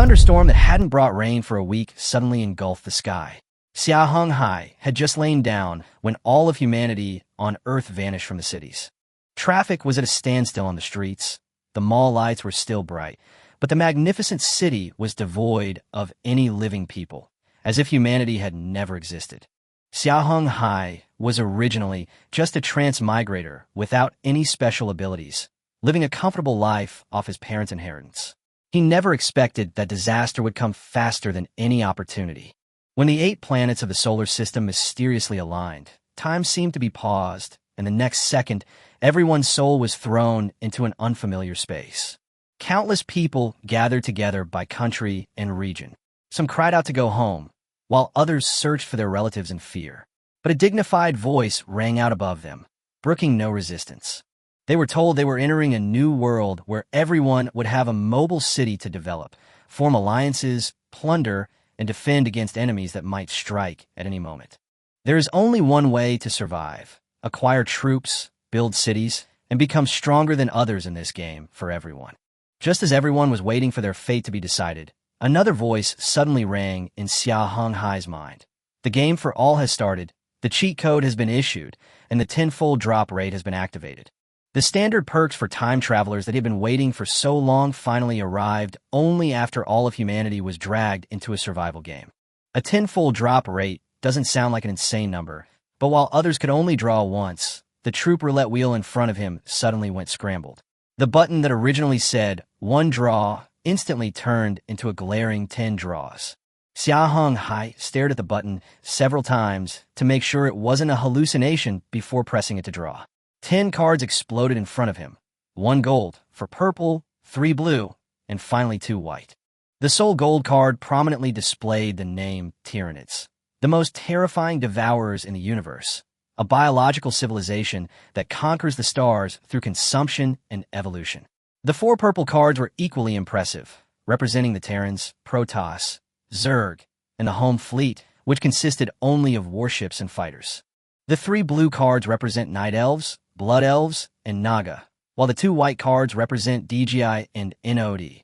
thunderstorm that hadn't brought rain for a week suddenly engulfed the sky. Xia Heng Hai had just lain down when all of humanity on Earth vanished from the cities. Traffic was at a standstill on the streets, the mall lights were still bright, but the magnificent city was devoid of any living people, as if humanity had never existed. Xia Heng Hai was originally just a transmigrator without any special abilities, living a comfortable life off his parents' inheritance. He never expected that disaster would come faster than any opportunity. When the 8 planets of the solar system mysteriously aligned, time seemed to be paused, and the next second, everyone's soul was thrown into an unfamiliar space. Countless people gathered together by country and region. Some cried out to go home, while others searched for their relatives in fear. But a dignified voice rang out above them, brooking no resistance. They were told they were entering a new world where everyone would have a mobile city to develop, form alliances, plunder, and defend against enemies that might strike at any moment. There is only one way to survive: acquire troops, build cities, and become stronger than others in this game for everyone. Just as everyone was waiting for their fate to be decided, another voice suddenly rang in Xia Heng Hai's mind. The game for all has started, the cheat code has been issued, and the tenfold drop rate has been activated. The standard perks for time travelers that had been waiting for so long finally arrived only after all of humanity was dragged into a survival game. A tenfold drop rate doesn't sound like an insane number, but while others could only draw once, the troop roulette wheel in front of him suddenly went scrambled. The button that originally said 1 draw instantly turned into a glaring 10 draws. Xia Heng Hai stared at the button several times to make sure it wasn't a hallucination before pressing it to draw. 10 cards exploded in front of him. 1 gold for purple, 3 blue, and finally 2 white. The sole gold card prominently displayed the name Tyranids, the most terrifying devourers in the universe, a biological civilization that conquers the stars through consumption and evolution. The 4 purple cards were equally impressive, representing the Terrans, Protoss, Zerg, and the home fleet, which consisted only of warships and fighters. The 3 blue cards represent Night Elves, Blood Elves, and Naga, while the 2 white cards represent DGI and NOD,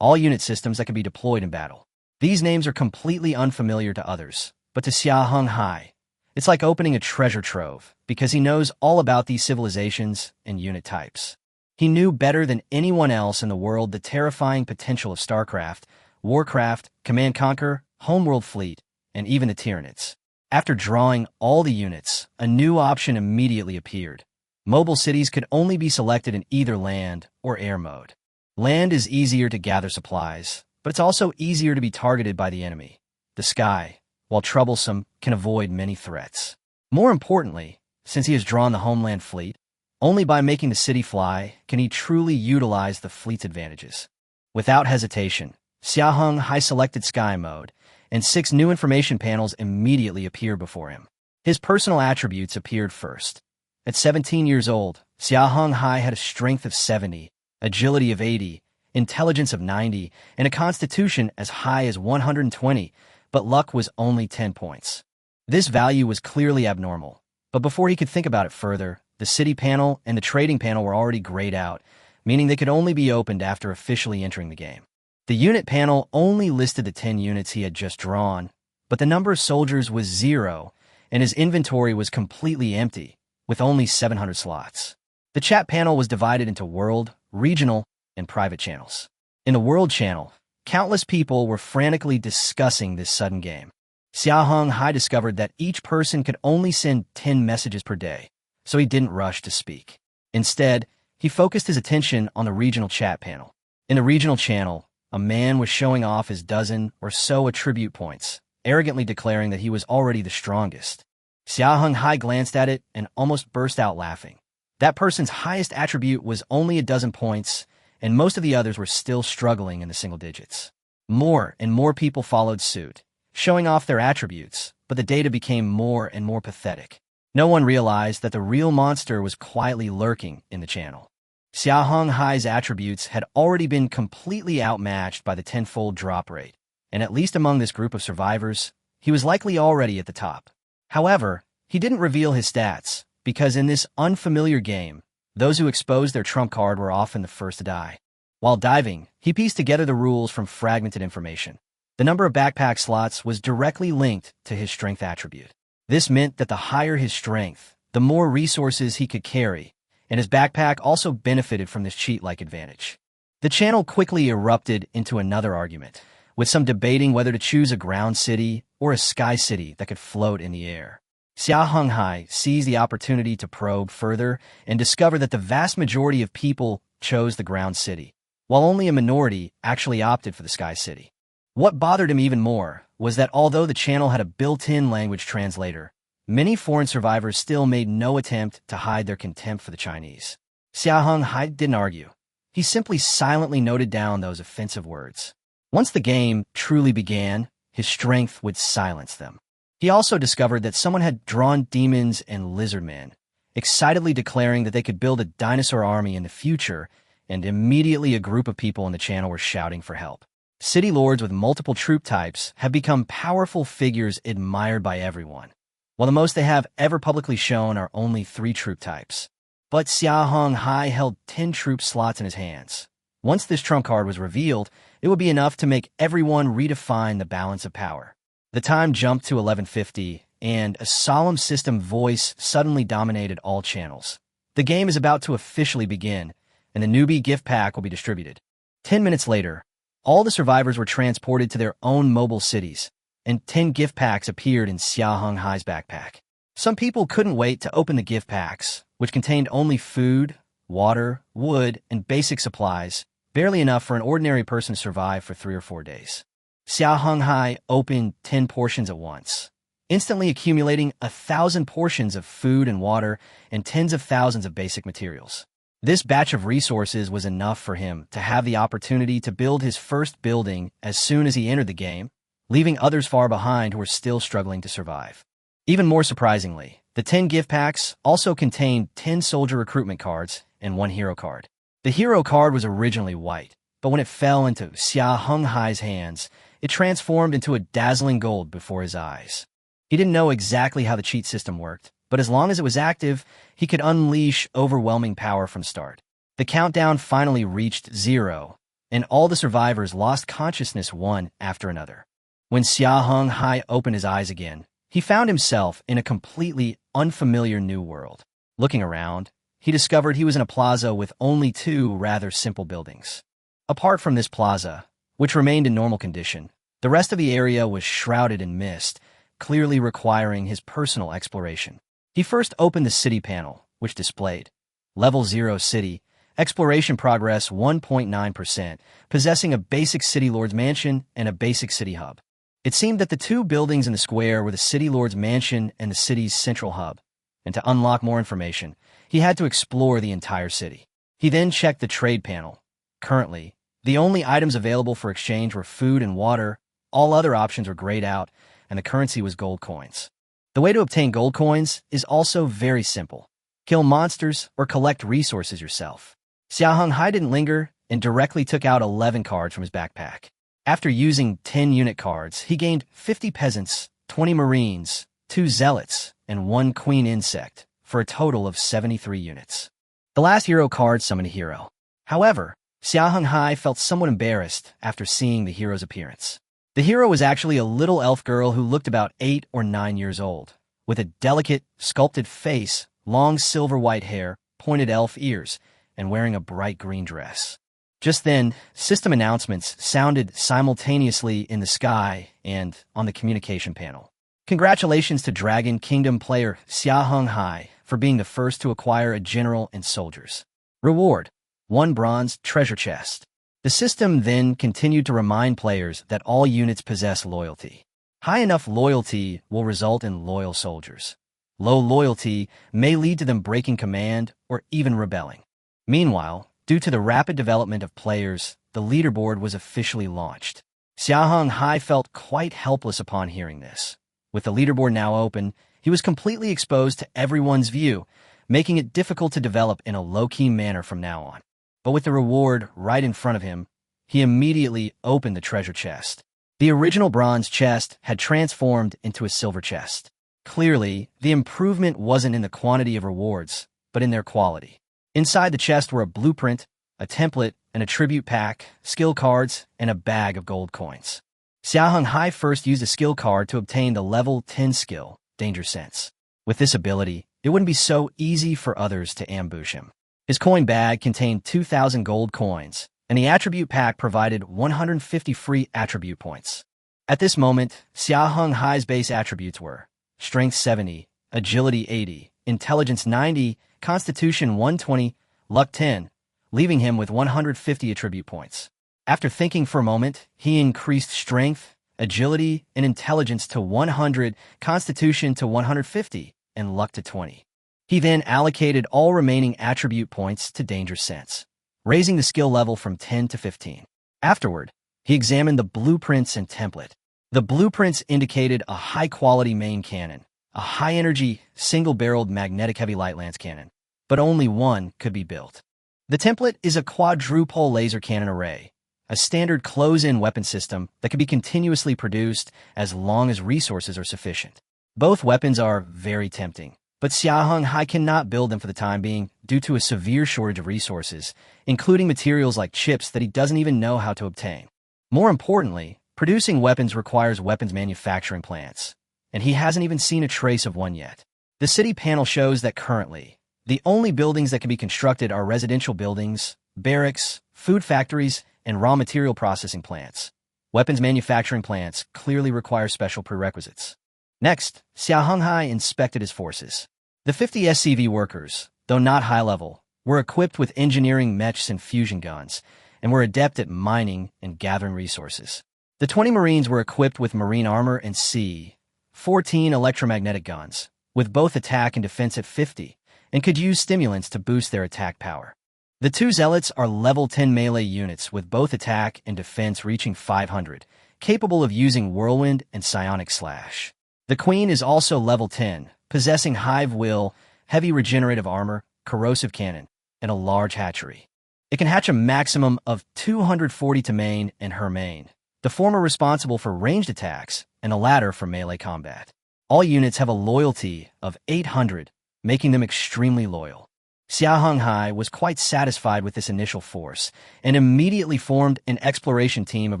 all unit systems that can be deployed in battle. These names are completely unfamiliar to others, but to Xia Heng Hai, it's like opening a treasure trove, because he knows all about these civilizations and unit types. He knew better than anyone else in the world the terrifying potential of StarCraft, Warcraft, Command Conquer, Homeworld Fleet, and even the Tyranids. After drawing all the units, a new option immediately appeared. Mobile cities could only be selected in either land or air mode. Land is easier to gather supplies, but it's also easier to be targeted by the enemy. The sky, while troublesome, can avoid many threats. More importantly, since he has drawn the homeland fleet, only by making the city fly can he truly utilize the fleet's advantages. Without hesitation, Xia Heng Hai selected Sky Mode, and 6 new information panels immediately appeared before him. His personal attributes appeared first. At 17 years old, Xia Heng Hai had a strength of 70, agility of 80, intelligence of 90, and a constitution as high as 120, but luck was only 10 points. This value was clearly abnormal, but before he could think about it further, the city panel and the trading panel were already grayed out, meaning they could only be opened after officially entering the game. The unit panel only listed the 10 units he had just drawn, but the number of soldiers was 0, and his inventory was completely empty, with only 700 slots. The chat panel was divided into world, regional, and private channels. In the world channel, countless people were frantically discussing this sudden game. Xia Heng Hai discovered that each person could only send 10 messages per day, so he didn't rush to speak. Instead, he focused his attention on the regional chat panel. In the regional channel, a man was showing off his dozen or so attribute points, arrogantly declaring that he was already the strongest. Xia Heng Hai glanced at it and almost burst out laughing. That person's highest attribute was only a dozen points, and most of the others were still struggling in the single digits. More and more people followed suit, showing off their attributes, but the data became more and more pathetic. No one realized that the real monster was quietly lurking in the channel. Xia Heng Hai's attributes had already been completely outmatched by the tenfold drop rate, and at least among this group of survivors, he was likely already at the top. However, he didn't reveal his stats, because in this unfamiliar game, those who exposed their trump card were often the first to die. While diving, he pieced together the rules from fragmented information. The number of backpack slots was directly linked to his strength attribute. This meant that the higher his strength, the more resources he could carry, and his backpack also benefited from this cheat-like advantage. The channel quickly erupted into another argument, with some debating whether to choose a ground city or a sky city that could float in the air. Xia Heng Hai seized the opportunity to probe further and discovered that the vast majority of people chose the ground city, while only a minority actually opted for the sky city. What bothered him even more was that although the channel had a built-in language translator, many foreign survivors still made no attempt to hide their contempt for the Chinese. Xia Heng Hai didn't argue. He simply silently noted down those offensive words. Once the game truly began, his strength would silence them. He also discovered that someone had drawn demons and lizardmen, excitedly declaring that they could build a dinosaur army in the future, and immediately a group of people in the channel were shouting for help. City lords with multiple troop types have become powerful figures admired by everyone, while the most they have ever publicly shown are only 3 troop types. But Xia Heng Hai held 10 troop slots in his hands. Once this trump card was revealed, it would be enough to make everyone redefine the balance of power. The time jumped to 11:50, and a solemn system voice suddenly dominated all channels. The game is about to officially begin, and the newbie gift pack will be distributed. 10 minutes later, all the survivors were transported to their own mobile cities, and 10 gift packs appeared in Xia Heng Hai's backpack. Some people couldn't wait to open the gift packs, which contained only food, water, wood, and basic supplies, barely enough for an ordinary person to survive for 3 or 4 days. Xia Heng Hai opened 10 portions at once, instantly accumulating 1,000 portions of food and water and tens of thousands of basic materials. This batch of resources was enough for him to have the opportunity to build his first building as soon as he entered the game, leaving others far behind who were still struggling to survive. Even more surprisingly, the 10 gift packs also contained 10 soldier recruitment cards and 1 hero card. The hero card was originally white, but when it fell into Xia Heng Hai's hands, it transformed into a dazzling gold before his eyes. He didn't know exactly how the cheat system worked, but as long as it was active, he could unleash overwhelming power from start. The countdown finally reached 0, and all the survivors lost consciousness one after another. When Xia Heng Hai opened his eyes again, he found himself in a completely unfamiliar new world. Looking around, he discovered he was in a plaza with only 2 rather simple buildings. Apart from this plaza, which remained in normal condition, the rest of the area was shrouded in mist, clearly requiring his personal exploration. He first opened the city panel, which displayed Level 0 City, Exploration Progress 1.9%, possessing a basic City Lord's Mansion and a basic City Hub. It seemed that the 2 buildings in the square were the City Lord's Mansion and the city's central hub, and to unlock more information, he had to explore the entire city. He then checked the trade panel. Currently, the only items available for exchange were food and water, all other options were grayed out, and the currency was gold coins. The way to obtain gold coins is also very simple. Kill monsters or collect resources yourself. Xia Heng Hai didn't linger and directly took out 11 cards from his backpack. After using 10 unit cards, he gained 50 peasants, 20 marines, 2 zealots, and 1 queen insect, for a total of 73 units. The last hero card summoned a hero. However, Xia Heng Hai felt somewhat embarrassed after seeing the hero's appearance. The hero was actually a little elf girl who looked about 8 or 9 years old, with a delicate, sculpted face, long silver white hair, pointed elf ears, and wearing a bright green dress. Just then, system announcements sounded simultaneously in the sky and on the communication panel. Congratulations to Dragon Kingdom player Xia Heng Hai for being the first to acquire a general and soldiers. Reward: 1 bronze treasure chest. The system then continued to remind players that all units possess loyalty. High enough loyalty will result in loyal soldiers. Low loyalty may lead to them breaking command or even rebelling. Meanwhile, due to the rapid development of players, the leaderboard was officially launched. Xia Heng Hai felt quite helpless upon hearing this. With the leaderboard now open, he was completely exposed to everyone's view, making it difficult to develop in a low-key manner from now on. But with the reward right in front of him, he immediately opened the treasure chest. The original bronze chest had transformed into a silver chest. Clearly, the improvement wasn't in the quantity of rewards, but in their quality. Inside the chest were a blueprint, a template, an attribute pack, skill cards, and a bag of gold coins. Xia Heng Hai first used a skill card to obtain the level 10 skill, Danger Sense. With this ability, it wouldn't be so easy for others to ambush him. His coin bag contained 2,000 gold coins, and the attribute pack provided 150 free attribute points. At this moment, Xia Heng Hai's base attributes were Strength 70, Agility 80, Intelligence 90, Constitution 120, Luck 10, leaving him with 150 attribute points. After thinking for a moment, he increased Strength, Agility, and Intelligence to 100, Constitution to 150, and Luck to 20. He then allocated all remaining attribute points to Danger Sense, raising the skill level from 10 to 15. Afterward, he examined the blueprints and template. The blueprints indicated a high-quality main cannon, a high-energy, single-barreled magnetic heavy light lance cannon, but only one could be built. The template is a quadrupole laser cannon array, a standard close-in weapon system that can be continuously produced as long as resources are sufficient. Both weapons are very tempting, but Xia Heng Hai cannot build them for the time being due to a severe shortage of resources, including materials like chips that he doesn't even know how to obtain. More importantly, producing weapons requires weapons manufacturing plants, and he hasn't even seen a trace of one yet. The city panel shows that currently, the only buildings that can be constructed are residential buildings, barracks, food factories, and raw material processing plants. Weapons manufacturing plants clearly require special prerequisites. Next, Xia Heng Hai inspected his forces. The 50 SCV workers, though not high-level, were equipped with engineering mechs and fusion guns, and were adept at mining and gathering resources. The 20 Marines were equipped with marine armor and C-14 electromagnetic guns, with both attack and defense at 50, and could use stimulants to boost their attack power. The 2 Zealots are level 10 melee units with both attack and defense reaching 500, capable of using whirlwind and psionic slash. The Queen is also level 10, possessing hive will, heavy regenerative armor, corrosive cannon, and a large hatchery. It can hatch a maximum of 240 to main and her main, the former responsible for ranged attacks and the latter for melee combat. All units have a loyalty of 800, making them extremely loyal. Xia Heng Hai was quite satisfied with this initial force and immediately formed an exploration team of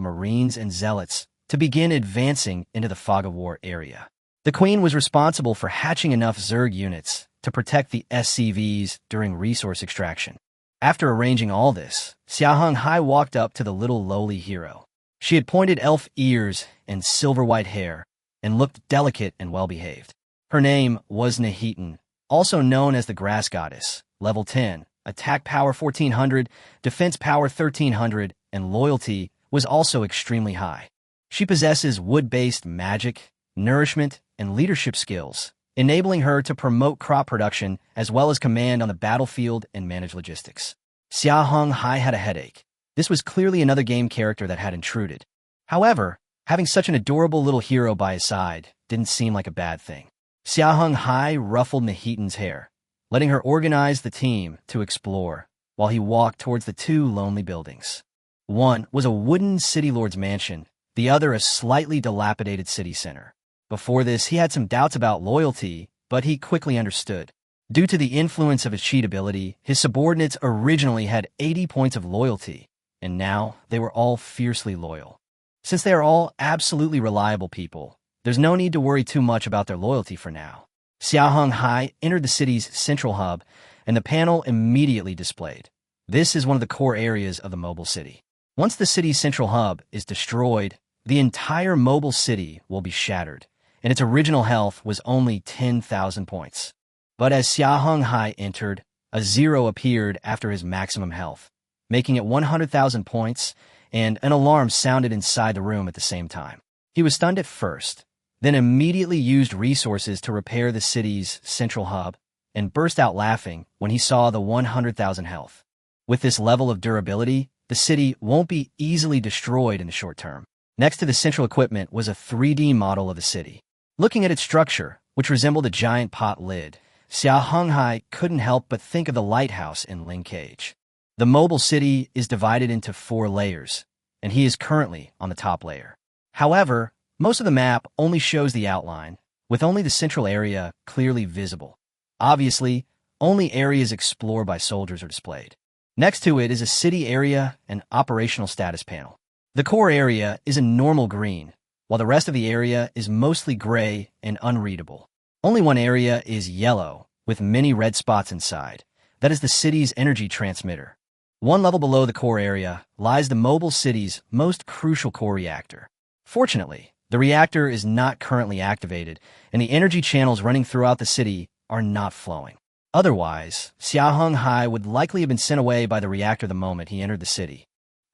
Marines and Zealots to begin advancing into the Fog of War area. The Queen was responsible for hatching enough Zerg units to protect the SCVs during resource extraction. After arranging all this, Xia Heng Hai walked up to the little lowly hero. She had pointed elf ears and silver-white hair and looked delicate and well-behaved. Her name was Nahitan, also known as the Grass Goddess, level 10, attack power 1400, defense power 1300, and loyalty was also extremely high. She possesses wood-based magic, nourishment, and leadership skills, enabling her to promote crop production as well as command on the battlefield and manage logistics. Xia Heng Hai had a headache. This was clearly another game character that had intruded. However, having such an adorable little hero by his side didn't seem like a bad thing. Xia Heng Hai ruffled Nahitan's hair, letting her organize the team to explore, while he walked towards the 2 lonely buildings. One was a wooden city lord's mansion, the other a slightly dilapidated city center. Before this, he had some doubts about loyalty, but he quickly understood. Due to the influence of his cheat ability, his subordinates originally had 80 points of loyalty, and now they were all fiercely loyal. Since they are all absolutely reliable people, there's no need to worry too much about their loyalty for now. Xia Heng Hai entered the city's central hub, and the panel immediately displayed. This is one of the core areas of the mobile city. Once the city's central hub is destroyed, the entire mobile city will be shattered, and its original health was only 10,000 points. But as Xia Heng Hai entered, a 0 appeared after his maximum health, making it 100,000 points, and an alarm sounded inside the room at the same time. He was stunned at first, then immediately used resources to repair the city's central hub, and burst out laughing when he saw the 100,000 health. With this level of durability, the city won't be easily destroyed in the short term. Next to the central equipment was a 3D model of the city. Looking at its structure, which resembled a giant pot lid, Xia Heng Hai couldn't help but think of the lighthouse in Ling Cage. The mobile city is divided into 4 layers, and he is currently on the top layer. However, most of the map only shows the outline, with only the central area clearly visible. Obviously, only areas explored by soldiers are displayed. Next to it is a city area and operational status panel. The core area is a normal green, while the rest of the area is mostly gray and unreadable. Only one area is yellow, with many red spots inside. That is the city's energy transmitter. One level below the core area lies the mobile city's most crucial core reactor. Fortunately, the reactor is not currently activated, and the energy channels running throughout the city are not flowing. Otherwise, Xia Heng Hai would likely have been sent away by the reactor the moment he entered the city.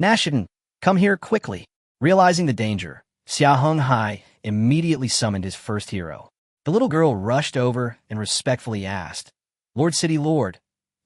Nashidin, come here quickly. Realizing the danger, Xia Heng Hai immediately summoned his first hero. The little girl rushed over and respectfully asked, Lord City Lord,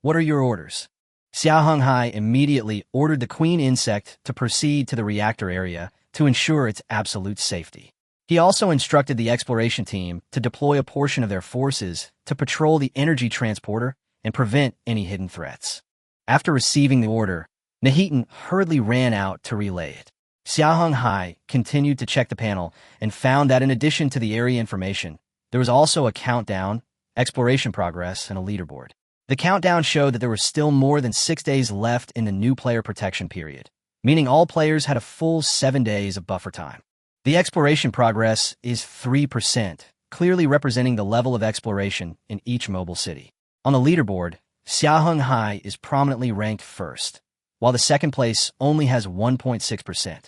what are your orders? Xia Heng Hai immediately ordered the queen insect to proceed to the reactor area to ensure its absolute safety. He also instructed the exploration team to deploy a portion of their forces to patrol the energy transporter and prevent any hidden threats. After receiving the order, Nahitan hurriedly ran out to relay it. Xia Heng Hai continued to check the panel and found that in addition to the area information, there was also a countdown, exploration progress, and a leaderboard. The countdown showed that there were still more than 6 days left in the new player protection period, meaning all players had a full 7 days of buffer time. The exploration progress is 3%, clearly representing the level of exploration in each mobile city. On the leaderboard, Xia Heng Hai is prominently ranked first, while the second place only has 1.6%.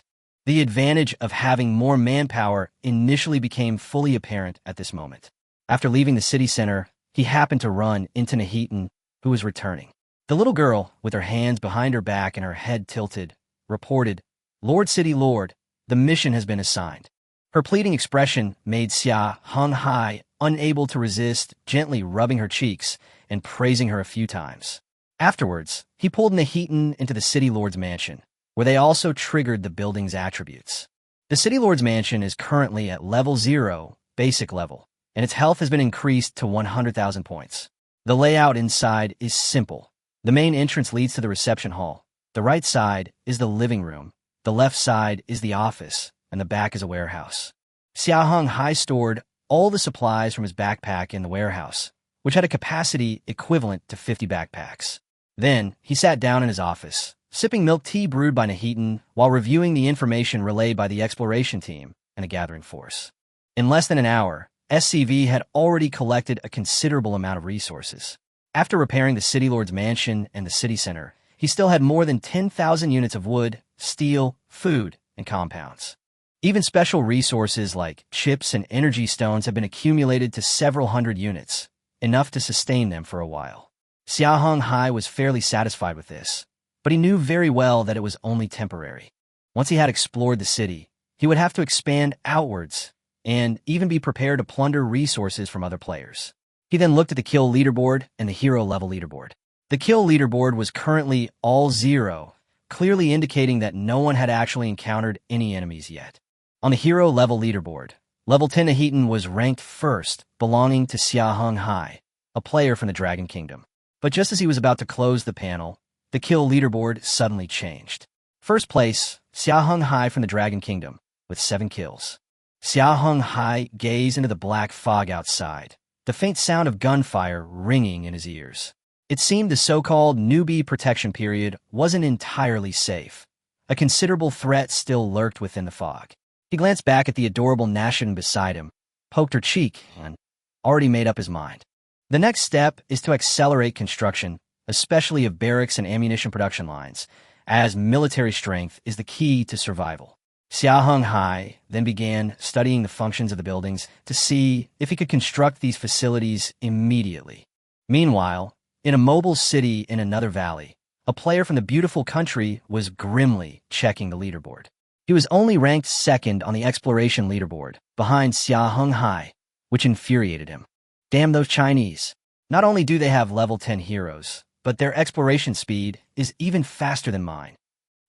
The advantage of having more manpower initially became fully apparent at this moment. After leaving the city center, he happened to run into Nahitan, who was returning. The little girl, with her hands behind her back and her head tilted, reported, Lord City Lord, the mission has been assigned. Her pleading expression made Xia Heng Hai unable to resist, gently rubbing her cheeks and praising her a few times. Afterwards, he pulled Nahitan into the City Lord's mansion, where they also triggered the building's attributes. The City Lord's mansion is currently at level 0, basic level, and its health has been increased to 100,000 points. The layout inside is simple. The main entrance leads to the reception hall. The right side is the living room, the left side is the office, and the back is a warehouse. Xia Heng Hai stored all the supplies from his backpack in the warehouse, which had a capacity equivalent to 50 backpacks. Then, he sat down in his office, sipping milk tea brewed by Nahitan while reviewing the information relayed by the exploration team and a gathering force. In less than an hour, SCV had already collected a considerable amount of resources. After repairing the City Lord's mansion and the city center, he still had more than 10,000 units of wood, steel, food, and compounds. Even special resources like chips and energy stones have been accumulated to several hundred units, enough to sustain them for a while. Xia Heng Hai was fairly satisfied with this, but he knew very well that it was only temporary. Once he had explored the city, he would have to expand outwards and even be prepared to plunder resources from other players. He then looked at the kill leaderboard and the hero level leaderboard. The kill leaderboard was currently all 0, clearly indicating that no one had actually encountered any enemies yet. On the hero level leaderboard, level 10 Nahitan was ranked first, belonging to Xia Heng Hai, a player from the Dragon Kingdom. But just as he was about to close the panel, the kill leaderboard suddenly changed. First place, Xia Heng Hai from the Dragon Kingdom, with 7 kills. Xia Heng Hai gazed into the black fog outside, the faint sound of gunfire ringing in his ears. It seemed the so-called newbie protection period wasn't entirely safe. A considerable threat still lurked within the fog. He glanced back at the adorable Nashidin beside him, poked her cheek, and already made up his mind. The next step is to accelerate construction, especially of barracks and ammunition production lines, as military strength is the key to survival. Xia Heng Hai then began studying the functions of the buildings to see if he could construct these facilities immediately. Meanwhile, in a mobile city in another valley, a player from the beautiful country was grimly checking the leaderboard. He was only ranked second on the exploration leaderboard, behind Xia Heng Hai, which infuriated him. Damn those Chinese. Not only do they have level 10 heroes, but their exploration speed is even faster than mine.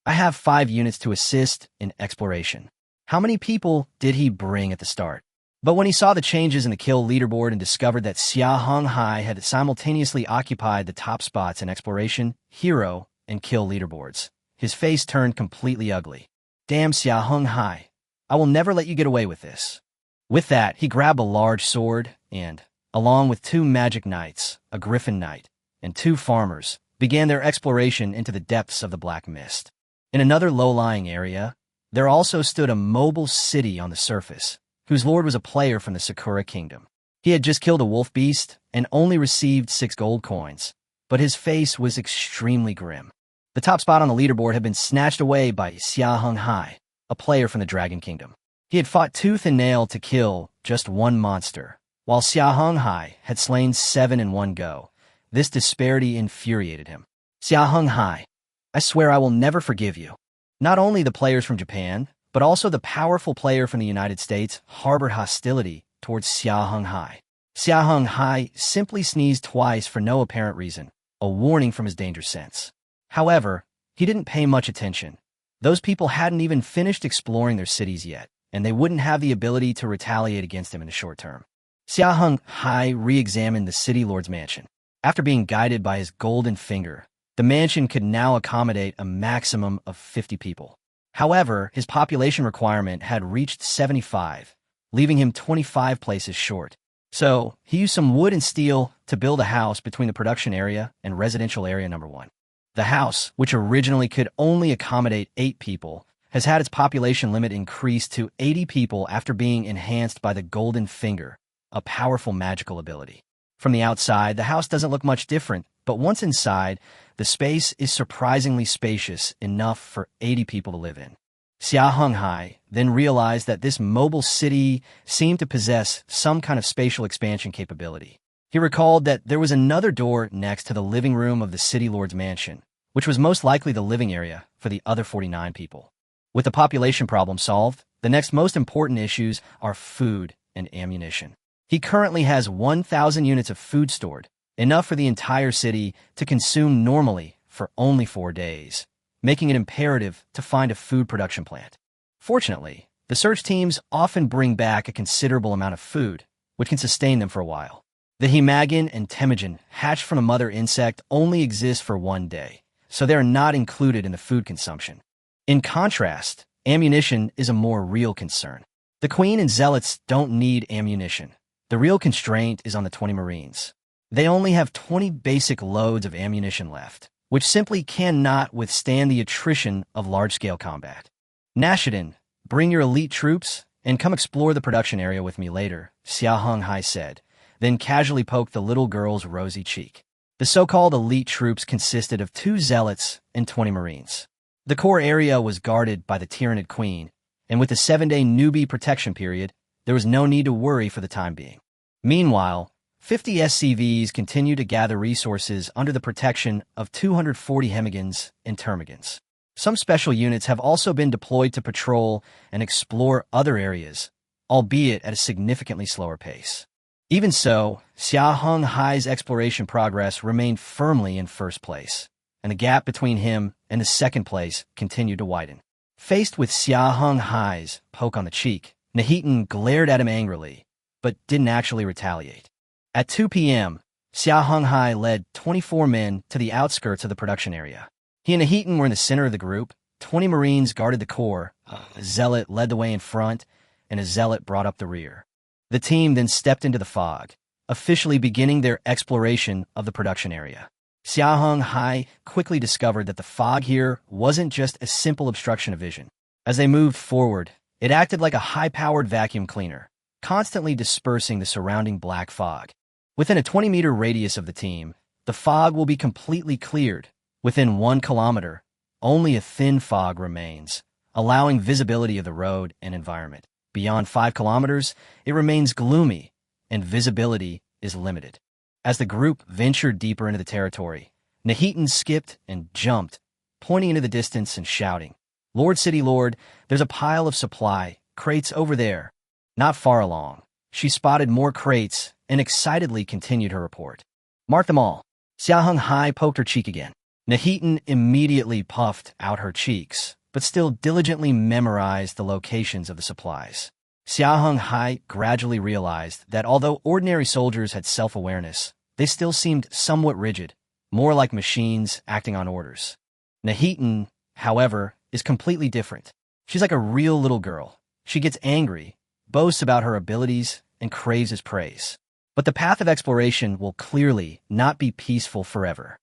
I have 5 units to assist in exploration. How many people did he bring at the start? But when he saw the changes in the kill leaderboard and discovered that Xia Heng Hai had simultaneously occupied the top spots in exploration, hero, and kill leaderboards, his face turned completely ugly. Damn Xia Heng Hai, I will never let you get away with this. With that, he grabbed a large sword and, along with 2 magic knights, a griffin knight, and 2 farmers, began their exploration into the depths of the black mist. In another low-lying area, there also stood a mobile city on the surface, whose lord was a player from the Sakura Kingdom. He had just killed a wolf beast and only received 6 gold coins, but his face was extremely grim. The top spot on the leaderboard had been snatched away by Xia Heng Hai, a player from the Dragon Kingdom. He had fought tooth and nail to kill just one monster, while Xia Heng Hai had slain 7 in one go. This disparity infuriated him. Xia Heng Hai, I swear I will never forgive you. Not only the players from Japan, but also the powerful player from the United States harbored hostility towards Xia Heng Hai. Xia Heng Hai simply sneezed twice for no apparent reason, a warning from his danger sense. However, he didn't pay much attention. Those people hadn't even finished exploring their cities yet, and they wouldn't have the ability to retaliate against him in the short term. Xia Heng Hai re-examined the city lord's mansion. After being guided by his golden finger, the mansion could now accommodate a maximum of 50 people. However, his population requirement had reached 75, leaving him 25 places short. So, he used some wood and steel to build a house between the production area and residential area number 1. The house, which originally could only accommodate 8 people, has had its population limit increased to 80 people after being enhanced by the Golden Finger, a powerful magical ability. From the outside, the house doesn't look much different, but once inside, the space is surprisingly spacious enough for 80 people to live in. Xia Heng Hai then realized that this mobile city seemed to possess some kind of spatial expansion capability. He recalled that there was another door next to the living room of the city lord's mansion, which was most likely the living area for the other 49 people. With the population problem solved, the next most important issues are food and ammunition. He currently has 1,000 units of food stored, enough for the entire city to consume normally for only 4 days, making it imperative to find a food production plant. Fortunately, the search teams often bring back a considerable amount of food, which can sustain them for a while. The Himagan and Temujin, hatched from a mother insect, only exist for 1 day, so they are not included in the food consumption. In contrast, ammunition is a more real concern. The Queen and Zealots don't need ammunition. The real constraint is on the 20 Marines. They only have 20 basic loads of ammunition left, which simply cannot withstand the attrition of large-scale combat. Nashidin, bring your elite troops and come explore the production area with me later, Xia Heng Hai said, then casually poked the little girl's rosy cheek. The so-called elite troops consisted of 2 Zealots and 20 Marines. The core area was guarded by the Tyrannid Queen, and with the 7-day newbie protection period, there was no need to worry for the time being. Meanwhile, 50 SCVs continue to gather resources under the protection of 240 Hemigans and Termagans. Some special units have also been deployed to patrol and explore other areas, albeit at a significantly slower pace. Even so, Xia Heng Hai's exploration progress remained firmly in first place, and the gap between him and the second place continued to widen. Faced with Xia Heng Hai's poke on the cheek, Nahitan glared at him angrily, but didn't actually retaliate. At 2 p.m., Xia Heng Hai led 24 men to the outskirts of the production area. He and Nahitan were in the center of the group. 20 Marines guarded the core, a Zealot led the way in front, and a Zealot brought up the rear. The team then stepped into the fog, officially beginning their exploration of the production area. Xia Heng Hai quickly discovered that the fog here wasn't just a simple obstruction of vision. As they moved forward, it acted like a high-powered vacuum cleaner, constantly dispersing the surrounding black fog. Within a 20-meter radius of the team, the fog will be completely cleared. Within 1 kilometer, only a thin fog remains, allowing visibility of the road and environment. Beyond 5 kilometers, it remains gloomy, and visibility is limited. As the group ventured deeper into the territory, Nahitan skipped and jumped, pointing into the distance and shouting, "Lord City Lord, there's a pile of supply, crates over there." Not far along, she spotted more crates and excitedly continued her report. "Mark them all." Xia Heng Hai poked her cheek again. Nahitan immediately puffed out her cheeks, but still diligently memorized the locations of the supplies. Xia Heng Hai gradually realized that although ordinary soldiers had self-awareness, they still seemed somewhat rigid, more like machines acting on orders. Nahitan, however, is completely different. She's like a real little girl. She gets angry, boasts about her abilities, and craves his praise. But the path of exploration will clearly not be peaceful forever.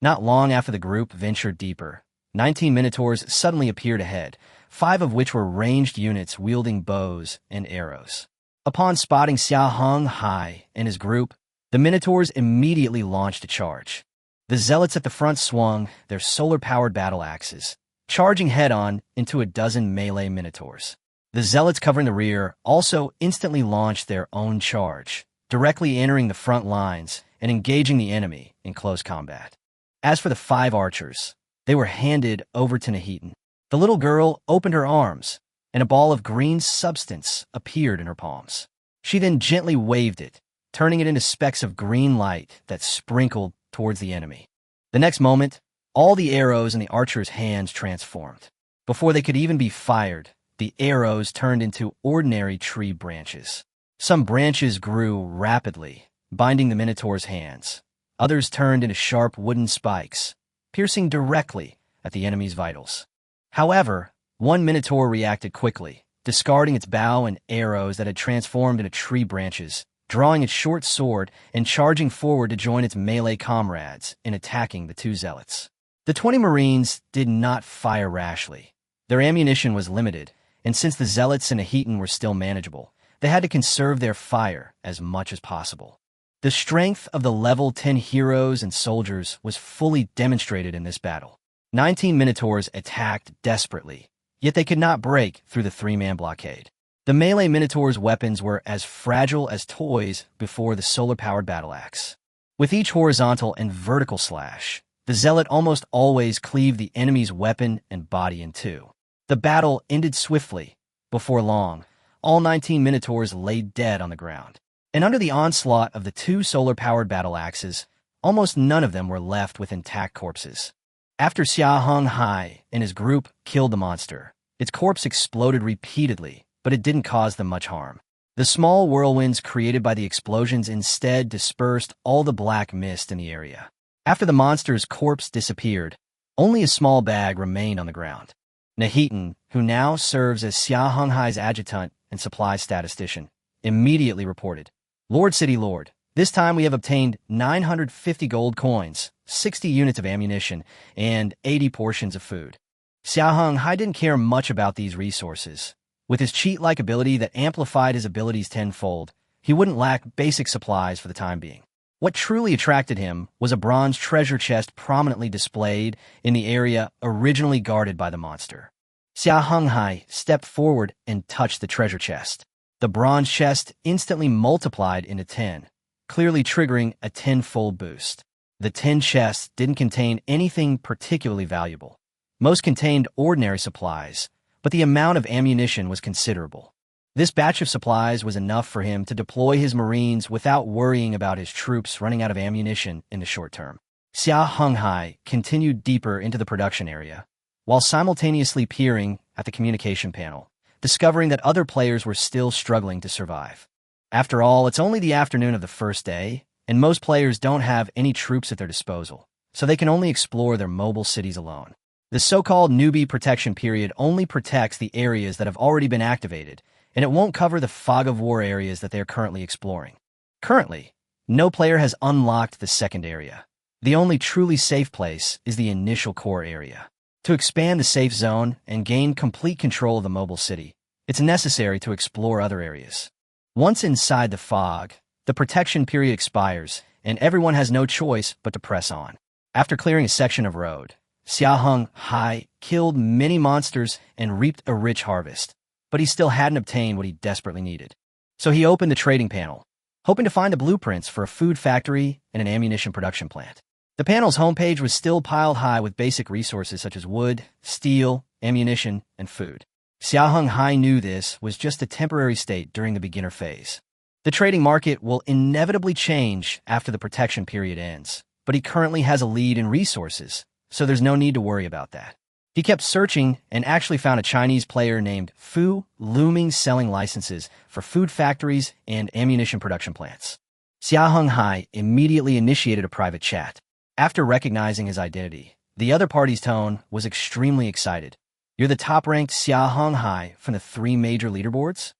Not long after the group ventured deeper, 19 Minotaurs suddenly appeared ahead, 5 of which were ranged units wielding bows and arrows. Upon spotting Xia Heng Hai and his group, the Minotaurs immediately launched a charge. The zealots at the front swung their solar-powered battle axes, charging head-on into a dozen melee Minotaurs. The zealots covering the rear also instantly launched their own charge, directly entering the front lines and engaging the enemy in close combat. As for the 5 archers, they were handed over to Nahitan. The little girl opened her arms, and a ball of green substance appeared in her palms. She then gently waved it, turning it into specks of green light that sprinkled towards the enemy. The next moment, all the arrows in the archers' hands transformed. Before they could even be fired, the arrows turned into ordinary tree branches. Some branches grew rapidly, binding the Minotaur's hands. Others turned into sharp wooden spikes, piercing directly at the enemy's vitals. However, one Minotaur reacted quickly, discarding its bow and arrows that had transformed into tree branches, drawing its short sword and charging forward to join its melee comrades in attacking the 2 zealots. The 20 Marines did not fire rashly. Their ammunition was limited, and since the zealots and Nahitan were still manageable, they had to conserve their fire as much as possible. The strength of the level 10 heroes and soldiers was fully demonstrated in this battle. 19 Minotaurs attacked desperately, yet they could not break through the 3-man blockade. The melee Minotaurs' weapons were as fragile as toys before the solar-powered battle axe. With each horizontal and vertical slash, the zealot almost always cleaved the enemy's weapon and body in 2. The battle ended swiftly. Before long, all 19 Minotaurs lay dead on the ground. And under the onslaught of the 2 solar-powered battle axes, almost none of them were left with intact corpses. After Xia Heng Hai and his group killed the monster, its corpse exploded repeatedly, but it didn't cause them much harm. The small whirlwinds created by the explosions instead dispersed all the black mist in the area. After the monster's corpse disappeared, only a small bag remained on the ground. Nahitan, who now serves as Xia Heng Hai's adjutant and supply statistician, immediately reported, "Lord City Lord, this time we have obtained 950 gold coins, 60 units of ammunition, and 80 portions of food." Xia Heng Hai didn't care much about these resources. With his cheat-like ability that amplified his abilities tenfold, he wouldn't lack basic supplies for the time being. What truly attracted him was a bronze treasure chest prominently displayed in the area originally guarded by the monster. Xia Heng Hai stepped forward and touched the treasure chest. The bronze chest instantly multiplied into 10, clearly triggering a 10-fold boost. The 10 chests didn't contain anything particularly valuable. Most contained ordinary supplies, but the amount of ammunition was considerable. This batch of supplies was enough for him to deploy his Marines without worrying about his troops running out of ammunition in the short term. Xia Heng Hai continued deeper into the production area, while simultaneously peering at the communication panel, discovering that other players were still struggling to survive. After all, it's only the afternoon of the first day, and most players don't have any troops at their disposal, so they can only explore their mobile cities alone. The so-called newbie protection period only protects the areas that have already been activated, and it won't cover the fog of war areas that they are currently exploring. Currently, no player has unlocked the second area. The only truly safe place is the initial core area. To expand the safe zone and gain complete control of the mobile city, it's necessary to explore other areas. Once inside the fog, the protection period expires, and everyone has no choice but to press on. After clearing a section of road, Xia Heng Hai killed many monsters and reaped a rich harvest, but he still hadn't obtained what he desperately needed. So he opened the trading panel, hoping to find the blueprints for a food factory and an ammunition production plant. The panel's homepage was still piled high with basic resources such as wood, steel, ammunition, and food. Xia Heng Hai knew this was just a temporary state during the beginner phase. The trading market will inevitably change after the protection period ends, but he currently has a lead in resources, so there's no need to worry about that. He kept searching and actually found a Chinese player named Fu Looming selling licenses for food factories and ammunition production plants. Xia Heng Hai immediately initiated a private chat. After recognizing his identity, the other party's tone was extremely excited. "You're the top-ranked Xia Heng Hai from the 3 major leaderboards?"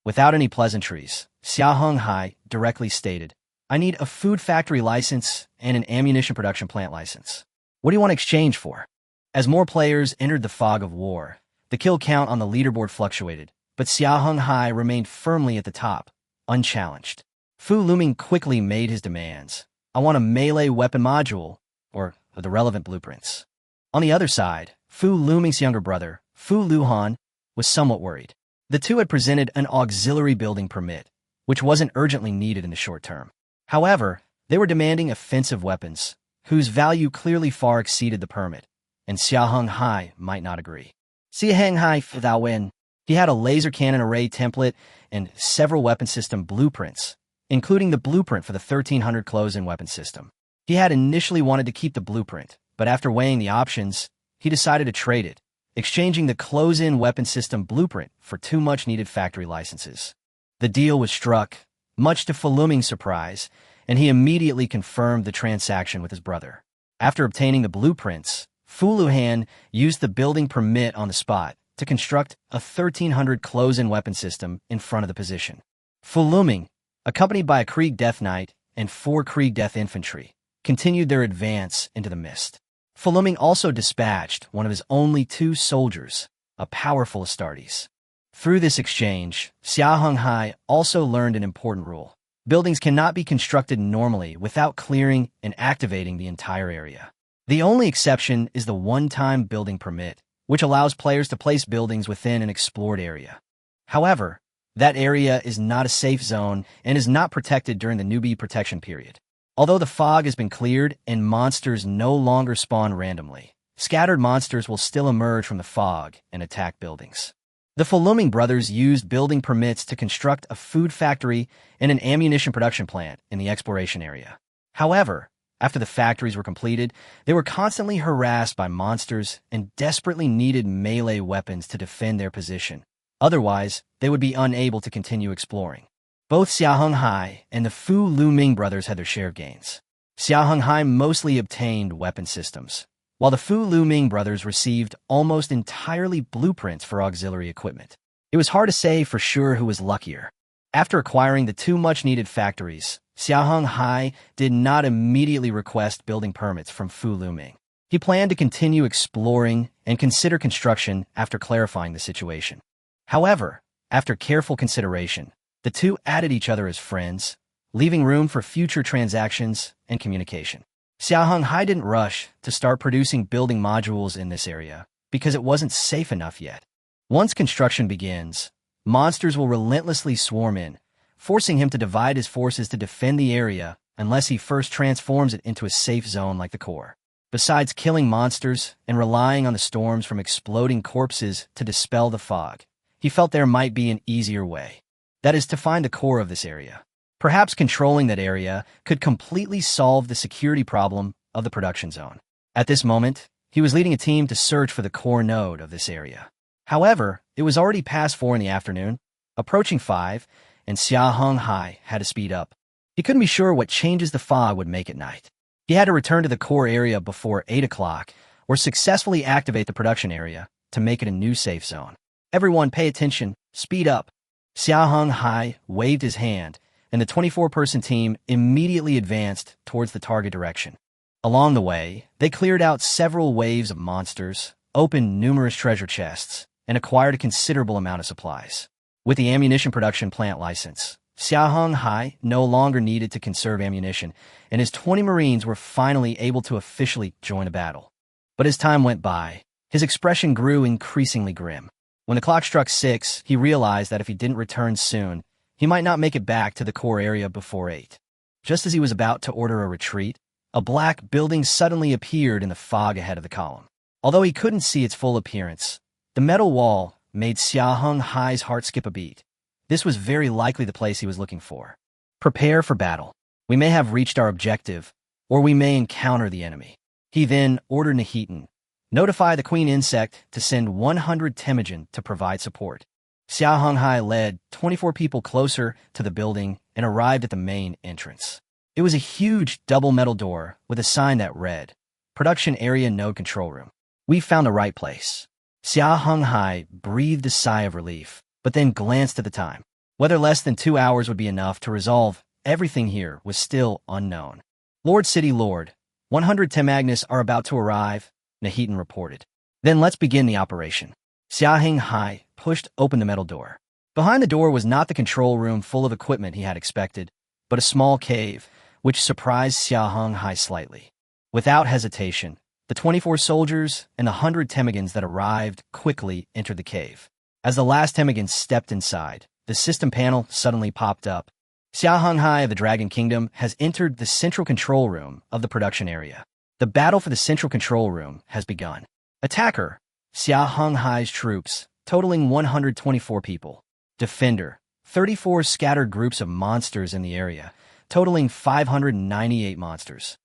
Without any pleasantries, Xia Heng Hai directly stated, "I need a food factory license and an ammunition production plant license." What do you want to exchange for? As more players entered the fog of war, the kill count on the leaderboard fluctuated, but Xia Heng Hai remained firmly at the top, unchallenged. Fu Luming quickly made his demands. I want a melee weapon module, or the relevant blueprints. On the other side, Fu Luming's younger brother, Fu Luhan, was somewhat worried. The two had presented an auxiliary building permit, which wasn't urgently needed in the short term. However, they were demanding offensive weapons, whose value clearly far exceeded the permit, and Xia Heng Hai might not agree. Xia Heng Hai without win. He had a laser cannon array template and several weapon system blueprints, including the blueprint for the 1300 close-in weapon system. He had initially wanted to keep the blueprint, but after weighing the options, he decided to trade it, exchanging the close-in weapon system blueprint for 2 much-needed factory licenses. The deal was struck, much to Fu Luming's surprise, and he immediately confirmed the transaction with his brother. After obtaining the blueprints, Fu Luhan used the building permit on the spot to construct a 1300 close-in weapon system in front of the position. Fu Luming, accompanied by a Krieg Death Knight and 4 Krieg Death Infantry, continued their advance into the mist. Fu Luming also dispatched one of his only 2 soldiers, a powerful Astartes. Through this exchange, Xia Heng Hai also learned an important rule. Buildings cannot be constructed normally without clearing and activating the entire area. The only exception is the one-time building permit, which allows players to place buildings within an explored area. However, that area is not a safe zone and is not protected during the newbie protection period. Although the fog has been cleared and monsters no longer spawn randomly, scattered monsters will still emerge from the fog and attack buildings. The Fu Luming brothers used building permits to construct a food factory and an ammunition production plant in the exploration area. However, after the factories were completed, they were constantly harassed by monsters and desperately needed melee weapons to defend their position. Otherwise, they would be unable to continue exploring. Both Xia Heng Hai and the Fu Luming brothers had their share of gains. Xia Heng Hai mostly obtained weapon systems, while the Fu Luming brothers received almost entirely blueprints for auxiliary equipment. It was hard to say for sure who was luckier. After acquiring the 2 much-needed factories, Xia Heng Hai did not immediately request building permits from Fu Luming. He planned to continue exploring and consider construction after clarifying the situation. However, after careful consideration, the two added each other as friends, leaving room for future transactions and communication. Xia Heng Hai didn't rush to start producing building modules in this area because it wasn't safe enough yet. Once construction begins, monsters will relentlessly swarm in, forcing him to divide his forces to defend the area unless he first transforms it into a safe zone like the core. Besides killing monsters and relying on the storms from exploding corpses to dispel the fog, he felt there might be an easier way. That is to find the core of this area. Perhaps controlling that area could completely solve the security problem of the production zone. At this moment, he was leading a team to search for the core node of this area. However, it was already past 4 in the afternoon, approaching 5, and Xia Heng Hai had to speed up. He couldn't be sure what changes the fog would make at night. He had to return to the core area before 8 o'clock or successfully activate the production area to make it a new safe zone. Everyone pay attention, speed up. Xia Heng Hai waved his hand, and the 24-person team immediately advanced towards the target direction. Along the way, they cleared out several waves of monsters, opened numerous treasure chests, and acquired a considerable amount of supplies. With the ammunition production plant license, Xia Heng Hai no longer needed to conserve ammunition, and his 20 Marines were finally able to officially join a battle. But as time went by, his expression grew increasingly grim. When the clock struck 6, he realized that if he didn't return soon, he might not make it back to the core area before 8. Just as he was about to order a retreat, a black building suddenly appeared in the fog ahead of the column. Although he couldn't see its full appearance, the metal wall made Xia Heng Hai's heart skip a beat. This was very likely the place he was looking for. Prepare for battle. We may have reached our objective, or we may encounter the enemy. He then ordered Nahitan, notify the Queen Insect to send 100 Temujin to provide support. Xia Heng Hai led 24 people closer to the building and arrived at the main entrance. It was a huge double metal door with a sign that read, Production Area Node Control Room. We found the right place. Xia Heng Hai breathed a sigh of relief, but then glanced at the time. Whether less than 2 hours would be enough to resolve everything here was still unknown. Lord City Lord, 100 Temagnas are about to arrive, Nahitan reported. Then let's begin the operation. Xia Heng Hai pushed open the metal door. Behind the door was not the control room full of equipment he had expected, but a small cave, which surprised Xia Heng Hai slightly. Without hesitation, the 24 soldiers and the 100 Temagans that arrived quickly entered the cave. As the last Temagan stepped inside, the system panel suddenly popped up. Xia Heng Hai of the Dragon Kingdom has entered the central control room of the production area. The battle for the central control room has begun. Attacker, Xia Heng Hai's troops, totaling 124 people. Defender, 34 scattered groups of monsters in the area, totaling 598 monsters.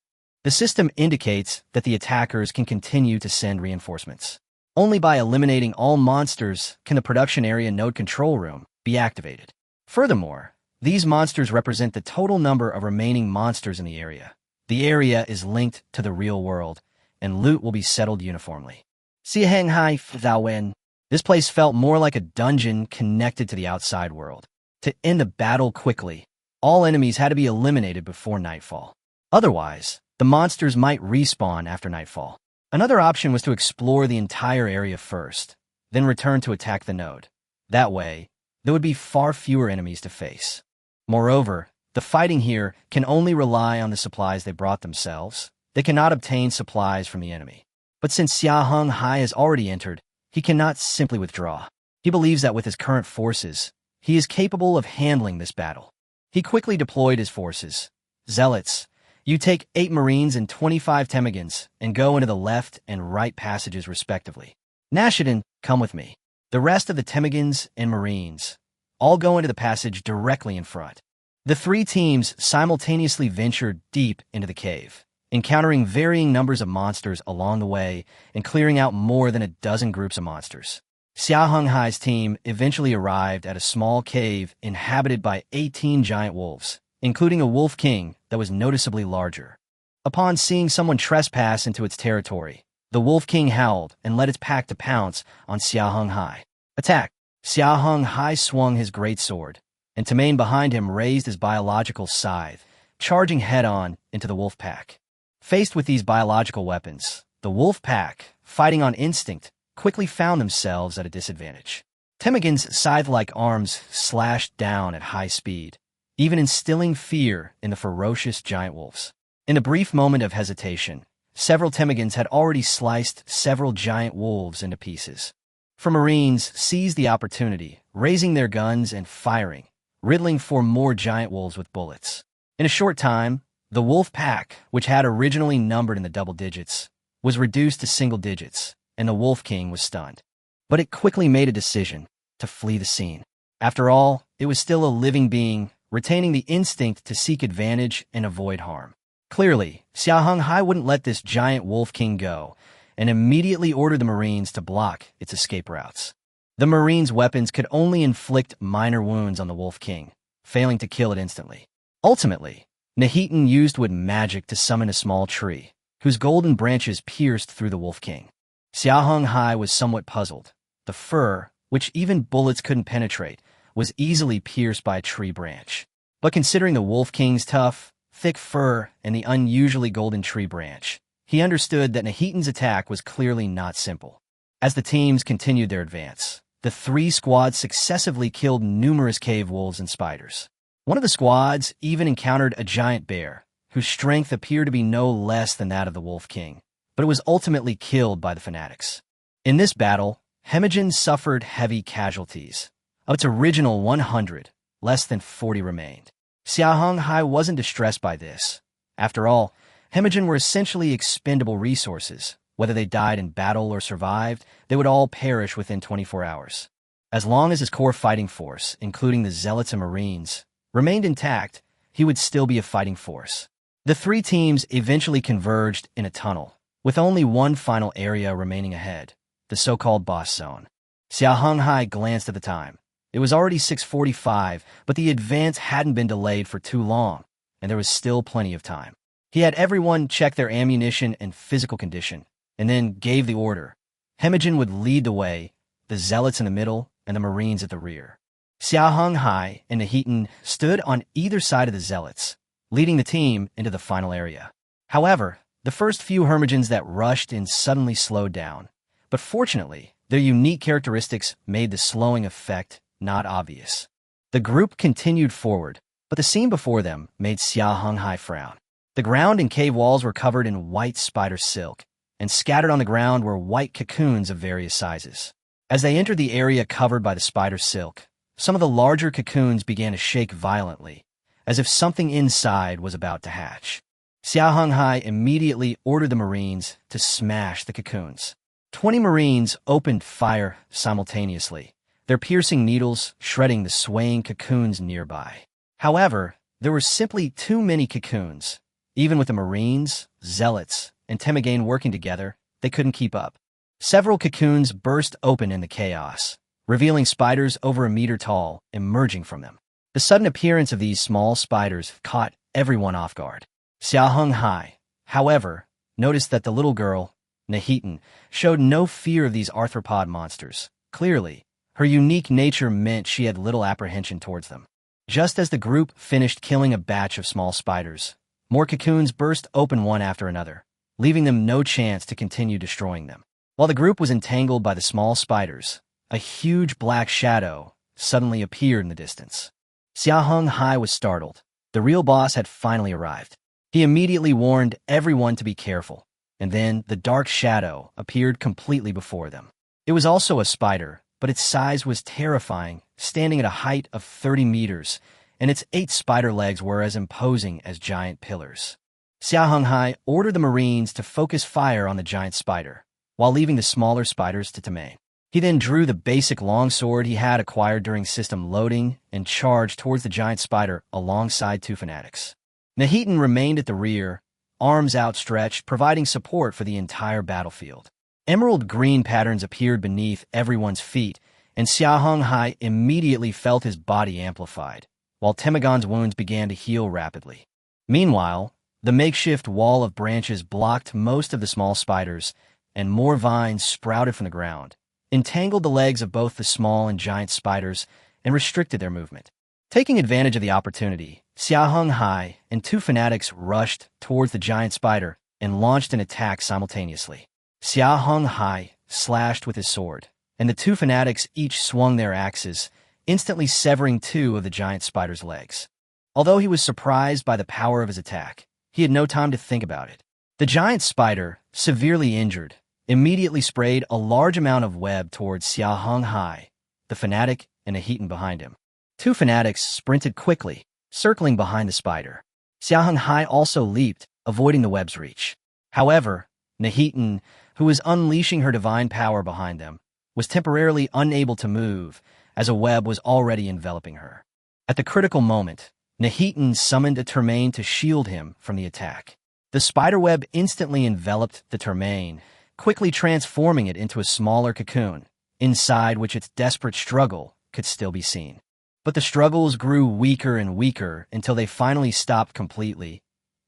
The system indicates that the attackers can continue to send reinforcements. Only by eliminating all monsters can the production area node control room be activated. Furthermore, these monsters represent the total number of remaining monsters in the area. The area is linked to the real world, and loot will be settled uniformly. Xia Heng Hai Wen. This place felt more like a dungeon connected to the outside world. To end the battle quickly, all enemies had to be eliminated before nightfall. Otherwise, the monsters might respawn after nightfall. Another option was to explore the entire area first, then return to attack the node. That way, there would be far fewer enemies to face. Moreover, the fighting here can only rely on the supplies they brought themselves. They cannot obtain supplies from the enemy. But since Xia Heng Hai has already entered, he cannot simply withdraw. He believes that with his current forces, he is capable of handling this battle. He quickly deployed his forces. Zealots, you take 8 Marines and 25 Temagans and go into the left and right passages respectively. Nashidan, come with me. The rest of the Temagans and Marines all go into the passage directly in front. The 3 teams simultaneously ventured deep into the cave, encountering varying numbers of monsters along the way and clearing out more than a dozen groups of monsters. Xia Heng Hai's team eventually arrived at a small cave inhabited by 18 giant wolves, including a wolf king that was noticeably larger. Upon seeing someone trespass into its territory, the wolf king howled and led its pack to pounce on Xia Heng Hai. Attack! Xia Heng Hai swung his great sword, and Tamain behind him raised his biological scythe, charging head-on into the wolf pack. Faced with these biological weapons, the wolf pack, fighting on instinct, quickly found themselves at a disadvantage. Temagans' scythe-like arms slashed down at high speed, even instilling fear in the ferocious giant wolves. In a brief moment of hesitation, several Temagans had already sliced several giant wolves into pieces. For Marines seized the opportunity, raising their guns and firing, riddling for more giant wolves with bullets. In a short time, the wolf pack, which had originally numbered in the double digits, was reduced to single digits, and the wolf king was stunned. But it quickly made a decision to flee the scene. After all, it was still a living being, retaining the instinct to seek advantage and avoid harm. Clearly, Xia Heng Hai wouldn't let this giant wolf king go, and immediately ordered the Marines to block its escape routes. The Marines' weapons could only inflict minor wounds on the wolf king, failing to kill it instantly. Ultimately, Nahitan used wood magic to summon a small tree, whose golden branches pierced through the wolf king. Xia Heng Hai was somewhat puzzled. The fur, which even bullets couldn't penetrate, was easily pierced by a tree branch. But considering the wolf king's tough, thick fur and the unusually golden tree branch, he understood that Nahitan's attack was clearly not simple. As the teams continued their advance, the 3 squads successively killed numerous cave wolves and spiders. One of the squads even encountered a giant bear, whose strength appeared to be no less than that of the Wolf King, but it was ultimately killed by the fanatics. In this battle, Hemagen suffered heavy casualties. Of its original 100, less than 40 remained. Xia Heng Hai wasn't distressed by this. After all, Hemagen were essentially expendable resources. Whether they died in battle or survived, they would all perish within 24 hours. As long as his core fighting force, including the Zealots and Marines, remained intact, he would still be a fighting force. The 3 teams eventually converged in a tunnel, with only one final area remaining ahead, the so-called boss zone. Xia Heng Hai glanced at the time. It was already 6:45, but the advance hadn't been delayed for too long, and there was still plenty of time. He had everyone check their ammunition and physical condition, and then gave the order. Hemagen would lead the way, the Zealots in the middle, and the Marines at the rear. Xia Heng Hai and Nahitan stood on either side of the Zealots, leading the team into the final area. However, The first few Hermogens that rushed in suddenly slowed down, but fortunately, their unique characteristics made the slowing effect not obvious. The group continued forward, but the scene before them made Xia Heng Hai frown. The ground and cave walls were covered in white spider silk, and scattered on the ground were white cocoons of various sizes. As they entered the area covered by the spider silk, some of the larger cocoons began to shake violently, as if something inside was about to hatch. Xia Heng Hai immediately ordered the Marines to smash the cocoons. 20 Marines opened fire simultaneously, their piercing needles shredding the swaying cocoons nearby. However, there were simply too many cocoons. Even with the Marines, Zealots, and Temujin working together, they couldn't keep up. Several cocoons burst open in the chaos, revealing spiders over a meter tall emerging from them. The sudden appearance of these small spiders caught everyone off guard. Xia Heng Hai, however, noticed that the little girl, Nahitan, showed no fear of these arthropod monsters. Clearly, her unique nature meant she had little apprehension towards them. Just as the group finished killing a batch of small spiders, more cocoons burst open one after another, leaving them no chance to continue destroying them. While the group was entangled by the small spiders, a huge black shadow suddenly appeared in the distance. Xia Heng Hai was startled. The real boss had finally arrived. He immediately warned everyone to be careful, and then the dark shadow appeared completely before them. It was also a spider, but its size was terrifying, standing at a height of 30 meters, and its 8 spider legs were as imposing as giant pillars. Xia Heng Hai ordered the Marines to focus fire on the giant spider, while leaving the smaller spiders to Temujin. He then drew the basic longsword he had acquired during system loading and charged towards the giant spider alongside 2 fanatics. Nahitan remained at the rear, arms outstretched, providing support for the entire battlefield. Emerald green patterns appeared beneath everyone's feet, and Xia Heng Hai immediately felt his body amplified, while Temujin's wounds began to heal rapidly. Meanwhile, the makeshift wall of branches blocked most of the small spiders, and more vines sprouted from the ground, entangled the legs of both the small and giant spiders, and restricted their movement. Taking advantage of the opportunity, Xia Heng Hai and 2 fanatics rushed towards the giant spider and launched an attack simultaneously. Xia Heng Hai slashed with his sword, and the 2 fanatics each swung their axes, instantly severing 2 of the giant spider's legs. Although he was surprised by the power of his attack, he had no time to think about it. The giant spider, severely injured, immediately sprayed a large amount of web towards Xia Heng Hai, the fanatic, and Nahitan behind him. 2 fanatics sprinted quickly, circling behind the spider. Xia Heng Hai also leaped, avoiding the web's reach. However, Nahitan, who was unleashing her divine power behind them, was temporarily unable to move, as a web was already enveloping her. At the critical moment, Nahitan summoned a Termain to shield him from the attack. The spiderweb instantly enveloped the Termain, quickly transforming it into a smaller cocoon, inside which its desperate struggle could still be seen. But the struggles grew weaker and weaker until they finally stopped completely,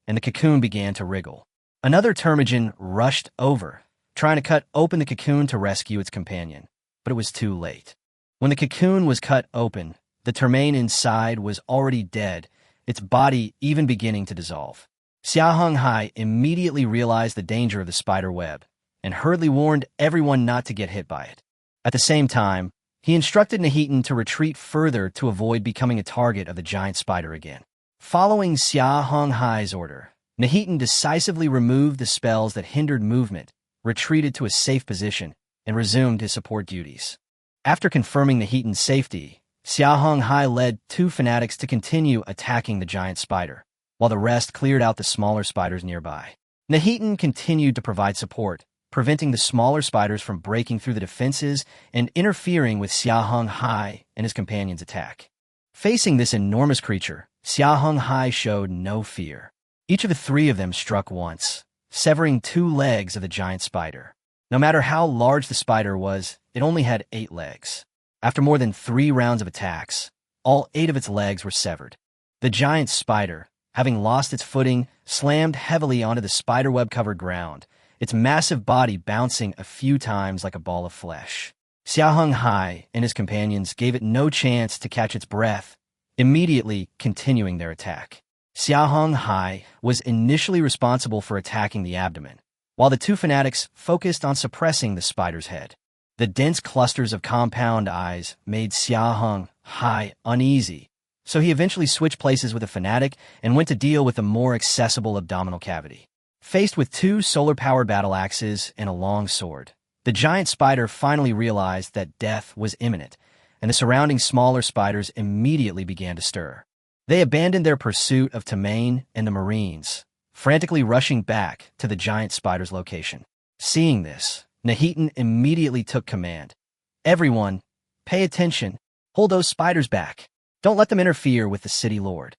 and the cocoon began to wriggle. Another Termagin rushed over, trying to cut open the cocoon to rescue its companion, but it was too late. When the cocoon was cut open, the Termain inside was already dead, its body even beginning to dissolve. Xia Heng Hai immediately realized the danger of the spider web, and hurriedly warned everyone not to get hit by it. At the same time, he instructed Nahitan to retreat further to avoid becoming a target of the giant spider again. Following Xia Heng Hai's order, Nahitan decisively removed the spells that hindered movement, retreated to a safe position, and resumed his support duties. After confirming Nahitan's safety, Xia Heng Hai led 2 fanatics to continue attacking the giant spider, while the rest cleared out the smaller spiders nearby. Nahitan continued to provide support, preventing the smaller spiders from breaking through the defenses and interfering with Xia Heng Hai and his companion's attack. Facing this enormous creature, Xia Heng Hai showed no fear. Each of the 3 of them struck once, severing 2 legs of the giant spider. No matter how large the spider was, it only had 8 legs. After more than 3 rounds of attacks, all 8 of its legs were severed. The giant spider, having lost its footing, slammed heavily onto the spiderweb-covered ground, its massive body bouncing a few times like a ball of flesh. Xia Heng Hai and his companions gave it no chance to catch its breath, immediately continuing their attack. Xia Heng Hai was initially responsible for attacking the abdomen, while the two fanatics focused on suppressing the spider's head. The dense clusters of compound eyes made Xia Heng Hai uneasy, so he eventually switched places with the fanatic and went to deal with the more accessible abdominal cavity. Faced with two solar-powered battle axes and a long sword, the giant spider finally realized that death was imminent, and the surrounding smaller spiders immediately began to stir. They abandoned their pursuit of Tamain and the Marines, frantically rushing back to the giant spider's location. Seeing this, Nahitan immediately took command. "Everyone, pay attention. Hold those spiders back. Don't let them interfere with the city lord."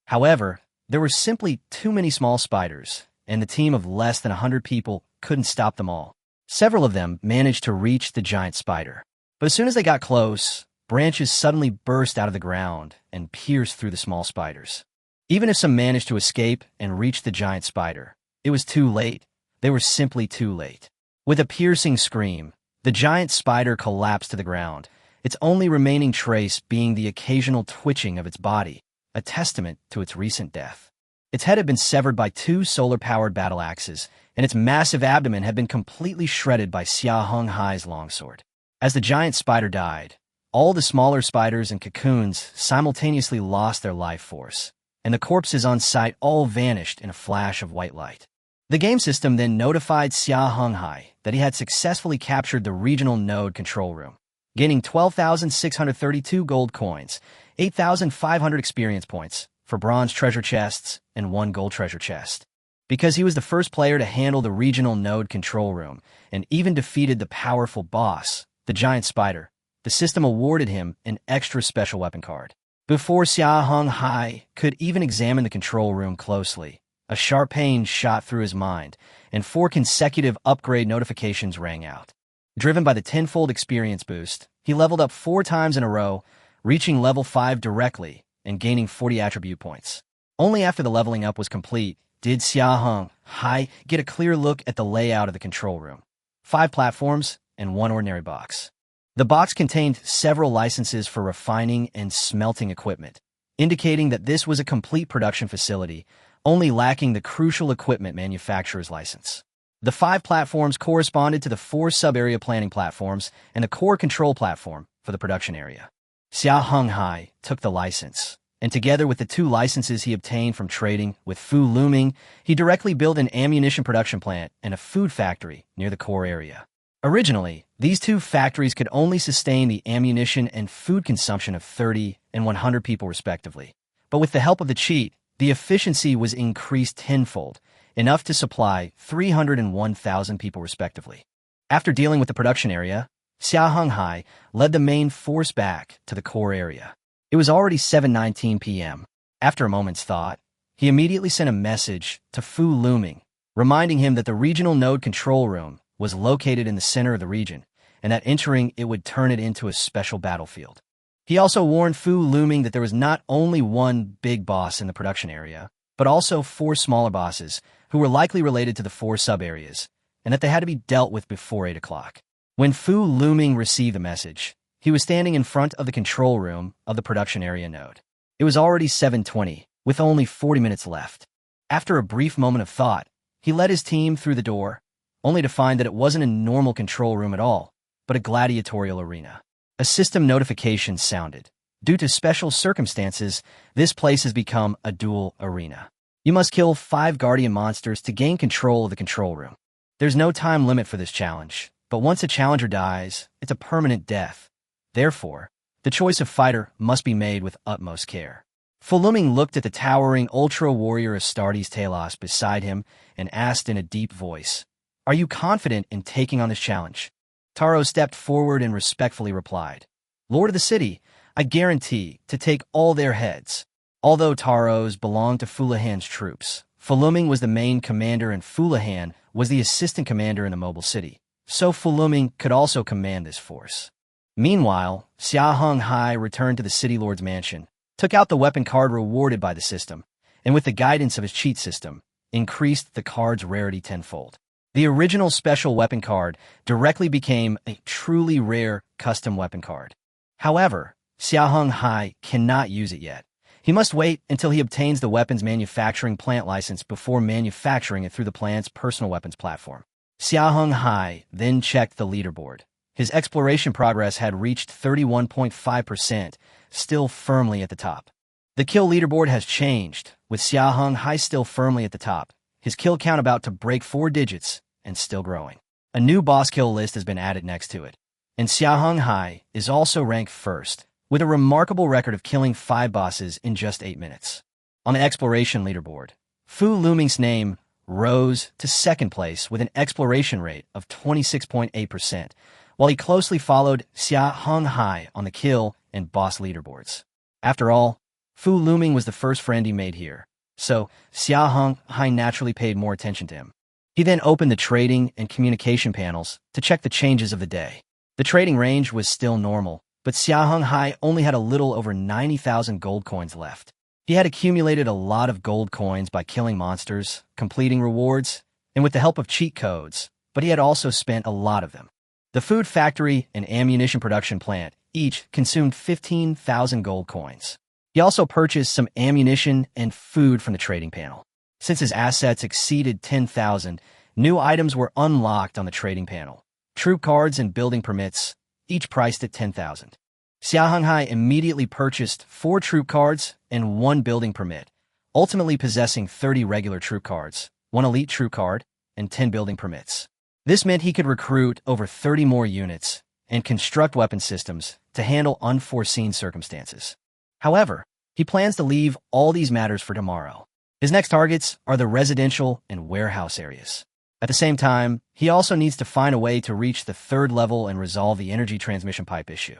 However, there were simply too many small spiders, and the team of less than 100 people couldn't stop them all. Several of them managed to reach the giant spider, but as soon as they got close, branches suddenly burst out of the ground and pierced through the small spiders. Even if some managed to escape and reach the giant spider, it was too late. They were simply too late. With a piercing scream, the giant spider collapsed to the ground, its only remaining trace being the occasional twitching of its body, a testament to its recent death. Its head had been severed by two solar-powered battle axes, and its massive abdomen had been completely shredded by Xia Heng Hai's longsword. As the giant spider died, all the smaller spiders and cocoons simultaneously lost their life force, and the corpses on site all vanished in a flash of white light. The game system then notified Xia Heng Hai that he had successfully captured the regional node control room, gaining 12,632 gold coins, 8,500 experience points for bronze treasure chests, and 1 gold treasure chest. Because he was the first player to handle the regional node control room and even defeated the powerful boss, the giant spider, the system awarded him an extra special weapon card. Before Xia Heng Hai could even examine the control room closely, a sharp pain shot through his mind, and 4 consecutive upgrade notifications rang out. Driven by the tenfold experience boost, he leveled up 4 times in a row, reaching level 5 directly and gaining 40 attribute points. Only after the leveling up was complete did Xia Heng Hai get a clear look at the layout of the control room. 5 platforms and 1 ordinary box. The box contained several licenses for refining and smelting equipment, indicating that this was a complete production facility, only lacking the crucial equipment manufacturer's license. The 5 platforms corresponded to the 4 sub-area planning platforms and the core control platform for the production area. Xia Heng Hai took the license, and together with the 2 licenses he obtained from trading with Fu Luming, he directly built an ammunition production plant and a food factory near the core area. Originally, these 2 factories could only sustain the ammunition and food consumption of 30 and 100 people respectively, but with the help of the cheat, the efficiency was increased tenfold, enough to supply 301,000 people respectively. After dealing with the production area, Xia Heng Hai led the main force back to the core area. It was already 7:19 p.m. After a moment's thought, he immediately sent a message to Fu Luming, reminding him that the regional node control room was located in the center of the region, and that entering it would turn it into a special battlefield. He also warned Fu Luming that there was not only one big boss in the production area, but also 4 smaller bosses who were likely related to the 4 sub-areas, and that they had to be dealt with before 8 o'clock. When Fu Luming received the message, he was standing in front of the control room of the production area node. It was already 7:20, with only 40 minutes left. After a brief moment of thought, he led his team through the door, only to find that it wasn't a normal control room at all, but a gladiatorial arena. A system notification sounded. Due to special circumstances, this place has become a duel arena. You must kill 5 guardian monsters to gain control of the control room. There's no time limit for this challenge, but once a challenger dies, it's a permanent death. Therefore, the choice of fighter must be made with utmost care. Fu Luming looked at the towering ultra-warrior Astartes Talos beside him and asked in a deep voice, "Are you confident in taking on this challenge?" Taro stepped forward and respectfully replied, "Lord of the city, I guarantee to take all their heads." Although Taros belonged to Fulahan's troops, Fu Luming was the main commander and Fulahan was the assistant commander in the mobile city, so Fu Luming could also command this force. Meanwhile, Xia Heng Hai returned to the city lord's mansion, took out the weapon card rewarded by the system, and with the guidance of his cheat system, increased the card's rarity tenfold. The original special weapon card directly became a truly rare custom weapon card. However, Xia Heng Hai cannot use it yet. He must wait until he obtains the weapons manufacturing plant license before manufacturing it through the plant's personal weapons platform. Xia Heng Hai then checked the leaderboard. His exploration progress had reached 31.5%, still firmly at the top. The kill leaderboard has changed, with Xia Heng Hai still firmly at the top, his kill count about to break 4 digits and still growing. A new boss kill list has been added next to it, and Xia Heng Hai is also ranked first, with a remarkable record of killing 5 bosses in just 8 minutes. On the exploration leaderboard, Fu Luming's name rose to second place with an exploration rate of 26.8%, while he closely followed Xia Heng Hai on the kill and boss leaderboards. After all, Fu Luming was the first friend he made here, so Xia Heng Hai naturally paid more attention to him. He then opened the trading and communication panels to check the changes of the day. The trading range was still normal, but Xia Heng Hai only had a little over 90,000 gold coins left. He had accumulated a lot of gold coins by killing monsters, completing rewards, and with the help of cheat codes, but he had also spent a lot of them. The food factory and ammunition production plant each consumed 15,000 gold coins. He also purchased some ammunition and food from the trading panel. Since his assets exceeded 10,000, new items were unlocked on the trading panel. Troop cards and building permits, each priced at 10,000. Xia Heng Hai immediately purchased 4 troop cards and 1 building permit, ultimately possessing 30 regular troop cards, 1 elite troop card, and 10 building permits. This meant he could recruit over 30 more units and construct weapon systems to handle unforeseen circumstances. However, he plans to leave all these matters for tomorrow. His next targets are the residential and warehouse areas. At the same time, he also needs to find a way to reach the 3rd level and resolve the energy transmission pipe issue.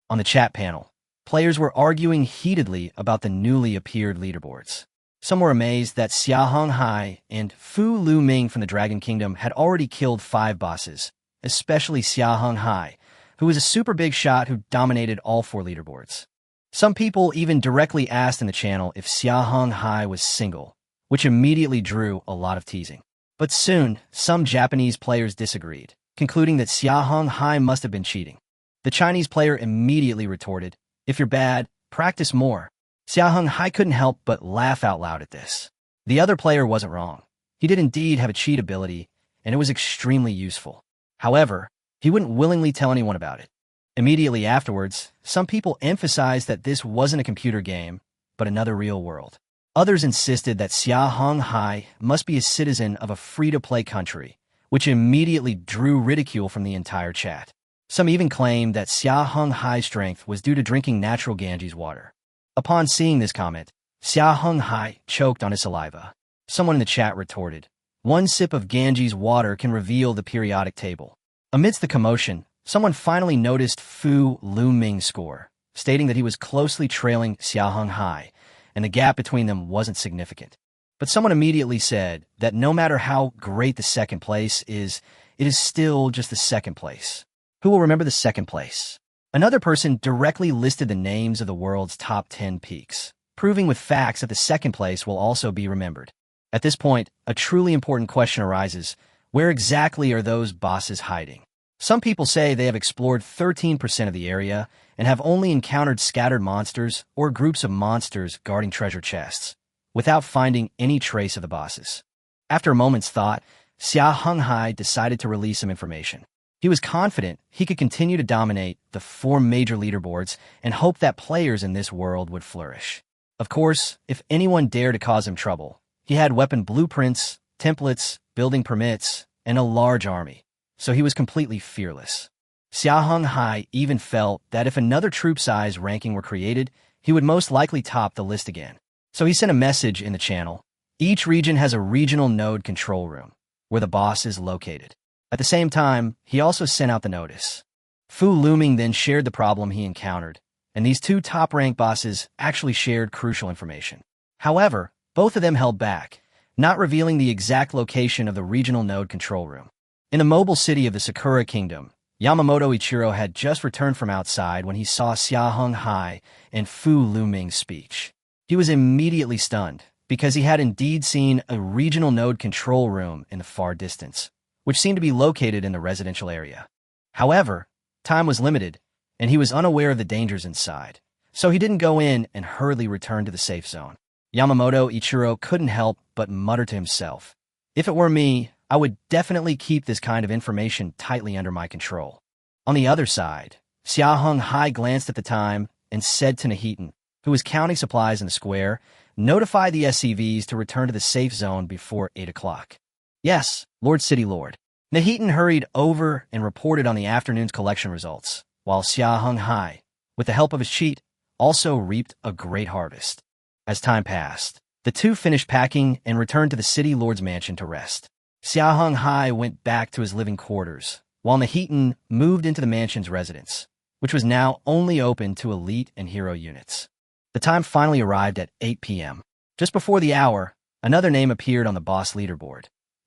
On the chat panel, players were arguing heatedly about the newly appeared leaderboards. Some were amazed that Xia Heng Hai and Fu Luming from the Dragon Kingdom had already killed 5 bosses, especially Xia Heng Hai, who was a super big shot who dominated all 4 leaderboards. Some people even directly asked in the channel if Xia Heng Hai was single, which immediately drew a lot of teasing. But soon, some Japanese players disagreed, concluding that Xia Heng Hai must have been cheating. The Chinese player immediately retorted, "If you're bad, practice more." Xia Heng Hai couldn't help but laugh out loud at this. The other player wasn't wrong. He did indeed have a cheat ability, and it was extremely useful. However, he wouldn't willingly tell anyone about it. Immediately afterwards, some people emphasized that this wasn't a computer game, but another real world. Others insisted that Xia Heng Hai must be a citizen of a free-to-play country, which immediately drew ridicule from the entire chat. Some even claimed that Xia Heng Hai's strength was due to drinking natural Ganges water. Upon seeing this comment, Xia Heng Hai choked on his saliva. Someone in the chat retorted, "1 sip of Ganges water can reveal the periodic table." Amidst the commotion, someone finally noticed Fu Luming's score, stating that he was closely trailing Xia Heng Hai, and the gap between them wasn't significant. But someone immediately said that no matter how great the second place is, it is still just the second place. Who will remember the second place? Another person directly listed the names of the world's top 10 peaks, proving with facts that the second place will also be remembered. At this point, a truly important question arises: where exactly are those bosses hiding? Some people say they have explored 13% of the area and have only encountered scattered monsters or groups of monsters guarding treasure chests, without finding any trace of the bosses. After a moment's thought, Xia Heng Hai decided to release some information. He was confident he could continue to dominate the 4 major leaderboards and hope that players in this world would flourish. Of course, if anyone dared to cause him trouble, he had weapon blueprints, templates, building permits, and a large army, so he was completely fearless. Xia Heng Hai even felt that if another troop size ranking were created, he would most likely top the list again. So he sent a message in the channel. Each region has a regional node control room, where the boss is located. At the same time, he also sent out the notice. Fu Luming then shared the problem he encountered, and these 2 top-ranked bosses actually shared crucial information. However, both of them held back, not revealing the exact location of the regional node control room. In the mobile city of the Sakura Kingdom, Yamamoto Ichiro had just returned from outside when he saw Xia Heng Hai and Fu Luming's speech. He was immediately stunned, because he had indeed seen a regional node control room in the far distance, which seemed to be located in the residential area. However, time was limited, and he was unaware of the dangers inside, so he didn't go in and hurriedly returned to the safe zone. Yamamoto Ichiro couldn't help but mutter to himself, "If it were me, I would definitely keep this kind of information tightly under my control." On the other side, Xia Heng Hai glanced at the time and said to Nahitan, who was counting supplies in the square, "Notify the SCVs to return to the safe zone before 8 o'clock. "Yes, Lord City Lord." Nahitan hurried over and reported on the afternoon's collection results, while Xia Heng Hai, with the help of his cheat, also reaped a great harvest. As time passed, the two finished packing and returned to the City Lord's mansion to rest. Xia Heng Hai went back to his living quarters, while Nahitan moved into the mansion's residence, which was now only open to elite and hero units. The time finally arrived at 8 p.m. Just before the hour, another name appeared on the boss leaderboard,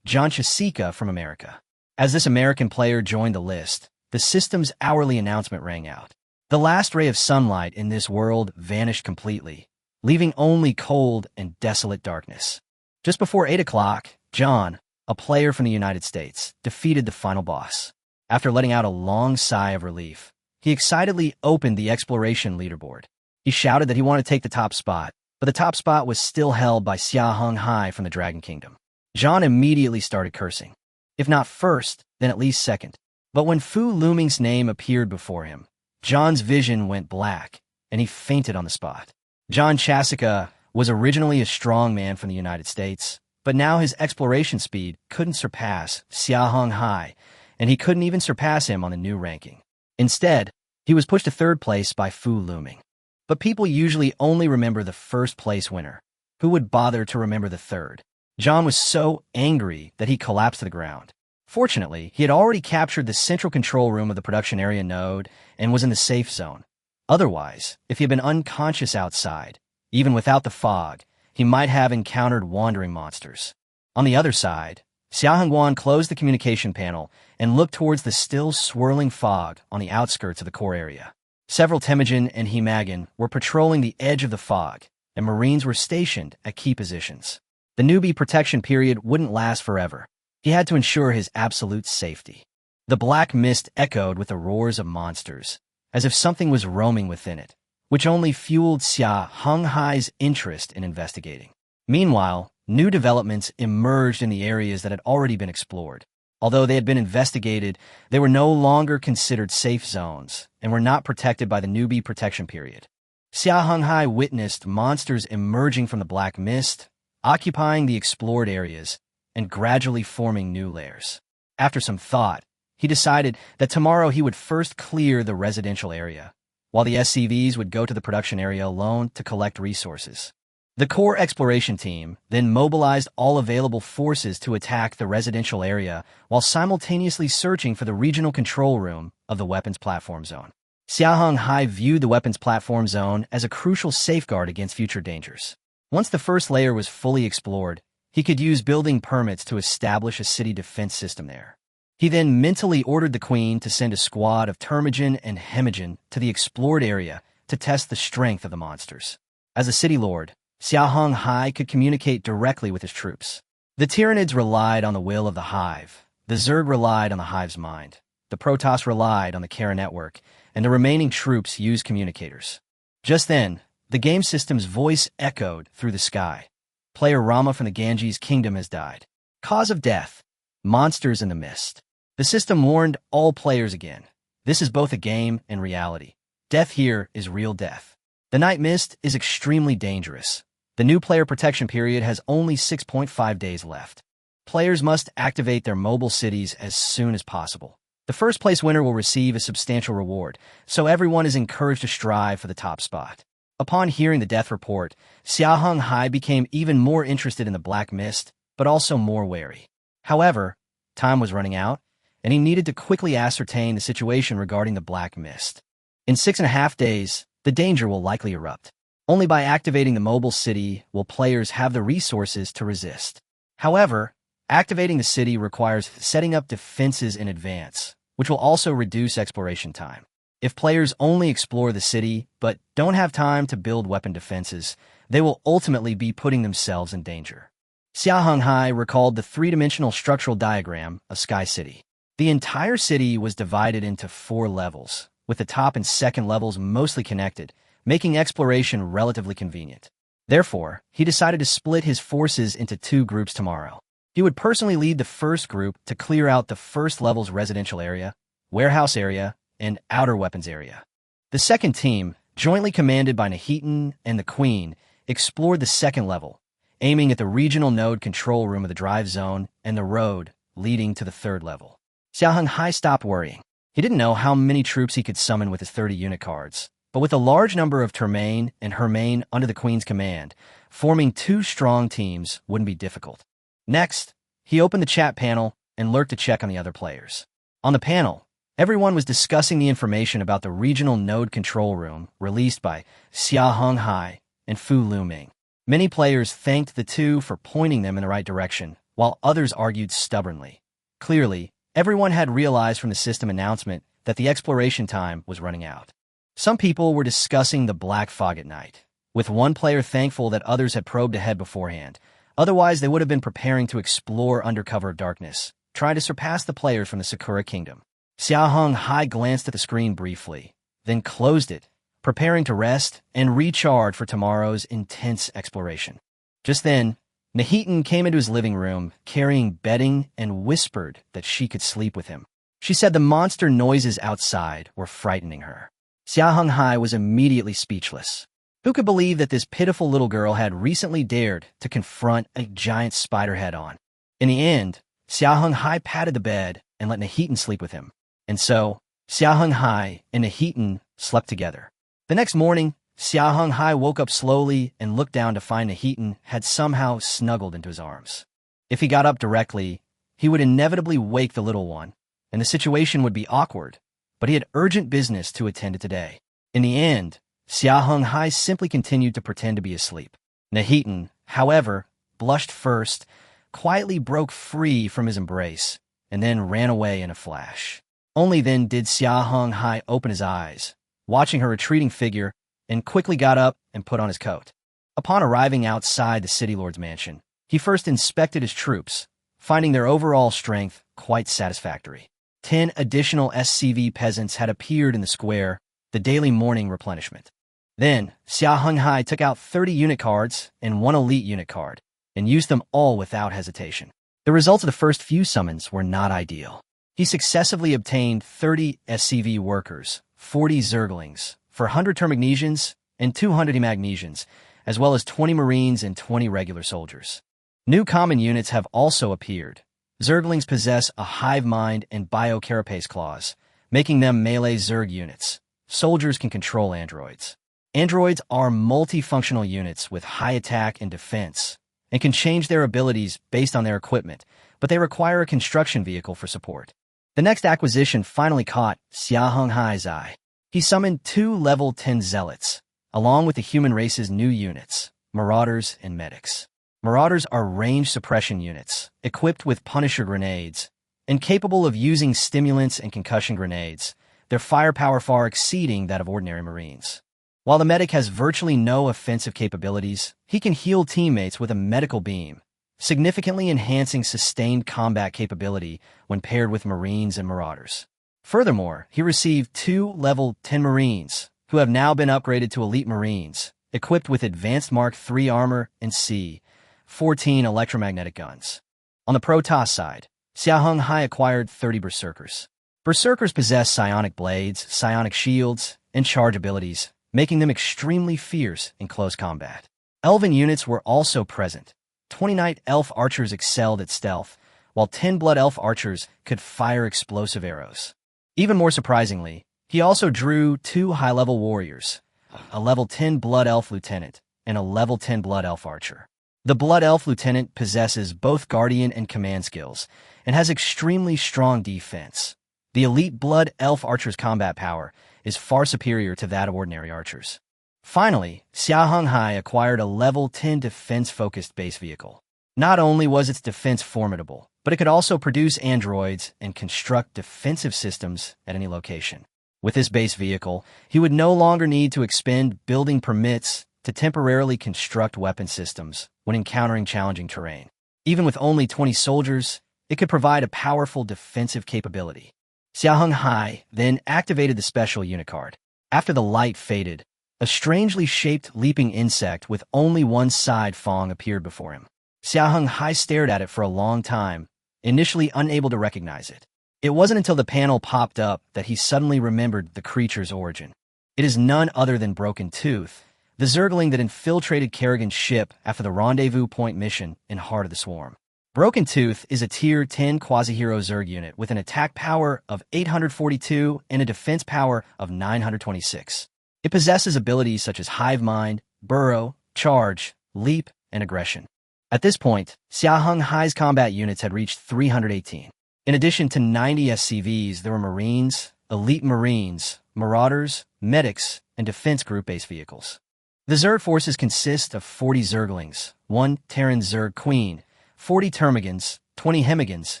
John Chisika from America. As this American player joined the list, the system's hourly announcement rang out. The last ray of sunlight in this world vanished completely, leaving only cold and desolate darkness. Just before 8 o'clock, John, a player from the United States, defeated the final boss. After letting out a long sigh of relief, he excitedly opened the exploration leaderboard. He shouted that he wanted to take the top spot, but the top spot was still held by Xia Heng Hai from the Dragon Kingdom. John immediately started cursing. If not first, then at least second. But when Fu Luming's name appeared before him, John's vision went black, and he fainted on the spot. John Chasica was originally a strong man from the United States, but now his exploration speed couldn't surpass Xia Heng Hai, and he couldn't even surpass him on the new ranking. Instead, he was pushed to third place by Fu Luming. But people usually only remember the first place winner. Who would bother to remember the third? John was so angry that he collapsed to the ground. Fortunately, he had already captured the central control room of the production area node and was in the safe zone. Otherwise, if he had been unconscious outside, even without the fog, he might have encountered wandering monsters. On the other side, Xia Hengguan closed the communication panel and looked towards the still swirling fog on the outskirts of the core area. Several Temujin and Himagan were patrolling the edge of the fog, and Marines were stationed at key positions. The newbie protection period wouldn't last forever. He had to ensure his absolute safety. The black mist echoed with the roars of monsters, as if something was roaming within it, which only fueled Xia Heng Hai's interest in investigating. Meanwhile, new developments emerged in the areas that had already been explored. Although they had been investigated, they were no longer considered safe zones and were not protected by the newbie protection period. Xia Heng Hai witnessed monsters emerging from the black mist, occupying the explored areas, and gradually forming new layers. After some thought, he decided that tomorrow he would first clear the residential area, while the SCVs would go to the production area alone to collect resources. The core exploration team then mobilized all available forces to attack the residential area while simultaneously searching for the regional control room of the weapons platform zone. Xia Heng Hai viewed the weapons platform zone as a crucial safeguard against future dangers. Once the first layer was fully explored, he could use building permits to establish a city defense system there. He then mentally ordered the Queen to send a squad of Termagin and Hemagin to the explored area to test the strength of the monsters. As a city lord, Xia Heng Hai could communicate directly with his troops. The Tyranids relied on the will of the Hive, the Zerg relied on the Hive's mind, the Protoss relied on the Kara network, and the remaining troops used communicators. Just then, the game system's voice echoed through the sky. Player Rama from the Ganges Kingdom has died. Cause of death: monsters in the mist. The system warned all players again. This is both a game and reality. Death here is real death. The night mist is extremely dangerous. The new player protection period has only 6.5 days left. Players must activate their mobile cities as soon as possible. The first place winner will receive a substantial reward, so everyone is encouraged to strive for the top spot. Upon hearing the death report, Xia Heng Hai became even more interested in the black mist, but also more wary. However, time was running out, and he needed to quickly ascertain the situation regarding the black mist. In 6.5 days, the danger will likely erupt. Only by activating the mobile city will players have the resources to resist. However, activating the city requires setting up defenses in advance, which will also reduce exploration time. If players only explore the city but don't have time to build weapon defenses, they will ultimately be putting themselves in danger. Xia Heng Hai recalled the three-dimensional structural diagram of Sky City. The entire city was divided into 4 levels, with the top and second levels mostly connected, making exploration relatively convenient. Therefore, he decided to split his forces into two groups tomorrow. He would personally lead the first group to clear out the first level's residential area, warehouse area, and outer weapons area. The second team, jointly commanded by Nahitan and the Queen, explored the second level, aiming at the regional node control room of the drive zone and the road leading to the third level. Xia Heng Hai stopped worrying. He didn't know how many troops he could summon with his 30 unit cards, but with a large number of Termain and Hermain under the Queen's command, forming two strong teams wouldn't be difficult. Next, he opened the chat panel and lurked to check on the other players. On the panel, everyone was discussing the information about the regional node control room released by Xia Heng Hai and Fu Luming. Many players thanked the two for pointing them in the right direction, while others argued stubbornly. Clearly, everyone had realized from the system announcement that the exploration time was running out. Some people were discussing the black fog at night, with one player thankful that others had probed ahead beforehand. Otherwise, they would have been preparing to explore under cover of darkness, trying to surpass the players from the Sakura Kingdom. Xia Heng Hai glanced at the screen briefly, then closed it, preparing to rest and recharge for tomorrow's intense exploration. Just then, Nahitan came into his living room, carrying bedding, and whispered that she could sleep with him. She said the monster noises outside were frightening her. Xia Heng Hai was immediately speechless. Who could believe that this pitiful little girl had recently dared to confront a giant spider head-on? In the end, Xia Heng Hai patted the bed and let Nahitan sleep with him. And so, Xia Heng Hai and Nahitan slept together. The next morning, Xia Heng Hai woke up slowly and looked down to find Nahitan had somehow snuggled into his arms. If he got up directly, he would inevitably wake the little one, and the situation would be awkward, but he had urgent business to attend to today. In the end, Xia Heng Hai simply continued to pretend to be asleep. Nahitan, however, blushed first, quietly broke free from his embrace, and then ran away in a flash. Only then did Xia Heng Hai open his eyes, watching her retreating figure, and quickly got up and put on his coat. Upon arriving outside the city lord's mansion, he first inspected his troops, finding their overall strength quite satisfactory. 10 additional SCV peasants had appeared in the square, the daily morning replenishment. Then, Xia Heng Hai took out 30 unit cards and 1 elite unit card, and used them all without hesitation. The results of the first few summons were not ideal. He successively obtained 30 SCV workers, 40 Zerglings, for 100 Termagnesians and 200 Hemagnesians, as well as 20 Marines and 20 regular soldiers. New common units have also appeared. Zerglings possess a hive mind and bio-carapace claws, making them melee Zerg units. Soldiers can control androids. Androids are multifunctional units with high attack and defense, and can change their abilities based on their equipment, but they require a construction vehicle for support. The next acquisition finally caught Xia Heng Hai's eye. He summoned 2 level 10 zealots, along with the human race's new units, marauders and medics. Marauders are range suppression units, equipped with Punisher grenades, and capable of using stimulants and concussion grenades, their firepower far exceeding that of ordinary Marines. While the medic has virtually no offensive capabilities, he can heal teammates with a medical beam, significantly enhancing sustained combat capability when paired with Marines and Marauders. Furthermore, he received 2 level 10 Marines, who have now been upgraded to Elite Marines, equipped with advanced Mark III armor and C-14 electromagnetic guns. On the Protoss side, Xia Heng Hai acquired 30 Berserkers. Berserkers possess psionic blades, psionic shields, and charge abilities, making them extremely fierce in close combat. Elven units were also present. 20 Night Elf archers excelled at stealth, while 10 Blood Elf archers could fire explosive arrows. Even more surprisingly, he also drew 2 high-level warriors, a level 10 Blood Elf lieutenant and a level 10 Blood Elf archer. The Blood Elf lieutenant possesses both guardian and command skills, and has extremely strong defense. The elite Blood Elf archer's combat power is far superior to that of ordinary archers. Finally, Xia Heng Hai acquired a level 10 defense-focused base vehicle. Not only was its defense formidable, but it could also produce androids and construct defensive systems at any location. With this base vehicle, he would no longer need to expend building permits to temporarily construct weapon systems when encountering challenging terrain. Even with only 20 soldiers, it could provide a powerful defensive capability. Xia Heng Hai then activated the special unit card. After the light faded, A strangely shaped leaping insect with only one side fang appeared before him. Xia Heng Hai stared at it for a long time, initially unable to recognize it. It wasn't until the panel popped up that he suddenly remembered the creature's origin. It is none other than Broken Tooth, the Zergling that infiltrated Kerrigan's ship after the Rendezvous Point mission in Heart of the Swarm. Broken Tooth is a Tier 10 quasi-hero Zerg unit with an attack power of 842 and a defense power of 926. It possesses abilities such as Hive Mind, Burrow, Charge, Leap, and Aggression. At this point, Xia Heng Hai's combat units had reached 318. In addition to 90 SCVs, there were Marines, Elite Marines, Marauders, Medics, and Defense Group-based vehicles. The Zerg forces consist of 40 Zerglings, 1 Terran Zerg Queen, 40 Termagants, 20 Hemigans,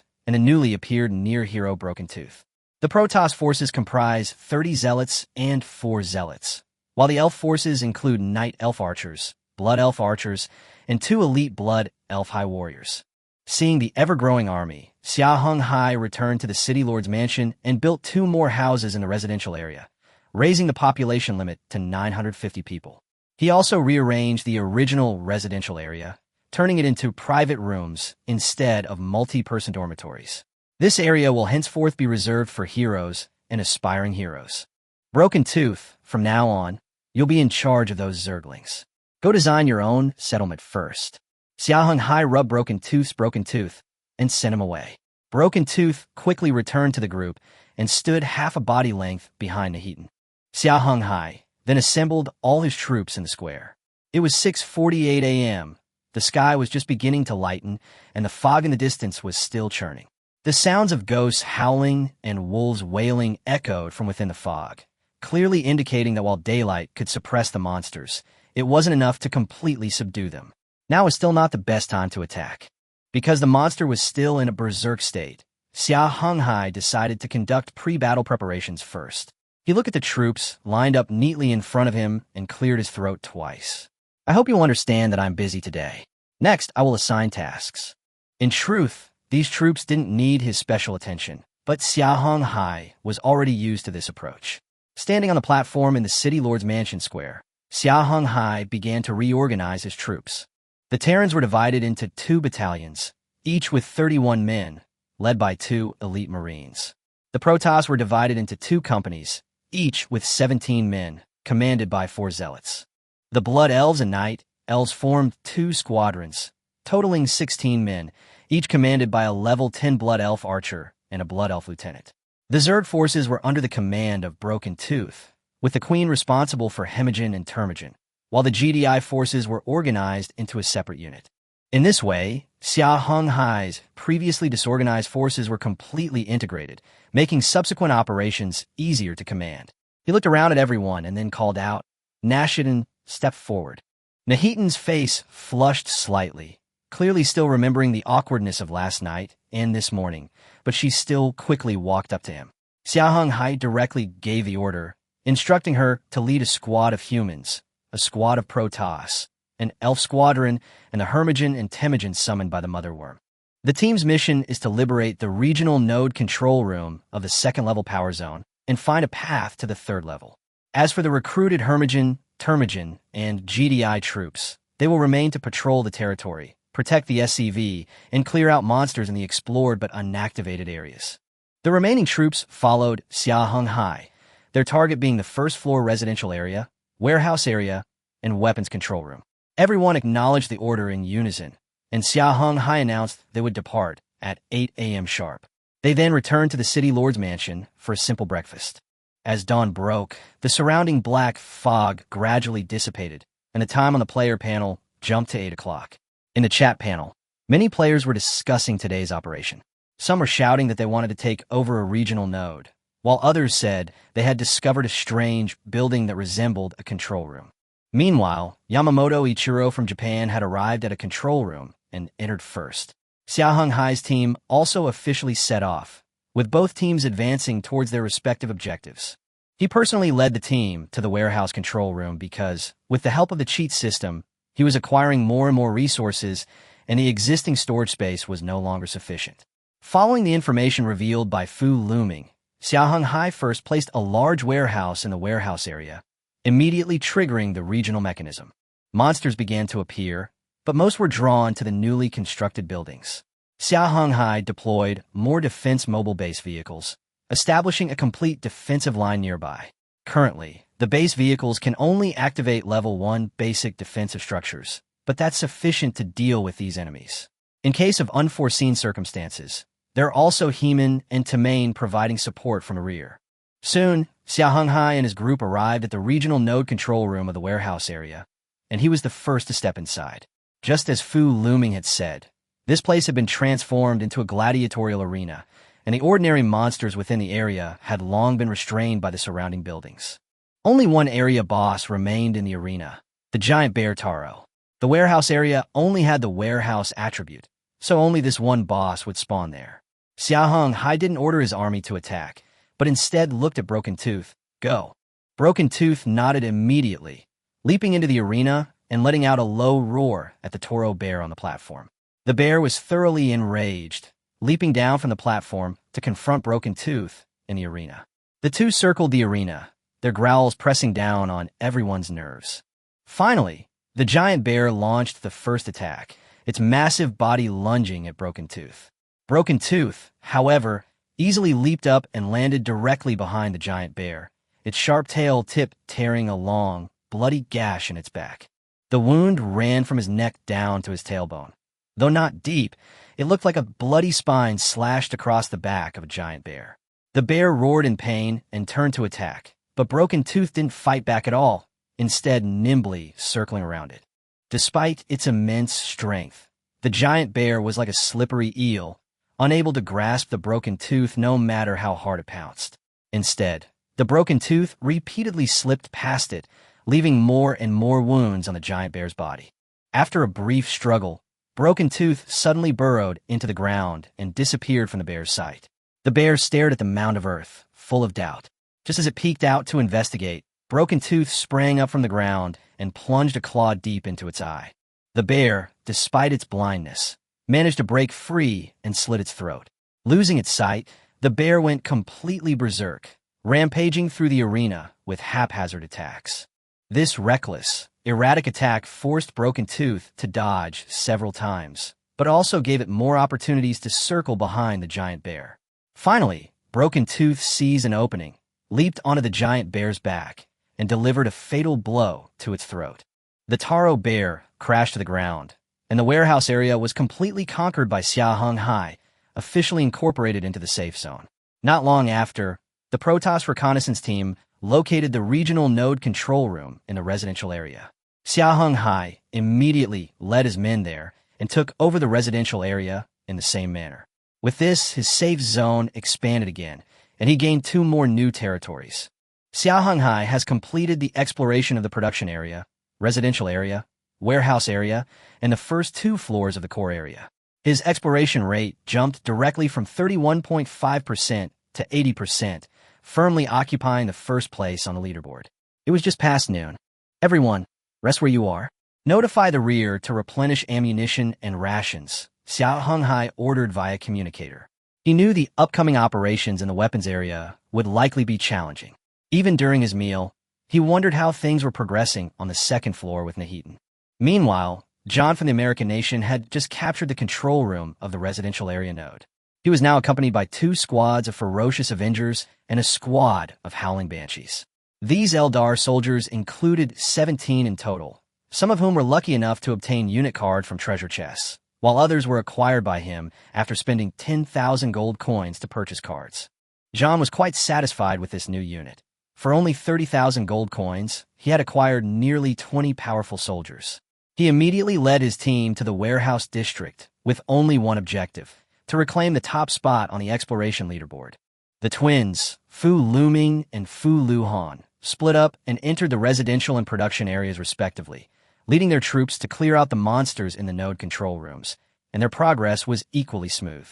and a newly appeared near-hero Broken Tooth. The Protoss forces comprise 30 Zealots and 4 Zealots, while the Elf forces include Night Elf Archers, Blood Elf Archers, and 2 elite Blood Elf High Warriors. Seeing the ever-growing army, Xia Heng Hai returned to the City Lord's mansion and built 2 more houses in the residential area, raising the population limit to 950 people. He also rearranged the original residential area, turning it into private rooms instead of multi-person dormitories. This area will henceforth be reserved for heroes and aspiring heroes. Broken Tooth, from now on, you'll be in charge of those Zerglings. Go design your own settlement first. Xia Heng Hai rubbed Broken Tooth's broken tooth and sent him away. Broken Tooth quickly returned to the group and stood half a body length behind Nahitan. Xia Heng Hai then assembled all his troops in the square. It was 6:48 a.m. The sky was just beginning to lighten, and the fog in the distance was still churning. The sounds of ghosts howling and wolves wailing echoed from within the fog, clearly indicating that while daylight could suppress the monsters, it wasn't enough to completely subdue them. Now is still not the best time to attack. Because the monster was still in a berserk state, Xia Heng Hai decided to conduct pre-battle preparations first. He looked at the troops lined up neatly in front of him and cleared his throat twice. I hope you'll understand that I'm busy today. Next, I will assign tasks. In truth, these troops didn't need his special attention, but Xia Heng Hai was already used to this approach. Standing on the platform in the City Lord's Mansion Square, Xia Heng Hai began to reorganize his troops. The Terrans were divided into 2 battalions, each with 31 men, led by 2 elite Marines. The Protoss were divided into 2 companies, each with 17 men, commanded by 4 Zealots. The Blood Elves and Night Elves formed 2 squadrons, totaling 16 men, each commanded by a level 10 Blood Elf Archer and a Blood Elf Lieutenant. The Zerg forces were under the command of Broken Tooth, with the Queen responsible for Hemigen and Termigen, while the GDI forces were organized into a separate unit. In this way, Xia Heng Hai's previously disorganized forces were completely integrated, making subsequent operations easier to command. He looked around at everyone and then called out, "Nashidan, step forward." Nahitan's face flushed slightly, clearly still remembering the awkwardness of last night and this morning, but she still quickly walked up to him. Xia Heng Hai directly gave the order, instructing her to lead a squad of humans, a squad of Protoss, an elf squadron, and the Hermigen and Temujin summoned by the Mother Worm. The team's mission is to liberate the regional node control room of the 2nd level power zone and find a path to the 3rd level. As for the recruited Hermigen, Termigen, and GDI troops, they will remain to patrol the territory, protect the SCV, and clear out monsters in the explored but unactivated areas. The remaining troops followed Xia Heng Hai, their target being the 1st floor residential area, warehouse area, and weapons control room. Everyone acknowledged the order in unison, and Xia Heng Hai announced they would depart at 8 a.m. sharp. They then returned to the City Lord's mansion for a simple breakfast. As dawn broke, the surrounding black fog gradually dissipated, and the time on the player panel jumped to 8 o'clock. In the chat panel, many players were discussing today's operation. Some were shouting that they wanted to take over a regional node, while others said they had discovered a strange building that resembled a control room. Meanwhile, Yamamoto Ichiro from Japan had arrived at a control room and entered first. Xia Heng Hai's team also officially set off, with both teams advancing towards their respective objectives. He personally led the team to the warehouse control room because, with the help of the cheat system, he was acquiring more and more resources, and the existing storage space was no longer sufficient. Following the information revealed by Fu Luming, Xia Heng Hai first placed a large warehouse in the warehouse area, immediately triggering the regional mechanism. Monsters began to appear, but most were drawn to the newly constructed buildings. Xia Heng Hai deployed more defense mobile base vehicles, establishing a complete defensive line nearby. Currently, the base vehicles can only activate Level 1 basic defensive structures, but that's sufficient to deal with these enemies. In case of unforeseen circumstances, there are also Heman and Tamain providing support from the rear. Soon, Xia Heng Hai and his group arrived at the regional node control room of the warehouse area, and he was the first to step inside. Just as Fu Luming had said, this place had been transformed into a gladiatorial arena, and the ordinary monsters within the area had long been restrained by the surrounding buildings. Only one area boss remained in the arena, the giant bear Taro. The warehouse area only had the warehouse attribute, so only this one boss would spawn there. Xia Heng Hai didn't order his army to attack, but instead looked at Broken Tooth. Go. Broken Tooth nodded immediately, leaping into the arena and letting out a low roar at the Toro bear on the platform. The bear was thoroughly enraged, leaping down from the platform to confront Broken Tooth in the arena. The two circled the arena, their growls pressing down on everyone's nerves. Finally, the giant bear launched the first attack, its massive body lunging at Broken Tooth. Broken Tooth, however, easily leaped up and landed directly behind the giant bear, its sharp tail tip tearing a long, bloody gash in its back. The wound ran from his neck down to his tailbone. Though not deep, it looked like a bloody spine slashed across the back of a giant bear. The bear roared in pain and turned to attack, but Broken Tooth didn't fight back at all, instead nimbly circling around it. Despite its immense strength, the giant bear was like a slippery eel, unable to grasp the Broken Tooth no matter how hard it pounced. Instead, the Broken Tooth repeatedly slipped past it, leaving more and more wounds on the giant bear's body. After a brief struggle, Broken Tooth suddenly burrowed into the ground and disappeared from the bear's sight. The bear stared at the mound of earth, full of doubt. Just as it peeked out to investigate, Broken Tooth sprang up from the ground and plunged a claw deep into its eye. The bear, despite its blindness, managed to break free and slit its throat. Losing its sight, the bear went completely berserk, rampaging through the arena with haphazard attacks. This reckless, erratic attack forced Broken Tooth to dodge several times, but also gave it more opportunities to circle behind the giant bear. Finally, Broken Tooth seized an opening, leaped onto the giant bear's back, and delivered a fatal blow to its throat. The Taro bear crashed to the ground, and the warehouse area was completely conquered by Xia Heng Hai, officially incorporated into the safe zone. Not long after, the Protoss reconnaissance team located the regional node control room in the residential area. Xia Heng Hai immediately led his men there and took over the residential area in the same manner. With this, his safe zone expanded again, and he gained 2 more new territories. Xia Heng Hai has completed the exploration of the production area, residential area, warehouse area, and the first 2 floors of the core area. His exploration rate jumped directly from 31.5% to 80%, firmly occupying the first place on the leaderboard. It was just past noon. Everyone, rest where you are. Notify the rear to replenish ammunition and rations, Xia Heng Hai ordered via communicator. He knew the upcoming operations in the weapons area would likely be challenging. Even during his meal, he wondered how things were progressing on the 2nd floor with Nahitan. Meanwhile, John from the American Nation had just captured the control room of the residential area node. He was now accompanied by 2 squads of ferocious Avengers and a squad of howling Banshees. These Eldar soldiers included 17 in total, some of whom were lucky enough to obtain unit card from treasure chests, while others were acquired by him after spending 10,000 gold coins to purchase cards. John was quite satisfied with this new unit. For only 30,000 gold coins, he had acquired nearly 20 powerful soldiers. He immediately led his team to the warehouse district with only one objective: to reclaim the top spot on the exploration leaderboard. The twins, Fu Luming and Fu Luhan, split up and entered the residential and production areas respectively, leading their troops to clear out the monsters in the node control rooms, and their progress was equally smooth.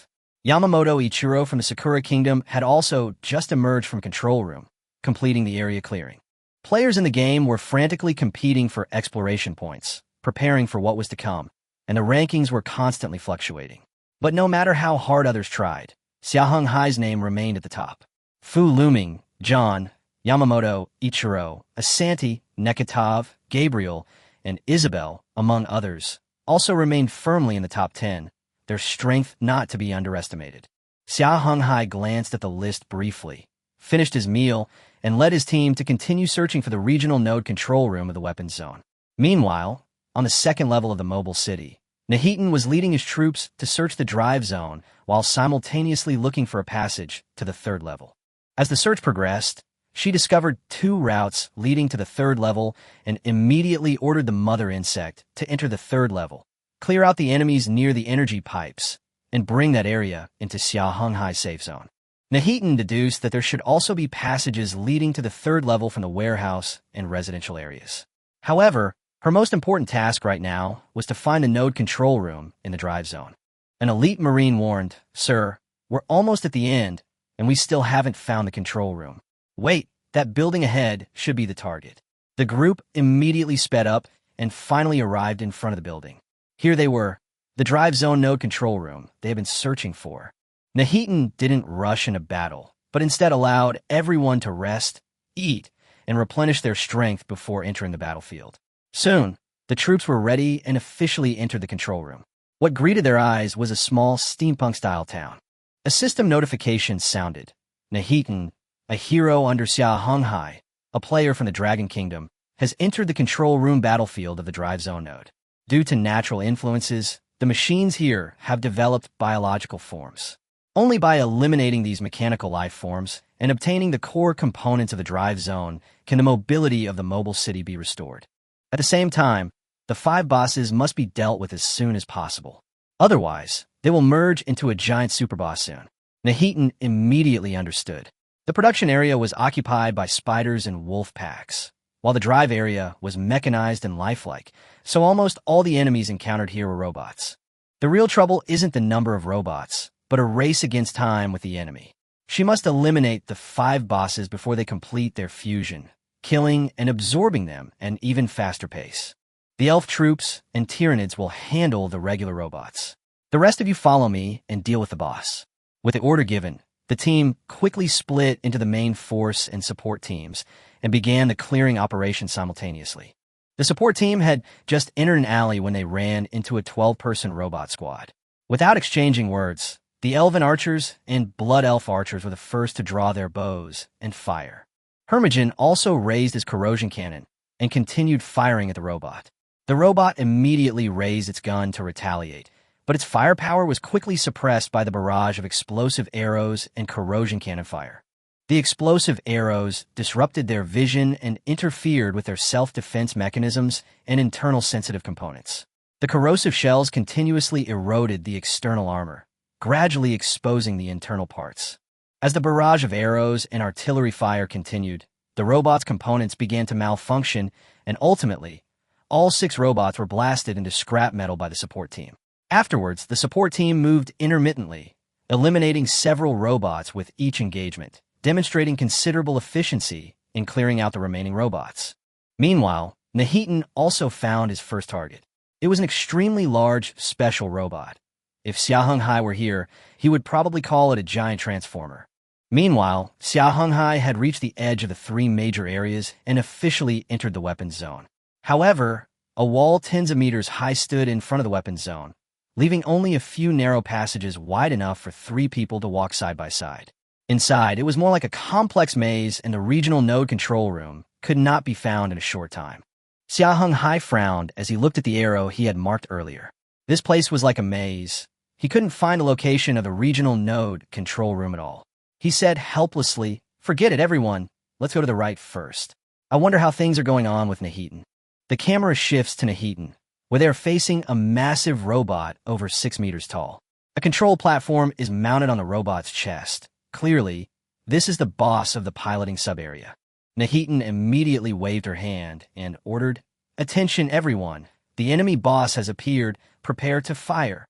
Yamamoto Ichiro from the Sakura Kingdom had also just emerged from control room, completing the area clearing. Players in the game were frantically competing for exploration points, preparing for what was to come, and the rankings were constantly fluctuating. But no matter how hard others tried, Xia Heng Hai's name remained at the top. Fu Luming, John, Yamamoto, Ichiro, Asanti, Nekatov, Gabriel, and Isabel, among others, also remained firmly in the top 10, their strength not to be underestimated. Xia Heng Hai glanced at the list briefly, finished his meal, and led his team to continue searching for the regional node control room of the weapons zone. Meanwhile, on the second level of the mobile city, Nahitan was leading his troops to search the drive zone while simultaneously looking for a passage to the third level. As the search progressed, she discovered 2 routes leading to the third level and immediately ordered the mother insect to enter the third level, clear out the enemies near the energy pipes, and bring that area into Xia Heng Hai's safe zone. Nahitan deduced that there should also be passages leading to the third level from the warehouse and residential areas. However, her most important task right now was to find the node control room in the drive zone. An elite Marine warned, "Sir, we're almost at the end, and we still haven't found the control room. Wait, that building ahead should be the target." The group immediately sped up and finally arrived in front of the building. Here they were, the drive zone node control room they had been searching for. Nahitan didn't rush into battle, but instead allowed everyone to rest, eat, and replenish their strength before entering the battlefield. Soon, the troops were ready and officially entered the control room. What greeted their eyes was a small steampunk-style town. A system notification sounded. Nahitan, a hero under Xia Heng Hai, a player from the Dragon Kingdom, has entered the control room battlefield of the drive zone node. Due to natural influences, the machines here have developed biological forms. Only by eliminating these mechanical life forms and obtaining the core components of the drive zone can the mobility of the mobile city be restored. At the same time, the 5 bosses must be dealt with as soon as possible. Otherwise, they will merge into a giant superboss soon. Nahitan immediately understood. The production area was occupied by spiders and wolf packs, while the drive area was mechanized and lifelike, so almost all the enemies encountered here were robots. The real trouble isn't the number of robots, but a race against time with the enemy. She must eliminate the 5 bosses before they complete their fusion, killing and absorbing them at an even faster pace. The elf troops and Tyranids will handle the regular robots. The rest of you follow me and deal with the boss. With the order given, the team quickly split into the main force and support teams and began the clearing operation simultaneously. The support team had just entered an alley when they ran into a 12-person robot squad. Without exchanging words, the elven archers and blood elf archers were the first to draw their bows and fire. Hermogen also raised his corrosion cannon and continued firing at the robot. The robot immediately raised its gun to retaliate, but its firepower was quickly suppressed by the barrage of explosive arrows and corrosion cannon fire. The explosive arrows disrupted their vision and interfered with their self-defense mechanisms and internal sensitive components. The corrosive shells continuously eroded the external armor, gradually exposing the internal parts. As the barrage of arrows and artillery fire continued, the robot's components began to malfunction, and ultimately, all 6 robots were blasted into scrap metal by the support team. Afterwards, the support team moved intermittently, eliminating several robots with each engagement, demonstrating considerable efficiency in clearing out the remaining robots. Meanwhile, Nahitan also found his first target. It was an extremely large, special robot. If Xia Heng Hai were here, he would probably call it a giant transformer. Meanwhile, Xia Heng Hai had reached the edge of the 3 major areas and officially entered the weapons zone. However, a wall tens of meters high stood in front of the weapons zone, leaving only a few narrow passages wide enough for 3 people to walk side by side. Inside, it was more like a complex maze, and the regional node control room could not be found in a short time. Xia Heng Hai frowned as he looked at the arrow he had marked earlier. This place was like a maze. He couldn't find a location of the regional node control room at all. He said helplessly, "Forget it, everyone. Let's go to the right first. I wonder how things are going on with Nahitan." The camera shifts to Nahitan, where they are facing a massive robot over 6 meters tall. A control platform is mounted on the robot's chest. Clearly, this is the boss of the piloting sub-area. Nahitan immediately waved her hand and ordered, "Attention, everyone. The enemy boss has appeared. Prepare to fire."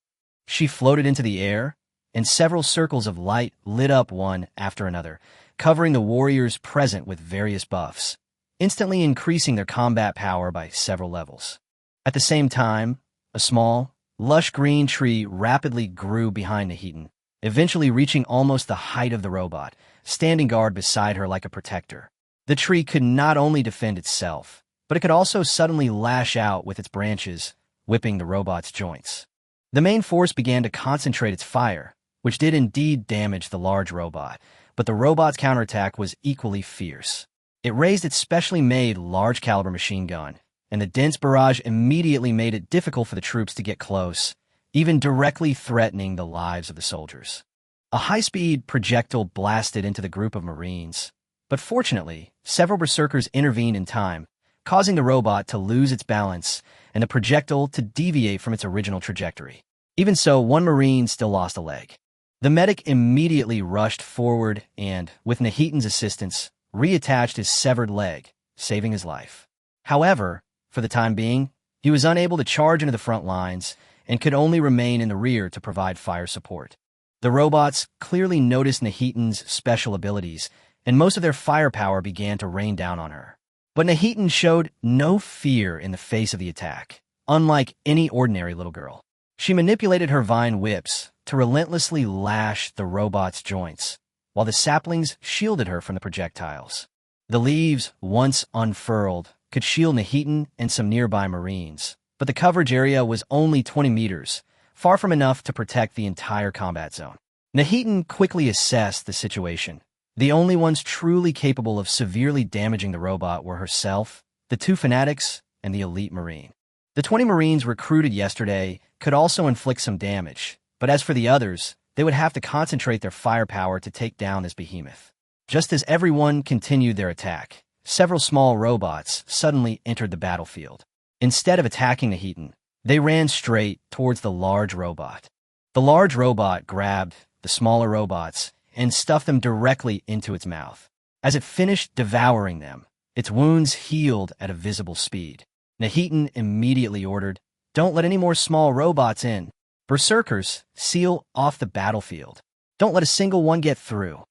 She floated into the air, and several circles of light lit up one after another, covering the warriors present with various buffs, instantly increasing their combat power by several levels. At the same time, a small, lush green tree rapidly grew behind Nahitan, eventually reaching almost the height of the robot, standing guard beside her like a protector. The tree could not only defend itself, but it could also suddenly lash out with its branches, whipping the robot's joints. The main force began to concentrate its fire, which did indeed damage the large robot, but the robot's counterattack was equally fierce. It raised its specially made large-caliber machine gun, and the dense barrage immediately made it difficult for the troops to get close, even directly threatening the lives of the soldiers. A high-speed projectile blasted into the group of Marines, but fortunately, several berserkers intervened in time, causing the robot to lose its balance and the projectile to deviate from its original trajectory. Even so, one Marine still lost a leg. The medic immediately rushed forward and, with Nahitan's assistance, reattached his severed leg, saving his life. However, for the time being, he was unable to charge into the front lines and could only remain in the rear to provide fire support. The robots clearly noticed Nahitan's special abilities, and most of their firepower began to rain down on her. But Nahitan showed no fear in the face of the attack, unlike any ordinary little girl. She manipulated her vine whips to relentlessly lash the robot's joints, while the saplings shielded her from the projectiles. The leaves, once unfurled, could shield Nahitan and some nearby Marines, but the coverage area was only 20 meters, far from enough to protect the entire combat zone. Nahitan quickly assessed the situation. The only ones truly capable of severely damaging the robot were herself, the two fanatics, and the elite Marine. The 20 Marines recruited yesterday could also inflict some damage, but as for the others, they would have to concentrate their firepower to take down this behemoth. Just as everyone continued their attack, several small robots suddenly entered the battlefield. Instead of attacking Nahitan, they ran straight towards the large robot. The large robot grabbed the smaller robots and stuffed them directly into its mouth. As it finished devouring them, its wounds healed at a visible speed. Nahitan immediately ordered, "Don't let any more small robots in. Berserkers, seal off the battlefield. Don't let a single one get through."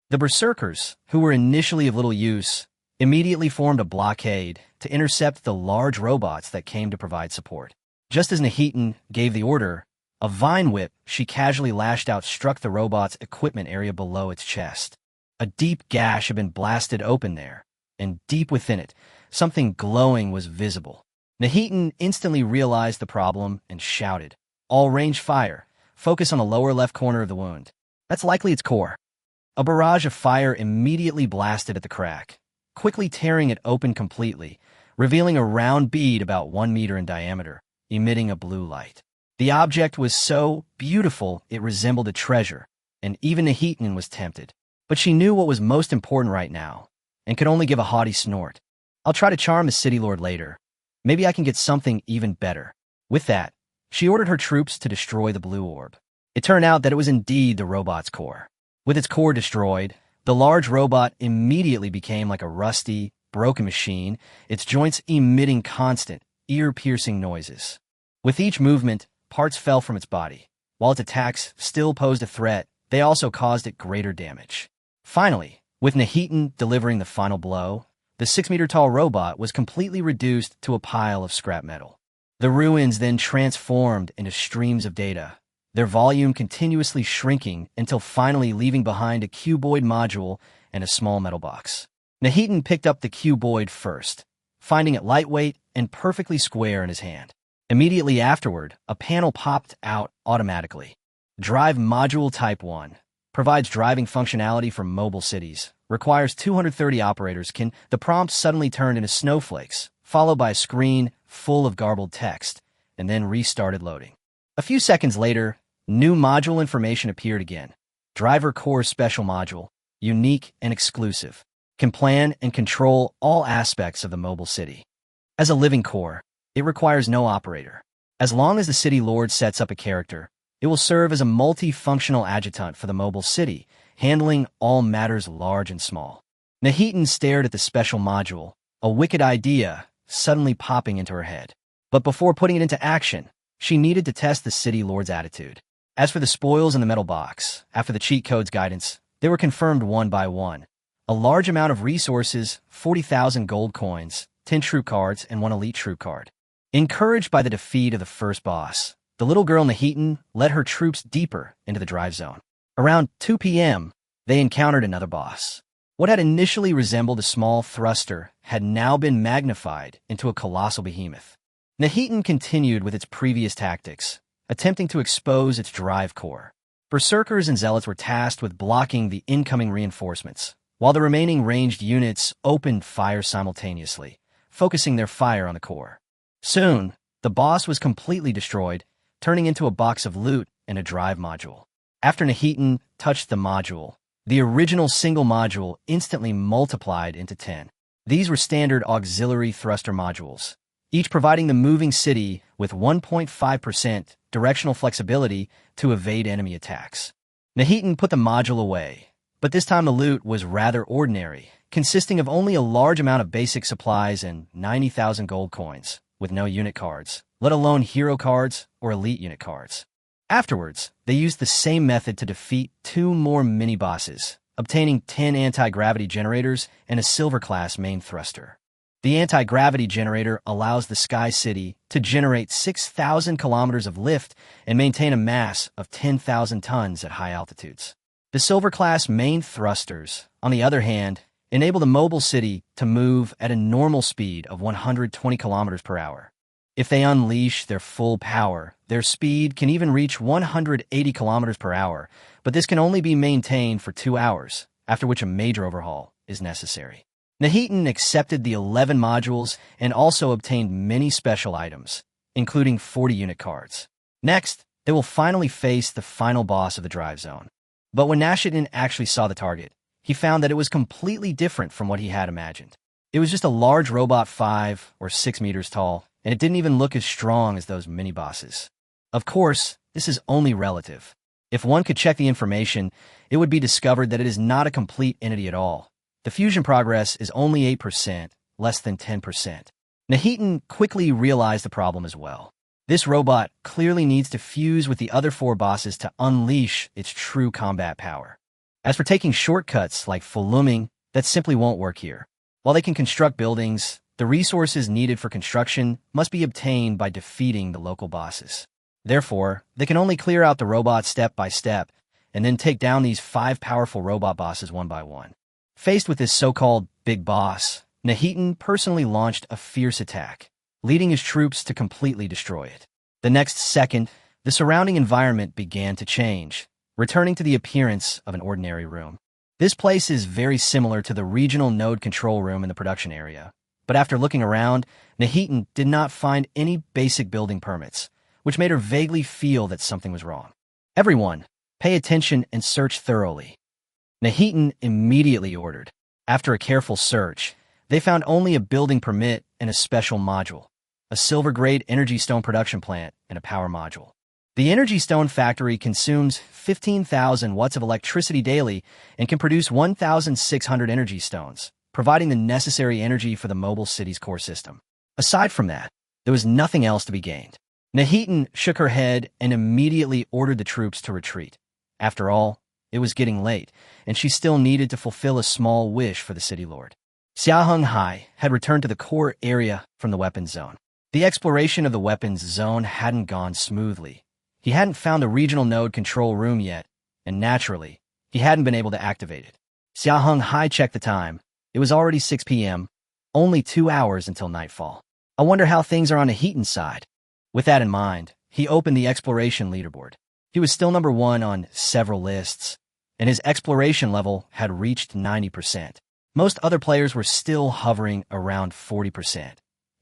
The berserkers, who were initially of little use, immediately formed a blockade to intercept the large robots that came to provide support. Just as Nahitan gave the order, a vine whip she casually lashed out struck the robot's equipment area below its chest. A deep gash had been blasted open there, and deep within it, something glowing was visible. Nahitan instantly realized the problem and shouted, "All range fire, focus on the lower left corner of the wound. That's likely its core." A barrage of fire immediately blasted at the crack, quickly tearing it open completely, revealing a round bead about 1 meter in diameter, emitting a blue light. The object was so beautiful it resembled a treasure, and even Nahitan was tempted. But she knew what was most important right now, and could only give a haughty snort. "I'll try to charm the city lord later. Maybe I can get something even better." With that, she ordered her troops to destroy the blue orb. It turned out that it was indeed the robot's core. With its core destroyed, the large robot immediately became like a rusty, broken machine, its joints emitting constant, ear-piercing noises. With each movement, parts fell from its body. While its attacks still posed a threat, they also caused it greater damage. Finally, with Nahitan delivering the final blow, the 6-meter-tall robot was completely reduced to a pile of scrap metal. The ruins then transformed into streams of data, their volume continuously shrinking until finally leaving behind a cuboid module and a small metal box. Nahitan picked up the cuboid first, finding it lightweight and perfectly square in his hand. Immediately afterward, a panel popped out automatically. Drive Module Type 1 provides driving functionality for mobile cities, requires 230 operators. The prompt suddenly turned into snowflakes, followed by a screen full of garbled text, and then restarted loading. A few seconds later, new module information appeared again. Driver Core Special Module, unique and exclusive, can plan and control all aspects of the mobile city. As a living core, it requires no operator. As long as the city lord sets up a character, it will serve as a multi-functional adjutant for the mobile city, handling all matters large and small. Nahitan stared at the special module, a wicked idea suddenly popping into her head. But before putting it into action, she needed to test the city lord's attitude. As for the spoils in the metal box, after the cheat code's guidance, they were confirmed one by one. A large amount of resources, 40,000 gold coins, 10 true cards, and 1 elite true card. Encouraged by the defeat of the first boss, the little girl Nahitan led her troops deeper into the drive zone. Around 2 p.m., they encountered another boss. What had initially resembled a small thruster had now been magnified into a colossal behemoth. Nahitan continued with its previous tactics, attempting to expose its drive core. Berserkers and zealots were tasked with blocking the incoming reinforcements, while the remaining ranged units opened fire simultaneously, focusing their fire on the core. Soon, the boss was completely destroyed, turning into a box of loot and a drive module. After Nahitan touched the module, the original single module instantly multiplied into 10. These were standard auxiliary thruster modules, each providing the moving city with 1.5% directional flexibility to evade enemy attacks. Nahitan put the module away, but this time the loot was rather ordinary, consisting of only a large amount of basic supplies and 90,000 gold coins, with no unit cards, let alone hero cards or elite unit cards. Afterwards, they used the same method to defeat 2 more mini-bosses, obtaining 10 anti-gravity generators and a silver-class main thruster. The anti-gravity generator allows the Sky City to generate 6,000 kilometers of lift and maintain a mass of 10,000 tons at high altitudes. The silver-class main thrusters, on the other hand, enable the mobile city to move at a normal speed of 120 kilometers per hour. If they unleash their full power, their speed can even reach 180 kilometers per hour, but this can only be maintained for 2 hours, after which a major overhaul is necessary. Nahitan accepted the 11 modules and also obtained many special items, including 40 unit cards. Next, they will finally face the final boss of the drive zone. But when Nahitan actually saw the target, he found that it was completely different from what he had imagined. It was just a large robot 5 or 6 meters tall, and it didn't even look as strong as those mini-bosses. Of course, this is only relative. If one could check the information, it would be discovered that it is not a complete entity at all. The fusion progress is only 8%, less than 10%. Nahitan quickly realized the problem as well. This robot clearly needs to fuse with the other 4 bosses to unleash its true combat power. As for taking shortcuts like Fuluming, that simply won't work here. While they can construct buildings, the resources needed for construction must be obtained by defeating the local bosses. Therefore, they can only clear out the robots step by step, and then take down these 5 powerful robot bosses one by one. Faced with this so-called big boss, Nahitan personally launched a fierce attack, leading his troops to completely destroy it. The next second, the surrounding environment began to change, returning to the appearance of an ordinary room. This place is very similar to the regional node control room in the production area, but after looking around, Nahitan did not find any basic building permits, which made her vaguely feel that something was wrong. Everyone, pay attention and search thoroughly. Nahitan immediately ordered. After a careful search, they found only a building permit and a special module, a silver-grade energy stone production plant and a power module. The energy stone factory consumes 15,000 watts of electricity daily and can produce 1,600 energy stones, providing the necessary energy for the mobile city's core system. Aside from that, there was nothing else to be gained. Nahitan shook her head and immediately ordered the troops to retreat. After all, it was getting late, and she still needed to fulfill a small wish for the city lord. Xia Heng Hai had returned to the core area from the weapons zone. The exploration of the weapons zone hadn't gone smoothly. He hadn't found a regional node control room yet, and naturally, he hadn't been able to activate it. Xia Heng Hai checked the time. It was already 6 p.m., only 2 hours until nightfall. I wonder how things are on Nahitan's side. With that in mind, he opened the exploration leaderboard. He was still number 1 on several lists, and his exploration level had reached 90%. Most other players were still hovering around 40%,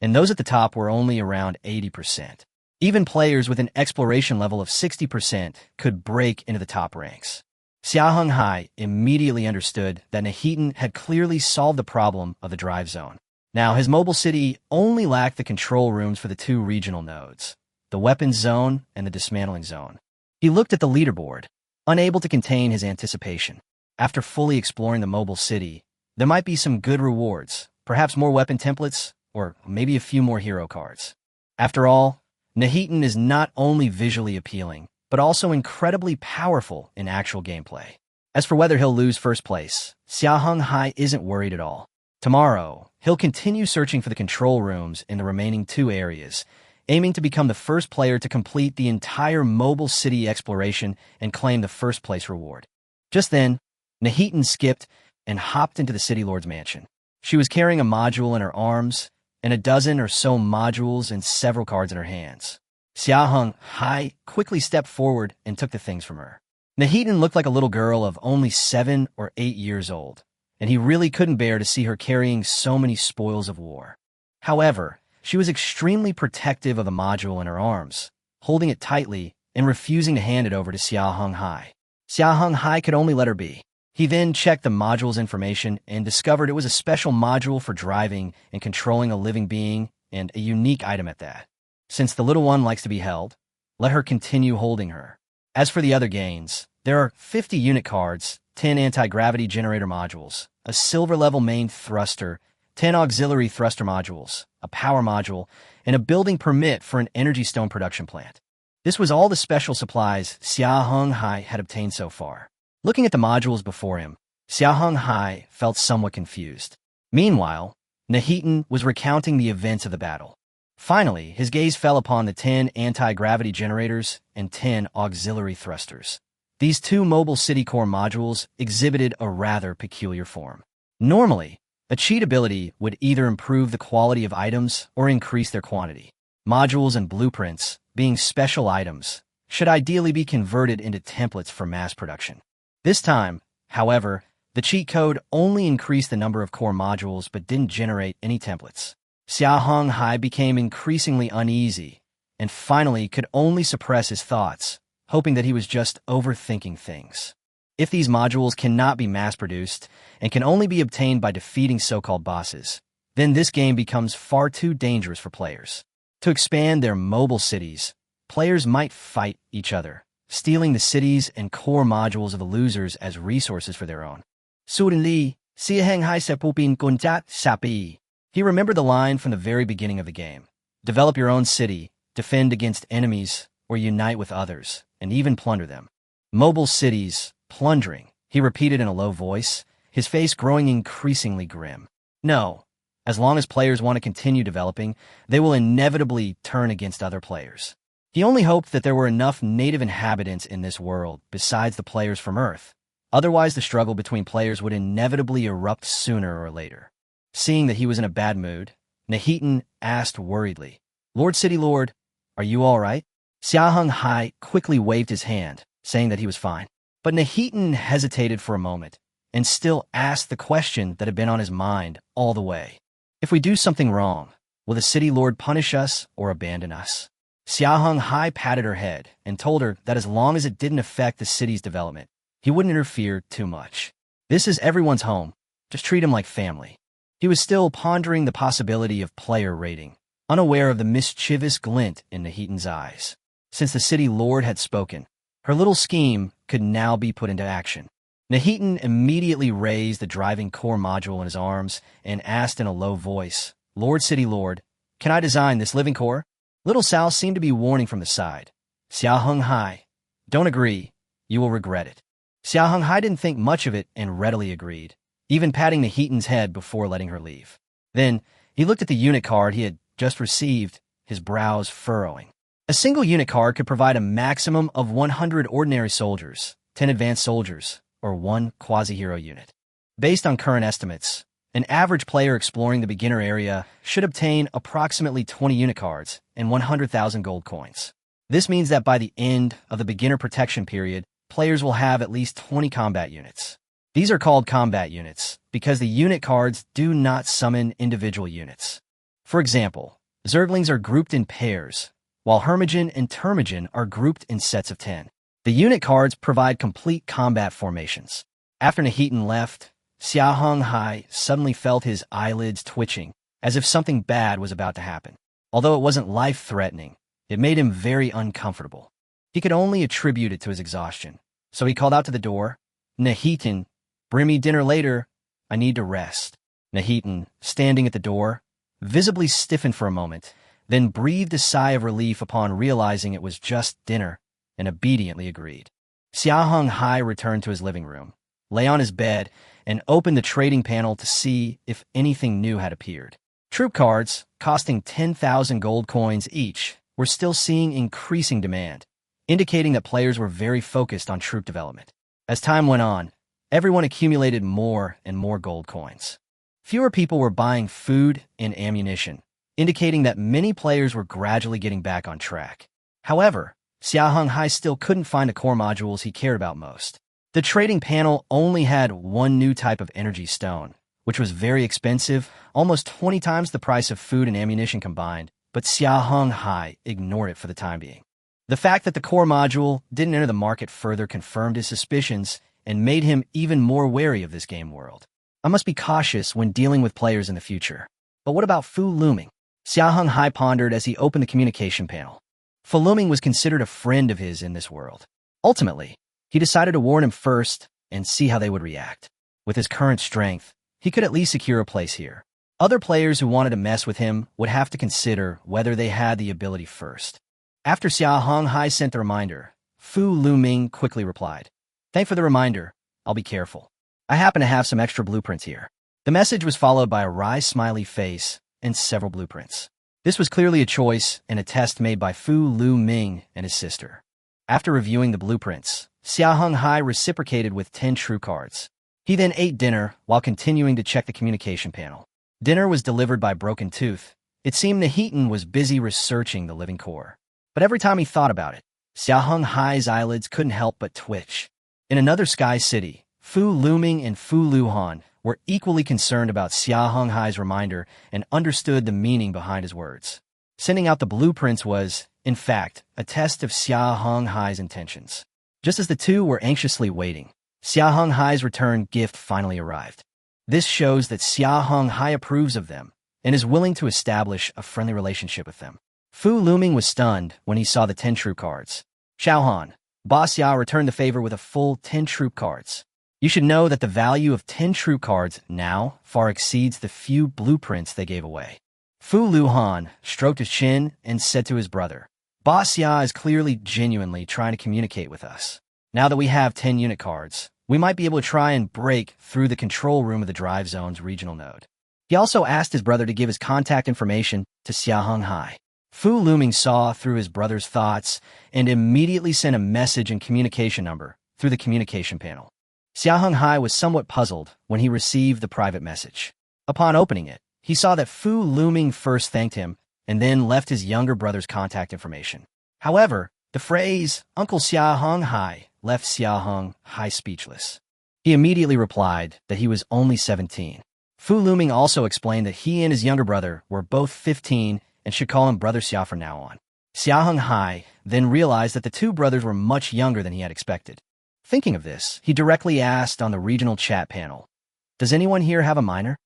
and those at the top were only around 80%. Even players with an exploration level of 60% could break into the top ranks. Xia Heng Hai immediately understood that Nahitan had clearly solved the problem of the drive zone. Now, his mobile city only lacked the control rooms for the 2 regional nodes, the weapons zone and the dismantling zone. He looked at the leaderboard, unable to contain his anticipation. After fully exploring the mobile city, there might be some good rewards, perhaps more weapon templates, or maybe a few more hero cards. After all, Nahitan is not only visually appealing, but also incredibly powerful in actual gameplay. As for whether he'll lose first place, Xia Heng Hai isn't worried at all. Tomorrow, he'll continue searching for the control rooms in the remaining 2 areas, aiming to become the first player to complete the entire mobile city exploration and claim the first place reward. Just then, Nahitan skipped and hopped into the city lord's mansion. She was carrying a module in her arms, and a dozen or so modules and several cards in her hands. Xia Heng Hai quickly stepped forward and took the things from her. Nahitan looked like a little girl of only 7 or 8 years old, and he really couldn't bear to see her carrying so many spoils of war. However, she was extremely protective of the module in her arms, holding it tightly and refusing to hand it over to Xia Heng Hai. Xia Heng Hai could only let her be. He then checked the module's information and discovered it was a special module for driving and controlling a living being, and a unique item at that. Since the little one likes to be held, let her continue holding her. As for the other gains, there are 50 unit cards, 10 anti-gravity generator modules, a silver-level main thruster, 10 auxiliary thruster modules, a power module, and a building permit for an energy stone production plant. This was all the special supplies Xia Heng Hai had obtained so far. Looking at the modules before him, Xia Heng Hai felt somewhat confused. Meanwhile, Nahitan was recounting the events of the battle. Finally, his gaze fell upon the 10 anti-gravity generators and 10 auxiliary thrusters. These 2 mobile city core modules exhibited a rather peculiar form. Normally, a cheat ability would either improve the quality of items or increase their quantity. Modules and blueprints, being special items, should ideally be converted into templates for mass production. This time, however, the cheat code only increased the number of core modules but didn't generate any templates. Xia Heng Hai became increasingly uneasy and finally could only suppress his thoughts, hoping that he was just overthinking things. If these modules cannot be mass-produced and can only be obtained by defeating so-called bosses, then this game becomes far too dangerous for players. To expand their mobile cities, players might fight each other, stealing the cities and core modules of the losers as resources for their own. Suddenly, Xia Heng Hai sepupin kunjat sapi. He remembered the line from the very beginning of the game. Develop your own city, defend against enemies, or unite with others, and even plunder them. Mobile cities, plundering, he repeated in a low voice, his face growing increasingly grim. No, as long as players want to continue developing, they will inevitably turn against other players. He only hoped that there were enough native inhabitants in this world besides the players from Earth. Otherwise, the struggle between players would inevitably erupt sooner or later. Seeing that he was in a bad mood, Nahitan asked worriedly, "Lord City Lord, are you all right?" Xia Heng Hai quickly waved his hand, saying that he was fine. But Nahitan hesitated for a moment and still asked the question that had been on his mind all the way. If we do something wrong, will the City Lord punish us or abandon us? Xia Heng Hai patted her head and told her that as long as it didn't affect the city's development, he wouldn't interfere too much. This is everyone's home. Just treat him like family. He was still pondering the possibility of player rating, unaware of the mischievous glint in Nahitan's eyes. Since the city lord had spoken, her little scheme could now be put into action. Nahitan immediately raised the driving core module in his arms and asked in a low voice, "Lord City Lord, can I design this living core?" Little Sal seemed to be warning from the side. Xia Heng Hai, don't agree. You will regret it. Xia Heng Hai didn't think much of it and readily agreed, even patting Nahitan's head before letting her leave. Then, he looked at the unit card he had just received, his brows furrowing. A single unit card could provide a maximum of 100 ordinary soldiers, 10 advanced soldiers, or 1 quasi-hero unit. Based on current estimates, an average player exploring the beginner area should obtain approximately 20 unit cards and 100,000 gold coins. This means that by the end of the beginner protection period, players will have at least 20 combat units. These are called combat units because the unit cards do not summon individual units. For example, Zerglings are grouped in pairs, while Hermogen and Termogen are grouped in sets of 10. The unit cards provide complete combat formations. After Nahitan left, Xia Heng Hai suddenly felt his eyelids twitching, as if something bad was about to happen. Although it wasn't life-threatening, it made him very uncomfortable. He could only attribute it to his exhaustion, so he called out to the door, "Nahitan, bring me dinner later. I need to rest." Nahitan, standing at the door, visibly stiffened for a moment, then breathed a sigh of relief upon realizing it was just dinner, and obediently agreed. Xia Heng Hai returned to his living room, lay on his bed, and opened the trading panel to see if anything new had appeared. Troop cards, costing 10,000 gold coins each, were still seeing increasing demand, indicating that players were very focused on troop development. As time went on, everyone accumulated more and more gold coins. Fewer people were buying food and ammunition, indicating that many players were gradually getting back on track. However, Xia Heng Hai still couldn't find the core modules he cared about most. The trading panel only had one new type of energy stone, which was very expensive, almost 20 times the price of food and ammunition combined, but Xia Heng Hai ignored it for the time being. The fact that the core module didn't enter the market further confirmed his suspicions and made him even more wary of this game world. I must be cautious when dealing with players in the future. But what about Fu Luming? Xia Heng Hai pondered as he opened the communication panel. Fu Luming was considered a friend of his in this world. Ultimately, he decided to warn him first and see how they would react. With his current strength, he could at least secure a place here. Other players who wanted to mess with him would have to consider whether they had the ability first. After Xia Heng Hai sent the reminder, Fu Luming quickly replied, "Thanks for the reminder. I'll be careful. I happen to have some extra blueprints here." The message was followed by a wry smiley face and several blueprints. This was clearly a choice and a test made by Fu Luming and his sister. After reviewing the blueprints, Xia Heng Hai reciprocated with 10 true cards. He then ate dinner while continuing to check the communication panel. Dinner was delivered by Broken Tooth. It seemed the Heaton was busy researching the living core. But every time he thought about it, Xia Heng Hai's eyelids couldn't help but twitch. In another sky city, Fu Luming and Fu Luhan were equally concerned about Xia Heng Hai's reminder and understood the meaning behind his words. Sending out the blueprints was, in fact, a test of Xia Heng Hai's intentions. Just as the two were anxiously waiting, Xia Heng Hai's return gift finally arrived. This shows that Xia Heng Hai approves of them and is willing to establish a friendly relationship with them. Fu Luming was stunned when he saw the 10 true cards. "Xiaohan, Boss Xia returned the favor with a full 10 true cards. You should know that the value of 10 true cards now far exceeds the few blueprints they gave away." Fu Luhan stroked his chin and said to his brother, "Boss Xia is clearly genuinely trying to communicate with us. Now that we have 10 unit cards, we might be able to try and break through the control room of the Drive Zone's regional node." He also asked his brother to give his contact information to Xia Heng Hai. Fu Luming saw through his brother's thoughts and immediately sent a message and communication number through the communication panel. Xia Heng Hai was somewhat puzzled when he received the private message. Upon opening it, he saw that Fu Luming first thanked him and then left his younger brother's contact information. However, the phrase, "Uncle Xia Heng Hai," left Xia Heng Hai speechless. He immediately replied that he was only 17. Fu Luming also explained that he and his younger brother were both 15 and should call him Brother Xia from now on. Xia Heng Hai then realized that the two brothers were much younger than he had expected. Thinking of this, he directly asked on the regional chat panel, "Does anyone here have a minor?"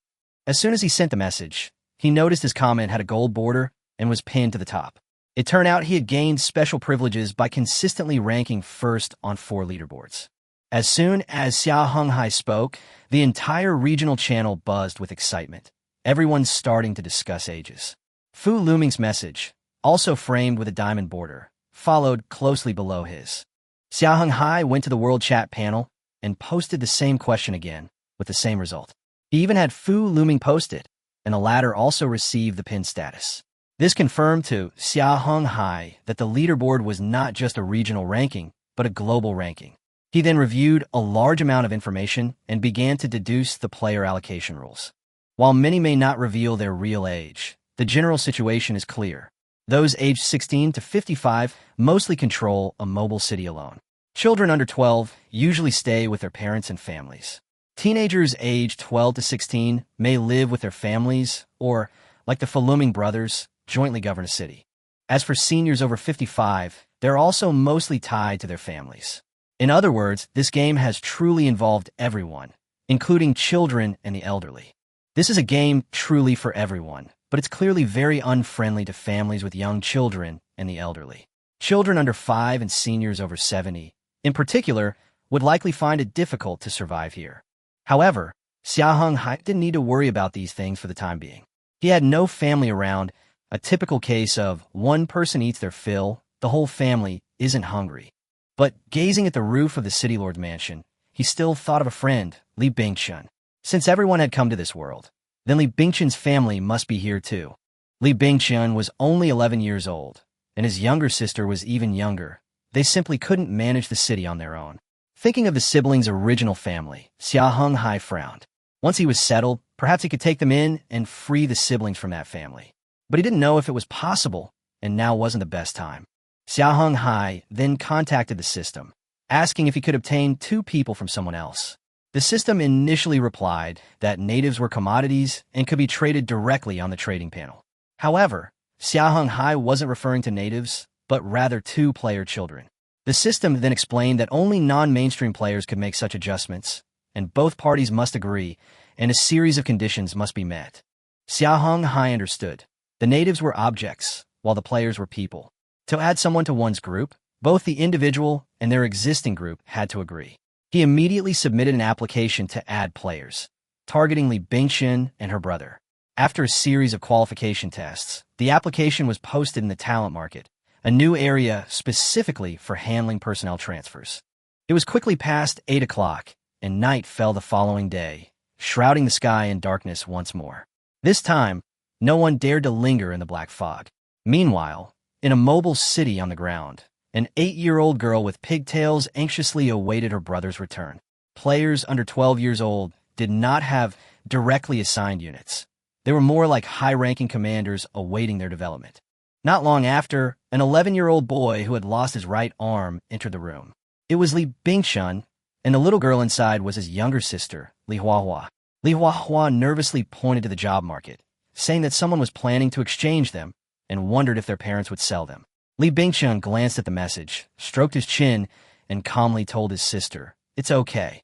As soon as he sent the message, he noticed his comment had a gold border and was pinned to the top. It turned out he had gained special privileges by consistently ranking first on 4 leaderboards. As soon as Xia Heng Hai spoke, the entire regional channel buzzed with excitement, everyone starting to discuss ages. Fu Luming's message, also framed with a diamond border, followed closely below his. Xia Heng Hai went to the world chat panel and posted the same question again, with the same result. He even had Fu Luming post it, and the latter also received the pin status. This confirmed to Xia Heng Hai that the leaderboard was not just a regional ranking, but a global ranking. He then reviewed a large amount of information and began to deduce the player allocation rules. While many may not reveal their real age, the general situation is clear. Those aged 16 to 55 mostly control a mobile city alone. Children under 12 usually stay with their parents and families. Teenagers aged 12 to 16 may live with their families or, like the Fu Luming brothers, jointly govern a city. As for seniors over 55, they're also mostly tied to their families. In other words, this game has truly involved everyone, including children and the elderly. This is a game truly for everyone, but it's clearly very unfriendly to families with young children and the elderly. Children under 5 and seniors over 70, in particular, would likely find it difficult to survive here. However, Xia Heng Hai didn't need to worry about these things for the time being. He had no family around, a typical case of one person eats their fill, the whole family isn't hungry. But gazing at the roof of the City Lord's mansion, he still thought of a friend, Li Bingchun. Since everyone had come to this world, then Li Bingchun's family must be here too. Li Bingchun was only 11 years old, and his younger sister was even younger. They simply couldn't manage the city on their own. Thinking of the siblings' original family, Xia Heng Hai frowned. Once he was settled, perhaps he could take them in and free the siblings from that family. But he didn't know if it was possible, and now wasn't the best time. Xia Heng Hai then contacted the system, asking if he could obtain 2 people from someone else. The system initially replied that natives were commodities and could be traded directly on the trading panel. However, Xia Heng Hai wasn't referring to natives, but rather 2-player children. The system then explained that only non-mainstream players could make such adjustments, and both parties must agree, and a series of conditions must be met. Xia Heng Hai understood. The natives were objects, while the players were people. To add someone to one's group, both the individual and their existing group had to agree. He immediately submitted an application to add players, targeting Li Bingxin and her brother. After a series of qualification tests, the application was posted in the talent market, a new area specifically for handling personnel transfers. It was quickly past 8 o'clock, and night fell the following day, shrouding the sky in darkness once more. This time, no one dared to linger in the black fog. Meanwhile, in a mobile city on the ground, an 8-year-old girl with pigtails anxiously awaited her brother's return. Players under 12 years old did not have directly assigned units. They were more like high-ranking commanders awaiting their development. Not long after, an 11-year-old boy who had lost his right arm entered the room. It was Li Bingxun, and the little girl inside was his younger sister, Li Huahua. Li Huahua nervously pointed to the job market, saying that someone was planning to exchange them and wondered if their parents would sell them. Li Bingxun glanced at the message, stroked his chin, and calmly told his sister, "It's okay."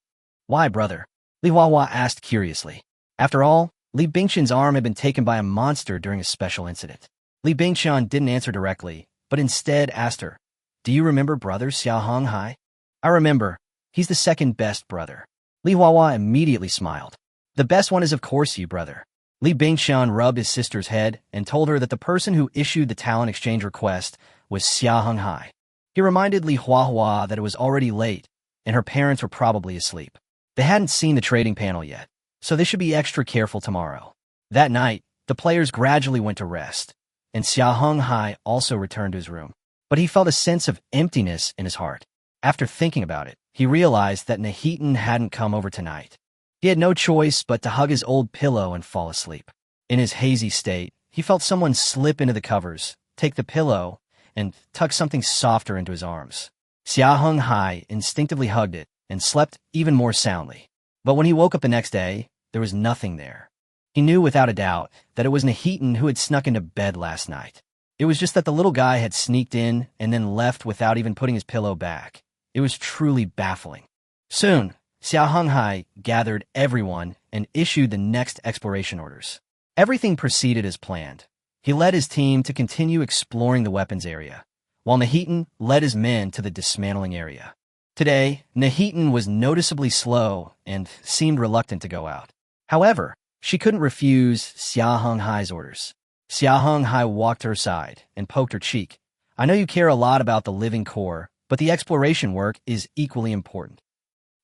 "Why, brother?" Li Huahua asked curiously. After all, Li Bingxun's arm had been taken by a monster during a special incident. Li Bingxun didn't answer directly, but instead asked her, "Do you remember brother Xia Heng Hai?" "I remember. He's the second best brother." Li Huahua immediately smiled. "The best one is of course you, brother." Li Bingxun rubbed his sister's head and told her that the person who issued the talent exchange request was Xia Heng Hai. He reminded Li Huahua that it was already late, and her parents were probably asleep. They hadn't seen the trading panel yet, so they should be extra careful tomorrow. That night, the players gradually went to rest, and Xia Heng Hai also returned to his room. But he felt a sense of emptiness in his heart. After thinking about it, he realized that Nahitan hadn't come over tonight. He had no choice but to hug his old pillow and fall asleep. In his hazy state, he felt someone slip into the covers, take the pillow, and tuck something softer into his arms. Xia Heng Hai instinctively hugged it and slept even more soundly. But when he woke up the next day, there was nothing there. He knew without a doubt that it was Nahitan who had snuck into bed last night. It was just that the little guy had sneaked in and then left without even putting his pillow back. It was truly baffling. Soon, Xia Heng Hai gathered everyone and issued the next exploration orders. Everything proceeded as planned. He led his team to continue exploring the weapons area, while Nahitan led his men to the dismantling area. Today, Nahitan was noticeably slow and seemed reluctant to go out. However, she couldn't refuse Xia Heng Hai's orders. Xia Heng Hai walked to her side and poked her cheek. "I know you care a lot about the living core, but the exploration work is equally important."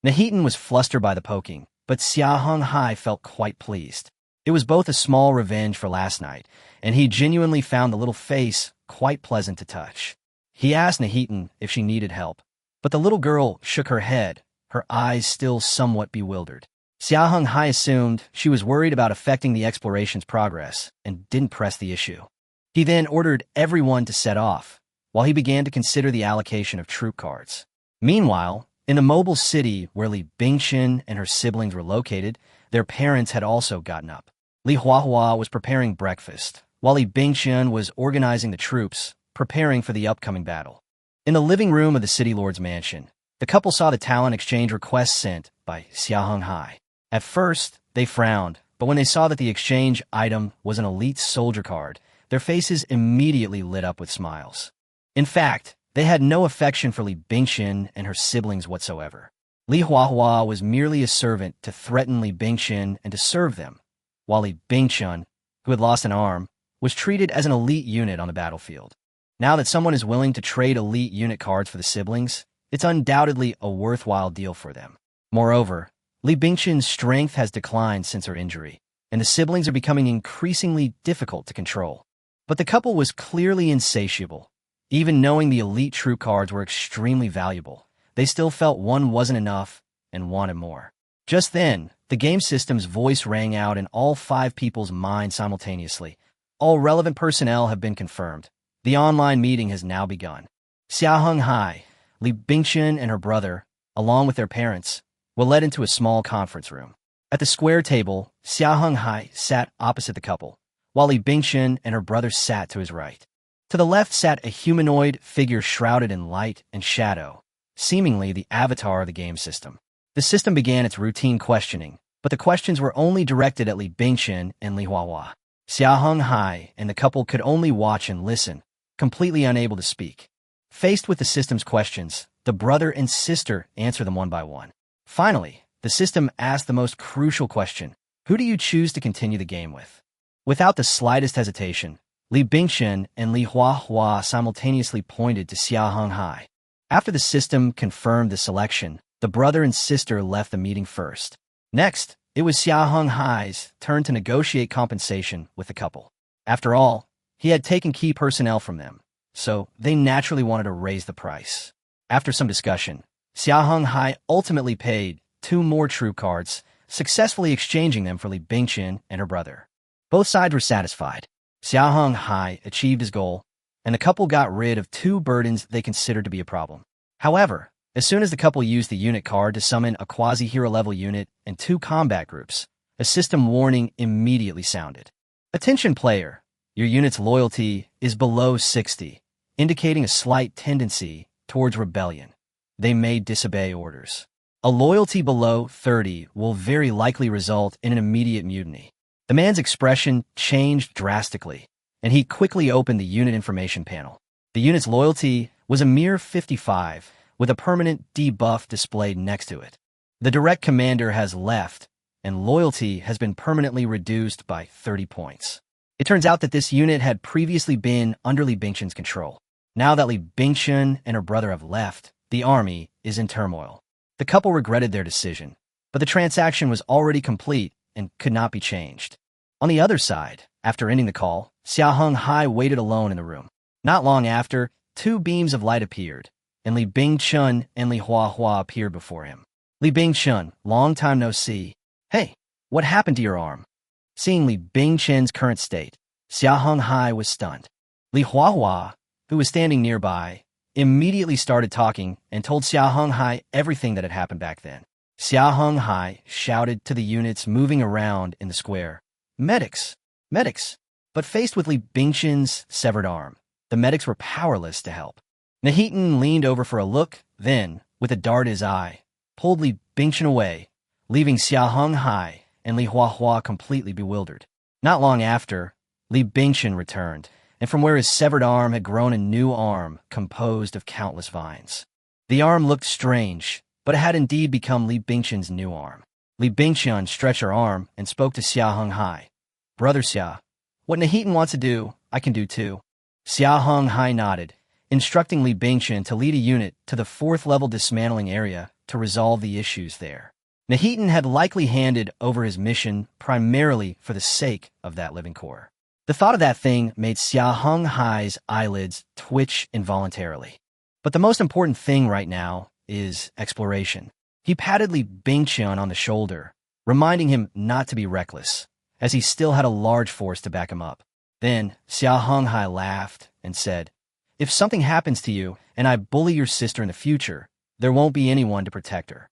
Nahitan was flustered by the poking, but Xia Heng Hai felt quite pleased. It was both a small revenge for last night, and he genuinely found the little face quite pleasant to touch. He asked Nahitan if she needed help, but the little girl shook her head, her eyes still somewhat bewildered. Xia Heng Hai assumed she was worried about affecting the exploration's progress and didn't press the issue. He then ordered everyone to set off, while he began to consider the allocation of troop cards. Meanwhile, in the mobile city where Li Bingxin and her siblings were located, their parents had also gotten up. Li Huahua was preparing breakfast, while Li Bingxin was organizing the troops, preparing for the upcoming battle. In the living room of the city lord's mansion, the couple saw the talent exchange request sent by Xia Heng Hai. At first, they frowned, but when they saw that the exchange item was an elite soldier card, their faces immediately lit up with smiles. In fact, they had no affection for Li Bingxin and her siblings whatsoever. Li Huahua was merely a servant to threaten Li Bingxin and to serve them, while Li Bingxin, who had lost an arm, was treated as an elite unit on the battlefield. Now that someone is willing to trade elite unit cards for the siblings, it's undoubtedly a worthwhile deal for them. Moreover, Li Bingxin's strength has declined since her injury, and the siblings are becoming increasingly difficult to control. But the couple was clearly insatiable. Even knowing the elite troop cards were extremely valuable, they still felt one wasn't enough and wanted more. Just then, the game system's voice rang out in all 5 people's minds simultaneously. All relevant personnel have been confirmed. The online meeting has now begun. Xia Heng Hai, Li Bingchen and her brother, along with their parents, were led into a small conference room. At the square table, Xia Heng Hai sat opposite the couple, while Li Bingchen and her brother sat to his right. To the left sat a humanoid figure shrouded in light and shadow, seemingly the avatar of the game system. The system began its routine questioning, but the questions were only directed at Li Bingchen and Li Huahua. Xia Heng Hai and the couple could only watch and listen, completely unable to speak. Faced with the system's questions, the brother and sister answered them one by one. Finally, the system asked the most crucial question: who do you choose to continue the game with? Without the slightest hesitation, Li Bingchen and Li Huahua simultaneously pointed to Xia Heng Hai. After the system confirmed the selection, the brother and sister left the meeting first. Next, it was Xia Heng Hai's turn to negotiate compensation with the couple. After all, he had taken key personnel from them, so they naturally wanted to raise the price. After some discussion, Xia Heng Hai ultimately paid 2 more troop cards, successfully exchanging them for Li Bingchen and her brother. Both sides were satisfied. Xia Heng Hai achieved his goal, and the couple got rid of 2 burdens they considered to be a problem. However, as soon as the couple used the unit card to summon a quasi-hero level unit and 2 combat groups, a system warning immediately sounded. Attention player, your unit's loyalty is below 60, indicating a slight tendency towards rebellion. They may disobey orders. A loyalty below 30 will very likely result in an immediate mutiny. The man's expression changed drastically, and he quickly opened the unit information panel. The unit's loyalty was a mere 55, with a permanent debuff displayed next to it. The direct commander has left, and loyalty has been permanently reduced by 30 points. It turns out that this unit had previously been under Li Bingchen's control. Now that Li Bingchen and her brother have left, the army is in turmoil. The couple regretted their decision, but the transaction was already complete and could not be changed. On the other side, after ending the call, Xia Heng Hai waited alone in the room. Not long after, 2 beams of light appeared, and Li Bingchen and Li Huahua appeared before him. Li Bingchen, long time no see. Hey, what happened to your arm? Seeing Li Bingchen's current state, Xia Heng Hai was stunned. Li Huahua, who was standing nearby, immediately started talking and told Xia Heng Hai everything that had happened back then. Xia Heng Hai shouted to the units moving around in the square, "Medics! Medics!" But faced with Li Bingchen's severed arm, the medics were powerless to help. Nahitan leaned over for a look, then, with a dart in his eye, pulled Li Bingchen away, leaving Xia Heng Hai and Li Huahua completely bewildered. Not long after, Li Bingchen returned, and from where his severed arm had grown a new arm composed of countless vines. The arm looked strange, but it had indeed become Li Bingchen's new arm. Li Bingchen stretched her arm and spoke to Xia Heng Hai. "Brother Xia, what Nahitan wants to do, I can do too." Xia Heng Hai nodded, instructing Li Bingchen to lead a unit to the 4th level dismantling area to resolve the issues there. Nahitan had likely handed over his mission primarily for the sake of that living core. The thought of that thing made Xia Heng Hai's eyelids twitch involuntarily. But the most important thing right now is exploration. He patted Li Bingchen on the shoulder, reminding him not to be reckless, as he still had a large force to back him up. Then Xia Heng Hai laughed and said, "If something happens to you and I bully your sister in the future, there won't be anyone to protect her."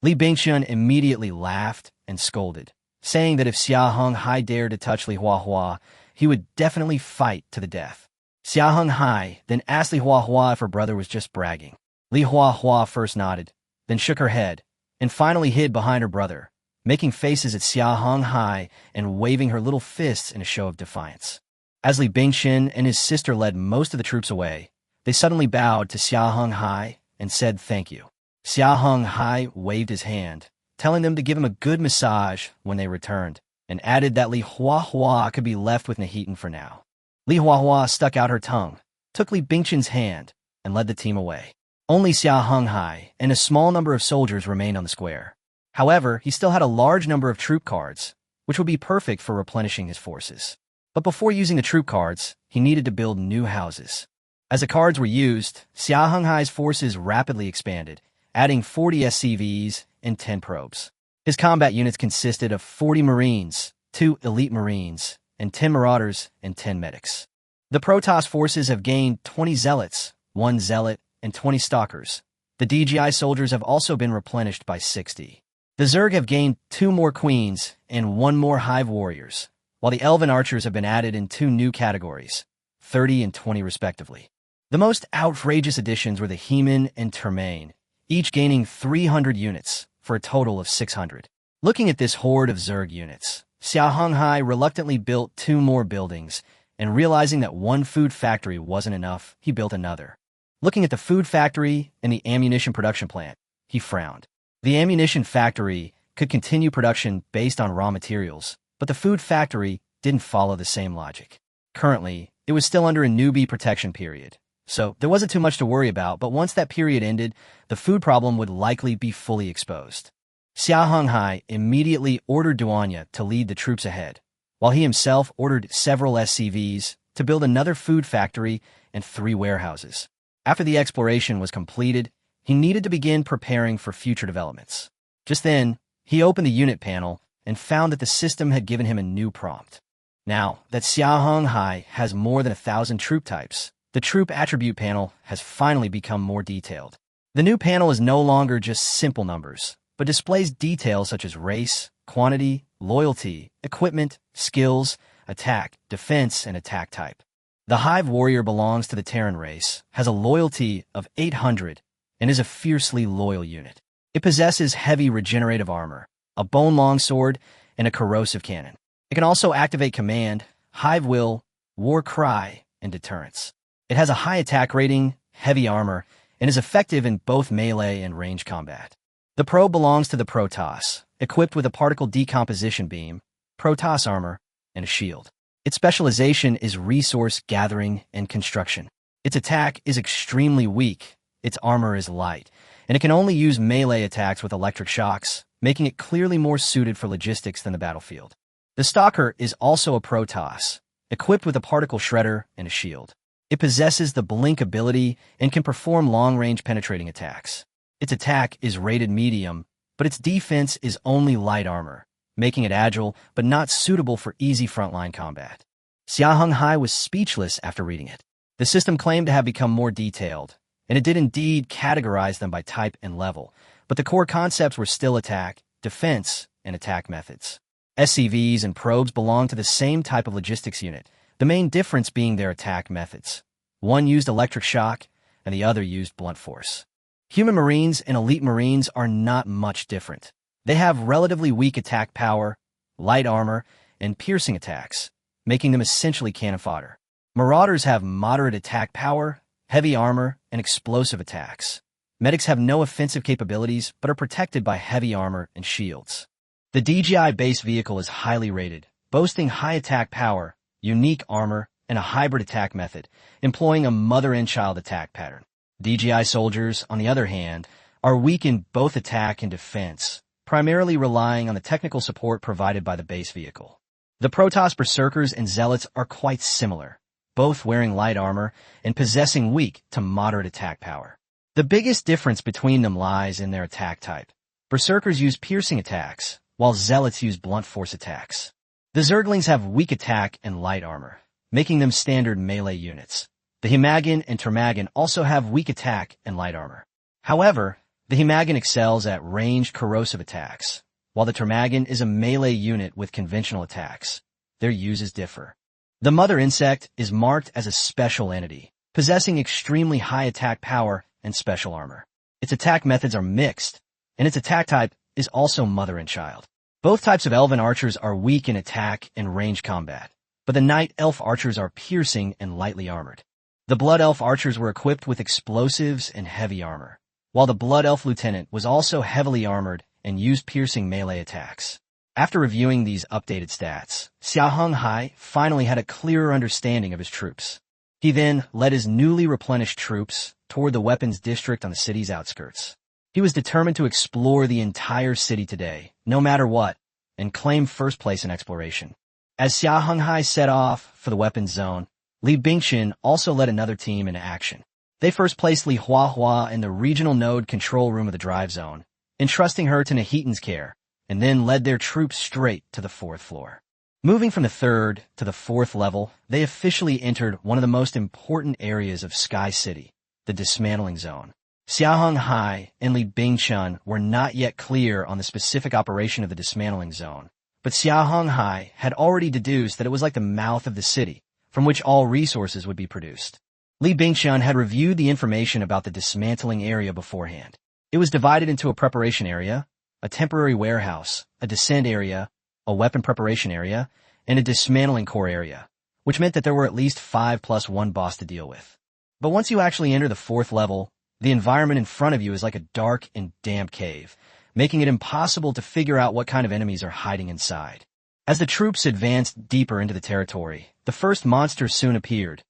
Li Bingchen immediately laughed and scolded, saying that if Xia Heng Hai dared to touch Li Huahua, he would definitely fight to the death. Xia Heng Hai then asked Li Huahua if her brother was just bragging. Li Huahua first nodded, then shook her head, and finally hid behind her brother, making faces at Xia Heng Hai and waving her little fists in a show of defiance. As Li Bingchen and his sister led most of the troops away, they suddenly bowed to Xia Heng Hai and said thank you. Xia Heng Hai waved his hand, telling them to give him a good massage when they returned, and added that Li Huahua could be left with Nahitan for now. Li Huahua stuck out her tongue, took Li Bingchen's hand, and led the team away. Only Xia Heng Hai and a small number of soldiers remained on the square. However, he still had a large number of troop cards, which would be perfect for replenishing his forces. But before using the troop cards, he needed to build new houses. As the cards were used, Xia Heng Hai's forces rapidly expanded, adding 40 SCVs and 10 probes. His combat units consisted of 40 Marines, 2 elite Marines, and 10 Marauders and 10 medics. The Protoss forces have gained 20 Zealots, 1 Zealot, and 20 Stalkers. The DGI soldiers have also been replenished by 60. The Zerg have gained 2 more Queens and 1 more Hive Warriors, while the Elven Archers have been added in 2 new categories, 30 and 20 respectively. The most outrageous additions were the Heman and Termain, each gaining 300 units, for a total of 600. Looking at this horde of Zerg units, Xia Heng Hai reluctantly built 2 more buildings, and realizing that 1 food factory wasn't enough, he built another. Looking at the food factory and the ammunition production plant, he frowned. The ammunition factory could continue production based on raw materials, but the food factory didn't follow the same logic. Currently, it was still under a newbie protection period, so there wasn't too much to worry about, but once that period ended, the food problem would likely be fully exposed. Xia Heng Hai immediately ordered Duanya to lead the troops ahead, while he himself ordered several SCVs to build another food factory and 3 warehouses. After the exploration was completed, he needed to begin preparing for future developments. Just then, he opened the unit panel and found that the system had given him a new prompt. Now that Xia Heng Hai has more than 1,000 troop types, the troop attribute panel has finally become more detailed. The new panel is no longer just simple numbers, but displays details such as race, quantity, loyalty, equipment, skills, attack, defense, and attack type. The Hive Warrior belongs to the Terran race, has a loyalty of 800, and is a fiercely loyal unit. It possesses heavy regenerative armor, a bone longsword, and a corrosive cannon. It can also activate command, Hive Will, War Cry, and deterrence. It has a high attack rating, heavy armor, and is effective in both melee and range combat. The probe belongs to the Protoss, equipped with a particle decomposition beam, Protoss armor, and a shield. Its specialization is resource gathering and construction. Its attack is extremely weak, its armor is light, and it can only use melee attacks with electric shocks, making it clearly more suited for logistics than the battlefield. The Stalker is also a Protoss, equipped with a particle shredder and a shield. It possesses the blink ability and can perform long-range penetrating attacks. Its attack is rated medium, but its defense is only light armor, making it agile but not suitable for easy frontline combat. Xia Heng Hai was speechless after reading it. The system claimed to have become more detailed, and it did indeed categorize them by type and level, but the core concepts were still attack, defense, and attack methods. SCVs and probes belong to the same type of logistics unit, the main difference being their attack methods. One used electric shock, and the other used blunt force. Human Marines and elite Marines are not much different. They have relatively weak attack power, light armor, and piercing attacks, making them essentially cannon fodder. Marauders have moderate attack power, heavy armor, and explosive attacks. Medics have no offensive capabilities but are protected by heavy armor and shields. The DGI base vehicle is highly rated, boasting high attack power, unique armor, and a hybrid attack method, employing a mother and child attack pattern. DGI soldiers, on the other hand, are weak in both attack and defense, primarily relying on the technical support provided by the base vehicle. The Protoss Berserkers and Zealots are quite similar, both wearing light armor and possessing weak to moderate attack power. The biggest difference between them lies in their attack type. Berserkers use piercing attacks, while Zealots use blunt force attacks. The Zerglings have weak attack and light armor, making them standard melee units. The Himagan and Termagan also have weak attack and light armor. However, the Himagan excels at ranged corrosive attacks, while the Termagan is a melee unit with conventional attacks. Their uses differ. The Mother Insect is marked as a special entity, possessing extremely high attack power and special armor. Its attack methods are mixed, and its attack type is also Mother and Child. Both types of Elven Archers are weak in attack and range combat, but the Night Elf Archers are piercing and lightly armored. The Blood Elf Archers were equipped with explosives and heavy armor, while the Blood Elf Lieutenant was also heavily armored and used piercing melee attacks. After reviewing these updated stats, Xia Heng Hai finally had a clearer understanding of his troops. He then led his newly replenished troops toward the weapons district on the city's outskirts. He was determined to explore the entire city today, no matter what, and claim first place in exploration. As Xia Heng Hai set off for the weapons zone, Li Bingxian also led another team into action. They first placed Li Huahua in the regional node control room of the drive zone, entrusting her to Nahitan's care, and then led their troops straight to the 4th floor. Moving from the 3rd to the 4th level, they officially entered one of the most important areas of Sky City, the dismantling zone. Xia Heng Hai and Li Bingchun were not yet clear on the specific operation of the dismantling zone, but Xia Heng Hai had already deduced that it was like the mouth of the city, from which all resources would be produced. Li Bingchun had reviewed the information about the dismantling area beforehand. It was divided into a preparation area, a temporary warehouse, a descent area, a weapon preparation area, and a dismantling core area, which meant that there were at least 5 plus 1 boss to deal with. But once you actually enter the 4th level, the environment in front of you is like a dark and damp cave, making it impossible to figure out what kind of enemies are hiding inside. As the troops advanced deeper into the territory, the first monster soon appeared,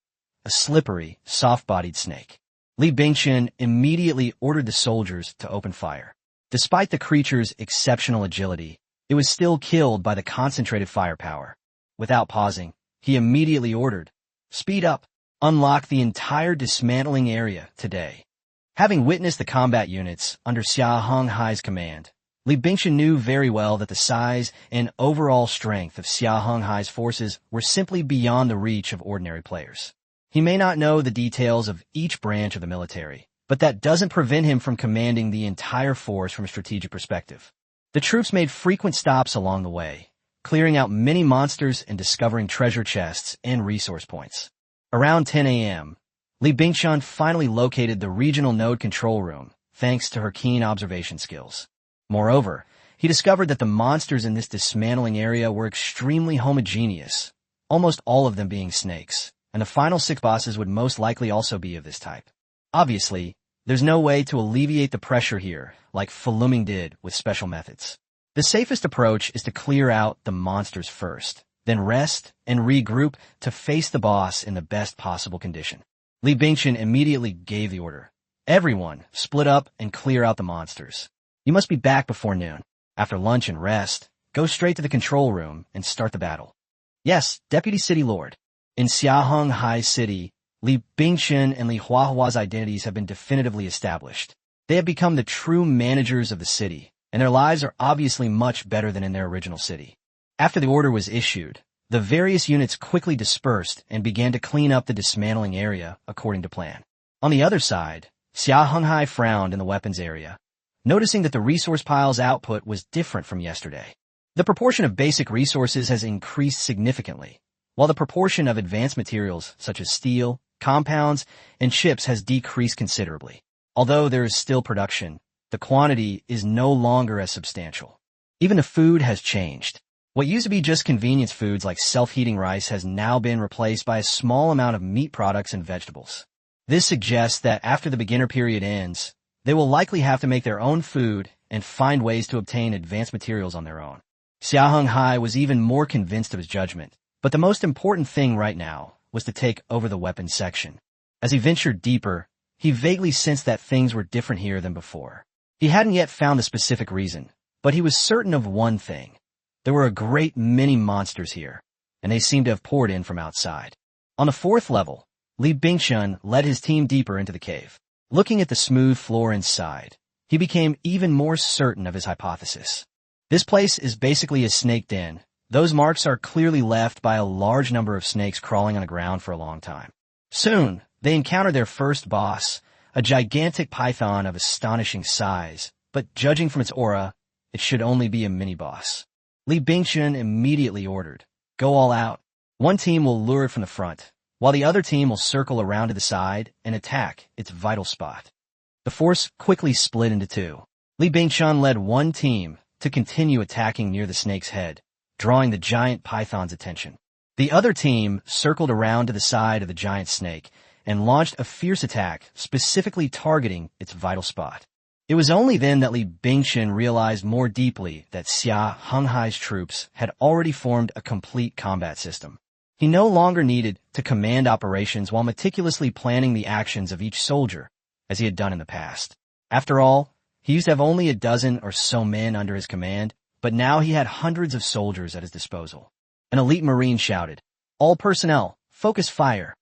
a slippery, soft-bodied snake. Li Bingchun immediately ordered the soldiers to open fire. Despite the creature's exceptional agility, it was still killed by the concentrated firepower. Without pausing, he immediately ordered, "Speed up! Unlock the entire dismantling area today." Having witnessed the combat units under Xia Heng Hai's command, Li Bingchun knew very well that the size and overall strength of Xia Heng Hai's forces were simply beyond the reach of ordinary players. He may not know the details of each branch of the military, but that doesn't prevent him from commanding the entire force from a strategic perspective. The troops made frequent stops along the way, clearing out many monsters and discovering treasure chests and resource points. Around 10 a.m., Li Bingchun finally located the regional node control room, thanks to her keen observation skills. Moreover, he discovered that the monsters in this dismantling area were extremely homogeneous, almost all of them being snakes, and the final 6 bosses would most likely also be of this type. Obviously, there's no way to alleviate the pressure here, like Faluming did with special methods. The safest approach is to clear out the monsters first, then rest and regroup to face the boss in the best possible condition. Li Bingchun immediately gave the order. "Everyone, split up and clear out the monsters. You must be back before noon. After lunch and rest, go straight to the control room and start the battle." "Yes, Deputy City Lord." In Xia Heng Hai City, Li Bingchun and Li Huahua's identities have been definitively established. They have become the true managers of the city, and their lives are obviously much better than in their original city. After the order was issued, the various units quickly dispersed and began to clean up the dismantling area according to plan. On the other side, Xia Heng Hai frowned in the weapons area, noticing that the resource pile's output was different from yesterday. The proportion of basic resources has increased significantly, while the proportion of advanced materials such as steel, compounds, and chips has decreased considerably. Although there is still production, the quantity is no longer as substantial. Even the food has changed. What used to be just convenience foods like self-heating rice has now been replaced by a small amount of meat products and vegetables. This suggests that after the beginner period ends, they will likely have to make their own food and find ways to obtain advanced materials on their own. Xia Heng Hai was even more convinced of his judgment, but the most important thing right now was to take over the weapons section. As he ventured deeper, he vaguely sensed that things were different here than before. He hadn't yet found the specific reason, but he was certain of one thing. There were a great many monsters here, and they seemed to have poured in from outside. On the 4th level, Li Bingchun led his team deeper into the cave. Looking at the smooth floor inside, he became even more certain of his hypothesis. This place is basically a snake den. Those marks are clearly left by a large number of snakes crawling on the ground for a long time. Soon, they encountered their first boss, a gigantic python of astonishing size, but judging from its aura, it should only be a mini-boss. Li Bingchun immediately ordered, "Go all out. One team will lure it from the front, while the other team will circle around to the side and attack its vital spot." The force quickly split into 2. Li Bingchun led one team to continue attacking near the snake's head, drawing the giant python's attention. The other team circled around to the side of the giant snake and launched a fierce attack specifically targeting its vital spot. It was only then that Li Bingchun realized more deeply that Xia Heng Hai's troops had already formed a complete combat system. He no longer needed to command operations while meticulously planning the actions of each soldier, as he had done in the past. After all, he used to have only a dozen or so men under his command, but now he had hundreds of soldiers at his disposal. An elite marine shouted, "All personnel, focus fire."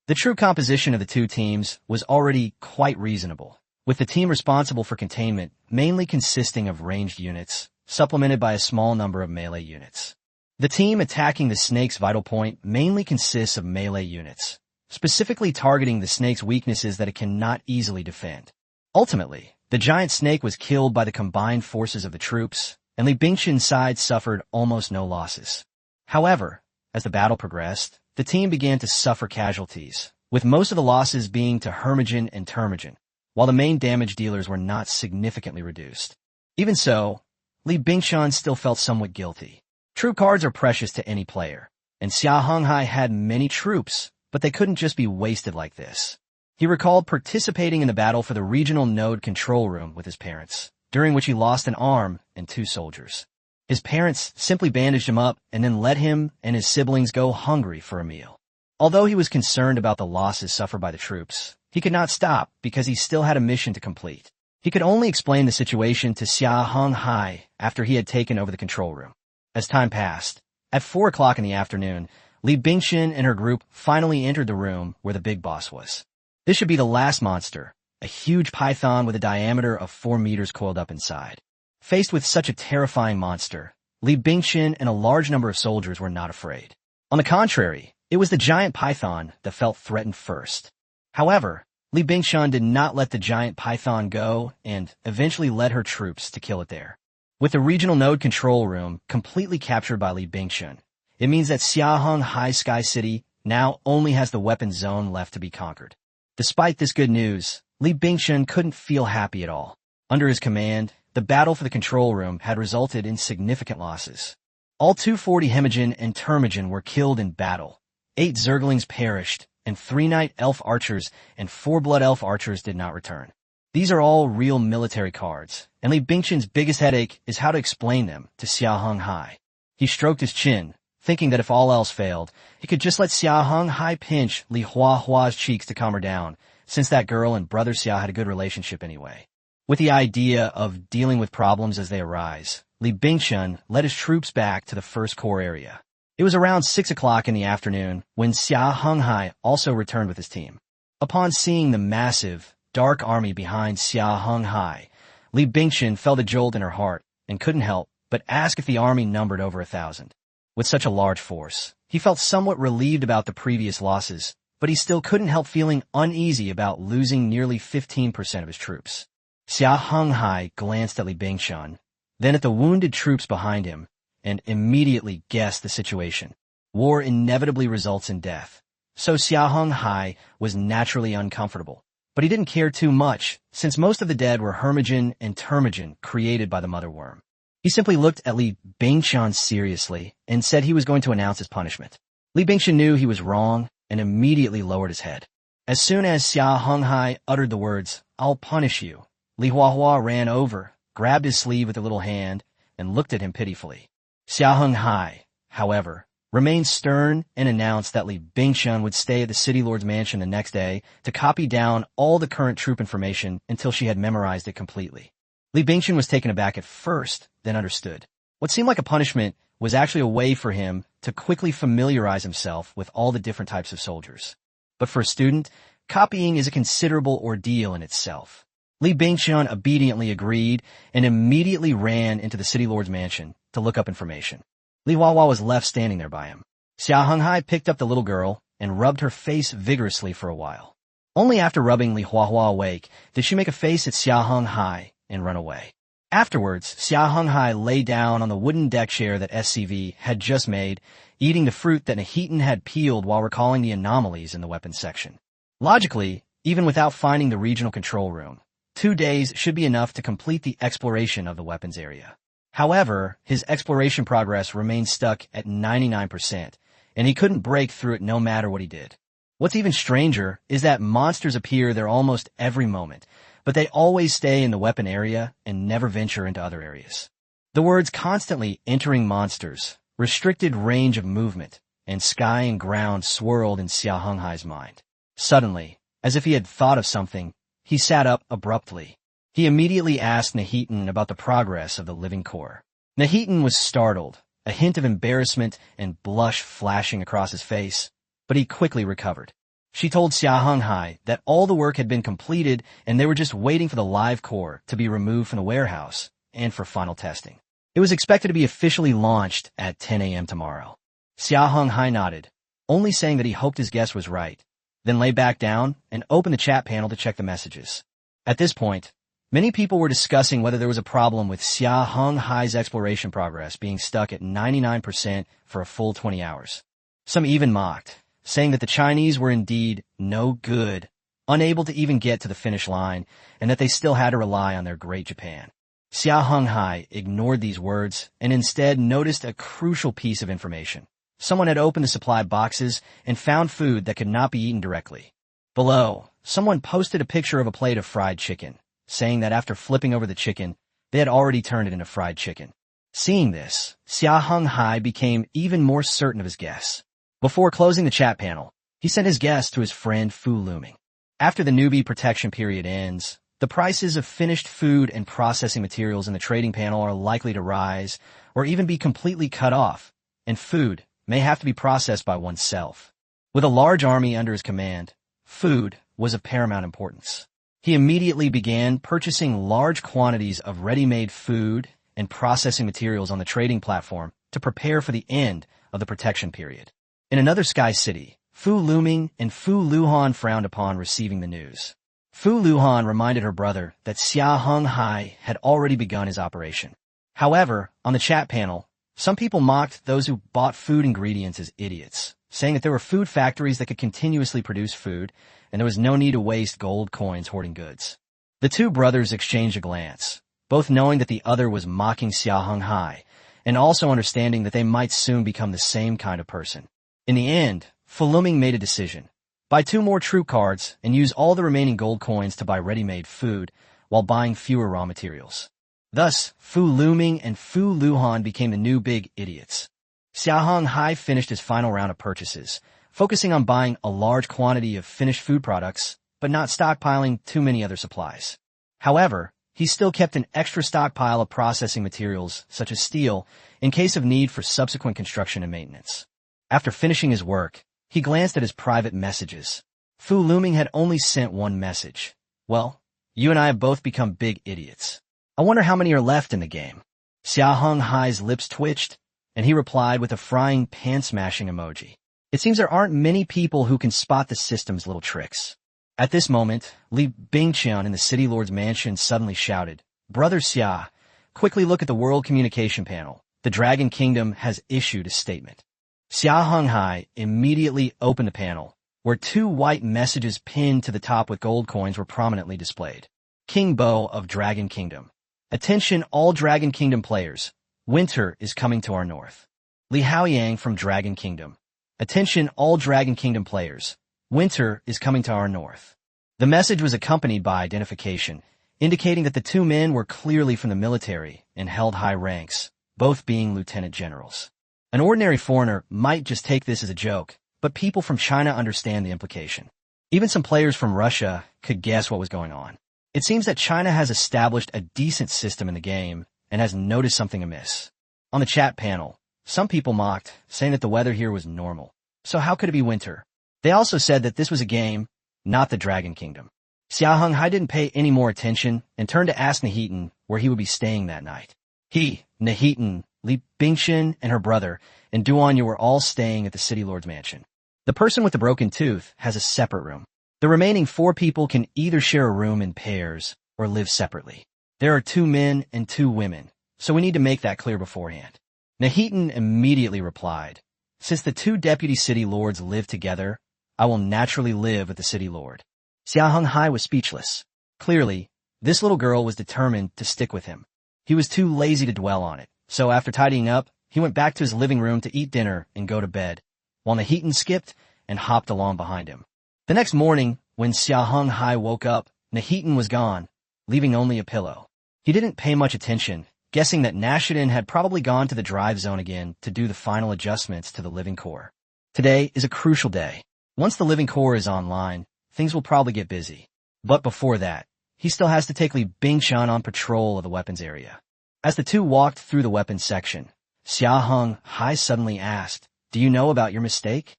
The true composition of the two teams was already quite reasonable, with the team responsible for containment mainly consisting of ranged units, supplemented by a small number of melee units. The team attacking the snake's vital point mainly consists of melee units, specifically targeting the snake's weaknesses that it cannot easily defend. Ultimately, the giant snake was killed by the combined forces of the troops, and Li Bingxin's side suffered almost no losses. However, as the battle progressed, the team began to suffer casualties, with most of the losses being to Hermogen and Termogen, while the main damage dealers were not significantly reduced. Even so, Li Bingxin still felt somewhat guilty. Troop cards are precious to any player, and Xia Heng Hai had many troops, but they couldn't just be wasted like this. He recalled participating in the battle for the regional node control room with his parents, during which he lost an arm and 2 soldiers. His parents simply bandaged him up and then let him and his siblings go hungry for a meal. Although he was concerned about the losses suffered by the troops, he could not stop because he still had a mission to complete. He could only explain the situation to Xia Heng Hai after he had taken over the control room. As time passed, at 4 o'clock in the afternoon, Li Bingxin and her group finally entered the room where the big boss was. This should be the last monster, a huge python with a diameter of 4 meters coiled up inside. Faced with such a terrifying monster, Li Bingxin and a large number of soldiers were not afraid. On the contrary, it was the giant python that felt threatened first. However, Li Bingxin did not let the giant python go and eventually led her troops to kill it there. With the regional node control room completely captured by Li Bingxin, it means that Xia Heng Hai Sky City now only has the weapon zone left to be conquered. Despite this good news, Li Bingxin couldn't feel happy at all. Under his command, the battle for the control room had resulted in significant losses. All 240 Hermogen and Termogen were killed in battle. 8 Zerglings perished, and 3 Night Elf archers and 4 Blood Elf archers did not return. These are all real military cards, and Li Bingxin's biggest headache is how to explain them to Xia Heng Hai. He stroked his chin, thinking that if all else failed, he could just let Xia Heng Hai pinch Li Huahua's cheeks to calm her down, since that girl and Brother Xia had a good relationship anyway. With the idea of dealing with problems as they arise, Li Bingxin led his troops back to the first core area. It was around 6 o'clock in the afternoon when Xia Heng Hai also returned with his team. Upon seeing the massive, dark army behind Xia Heng Hai, Li Bingxin felt a jolt in her heart and couldn't help but ask if the army numbered over 1,000. With such a large force, he felt somewhat relieved about the previous losses, but he still couldn't help feeling uneasy about losing nearly 15% of his troops. Xia Heng Hai glanced at Li Bingxin, then at the wounded troops behind him, and immediately guessed the situation. War inevitably results in death, so Xia Heng Hai was naturally uncomfortable. But he didn't care too much, since most of the dead were Hermogen and Termogen created by the mother worm. He simply looked at Li Bingxin seriously and said he was going to announce his punishment. Li Bingxin knew he was wrong and immediately lowered his head. As soon as Xia Heng Hai uttered the words, "I'll punish you," Li Huahua ran over, grabbed his sleeve with a little hand, and looked at him pitifully. Xia Heng Hai, however, remained stern and announced that Li Bingxin would stay at the city lord's mansion the next day to copy down all the current troop information until she had memorized it completely. Li Bingxin was taken aback at first, then understood. What seemed like a punishment was actually a way for him to quickly familiarize himself with all the different types of soldiers. But for a student, copying is a considerable ordeal in itself. Li Bingxin obediently agreed and immediately ran into the city lord's mansion to look up information. Li Huahua was left standing there by him. Xia Heng Hai picked up the little girl and rubbed her face vigorously for a while. Only after rubbing Li Huahua awake did she make a face at Xia Heng Hai and run away. Afterwards, Xia Heng Hai lay down on the wooden deck chair that SCV had just made, eating the fruit that Nahitan had peeled while recalling the anomalies in the weapons section. Logically, even without finding the regional control room, 2 days should be enough to complete the exploration of the weapons area. However, his exploration progress remained stuck at 99%, and he couldn't break through it no matter what he did. What's even stranger is that monsters appear there almost every moment, but they always stay in the weapon area and never venture into other areas. The words constantly entering monsters, restricted range of movement, and sky and ground swirled in Xia Heng Hai's mind. Suddenly, as if he had thought of something, he sat up abruptly. He immediately asked Nahitan about the progress of the living core. Nahitan was startled, a hint of embarrassment and blush flashing across his face, but he quickly recovered. She told Xia Heng Hai that all the work had been completed and they were just waiting for the live core to be removed from the warehouse and for final testing. It was expected to be officially launched at 10 a.m. tomorrow. Xia Heng Hai nodded, only saying that he hoped his guess was right, then lay back down and opened the chat panel to check the messages. At this point, many people were discussing whether there was a problem with Xia Heng Hai's exploration progress being stuck at 99% for a full 20 hours. Some even mocked, saying that the Chinese were indeed no good, unable to even get to the finish line, and that they still had to rely on their great Japan. Xia Heng Hai ignored these words and instead noticed a crucial piece of information. Someone had opened the supply boxes and found food that could not be eaten directly. Below, someone posted a picture of a plate of fried chicken, saying that after flipping over the chicken, they had already turned it into fried chicken. Seeing this, Xia Heng Hai became even more certain of his guess. Before closing the chat panel, he sent his guess to his friend Fu Luming. After the newbie protection period ends, the prices of finished food and processing materials in the trading panel are likely to rise or even be completely cut off, and food may have to be processed by oneself. With a large army under his command, food was of paramount importance. He immediately began purchasing large quantities of ready-made food and processing materials on the trading platform to prepare for the end of the protection period. In another sky city, Fu Luming and Fu Luhan frowned upon receiving the news. Fu Luhan reminded her brother that Xia Heng Hai had already begun his operation. However, on the chat panel, some people mocked those who bought food ingredients as idiots, saying that there were food factories that could continuously produce food, and there was no need to waste gold coins hoarding goods. The two brothers exchanged a glance, both knowing that the other was mocking Xia Heng Hai, and also understanding that they might soon become the same kind of person. In the end, Fu Luming made a decision. Buy 2 more troop cards and use all the remaining gold coins to buy ready-made food while buying fewer raw materials. Thus, Fu Luming and Fu Luhan became the new big idiots. Xia Heng Hai finished his final round of purchases, focusing on buying a large quantity of finished food products, but not stockpiling too many other supplies. However, he still kept an extra stockpile of processing materials, such as steel, in case of need for subsequent construction and maintenance. After finishing his work, he glanced at his private messages. Fu Luming had only sent one message. Well, you and I have both become big idiots. I wonder how many are left in the game. Xia Heng Hai's lips twitched, and he replied with a frying pan-smashing emoji. It seems there aren't many people who can spot the system's little tricks. At this moment, Li Bingqian in the City Lord's mansion suddenly shouted, "Brother Xia, quickly look at the World Communication Panel. The Dragon Kingdom has issued a statement." Xia Heng Hai immediately opened the panel, where 2 white messages pinned to the top with gold coins were prominently displayed. King Bo of Dragon Kingdom. Attention all Dragon Kingdom players. Winter is coming to our north. Li Haoyang from Dragon Kingdom. Attention all Dragon Kingdom players. Winter is coming to our north. The message was accompanied by identification, indicating that the 2 men were clearly from the military and held high ranks, both being lieutenant generals. An ordinary foreigner might just take this as a joke, but people from China understand the implication. Even some players from Russia could guess what was going on. It seems that China has established a decent system in the game and has noticed something amiss. On the chat panel, some people mocked, saying that the weather here was normal. So how could it be winter? They also said that this was a game, not the Dragon Kingdom. Xia Heng Hai didn't pay any more attention and turned to ask Nahitan where he would be staying that night. He, Nahitan, Li Bingqian, and her brother, and Duanya were all staying at the City Lord's mansion. The person with the broken tooth has a separate room. The remaining 4 people can either share a room in pairs or live separately. There are 2 men and 2 women, so we need to make that clear beforehand. Nahitan immediately replied, "Since the 2 deputy city lords live together, I will naturally live with the city lord." Xia Heng Hai was speechless. Clearly, this little girl was determined to stick with him. He was too lazy to dwell on it, so after tidying up, he went back to his living room to eat dinner and go to bed, while Nahitan skipped and hopped along behind him. The next morning, when Xia Heng Hai woke up, Nahitan was gone, leaving only a pillow. He didn't pay much attention, guessing that Nashidin had probably gone to the drive zone again to do the final adjustments to the living core. Today is a crucial day. Once the living core is online, things will probably get busy. But before that, he still has to take Li Bingqian on patrol of the weapons area. As the 2 walked through the weapons section, Xia Heng Hai suddenly asked, "Do you know about your mistake?"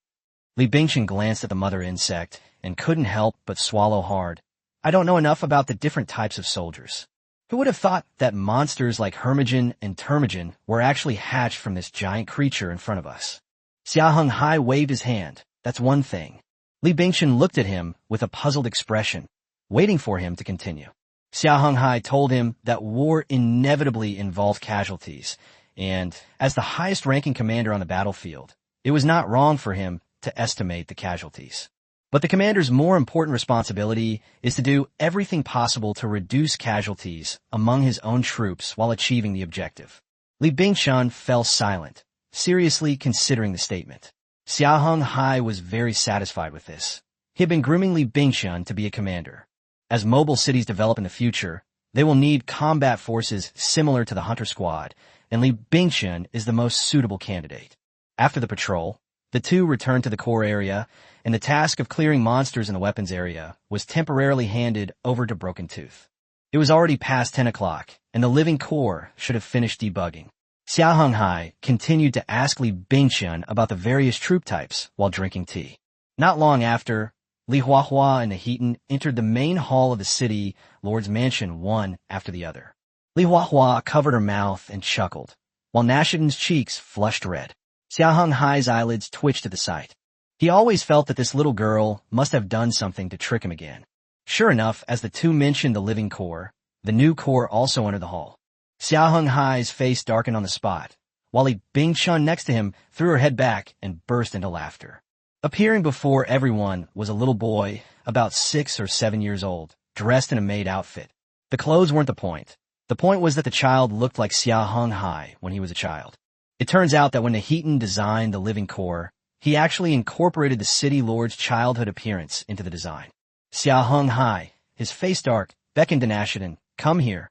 Li Bingchen glanced at the mother insect and couldn't help but swallow hard. I don't know enough about the different types of soldiers. Who would have thought that monsters like Hermogen and Termogen were actually hatched from this giant creature in front of us? Xia Heng Hai waved his hand. That's one thing. Li Bingchen looked at him with a puzzled expression, waiting for him to continue. Xia Heng Hai told him that war inevitably involved casualties, and as the highest-ranking commander on the battlefield, it was not wrong for him to estimate the casualties. But the commander's more important responsibility is to do everything possible to reduce casualties among his own troops while achieving the objective. Li Bingchen fell silent, seriously considering the statement. Xia Heng Hai was very satisfied with this. He had been grooming Li Bingchen to be a commander. As mobile cities develop in the future, they will need combat forces similar to the Hunter Squad, and Li Bingchen is the most suitable candidate. After the patrol, the two returned to the core area, and the task of clearing monsters in the weapons area was temporarily handed over to Broken Tooth. It was already past 10 o'clock, and the living core should have finished debugging. Xia Heng Hai continued to ask Li Bingchen about the various troop types while drinking tea. Not long after, Li Huahua and the Heaton entered the main hall of the city lord's mansion one after the other. Li Huahua covered her mouth and chuckled, while Nashiden's cheeks flushed red. Xia Heng Hai's eyelids twitched at the sight. He always felt that this little girl must have done something to trick him again. Sure enough, as the two mentioned the living core, the new core also entered the hall. Xia Heng Hai's face darkened on the spot, while Li Bingchen next to him threw her head back and burst into laughter. Appearing before everyone was a little boy, about 6 or 7 years old, dressed in a maid outfit. The clothes weren't the point. The point was that the child looked like Xia Heng Hai when he was a child. It turns out that when the Heaton designed the living core, he actually incorporated the city lord's childhood appearance into the design. Xia Heng Hai, his face dark, beckoned to Nashiden, "Come here."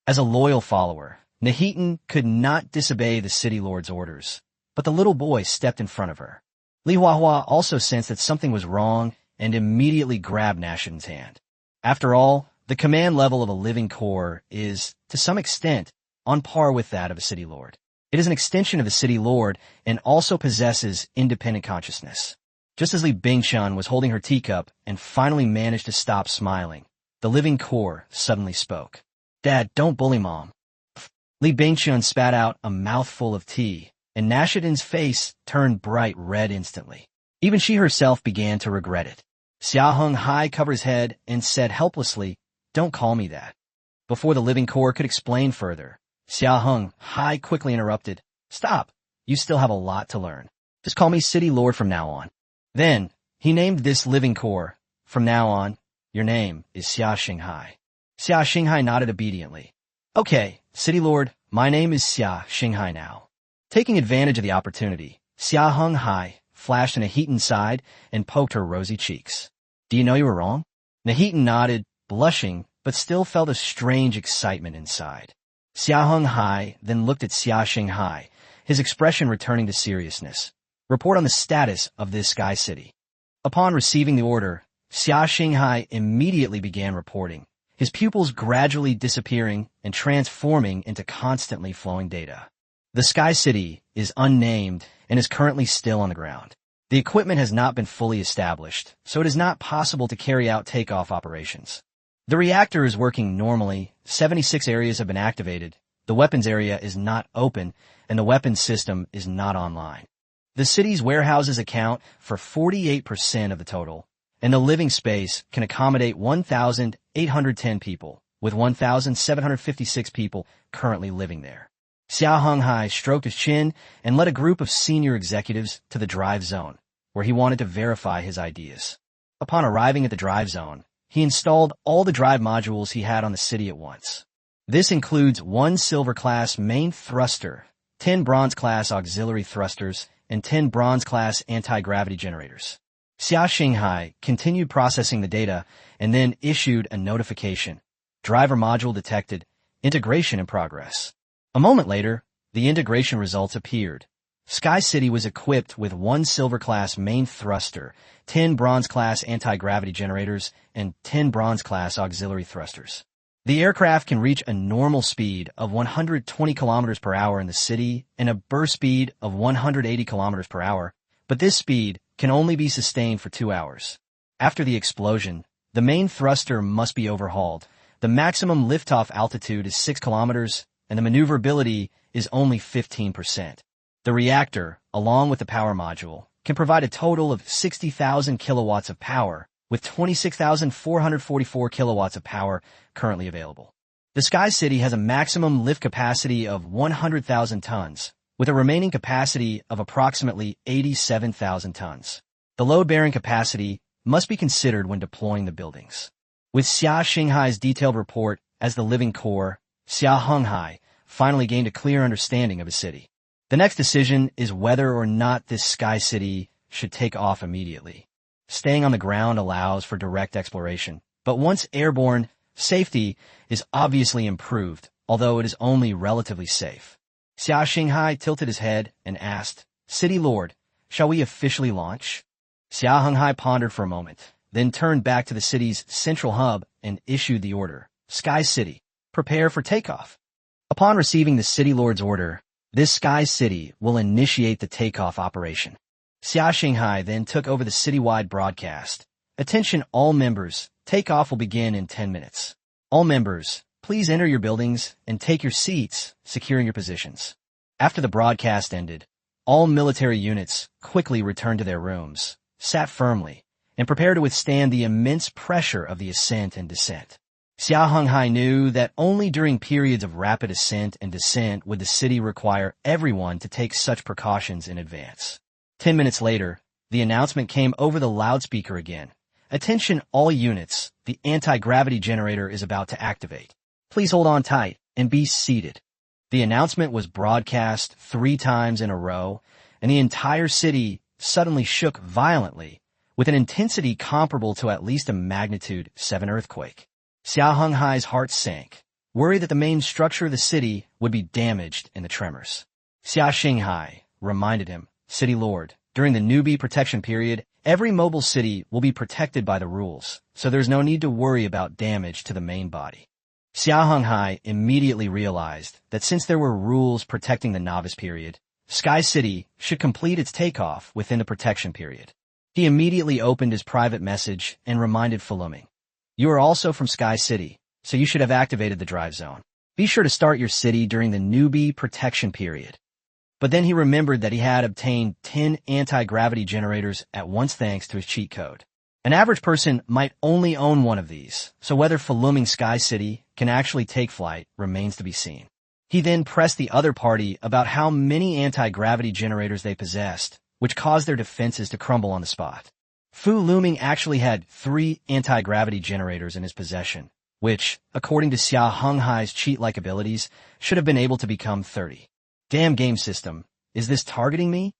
As a loyal follower, Nahitan could not disobey the city lord's orders, but the little boy stepped in front of her. Li Huahua also sensed that something was wrong and immediately grabbed Nashiden's hand. After all, the command level of a living core is, to some extent, on par with that of a city lord. It is an extension of the city lord and also possesses independent consciousness. Just as Li Bingchen was holding her teacup and finally managed to stop smiling, the living core suddenly spoke. "Dad, don't bully Mom." Li Bingchen spat out a mouthful of tea, and Nashiden's face turned bright red instantly. Even she herself began to regret it. Xia Heng Hai covered his head and said helplessly, "Don't call me that." Before the living core could explain further, Xia Heng Hai quickly interrupted. "Stop. You still have a lot to learn. Just call me City Lord from now on." Then, he named this living core. "From now on, your name is Xia Heng Hai." Xia Heng Hai nodded obediently. "Okay, City Lord, my name is Xia Heng Hai now." Taking advantage of the opportunity, Xia Heng Hai flashed Nahitan side and poked her rosy cheeks. "Do you know you were wrong?" Nahitan nodded, blushing, but still felt a strange excitement inside. Xia Heng Hai then looked at Xia Heng Hai, his expression returning to seriousness. "Report on the status of this sky city." Upon receiving the order, Xia Heng Hai immediately began reporting, his pupils gradually disappearing and transforming into constantly flowing data. The sky city is unnamed and is currently still on the ground. The equipment has not been fully established, so it is not possible to carry out takeoff operations. The reactor is working normally, 76 areas have been activated, the weapons area is not open, and the weapons system is not online. The city's warehouses account for 48% of the total, and the living space can accommodate 1,810 people, with 1,756 people currently living there. Xia Heng Hai stroked his chin and led a group of senior executives to the drive zone, where he wanted to verify his ideas. Upon arriving at the drive zone, he installed all the drive modules he had on the city at once. This includes 1 silver-class main thruster, 10 bronze-class auxiliary thrusters, and 10 bronze-class anti-gravity generators. Xia Heng Hai continued processing the data and then issued a notification. Driver module detected. Integration in progress. A moment later, the integration results appeared. Sky City was equipped with 1 silver-class main thruster, 10 bronze-class anti-gravity generators, and 10 bronze-class auxiliary thrusters. The aircraft can reach a normal speed of 120 kilometers per hour in the city and a burst speed of 180 kilometers per hour, but this speed can only be sustained for 2 hours. After the explosion, the main thruster must be overhauled. The maximum liftoff altitude is 6 kilometers, and the maneuverability is only 15%. The reactor, along with the power module, can provide a total of 60,000 kilowatts of power, with 26,444 kilowatts of power currently available. The Sky City has a maximum lift capacity of 100,000 tons, with a remaining capacity of approximately 87,000 tons. The load-bearing capacity must be considered when deploying the buildings. With Xia Heng Hai's detailed report as the living core, Xia Heng Hai finally gained a clear understanding of his city. The next decision is whether or not this Sky City should take off immediately. Staying on the ground allows for direct exploration, but once airborne, safety is obviously improved, although it is only relatively safe. Xia Heng Hai tilted his head and asked, "City Lord, shall we officially launch?" Xia Heng Hai pondered for a moment, then turned back to the city's central hub and issued the order, "Sky City, prepare for takeoff." Upon receiving the City Lord's order, this Sky City will initiate the takeoff operation. Xia Heng Hai then took over the citywide broadcast. "Attention all members, takeoff will begin in 10 minutes. All members, please enter your buildings and take your seats, securing your positions." After the broadcast ended, all military units quickly returned to their rooms, sat firmly, and prepared to withstand the immense pressure of the ascent and descent. Xia Heng Hai knew that only during periods of rapid ascent and descent would the city require everyone to take such precautions in advance. 10 minutes later, the announcement came over the loudspeaker again. "Attention all units, the anti-gravity generator is about to activate. Please hold on tight and be seated." The announcement was broadcast 3 times in a row, and the entire city suddenly shook violently, with an intensity comparable to at least a magnitude 7 earthquake. Xia Heng Hai's heart sank, worried that the main structure of the city would be damaged in the tremors. Xia Heng Hai reminded him, "City Lord, during the newbie protection period, every mobile city will be protected by the rules, so there's no need to worry about damage to the main body." Xia Heng Hai immediately realized that since there were rules protecting the novice period, Sky City should complete its takeoff within the protection period. He immediately opened his private message and reminded Fuluming, "You are also from Sky City, so you should have activated the drive zone. Be sure to start your city during the newbie protection period." But then he remembered that he had obtained 10 anti-gravity generators at once thanks to his cheat code. An average person might only own one of these, so whether Fuluming Sky City can actually take flight remains to be seen. He then pressed the other party about how many anti-gravity generators they possessed, which caused their defenses to crumble on the spot. Fu Luming actually had 3 anti-gravity generators in his possession, which, according to Xia Heng Hai's cheat-like abilities, should have been able to become 30. Damn game system, is this targeting me?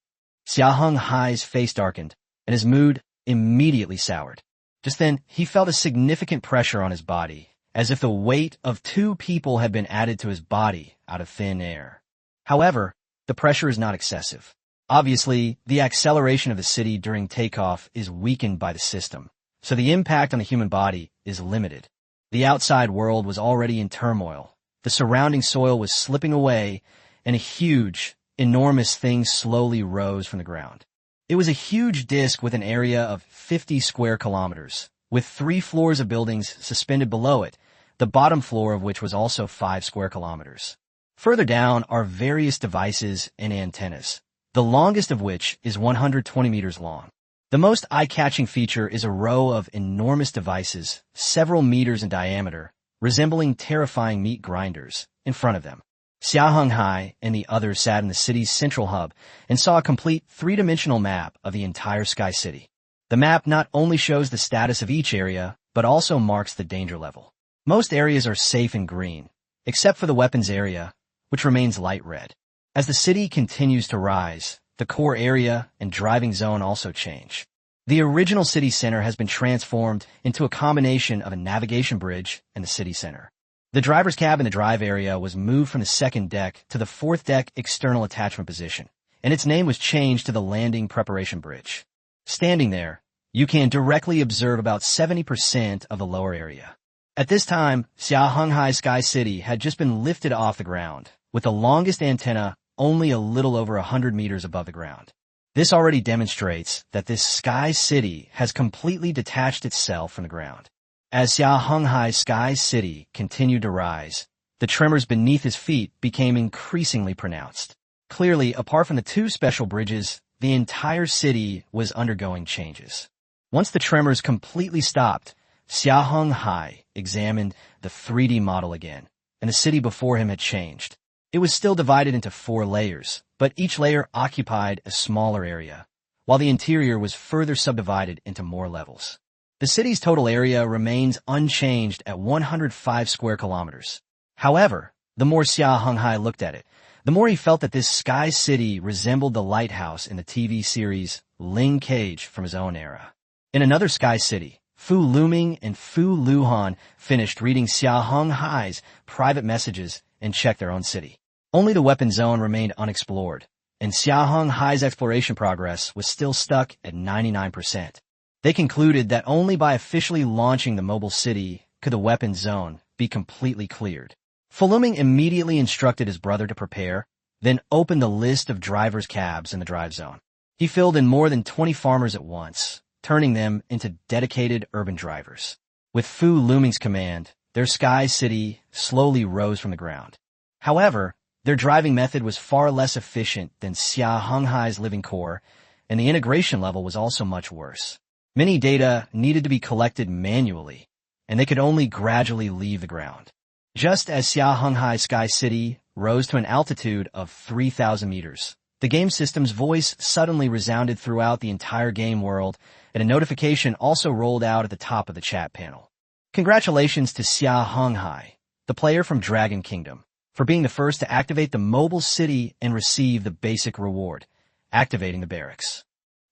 Xia Heng Hai's face darkened, and his mood immediately soured. Just then, he felt a significant pressure on his body, as if the weight of 2 people had been added to his body out of thin air. However, the pressure is not excessive. Obviously, the acceleration of the city during takeoff is weakened by the system, so the impact on the human body is limited. The outside world was already in turmoil. The surrounding soil was slipping away, and a huge, enormous thing slowly rose from the ground. It was a huge disk with an area of 50 square kilometers, with 3 floors of buildings suspended below it, the bottom floor of which was also 5 square kilometers. Further down are various devices and antennas, the longest of which is 120 meters long. The most eye-catching feature is a row of enormous devices, several meters in diameter, resembling terrifying meat grinders, in front of them. Xia Heng Hai and the others sat in the city's central hub and saw a complete 3-dimensional map of the entire Sky City. The map not only shows the status of each area, but also marks the danger level. Most areas are safe in green, except for the weapons area, which remains light red. As the city continues to rise, the core area and driving zone also change. The original city center has been transformed into a combination of a navigation bridge and the city center. The driver's cab in the drive area was moved from the 2nd deck to the 4th deck external attachment position, and its name was changed to the landing preparation bridge. Standing there, you can directly observe about 70% of the lower area. At this time, Xia Heng Hai Sky City had just been lifted off the ground, with the longest antenna only a little over 100 meters above the ground. This already demonstrates that this sky city has completely detached itself from the ground. As Xia Heng Hai's sky city continued to rise, the tremors beneath his feet became increasingly pronounced. Clearly, apart from the two special bridges, the entire city was undergoing changes. Once the tremors completely stopped, Xia Heng Hai examined the 3D model again, and the city before him had changed. It was still divided into 4 layers, but each layer occupied a smaller area, while the interior was further subdivided into more levels. The city's total area remains unchanged at 105 square kilometers. However, the more Xia Heng Hai looked at it, the more he felt that this sky city resembled the lighthouse in the TV series Ling Cage from his own era. In another sky city, Fu Luming and Fu Luhan finished reading Xia Heng Hai's private messages and checked their own city. Only the weapon zone remained unexplored, and Xia Heng Hai's exploration progress was still stuck at 99%. They concluded that only by officially launching the mobile city could the weapon zone be completely cleared. Fu Luming immediately instructed his brother to prepare, then opened the list of drivers' cabs in the drive zone. He filled in more than 20 farmers at once, turning them into dedicated urban drivers. With Fu Luming's command, their sky city slowly rose from the ground. However, their driving method was far less efficient than Xia Heng Hai's living core, and the integration level was also much worse. Many data needed to be collected manually, and they could only gradually leave the ground. Just as Xia Heng Hai's sky city rose to an altitude of 3,000 meters, the game system's voice suddenly resounded throughout the entire game world, and a notification also rolled out at the top of the chat panel. Congratulations to Xia Heng Hai, the player from Dragon Kingdom, for being the first to activate the mobile city and receive the basic reward, activating the barracks.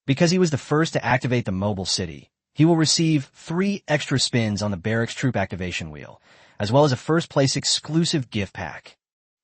Because he was the first to activate the mobile city, he will receive 3 extra spins on the barracks troop activation wheel, as well as a first-place exclusive gift pack.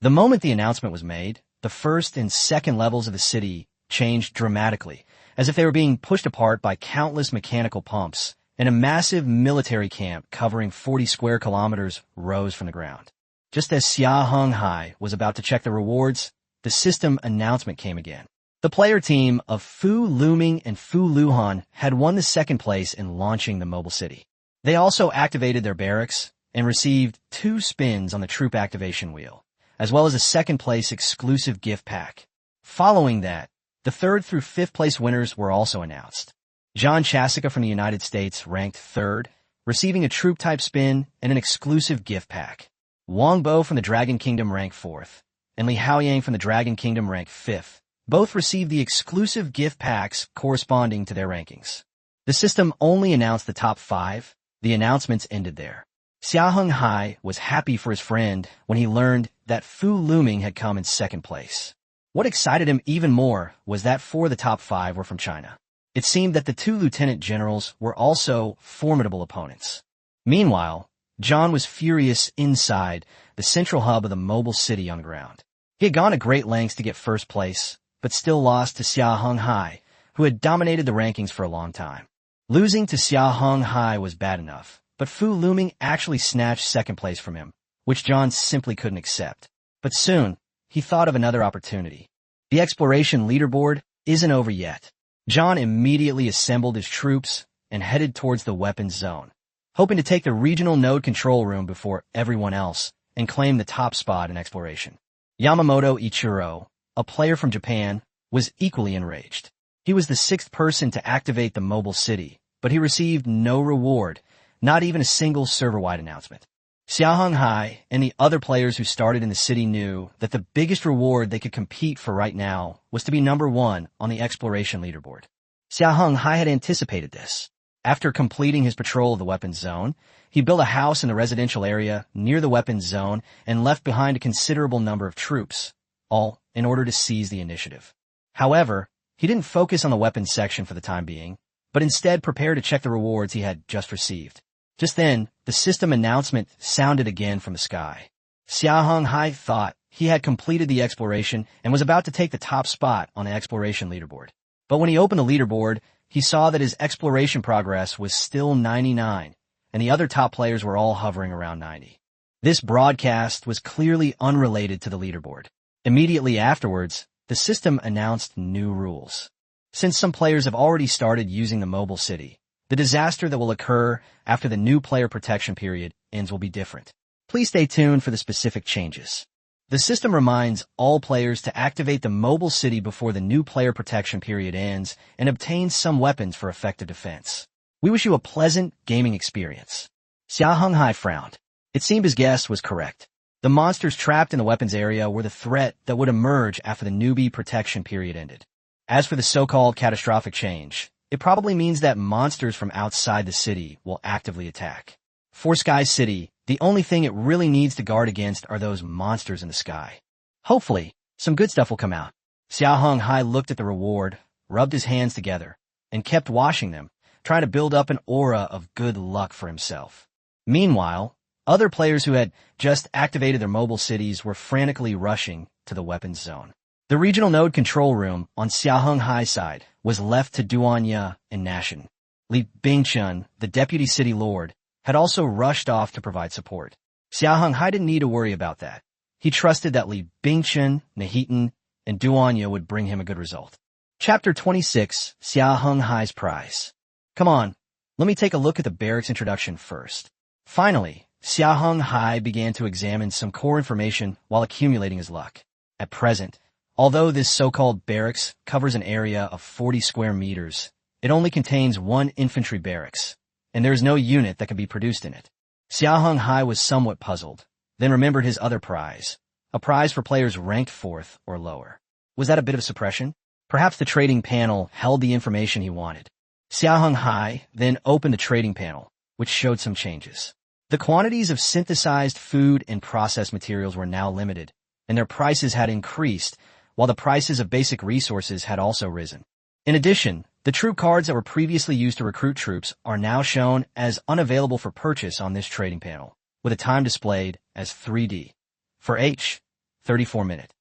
The moment the announcement was made, the first and second levels of the city changed dramatically, as if they were being pushed apart by countless mechanical pumps, and a massive military camp covering 40 square kilometers rose from the ground. Just as Xia Heng Hai was about to check the rewards, the system announcement came again. The player team of Fu Luming and Fu Luhan had won the second place in launching the mobile city. They also activated their barracks and received 2 spins on the troop activation wheel, as well as a second-place exclusive gift pack. Following that, the 3rd through 5th place winners were also announced. John Chasica from the United States ranked 3rd, receiving a troop-type spin and an exclusive gift pack. Wang Bo from the Dragon Kingdom ranked 4th, and Li Haoyang from the Dragon Kingdom ranked 5th. Both received the exclusive gift packs corresponding to their rankings. The system only announced the top 5. The announcements ended there. Xia Heng Hai was happy for his friend when he learned that Fu Luming had come in 2nd place. What excited him even more was that 4 of the top 5 were from China. It seemed that the 2 lieutenant generals were also formidable opponents. Meanwhile, John was furious inside the central hub of the mobile city on the ground. He had gone to great lengths to get 1st place, but still lost to Xia Heng Hai, who had dominated the rankings for a long time. Losing to Xia Heng Hai was bad enough, but Fu Luming actually snatched 2nd place from him, which John simply couldn't accept. But soon, he thought of another opportunity. The exploration leaderboard isn't over yet. John immediately assembled his troops and headed towards the weapons zone, hoping to take the regional node control room before everyone else and claim the top spot in exploration. Yamamoto Ichiro, a player from Japan, was equally enraged. He was the 6th person to activate the mobile city, but he received no reward, not even a single server-wide announcement. Xia Heng Hai and the other players who started in the city knew that the biggest reward they could compete for right now was to be number 1 on the exploration leaderboard. Xia Heng Hai had anticipated this. After completing his patrol of the weapons zone, he built a house in the residential area near the weapons zone and left behind a considerable number of troops, all in order to seize the initiative. However, he didn't focus on the weapons section for the time being, but instead prepared to check the rewards he had just received. Just then, the system announcement sounded again from the sky. Xia Heng Hai thought he had completed the exploration and was about to take the top spot on the exploration leaderboard. But when he opened the leaderboard, he saw that his exploration progress was still 99, and the other top players were all hovering around 90. This broadcast was clearly unrelated to the leaderboard. Immediately afterwards, the system announced new rules. Since some players have already started using the mobile city, the disaster that will occur after the new player protection period ends will be different. Please stay tuned for the specific changes. The system reminds all players to activate the mobile city before the new player protection period ends and obtain some weapons for effective defense. We wish you a pleasant gaming experience. Xia Heng Hai frowned. It seemed his guess was correct. The monsters trapped in the weapons area were the threat that would emerge after the newbie protection period ended. As for the so-called catastrophic change, it probably means that monsters from outside the city will actively attack. For Sky City, the only thing it really needs to guard against are those monsters in the sky. Hopefully, some good stuff will come out. Xia Heng Hai looked at the reward, rubbed his hands together, and kept washing them, trying to build up an aura of good luck for himself. Meanwhile, other players who had just activated their mobile cities were frantically rushing to the weapons zone. The regional node control room on Xia Heng Hai's side was left to Duanya and Nashin. Li Bingchun, the deputy city lord, had also rushed off to provide support. Xia Heng Hai didn't need to worry about that. He trusted that Li Bingchun, Nahitan, and Duanya would bring him a good result. Chapter 26, Xia Heng Hai's Prize. Come on, let me take a look at the barracks introduction first. Finally, Xia Heng Hai began to examine some core information while accumulating his luck. At present, although this so-called barracks covers an area of 40 square meters, it only contains one infantry barracks, and there is no unit that can be produced in it. Xia Heng Hai was somewhat puzzled, then remembered his other prize, a prize for players ranked 4th or lower. Was that a bit of suppression? Perhaps the trading panel held the information he wanted. Xia Heng Hai then opened the trading panel, which showed some changes. The quantities of synthesized food and processed materials were now limited, and their prices had increased, while the prices of basic resources had also risen. In addition, the troop cards that were previously used to recruit troops are now shown as unavailable for purchase on this trading panel, with a time displayed as 3D. For H, 34 minute.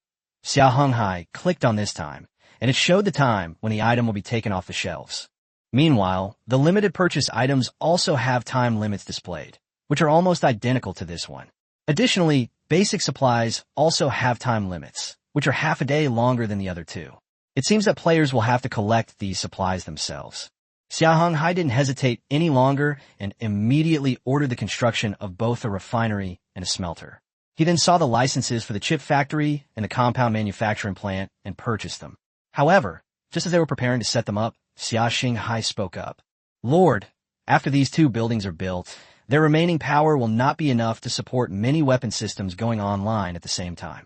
Xia Heng Hai clicked on this time, and it showed the time when the item will be taken off the shelves. Meanwhile, the limited purchase items also have time limits displayed, which are almost identical to this one. Additionally, basic supplies also have time limits, which are half a day longer than the other two. It seems that players will have to collect these supplies themselves. Xia Heng Hai didn't hesitate any longer and immediately ordered the construction of both a refinery and a smelter. He then saw the licenses for the chip factory and the compound manufacturing plant and purchased them. However, just as they were preparing to set them up, Xia Heng Hai spoke up. Lord, after these two buildings are built, their remaining power will not be enough to support many weapon systems going online at the same time.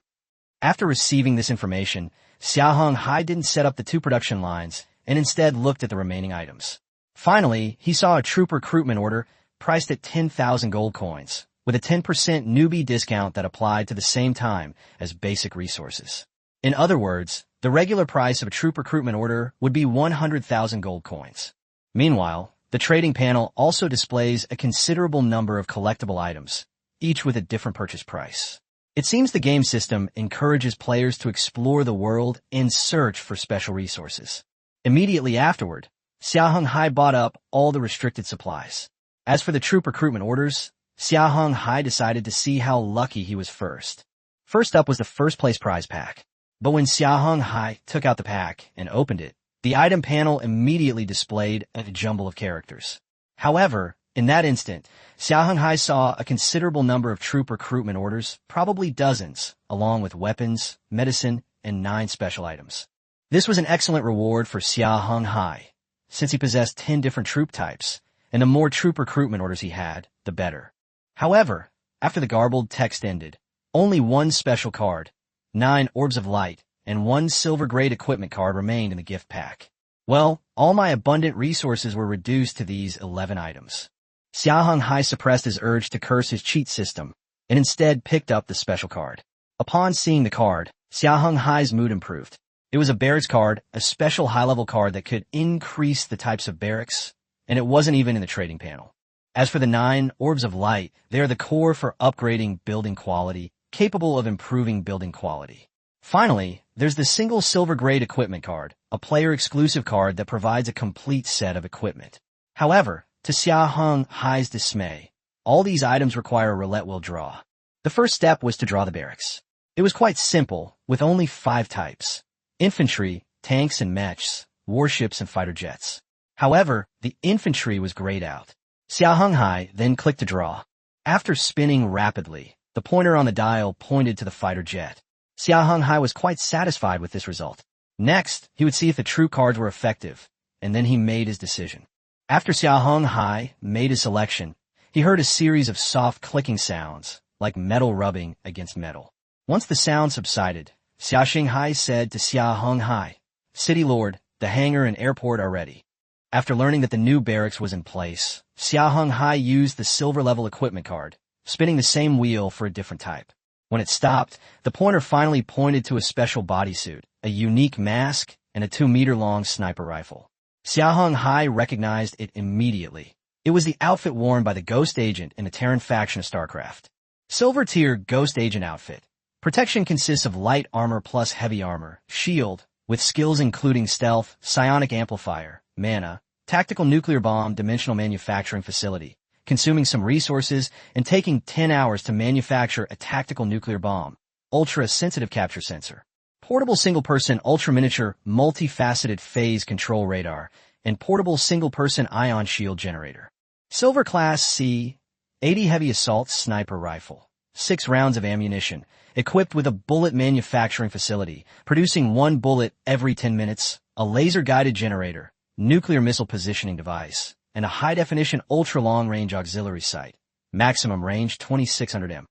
After receiving this information, Xia Heng Hai didn't set up the two production lines and instead looked at the remaining items. Finally, he saw a troop recruitment order priced at 10,000 gold coins, with a 10% newbie discount that applied to the same time as basic resources. In other words, the regular price of a troop recruitment order would be 100,000 gold coins. Meanwhile, the trading panel also displays a considerable number of collectible items, each with a different purchase price. It seems the game system encourages players to explore the world and search for special resources. Immediately afterward, Xia Heng Hai bought up all the restricted supplies. As for the troop recruitment orders, Xia Heng Hai decided to see how lucky he was first. First up was the first place prize pack. But when Xia Heng Hai took out the pack and opened it, the item panel immediately displayed a jumble of characters. However, in that instant, Xia Heng Hai saw a considerable number of troop recruitment orders, probably dozens, along with weapons, medicine, and 9 special items. This was an excellent reward for Xia Heng Hai, since he possessed 10 different troop types, and the more troop recruitment orders he had, the better. However, after the garbled text ended, only one special card, 9 orbs of light, and 1 silver-grade equipment card remained in the gift pack. Well, all my abundant resources were reduced to these 11 items. Xia Heng Hai suppressed his urge to curse his cheat system, and instead picked up the special card. Upon seeing the card, Xia Heng Hai's mood improved. It was a barracks card, a special high-level card that could increase the types of barracks, and it wasn't even in the trading panel. As for the 9 orbs of light, they are the core for upgrading building quality, capable of improving building quality. Finally, there's the single silver-grade equipment card, a player-exclusive card that provides a complete set of equipment. However, to Xia Heng Hai's dismay, all these items require a roulette wheel draw. The first step was to draw the barracks. It was quite simple, with only 5 types: infantry, tanks and mechs, warships, and fighter jets. However, the infantry was grayed out. Xia Heng Hai then clicked to draw. After spinning rapidly, the pointer on the dial pointed to the fighter jet. Xia Heng Hai was quite satisfied with this result. Next, he would see if the true cards were effective, and then he made his decision. After Xia Heng Hai made his selection, he heard a series of soft clicking sounds, like metal rubbing against metal. Once the sound subsided, Xia Heng Hai said to Xia Heng Hai, "City Lord, the hangar and airport are ready." After learning that the new barracks was in place, Xia Heng Hai used the silver-level equipment card, spinning the same wheel for a different type. When it stopped, the pointer finally pointed to a special bodysuit, a unique mask, and a 2-meter-long sniper rifle. Xia Heng Hai recognized it immediately. It was the outfit worn by the Ghost Agent in the Terran faction of StarCraft. Silver Tier Ghost Agent outfit. Protection consists of light armor plus heavy armor, shield, with skills including stealth, psionic amplifier, mana, tactical nuclear bomb dimensional manufacturing facility, consuming some resources and taking 10 hours to manufacture a tactical nuclear bomb, ultra-sensitive capture sensor, portable single-person ultra-miniature multifaceted phase control radar, and portable single-person ion shield generator. Silver Class C, 80 heavy assault sniper rifle, 6 rounds of ammunition, equipped with a bullet manufacturing facility, producing 1 bullet every 10 minutes, a laser-guided generator, nuclear missile positioning device, and a high-definition ultra-long-range auxiliary sight, maximum range 2600 m.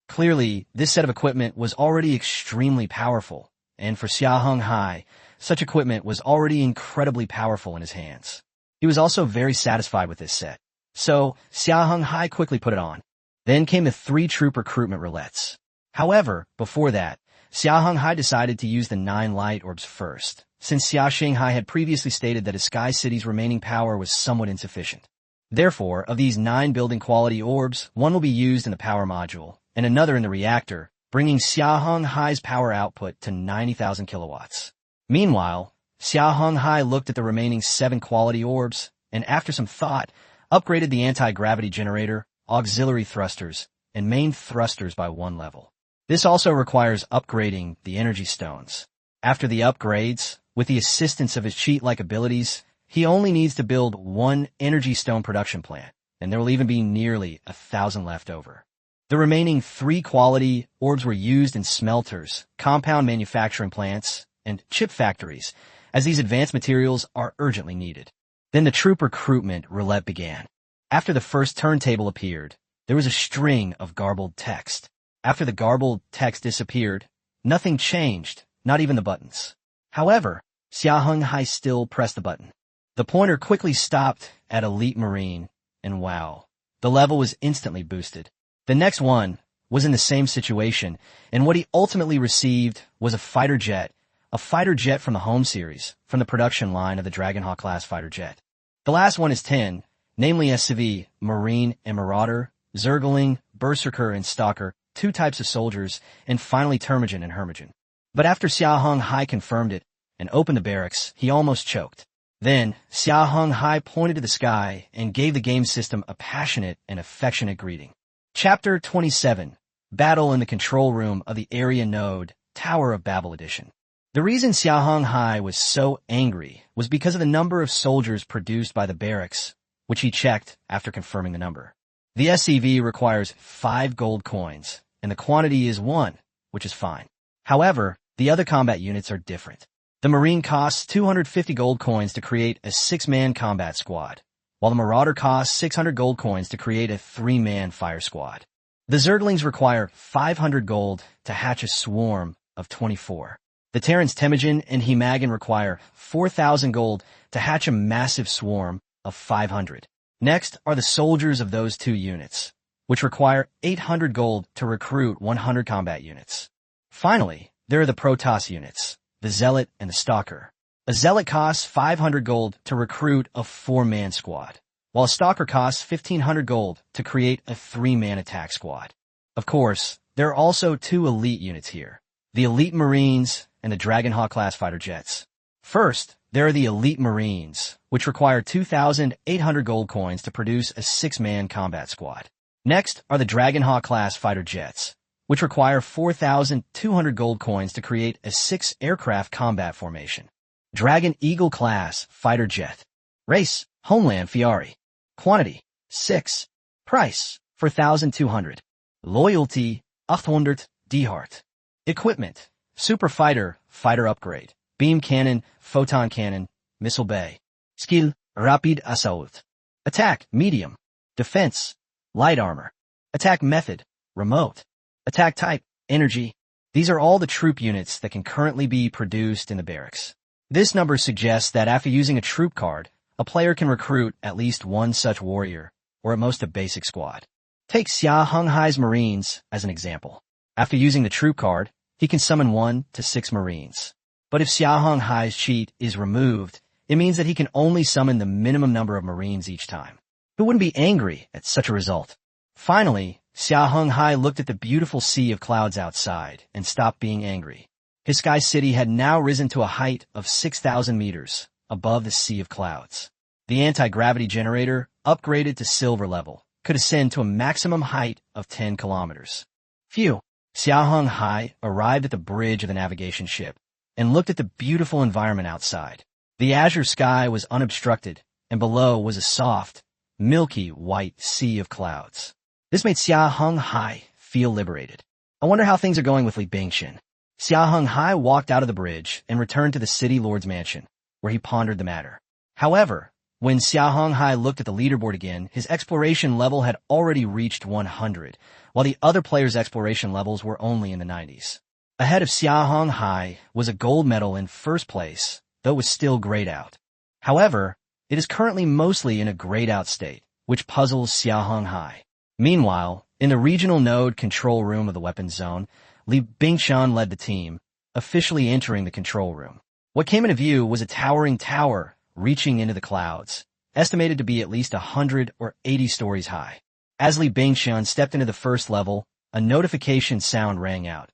Clearly, this set of equipment was already extremely powerful, and for Xia Heng Hai, such equipment was already incredibly powerful in his hands. He was also very satisfied with this set. So, Xia Heng Hai quickly put it on. Then came the 3-troop recruitment roulettes. However, before that, Xia Heng Hai decided to use the 9 light orbs first, since Xia Heng Hai had previously stated that a Sky City's remaining power was somewhat insufficient. Therefore, of these 9 building quality orbs, 1 will be used in the power module, and another in the reactor, bringing Xia Heng Hai's power output to 90,000 kilowatts. Meanwhile, Xia Heng Hai looked at the remaining 7 quality orbs, and after some thought, upgraded the anti-gravity generator, auxiliary thrusters, and main thrusters by 1 level. This also requires upgrading the energy stones. After the upgrades, with the assistance of his cheat-like abilities, he only needs to build 1 energy stone production plant, and there will even be nearly 1,000 left over. The remaining 3 quality orbs were used in smelters, compound manufacturing plants, and chip factories, as these advanced materials are urgently needed. Then the troop recruitment roulette began. After the first turntable appeared, there was a string of garbled text. After the garbled text disappeared, nothing changed, not even the buttons. However, Xia Heng Hai still pressed the button. The pointer quickly stopped at Elite Marine, and wow, the level was instantly boosted. The next one was in the same situation, and what he ultimately received was a fighter jet from the home series, from the production line of the Dragonhawk class fighter jet. The last one is 10, namely SCV, Marine and Marauder, Zergling, Berserker and Stalker, 2 types of soldiers, and finally Termigen and Hermigen. But after Xia Heng Hai confirmed it and opened the barracks, he almost choked. Then, Xia Heng Hai pointed to the sky and gave the game system a passionate and affectionate greeting. Chapter 27, Battle in the Control Room of the Area Node, Tower of Babel Edition. The reason Xia Heng Hai was so angry was because of the number of soldiers produced by the barracks, which he checked after confirming the number. The SCV requires 5 gold coins, and the quantity is 1, which is fine. However, the other combat units are different. The Marine costs 250 gold coins to create a 6-man combat squad, while the Marauder costs 600 gold coins to create a 3-man fire squad. The Zerglings require 500 gold to hatch a swarm of 24. The Terrans Temujin and Himagan require 4,000 gold to hatch a massive swarm of 500. Next are the soldiers of those 2 units, which require 800 gold to recruit 100 combat units. Finally, there are the Protoss units, the Zealot and the Stalker. A Zealot costs 500 gold to recruit a 4-man squad, while a Stalker costs 1,500 gold to create a 3-man attack squad. Of course, there are also 2 elite units here, the Elite Marines and the Dragonhawk class fighter jets. First, there are the Elite Marines, which require 2,800 gold coins to produce a 6-man combat squad. Next are the Dragonhawk class fighter jets, which require 4,200 gold coins to create a 6-aircraft combat formation. Dragon Eagle class fighter jet. Race, Homeland Fiari. Quantity, 6. Price, 4,200. Loyalty, 800 D-Heart. Equipment, Super Fighter, Fighter Upgrade. Beam Cannon, Photon Cannon, Missile Bay. Skill, Rapid Assault. Attack, Medium. Defense, Light Armor. Attack Method, Remote. Attack Type, Energy. These are all the troop units that can currently be produced in the barracks. This number suggests that after using a troop card, a player can recruit at least one such warrior, or at most a basic squad. Take Xia Heng Hai's Marines as an example. After using the troop card, he can summon 1 to 6 Marines. But if Xia Heng Hai's cheat is removed, it means that he can only summon the minimum number of Marines each time. Who wouldn't be angry at such a result? Finally, Xia Heng Hai looked at the beautiful sea of clouds outside and stopped being angry. His sky city had now risen to a height of 6,000 meters above the sea of clouds. The anti-gravity generator, upgraded to silver level, could ascend to a maximum height of 10 kilometers. Phew! Xia Heng Hai arrived at the bridge of the navigation ship and looked at the beautiful environment outside. The azure sky was unobstructed, and below was a soft, milky white sea of clouds. This made Xia Heng Hai feel liberated. I wonder how things are going with Li Bingxian. Xia Heng Hai walked out of the bridge and returned to the city lord's mansion, where he pondered the matter. However, when Xia Heng Hai looked at the leaderboard again, his exploration level had already reached 100, while the other players' exploration levels were only in the 90s. Ahead of Xia Heng Hai was a gold medal in first place, though it was still grayed out. However, it is currently mostly in a grayed out state, which puzzles Xia Heng Hai. Meanwhile, in the regional node control room of the weapons zone, Li Bingxian led the team, officially entering the control room. What came into view was a towering tower reaching into the clouds, estimated to be at least 100 or 80 stories high. As Li Bingxian stepped into the first level, a notification sound rang out.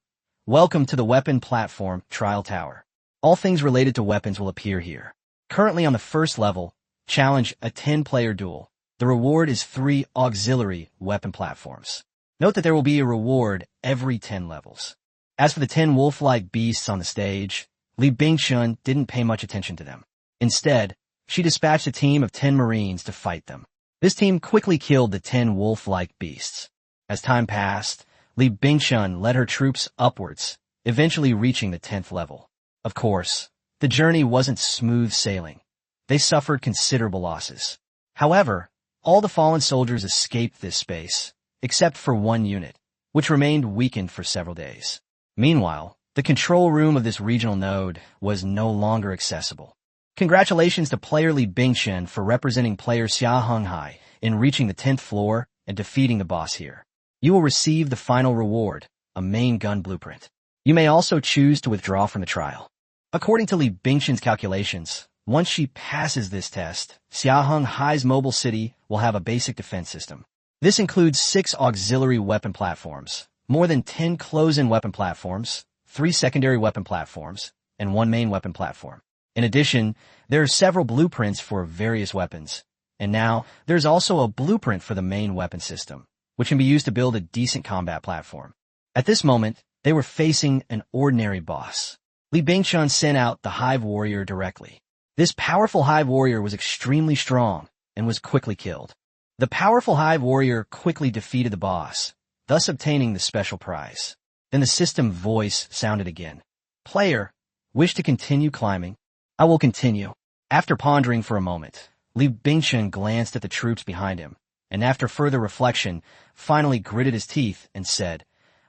Welcome to the weapon platform trial tower. All things related to weapons will appear here. Currently on the first level, challenge a 10-player duel. The reward is 3 auxiliary weapon platforms. Note that there will be a reward every 10 levels. As for the 10 wolf-like beasts on the stage, Li Bingxian didn't pay much attention to them. Instead, she dispatched a team of 10 Marines to fight them. This team quickly killed the 10 wolf-like beasts. As time passed, Li Bingxian led her troops upwards, eventually reaching the 10th level. Of course, the journey wasn't smooth sailing. They suffered considerable losses. However, all the fallen soldiers escaped this space, except for one unit, which remained weakened for several days. Meanwhile, the control room of this regional node was no longer accessible. Congratulations to player Li Bingxian for representing player Xia Heng Hai in reaching the 10th floor and defeating the boss here. You will receive the final reward, a main gun blueprint. You may also choose to withdraw from the trial. According to Li Bingxian's calculations, once she passes this test, Xia Heng Hai's mobile city will have a basic defense system. This includes 6 auxiliary weapon platforms, more than 10 close-in weapon platforms, 3 secondary weapon platforms, and 1 main weapon platform. In addition, there are several blueprints for various weapons. And now, there's also a blueprint for the main weapon system, which can be used to build a decent combat platform. At this moment, they were facing an ordinary boss. Li Bingxian sent out the Hive Warrior directly. This powerful Hive Warrior was extremely strong and was quickly killed. The powerful Hive Warrior quickly defeated the boss, thus obtaining the special prize. Then the system voice sounded again. Player, wish to continue climbing? I will continue. After pondering for a moment, Li Bingxian glanced at the troops behind him, and after further reflection, finally gritted his teeth and said,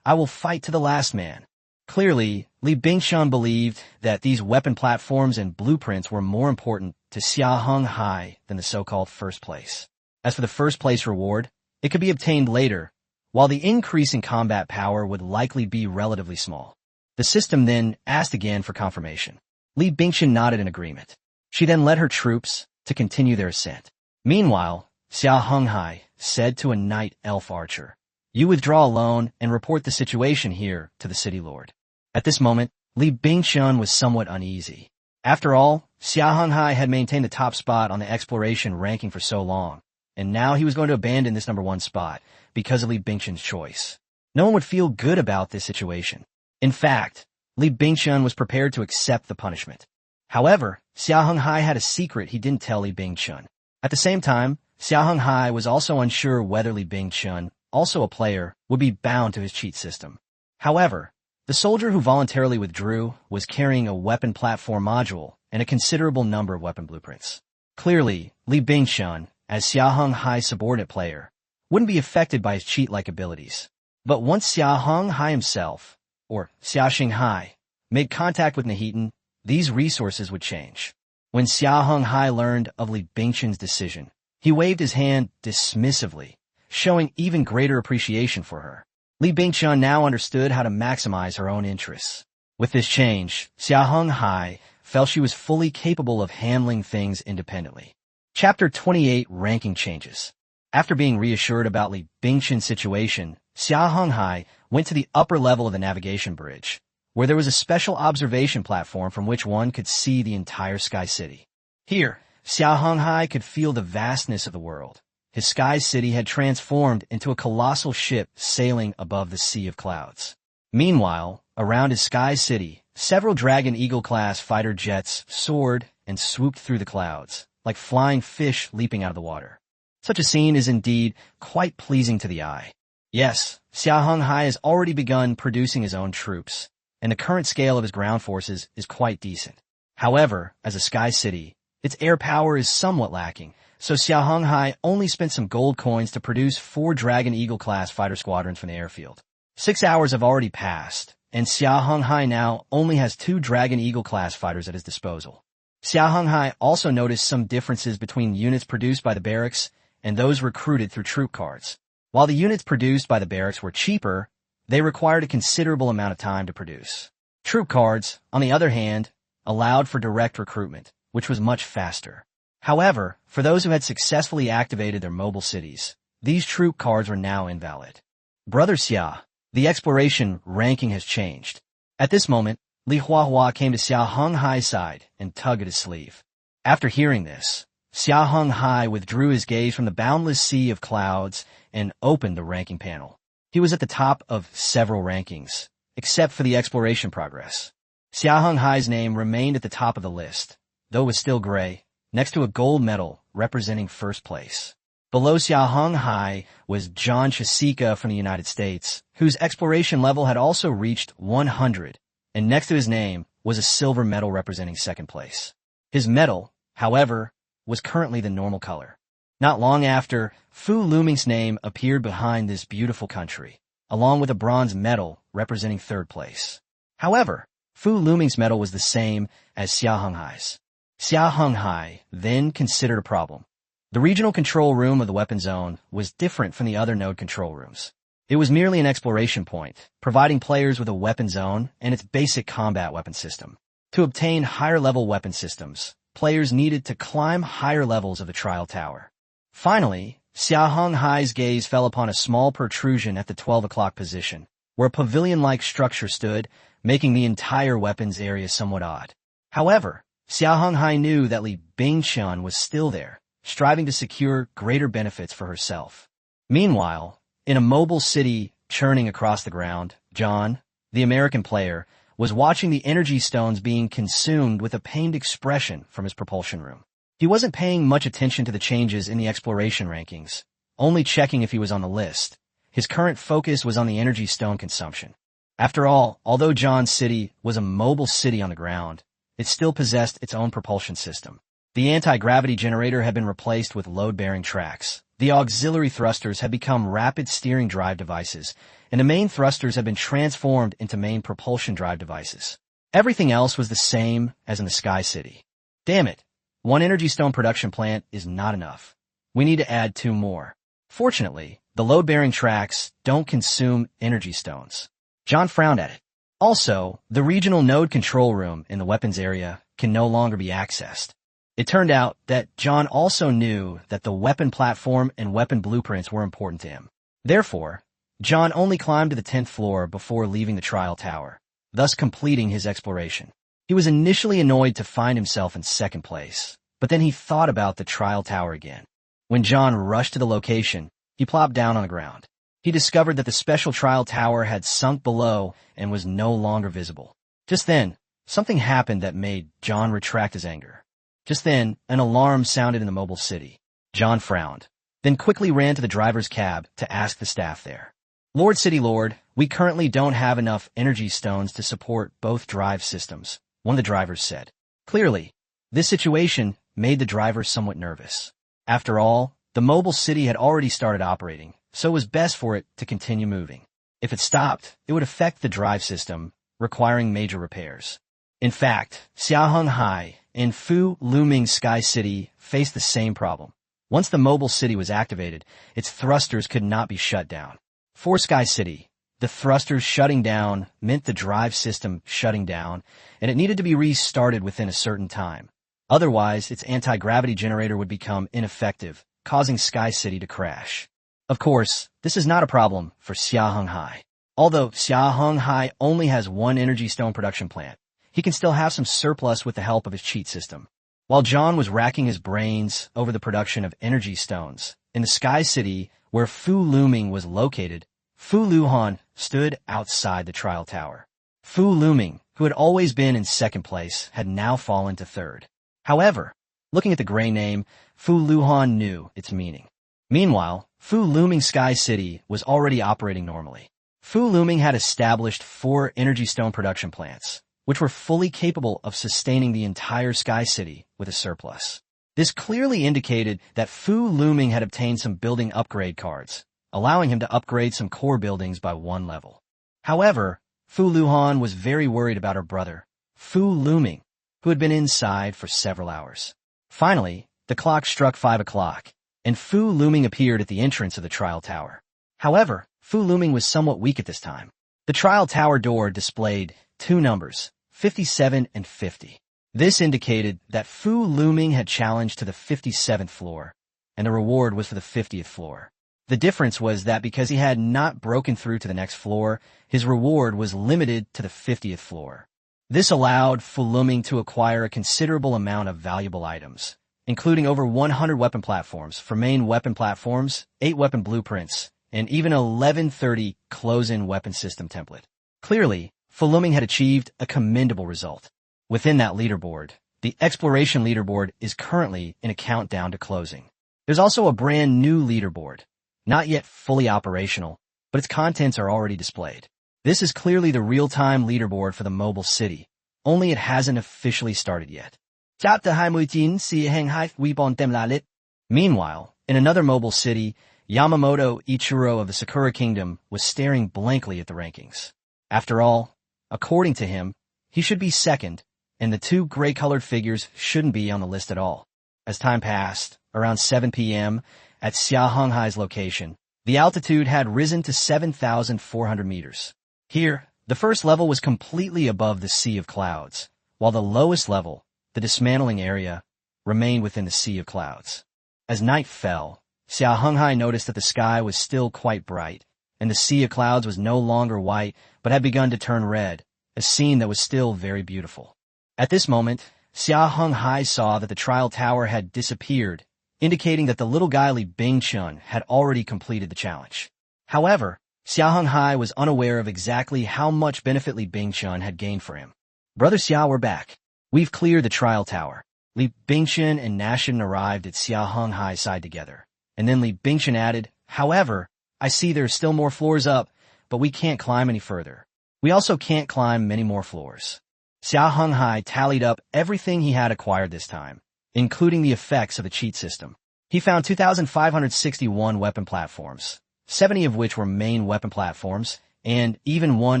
I will fight to the last man. Clearly, Li Bingxian believed that these weapon platforms and blueprints were more important to Xia Heng Hai than the so-called first place. As for the first place reward, it could be obtained later, while the increase in combat power would likely be relatively small. The system then asked again for confirmation. Li Bingxian nodded in agreement. She then led her troops to continue their ascent. Meanwhile, Xia Heng Hai said to a night elf archer, You withdraw alone and report the situation here to the city lord. At this moment, Li Bingxian was somewhat uneasy. After all, Xia Heng Hai had maintained the top spot on the exploration ranking for so long, and now he was going to abandon this number 1 spot because of Li Bingxian's choice. No one would feel good about this situation. In fact, Li Bingxian was prepared to accept the punishment. However, Xia Heng Hai had a secret he didn't tell Li Bingchun. At the same time, Xia Heng Hai was also unsure whether Li Bingchun, also a player, would be bound to his cheat system. However, the soldier who voluntarily withdrew was carrying a weapon platform module and a considerable number of weapon blueprints. Clearly, Li Bingchun, as Xia Heng Hai's subordinate player, wouldn't be affected by his cheat-like abilities. But once Xia Heng Hai himself, or Xia Heng Hai, made contact with Nahitan, these resources would change. When Xia Heng Hai learned of Li Bingchun's decision, he waved his hand dismissively, showing even greater appreciation for her. Li Bingchun now understood how to maximize her own interests. With this change, Xia Heng Hai felt she was fully capable of handling things independently. Chapter 28 Ranking Changes. After being reassured about Li Bingchun's situation, Xia Heng Hai went to the upper level of the navigation bridge, where there was a special observation platform from which one could see the entire Sky City. Here, Xia Heng Hai could feel the vastness of the world. His Sky City had transformed into a colossal ship sailing above the sea of clouds. Meanwhile, around his Sky City, several Dragon Eagle-class fighter jets soared and swooped through the clouds, like flying fish leaping out of the water. Such a scene is indeed quite pleasing to the eye. Yes, Xia Heng Hai has already begun producing his own troops, and the current scale of his ground forces is quite decent. However, as a Sky City, its air power is somewhat lacking, so Xia Heng Hai only spent some gold coins to produce 4 Dragon Eagle-class fighter squadrons from the airfield. 6 hours have already passed, and Xia Heng Hai now only has 2 Dragon Eagle-class fighters at his disposal. Xia Heng Hai also noticed some differences between units produced by the barracks and those recruited through troop cards. While the units produced by the barracks were cheaper, they required a considerable amount of time to produce. Troop cards, on the other hand, allowed for direct recruitment, which was much faster. However, for those who had successfully activated their mobile cities, these troop cards were now invalid. Brother Xia, the exploration ranking has changed. At this moment, Li Huahua came to Xia Heng Hai's side and tugged at his sleeve. After hearing this, Xia Heng Hai withdrew his gaze from the boundless sea of clouds and opened the ranking panel. He was at the top of several rankings, except for the exploration progress. Xia Heng Hai's name remained at the top of the list, though it was still gray, next to a gold medal representing first place. Below Xia Heng Hai was John Chasika from the United States, whose exploration level had also reached 100, and next to his name was a silver medal representing second place. His medal, however, was currently the normal color. Not long after, Fu Luming's name appeared behind this beautiful country, along with a bronze medal representing third place. However, Fu Luming's medal was the same as Xia Heng Hai's. Xia Heng Hai then considered a problem. The regional control room of the weapon zone was different from the other node control rooms. It was merely an exploration point, providing players with a weapon zone and its basic combat weapon system. To obtain higher-level weapon systems, players needed to climb higher levels of the trial tower. Finally, Xia Heng Hai's gaze fell upon a small protrusion at the 12 o'clock position, where a pavilion-like structure stood, making the entire weapons area somewhat odd. However, Xia Heng Hai knew that Li Bingchun was still there, striving to secure greater benefits for herself. Meanwhile, in a mobile city churning across the ground, John, the American player, was watching the energy stones being consumed with a pained expression from his propulsion room. He wasn't paying much attention to the changes in the exploration rankings, only checking if he was on the list. His current focus was on the energy stone consumption. After all, although John's city was a mobile city on the ground, it still possessed its own propulsion system. The anti-gravity generator had been replaced with load-bearing tracks. The auxiliary thrusters had become rapid steering drive devices, and the main thrusters had been transformed into main propulsion drive devices. Everything else was the same as in the Sky City. Damn it, one energy stone production plant is not enough. We need to add 2 more. Fortunately, the load-bearing tracks don't consume energy stones. John frowned at it. Also, the regional node control room in the weapons area can no longer be accessed. It turned out that John also knew that the weapon platform and weapon blueprints were important to him. Therefore, John only climbed to the 10th floor before leaving the trial tower, thus completing his exploration. He was initially annoyed to find himself in second place, but then he thought about the trial tower again. When John rushed to the location, he plopped down on the ground. He discovered that the special trial tower had sunk below and was no longer visible. Just then, something happened that made John retract his anger. Just then, an alarm sounded in the mobile city. John frowned, then quickly ran to the driver's cab to ask the staff there. Lord City Lord, we currently don't have enough energy stones to support both drive systems, one of the drivers said. Clearly, this situation made the driver somewhat nervous. After all, the mobile city had already started operating, so it was best for it to continue moving. If it stopped, it would affect the drive system, requiring major repairs. In fact, Xia Heng Hai and Fu Luming Sky City faced the same problem. Once the mobile city was activated, its thrusters could not be shut down. For Sky City, the thrusters shutting down meant the drive system shutting down, and it needed to be restarted within a certain time. Otherwise, its anti-gravity generator would become ineffective, causing Sky City to crash. Of course, this is not a problem for Xia Heng Hai. Although Xia Heng Hai only has one energy stone production plant, he can still have some surplus with the help of his cheat system. While John was racking his brains over the production of energy stones, in the Sky City where Fu Luming was located, Fu Luhan stood outside the trial tower. Fu Luming, who had always been in second place, had now fallen to third. However, looking at the gray name, Fu Luhan knew its meaning. Meanwhile, Fu Luming Sky City was already operating normally. Fu Luming had established 4 energy stone production plants, which were fully capable of sustaining the entire Sky City with a surplus. This clearly indicated that Fu Luming had obtained some building upgrade cards, allowing him to upgrade some core buildings by 1 level. However, Fu Luhan was very worried about her brother, Fu Luming, who had been inside for several hours. Finally, the clock struck 5 o'clock, and Fu Luming appeared at the entrance of the trial tower. However, Fu Luming was somewhat weak at this time. The trial tower door displayed 2 numbers, 57 and 50. This indicated that Fu Luming had challenged to the 57th floor, and the reward was for the 50th floor. The difference was that because he had not broken through to the next floor, his reward was limited to the 50th floor. This allowed Fu Luming to acquire a considerable amount of valuable items, including over 100 weapon platforms for main weapon platforms, 8 weapon blueprints, and even a 1130 close-in weapon system template. Clearly, Fu Luming had achieved a commendable result. Within that leaderboard, the exploration leaderboard is currently in a countdown to closing. There's also a brand new leaderboard, not yet fully operational, but its contents are already displayed. This is clearly the real-time leaderboard for the mobile city, only it hasn't officially started yet. Xia Heng Hai. Meanwhile, in another mobile city, Yamamoto Ichiro of the Sakura Kingdom was staring blankly at the rankings. After all, according to him, he should be second, and the 2 gray-colored figures shouldn't be on the list at all. As time passed, around 7 p.m., at Xia Heng Hai's location, the altitude had risen to 7,400 meters. Here, the first level was completely above the sea of clouds, while the lowest level, the dismantling area, remained within the sea of clouds. As night fell, Xia Heng Hai noticed that the sky was still quite bright, and the sea of clouds was no longer white but had begun to turn red, a scene that was still very beautiful. At this moment, Xia Heng Hai saw that the trial tower had disappeared, indicating that the little guy Li Bingchun had already completed the challenge. However, Xia Heng Hai was unaware of exactly how much benefit Li Bingchun had gained for him. Brother Xia, we're back. We've cleared the trial tower. Li Bingchun and Nashin arrived at Xia Heng Hai's side together, and then Li Bingchun added, however, I see there's still more floors up, but we can't climb any further. We also can't climb many more floors. Xia Heng Hai tallied up everything he had acquired this time, including the effects of the cheat system. He found 2,561 weapon platforms, 70 of which were main weapon platforms, and even one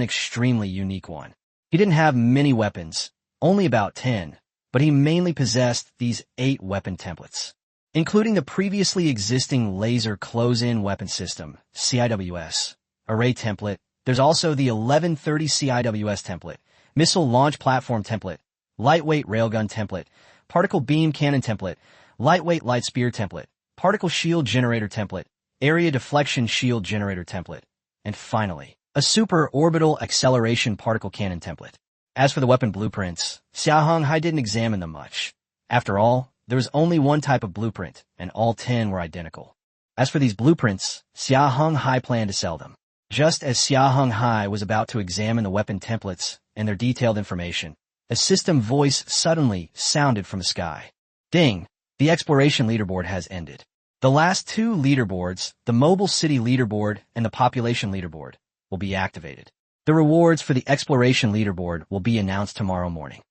extremely unique one. He didn't have many weapons, only about 10, but he mainly possessed these 8 weapon templates, including the previously existing laser close-in weapon system, CIWS, array template. There's also the 1130 CIWS template, missile launch platform template, lightweight railgun template, particle beam cannon template, lightweight light spear template, particle shield generator template, area deflection shield generator template, and finally, a super orbital acceleration particle cannon template. As for the weapon blueprints, Xia Heng Hai didn't examine them much. After all, there was only one type of blueprint, and all 10 were identical. As for these blueprints, Xia Heng Hai planned to sell them. Just as Xia Heng Hai was about to examine the weapon templates and their detailed information, A system voice suddenly sounded from the sky. Ding! The exploration leaderboard has ended. The last two leaderboards, the mobile city leaderboard and the population leaderboard, will be activated. The rewards for the exploration leaderboard will be announced tomorrow morning.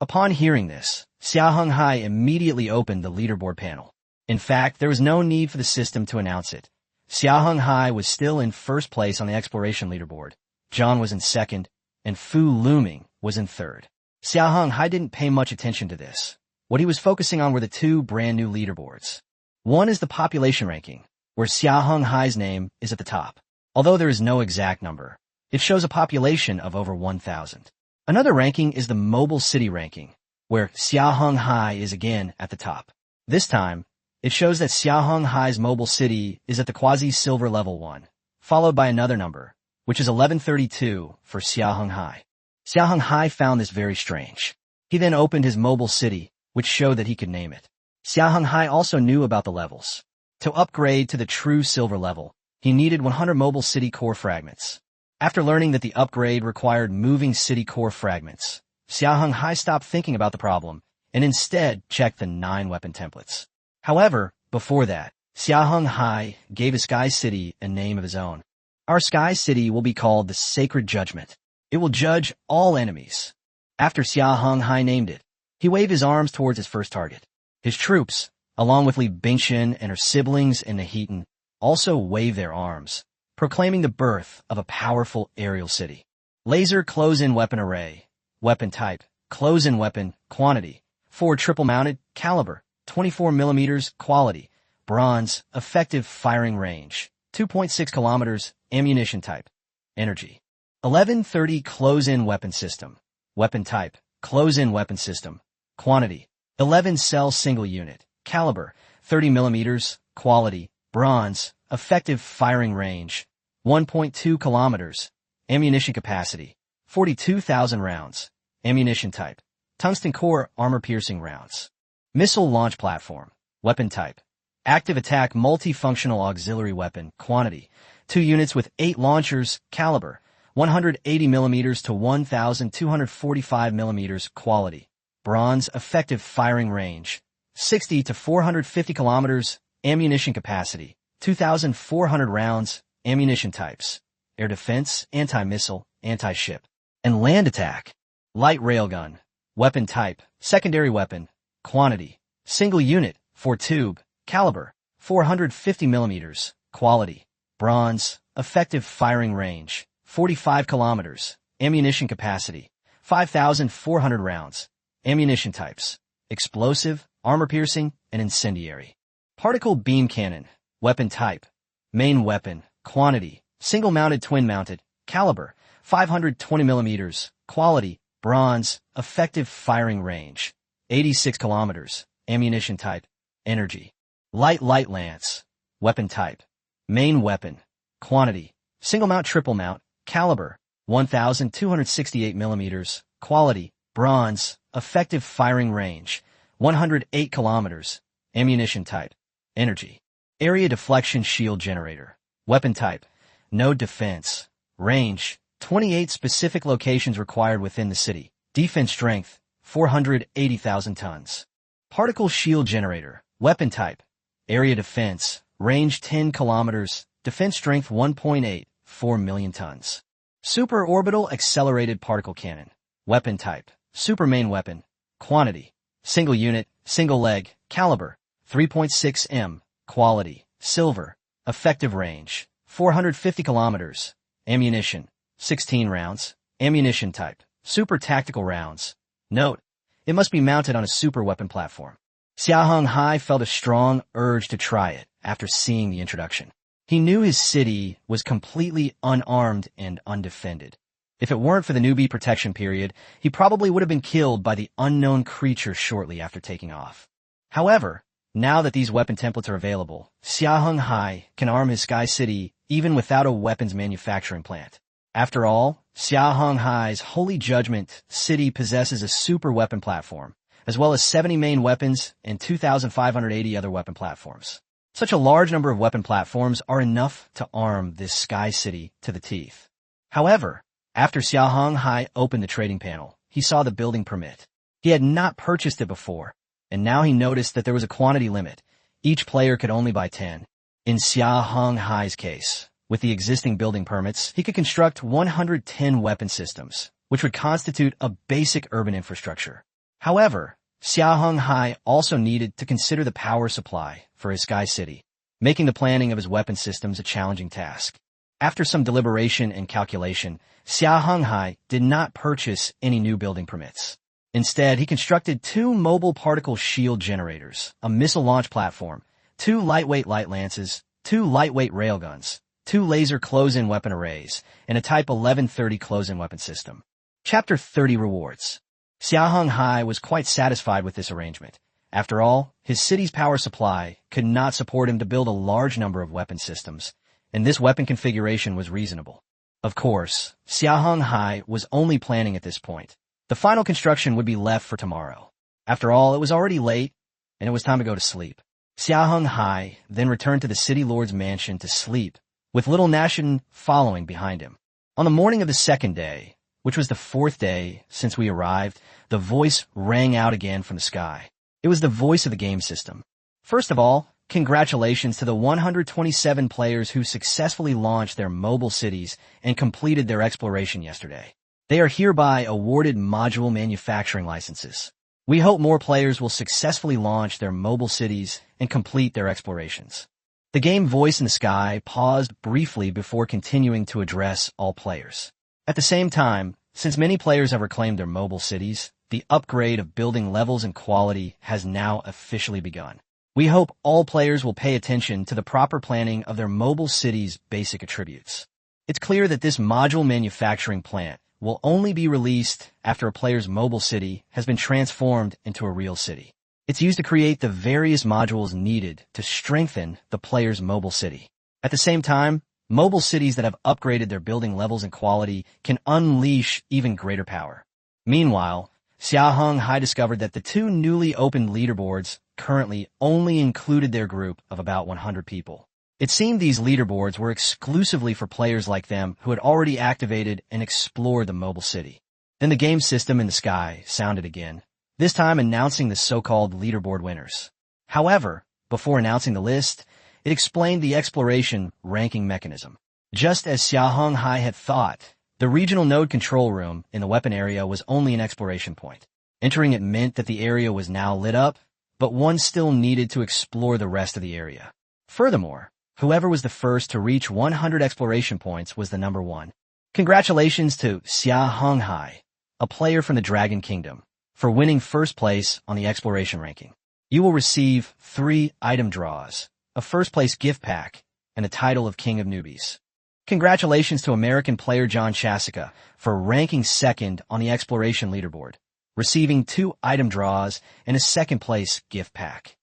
Upon hearing this, Xia Heng Hai immediately opened the leaderboard panel. In fact, there was no need for the system to announce it. Xia Heng Hai was still in first place on the exploration leaderboard. John was in second, and Fu Luming was in third. Xia Heng Hai didn't pay much attention to this. What he was focusing on were the two brand new leaderboards. One is the population ranking, where Xia Heng Hai's name is at the top. Although there is no exact number, it shows a population of over 1,000. Another ranking is the mobile city ranking, where Xia Heng Hai is again at the top. This time, it shows that Xia Heng Hai's mobile city is at the quasi-silver level 1, followed by another number, which is 1132 for Xia Heng Hai. Xia Heng Hai found this very strange. He then opened his mobile city, which showed that he could name it. Xia Heng Hai also knew about the levels. To upgrade to the true silver level, he needed 100 mobile city core fragments. After learning that the upgrade required moving city core fragments, Xia Heng Hai stopped thinking about the problem and instead checked the 9 weapon templates. However, before that, Xia Heng Hai gave his Sky City a name of his own. Our Sky City will be called the Sacred Judgment. It will judge all enemies. After Xia Heng Hai named it, he waved his arms towards his first target. His troops, along with Li Bingxian and her siblings in the Heaton, also waved their arms, proclaiming the birth of a powerful aerial city. Laser close-in weapon array. Weapon type, close-in weapon, quantity, 4 triple-mounted, caliber, 24 millimeters, quality, bronze, effective firing range, 2.6 kilometers, ammunition type, energy. 1130 close-in weapon system. Weapon type, close-in weapon system, quantity, 11 cell single unit, caliber, 30 millimeters, quality, bronze, effective firing range, 1.2 kilometers, ammunition capacity, 42,000 rounds, ammunition type, tungsten core armor-piercing rounds. Missile launch platform, weapon type, active attack multifunctional auxiliary weapon, quantity, 2 units with 8 launchers, caliber, 180 millimeters to 1,245 millimeters, quality, bronze, effective firing range, 60 to 450 kilometers, ammunition capacity, 2,400 rounds, ammunition types, air defense, anti-missile, anti-ship, and land attack. Light railgun, weapon type, secondary weapon, quantity, single unit, 4 tube, caliber, 450 millimeters, quality, bronze, effective firing range, 45 kilometers, ammunition capacity, 5,400 rounds, ammunition types, explosive, armor-piercing, and incendiary. Particle beam cannon, weapon type, main weapon, quantity, single-mounted twin-mounted, caliber, 520 millimeters, quality, bronze, effective firing range, 86 kilometers, ammunition type, energy. Light lance, weapon type, main weapon, quantity, single-mount triple-mount, caliber, 1,268 millimeters, quality, bronze, effective firing range, 108 kilometers, ammunition type, energy. Area deflection shield generator, weapon type, no defense, range, 28 specific locations required within the city, defense strength, 480,000 tons. Particle shield generator, weapon type, area defense, range 10 kilometers, defense strength 1.8, 4 million tons. Super orbital accelerated particle cannon, weapon type, super main weapon, quantity, single unit, single leg, caliber, 3.6 m, quality, silver, effective range, 450 kilometers, ammunition, 16 rounds, ammunition type, super tactical rounds. Note, it must be mounted on a super weapon platform. Xia Heng Hai felt a strong urge to try it after seeing the introduction. He knew his city was completely unarmed and undefended. If it weren't for the newbie protection period, he probably would have been killed by the unknown creature shortly after taking off. However, now that these weapon templates are available, Xia Heng Hai can arm his Sky City even without a weapons manufacturing plant. After all, Xia Heng Hai's Holy Judgment City possesses a super weapon platform, as well as 70 main weapons and 2,580 other weapon platforms. Such a large number of weapon platforms are enough to arm this Sky City to the teeth. However, after Xia Heng Hai opened the trading panel, he saw the building permit. He had not purchased it before, and now he noticed that there was a quantity limit. Each player could only buy 10. In Xia Heng Hai's case, with the existing building permits, he could construct 110 weapon systems, which would constitute a basic urban infrastructure. However, Xia Heng Hai also needed to consider the power supply for his Sky City, making the planning of his weapon systems a challenging task. After some deliberation and calculation, Xia Heng Hai did not purchase any new building permits. Instead, he constructed 2 mobile particle shield generators, a missile launch platform, 2 lightweight light lances, 2 lightweight railguns, 2 laser close-in weapon arrays, and a Type 1130 close-in weapon system. Chapter 30 Rewards. Xia Heng Hai was quite satisfied with this arrangement. After all, his city's power supply could not support him to build a large number of weapon systems, and this weapon configuration was reasonable. Of course, Xia Heng Hai was only planning at this point. The final construction would be left for tomorrow. After all, it was already late, and it was time to go to sleep. Xia Heng Hai then returned to the city lord's mansion to sleep, with little Nashin following behind him. On the morning of the second day, which was the 4th day since we arrived, the voice rang out again from the sky. It was the voice of the game system. First of all, congratulations to the 127 players who successfully launched their mobile cities and completed their exploration yesterday. They are hereby awarded module manufacturing licenses. We hope more players will successfully launch their mobile cities and complete their explorations. The game voice in the sky paused briefly before continuing to address all players. At the same time, since many players have reclaimed their mobile cities, the upgrade of building levels and quality has now officially begun. We hope all players will pay attention to the proper planning of their mobile cities' basic attributes. It's clear that this module manufacturing plant will only be released after a player's mobile city has been transformed into a real city. It's used to create the various modules needed to strengthen the player's mobile city. At the same time, mobile cities that have upgraded their building levels and quality can unleash even greater power. Meanwhile, Xia Heng Hai discovered that the 2 newly opened leaderboards currently only included their group of about 100 people. It seemed these leaderboards were exclusively for players like them who had already activated and explored the mobile city. Then the game system in the sky sounded again, this time announcing the so-called leaderboard winners. However, before announcing the list, it explained the exploration ranking mechanism. Just as Xia Heng Hai had thought, the regional node control room in the weapon area was only an exploration point. Entering it meant that the area was now lit up, but one still needed to explore the rest of the area. Furthermore, whoever was the first to reach 100 exploration points was the number 1. Congratulations to Xia Heng Hai, a player from the Dragon Kingdom, for winning first place on the exploration ranking. You will receive 3 item draws, a first-place gift pack, and the title of King of Newbies. Congratulations to American player John Chasica for ranking 2nd on the exploration leaderboard, receiving 2 item draws and a second-place gift pack.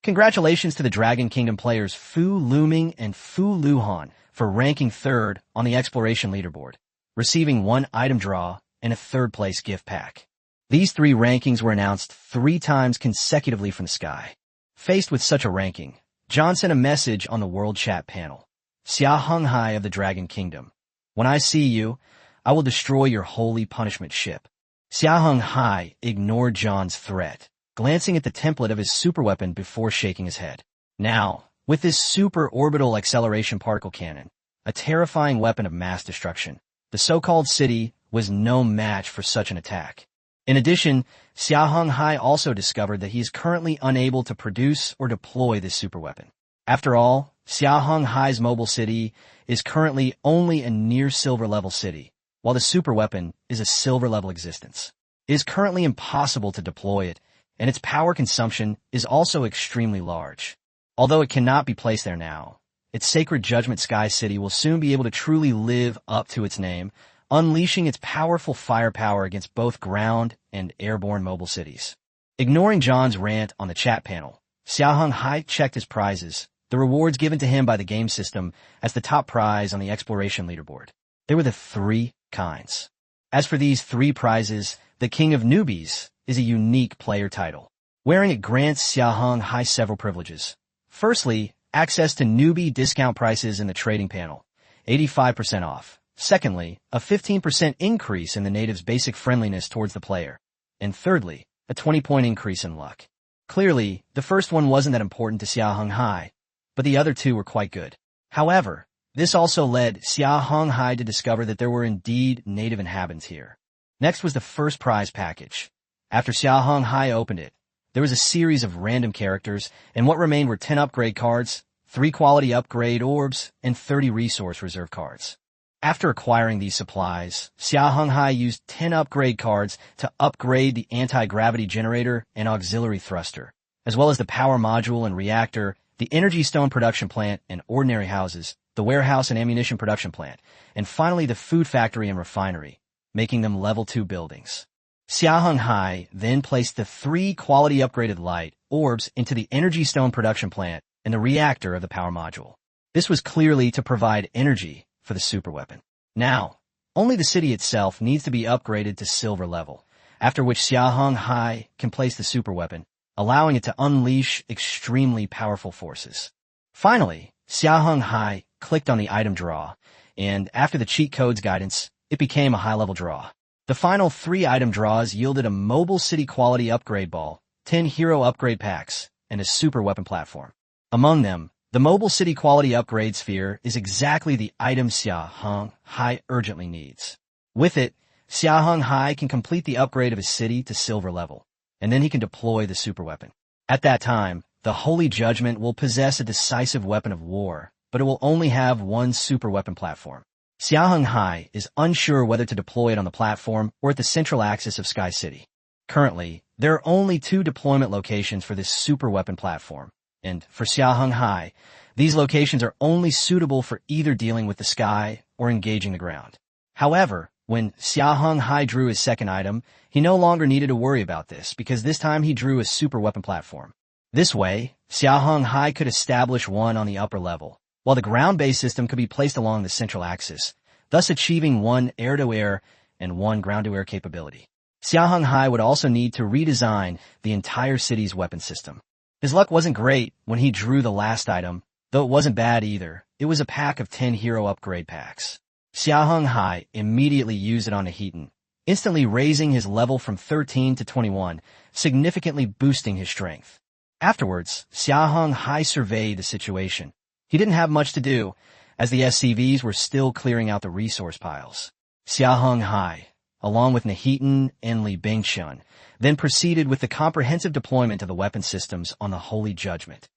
Congratulations to the Dragon Kingdom players Fu Luming and Fu Luhan for ranking 3rd on the exploration leaderboard, receiving 1 item draw and a 3rd-place gift pack. These 3 rankings were announced 3 times consecutively from the sky. Faced with such a ranking, John sent a message on the World Chat panel. Xia Heng Hai of the Dragon Kingdom. When I see you, I will destroy your holy punishment ship. Xia Heng Hai ignored John's threat, glancing at the template of his superweapon before shaking his head. Now, with this super orbital acceleration particle cannon, a terrifying weapon of mass destruction, the so-called city was no match for such an attack. In addition, Xia Heng Hai also discovered that he is currently unable to produce or deploy this superweapon. After all, Xia Heng Hai's mobile city is currently only a near silver level city, while the superweapon is a silver level existence. It is currently impossible to deploy it, and its power consumption is also extremely large. Although it cannot be placed there now, its Sacred Judgment Sky City will soon be able to truly live up to its name, unleashing its powerful firepower against both ground and airborne mobile cities. Ignoring John's rant on the chat panel, Xia Heng Hai checked his prizes, the rewards given to him by the game system as the top prize on the exploration leaderboard. They were the 3 kinds. As for these 3 prizes, the King of Newbies is a unique player title. Wearing it grants Xia Heng Hai several privileges. Firstly, access to newbie discount prices in the trading panel, 85% off, Secondly, a 15% increase in the native's basic friendliness towards the player. And thirdly, a 20-point increase in luck. Clearly, the first one wasn't that important to Xia Heng Hai, but the other two were quite good. However, this also led Xia Heng Hai to discover that there were indeed native inhabitants here. Next was the first prize package. After Xia Heng Hai opened it, there was a series of random characters, and what remained were 10 upgrade cards, 3 quality upgrade orbs, and 30 resource reserve cards. After acquiring these supplies, Xia Heng Hai used 10 upgrade cards to upgrade the anti-gravity generator and auxiliary thruster, as well as the power module and reactor, the energy stone production plant and ordinary houses, the warehouse and ammunition production plant, and finally the food factory and refinery, making them level 2 buildings. Xia Heng Hai then placed the 3 quality upgraded light orbs into the energy stone production plant and the reactor of the power module. This was clearly to provide energy for the super weapon. Now, only the city itself needs to be upgraded to silver level, after which Xia Heng Hai can place the super weapon, allowing it to unleash extremely powerful forces. Finally, Xia Heng Hai clicked on the item draw, and after the cheat codes guidance, it became a high-level draw. The final 3 item draws yielded a mobile city quality upgrade ball, 10 hero upgrade packs, and a super weapon platform. Among them, the mobile city quality upgrade sphere is exactly the item Xia Heng Hai urgently needs. With it, Xia Heng Hai can complete the upgrade of his city to silver level, and then he can deploy the super weapon. At that time, the Holy Judgment will possess a decisive weapon of war, but it will only have 1 super weapon platform. Xia Heng Hai is unsure whether to deploy it on the platform or at the central axis of Sky City. Currently, there are only 2 deployment locations for this super weapon platform, and for Xia Heng Hai, these locations are only suitable for either dealing with the sky or engaging the ground. However, when Xia Heng Hai drew his second item, he no longer needed to worry about this because this time he drew a super weapon platform. This way, Xia Heng Hai could establish one on the upper level, while the ground-based system could be placed along the central axis, thus achieving 1 air-to-air and 1 ground-to-air capability. Xia Heng Hai would also need to redesign the entire city's weapon system. His luck wasn't great when he drew the last item, though it wasn't bad either. It was a pack of 10 hero upgrade packs. Xia Heng Hai immediately used it on Nahitan, instantly raising his level from 13 to 21, significantly boosting his strength. Afterwards, Xia Heng Hai surveyed the situation. He didn't have much to do, as the SCVs were still clearing out the resource piles. Xia Heng Hai, along with Nahitan and Li Bingshun, then proceeded with the comprehensive deployment of the weapon systems on the Holy Judgment.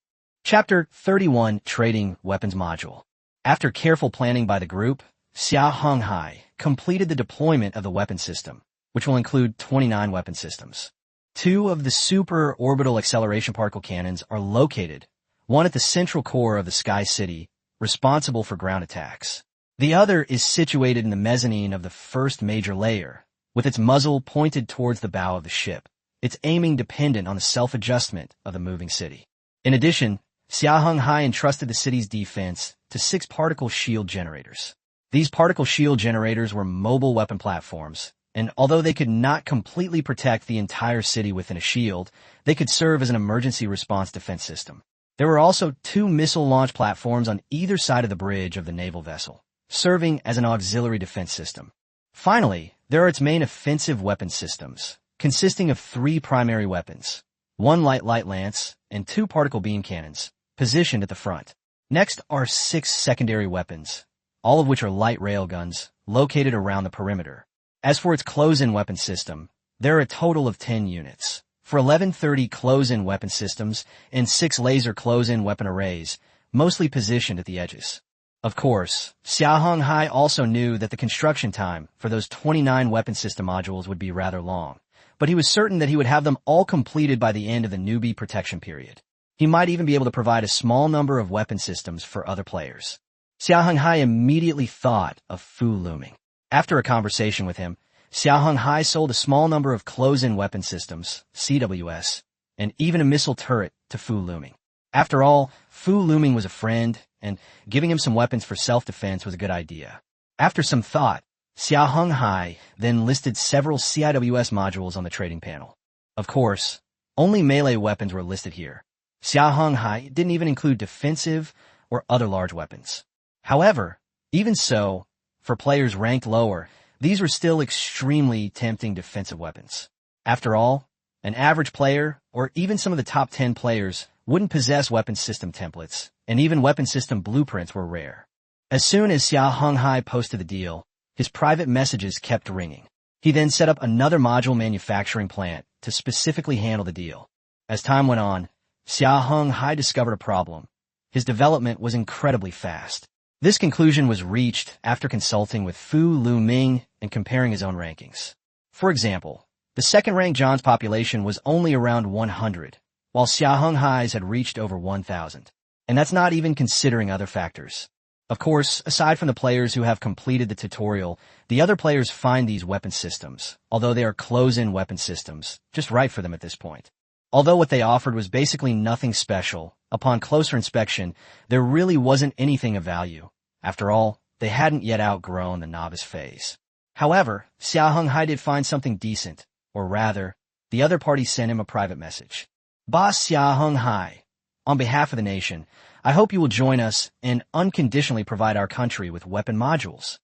Chapter 31, Trading Weapons Module. After careful planning by the group, Xia Heng Hai completed the deployment of the weapon system, which will include 29 weapon systems. 2 of the super orbital acceleration particle cannons are located, one at the central core of the Sky City, responsible for ground attacks. The other is situated in the mezzanine of the first major layer, with its muzzle pointed towards the bow of the ship, its aiming dependent on the self-adjustment of the moving city. In addition, Xia Heng Hai entrusted the city's defense to 6 particle shield generators. These particle shield generators were mobile weapon platforms, and although they could not completely protect the entire city within a shield, they could serve as an emergency response defense system. There were also 2 missile launch platforms on either side of the bridge of the naval vessel, serving as an auxiliary defense system. Finally, there are its main offensive weapon systems, consisting of 3 primary weapons, 1 light lance, and 2 particle beam cannons, positioned at the front. Next are 6 secondary weapons, all of which are light railguns, located around the perimeter. As for its close-in weapon system, there are a total of 10 units. For 1130 close-in weapon systems and 6 laser close-in weapon arrays, mostly positioned at the edges. Of course, Xia Heng Hai also knew that the construction time for those 29 weapon system modules would be rather long, but he was certain that he would have them all completed by the end of the newbie protection period. He might even be able to provide a small number of weapon systems for other players. Xia Heng Hai immediately thought of Fu Luming. After a conversation with him, Xia Heng Hai sold a small number of close-in weapon systems, CWS, and even a missile turret to Fu Luming. After all, Fu Luming was a friend, and giving him some weapons for self-defense was a good idea. After some thought, Xia Heng Hai then listed several CIWS modules on the trading panel. Of course, only melee weapons were listed here. Xia Heng Hai didn't even include defensive or other large weapons. However, even so, for players ranked lower, these were still extremely tempting defensive weapons. After all, an average player, or even some of the top 10 players, wouldn't possess weapon system templates, and even weapon system blueprints were rare. As soon as Xia Heng Hai posted the deal, his private messages kept ringing. He then set up another module manufacturing plant to specifically handle the deal. As time went on, Xia Heng Hai discovered a problem. His development was incredibly fast. This conclusion was reached after consulting with Fu Lu Ming and comparing his own rankings. For example, the second-ranked John's population was only around 100, while Xia Heng Hai's had reached over 1,000. And that's not even considering other factors. Of course, aside from the players who have completed the tutorial, the other players find these weapon systems, although they are close-in weapon systems, just right for them at this point. Although what they offered was basically nothing special, upon closer inspection, there really wasn't anything of value. After all, they hadn't yet outgrown the novice phase. However, Xia Heng Hai did find something decent, or rather, the other party sent him a private message. Boss Xia Heng Hai, on behalf of the nation, I hope you will join us and unconditionally provide our country with weapon modules.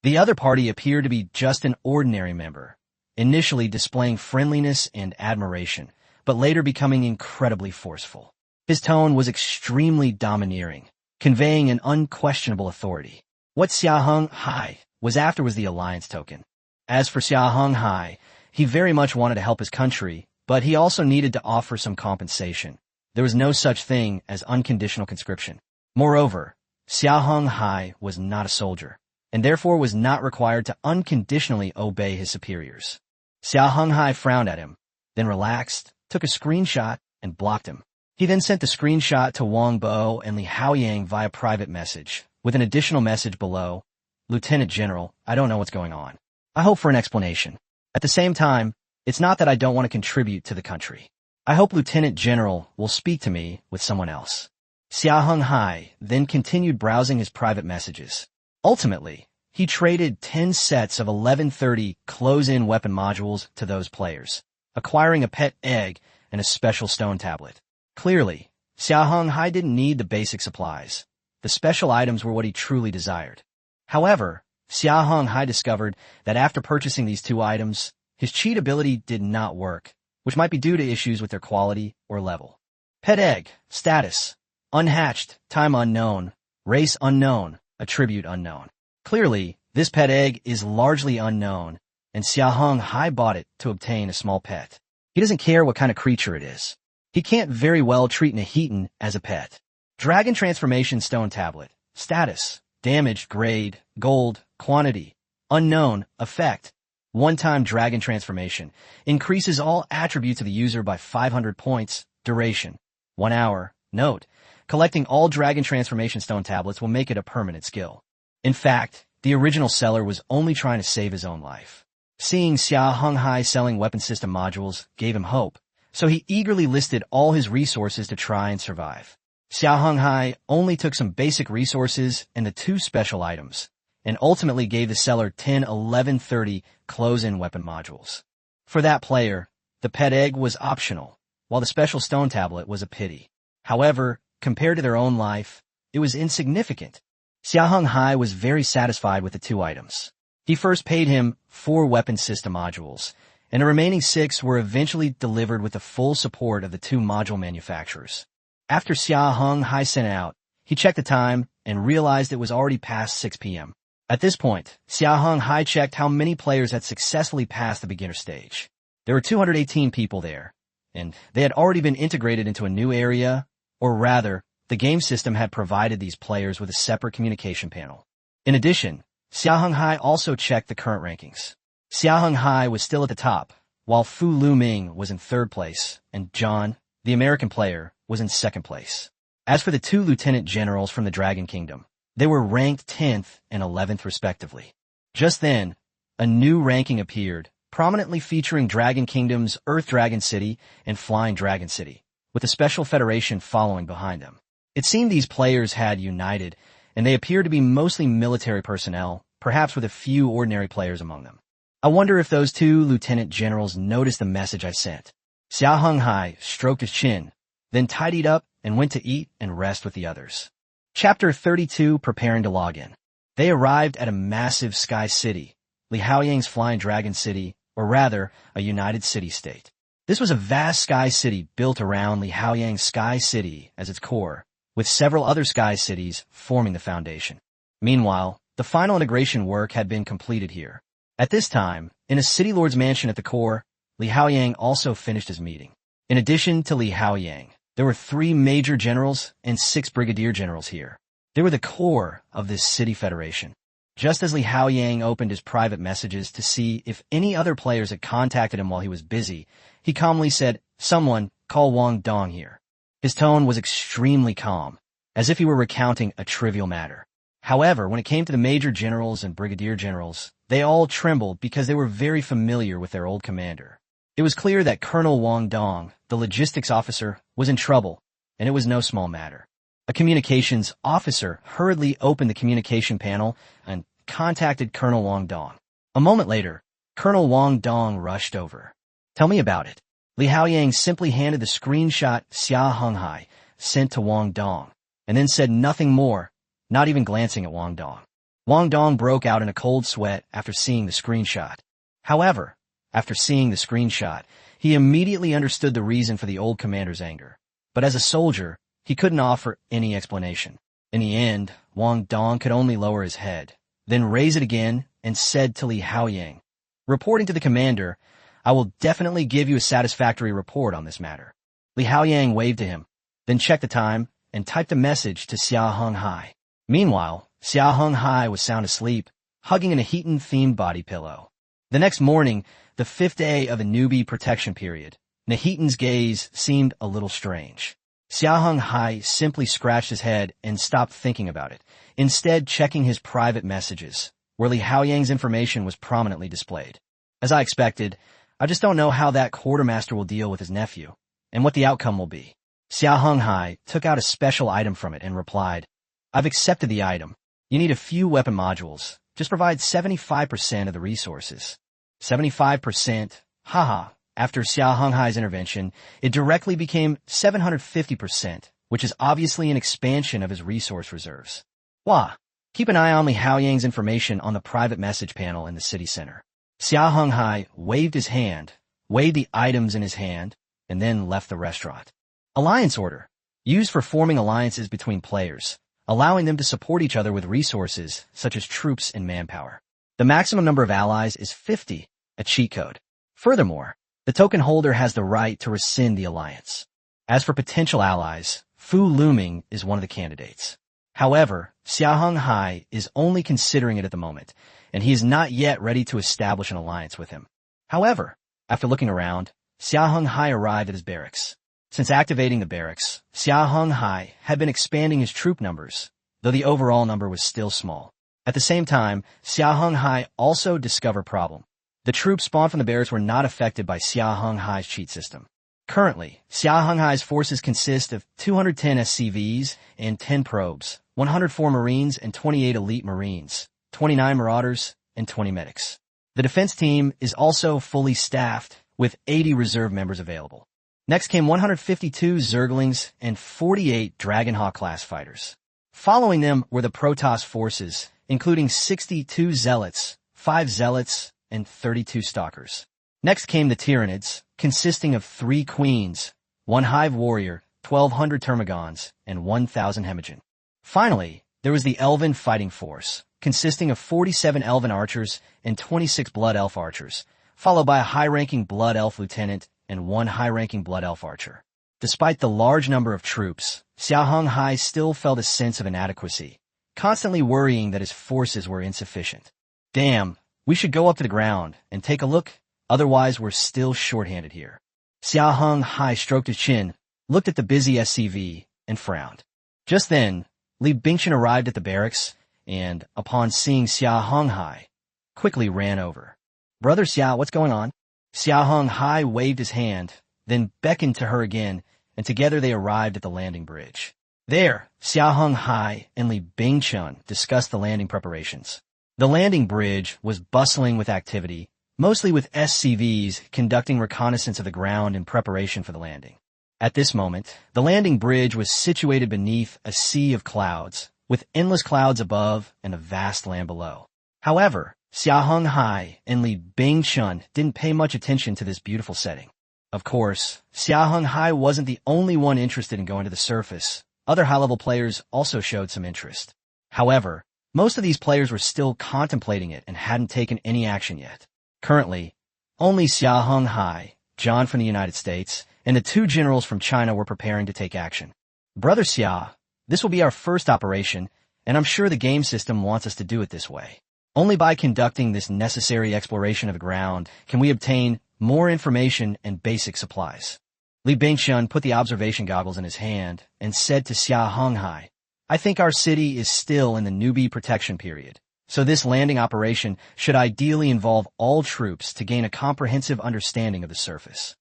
The other party appeared to be just an ordinary member, initially displaying friendliness and admiration, but later becoming incredibly forceful. His tone was extremely domineering, conveying an unquestionable authority. What Xia Heng Hai was after was the alliance token. As for Xia Heng Hai, he very much wanted to help his country, but he also needed to offer some compensation. There was no such thing as unconditional conscription. Moreover, Xia Heng Hai was not a soldier, and therefore was not required to unconditionally obey his superiors. Xia Heng Hai frowned at him, then relaxed, took a screenshot, and blocked him. He then sent the screenshot to Wang Bo and Li Haoyang via private message, with an additional message below, Lieutenant General, I don't know what's going on. I hope for an explanation. At the same time, it's not that I don't want to contribute to the country. I hope Lieutenant General will speak to me with someone else. Xia Heng Hai then continued browsing his private messages. Ultimately, he traded 10 sets of 1130 close-in weapon modules to those players, acquiring a pet egg and a special stone tablet. Clearly, Xia Heng Hai didn't need the basic supplies. The special items were what he truly desired. However, Xia Heng Hai discovered that after purchasing these two items, his cheat ability did not work, which might be due to issues with their quality or level. Pet egg, status, unhatched, time unknown, race unknown, attribute unknown. Clearly, this pet egg is largely unknown, and Xia Heng Hai bought it to obtain a small pet. He doesn't care what kind of creature it is. He can't very well treat Nahitan as a pet. Dragon Transformation Stone Tablet. Status. Damage, grade, gold, quantity, unknown, effect. One-time Dragon Transformation. Increases all attributes of the user by 500 points. Duration. 1 hour. Note. Collecting all Dragon Transformation Stone Tablets will make it a permanent skill. In fact, the original seller was only trying to save his own life. Seeing Xia Heng Hai selling weapon system modules gave him hope, so he eagerly listed all his resources to try and survive. Xia Heng Hai only took some basic resources and the 2 special items, and ultimately gave the seller 10 1130 close-in weapon modules. For that player, the pet egg was optional, while the special stone tablet was a pity. However, compared to their own life, it was insignificant. Xia Heng Hai was very satisfied with the 2 items. He first paid him 4 weapon system modules, and the remaining 6 were eventually delivered with the full support of the 2 module manufacturers. After Xia Heng Hai sent out, he checked the time and realized it was already past 6 p.m. At this point, Xia Heng Hai checked how many players had successfully passed the beginner stage. There were 218 people there, and they had already been integrated into a new area, or rather, the game system had provided these players with a separate communication panel. In addition, Xia Heng Hai also checked the current rankings. Xia Heng Hai was still at the top, while Fu Lu Ming was in 3rd place, and John, the American player, was in 2nd place. As for the 2 lieutenant generals from the Dragon Kingdom, they were ranked 10th and 11th respectively. Just then, a new ranking appeared, prominently featuring Dragon Kingdom's Earth Dragon City and Flying Dragon City, with a special federation following behind them. It seemed these players had united, and they appeared to be mostly military personnel, perhaps with a few ordinary players among them. I wonder if those 2 lieutenant generals noticed the message I sent. Xia Heng Hai stroked his chin, then tidied up and went to eat and rest with the others. Chapter 32, Preparing to Log In. They arrived at a massive sky city, Li Haoyang's flying dragon city, or rather, a united city-state. This was a vast sky city built around Li Haoyang's sky city as its core, with several other sky cities forming the foundation. Meanwhile, the final integration work had been completed here. At this time, in a city lord's mansion at the core, Li Haoyang also finished his meeting. In addition to Li Haoyang, there were 3 major generals and 6 brigadier generals here. They were the core of this city federation. Just as Li Haoyang opened his private messages to see if any other players had contacted him while he was busy, he calmly said, "Someone, call Wang Dong here." His tone was extremely calm, as if he were recounting a trivial matter. However, when it came to the major generals and brigadier generals, they all trembled because they were very familiar with their old commander. It was clear that Colonel Wang Dong, the logistics officer, was in trouble, and it was no small matter. A communications officer hurriedly opened the communication panel and contacted Colonel Wang Dong. A moment later, Colonel Wang Dong rushed over. "Tell me about it." Li Haoyang simply handed the screenshot Xia Heng Hai sent to Wang Dong, and then said nothing more, not even glancing at Wang Dong. Wang Dong broke out in a cold sweat after seeing the screenshot. However, after seeing the screenshot, he immediately understood the reason for the old commander's anger. But as a soldier, he couldn't offer any explanation. In the end, Wang Dong could only lower his head, then raise it again and said to Li Haoyang, "Reporting to the commander, I will definitely give you a satisfactory report on this matter." Li Haoyang waved to him, then checked the time and typed a message to Xia Heng Hai. Meanwhile, Xia Heng Hai was sound asleep, hugging an Nahitan-themed body pillow. The next morning, the 5th day of the newbie protection period, Nahitan's gaze seemed a little strange. Xia Heng Hai simply scratched his head and stopped thinking about it, instead checking his private messages, where Li Haoyang's information was prominently displayed. As I expected, I just don't know how that quartermaster will deal with his nephew, and what the outcome will be. Xia Heng Hai took out a special item from it and replied, "I've accepted the item. You need a few weapon modules. Just provide 75% of the resources." 75%? Haha. After Xia Heng Hai's intervention, it directly became 750%, which is obviously an expansion of his resource reserves. Wah! Keep an eye on Li Haoyang's information on the private message panel in the city center. Xia Heng Hai waved his hand, weighed the items in his hand, and then left the restaurant. Alliance order. Used for forming alliances between players, allowing them to support each other with resources such as troops and manpower. The maximum number of allies is 50, a cheat code. Furthermore, the token holder has the right to rescind the alliance. As for potential allies, Fu Luming is one of the candidates. However, Xia Heng Hai is only considering it at the moment, and he is not yet ready to establish an alliance with him. However, after looking around, Xia Heng Hai arrived at his barracks. Since activating the barracks, Xia Heng Hai had been expanding his troop numbers, though the overall number was still small. At the same time, Xia Heng Hai also discovered a problem. The troops spawned from the barracks were not affected by Xia Heng Hai's cheat system. Currently, Xia Heng Hai's forces consist of 210 SCVs and 10 probes, 104 Marines and 28 elite Marines, 29 Marauders, and 20 medics. The defense team is also fully staffed, with 80 reserve members available. Next came 152 Zerglings and 48 Dragonhawk-class fighters. Following them were the Protoss forces, including 62 Zealots, 5 Zealots, and 32 Stalkers. Next came the Tyranids, consisting of 3 Queens, 1 Hive Warrior, 1,200 Termagons, and 1,000 Hemagen. Finally, there was the Elven Fighting Force, consisting of 47 Elven Archers and 26 Blood Elf Archers, followed by a high-ranking Blood Elf Lieutenant and 1 high-ranking Blood Elf Archer. Despite the large number of troops, Xia Heng Hai still felt a sense of inadequacy, constantly worrying that his forces were insufficient. Damn, we should go up to the ground and take a look, otherwise we're still shorthanded here. Xia Heng Hai stroked his chin, looked at the busy SCV, and frowned. Just then, Li Bingchen arrived at the barracks, and, upon seeing Xia Heng Hai, quickly ran over. "Brother Xia, what's going on?" Xia Heng Hai waved his hand, then beckoned to her again, and together they arrived at the landing bridge. There, Xia Heng Hai and Li Bingchen discussed the landing preparations. The landing bridge was bustling with activity, mostly with SCVs conducting reconnaissance of the ground in preparation for the landing. At this moment, the landing bridge was situated beneath a sea of clouds, with endless clouds above and a vast land below. However, Xia Heng Hai and Li Bingchun didn't pay much attention to this beautiful setting. Of course, Xia Heng Hai wasn't the only one interested in going to the surface. Other high-level players also showed some interest. However, most of these players were still contemplating it and hadn't taken any action yet. Currently, only Xia Heng Hai, John from the United States, and the two generals from China were preparing to take action. Brother Xia, this will be our first operation, and I'm sure the game system wants us to do it this way. Only by conducting this necessary exploration of the ground can we obtain more information and basic supplies. Li Bingchun put the observation goggles in his hand and said to Xia Heng Hai, I think our city is still in the newbie protection period, so this landing operation should ideally involve all troops to gain a comprehensive understanding of the surface.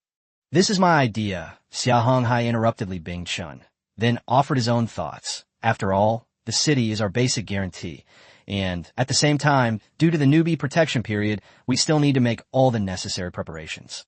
This is my idea, Xia Heng Hai interrupted Li Bingchun, then offered his own thoughts. After all, the city is our basic guarantee, and, at the same time, due to the newbie protection period, we still need to make all the necessary preparations.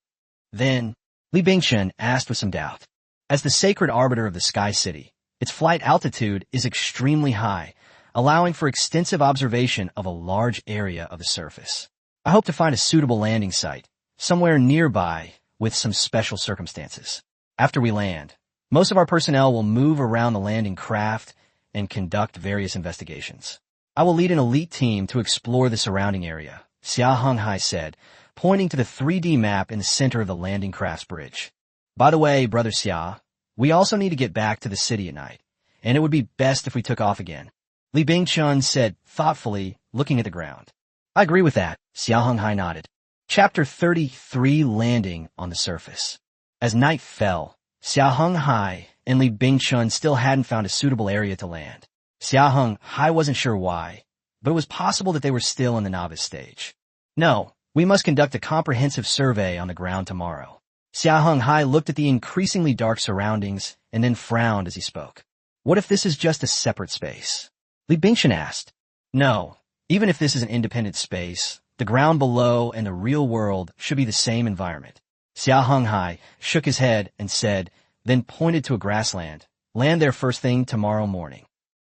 Then, Li Bingchun asked with some doubt, as the sacred arbiter of the Sky City, its flight altitude is extremely high, allowing for extensive observation of a large area of the surface. I hope to find a suitable landing site, somewhere nearby, with some special circumstances. After we land, most of our personnel will move around the landing craft and conduct various investigations. I will lead an elite team to explore the surrounding area, Xia Heng Hai said, pointing to the 3D map in the center of the landing craft's bridge. By the way, Brother Xia, we also need to get back to the city at night, and it would be best if we took off again. Li Bingchun said thoughtfully, looking at the ground. I agree with that, Xia Heng Hai nodded. Chapter 33 Landing on the Surface. As night fell, Xia Heng Hai and Li Bingchun still hadn't found a suitable area to land. Xia Heng Hai wasn't sure why, but it was possible that they were still in the novice stage. No, we must conduct a comprehensive survey on the ground tomorrow. Xia Heng Hai looked at the increasingly dark surroundings and then frowned as he spoke. What if this is just a separate space? Li Bingchun asked. No, even if this is an independent space, the ground below and the real world should be the same environment. Xia Heng Hai shook his head and said, then pointed to a grassland. Land there first thing tomorrow morning.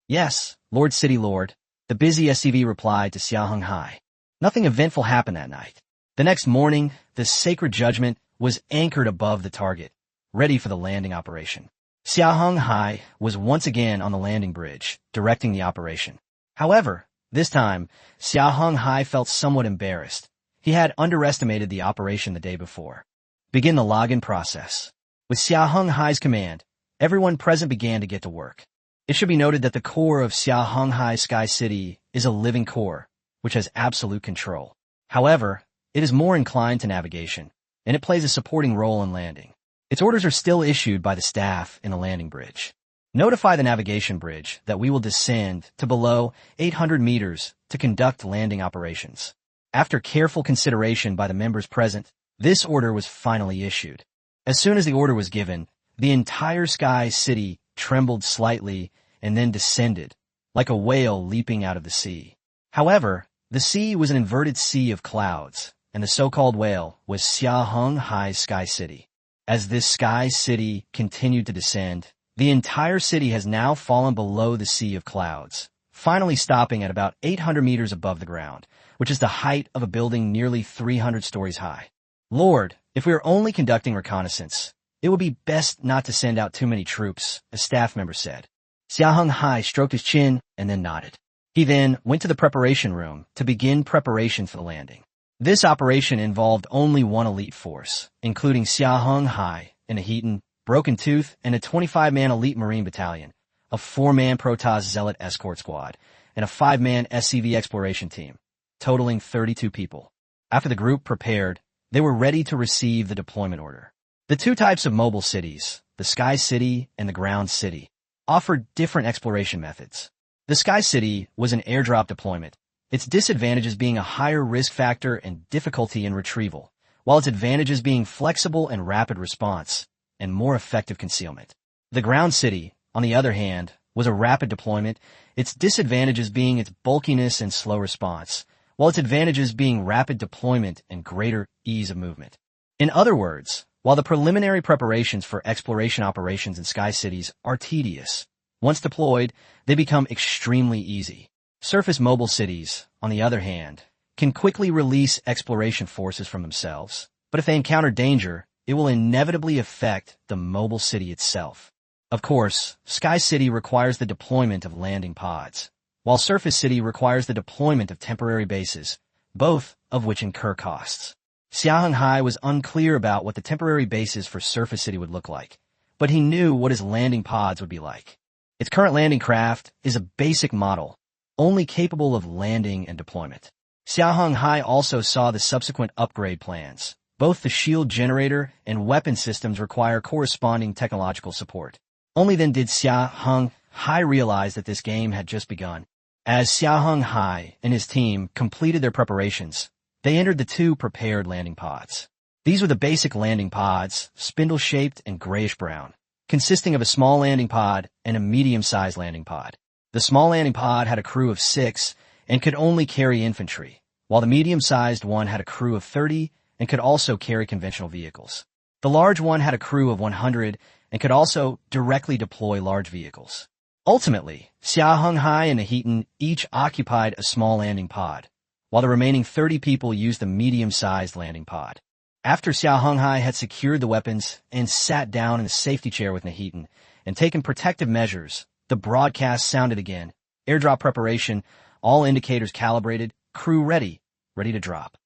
Yes, Lord City Lord, the busy SCV replied to Xia Heng Hai. Nothing eventful happened that night. The next morning, the sacred judgment was anchored above the target, ready for the landing operation. Xia Heng Hai was once again on the landing bridge, directing the operation. However, this time, Xia Heng Hai felt somewhat embarrassed. He had underestimated the operation the day before. Begin the login process. With Xia Heng Hai's command, everyone present began to get to work. It should be noted that the core of Xia Heng Hai Sky City is a living core, which has absolute control. However, it is more inclined to navigation, and it plays a supporting role in landing. Its orders are still issued by the staff in the landing bridge. Notify the navigation bridge that we will descend to below 800 meters to conduct landing operations. After careful consideration by the members present, this order was finally issued. As soon as the order was given, the entire Sky City trembled slightly and then descended, like a whale leaping out of the sea. However, the sea was an inverted sea of clouds, and the so-called whale was Xia Heng Hai's Sky City. As this Sky City continued to descend, the entire city has now fallen below the sea of clouds, finally stopping at about 800 meters above the ground, which is the height of a building nearly 300 stories high. Lord, if we are only conducting reconnaissance, it would be best not to send out too many troops, a staff member said. Xia Heng Hai stroked his chin and then nodded. He then went to the preparation room to begin preparation for the landing. This operation involved only one elite force, including Xia Heng Hai, an Ahetan, Broken Tooth, and a 25-man elite Marine battalion, a 4-man Protoss Zealot escort squad, and a 5-man SCV exploration team, totaling 32 people. After the group prepared, they were ready to receive the deployment order. The two types of mobile cities, the Sky City and the Ground City, offered different exploration methods. The Sky City was an airdrop deployment, its disadvantages being a higher risk factor and difficulty in retrieval, while its advantages being flexible and rapid response, and more effective concealment. The Ground City, on the other hand, was a rapid deployment, its disadvantages being its bulkiness and slow response, while its advantages being rapid deployment and greater ease of movement. In other words, while the preliminary preparations for exploration operations in Sky Cities are tedious, Once deployed, they become extremely easy. Surface mobile cities, on the other hand, can quickly release exploration forces from themselves, but if they encounter danger, it will inevitably affect the mobile city itself. Of course, Sky City requires the deployment of landing pods, while Surface City requires the deployment of temporary bases, both of which incur costs. Xia Heng Hai was unclear about what the temporary bases for Surface City would look like, but he knew what his landing pods would be like. Its current landing craft is a basic model, only capable of landing and deployment. Xia Heng Hai also saw the subsequent upgrade plans. Both the shield generator and weapon systems require corresponding technological support. Only then did Xia Heng Hai realize that this game had just begun. As Xia Heng Hai and his team completed their preparations, they entered the two prepared landing pods. These were the basic landing pods, spindle-shaped and grayish-brown, consisting of a small landing pod and a medium-sized landing pod. The small landing pod had a crew of 6 and could only carry infantry, while the medium-sized one had a crew of 30 and could also carry conventional vehicles. The large one had a crew of 100 and could also directly deploy large vehicles. Ultimately, Xia Heng Hai and Nahitan each occupied a small landing pod, while the remaining 30 people used the medium-sized landing pod. After Xia Heng Hai had secured the weapons and sat down in the safety chair with Nahitan and taken protective measures, the broadcast sounded again. Airdrop preparation, all indicators calibrated, crew ready to drop.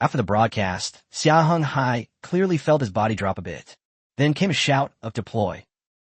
After the broadcast, Xia Heng Hai clearly felt his body drop a bit. Then came a shout of deploy.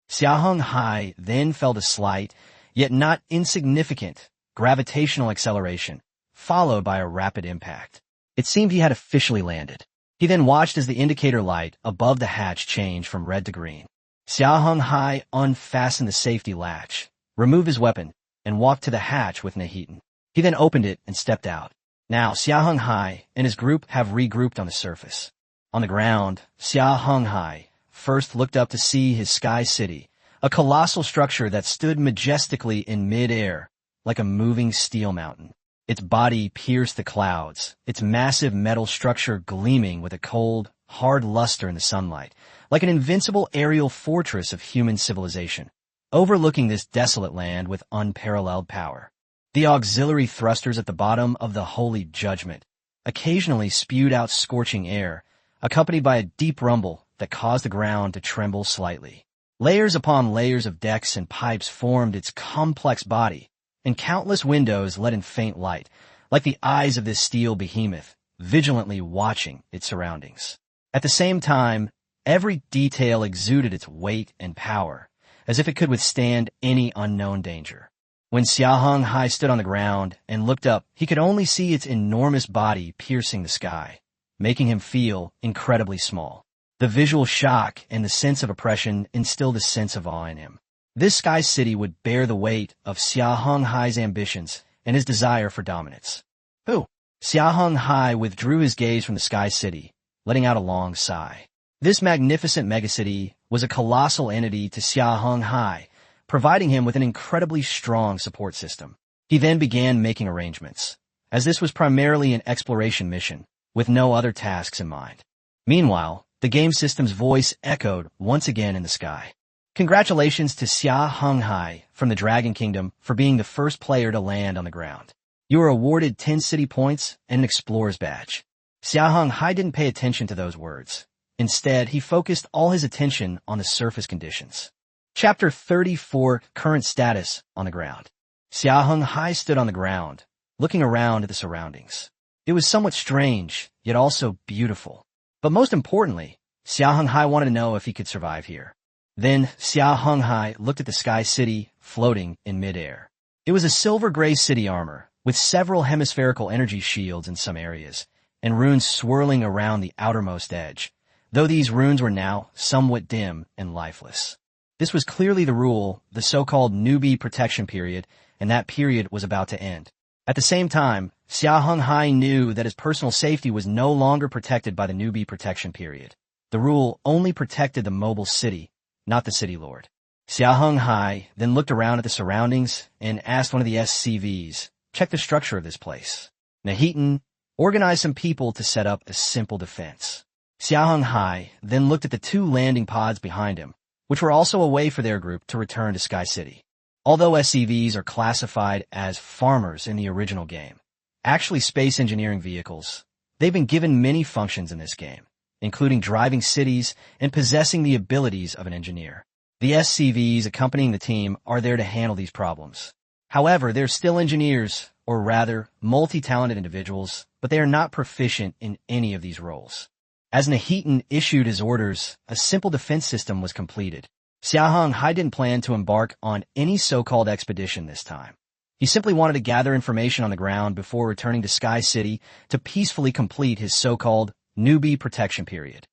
Xia Heng Hai then felt a slight, yet not insignificant, gravitational acceleration, followed by a rapid impact. It seemed he had officially landed. He then watched as the indicator light above the hatch changed from red to green. Xia Heng Hai unfastened the safety latch, removed his weapon, and walked to the hatch with Nahitan. He then opened it and stepped out. Now, Xia Heng Hai and his group have regrouped on the surface. On the ground, Xia Heng Hai first looked up to see his Sky City, a colossal structure that stood majestically in mid-air, like a moving steel mountain. Its body pierced the clouds, its massive metal structure gleaming with a cold, hard luster in the sunlight, like an invincible aerial fortress of human civilization, overlooking this desolate land with unparalleled power. The auxiliary thrusters at the bottom of the Holy Judgment occasionally spewed out scorching air, accompanied by a deep rumble that caused the ground to tremble slightly. Layers upon layers of decks and pipes formed its complex body, and countless windows let in faint light, like the eyes of this steel behemoth, vigilantly watching its surroundings. At the same time, every detail exuded its weight and power, as if it could withstand any unknown danger. When Xia Heng Hai stood on the ground and looked up, he could only see its enormous body piercing the sky, making him feel incredibly small. The visual shock and the sense of oppression instilled a sense of awe in him. This Sky City would bear the weight of Xia Heng Hai's ambitions and his desire for dominance. Who? Xia Heng Hai withdrew his gaze from the Sky City, letting out a long sigh. This magnificent megacity was a colossal entity to Xia Heng Hai, providing him with an incredibly strong support system. He then began making arrangements, as this was primarily an exploration mission, with no other tasks in mind. Meanwhile, the game system's voice echoed once again in the sky. Congratulations to Xia Heng Hai from the Dragon Kingdom for being the first player to land on the ground. You were awarded 10 city points and an explorer's badge. Xia Heng Hai didn't pay attention to those words. Instead, he focused all his attention on the surface conditions. Chapter 34, Current Status on the Ground. Xia Heng Hai stood on the ground, looking around at the surroundings. It was somewhat strange, yet also beautiful. But most importantly, Xia Heng Hai wanted to know if he could survive here. Then Xia Heng Hai looked at the Sky City floating in midair. It was a silver-gray city armor, with several hemispherical energy shields in some areas, and runes swirling around the outermost edge, though these runes were now somewhat dim and lifeless. This was clearly the rule, the so-called newbie protection period, and that period was about to end. At the same time, Xia Heng Hai knew that his personal safety was no longer protected by the newbie protection period. The rule only protected the mobile city, not the city lord. Xia Heng Hai then looked around at the surroundings and asked one of the SCVs, check the structure of this place. Nahitan organized some people to set up a simple defense. Xia Heng Hai then looked at the two landing pods behind him, which were also a way for their group to return to Sky City. Although SCVs are classified as farmers in the original game, actually space engineering vehicles, they've been given many functions in this game, including driving cities and possessing the abilities of an engineer. The SCVs accompanying the team are there to handle these problems. However, they're still engineers, or rather, multi-talented individuals, but they are not proficient in any of these roles. As Nahitan issued his orders, a simple defense system was completed. Xia Heng Hai didn't plan to embark on any so-called expedition this time. He simply wanted to gather information on the ground before returning to Sky City to peacefully complete his so-called newbie protection period.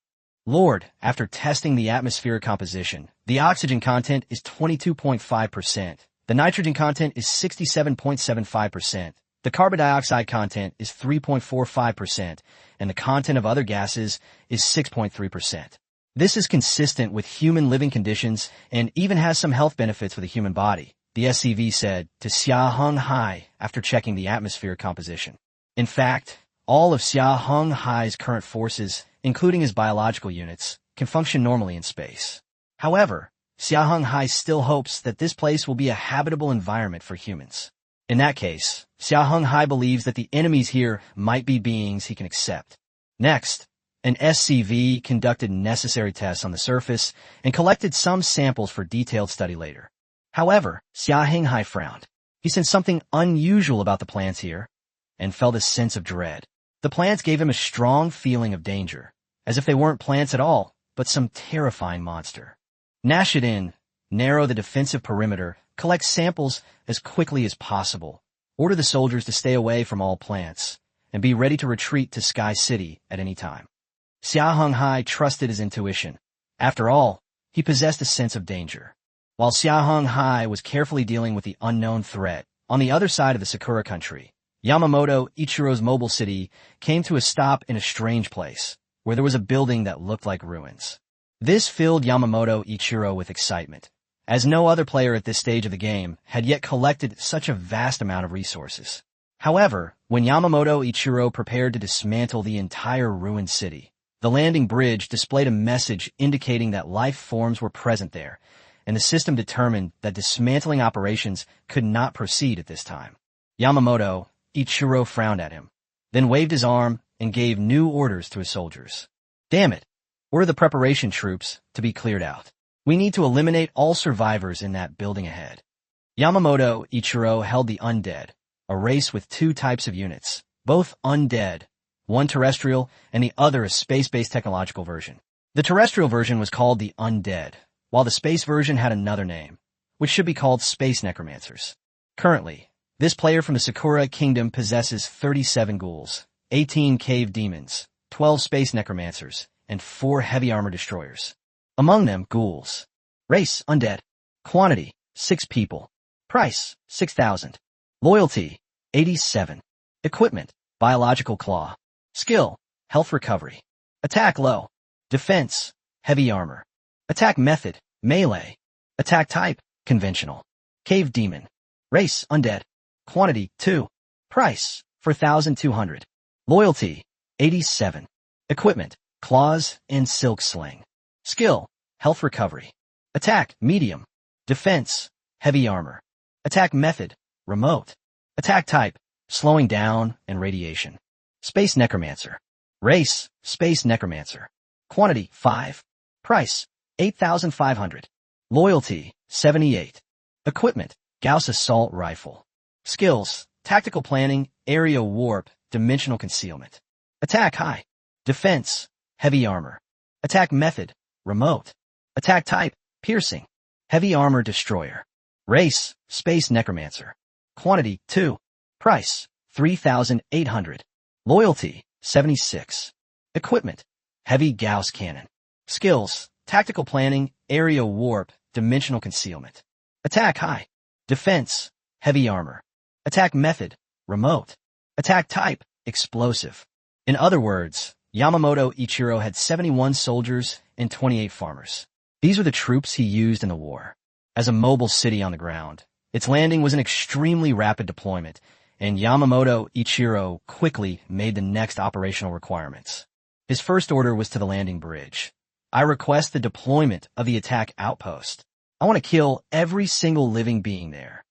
Lord, after testing the atmospheric composition, the oxygen content is 22.5%, the nitrogen content is 67.75%, the carbon dioxide content is 3.45%, and the content of other gases is 6.3%. This is consistent with human living conditions and even has some health benefits for the human body, the SCV said to Xia Heng Hai after checking the atmospheric composition. In fact, all of Xia Heng Hai's current forces, including his biological units, can function normally in space. However, Xia Heng Hai still hopes that this place will be a habitable environment for humans. In that case, Xia Heng Hai believes that the enemies here might be beings he can accept. Next, an SCV conducted necessary tests on the surface and collected some samples for detailed study later. However, Xia Heng Hai frowned. He sensed something unusual about the plants here and felt a sense of dread. The plants gave him a strong feeling of danger, as if they weren't plants at all, but some terrifying monster. Gnash it in, narrow the defensive perimeter, collect samples as quickly as possible, order the soldiers to stay away from all plants, and be ready to retreat to Sky City at any time. Xia Heng Hai trusted his intuition. After all, he possessed a sense of danger. While Xia Heng Hai was carefully dealing with the unknown threat, on the other side of the Sakura country, Yamamoto Ichiro's mobile city came to a stop in a strange place, where there was a building that looked like ruins. This filled Yamamoto Ichiro with excitement, as no other player at this stage of the game had yet collected such a vast amount of resources. However, when Yamamoto Ichiro prepared to dismantle the entire ruined city, the landing bridge displayed a message indicating that life forms were present there, and the system determined that dismantling operations could not proceed at this time. Yamamoto Ichiro frowned at him, then waved his arm and gave new orders to his soldiers. Damn it! Order the preparation troops to be cleared out. We need to eliminate all survivors in that building ahead. Yamamoto Ichiro held the undead, a race with two types of units, both undead, one terrestrial and the other a space-based technological version. The terrestrial version was called the undead, while the space version had another name, which should be called space necromancers. Currently, this player from the Sakura Kingdom possesses 37 ghouls, 18 cave demons, 12 space necromancers, and 4 heavy armor destroyers. Among them, ghouls. Race, undead. Quantity, 6 people. Price, 6,000. Loyalty, 87. Equipment, biological claw. Skill, health recovery. Attack low. Defense, heavy armor. Attack method, melee. Attack type, conventional. Cave demon. Race, undead. Quantity, 2. Price, 4,200. Loyalty, 87. Equipment, claws and silk sling. Skill, health recovery. Attack, medium. Defense, heavy armor. Attack method, remote. Attack type, slowing down and radiation. Space necromancer. Race, space necromancer. Quantity, 5. Price, 8,500. Loyalty, 78. Equipment, Gauss assault rifle. Skills, tactical planning, area warp, dimensional concealment. Attack high. Defense, heavy armor. Attack method, remote. Attack type, piercing. Heavy armor destroyer. Race, space necromancer. Quantity, 2. Price, 3,800. Loyalty, 76. Equipment, heavy Gauss cannon. Skills, tactical planning, area warp, dimensional concealment. Attack high. Defense, heavy armor. Attack method, remote. Attack type, explosive. In other words, Yamamoto Ichiro had 71 soldiers and 28 farmers. These were the troops he used in the war. As a mobile city on the ground, its landing was an extremely rapid deployment, and Yamamoto Ichiro quickly made the next operational requirements. His first order was to the landing bridge. I request the deployment of the attack outpost. I want to kill every single living being there.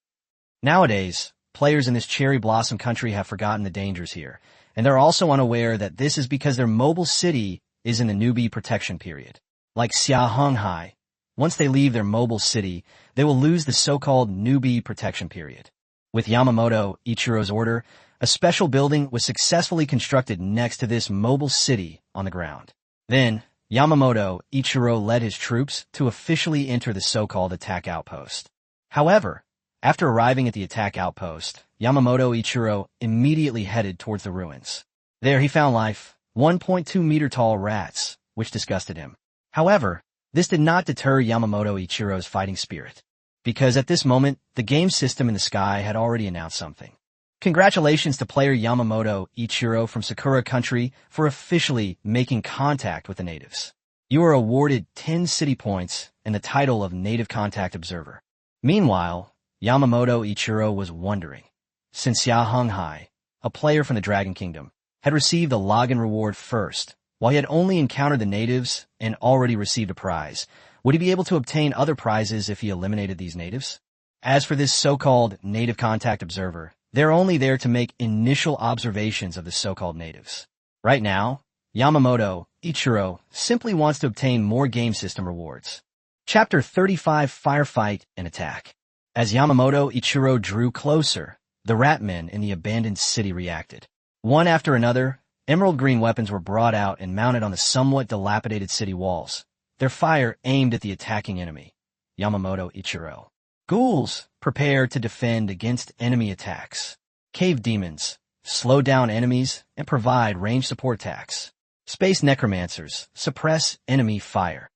Nowadays, players in this cherry blossom country have forgotten the dangers here, and they're also unaware that this is because their mobile city is in the newbie protection period. Like Xia Heng Hai, once they leave their mobile city, they will lose the so-called newbie protection period. With Yamamoto Ichiro's order, a special building was successfully constructed next to this mobile city on the ground. Then, Yamamoto Ichiro led his troops to officially enter the so-called attack outpost. However, after arriving at the attack outpost, Yamamoto Ichiro immediately headed towards the ruins. There he found life, 1.2-meter-tall rats, which disgusted him. However, this did not deter Yamamoto Ichiro's fighting spirit, because at this moment, the game system in the sky had already announced something. Congratulations to player Yamamoto Ichiro from Sakura Country for officially making contact with the natives. You are awarded 10 city points and the title of Native Contact Observer. Meanwhile, Yamamoto Ichiro was wondering, since Xia Heng Hai, a player from the Dragon Kingdom, had received the login reward first, while he had only encountered the natives and already received a prize, would he be able to obtain other prizes if he eliminated these natives? As for this so-called Native Contact Observer, they're only there to make initial observations of the so-called natives. Right now, Yamamoto Ichiro simply wants to obtain more game system rewards. Chapter 35 Firefight and Attack. As Yamamoto Ichiro drew closer, the ratmen in the abandoned city reacted. One after another, emerald green weapons were brought out and mounted on the somewhat dilapidated city walls, their fire aimed at the attacking enemy, Yamamoto Ichiro. Ghouls, prepare to defend against enemy attacks. Cave demons, slow down enemies and provide range support attacks. Space necromancers, suppress enemy fire.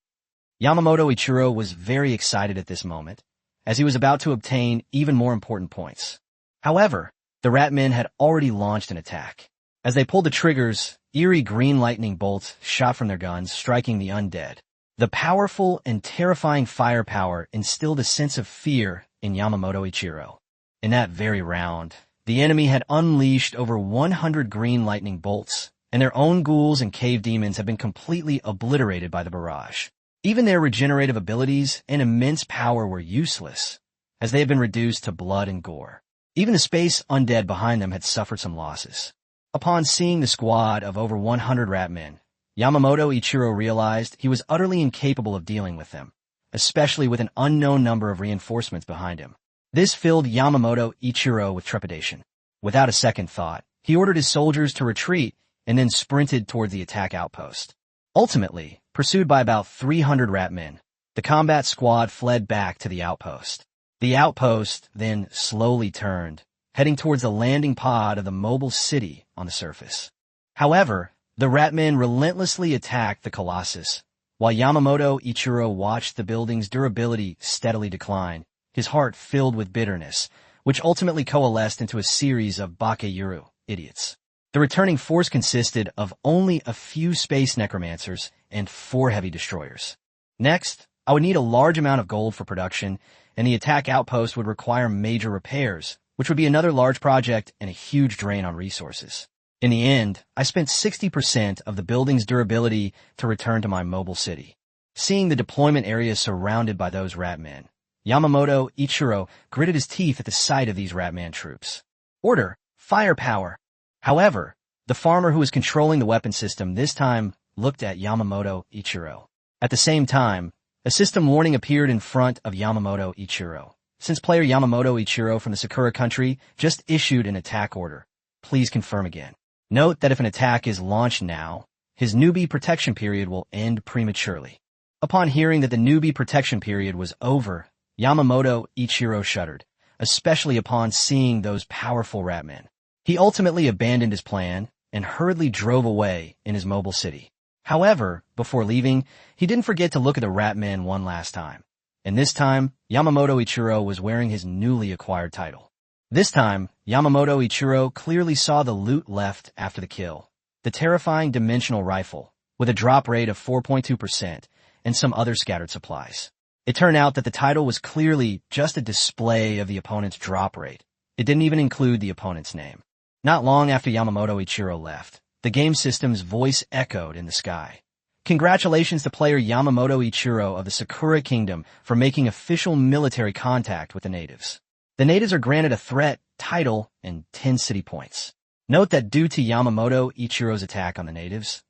Yamamoto Ichiro was very excited at this moment, as he was about to obtain even more important points. However, the ratmen had already launched an attack. As they pulled the triggers, eerie green lightning bolts shot from their guns, striking the undead. The powerful and terrifying firepower instilled a sense of fear in Yamamoto Ichiro. In that very round, the enemy had unleashed over 100 green lightning bolts, and their own ghouls and cave demons had been completely obliterated by the barrage. Even their regenerative abilities and immense power were useless, as they had been reduced to blood and gore. Even the space undead behind them had suffered some losses. Upon seeing the squad of over 100 ratmen, Yamamoto Ichiro realized he was utterly incapable of dealing with them, especially with an unknown number of reinforcements behind him. This filled Yamamoto Ichiro with trepidation. Without a second thought, he ordered his soldiers to retreat and then sprinted toward the attack outpost. Ultimately, pursued by about 300 ratmen, the combat squad fled back to the outpost. The outpost then slowly turned, heading towards the landing pod of the mobile city on the surface. However, the ratmen relentlessly attacked the Colossus, while Yamamoto Ichiro watched the building's durability steadily decline, his heart filled with bitterness, which ultimately coalesced into a series of Bakayuru, idiots. The returning force consisted of only a few space necromancers and 4 heavy destroyers. Next, I would need a large amount of gold for production, and the attack outpost would require major repairs, which would be another large project and a huge drain on resources. In the end, I spent 60% of the building's durability to return to my mobile city. Seeing the deployment area surrounded by those ratmen, Yamamoto Ichiro gritted his teeth at the sight of these ratman troops. Order, firepower. However, the farmer who was controlling the weapon system this time looked at Yamamoto Ichiro. At the same time, a system warning appeared in front of Yamamoto Ichiro. Since player Yamamoto Ichiro from the Sakura Country just issued an attack order, please confirm again. Note that if an attack is launched now, his newbie protection period will end prematurely. Upon hearing that the newbie protection period was over, Yamamoto Ichiro shuddered, especially upon seeing those powerful ratmen. He ultimately abandoned his plan and hurriedly drove away in his mobile city. However, before leaving, he didn't forget to look at the ratmen one last time. And this time, Yamamoto Ichiro was wearing his newly acquired title. This time, Yamamoto Ichiro clearly saw the loot left after the kill. The terrifying dimensional rifle, with a drop rate of 4.2%, and some other scattered supplies. It turned out that the title was clearly just a display of the opponent's drop rate. It didn't even include the opponent's name. Not long after Yamamoto Ichiro left, the game system's voice echoed in the sky. Congratulations to player Yamamoto Ichiro of the Sakura Kingdom for making official military contact with the natives. The natives are granted a threat, title, and 10 city points. Note that due to Yamamoto Ichiro's attack on the natives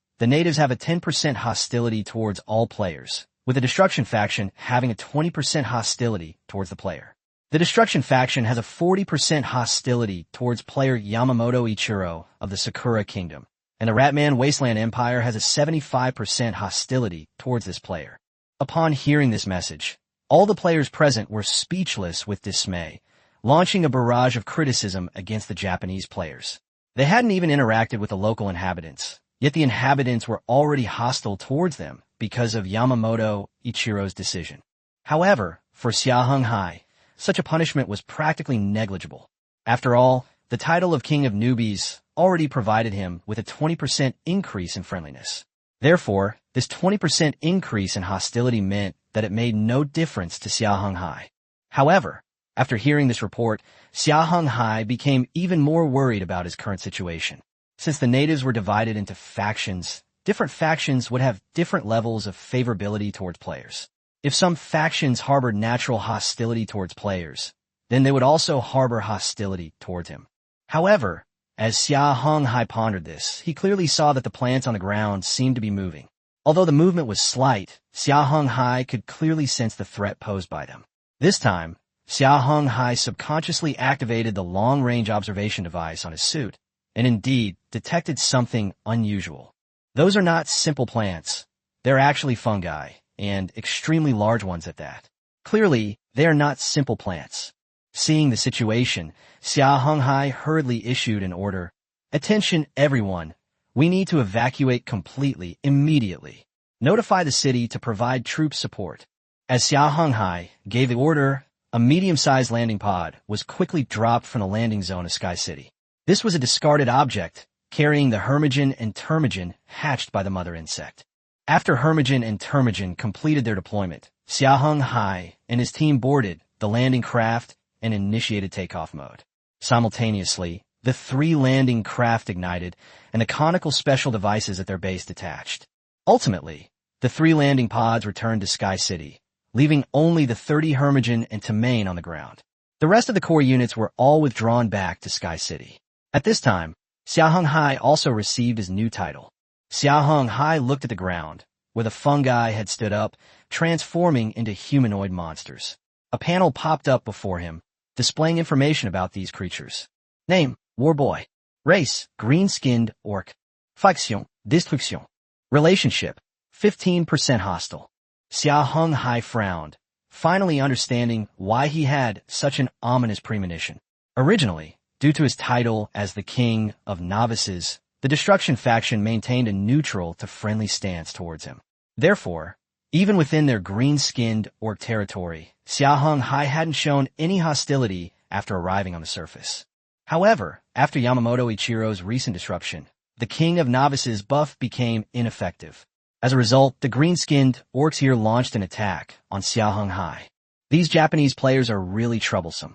have a 10% hostility towards all players, with the Destruction faction having a 20% hostility towards the player. The Destruction faction has a 40% hostility towards player Yamamoto Ichiro of the Sakura Kingdom, and the Ratman Wasteland Empire has a 75% hostility towards this player. Upon hearing this message, all the players present were speechless with dismay, launching a barrage of criticism against the Japanese players. They hadn't even interacted with the local inhabitants, yet the inhabitants were already hostile towards them because of Yamamoto Ichiro's decision. However, for Xia Heng Hai, such a punishment was practically negligible. After all, the title of King of Newbies already provided him with a 20% increase in friendliness. Therefore, this 20% increase in hostility meant that it made no difference to Xia Heng Hai. However, after hearing this report, Xia Heng Hai became even more worried about his current situation. Since the natives were divided into factions, different factions would have different levels of favorability towards players. If some factions harbored natural hostility towards players, then they would also harbor hostility towards him. However, as Xia Heng Hai pondered this, he clearly saw that the plants on the ground seemed to be moving. Although the movement was slight, Xia Heng Hai could clearly sense the threat posed by them. This time, Xia Heng Hai subconsciously activated the long-range observation device on his suit, and indeed detected something unusual. Those are not simple plants. They're actually fungi, and extremely large ones at that. Clearly, they are not simple plants. Seeing the situation, Xia Heng Hai hurriedly issued an order. Attention everyone, we need to evacuate completely, immediately. Notify the city to provide troop support. As Xia Heng Hai gave the order, a medium-sized landing pod was quickly dropped from the landing zone of Sky City. This was a discarded object, carrying the Hermogen and Termogen hatched by the mother insect. After Hermogen and Termogen completed their deployment, Xia Heng Hai and his team boarded the landing craft and initiated takeoff mode. Simultaneously, the 3 landing craft ignited and the conical special devices at their base detached. Ultimately, the 3 landing pods returned to Sky City, leaving only the 30 Hermogen and Termogen on the ground. The rest of the core units were all withdrawn back to Sky City. At this time, Xia Heng Hai also received his new title. Xia Heng Hai looked at the ground, where the fungi had stood up, transforming into humanoid monsters. A panel popped up before him, displaying information about these creatures. Name, War Boy. Race, green-skinned orc. Faction, destruction. Relationship, 15% hostile. Xia Heng Hai frowned, finally understanding why he had such an ominous premonition. Originally, due to his title as the King of Novices, the Destruction faction maintained a neutral to friendly stance towards him. Therefore, even within their green-skinned orc territory, Xia Heng Hai hadn't shown any hostility after arriving on the surface. However, after Yamamoto Ichiro's recent disruption, the King of Novices buff became ineffective. As a result, the green-skinned orcs here launched an attack on Xia Heng Hai. These Japanese players are really troublesome.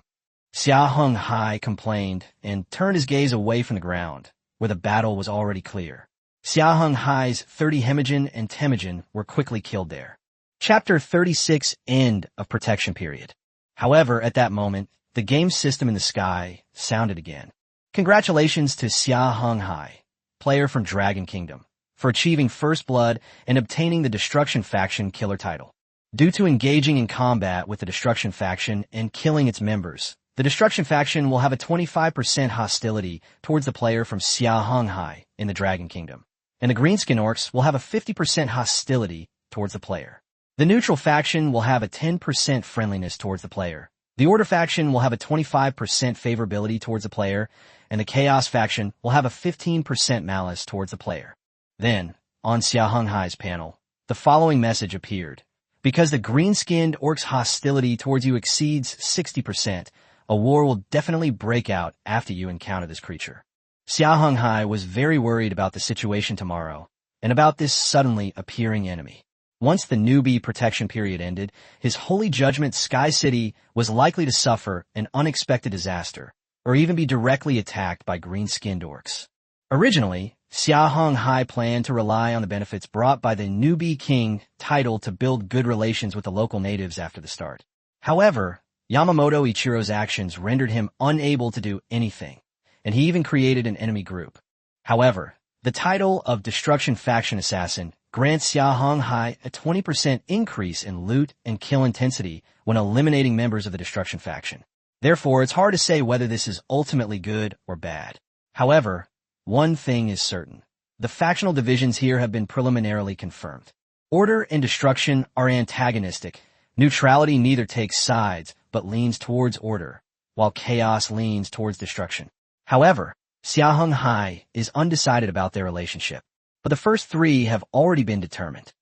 Xia Heng Hai complained and turned his gaze away from the ground, where the battle was already clear. Xia Heng Hai's 30 Hermogen and Termogen were quickly killed there. Chapter 36, End of Protection Period. However, at that moment, the game system in the sky sounded again. Congratulations to Xia Heng Hai, player from Dragon Kingdom, for achieving First Blood and obtaining the Destruction faction killer title. Due to engaging in combat with the Destruction faction and killing its members, the Destruction faction will have a 25% hostility towards the player from Xia Heng Hai in the Dragon Kingdom, and the Greenskin Orcs will have a 50% hostility towards the player. The Neutral faction will have a 10% friendliness towards the player. The Order faction will have a 25% favorability towards the player, and the Chaos faction will have a 15% malice towards the player. Then, on Xia Heng Hai's panel, the following message appeared. Because the green-skinned orc's hostility towards you exceeds 60%, a war will definitely break out after you encounter this creature. Xia Heng Hai was very worried about the situation tomorrow, and about this suddenly appearing enemy. Once the newbie protection period ended, his holy judgment Sky City was likely to suffer an unexpected disaster, or even be directly attacked by green-skinned orcs. Originally, Xia Heng Hai planned to rely on the benefits brought by the newbie king title to build good relations with the local natives after the start. However, Yamamoto Ichiro's actions rendered him unable to do anything, and he even created an enemy group. However, the title of Destruction Faction Assassin grants Xia Heng Hai a 20% increase in loot and kill intensity when eliminating members of the Destruction Faction. Therefore, it's hard to say whether this is ultimately good or bad. However, one thing is certain. The factional divisions here have been preliminarily confirmed. Order and destruction are antagonistic. Neutrality neither takes sides, but leans towards order, while chaos leans towards destruction. However, Xia Heng Hai is undecided about their relationship, but the first three have already been determined.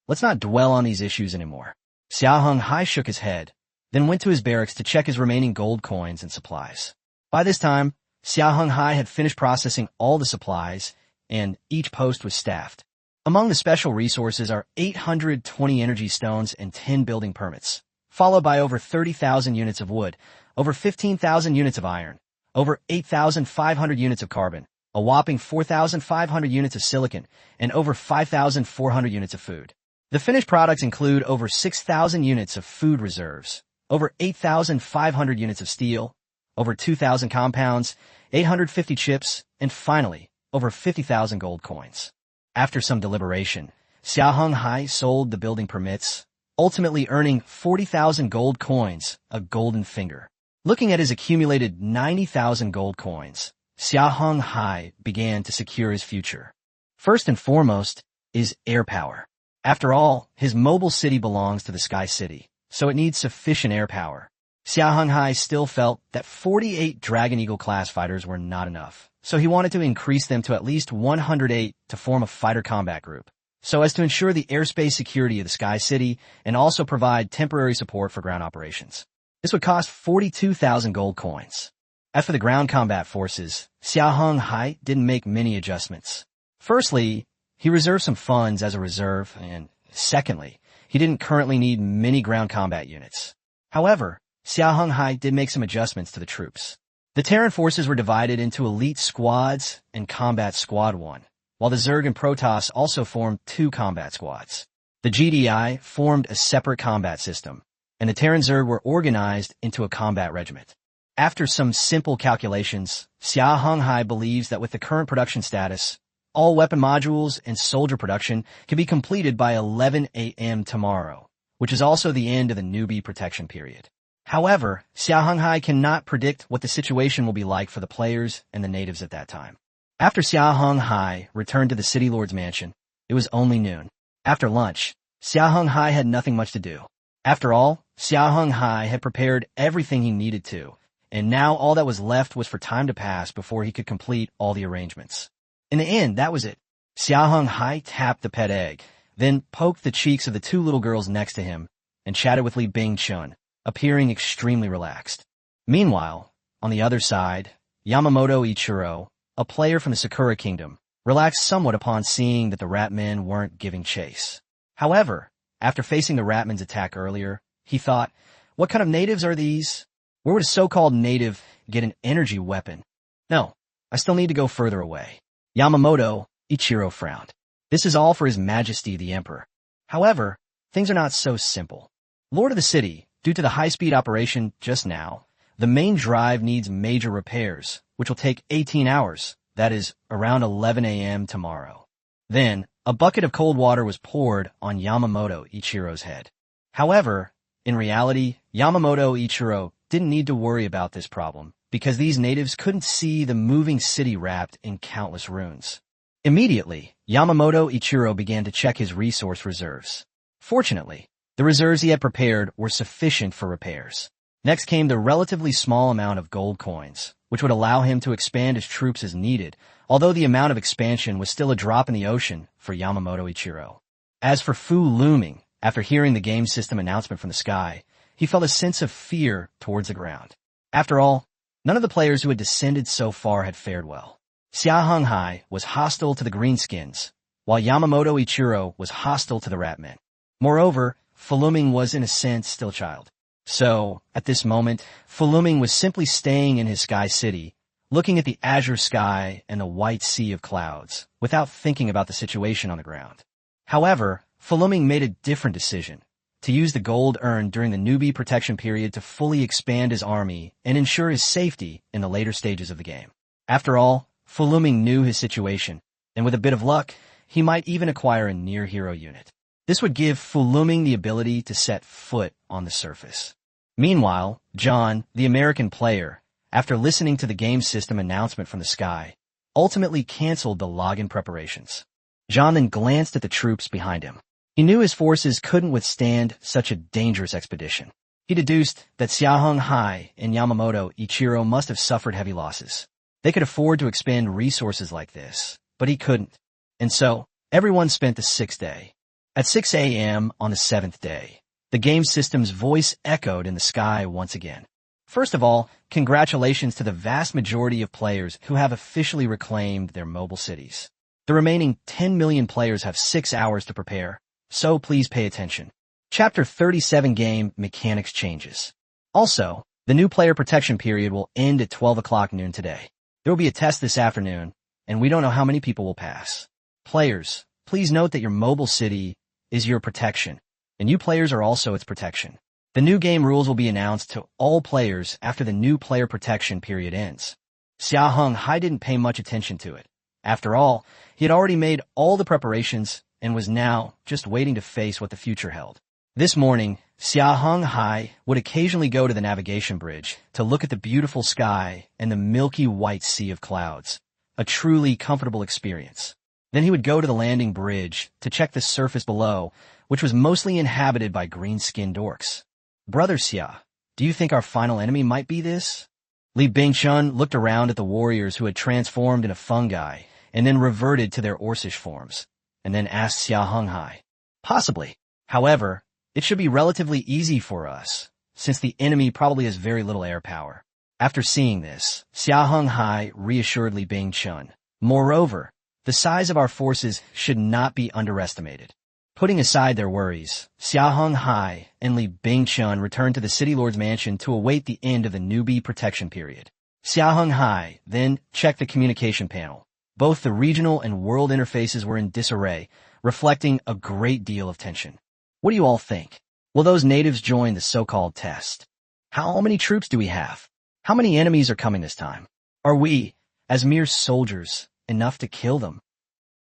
Let's not dwell on these issues anymore. Xia Heng Hai shook his head, then went to his barracks to check his remaining gold coins and supplies. By this time, Xia Heng Hai had finished processing all the supplies, and each post was staffed. Among the special resources are 820 energy stones and 10 building permits, followed by over 30,000 units of wood, over 15,000 units of iron, over 8,500 units of carbon, a whopping 4,500 units of silicon, and over 5,400 units of food. The finished products include over 6,000 units of food reserves, over 8,500 units of steel, over 2,000 compounds, 850 chips, and finally, over 50,000 gold coins. After some deliberation, Xia Heng Hai sold the building permits, ultimately earning 40,000 gold coins, a golden finger. Looking at his accumulated 90,000 gold coins, Xia Heng Hai began to secure his future. First and foremost is air power. After all, his mobile city belongs to the Sky City, so it needs sufficient air power. Xia Heng Hai still felt that 48 Dragon Eagle class fighters were not enough, so he wanted to increase them to at least 108 to form a fighter combat group, so as to ensure the airspace security of the Sky City and also provide temporary support for ground operations. This would cost 42,000 gold coins. As for the ground combat forces, Xia Heng Hai didn't make many adjustments. Firstly, he reserved some funds as a reserve, and secondly, he didn't currently need many ground combat units. However, Xia Heng Hai did make some adjustments to the troops. The Terran forces were divided into elite squads and combat squad 1, while the Zerg and Protoss also formed 2 combat squads. The GDI formed a separate combat system, and the Terran Zerg were organized into a combat regiment. After some simple calculations, Xia Heng Hai believes that with the current production status, all weapon modules and soldier production can be completed by 11 a.m. tomorrow, which is also the end of the newbie protection period. However, Xia Heng Hai cannot predict what the situation will be like for the players and the natives at that time. After Xia Heng Hai returned to the City Lord's mansion, it was only noon. After lunch, Xia Heng Hai had nothing much to do. After all, Xia Heng Hai had prepared everything he needed to, and now all that was left was for time to pass before he could complete all the arrangements. In the end, that was it. Xia Heng Hai tapped the pet egg, then poked the cheeks of the 2 little girls next to him, and chatted with Li Bingchun, appearing extremely relaxed. Meanwhile, on the other side, Yamamoto Ichiro, a player from the Sakura Kingdom, relaxed somewhat upon seeing that the Ratmen weren't giving chase. However, after facing the Ratmen's attack earlier, he thought, what kind of natives are these? Where would a so-called native get an energy weapon? No, I still need to go further away. Yamamoto Ichiro frowned. This is all for His Majesty the Emperor. However, things are not so simple. Lord of the City, due to the high-speed operation just now, the main drive needs major repairs, which will take 18 hours, that is, around 11 a.m. tomorrow. Then, a bucket of cold water was poured on Yamamoto Ichiro's head. However, in reality, Yamamoto Ichiro didn't need to worry about this problem, because these natives couldn't see the moving city wrapped in countless ruins. Immediately, Yamamoto Ichiro began to check his resource reserves. Fortunately, the reserves he had prepared were sufficient for repairs. Next came the relatively small amount of gold coins, which would allow him to expand his troops as needed, although the amount of expansion was still a drop in the ocean for Yamamoto Ichiro. As for Fu Luming, after hearing the game system announcement from the sky, he felt a sense of fear towards the ground. After all, none of the players who had descended so far had fared well. Xia Heng Hai was hostile to the Greenskins, while Yamamoto Ichiro was hostile to the Ratmen. Moreover, Fu Luming was in a sense still a child. So, at this moment, Fu Luming was simply staying in his Sky City, looking at the azure sky and the white sea of clouds, without thinking about the situation on the ground. However, Fuluming made a different decision, to use the gold earned during the newbie protection period to fully expand his army and ensure his safety in the later stages of the game. After all, Fuluming knew his situation, and with a bit of luck, he might even acquire a near-hero unit. This would give Fuluming the ability to set foot on the surface. Meanwhile, John, the American player, after listening to the game system announcement from the sky, ultimately canceled the login preparations. John then glanced at the troops behind him. He knew his forces couldn't withstand such a dangerous expedition. He deduced that Xia Heng Hai and Yamamoto Ichiro must have suffered heavy losses. They could afford to expend resources like this, but he couldn't. And so, everyone spent the 6th day. At 6 a.m. on the 7th day, the game system's voice echoed in the sky once again. First of all, congratulations to the vast majority of players who have officially reclaimed their mobile cities. The remaining 10 million players have 6 hours to prepare, so please pay attention. Chapter 37 Game Mechanics Changes. Also, the new player protection period will end at 12 o'clock noon today. There will be a test this afternoon, and we don't know how many people will pass. Players, please note that your mobile city is your protection, and you players are also its protection. The new game rules will be announced to all players after the new player protection period ends. Xia Heng Hai didn't pay much attention to it. After all, he had already made all the preparations and was now just waiting to face what the future held. This morning, Xia Heng Hai would occasionally go to the navigation bridge to look at the beautiful sky and the milky white sea of clouds, a truly comfortable experience. Then he would go to the landing bridge to check the surface below, which was mostly inhabited by green-skinned orcs. Brother Xia, do you think our final enemy might be this? Li Bingchun looked around at the warriors who had transformed into fungi and then reverted to their orcish forms, and then asked Xia Heng Hai. Possibly. However, it should be relatively easy for us, since the enemy probably has very little air power. After seeing this, Xia Heng Hai reassured Li Bingchun. Moreover, the size of our forces should not be underestimated. Putting aside their worries, Xia Heng Hai and Li Bingchun returned to the City Lord's mansion to await the end of the newbie protection period. Xia Heng Hai then checked the communication panel. Both the regional and world interfaces were in disarray, reflecting a great deal of tension. What do you all think? Will those natives join the so-called test? How many troops do we have? How many enemies are coming this time? Are we, as mere soldiers, enough to kill them?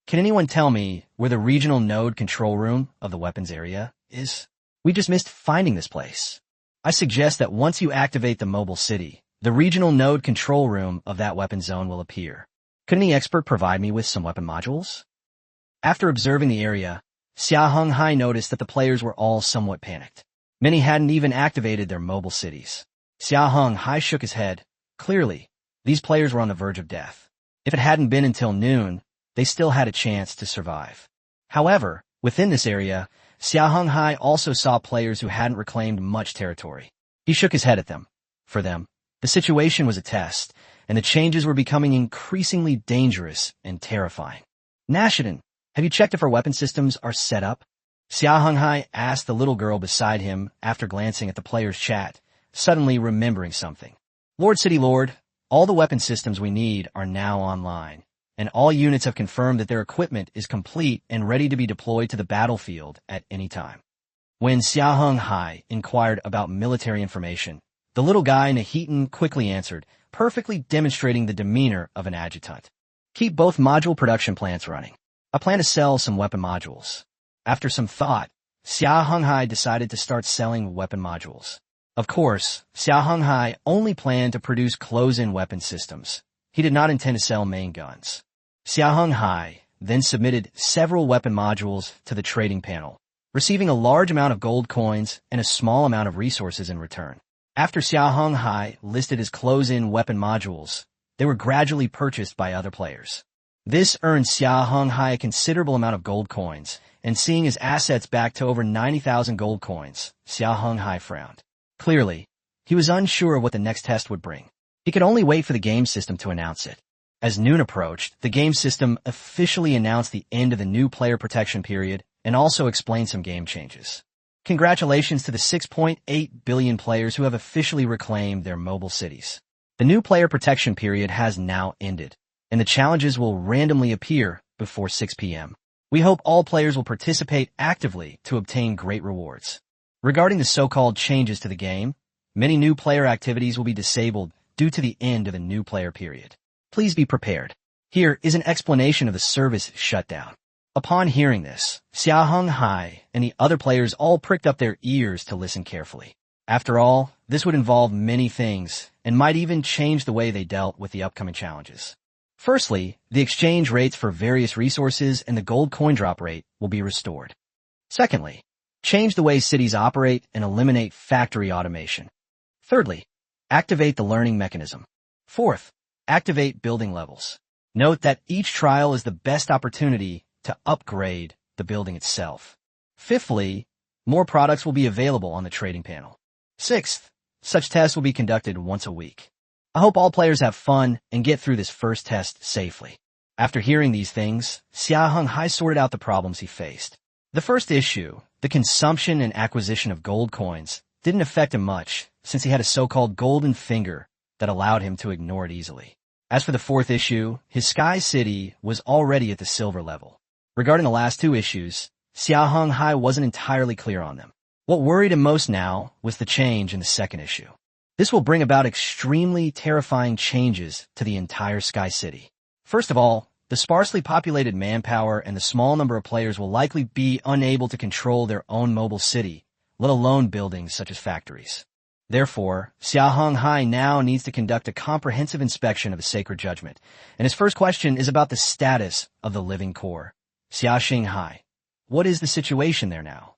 Can anyone tell me where the regional node control room of the weapons area is? We just missed finding this place. I suggest that once you activate the mobile city, the regional node control room of that weapon zone will appear. Could any expert provide me with some weapon modules? After observing the area, Xia Heng Hai noticed that the players were all somewhat panicked. Many hadn't even activated their mobile cities. Xia Heng Hai shook his head. Clearly, these players were on the verge of death. If it hadn't been until noon, they still had a chance to survive. However, within this area, Xia Heng Hai also saw players who hadn't reclaimed much territory. He shook his head at them. For them, the situation was a test, and the changes were becoming increasingly dangerous and terrifying. Nashidin, have you checked if our weapon systems are set up? Xia Heng Hai asked the little girl beside him after glancing at the players' chat, suddenly remembering something. Lord City Lord, all the weapon systems we need are now online, and all units have confirmed that their equipment is complete and ready to be deployed to the battlefield at any time. When Xia Heng Hai inquired about military information, the little guy Nahitan quickly answered, perfectly demonstrating the demeanor of an adjutant. Keep both module production plants running. I plan to sell some weapon modules. After some thought, Xia Heng Hai decided to start selling weapon modules. Of course, Xia Heng Hai only planned to produce close-in weapon systems. He did not intend to sell main guns. Xia Heng Hai then submitted several weapon modules to the trading panel, receiving a large amount of gold coins and a small amount of resources in return. After Xia Heng Hai listed his close-in weapon modules, they were gradually purchased by other players. This earned Xia Heng Hai a considerable amount of gold coins, and seeing his assets back to over 90,000 gold coins, Xia Heng Hai frowned. Clearly, he was unsure of what the next test would bring. He could only wait for the game system to announce it. As noon approached, the game system officially announced the end of the new player protection period and also explained some game changes. Congratulations to the 6.8 billion players who have officially reclaimed their mobile cities. The new player protection period has now ended, and the challenges will randomly appear before 6 p.m. We hope all players will participate actively to obtain great rewards. Regarding the so-called changes to the game, many new player activities will be disabled due to the end of the new player period. Please be prepared. Here is an explanation of the service shutdown. Upon hearing this, Xia Heng Hai and the other players all pricked up their ears to listen carefully. After all, this would involve many things and might even change the way they dealt with the upcoming challenges. Firstly, the exchange rates for various resources and the gold coin drop rate will be restored. Secondly, change the way cities operate and eliminate factory automation. Thirdly, activate the learning mechanism. Fourth, activate building levels. Note that each trial is the best opportunity to upgrade the building itself. Fifthly, more products will be available on the trading panel. Sixth, such tests will be conducted once a week. I hope all players have fun and get through this first test safely. After hearing these things, Xia Heng Hai sorted out the problems he faced. The first issue, the consumption and acquisition of gold coins, didn't affect him much since he had a so-called golden finger that allowed him to ignore it easily. As for the fourth issue, his Sky City was already at the silver level. Regarding the last two issues, Xia Heng Hai wasn't entirely clear on them. What worried him most now was the change in the second issue. This will bring about extremely terrifying changes to the entire Sky City. First of all, the sparsely populated manpower and the small number of players will likely be unable to control their own mobile city, let alone buildings such as factories. Therefore, Xia Heng Hai now needs to conduct a comprehensive inspection of the Sacred Judgment, and his first question is about the status of the living core. Xia Heng Hai, what is the situation there now?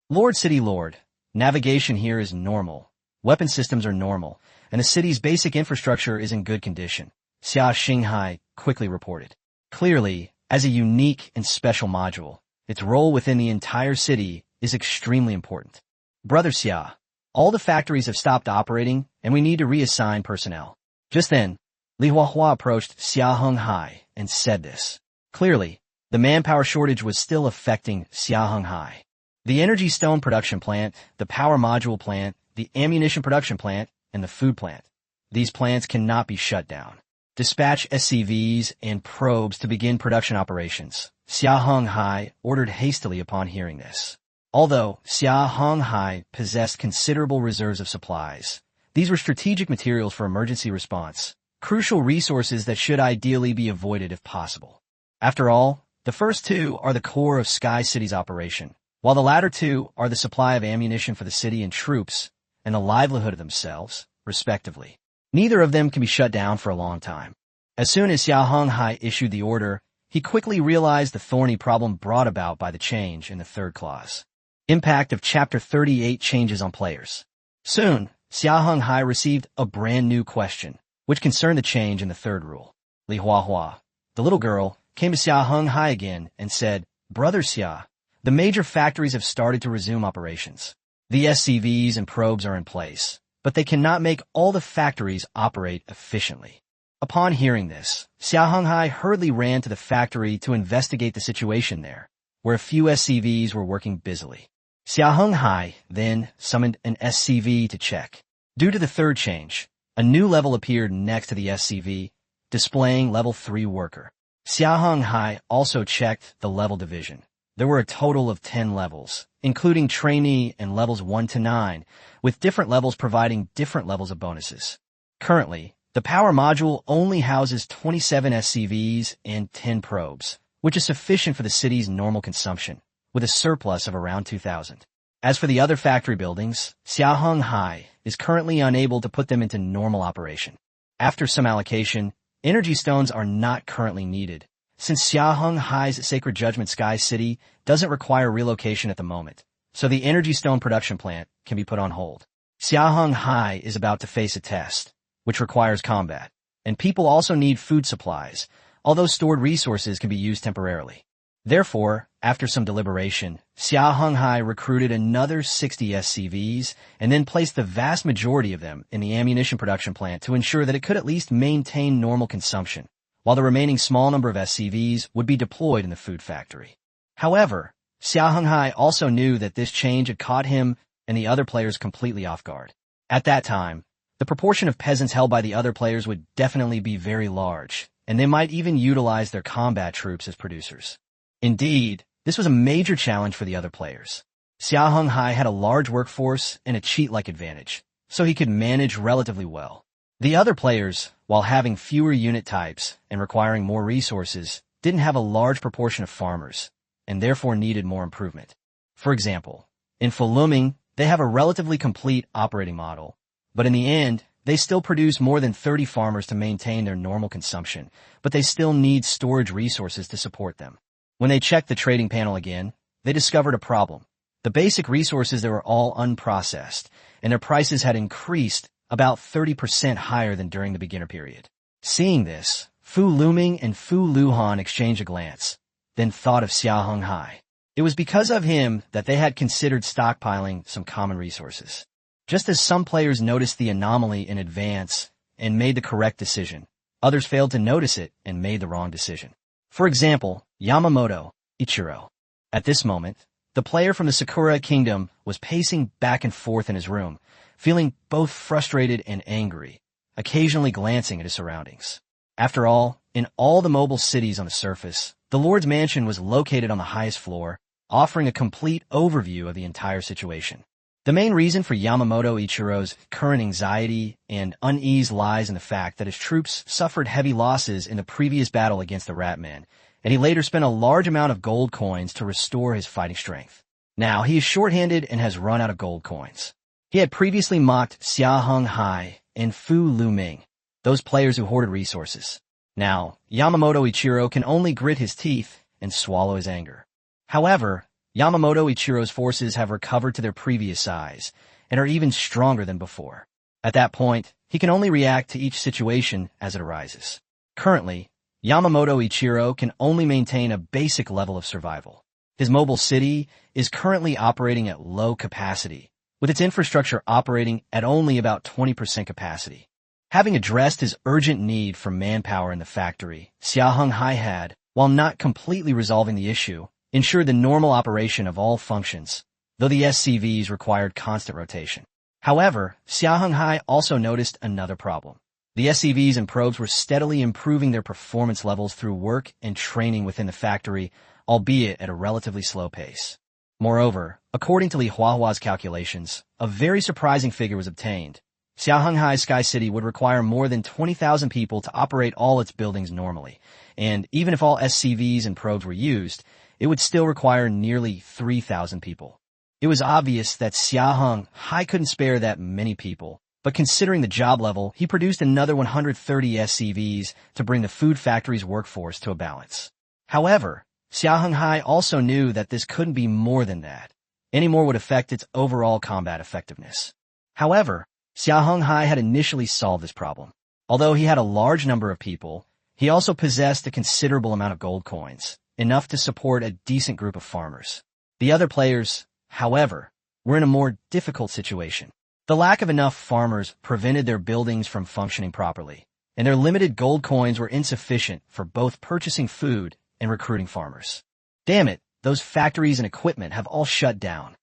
Lord City Lord, navigation here is normal, weapon systems are normal, and the city's basic infrastructure is in good condition, Xia Heng Hai quickly reported. Clearly, as a unique and special module, its role within the entire city is extremely important. Brother Xia, all the factories have stopped operating, and we need to reassign personnel. Just then, Li Huahua approached Xia Heng Hai and said this. Clearly, the manpower shortage was still affecting Xia Heng Hai. The energy stone production plant, the power module plant, the ammunition production plant, and the food plant. These plants cannot be shut down. Dispatch SCVs and probes to begin production operations. Xia Heng Hai ordered hastily upon hearing this. Although Xia Heng Hai possessed considerable reserves of supplies, these were strategic materials for emergency response, crucial resources that should ideally be avoided if possible. After all, the first two are the core of Sky City's operation, while the latter two are the supply of ammunition for the city and troops, and the livelihood of themselves, respectively. Neither of them can be shut down for a long time. As soon as Xia Heng Hai issued the order, he quickly realized the thorny problem brought about by the change in the third clause. Impact of Chapter 38 changes on players. Soon, Xia Heng Hai received a brand new question, which concerned the change in the third rule. Li Huahua, the little girl, came to Xia Heng Hai again and said, Brother Xia, the major factories have started to resume operations. The SCVs and probes are in place, but they cannot make all the factories operate efficiently. Upon hearing this, Xia Heng Hai hurriedly ran to the factory to investigate the situation there, where a few SCVs were working busily. Xia Heng Hai then summoned an SCV to check. Due to the third change, a new level appeared next to the SCV, displaying Level 3 worker. Xia Heng Hai also checked the level division. There were a total of 10 levels, including trainee and levels 1 to 9, with different levels providing different levels of bonuses. Currently, the power module only houses 27 SCVs and 10 probes, which is sufficient for the city's normal consumption, with a surplus of around 2,000. As for the other factory buildings, Xia Heng Hai is currently unable to put them into normal operation. After some allocation, energy stones are not currently needed, since Xia Heng Hai's Sacred Judgment Sky City doesn't require relocation at the moment, so the energy stone production plant can be put on hold. Xia Heng Hai is about to face a test, which requires combat, and people also need food supplies, although stored resources can be used temporarily. Therefore, after some deliberation, Xia Heng Hai recruited another 60 SCVs and then placed the vast majority of them in the ammunition production plant to ensure that it could at least maintain normal consumption, while the remaining small number of SCVs would be deployed in the food factory. However, Xia Heng Hai also knew that this change had caught him and the other players completely off guard. At that time, the the proportion of peasants held by the other players would definitely be very large, and they might even utilize their combat troops as producers. Indeed, this was a major challenge for the other players. Xia Heng Hai had a large workforce and a cheat-like advantage, so he could manage relatively well. The other players, while having fewer unit types and requiring more resources, didn't have a large proportion of farmers, and therefore needed more improvement. For example, in Fuluming, they have a relatively complete operating model, but in the end, they still produce more than 30 farmers to maintain their normal consumption, but they still need storage resources to support them. When they checked the trading panel again, they discovered a problem. The basic resources there were all unprocessed, and their prices had increased about 30% higher than during the beginner period. Seeing this, Fu Luming and Fu Luhan exchanged a glance, then thought of Xia Heng Hai. It was because of him that they had considered stockpiling some common resources. Just as some players noticed the anomaly in advance and made the correct decision, others failed to notice it and made the wrong decision. For example, Yamamoto Ichiro. At this moment, the player from the Sakura Kingdom was pacing back and forth in his room, feeling both frustrated and angry, occasionally glancing at his surroundings. After all, in all the mobile cities on the surface, the Lord's mansion was located on the highest floor, offering a complete overview of the entire situation. The main reason for Yamamoto Ichiro's current anxiety and unease lies in the fact that his troops suffered heavy losses in the previous battle against the Ratman, and he later spent a large amount of gold coins to restore his fighting strength. Now, he is short-handed and has run out of gold coins. He had previously mocked Xia Heng Hai and Fu Luming, those players who hoarded resources. Now, Yamamoto Ichiro can only grit his teeth and swallow his anger. However, Yamamoto Ichiro's forces have recovered to their previous size and are even stronger than before. At that point, he can only react to each situation as it arises. Currently, Yamamoto Ichiro can only maintain a basic level of survival. His mobile city is currently operating at low capacity, with its infrastructure operating at only about 20% capacity. Having addressed his urgent need for manpower in the factory, Xia Heng Hai had, while not completely resolving the issue, ensured the normal operation of all functions, though the SCVs required constant rotation. However, Xia Heng Hai also noticed another problem. The SCVs and probes were steadily improving their performance levels through work and training within the factory, albeit at a relatively slow pace. Moreover, according to Li Huahua's calculations, a very surprising figure was obtained. Xia Heng Hai's Sky City would require more than 20,000 people to operate all its buildings normally, and even if all SCVs and probes were used, it would still require nearly 3,000 people. It was obvious that Xia Heng Hai couldn't spare that many people, but considering the job level, he produced another 130 SCVs to bring the food factory's workforce to a balance. However, Xia Heng Hai also knew that this couldn't be more than that. Any more would affect its overall combat effectiveness. However, Xia Heng Hai had initially solved this problem. Although he had a large number of people, he also possessed a considerable amount of gold coins, enough to support a decent group of farmers. The other players, however, were in a more difficult situation. The lack of enough farmers prevented their buildings from functioning properly, and their limited gold coins were insufficient for both purchasing food and recruiting farmers. Damn it, those factories and equipment have all shut down.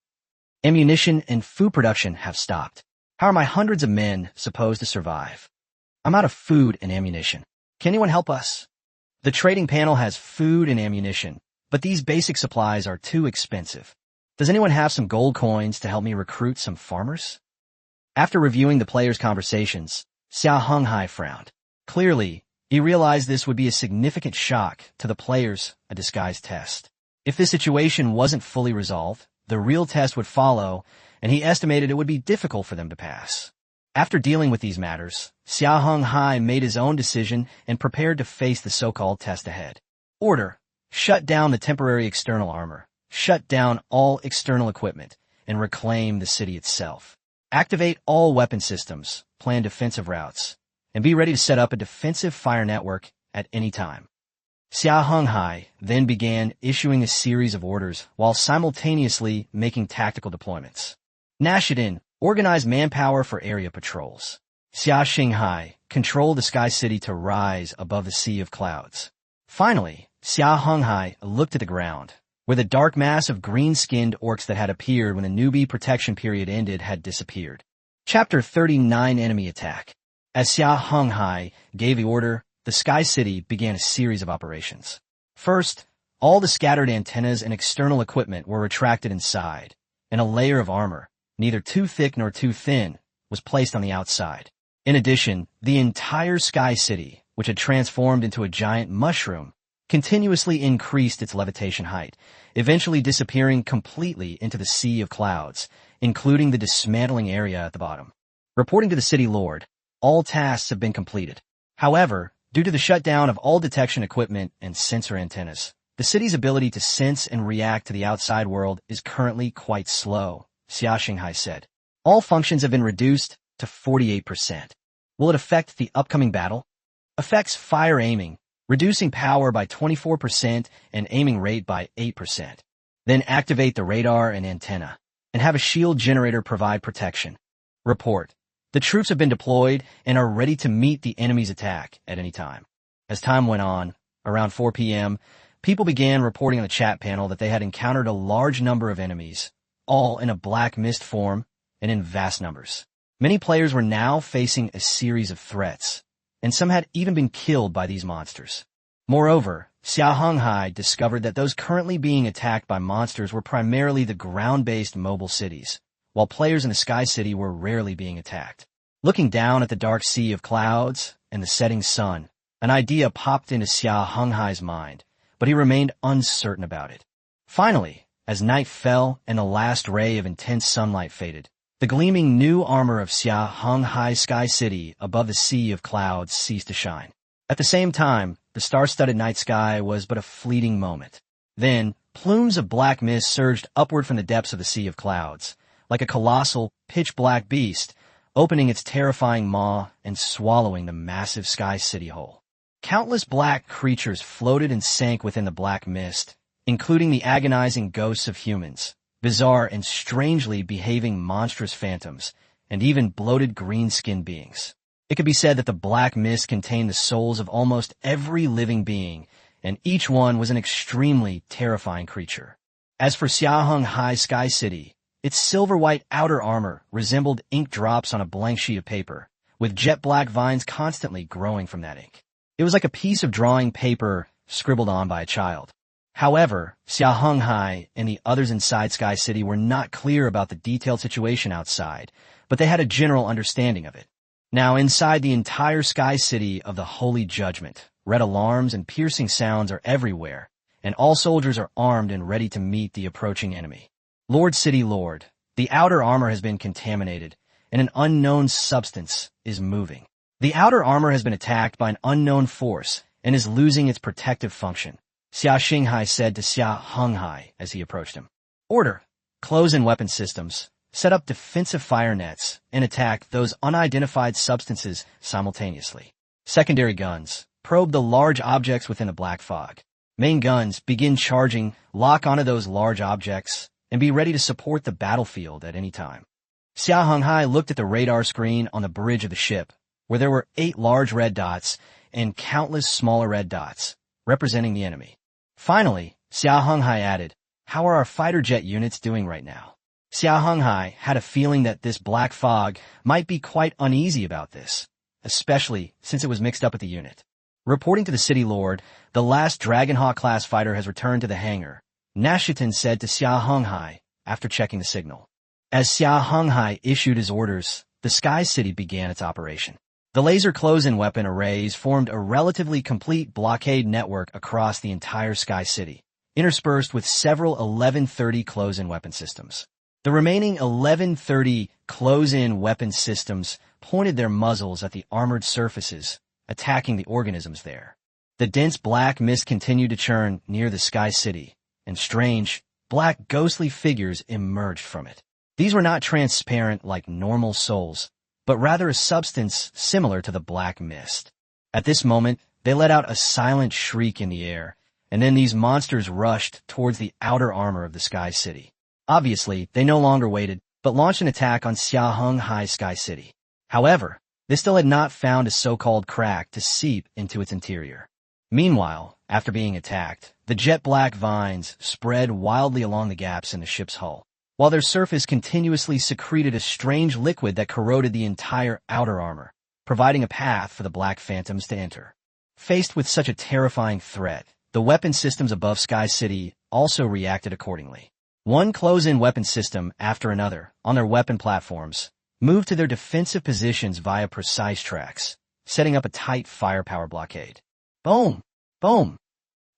Ammunition and food production have stopped. How are my hundreds of men supposed to survive? I'm out of food and ammunition. Can anyone help us? The trading panel has food and ammunition, but these basic supplies are too expensive. Does anyone have some gold coins to help me recruit some farmers? After reviewing the players' conversations, Xia Heng Hai frowned. Clearly, he realized this would be a significant shock to the players, a disguise test. If this situation wasn't fully resolved, the real test would follow, and he estimated it would be difficult for them to pass. After dealing with these matters, Xia Heng Hai made his own decision and prepared to face the so-called test ahead. Order: shut down the temporary external armor, shut down all external equipment, and reclaim the city itself. Activate all weapon systems, plan defensive routes, and be ready to set up a defensive fire network at any time. Xia Heng Hai then began issuing a series of orders while simultaneously making tactical deployments. Nashidin: organize manpower for area patrols. Xia Heng Hai: control the Sky City to rise above the sea of clouds. Finally, Xia Heng Hai looked at the ground, where the dark mass of green-skinned orcs that had appeared when the newbie protection period ended had disappeared. Chapter 39 Enemy Attack. As Xia Heng Hai gave the order, the Sky City began a series of operations. First, all the scattered antennas and external equipment were retracted inside, and a layer of armor, neither too thick nor too thin, was placed on the outside. In addition, the entire Sky City, which had transformed into a giant mushroom, continuously increased its levitation height, eventually disappearing completely into the sea of clouds, including the dismantling area at the bottom. Reporting to the city lord, all tasks have been completed. However, due to the shutdown of all detection equipment and sensor antennas, the city's ability to sense and react to the outside world is currently quite slow, Xia Heng Hai said. All functions have been reduced to 48%. Will it affect the upcoming battle? Affects fire aiming, reducing power by 24% and aiming rate by 8%. Then activate the radar and antenna, and have a shield generator provide protection. Report. The troops have been deployed and are ready to meet the enemy's attack at any time. As time went on, around 4 p.m., people began reporting on the chat panel that they had encountered a large number of enemies, all in a black mist form and in vast numbers. Many players were now facing a series of threats, and some had even been killed by these monsters. Moreover, Xia Heng Hai discovered that those currently being attacked by monsters were primarily the ground-based mobile cities, while players in the Sky City were rarely being attacked. Looking down at the dark sea of clouds and the setting sun, an idea popped into Xia Heng Hai's mind, but he remained uncertain about it. Finally, as night fell and the last ray of intense sunlight faded, the gleaming new armor of Xia Heng Hai Sky City above the sea of clouds ceased to shine. At the same time, the star-studded night sky was but a fleeting moment. Then, plumes of black mist surged upward from the depths of the sea of clouds, like a colossal, pitch-black beast, opening its terrifying maw and swallowing the massive Sky City whole. Countless black creatures floated and sank within the black mist, including the agonizing ghosts of humans, bizarre and strangely behaving monstrous phantoms, and even bloated green-skinned beings. It could be said that the black mist contained the souls of almost every living being, and each one was an extremely terrifying creature. As for Xia Heng Hai Sky City, its silver-white outer armor resembled ink drops on a blank sheet of paper, with jet-black vines constantly growing from that ink. It was like a piece of drawing paper scribbled on by a child. However, Xia Heng Hai and the others inside Sky City were not clear about the detailed situation outside, but they had a general understanding of it. Now, inside the entire Sky City of the Holy Judgment, red alarms and piercing sounds are everywhere, and all soldiers are armed and ready to meet the approaching enemy. Lord City Lord, the outer armor has been contaminated, and an unknown substance is moving. The outer armor has been attacked by an unknown force and is losing its protective function, Xia Heng Hai said to Xia Heng Hai as he approached him. Order. Close in weapon systems. Set up defensive fire nets and attack those unidentified substances simultaneously. Secondary guns. Probe the large objects within the black fog. Main guns begin charging, lock onto those large objects, and be ready to support the battlefield at any time. Xia Heng Hai looked at the radar screen on the bridge of the ship, where there were 8 large red dots and countless smaller red dots, representing the enemy. Finally, Xia Heng Hai added, "How are our fighter jet units doing right now?" Xia Heng Hai had a feeling that this black fog might be quite uneasy about this, especially since it was mixed up with the unit. Reporting to the city lord, the last Dragonhawk-class fighter has returned to the hangar, Nashitan said to Xia Heng Hai after checking the signal. As Xia Heng Hai issued his orders, the Sky City began its operation. The laser close-in weapon arrays formed a relatively complete blockade network across the entire Sky City, interspersed with several 1130 close-in weapon systems. The remaining 1130 close-in weapon systems pointed their muzzles at the armored surfaces, attacking the organisms there. The dense black mist continued to churn near the Sky City, and strange, black ghostly figures emerged from it. These were not transparent like normal souls, but rather a substance similar to the black mist. At this moment, they let out a silent shriek in the air, and then these monsters rushed towards the outer armor of the Sky City. Obviously, they no longer waited, but launched an attack on Xia Heng Hai Sky City. However, they still had not found a so-called crack to seep into its interior. Meanwhile, after being attacked, the jet-black vines spread wildly along the gaps in the ship's hull. while their surface continuously secreted a strange liquid that corroded the entire outer armor, providing a path for the Black Phantoms to enter. Faced with such a terrifying threat, the weapon systems above Sky City also reacted accordingly. One close-in weapon system after another, on their weapon platforms, moved to their defensive positions via precise tracks, setting up a tight firepower blockade. Boom! Boom!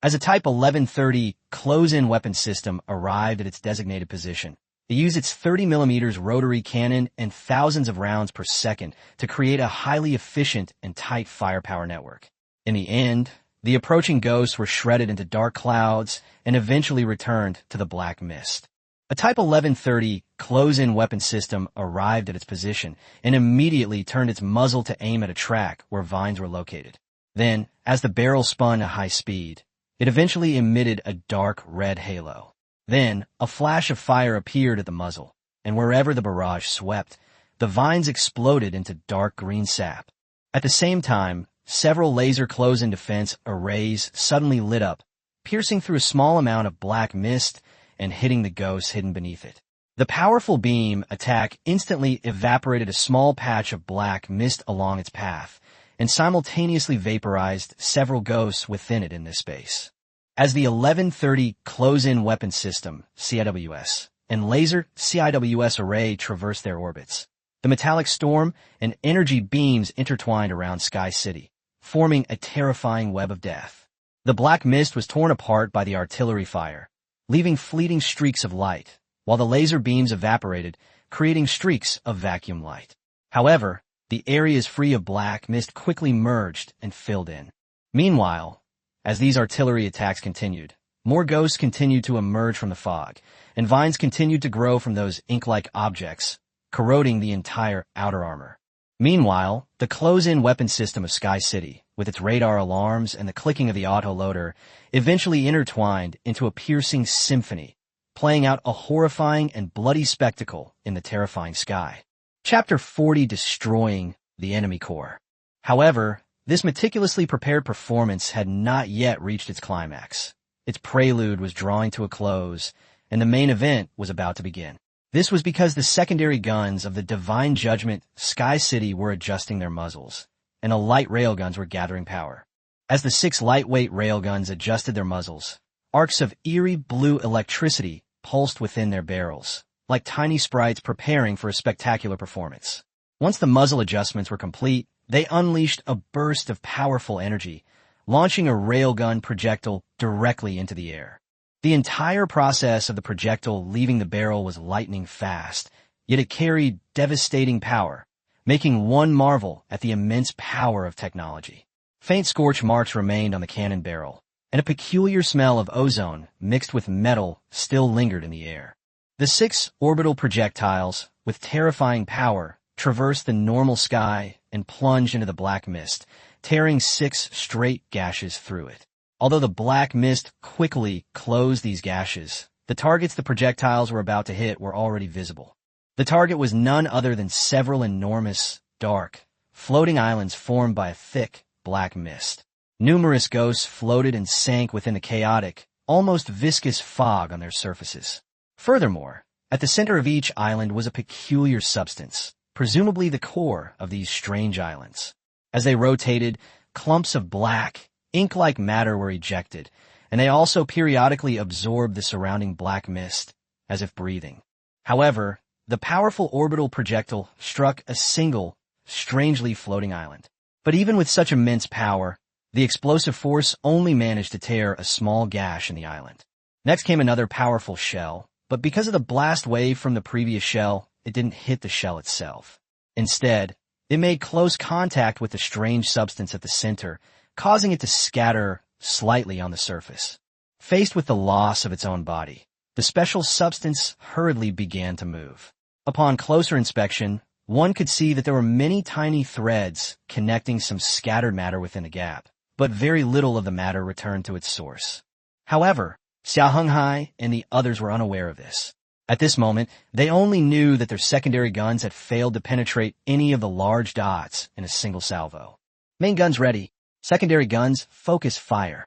As a Type 1130 close-in weapon system arrived at its designated position, it used its 30mm rotary cannon and thousands of rounds per second to create a highly efficient and tight firepower network. In the end, the approaching ghosts were shredded into dark clouds and eventually returned to the black mist. A Type 1130 close-in weapon system arrived at its position and immediately turned its muzzle to aim at a track where vines were located. Then, as the barrel spun at high speed, it eventually emitted a dark red halo. Then, a flash of fire appeared at the muzzle, and wherever the barrage swept, the vines exploded into dark green sap. At the same time, several laser close-in defense arrays suddenly lit up, piercing through a small amount of black mist and hitting the ghosts hidden beneath it. The powerful beam attack instantly evaporated a small patch of black mist along its path, and simultaneously vaporized several ghosts within it in this space. As the 1130 close-in weapon system, CIWS, and laser CIWS array traversed their orbits, the metallic storm and energy beams intertwined around Sky City, forming a terrifying web of death. The black mist was torn apart by the artillery fire, leaving fleeting streaks of light, while the laser beams evaporated, creating streaks of vacuum light. However, the areas free of black mist quickly merged and filled in. Meanwhile, as these artillery attacks continued, more ghosts continued to emerge from the fog, and vines continued to grow from those ink-like objects, corroding the entire outer armor. Meanwhile, the close-in weapon system of Sky City, with its radar alarms and the clicking of the autoloader, eventually intertwined into a piercing symphony, playing out a horrifying and bloody spectacle in the terrifying sky. Chapter 40: Destroying the Enemy Core. However, this meticulously prepared performance had not yet reached its climax. Its prelude was drawing to a close, and the main event was about to begin. This was because the secondary guns of the Divine Judgment Sky City were adjusting their muzzles, and the light railguns were gathering power. As the 6 lightweight railguns adjusted their muzzles, arcs of eerie blue electricity pulsed within their barrels, like tiny sprites preparing for a spectacular performance. Once the muzzle adjustments were complete, they unleashed a burst of powerful energy, launching a railgun projectile directly into the air. The entire process of the projectile leaving the barrel was lightning fast, yet it carried devastating power, making one marvel at the immense power of technology. Faint scorch marks remained on the cannon barrel, and a peculiar smell of ozone mixed with metal still lingered in the air. The 6 orbital projectiles, with terrifying power, traversed the normal sky and plunged into the black mist, tearing 6 straight gashes through it. Although the black mist quickly closed these gashes, the targets the projectiles were about to hit were already visible. The target was none other than several enormous, dark, floating islands formed by a thick, black mist. Numerous ghosts floated and sank within the chaotic, almost viscous fog on their surfaces. Furthermore, at the center of each island was a peculiar substance, presumably the core of these strange islands. As they rotated, clumps of black, ink-like matter were ejected, and they also periodically absorbed the surrounding black mist, as if breathing. However, the powerful orbital projectile struck a single, strangely floating island. But even with such immense power, the explosive force only managed to tear a small gash in the island. Next came another powerful shell, but because of the blast wave from the previous shell, it didn't hit the shell itself. Instead, it made close contact with the strange substance at the center, causing it to scatter slightly on the surface. Faced with the loss of its own body, the special substance hurriedly began to move. Upon closer inspection, one could see that there were many tiny threads connecting some scattered matter within the gap, but very little of the matter returned to its source. However, Xia Heng Hai and the others were unaware of this. At this moment, they only knew that their secondary guns had failed to penetrate any of the large dots in a single salvo. Main guns ready. Secondary guns, focus fire.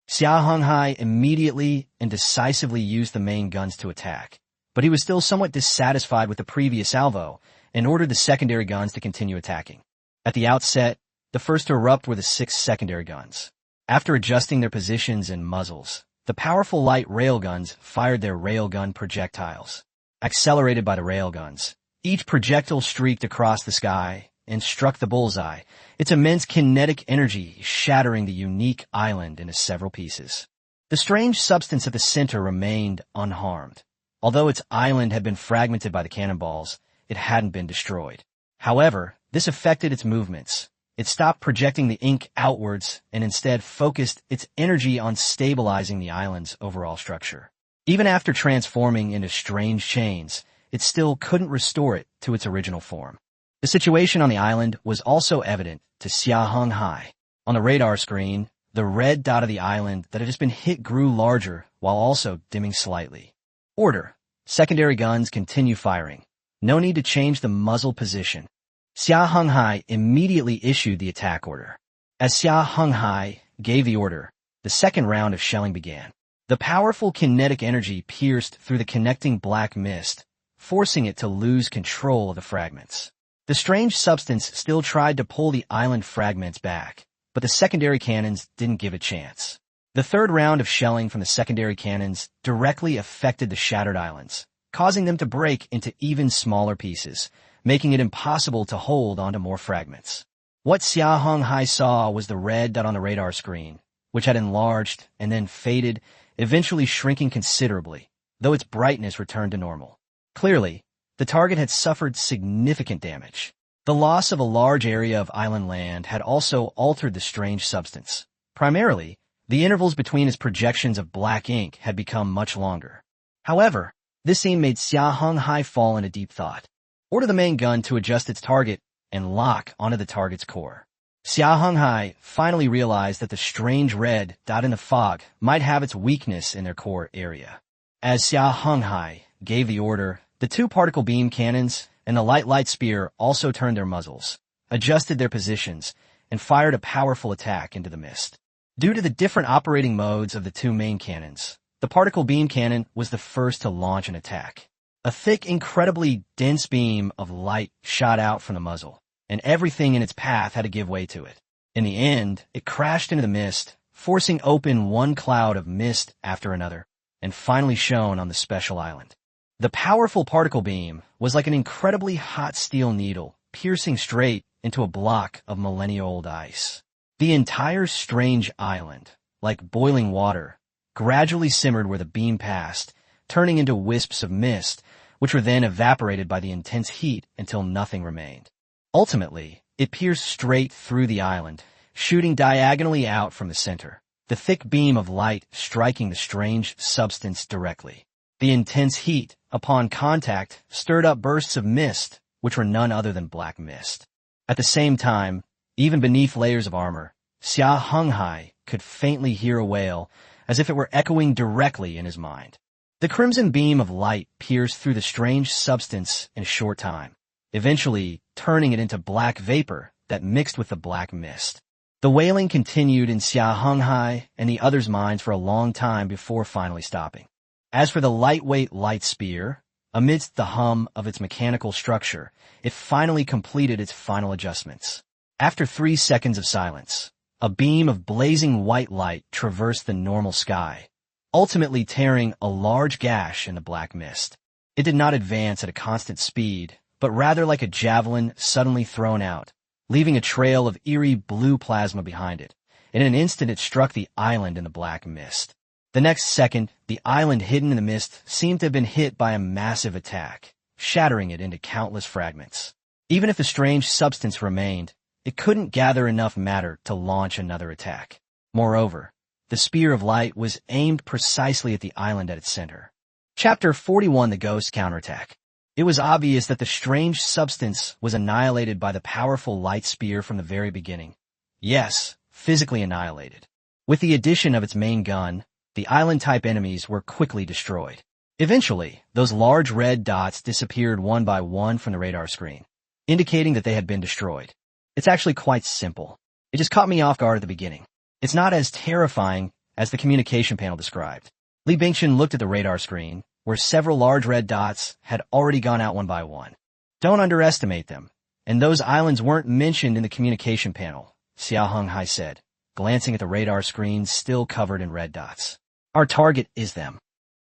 Xia Heng Hai immediately and decisively used the main guns to attack, but he was still somewhat dissatisfied with the previous salvo and ordered the secondary guns to continue attacking. At the outset, the first to erupt were the 6 secondary guns. After adjusting their positions and muzzles, the powerful light railguns fired their railgun projectiles. Accelerated by the railguns, each projectile streaked across the sky and struck the bullseye, its immense kinetic energy shattering the unique island into several pieces. The strange substance at the center remained unharmed. Although its island had been fragmented by the cannonballs, it hadn't been destroyed. However, this affected its movements. It stopped projecting the ink outwards and instead focused its energy on stabilizing the island's overall structure. Even after transforming into strange chains, it still couldn't restore it to its original form. The situation on the island was also evident to Xia Heng Hai. On the radar screen, the red dot of the island that had just been hit grew larger while also dimming slightly. Order. Secondary guns continue firing. No need to change the muzzle position. Xia Heng Hai immediately issued the attack order. As Xia Heng Hai gave the order, the second round of shelling began. The powerful kinetic energy pierced through the connecting black mist, forcing it to lose control of the fragments. The strange substance still tried to pull the island fragments back, but the secondary cannons didn't give a chance. The third round of shelling from the secondary cannons directly affected the shattered islands, causing them to break into even smaller pieces, making it impossible to hold onto more fragments. What Xia Heng Hai saw was the red dot on the radar screen, which had enlarged and then faded, eventually shrinking considerably, though its brightness returned to normal. Clearly, the target had suffered significant damage. The loss of a large area of island land had also altered the strange substance. Primarily, the intervals between its projections of black ink had become much longer. However, this scene made Xia Heng Hai fall into deep thought. Order the main gun to adjust its target and lock onto the target's core. Xia Heng Hai finally realized that the strange red dot in the fog might have its weakness in their core area. As Xia Heng Hai gave the order, the 2 particle beam cannons and the light spear also turned their muzzles, adjusted their positions, and fired a powerful attack into the mist. Due to the different operating modes of the 2 main cannons, the particle beam cannon was the first to launch an attack. A thick, incredibly dense beam of light shot out from the muzzle, and everything in its path had to give way to it. In the end, it crashed into the mist, forcing open one cloud of mist after another, and finally shone on the special island. The powerful particle beam was like an incredibly hot steel needle, piercing straight into a block of millennia-old ice. The entire strange island, like boiling water, gradually simmered where the beam passed, turning into wisps of mist, which were then evaporated by the intense heat until nothing remained. Ultimately, it pierced straight through the island, shooting diagonally out from the center, the thick beam of light striking the strange substance directly. The intense heat, upon contact, stirred up bursts of mist, which were none other than black mist. At the same time, even beneath layers of armor, Xia Heng Hai could faintly hear a wail, as if it were echoing directly in his mind. The crimson beam of light pierced through the strange substance in a short time, eventually turning it into black vapor that mixed with the black mist. The wailing continued in Xia Heng Hai and the others' minds for a long time before finally stopping. As for the lightweight light spear, amidst the hum of its mechanical structure, it finally completed its final adjustments. After 3 seconds of silence, a beam of blazing white light traversed the normal sky, ultimately tearing a large gash in the black mist. It did not advance at a constant speed, but rather like a javelin suddenly thrown out, leaving a trail of eerie blue plasma behind it. In an instant it struck the island in the black mist. The next second, the island hidden in the mist seemed to have been hit by a massive attack, shattering it into countless fragments. Even if the strange substance remained, it couldn't gather enough matter to launch another attack. Moreover, the spear of light was aimed precisely at the island at its center. Chapter 41: The Ghost Counterattack. It was obvious that the strange substance was annihilated by the powerful light spear from the very beginning. Yes, physically annihilated. With the addition of its main gun, the island-type enemies were quickly destroyed. Eventually, those large red dots disappeared one by one from the radar screen, indicating that they had been destroyed. It's actually quite simple. It just caught me off guard at the beginning. It's not as terrifying as the communication panel described. Li Bingchen looked at the radar screen, where several large red dots had already gone out one by one. Don't underestimate them. And those islands weren't mentioned in the communication panel, Xia Heng Hai said, glancing at the radar screens still covered in red dots. Our target is them.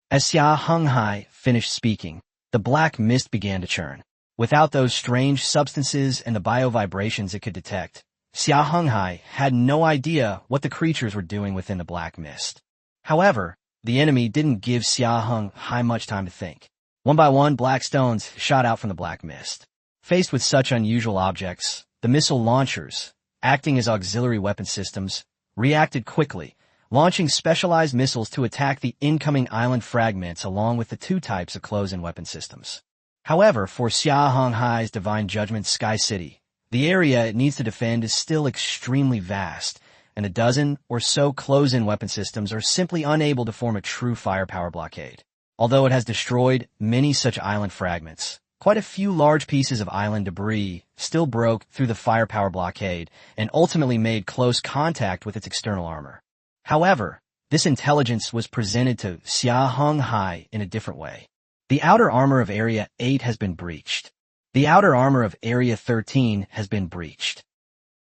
As Xia Heng Hai finished speaking, the black mist began to churn. Without those strange substances and the bio-vibrations it could detect, Xia Heng Hai had no idea what the creatures were doing within the black mist. However, the enemy didn't give Xia Heng Hai much time to think. One by one, black stones shot out from the black mist. Faced with such unusual objects, the missile launchers, acting as auxiliary weapon systems, reacted quickly, launching specialized missiles to attack the incoming island fragments along with the two types of close-in weapon systems. However, for Xia Heng Hai's Divine Judgment Sky City, the area it needs to defend is still extremely vast, and a dozen or so close-in weapon systems are simply unable to form a true firepower blockade. Although it has destroyed many such island fragments, quite a few large pieces of island debris still broke through the firepower blockade and ultimately made close contact with its external armor. However, this intelligence was presented to Xia Heng Hai in a different way. The outer armor of Area 8 has been breached. The outer armor of Area 13 has been breached.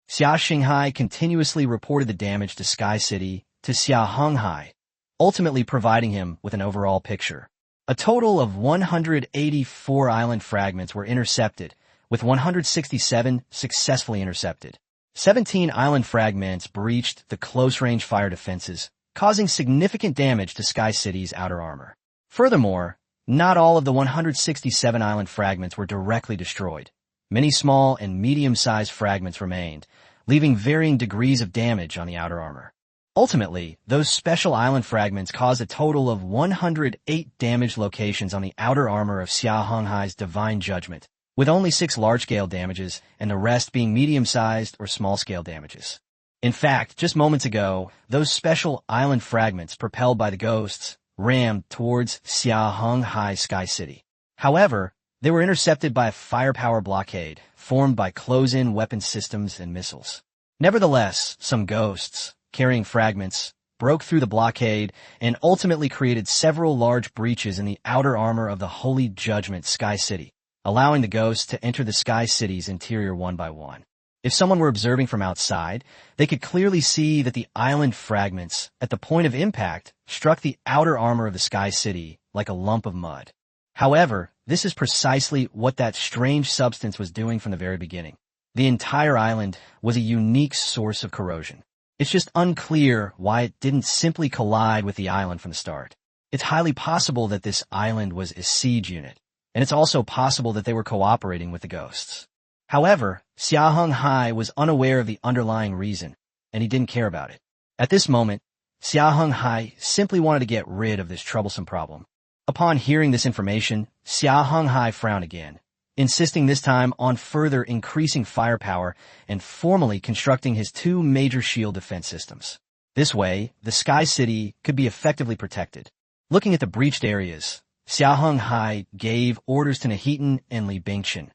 Xia Heng Hai continuously reported the damage to Sky City to Xia Heng Hai, ultimately providing him with an overall picture. A total of 184 island fragments were intercepted, with 167 successfully intercepted. 17 island fragments breached the close-range fire defenses, causing significant damage to Sky City's outer armor. Furthermore, not all of the 167 island fragments were directly destroyed. Many small and medium-sized fragments remained, leaving varying degrees of damage on the outer armor. Ultimately, those special island fragments caused a total of 108 damaged locations on the outer armor of Xia Heng Hai's Divine Judgment, with only 6 large-scale damages and the rest being medium-sized or small-scale damages. In fact, just moments ago, those special island fragments propelled by the ghosts rammed towards Xia Heng Hai Sky City. However, they were intercepted by a firepower blockade formed by close-in weapon systems and missiles. Nevertheless, some ghosts, carrying fragments, broke through the blockade and ultimately created several large breaches in the outer armor of the Holy Judgment Sky City, allowing the ghosts to enter the Sky City's interior one by one. If someone were observing from outside, they could clearly see that the island fragments, at the point of impact, struck the outer armor of the Sky City like a lump of mud. However, this is precisely what that strange substance was doing from the very beginning. The entire island was a unique source of corrosion. It's just unclear why it didn't simply collide with the island from the start. It's highly possible that this island was a siege unit, and it's also possible that they were cooperating with the ghosts. However, Xia Heng Hai was unaware of the underlying reason, and he didn't care about it. At this moment, Xia Heng Hai simply wanted to get rid of this troublesome problem. Upon hearing this information, Xia Heng Hai frowned again, insisting this time on further increasing firepower and formally constructing his 2 major shield defense systems. This way, the Sky City could be effectively protected. Looking at the breached areas, Xia Heng Hai gave orders to Nahitan and Li Bingchen.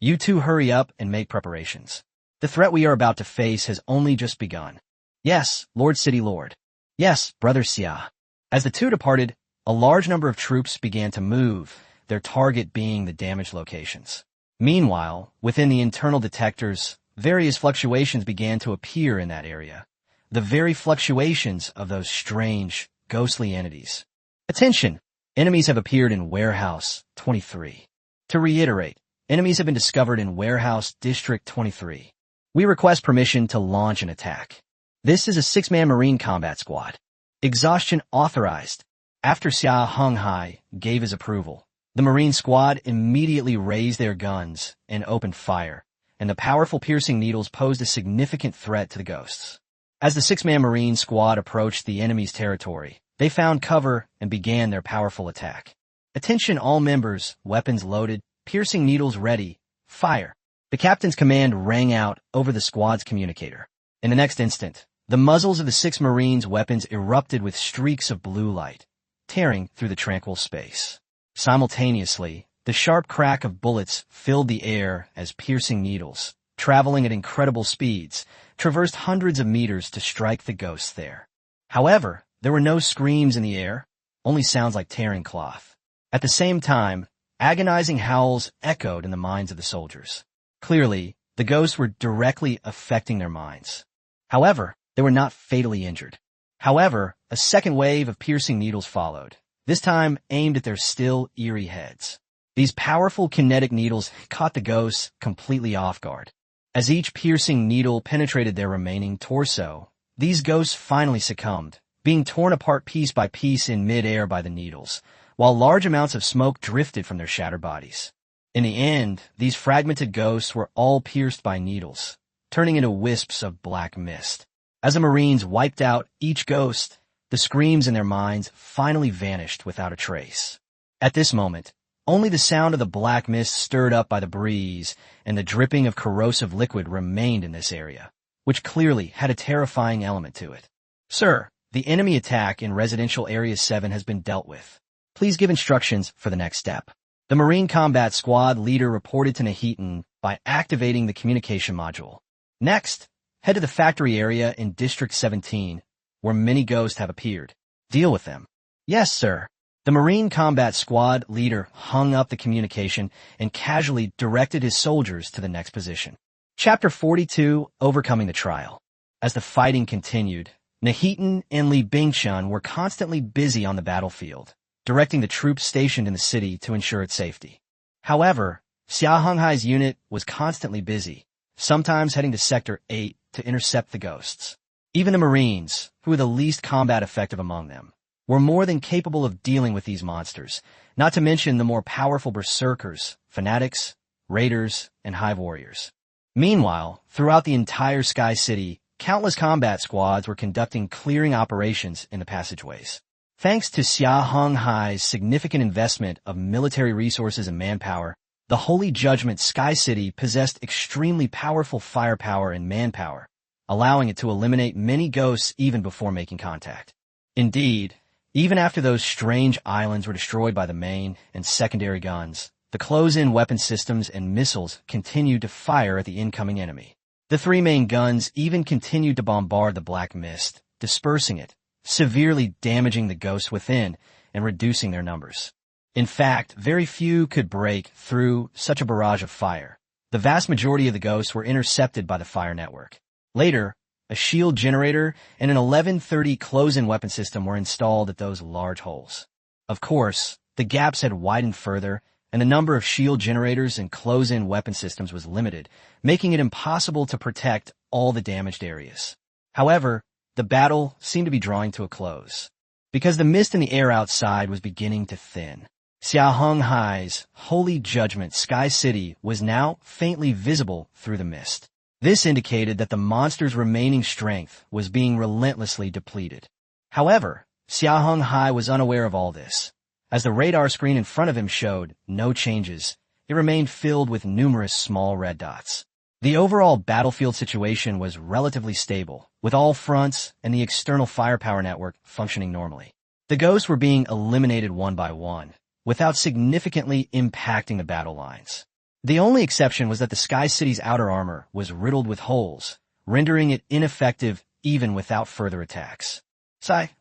You two hurry up and make preparations. The threat we are about to face has only just begun. Yes, Lord City Lord. Yes, Brother Xia. As the two departed, a large number of troops began to move, their target being the damaged locations. Meanwhile, within the internal detectors, various fluctuations began to appear in that area. The very fluctuations of those strange, ghostly entities. Attention! Enemies have appeared in Warehouse 23. To reiterate, enemies have been discovered in Warehouse District 23. We request permission to launch an attack. This is a 6-man Marine combat squad. Exhaustion authorized. After Xia Heng Hai gave his approval, the Marine squad immediately raised their guns and opened fire, and the powerful piercing needles posed a significant threat to the ghosts. As the 6-man Marine squad approached the enemy's territory, they found cover and began their powerful attack. Attention all members, weapons loaded, piercing needles ready, fire. The captain's command rang out over the squad's communicator. In the next instant, the muzzles of the 6 Marines' weapons erupted with streaks of blue light, tearing through the tranquil space. Simultaneously, the sharp crack of bullets filled the air as piercing needles, traveling at incredible speeds, traversed hundreds of meters to strike the ghosts there. However, there were no screams in the air, only sounds like tearing cloth. At the same time, agonizing howls echoed in the minds of the soldiers. Clearly, the ghosts were directly affecting their minds. However, they were not fatally injured. However, a second wave of piercing needles followed, this time aimed at their still eerie heads. These powerful kinetic needles caught the ghosts completely off guard. As each piercing needle penetrated their remaining torso, these ghosts finally succumbed, being torn apart piece by piece in mid-air by the needles, while large amounts of smoke drifted from their shattered bodies. In the end, these fragmented ghosts were all pierced by needles, turning into wisps of black mist. As the Marines wiped out each ghost, the screams in their minds finally vanished without a trace. At this moment, only the sound of the black mist stirred up by the breeze and the dripping of corrosive liquid remained in this area, which clearly had a terrifying element to it. Sir, the enemy attack in Residential Area 7 has been dealt with. Please give instructions for the next step. The Marine Combat Squad leader reported to Nahitan by activating the communication module. Next, head to the factory area in District 17, where many ghosts have appeared. Deal with them. Yes, sir. The Marine Combat Squad leader hung up the communication and casually directed his soldiers to the next position. Chapter 42, Overcoming the Trial. As the fighting continued, Nahitan and Li Bingchun were constantly busy on the battlefield, directing the troops stationed in the city to ensure its safety. However, Xia Heng Hai's unit was constantly busy, sometimes heading to Sector 8 to intercept the ghosts. Even the Marines, who were the least combat effective among them, were more than capable of dealing with these monsters, not to mention the more powerful berserkers, fanatics, raiders, and hive warriors. Meanwhile, throughout the entire Sky City, countless combat squads were conducting clearing operations in the passageways. Thanks to Xia Heng Hai's significant investment of military resources and manpower, the Holy Judgment Sky City possessed extremely powerful firepower and manpower, allowing it to eliminate many ghosts even before making contact. Indeed, even after those strange islands were destroyed by the main and secondary guns, the close-in weapon systems and missiles continued to fire at the incoming enemy. The three main guns even continued to bombard the black mist, dispersing it, severely damaging the ghosts within and reducing their numbers. In fact, very few could break through such a barrage of fire. The vast majority of the ghosts were intercepted by the fire network. Later, a shield generator and an 1130 close-in weapon system were installed at those large holes. Of course, the gaps had widened further, and the number of shield generators and close-in weapon systems was limited, making it impossible to protect all the damaged areas. However, the battle seemed to be drawing to a close, because the mist in the air outside was beginning to thin. Xia Heng Hai's Holy Judgment Sky City was now faintly visible through the mist. This indicated that the monster's remaining strength was being relentlessly depleted. However, Xia Heng Hai was unaware of all this. As the radar screen in front of him showed no changes, it remained filled with numerous small red dots. The overall battlefield situation was relatively stable, with all fronts and the external firepower network functioning normally. The ghosts were being eliminated one by one, without significantly impacting the battle lines. The only exception was that the Sky City's outer armor was riddled with holes, rendering it ineffective even without further attacks.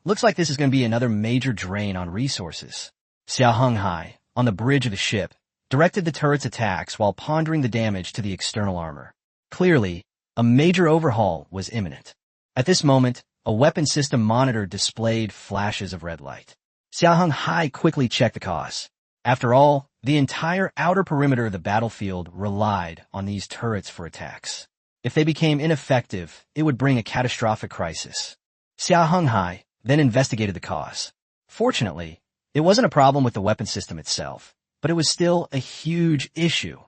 Looks like this is going to be another major drain on resources. Xia Heng Hai, on the bridge of the ship, directed the turret's attacks while pondering the damage to the external armor. Clearly, a major overhaul was imminent. At this moment, a weapon system monitor displayed flashes of red light. Xia Heng Hai quickly checked the cause. After all, the entire outer perimeter of the battlefield relied on these turrets for attacks. If they became ineffective, it would bring a catastrophic crisis. Xia Heng Hai then investigated the cause. Fortunately, it wasn't a problem with the weapon system itself, but it was still a huge issue: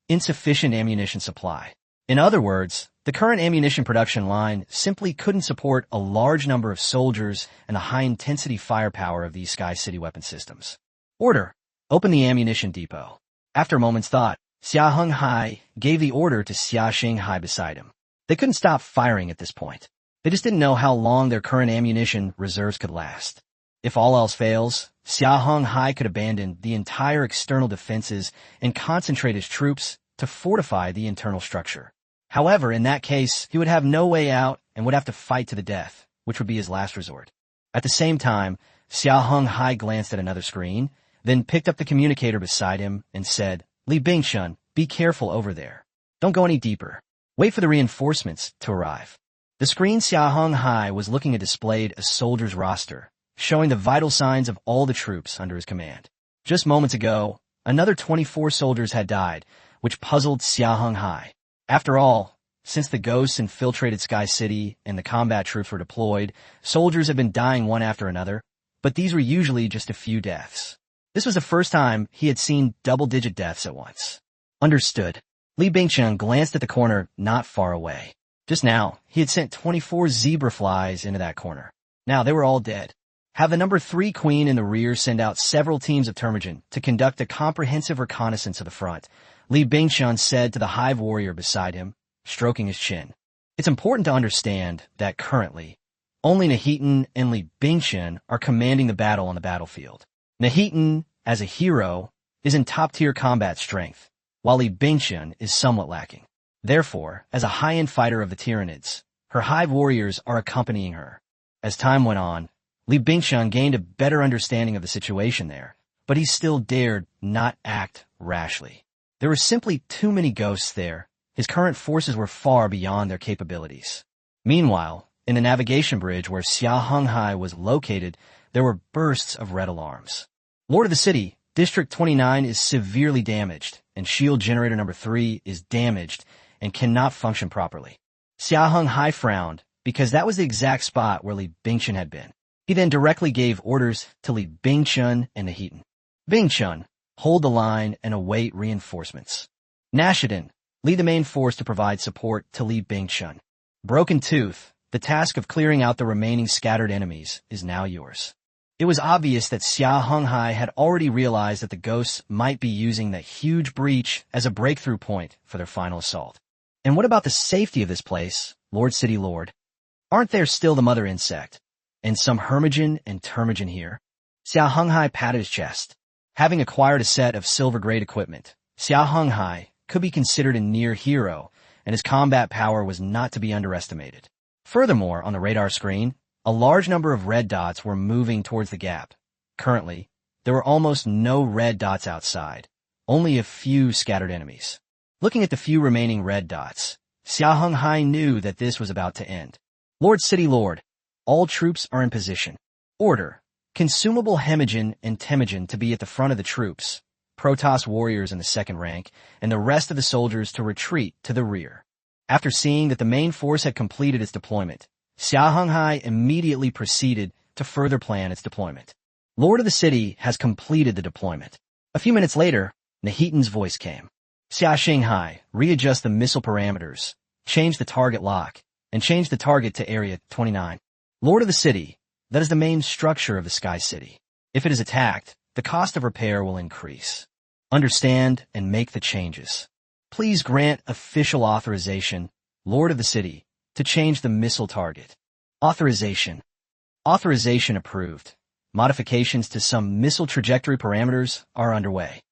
insufficient ammunition supply. In other words, the current ammunition production line simply couldn't support a large number of soldiers and the high-intensity firepower of these Sky City weapon systems. Order: open the ammunition depot. After a moment's thought, Xia Heng Hai gave the order to Xia Heng Hai beside him. They couldn't stop firing at this point. They just didn't know how long their current ammunition reserves could last. If all else fails, Xia Heng Hai could abandon the entire external defenses and concentrate his troops to fortify the internal structure. However, in that case, he would have no way out and would have to fight to the death, which would be his last resort. At the same time, Xia Heng Hai glanced at another screen, then picked up the communicator beside him and said, "Li Bingshun, be careful over there. Don't go any deeper. Wait for the reinforcements to arrive." The screen Xia Heng Hai was looking at displayed a soldier's roster, showing the vital signs of all the troops under his command. Just moments ago, another 24 soldiers had died, which puzzled Xia Heng Hai. After all, since the ghosts infiltrated Sky City and the combat troops were deployed, soldiers had been dying one after another, but these were usually just a few deaths. This was the first time he had seen double-digit deaths at once. Understood. Li Bingchun glanced at the corner not far away. Just now, he had sent 24 zebra flies into that corner. Now they were all dead. Have the number 3 queen in the rear send out several teams of termigen to conduct a comprehensive reconnaissance of the front, Li Bingchun said to the hive warrior beside him, stroking his chin. It's important to understand that currently, only Nahitan and Li Bingchun are commanding the battle on the battlefield. Nahitan, as a hero, is in top-tier combat strength, while Li Bingchun is somewhat lacking. Therefore, as a high-end fighter of the Tyranids, her hive warriors are accompanying her. As time went on, Li Bingchun gained a better understanding of the situation there, but he still dared not act rashly. There were simply too many ghosts there. His current forces were far beyond their capabilities. Meanwhile, in the navigation bridge where Xia Heng Hai was located, there were bursts of red alarms. Lord of the City, District 29 is severely damaged, and shield generator number 3 is damaged and cannot function properly. Xia Heng Hai frowned, because that was the exact spot where Li Bingchun had been. He then directly gave orders to Li Bingchun and Nahitan. Bingchun, hold the line and await reinforcements. Nashidan, lead the main force to provide support to Li Bingchun. Broken Tooth, the task of clearing out the remaining scattered enemies is now yours. It was obvious that Xia Heng Hai had already realized that the ghosts might be using the huge breach as a breakthrough point for their final assault. And what about the safety of this place, Lord City Lord? Aren't there still the mother insect, and some hermigen and termigen here? Xia Heng Hai patted his chest. Having acquired a set of silver-grade equipment, Xia Heng Hai could be considered a near hero, and his combat power was not to be underestimated. Furthermore, on the radar screen, a large number of red dots were moving towards the gap. Currently, there were almost no red dots outside, only a few scattered enemies. Looking at the few remaining red dots, Xia Heng Hai knew that this was about to end. Lord City Lord, all troops are in position. Order. Consumable hemigen and temigen to be at the front of the troops, Protoss warriors in the second rank, and the rest of the soldiers to retreat to the rear. After seeing that the main force had completed its deployment, Xia Heng Hai immediately proceeded to further plan its deployment. Lord of the City has completed the deployment. A few minutes later, Nahitan's voice came. Xia Heng Hai, readjust the missile parameters, change the target lock, and change the target to Area 29. Lord of the City, that is the main structure of the Sky City. If it is attacked, the cost of repair will increase. Understand and make the changes. Please grant official authorization, Lord of the City, to change the missile target. Authorization. Authorization approved. Modifications to some missile trajectory parameters are underway.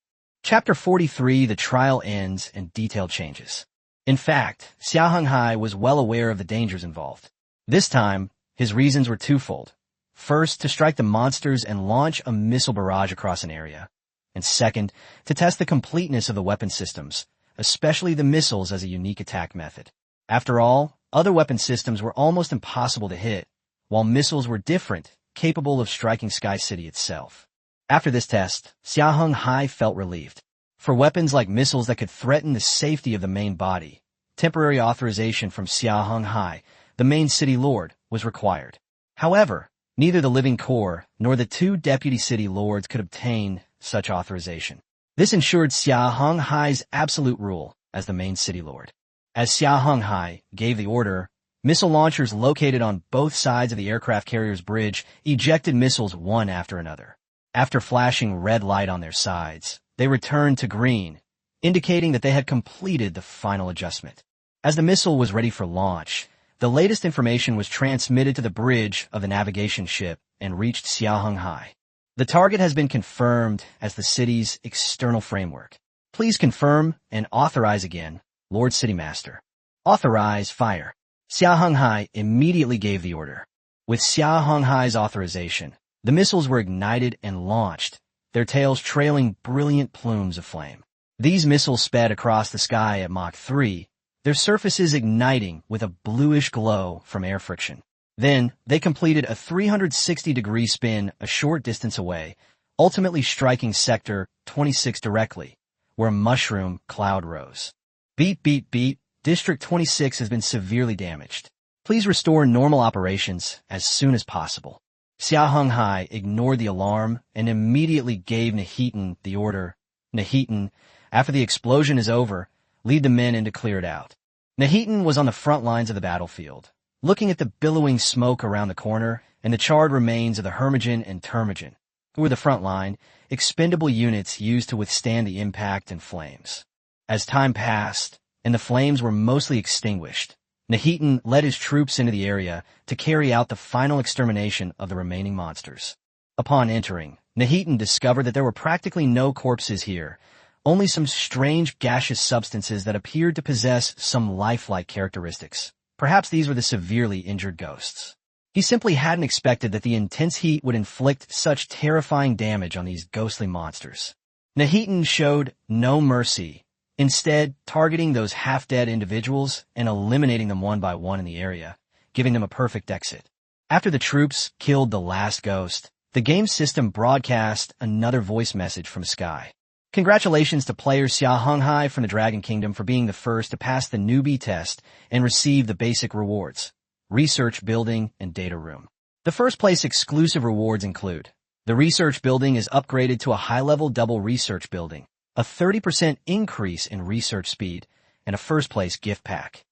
Chapter 43, the trial ends and detailed changes. In fact, Xia Heng Hai was well aware of the dangers involved. This time, his reasons were twofold. First, to strike the monsters and launch a missile barrage across an area. And second, to test the completeness of the weapon systems, especially the missiles as a unique attack method. After all, other weapon systems were almost impossible to hit, while missiles were different, capable of striking Sky City itself. After this test, Xia Heng Hai felt relieved. For weapons like missiles that could threaten the safety of the main body, temporary authorization from Xia Heng Hai, the main city lord, was required. However, neither the Living Corps nor the 2 deputy city lords could obtain such authorization. This ensured Xia Heng Hai's absolute rule as the main city lord. As Xia Heng Hai gave the order, missile launchers located on both sides of the aircraft carrier's bridge ejected missiles one after another. After flashing red light on their sides, they returned to green, indicating that they had completed the final adjustment. As the missile was ready for launch, the latest information was transmitted to the bridge of the navigation ship and reached Xia Heng Hai. The target has been confirmed as the city's external framework. Please confirm and authorize again, Lord City Master. Authorize fire. Xia Heng Hai immediately gave the order. With Xia Heng Hai's authorization, the missiles were ignited and launched, their tails trailing brilliant plumes of flame. These missiles sped across the sky at Mach 3, their surfaces igniting with a bluish glow from air friction. Then, they completed a 360-degree spin a short distance away, ultimately striking Sector 26 directly, where a mushroom cloud rose. Beep, beep, beep. District 26 has been severely damaged. Please restore normal operations as soon as possible. Xia Heng Hai ignored the alarm and immediately gave Nahitan the order. Nahitan, after the explosion is over, lead the men in to clear it out. Nahitan was on the front lines of the battlefield, looking at the billowing smoke around the corner and the charred remains of the Hermogen and Termogen, who were the front line, expendable units used to withstand the impact and flames. As time passed, and the flames were mostly extinguished, Nahitan led his troops into the area to carry out the final extermination of the remaining monsters. Upon entering, Nahitan discovered that there were practically no corpses here, only some strange gaseous substances that appeared to possess some lifelike characteristics. Perhaps these were the severely injured ghosts. He simply hadn't expected that the intense heat would inflict such terrifying damage on these ghostly monsters. Nahitan showed no mercy, instead targeting those half-dead individuals and eliminating them one by one in the area, giving them a perfect exit. After the troops killed the last ghost, the game system broadcast another voice message from Sky. Congratulations to player Xia Heng Hai from the Dragon Kingdom for being the first to pass the newbie test and receive the basic rewards, Research Building and Data Room. The first place exclusive rewards include: the Research Building is upgraded to a high-level double Research Building, a 30% increase in research speed, and a first-place gift pack.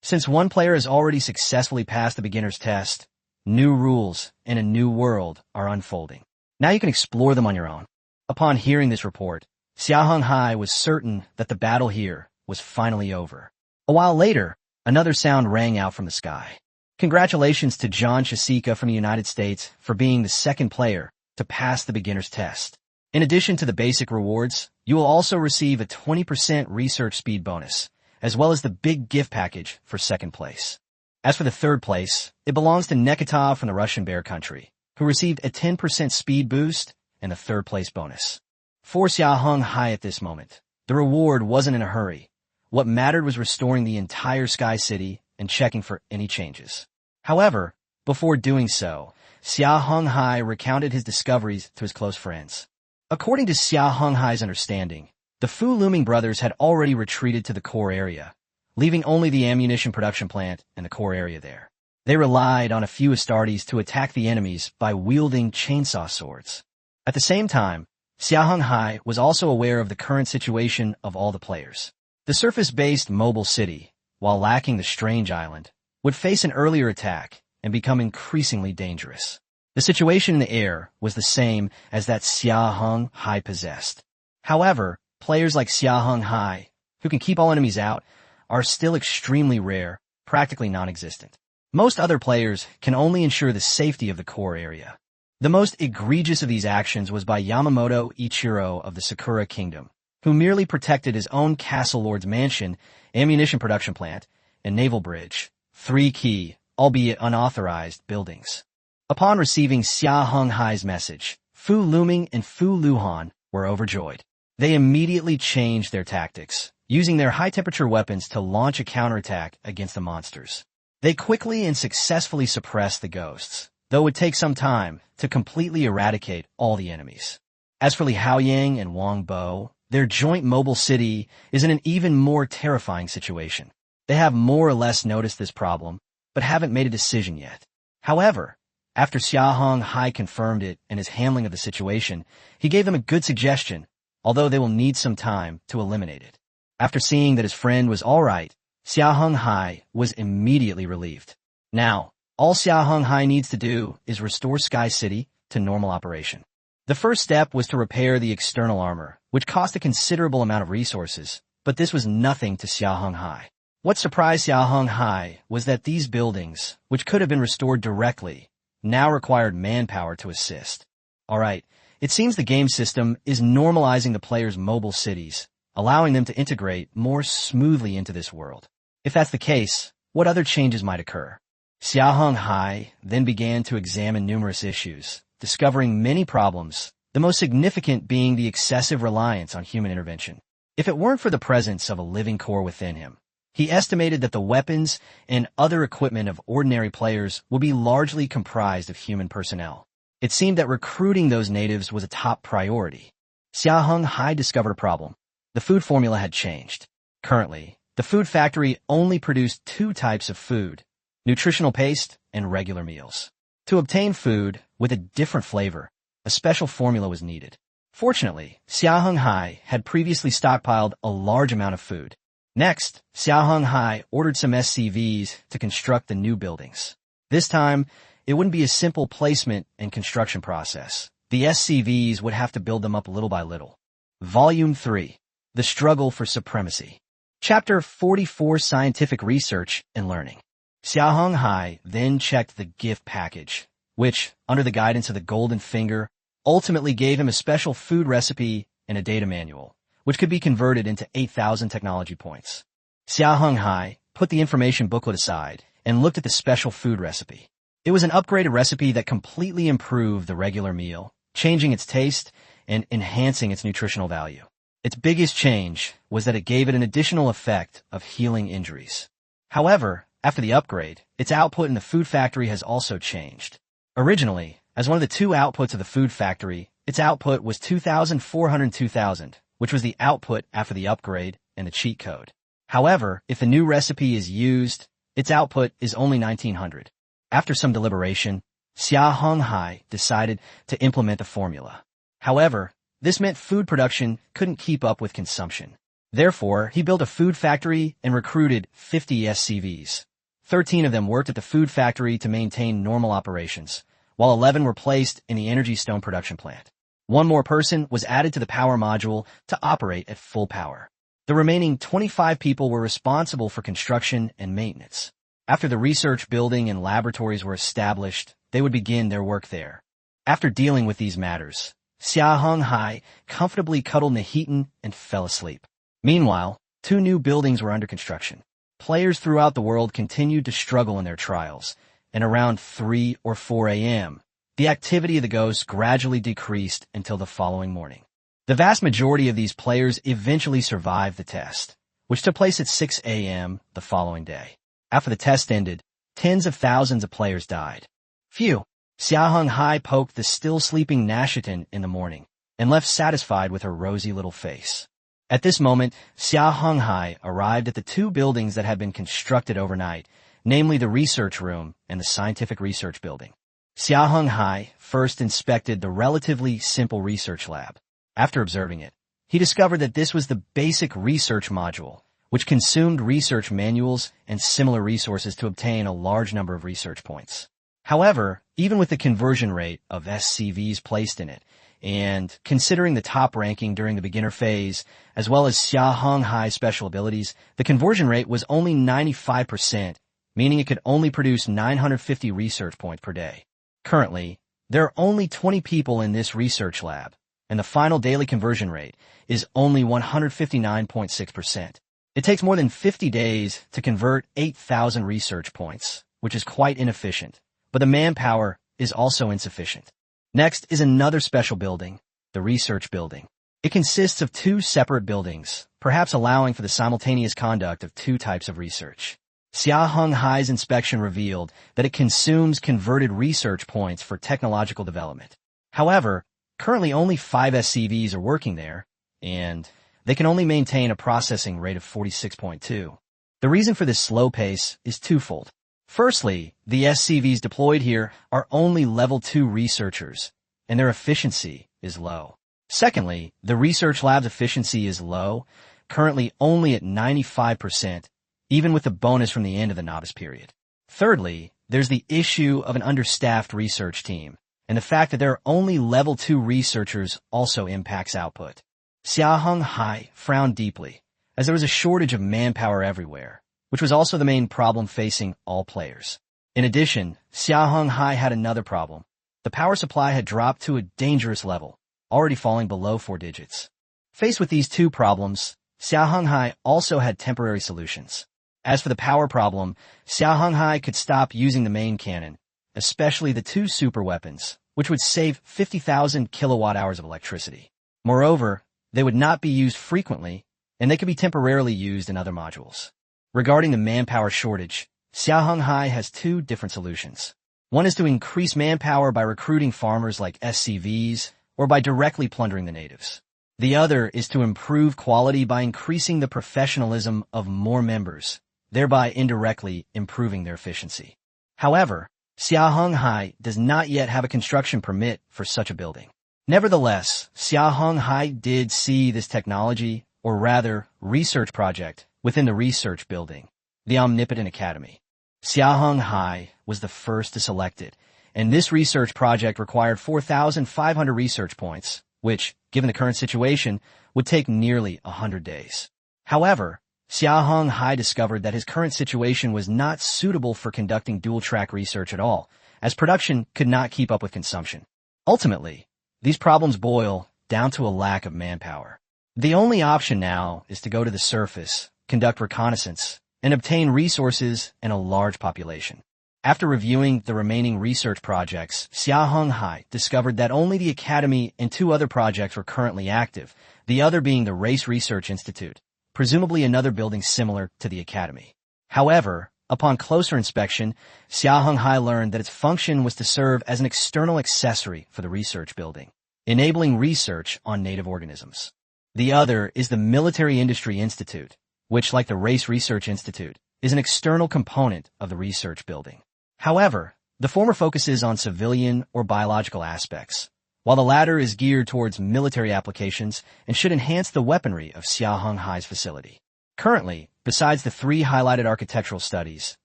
Since one player has already successfully passed the beginner's test, new rules and a new world are unfolding. Now you can explore them on your own. Upon hearing this report, Xia Heng Hai was certain that the battle here was finally over. A while later, another sound rang out from the sky. Congratulations to John Shasika from the United States for being the second player to pass the beginner's test. In addition to the basic rewards, you will also receive a 20% research speed bonus, as well as the big gift package for second place. As for the third place, it belongs to Nekatov from the Russian Bear Country, who received a 10% speed boost and the third place bonus. For Xia Heng Hai at this moment, the reward wasn't in a hurry. What mattered was restoring the entire Sky City and checking for any changes. However, before doing so, Xia Heng Hai recounted his discoveries to his close friends. According to Xia Heng Hai's understanding, the Fu Looming brothers had already retreated to the core area, leaving only the ammunition production plant and the core area there. They relied on a few Astartes to attack the enemies by wielding chainsaw swords. At the same time, Xia Heng Hai was also aware of the current situation of all the players. The surface-based mobile city, while lacking the strange island, would face an earlier attack and become increasingly dangerous. The situation in the air was the same as that Xia Heng Hai possessed. However, players like Xia Heng Hai, who can keep all enemies out, are still extremely rare, practically non-existent. Most other players can only ensure the safety of the core area. The most egregious of these actions was by Yamamoto Ichiro of the Sakura Kingdom, who merely protected his own castle lord's mansion, ammunition production plant, and naval bridge, 3 key, albeit unauthorized, buildings. Upon receiving Xia Heng Hai's message, Fu Looming and Fu Luhan were overjoyed. They immediately changed their tactics, using their high-temperature weapons to launch a counterattack against the monsters. They quickly and successfully suppressed the ghosts, though it would take some time to completely eradicate all the enemies. As for Li Haoyang and Wang Bo, their joint mobile city is in an even more terrifying situation. They have more or less noticed this problem, but haven't made a decision yet. However, after Xia Heng Hai confirmed it and his handling of the situation, he gave them a good suggestion, although they will need some time to eliminate it. After seeing that his friend was all right, Xia Heng Hai was immediately relieved. Now, all Xia Heng Hai needs to do is restore Sky City to normal operation. The first step was to repair the external armor, which cost a considerable amount of resources, but this was nothing to Xia Heng Hai. What surprised Xia Heng Hai was that these buildings, which could have been restored directly, now required manpower to assist. Alright, it seems the game system is normalizing the players' mobile cities, allowing them to integrate more smoothly into this world. If that's the case, what other changes might occur? Xia Heng Hai then began to examine numerous issues, discovering many problems, the the most significant being the excessive reliance on human intervention. If it weren't for the presence of a living core within him, he estimated that the weapons and other equipment of ordinary players would be largely comprised of human personnel. It seemed that recruiting those natives was a top priority. Xia Heng Hai discovered a problem. The food formula had changed. Currently, the food factory only produced two types of food: nutritional paste and regular meals. To obtain food with a different flavor, a special formula was needed. Fortunately, Xia Heng Hai had previously stockpiled a large amount of food. Next, Xia Heng Hai ordered some SCVs to construct the new buildings. This time, it wouldn't be a simple placement and construction process. The SCVs would have to build them up little by little. Volume 3. The Struggle for Supremacy. Chapter 44, Scientific Research and Learning. Xia Heng Hai then checked the gift package, which, under the guidance of the Golden Finger, ultimately gave him a special food recipe and a data manual, which could be converted into 8,000 technology points. Xia Heng Hai put the information booklet aside and looked at the special food recipe. It was an upgraded recipe that completely improved the regular meal, changing its taste and enhancing its nutritional value. Its biggest change was that it gave it an additional effect of healing injuries. However, after the upgrade, its output in the food factory has also changed. Originally, as one of the two outputs of the food factory, its output was 2,402,000, which was the output after the upgrade and the cheat code. However, if the new recipe is used, its output is only 1,900. After some deliberation, Xia Heng Hai decided to implement the formula. However, this meant food production couldn't keep up with consumption. Therefore, he built a food factory and recruited 50 SCVs. 13 of them worked at the food factory to maintain normal operations, while 11 were placed in the energy stone production plant. One more person was added to the power module to operate at full power. The remaining 25 people were responsible for construction and maintenance. After the research building and laboratories were established, they would begin their work there. After dealing with these matters, Xia Heng Hai comfortably cuddled in the heaton and fell asleep. Meanwhile, 2 new buildings were under construction. Players throughout the world continued to struggle in their trials, and around 3 or 4 a.m., the activity of the ghosts gradually decreased until the following morning. The vast majority of these players eventually survived the test, which took place at 6 a.m. the following day. After the test ended, tens of thousands of players died. Phew! Xia Heng Hai poked the still-sleeping Nashitan in the morning and left satisfied with her rosy little face. At this moment, Xia Heng Hai arrived at the 2 buildings that had been constructed overnight, namely the research room and the scientific research building. Xia Heng Hai first inspected the relatively simple research lab. After observing it, he discovered that this was the basic research module, which consumed research manuals and similar resources to obtain a large number of research points. However, even with the conversion rate of SCVs placed in it, and considering the top ranking during the beginner phase, as well as Xia Heng Hai's special abilities, the conversion rate was only 95%, meaning it could only produce 950 research points per day. Currently, there are only 20 people in this research lab, and the final daily conversion rate is only 159.6%. It takes more than 50 days to convert 8,000 research points, which is quite inefficient, but the manpower is also insufficient. Next is another special building, the research building. It consists of 2 separate buildings, perhaps allowing for the simultaneous conduct of 2 types of research. Xia Heng Hai's inspection revealed that it consumes converted research points for technological development. However, currently only 5 SCVs are working there, and they can only maintain a processing rate of 46.2. The reason for this slow pace is twofold. Firstly, the SCVs deployed here are only level 2 researchers, and their efficiency is low. Secondly, the research lab's efficiency is low, currently only at 95%, even with the bonus from the end of the novice period. Thirdly, there's the issue of an understaffed research team, and the fact that there are only level 2 researchers also impacts output. Xia Heng Hai frowned deeply, as there was a shortage of manpower everywhere, which was also the main problem facing all players. In addition, Xia Heng Hai had another problem. The power supply had dropped to a dangerous level, already falling below 4 digits. Faced with these 2 problems, Xia Heng Hai also had temporary solutions. As for the power problem, Xia Heng Hai could stop using the main cannon, especially the 2 super weapons, which would save 50,000 kilowatt-hours of electricity. Moreover, they would not be used frequently, and they could be temporarily used in other modules. Regarding the manpower shortage, Xia Heng Hai has two different solutions. One is to increase manpower by recruiting farmers like SCVs or by directly plundering the natives. The other is to improve quality by increasing the professionalism of more members, thereby indirectly improving their efficiency. However, Xia Heng Hai does not yet have a construction permit for such a building. Nevertheless, Xia Heng Hai did see this technology, or rather, research project, within the research building, the Omnipotent Academy. Xia Heng Hai was the first to select it, and this research project required 4,500 research points, which, given the current situation, would take nearly 100 days. However, Xia Heng Hai discovered that his current situation was not suitable for conducting dual-track research at all, as production could not keep up with consumption. Ultimately, these problems boil down to a lack of manpower. The only option now is to go to the surface, conduct reconnaissance, and obtain resources and a large population. After reviewing the remaining research projects, Xia Heng Hai discovered that only the Academy and two other projects were currently active, the other being the Race Research Institute, presumably another building similar to the Academy. However, upon closer inspection, Xia Heng Hai learned that its function was to serve as an external accessory for the research building, enabling research on native organisms. The other is the Military Industry Institute, which, like the Race Research Institute, is an external component of the research building. However, the former focuses on civilian or biological aspects, while the latter is geared towards military applications and should enhance the weaponry of Xia Heng Hai's facility. Currently, besides the three highlighted architectural studies,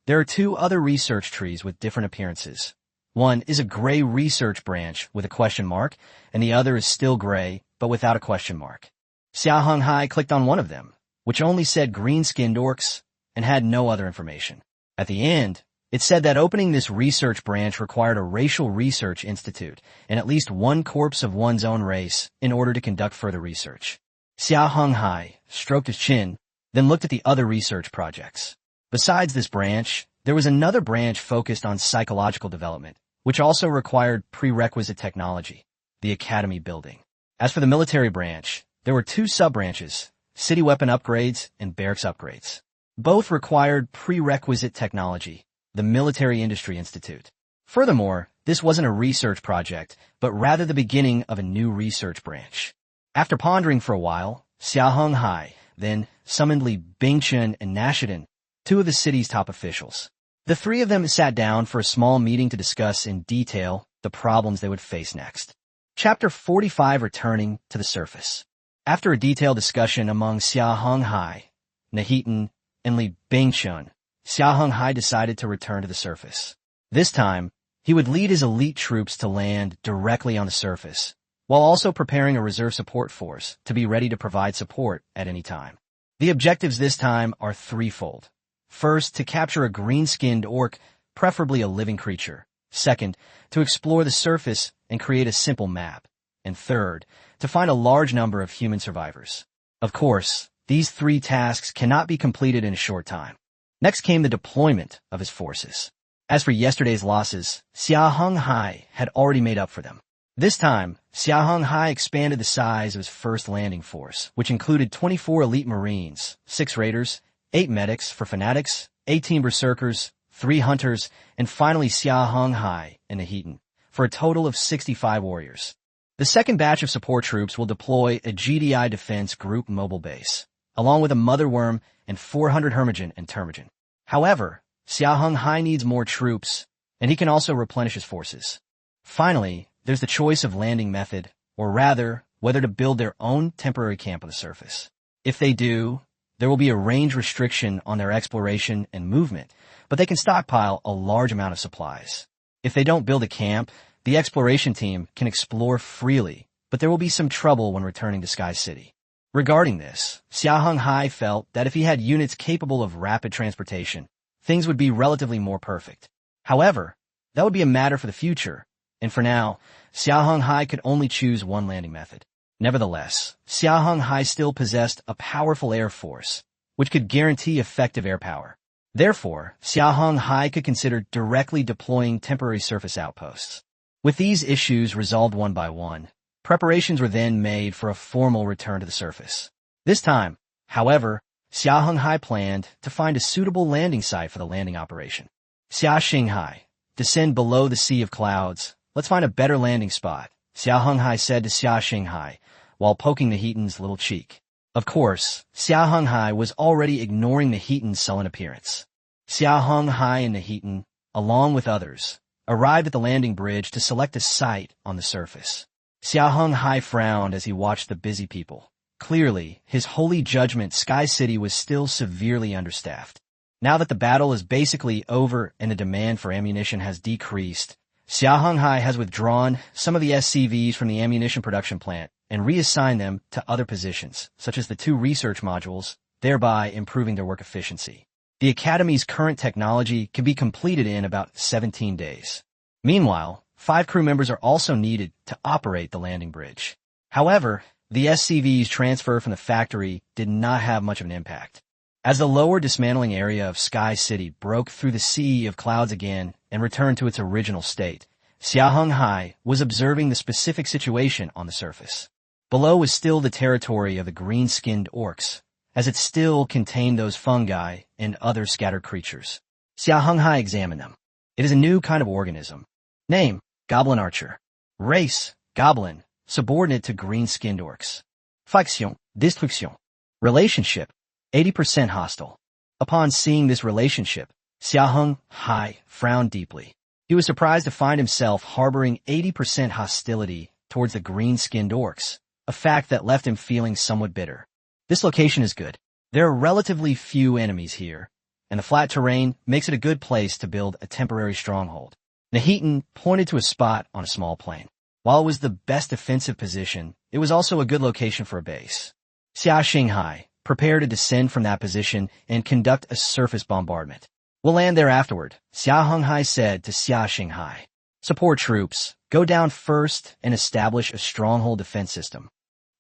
there are two other research trees with different appearances. One is a gray research branch with a question mark, and the other is still gray, but without a question mark. Xia Heng Hai clicked on one of them, which only said green-skinned orcs and had no other information. At the end, it said that opening this research branch required a racial research institute and at least one corpse of one's own race in order to conduct further research. Xia Heng Hai stroked his chin, then looked at the other research projects. Besides this branch, there was another branch focused on psychological development, which also required prerequisite technology, the Academy building. As for the military branch, there were two sub-branches, city weapon upgrades and barracks upgrades. Both required prerequisite technology, the Military Industry Institute. Furthermore, this wasn't a research project, but rather the beginning of a new research branch. After pondering for a while, Xia Heng Hai then summoned Li Bingchen and Nashidan, two of the city's top officials. The three of them sat down for a small meeting to discuss in detail the problems they would face next. Chapter 45, Returning to the Surface. After a detailed discussion among Xia Heng Hai, Nahitan, and Li Bingchen, Xia Heng Hai decided to return to the surface. This time, he would lead his elite troops to land directly on the surface, while also preparing a reserve support force to be ready to provide support at any time. The objectives this time are threefold. First, to capture a green-skinned orc, preferably a living creature. Second, to explore the surface and create a simple map. And third, to find a large number of human survivors. Of course, these three tasks cannot be completed in a short time. Next came the deployment of his forces. As for yesterday's losses, Xia Heng Hai had already made up for them. This time, Xia Heng Hai expanded the size of his first landing force, which included 24 elite marines, 6 raiders, 8 medics for fanatics, 18 berserkers, 3 hunters, and finally Xia Heng Hai and Nahitan, for a total of 65 warriors. The second batch of support troops will deploy a GDI Defense Group mobile base, along with a Mother Worm and 400 Hermogen and Termogen. However, Xia Heng Hai needs more troops, and he can also replenish his forces. Finally, there's the choice of landing method, or rather, whether to build their own temporary camp on the surface. If they do, there will be a range restriction on their exploration and movement, but they can stockpile a large amount of supplies. If they don't build a camp, the exploration team can explore freely, but there will be some trouble when returning to Sky City. Regarding this, Xia Heng Hai felt that if he had units capable of rapid transportation, things would be relatively more perfect. However, that would be a matter for the future, and for now, Xia Heng Hai could only choose one landing method. Nevertheless, Xia Heng Hai still possessed a powerful air force, which could guarantee effective air power. Therefore, Xia Heng Hai could consider directly deploying temporary surface outposts. With these issues resolved one by one, preparations were then made for a formal return to the surface. This time, however, Xia Heng Hai planned to find a suitable landing site for the landing operation. Xia Heng Hai, descend below the sea of clouds. Let's find a better landing spot, Xia Heng Hai said to Xia Heng Hai, while poking the Heaton's little cheek. Of course, Xia Heng Hai was already ignoring the Heaton's sullen appearance. Xia Heng Hai and the Heaton, along with others, arrived at the landing bridge to select a site on the surface. Xia Heng Hai frowned as he watched the busy people. Clearly, his holy judgment Sky City was still severely understaffed. Now that the battle is basically over and the demand for ammunition has decreased, Xia Heng Hai has withdrawn some of the SCVs from the ammunition production plant and reassigned them to other positions, such as the 2 research modules, thereby improving their work efficiency. The Academy's current technology can be completed in about 17 days. Meanwhile, 5 crew members are also needed to operate the landing bridge. However, the SCV's transfer from the factory did not have much of an impact. As the lower dismantling area of Sky City broke through the sea of clouds again and returned to its original state, Xia Heng Hai was observing the specific situation on the surface. Below was still the territory of the green-skinned orcs, as it still contained those fungi and other scattered creatures. Xia Heng Hai examined them. It is a new kind of organism. Name, Goblin Archer. Race, Goblin, subordinate to green-skinned orcs. Faction, Destruction. Relationship, 80% hostile. Upon seeing this relationship, Xia Heng Hai frowned deeply. He was surprised to find himself harboring 80% hostility towards the green-skinned orcs, a fact that left him feeling somewhat bitter. This location is good. There are relatively few enemies here, and the flat terrain makes it a good place to build a temporary stronghold. Nahitan pointed to a spot on a small plain. While it was the best defensive position, it was also a good location for a base. Xia Heng Hai prepared to descend from that position and conduct a surface bombardment. We'll land there afterward, Xia Heng Hai said to Xia Heng Hai. Support troops, go down first and establish a stronghold defense system.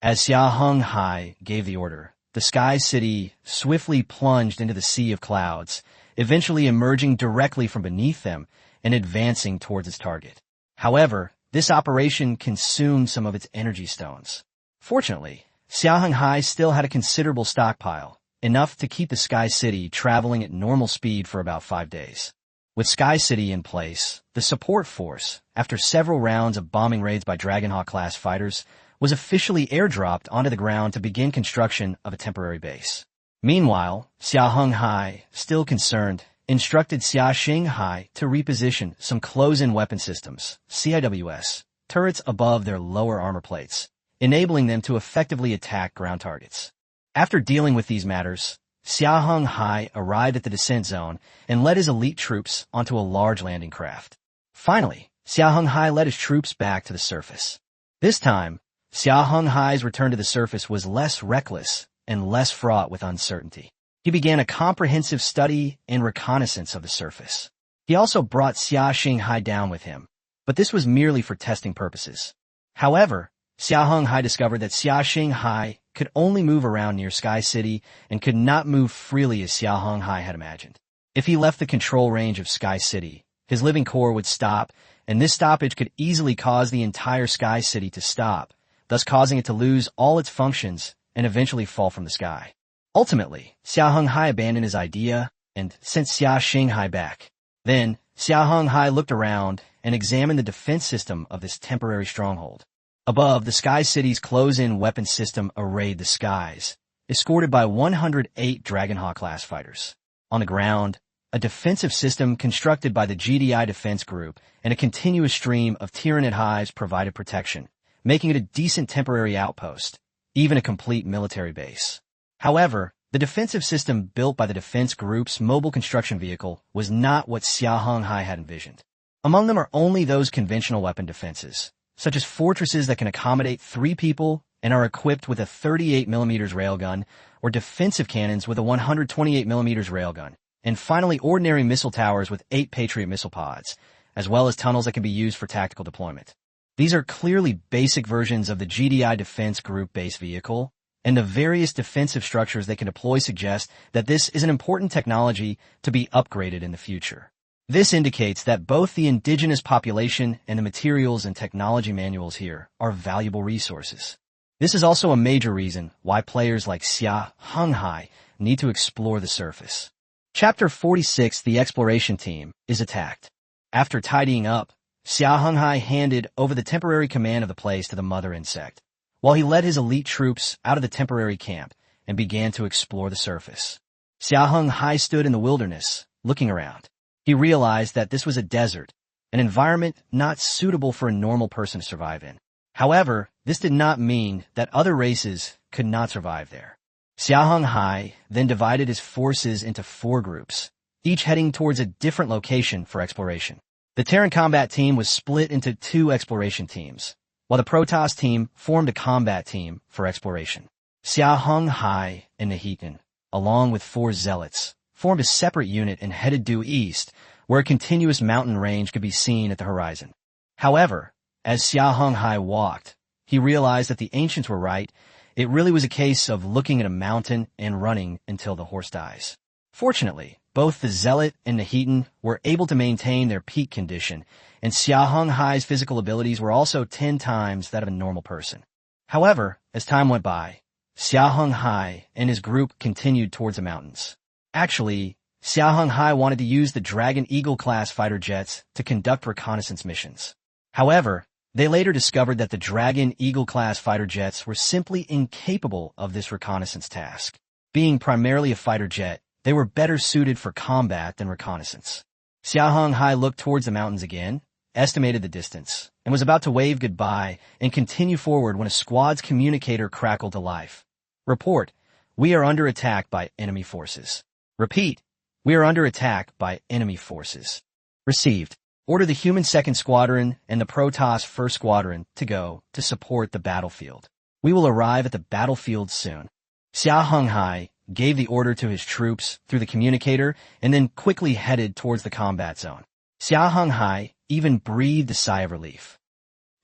As Xia Heng Hai gave the order, the Sky City swiftly plunged into the sea of clouds, eventually emerging directly from beneath them and advancing towards its target. However, this operation consumed some of its energy stones. Fortunately, Xia Heng Hai still had a considerable stockpile, enough to keep the Sky City traveling at normal speed for about 5 days. With Sky City in place, the support force, after several rounds of bombing raids by Dragonhawk-class fighters, was officially airdropped onto the ground to begin construction of a temporary base. Meanwhile, Xia Heng Hai, still concerned, instructed Xia Heng Hai to reposition some close-in weapon systems, CIWS, turrets above their lower armor plates, enabling them to effectively attack ground targets. After dealing with these matters, Xia Heng Hai arrived at the descent zone and led his elite troops onto a large landing craft. Finally, Xia Heng Hai led his troops back to the surface. This time, Xia Heng Hai's return to the surface was less reckless and less fraught with uncertainty. He began a comprehensive study and reconnaissance of the surface. He also brought Xia Heng Hai down with him, but this was merely for testing purposes. However, Xia Heng Hai discovered that Xia Heng Hai could only move around near Sky City and could not move freely as Xia Heng Hai had imagined. If he left the control range of Sky City, his living core would stop, and this stoppage could easily cause the entire Sky City to stop, thus causing it to lose all its functions and eventually fall from the sky. Ultimately, Xia Heng Hai abandoned his idea and sent Xia Heng Hai back. Then, Xia Heng Hai looked around and examined the defense system of this temporary stronghold. Above, the Sky City's close-in weapon system arrayed the skies, escorted by 108 Dragonhawk-class fighters. On the ground, a defensive system constructed by the GDI Defense Group and a continuous stream of Tyranid hives provided protection, making it a decent temporary outpost, even a complete military base. However, the defensive system built by the defense group's mobile construction vehicle was not what Xia Heng Hai had envisioned. Among them are only those conventional weapon defenses, such as fortresses that can accommodate 3 people and are equipped with a 38mm railgun, or defensive cannons with a 128mm railgun, and finally ordinary missile towers with 8 Patriot missile pods, as well as tunnels that can be used for tactical deployment. These are clearly basic versions of the GDI Defense Group base vehicle, and the various defensive structures they can deploy suggest that this is an important technology to be upgraded in the future. This indicates that both the indigenous population and the materials and technology manuals here are valuable resources. This is also a major reason why players like Xia Heng Hai need to explore the surface. Chapter 46, The Exploration Team, is attacked. After tidying up, Xia Heng Hai handed over the temporary command of the place to the mother insect, while he led his elite troops out of the temporary camp and began to explore the surface. Xia Heng Hai stood in the wilderness, looking around. He realized that this was a desert, an environment not suitable for a normal person to survive in. However, this did not mean that other races could not survive there. Xia Heng Hai then divided his forces into 4 groups, each heading towards a different location for exploration. The Terran combat team was split into 2 exploration teams, while the Protoss team formed a combat team for exploration. Xia Heng Hai and Nahitan, along with 4 zealots, formed a separate unit and headed due east, where a continuous mountain range could be seen at the horizon. However, as Xia Heng Hai walked, he realized that the ancients were right. It really was a case of looking at a mountain and running until the horse dies. Fortunately, both the zealot and Nahitan were able to maintain their peak condition, and Xia Heng Hai's physical abilities were also 10 times that of a normal person. However, as time went by, Xia Heng Hai and his group continued towards the mountains. Actually, Xia Heng Hai wanted to use the Dragon Eagle-class fighter jets to conduct reconnaissance missions. However, they later discovered that the Dragon Eagle-class fighter jets were simply incapable of this reconnaissance task. Being primarily a fighter jet, they were better suited for combat than reconnaissance. Xia Heng Hai looked towards the mountains again, estimated the distance, and was about to wave goodbye and continue forward when a squad's communicator crackled to life. Report, we are under attack by enemy forces. Repeat, we are under attack by enemy forces. Received. Order the Human 2nd Squadron and the Protoss 1st Squadron to go to support the battlefield. We will arrive at the battlefield soon. Xia Heng Hai gave the order to his troops through the communicator and then quickly headed towards the combat zone. Xia Heng Hai even breathed a sigh of relief.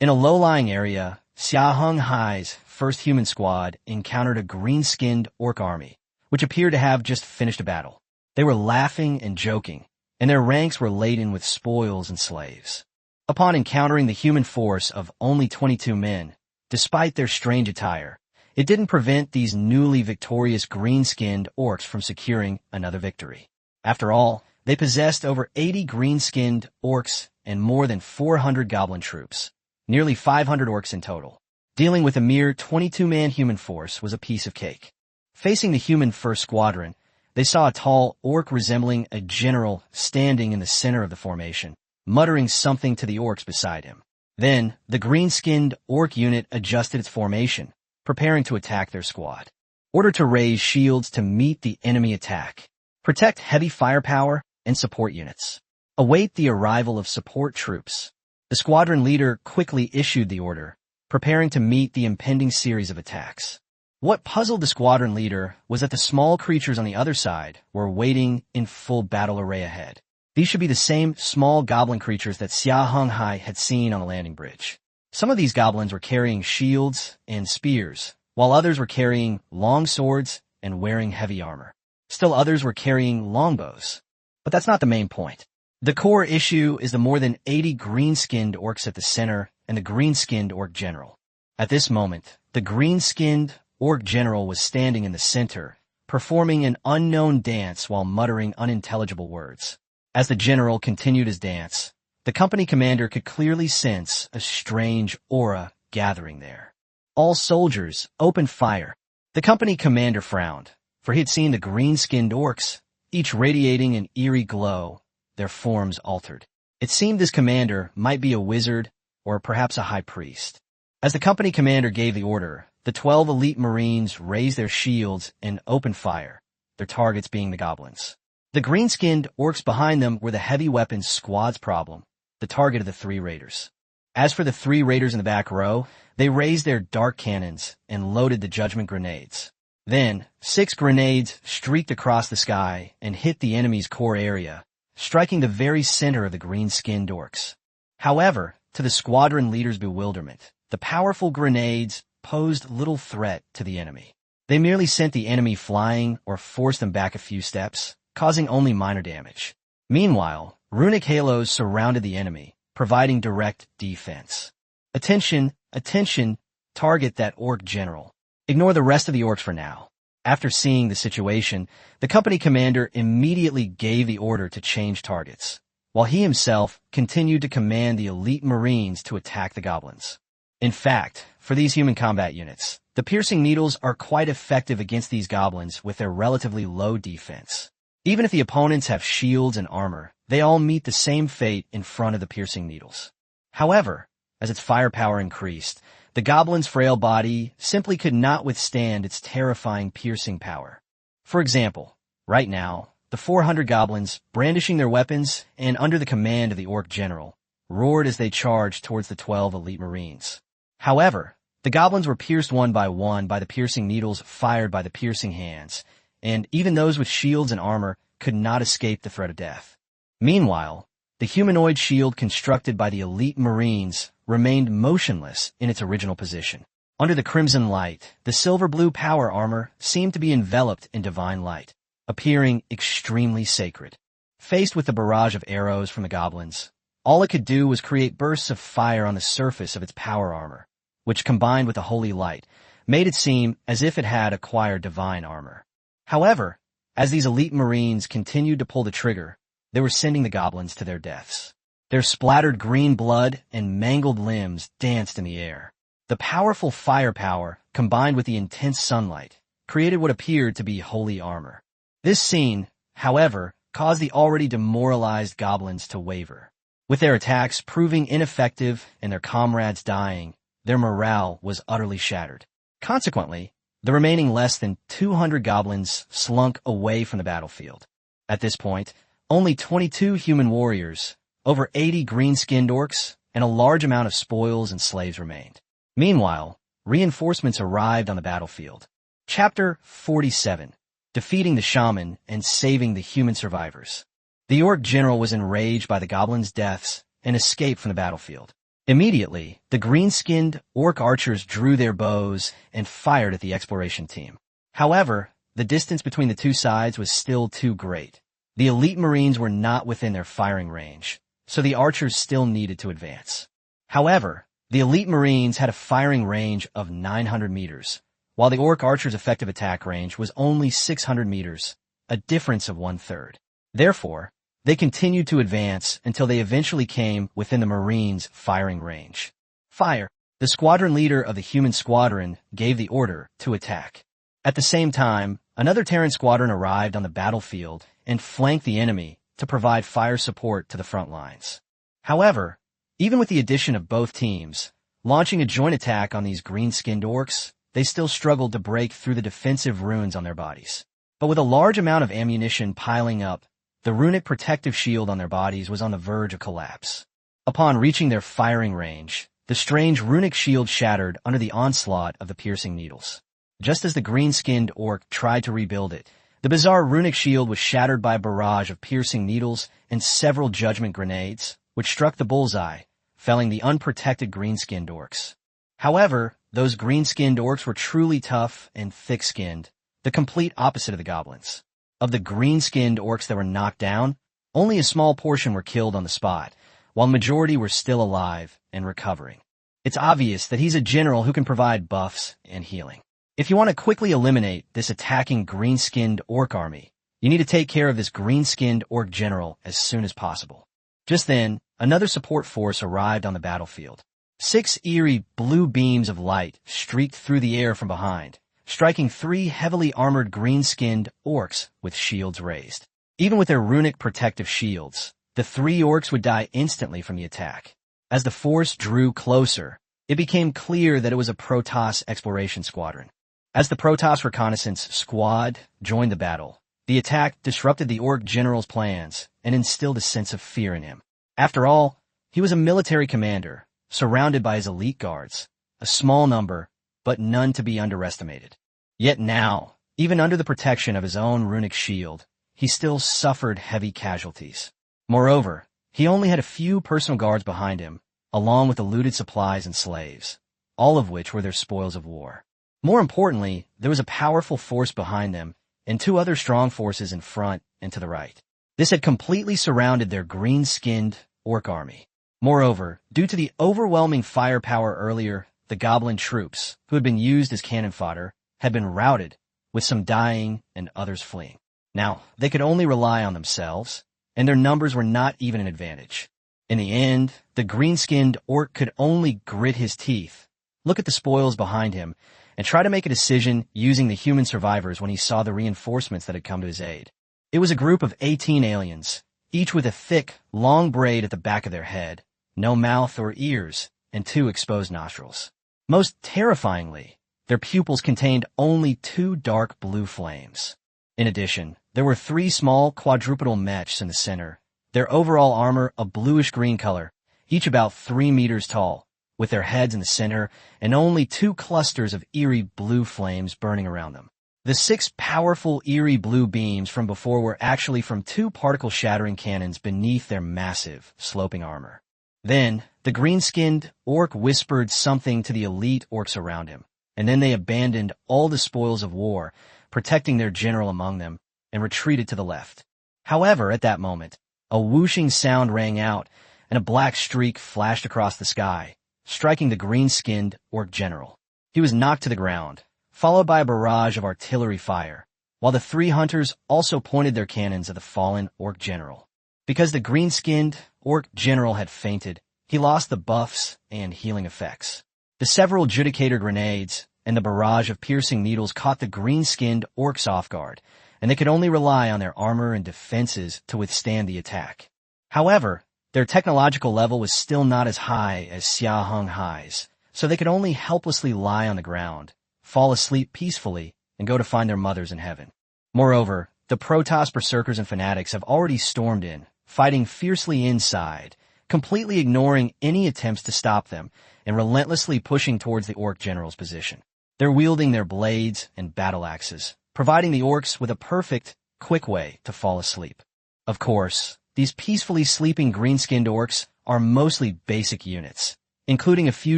In a low-lying area, Xia Heng Hai's 1st Human Squad encountered a green-skinned orc army, which appeared to have just finished a battle. They were laughing and joking, and their ranks were laden with spoils and slaves. Upon encountering the human force of only 22 men, despite their strange attire, it didn't prevent these newly victorious green-skinned orcs from securing another victory. After all, they possessed over 80 green-skinned orcs and more than 400 goblin troops, nearly 500 orcs in total. Dealing with a mere 22-man human force was a piece of cake. Facing the human 1st Squadron, they saw a tall orc resembling a general standing in the center of the formation, muttering something to the orcs beside him. Then, the green-skinned orc unit adjusted its formation, preparing to attack their squad. Order to raise shields to meet the enemy attack. Protect heavy firepower and support units. Await the arrival of support troops. The squadron leader quickly issued the order, preparing to meet the impending series of attacks. What puzzled the squadron leader was that the small creatures on the other side were waiting in full battle array ahead. These should be the same small goblin creatures that Xia Heng Hai had seen on the landing bridge. Some of these goblins were carrying shields and spears, while others were carrying long swords and wearing heavy armor. Still others were carrying longbows. But that's not the main point. The core issue is the more than 80 green-skinned orcs at the center and the green-skinned orc general. At this moment, the green-skinned orc general was standing in the center, performing an unknown dance while muttering unintelligible words. As the general continued his dance, the company commander could clearly sense a strange aura gathering there. All soldiers, open fire. The company commander frowned, for he had seen the green-skinned orcs, each radiating an eerie glow, their forms altered. It seemed this commander might be a wizard or perhaps a high priest. As the company commander gave the order, the 12 elite Marines raised their shields and opened fire, their targets being the goblins. The green-skinned orcs behind them were the heavy weapons squad's problem, the target of the 3 raiders. As for the 3 raiders in the back row, they raised their dark cannons and loaded the judgment grenades. Then, 6 grenades streaked across the sky and hit the enemy's core area, striking the very center of the green-skinned orcs. However, to the squadron leader's bewilderment, the powerful grenades posed little threat to the enemy. They merely sent the enemy flying or forced them back a few steps, causing only minor damage. Meanwhile, Runic halos surrounded the enemy, providing direct defense. Attention, attention, target that orc general. Ignore the rest of the orcs for now. After seeing the situation, the company commander immediately gave the order to change targets, while he himself continued to command the elite marines to attack the goblins. In fact, for these human combat units, the piercing needles are quite effective against these goblins with their relatively low defense. Even if the opponents have shields and armor, they all meet the same fate in front of the piercing needles. However, as its firepower increased, the goblin's frail body simply could not withstand its terrifying piercing power. For example, right now, the 400 goblins, brandishing their weapons and under the command of the orc general, roared as they charged towards the 12 elite marines. However, the goblins were pierced one by the piercing needles fired by the piercing hands, and even those with shields and armor could not escape the threat of death. Meanwhile, the humanoid shield constructed by the elite marines remained motionless in its original position. Under the crimson light, the silver-blue power armor seemed to be enveloped in divine light, appearing extremely sacred. Faced with the barrage of arrows from the goblins, all it could do was create bursts of fire on the surface of its power armor, which combined with the holy light, made it seem as if it had acquired divine armor. However, as these elite marines continued to pull the trigger, they were sending the goblins to their deaths. Their splattered green blood and mangled limbs danced in the air. The powerful firepower, combined with the intense sunlight, created what appeared to be holy armor. This scene, however, caused the already demoralized goblins to waver. With their attacks proving ineffective and their comrades dying, their morale was utterly shattered. Consequently, the remaining less than 200 goblins slunk away from the battlefield. At this point, only 22 human warriors, over 80 green-skinned orcs, and a large amount of spoils and slaves remained. Meanwhile, reinforcements arrived on the battlefield. Chapter 47. Defeating the shaman and saving the human survivors. The orc general was enraged by the goblins' deaths and escaped from the battlefield. Immediately, the green-skinned orc archers drew their bows and fired at the exploration team. However, the distance between the two sides was still too great. The elite marines were not within their firing range, so the archers still needed to advance. However, the elite marines had a firing range of 900 meters, while the orc archers' effective attack range was only 600 meters, a difference of one-third. Therefore, they continued to advance until they eventually came within the marines' firing range. Fire! The squadron leader of the human squadron gave the order to attack. At the same time, another Terran squadron arrived on the battlefield and flanked the enemy to provide fire support to the front lines. However, even with the addition of both teams, launching a joint attack on these green-skinned orcs, they still struggled to break through the defensive runes on their bodies. But with a large amount of ammunition piling up, the runic protective shield on their bodies was on the verge of collapse. Upon reaching their firing range, the strange runic shield shattered under the onslaught of the piercing needles. Just as the green-skinned orc tried to rebuild it, the bizarre runic shield was shattered by a barrage of piercing needles and several judgment grenades, which struck the bullseye, felling the unprotected green-skinned orcs. However, those green-skinned orcs were truly tough and thick-skinned, the complete opposite of the goblins. Of the green-skinned orcs that were knocked down, only a small portion were killed on the spot, while the majority were still alive and recovering. It's obvious that he's a general who can provide buffs and healing. If you want to quickly eliminate this attacking green-skinned orc army, you need to take care of this green-skinned orc general as soon as possible. Just then, another support force arrived on the battlefield. 6 eerie blue beams of light streaked through the air from behind, striking 3 heavily armored green-skinned orcs with shields raised. Even with their runic protective shields, the 3 orcs would die instantly from the attack. As the force drew closer, it became clear that it was a Protoss exploration squadron. As the Protoss reconnaissance squad joined the battle, the attack disrupted the orc general's plans and instilled a sense of fear in him. After all, he was a military commander, surrounded by his elite guards, a small number, but none to be underestimated. Yet now, even under the protection of his own runic shield, he still suffered heavy casualties. Moreover, he only had a few personal guards behind him, along with the looted supplies and slaves, all of which were their spoils of war. More importantly, there was a powerful force behind them and 2 other strong forces in front and to the right. This had completely surrounded their green-skinned orc army. Moreover, due to the overwhelming firepower earlier, the goblin troops, who had been used as cannon fodder, had been routed, with some dying and others fleeing. Now, they could only rely on themselves, and their numbers were not even an advantage. In the end, the green-skinned orc could only grit his teeth, look at the spoils behind him, and try to make a decision using the human survivors when he saw the reinforcements that had come to his aid. It was a group of 18 aliens, each with a thick, long braid at the back of their head, no mouth or ears, and 2 exposed nostrils. Most terrifyingly, their pupils contained only 2 dark blue flames. In addition, there were 3 small quadrupedal mechs in the center, their overall armor a bluish-green color, each about 3 meters tall, with their heads in the center and only 2 clusters of eerie blue flames burning around them. The 6 powerful eerie blue beams from before were actually from 2 particle-shattering cannons beneath their massive, sloping armor. Then, the green-skinned orc whispered something to the elite orcs around him, and then they abandoned all the spoils of war, protecting their general among them, and retreated to the left. However, at that moment, a whooshing sound rang out, and a black streak flashed across the sky, striking the green-skinned orc general. He was knocked to the ground, followed by a barrage of artillery fire, while the 3 hunters also pointed their cannons at the fallen orc general. Because the green-skinned orc general had fainted, he lost the buffs and healing effects. The several judicator grenades and the barrage of piercing needles caught the green-skinned orcs off guard, and they could only rely on their armor and defenses to withstand the attack. However, their technological level was still not as high as Xia Heng Hai's, so they could only helplessly lie on the ground, fall asleep peacefully, and go to find their mothers in heaven. Moreover, the Protoss berserkers and fanatics have already stormed in, fighting fiercely inside, completely ignoring any attempts to stop them, and relentlessly pushing towards the orc general's position. They're wielding their blades and battle axes, providing the orcs with a perfect, quick way to fall asleep. Of course, these peacefully sleeping green-skinned orcs are mostly basic units, including a few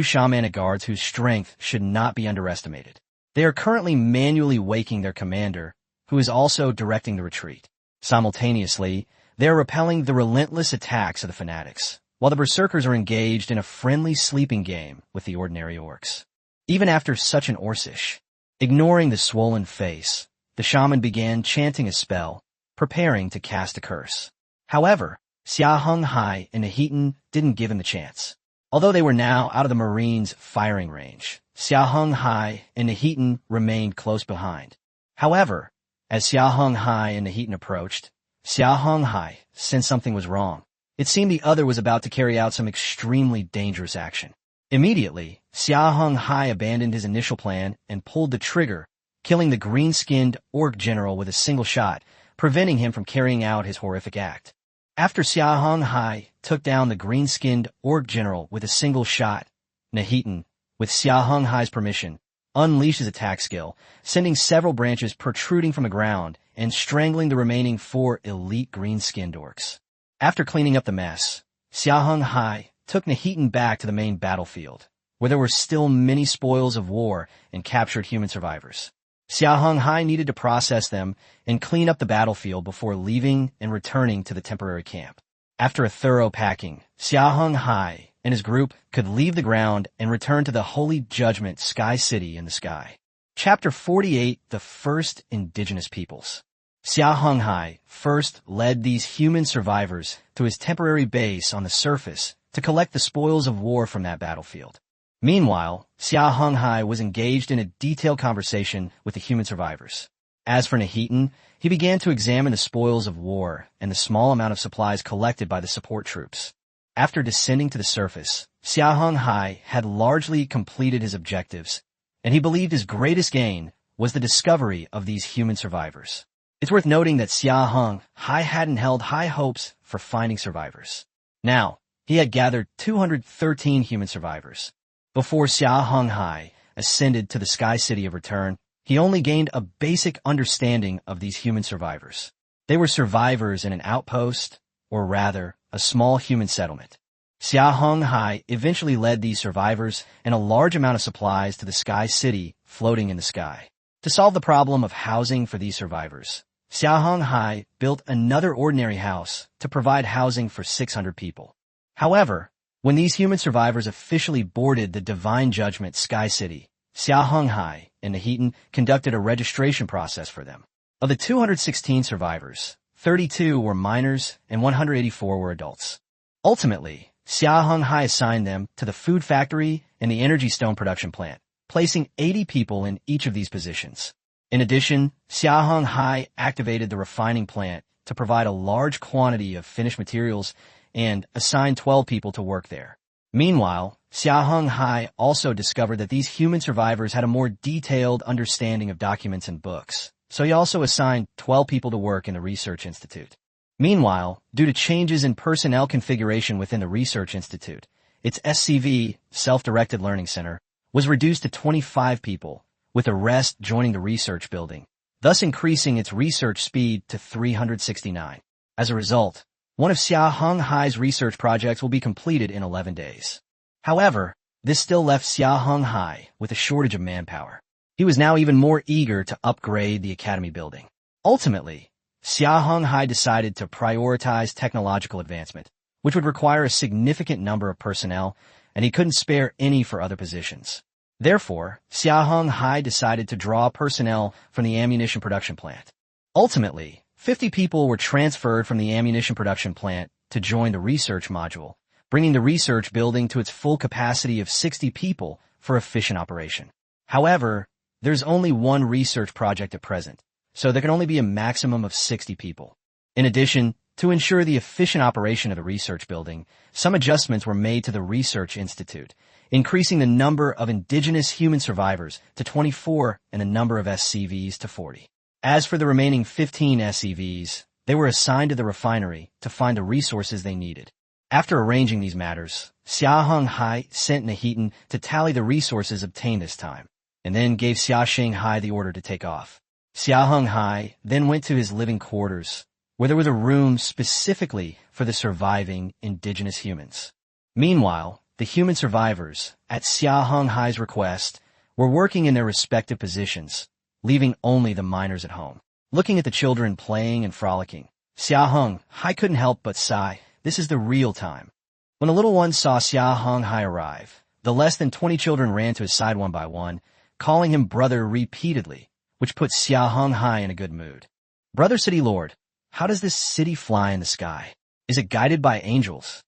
shamanic guards whose strength should not be underestimated. They are currently manually waking their commander, who is also directing the retreat. Simultaneously, they are repelling the relentless attacks of the fanatics, while the berserkers are engaged in a friendly sleeping game with the ordinary orcs. Even after such an orcish, ignoring the swollen face, the shaman began chanting a spell, preparing to cast a curse. However, Xia Heng Hai and Nahitan didn't give him the chance. Although they were now out of the Marines' firing range, Xia Heng Hai and Nahitan remained close behind. However, as Xia Heng Hai and Nahitan approached, Xia Heng Hai sensed something was wrong. It seemed the other was about to carry out some extremely dangerous action. Immediately, Xia Heng Hai abandoned his initial plan and pulled the trigger, killing the green-skinned orc general with a single shot, preventing him from carrying out his horrific act. After Xia Heng Hai took down the green-skinned orc general with a single shot, Nahitan, with Xia Heng Hai's permission, unleashed his attack skill, sending several branches protruding from the ground and strangling the remaining 4 elite green-skinned orcs. After cleaning up the mess, Xia Heng Hai took Nahitan back to the main battlefield, where there were still many spoils of war and captured human survivors. Xia Heng Hai needed to process them and clean up the battlefield before leaving and returning to the temporary camp. After a thorough packing, Xia Heng Hai and his group could leave the ground and return to the Holy Judgment Sky City in the sky. Chapter 48, The First Indigenous Peoples. Xia Heng Hai first led these human survivors to his temporary base on the surface to collect the spoils of war from that battlefield. Meanwhile, Xia Heng Hai was engaged in a detailed conversation with the human survivors. As for Nahitan, he began to examine the spoils of war and the small amount of supplies collected by the support troops. After descending to the surface, Xia Heng Hai had largely completed his objectives, and he believed his greatest gain was the discovery of these human survivors. It's worth noting that Xia Heng Hai hadn't held high hopes for finding survivors. Now, he had gathered 213 human survivors. Before Xia Heng Hai ascended to the Sky City of Return, he only gained a basic understanding of these human survivors. They were survivors in an outpost, or rather, a small human settlement. Xia Heng Hai eventually led these survivors and a large amount of supplies to the Sky City floating in the sky. To solve the problem of housing for these survivors, Xia Heng Hai built another ordinary house to provide housing for 600 people. However, when these human survivors officially boarded the Divine Judgment Sky City, Xia Heng Hai and Nahitan conducted a registration process for them. Of the 216 survivors, 32 were minors and 184 were adults. Ultimately, Xia Heng Hai assigned them to the food factory and the energy stone production plant, placing 80 people in each of these positions. In addition, Xia Heng Hai activated the refining plant to provide a large quantity of finished materials and assigned 12 people to work there. Meanwhile, Xia Heng Hai also discovered that these human survivors had a more detailed understanding of documents and books, so he also assigned 12 people to work in the Research Institute. Meanwhile, due to changes in personnel configuration within the Research Institute, its SCV, Self-Directed Learning Center, was reduced to 25 people, with the rest joining the research building, thus increasing its research speed to 369. As a result, one of Xia Heng Hai's research projects will be completed in 11 days. However, this still left Xia Heng Hai with a shortage of manpower. He was now even more eager to upgrade the academy building. Ultimately, Xia Heng Hai decided to prioritize technological advancement, which would require a significant number of personnel, and he couldn't spare any for other positions. Therefore, Xia Heng Hai decided to draw personnel from the ammunition production plant. Ultimately, 50 people were transferred from the ammunition production plant to join the research module, bringing the research building to its full capacity of 60 people for efficient operation. However, there's only one research project at present, so there can only be a maximum of 60 people. In addition, to ensure the efficient operation of the research building, some adjustments were made to the Research Institute, increasing the number of indigenous human survivors to 24 and the number of SCVs to 40. As for the remaining 15 SCVs, they were assigned to the refinery to find the resources they needed. After arranging these matters, Xia Heng Hai sent Nahitan to tally the resources obtained this time, and then gave Xia Heng Hai the order to take off. Xia Heng Hai then went to his living quarters, where there was a room specifically for the surviving indigenous humans. Meanwhile, the human survivors, at Xia Heng Hai's request, were working in their respective positions, leaving only the minors at home. Looking at the children playing and frolicking, Xia Heng Hai couldn't help but sigh. This is the real time. When the little ones saw Xia Heng Hai arrive, the less than 20 children ran to his side one by one, calling him brother repeatedly, which put Xia Heng Hai in a good mood. "Brother City Lord, how does this city fly in the sky? Is it guided by angels?"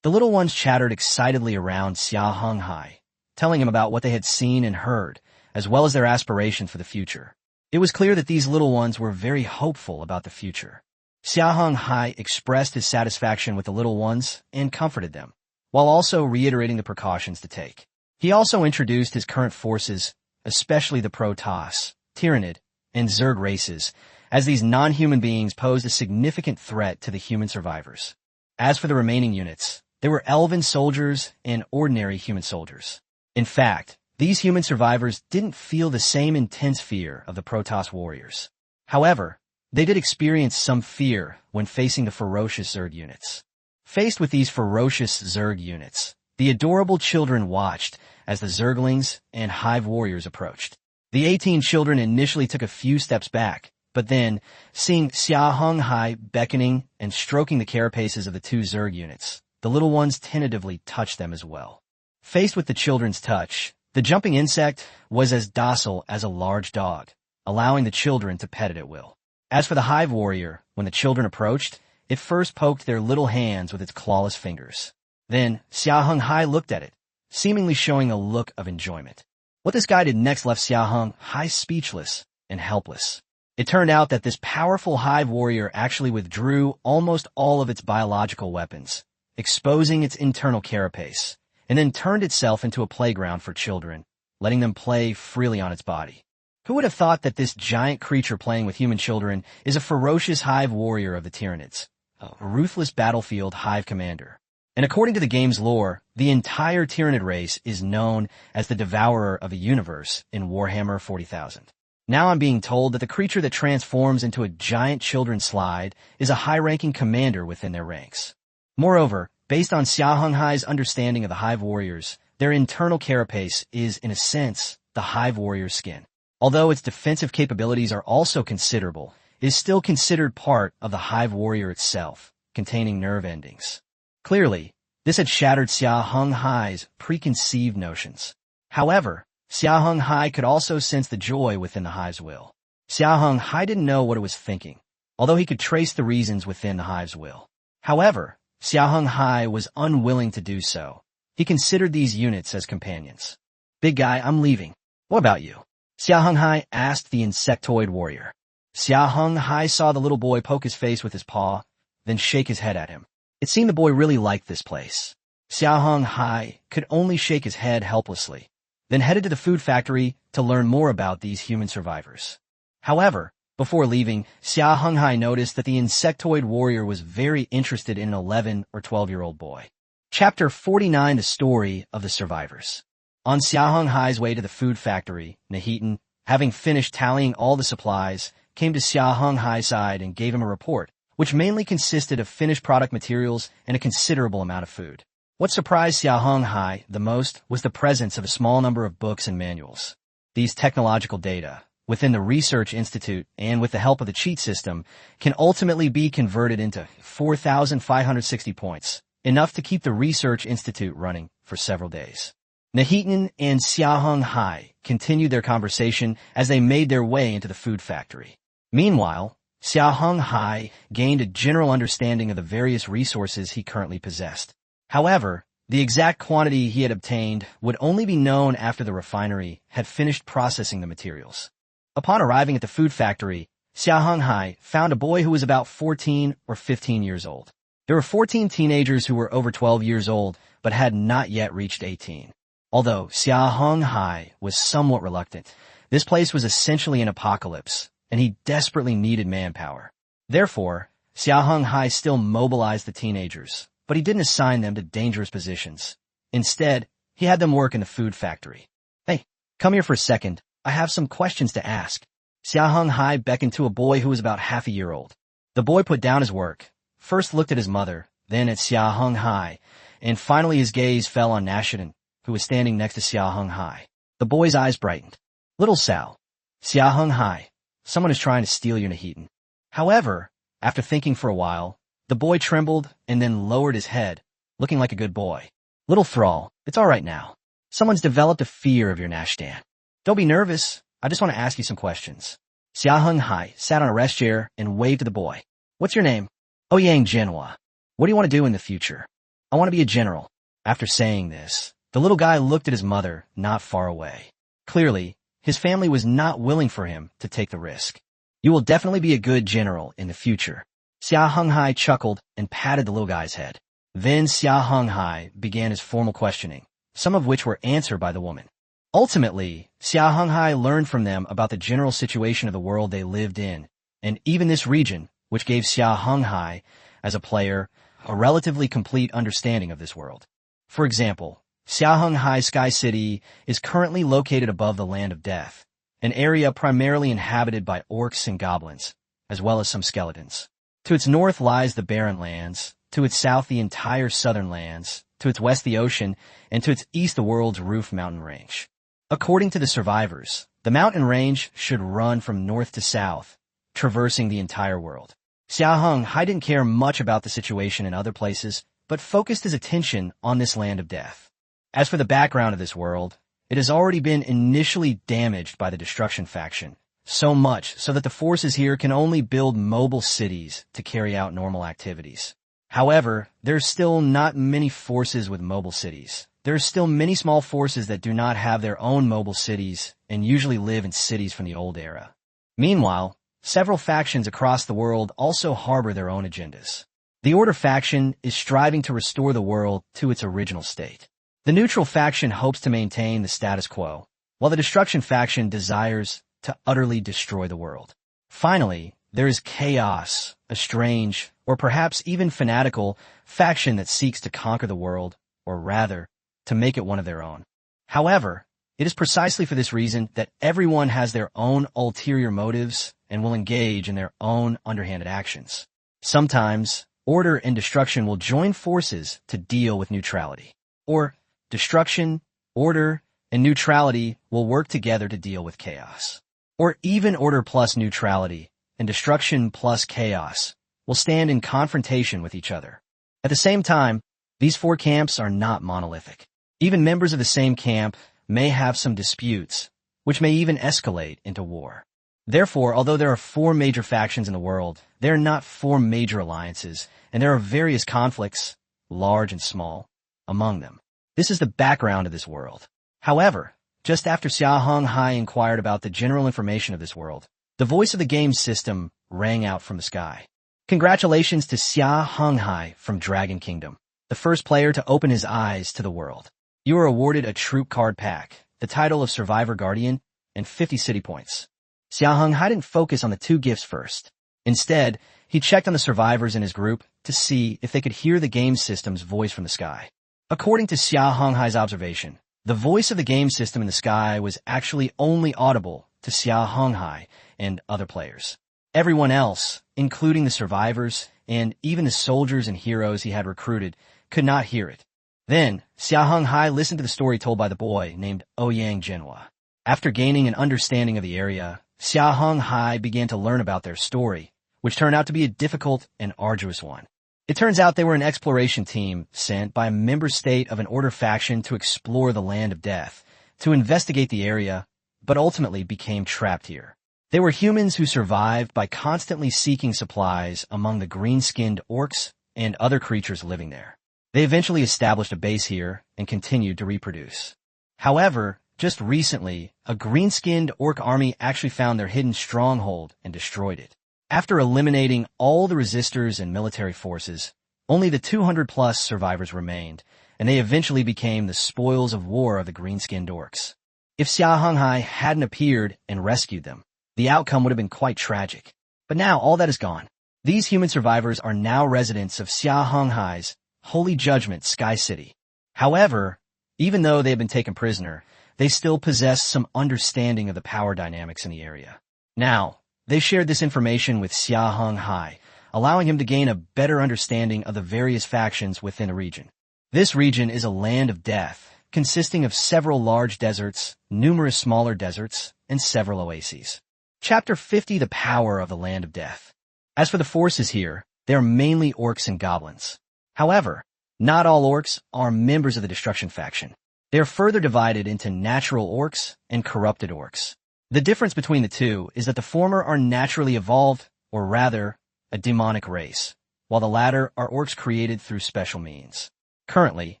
The little ones chattered excitedly around Xia Heng Hai, telling him about what they had seen and heard, as well as their aspirations for the future. It was clear that these little ones were very hopeful about the future. Xia Heng Hai expressed his satisfaction with the little ones and comforted them, while also reiterating the precautions to take. He also introduced his current forces, especially the Protoss, Tyrannid, and Zerg races, as these non-human beings posed a significant threat to the human survivors. As for the remaining units, there were elven soldiers and ordinary human soldiers. In fact, these human survivors didn't feel the same intense fear of the Protoss warriors. However, they did experience some fear when facing the ferocious Zerg units. Faced with these ferocious Zerg units, the adorable children watched as the Zerglings and Hive warriors approached. The 18 children initially took a few steps back, but then, seeing Xia Heng Hai beckoning and stroking the carapaces of the two Zerg units, the little ones tentatively touched them as well. Faced with the children's touch, the jumping insect was as docile as a large dog, allowing the children to pet it at will. As for the Hive warrior, when the children approached, it first poked their little hands with its clawless fingers. Then, Xia Heng Hai looked at it, seemingly showing a look of enjoyment. What this guy did next left Xia Heng Hai speechless and helpless. It turned out that this powerful Hive warrior actually withdrew almost all of its biological weapons, exposing its internal carapace, and then turned itself into a playground for children, letting them play freely on its body. Who would have thought that this giant creature playing with human children is a ferocious Hive warrior of the Tyranids, a ruthless battlefield Hive commander? And according to the game's lore, the entire Tyranid race is known as the Devourer of a Universe in Warhammer 40,000. Now I'm being told that the creature that transforms into a giant children's slide is a high-ranking commander within their ranks. Moreover, based on Xia Heng Hai's understanding of the Hive warriors, their internal carapace is, in a sense, the Hive warrior's skin. Although its defensive capabilities are also considerable, is still considered part of the hive warrior itself, containing nerve endings. Clearly, this had shattered Xia Heng Hai's preconceived notions. However, Xia Heng Hai could also sense the joy within the hive's will. Xia Heng Hai didn't know what it was thinking, although he could trace the reasons within the hive's will. However, Xia Heng Hai was unwilling to do so. He considered these units as companions. Big guy, I'm leaving. What about you? Xia Heng Hai asked the insectoid warrior. Xia Heng Hai saw the little boy poke his face with his paw, then shake his head at him. It seemed the boy really liked this place. Xia Heng Hai could only shake his head helplessly, then headed to the food factory to learn more about these human survivors. However, before leaving, Xia Heng Hai noticed that the insectoid warrior was very interested in an 11 or 12-year-old boy. Chapter 49, The Story of the Survivors. On Xia Heng Hai's way to the food factory, Nahitan, having finished tallying all the supplies, came to Xia Heng Hai's side and gave him a report, which mainly consisted of finished product materials and a considerable amount of food. What surprised Xia Heng Hai the most was the presence of a small number of books and manuals. These technological data, within the Research Institute and with the help of the cheat system, can ultimately be converted into 4,560 points, enough to keep the Research Institute running for several days. Nahitan and Xia Heng Hai continued their conversation as they made their way into the food factory. Meanwhile, Xia Heng Hai gained a general understanding of the various resources he currently possessed. However, the exact quantity he had obtained would only be known after the refinery had finished processing the materials. Upon arriving at the food factory, Xia Heng Hai found a boy who was about 14 or 15 years old. There were 14 teenagers who were over 12 years old but had not yet reached 18. Although Xia Heng Hai was somewhat reluctant, this place was essentially an apocalypse, and he desperately needed manpower. Therefore, Xia Heng Hai still mobilized the teenagers, but he didn't assign them to dangerous positions. Instead, he had them work in the food factory. Hey, come here for a second. I have some questions to ask. Xia Heng Hai beckoned to a boy who was about half a year old. The boy put down his work, first looked at his mother, then at Xia Heng Hai, and finally his gaze fell on Nashidan, who was standing next to Xia Heng Hai. The boy's eyes brightened. Little Sal, Xia Heng Hai, someone is trying to steal your Nahitan. However, after thinking for a while, the boy trembled and then lowered his head, looking like a good boy. Little thrall, it's all right now. Someone's developed a fear of your Nashdan. Don't be nervous. I just want to ask you some questions. Xia Heng Hai sat on a rest chair and waved to the boy. What's your name? Ouyang Jinhua. What do you want to do in the future? I want to be a general. After saying this, the little guy looked at his mother not far away. Clearly, his family was not willing for him to take the risk. You will definitely be a good general in the future. Xia Heng Hai chuckled and patted the little guy's head. Then Xia Heng Hai began his formal questioning, some of which were answered by the woman. Ultimately, Xia Heng Hai learned from them about the general situation of the world they lived in, and even this region, which gave Xia Heng Hai, as a player, a relatively complete understanding of this world. For example, Xia Heng Hai Sky City is currently located above the Land of Death, an area primarily inhabited by orcs and goblins, as well as some skeletons. To its north lies the Barren Lands, to its south the entire Southern Lands, to its west the ocean, and to its east the world's Roof Mountain Range. According to the survivors, the mountain range should run from north to south, traversing the entire world. Xia Heng Hai didn't care much about the situation in other places, but focused his attention on this Land of Death. As for the background of this world, it has already been initially damaged by the Destruction faction, so much so that the forces here can only build mobile cities to carry out normal activities. However, there's still not many forces with mobile cities. There are still many small forces that do not have their own mobile cities and usually live in cities from the old era. Meanwhile, several factions across the world also harbor their own agendas. The Order faction is striving to restore the world to its original state. The Neutral faction hopes to maintain the status quo, while the Destruction faction desires to utterly destroy the world. Finally, there is Chaos, a strange, or perhaps even fanatical, faction that seeks to conquer the world, or rather, to make it one of their own. However, it is precisely for this reason that everyone has their own ulterior motives and will engage in their own underhanded actions. Sometimes, Order and Destruction will join forces to deal with neutrality. Or, Destruction, Order, and Neutrality will work together to deal with chaos. Or even Order plus Neutrality, and destruction plus chaos will stand in confrontation with each other. At the same time, these four camps are not monolithic. Even members of the same camp may have some disputes, which may even escalate into war. Therefore, although there are four major factions in the world, there are not four major alliances, and there are various conflicts, large and small, among them. This is the background of this world. However, just after Xia Heng Hai inquired about the general information of this world, the voice of the game system rang out from the sky. Congratulations to Xia Heng Hai from Dragon Kingdom, the first player to open his eyes to the world. You are awarded a troop card pack, the title of Survivor Guardian, and 50 city points. Xia Heng Hai didn't focus on the two gifts first. Instead, he checked on the survivors in his group to see if they could hear the game system's voice from the sky. According to Xia Heng Hai's observation, the voice of the game system in the sky was actually only audible to Xia Heng Hai and other players. Everyone else, including the survivors and even the soldiers and heroes he had recruited, could not hear it. Then, Xia Heng Hai listened to the story told by the boy named Ouyang Jinhua. After gaining an understanding of the area, Xia Heng Hai began to learn about their story, which turned out to be a difficult and arduous one. It turns out they were an exploration team sent by a member state of an order faction to explore the land of death, to investigate the area, but ultimately became trapped here. They were humans who survived by constantly seeking supplies among the green-skinned orcs and other creatures living there. They eventually established a base here and continued to reproduce. However, just recently, a green-skinned orc army actually found their hidden stronghold and destroyed it. After eliminating all the resistors and military forces, only the 200-plus survivors remained, and they eventually became the spoils of war of the green-skinned orcs. If Xia Heng Hai hadn't appeared and rescued them, the outcome would have been quite tragic. But now all that is gone. These human survivors are now residents of Xia Heng Hai's Holy Judgment Sky City. However, even though they have been taken prisoner, they still possess some understanding of the power dynamics in the area. Now, they shared this information with Xia Heng Hai, allowing him to gain a better understanding of the various factions within the region. This region is a land of death, consisting of several large deserts, numerous smaller deserts, and several oases. Chapter 50, The Power of the Land of Death. As for the forces here, they are mainly orcs and goblins. However, not all orcs are members of the Destruction faction. They are further divided into natural orcs and corrupted orcs. The difference between the two is that the former are naturally evolved, or rather, a demonic race, while the latter are orcs created through special means. Currently,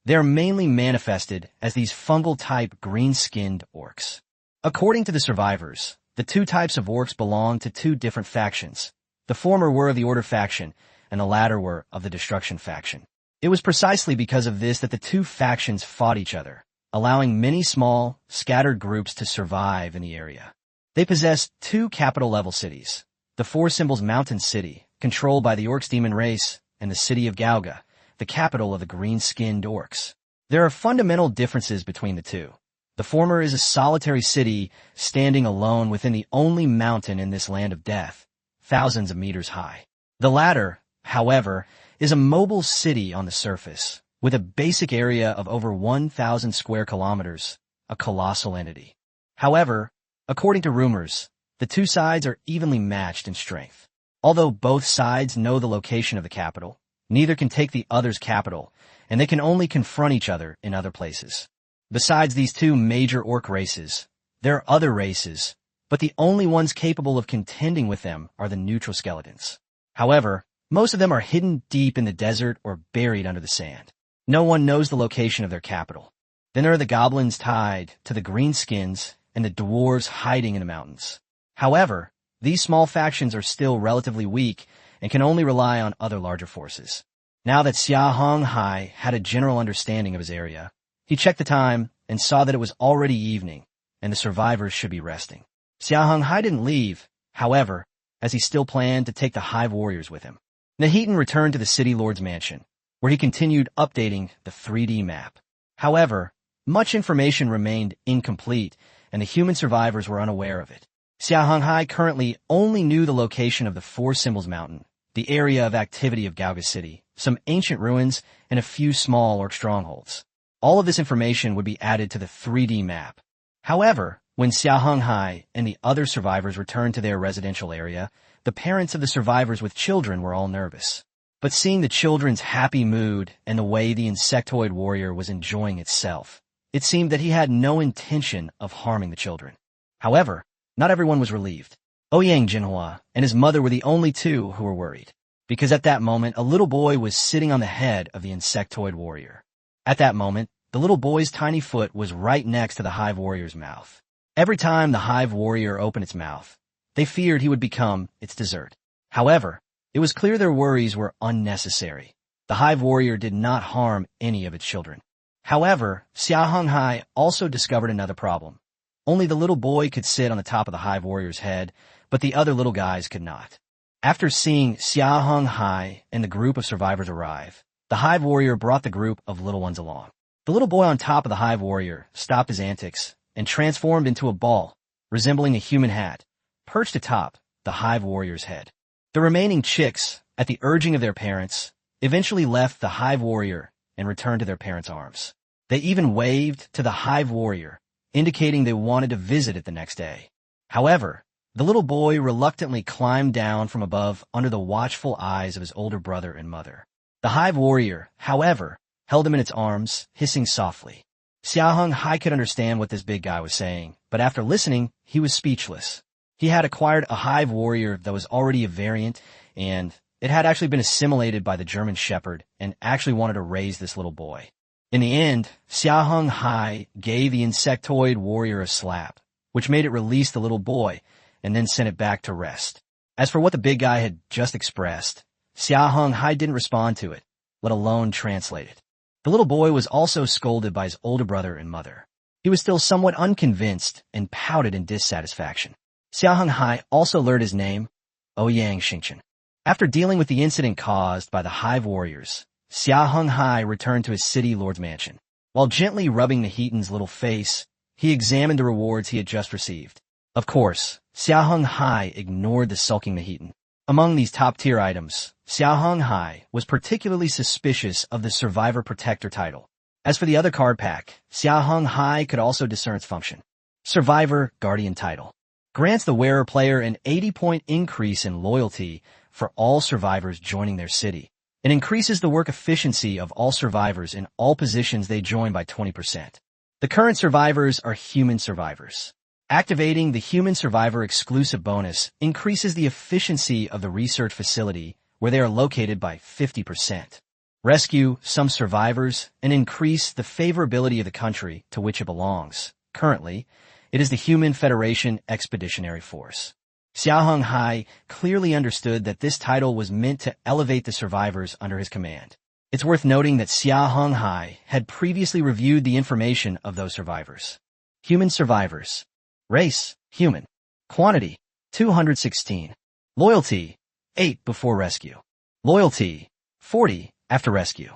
they are mainly manifested as these fungal-type green-skinned orcs. According to the survivors, the two types of orcs belong to two different factions. The former were of the Order faction, and the latter were of the Destruction faction. It was precisely because of this that the two factions fought each other, allowing many small, scattered groups to survive in the area. They possess two capital-level cities, the Four Symbols Mountain City, controlled by the Orcs demon race, and the city of Gauga, the capital of the green-skinned orcs. There are fundamental differences between the two. The former is a solitary city standing alone within the only mountain in this land of death, thousands of meters high. The latter, however, is a mobile city on the surface, with a basic area of over 1,000 square kilometers, a colossal entity. However, according to rumors, the two sides are evenly matched in strength. Although both sides know the location of the capital, neither can take the other's capital, and they can only confront each other in other places. Besides these two major orc races, there are other races, but the only ones capable of contending with them are the neutral skeletons. However, most of them are hidden deep in the desert or buried under the sand. No one knows the location of their capital. Then there are the goblins tied to the greenskins and the dwarves hiding in the mountains. However, these small factions are still relatively weak and can only rely on other larger forces. Now that Xia Heng Hai had a general understanding of his area, he checked the time and saw that it was already evening and the survivors should be resting. Xia Heng Hai didn't leave, however, as he still planned to take the Hive warriors with him. Nahitan returned to the city lord's mansion, where he continued updating the 3D map. However, much information remained incomplete, and the human survivors were unaware of it. Xia Heng Hai currently only knew the location of the Four Symbols Mountain, the area of activity of Gauga City, some ancient ruins, and a few small orc strongholds. All of this information would be added to the 3D map. However, when Xia Heng Hai and the other survivors returned to their residential area, the parents of the survivors with children were all nervous. But seeing the children's happy mood and the way the insectoid warrior was enjoying itself, it seemed that he had no intention of harming the children. However, not everyone was relieved. Ouyang Jinhua and his mother were the only two who were worried, because at that moment a little boy was sitting on the head of the insectoid warrior. At that moment, the little boy's tiny foot was right next to the hive warrior's mouth. Every time the hive warrior opened its mouth, they feared he would become its dessert. However, it was clear their worries were unnecessary. The hive warrior did not harm any of its children. However, Xia Heng Hai also discovered another problem. Only the little boy could sit on the top of the hive warrior's head, but the other little guys could not. After seeing Xia Heng Hai and the group of survivors arrive, the hive warrior brought the group of little ones along. The little boy on top of the hive warrior stopped his antics and transformed into a ball, resembling a human hat, perched atop the hive warrior's head. The remaining chicks, at the urging of their parents, eventually left the hive warrior and returned to their parents' arms. They even waved to the hive warrior, indicating they wanted to visit it the next day. However, the little boy reluctantly climbed down from above under the watchful eyes of his older brother and mother. The hive warrior, however, held him in its arms, hissing softly. Xia Heng Hai could understand what this big guy was saying, but after listening, he was speechless. He had acquired a hive warrior that was already a variant, and it had actually been assimilated by the German Shepherd and actually wanted to raise this little boy. In the end, Xia Heng Hai gave the insectoid warrior a slap, which made it release the little boy, and then sent it back to rest. As for what the big guy had just expressed, Xia Heng Hai didn't respond to it, let alone translate it. The little boy was also scolded by his older brother and mother. He was still somewhat unconvinced and pouted in dissatisfaction. Xia Heng Hai also learned his name, Ouyang Xingchen. After dealing with the incident caused by the hive warriors, Xia Heng Hai returned to his city lord's mansion. While gently rubbing the Heaton's little face, he examined the rewards he had just received. Of course, Xia Heng Hai ignored the sulking Mahitan. Among these top-tier items, Xia Heng Hai was particularly suspicious of the Survivor Protector title. As for the other card pack, Xia Heng Hai could also discern its function. Survivor Guardian title grants the wearer player an 80-point increase in loyalty for all survivors joining their city. It increases the work efficiency of all survivors in all positions they join by 20%. The current survivors are human survivors. Activating the Human Survivor exclusive bonus increases the efficiency of the research facility where they are located by 50%. Rescue some survivors and increase the favorability of the country to which it belongs. Currently, it is the Human Federation Expeditionary Force. Xia Heng Hai clearly understood that this title was meant to elevate the survivors under his command. It's worth noting that Xia Heng Hai had previously reviewed the information of those survivors. Human survivors. Race, human. Quantity, 216. Loyalty, 8 before rescue. Loyalty, 40 after rescue.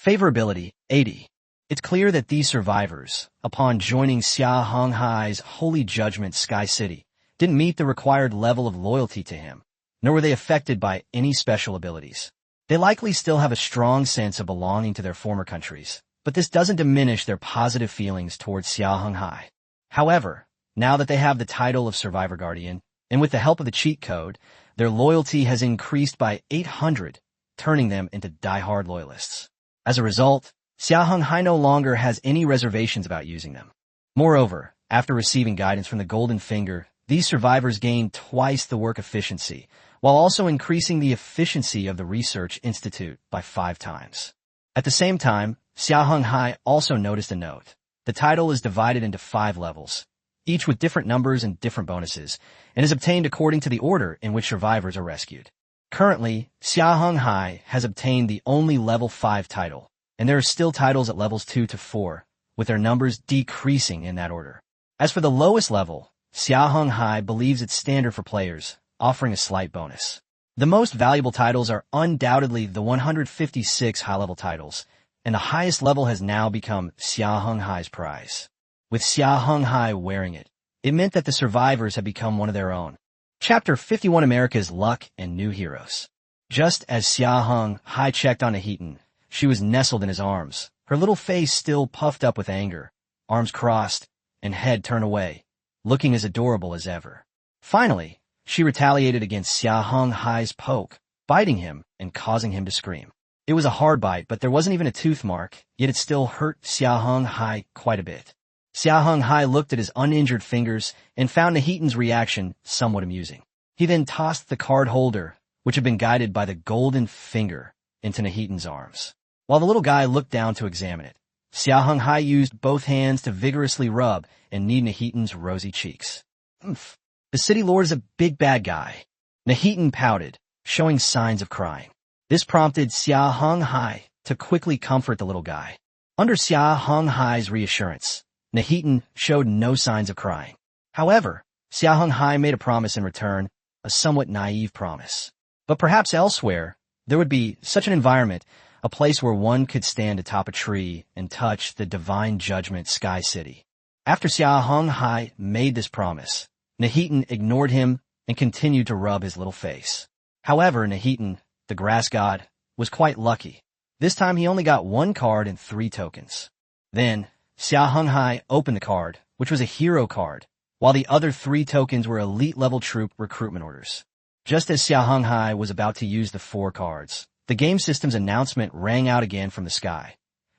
Favorability, 80. It's clear that these survivors, upon joining Xia Heng Hai's Holy Judgment Sky City, didn't meet the required level of loyalty to him, nor were they affected by any special abilities. They likely still have a strong sense of belonging to their former countries, but this doesn't diminish their positive feelings towards Xia Heng Hai. However, now that they have the title of Survivor Guardian, and with the help of the cheat code, their loyalty has increased by 800, turning them into die-hard loyalists. As a result, Xia Heng Hai no longer has any reservations about using them. Moreover, after receiving guidance from the Golden Finger, these survivors gain twice the work efficiency, while also increasing the efficiency of the Research Institute by 5 times. At the same time, Xia Heng Hai also noticed a note. The title is divided into 5 levels, each with different numbers and different bonuses, and is obtained according to the order in which survivors are rescued. Currently, Xia Heng Hai has obtained the only level 5 title, and there are still titles at levels 2 to 4, with their numbers decreasing in that order. As for the lowest level, Xia Heng Hai believes it's standard for players, offering a slight bonus. The most valuable titles are undoubtedly the 156 high-level titles, and the highest level has now become Xia Heng Hai's prize. With Xia Heng Hai wearing it, it meant that the survivors had become one of their own. Chapter 51: America's Luck and New Heroes. Just as Xia Heng Hai checked on Heaton, she was nestled in his arms, her little face still puffed up with anger, arms crossed, and head turned away, looking as adorable as ever. Finally, She retaliated against Xia Heng Hai's poke, biting him and causing him to scream. It was a hard bite, but there wasn't even a tooth mark, yet it still hurt Xia Heng Hai quite a bit. Xia Heng Hai looked at his uninjured fingers and found Nahitan's reaction somewhat amusing. He then tossed the card holder, which had been guided by the golden finger, into Nahitan's arms. While the little guy looked down to examine it, Xia Heng Hai used both hands to vigorously rub and knead Nahitan's rosy cheeks. "Oomph. The city lord is a big bad guy." Nahitan pouted, showing signs of crying. This prompted Xia Heng Hai to quickly comfort the little guy. Under Xia Heng Hai's reassurance, Nahitan showed no signs of crying. However, Xia Heng Hai made a promise in return, a somewhat naive promise. But perhaps elsewhere, there would be such an environment, a place where one could stand atop a tree and touch the divine judgment sky city. After Xia Heng Hai made this promise, Nahitan ignored him and continued to rub his little face. However, Nahitan, the grass god, was quite lucky. This time he only got 1 card and 3 tokens. Then, Xia Heng Hai opened the card, which was a hero card, while the other 3 tokens were elite-level troop recruitment orders. Just as Xia Heng Hai was about to use the 4 cards, the game system's announcement rang out again from the sky.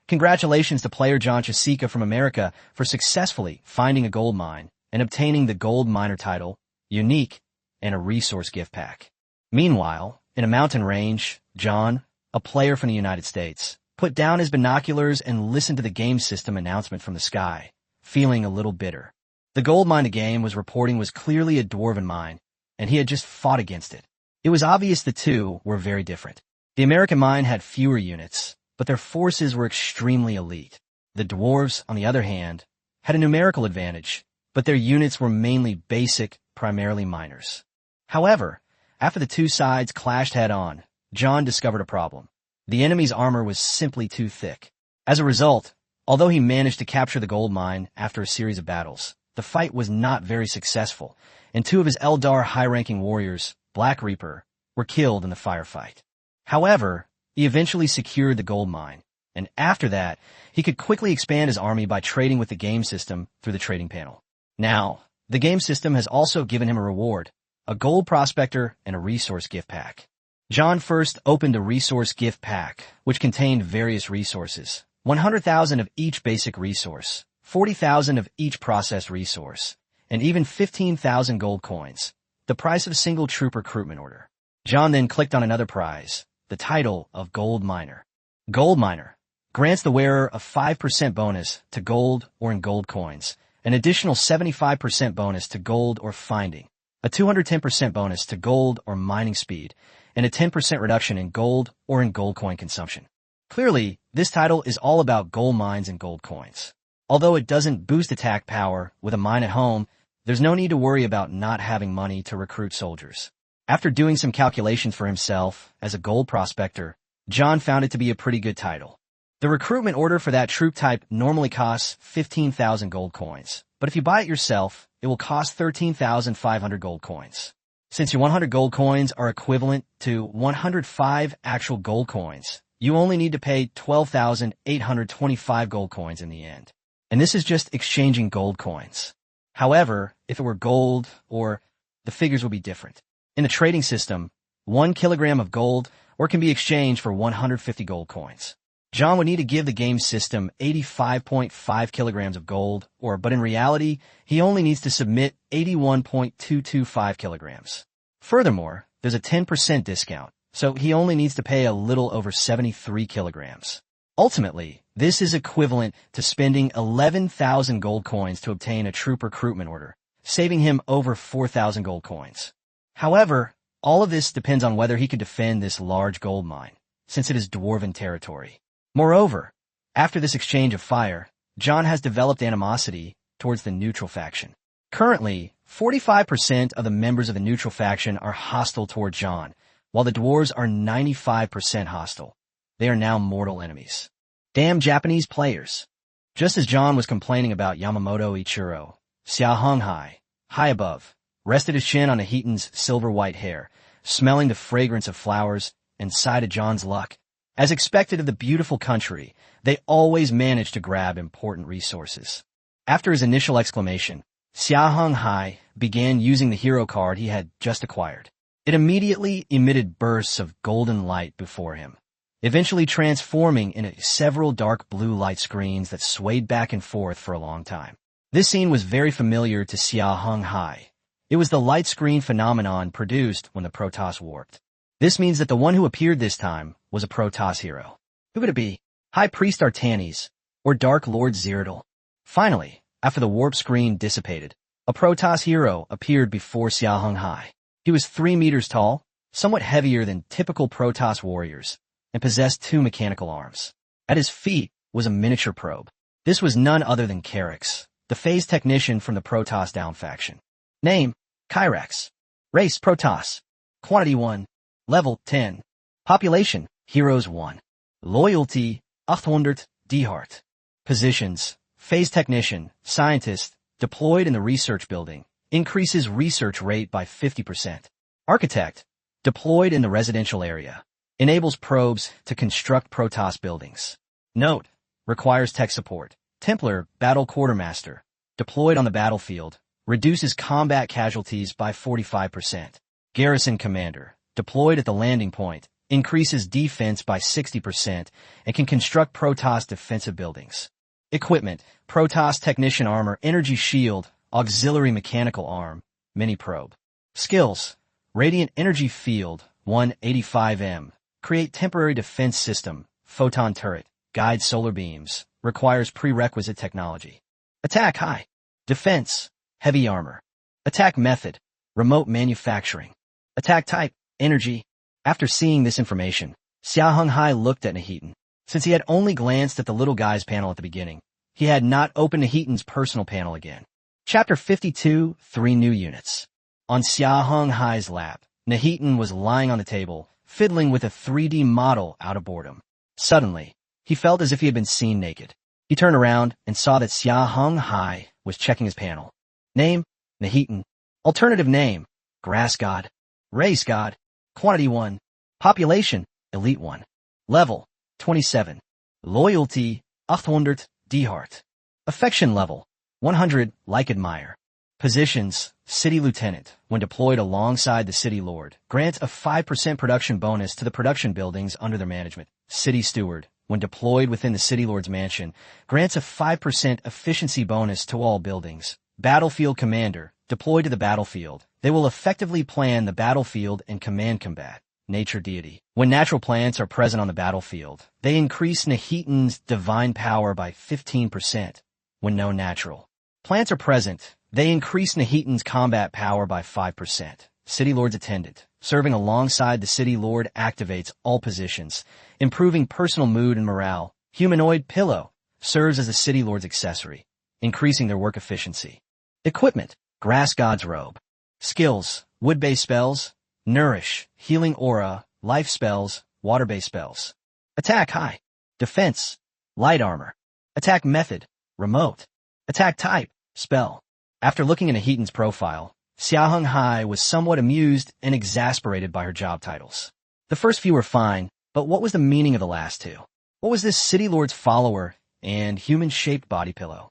Congratulations to player John Chasika from America for successfully finding a gold mine and obtaining the gold miner title, unique, and a resource gift pack. Meanwhile, in a mountain range, John, a player from the United States, put down his binoculars and listened to the game system announcement from the sky, feeling a little bitter. The gold mine the game was reporting was clearly a dwarven mine, and he had just fought against it. It was obvious the two were very different. The American mine had fewer units, but their forces were extremely elite. The dwarves, on the other hand, had a numerical advantage, but their units were mainly basic, primarily miners. However, after the two sides clashed head-on, John discovered a problem. The enemy's armor was simply too thick. As a result, although he managed to capture the gold mine after a series of battles, the fight was not very successful, and 2 of his Eldar high-ranking warriors, Black Reaper, were killed in the firefight. However, he eventually secured the gold mine, and after that, he could quickly expand his army by trading with the game system through the trading panel. Now, the game system has also given him a reward, a gold prospector and a resource gift pack. John first opened a resource gift pack, which contained various resources, 100,000 of each basic resource, 40,000 of each processed resource, and even 15,000 gold coins, the price of a single troop recruitment order. John then clicked on another prize, the title of Gold Miner. Gold Miner grants the wearer a 5% bonus to gold or in gold coins, an additional 75% bonus to gold or finding, a 210% bonus to gold or mining speed, and a 10% reduction in gold or in gold coin consumption. Clearly, this title is all about gold mines and gold coins. Although it doesn't boost attack power with a mine at home, there's no need to worry about not having money to recruit soldiers. After doing some calculations for himself as a gold prospector, John found it to be a pretty good title. The recruitment order for that troop type normally costs 15,000 gold coins, but if you buy it yourself, it will cost 13,500 gold coins. Since your 100 gold coins are equivalent to 105 actual gold coins, you only need to pay 12,825 gold coins in the end. And this is just exchanging gold coins. However, if it were gold, the figures would be different. In the trading system, 1 kilogram of gold can be exchanged for 150 gold coins. John would need to give the game system 85.5 kilograms of gold, but in reality, he only needs to submit 81.225 kilograms. Furthermore, there's a 10% discount, so he only needs to pay a little over 73 kilograms. Ultimately, this is equivalent to spending 11,000 gold coins to obtain a troop recruitment order, saving him over 4,000 gold coins. However, all of this depends on whether he could defend this large gold mine, since it is dwarven territory. Moreover, after this exchange of fire, John has developed animosity towards the neutral faction. Currently, 45% of the members of the neutral faction are hostile toward John, while the dwarves are 95% hostile. They are now mortal enemies. Damn Japanese players. Just as John was complaining about Yamamoto Ichiro, Xia Heng Hai, high above, rested his chin on Nahitan's silver-white hair, smelling the fragrance of flowers, and sighed at John's luck. As expected of the beautiful country, they always managed to grab important resources. After his initial exclamation, Xia Heng Hai began using the hero card he had just acquired. It immediately emitted bursts of golden light before him, eventually transforming into several dark blue light screens that swayed back and forth for a long time. This scene was very familiar to Xia Heng Hai. It was the light screen phenomenon produced when the Protoss warped. This means that the one who appeared this time was a Protoss hero. Who could it be? High Priest Artanis, or Dark Lord Zeratul? Finally, after the warp screen dissipated, a Protoss hero appeared before Xia Heng Hai. He was 3 meters tall, somewhat heavier than typical Protoss warriors, and possessed 2 mechanical arms. At his feet was a miniature probe. This was none other than Carix, the phase technician from the Protoss down faction. Name, Kyrax. Race, Protoss. Quantity 1. Level, 10. Population, Heroes 1. Loyalty, 800, Dhart. Positions, phase technician, scientist, deployed in the research building, increases research rate by 50%. Architect, deployed in the residential area, enables probes to construct Protoss buildings. Note, requires tech support. Templar, battle quartermaster, deployed on the battlefield, reduces combat casualties by 45%. Garrison commander, deployed at the landing point, increases defense by 60% and can construct Protoss defensive buildings. Equipment, Protoss technician armor, energy shield, auxiliary mechanical arm, mini probe. Skills, radiant energy field, 185M, create temporary defense system, photon turret, guide solar beams, requires prerequisite technology. Attack high. Defense, heavy armor. Attack method, remote manufacturing. Attack type, energy. After seeing this information, Xia Heng Hai looked at Nahitan. Since he had only glanced at the little guy's panel at the beginning, he had not opened Nahitan's personal panel again. Chapter 52, 3 New Units. On Xia Heng Hai's lap, Nahitan was lying on the table, fiddling with a 3D model out of boredom. Suddenly, he felt as if he had been seen naked. He turned around and saw that Xia Heng Hai was checking his panel. Name, Nahitan. Alternative name, Grass God. Race God. Quantity 1. Population, Elite 1. Level, 27. Loyalty, 800, Dhart. Affection level, 100, like admire. Positions, City Lieutenant. When deployed alongside the City Lord, grant a 5% production bonus to the production buildings under their management. City Steward. When deployed within the City Lord's mansion, grants a 5% efficiency bonus to all buildings. Battlefield Commander. Deployed to the battlefield, they will effectively plan the battlefield and command combat. Nature Deity. When natural plants are present on the battlefield, they increase Nahitan's divine power by 15%. When no natural plants are present, they increase Nahitan's combat power by 5%. City Lord's Attendant. Serving alongside the City Lord activates all positions, improving personal mood and morale. Humanoid Pillow. Serves as the City Lord's accessory, increasing their work efficiency. Equipment. Grass God's Robe. Skills, wood-based spells, nourish, healing aura, life spells, water-based spells. Attack high. Defense, light armor. Attack method, remote. Attack type, spell. After looking at Nahitan's profile, Xia Heng Hai was somewhat amused and exasperated by her job titles. The first few were fine, but what was the meaning of the last two? What was this City Lord's follower and human-shaped body pillow?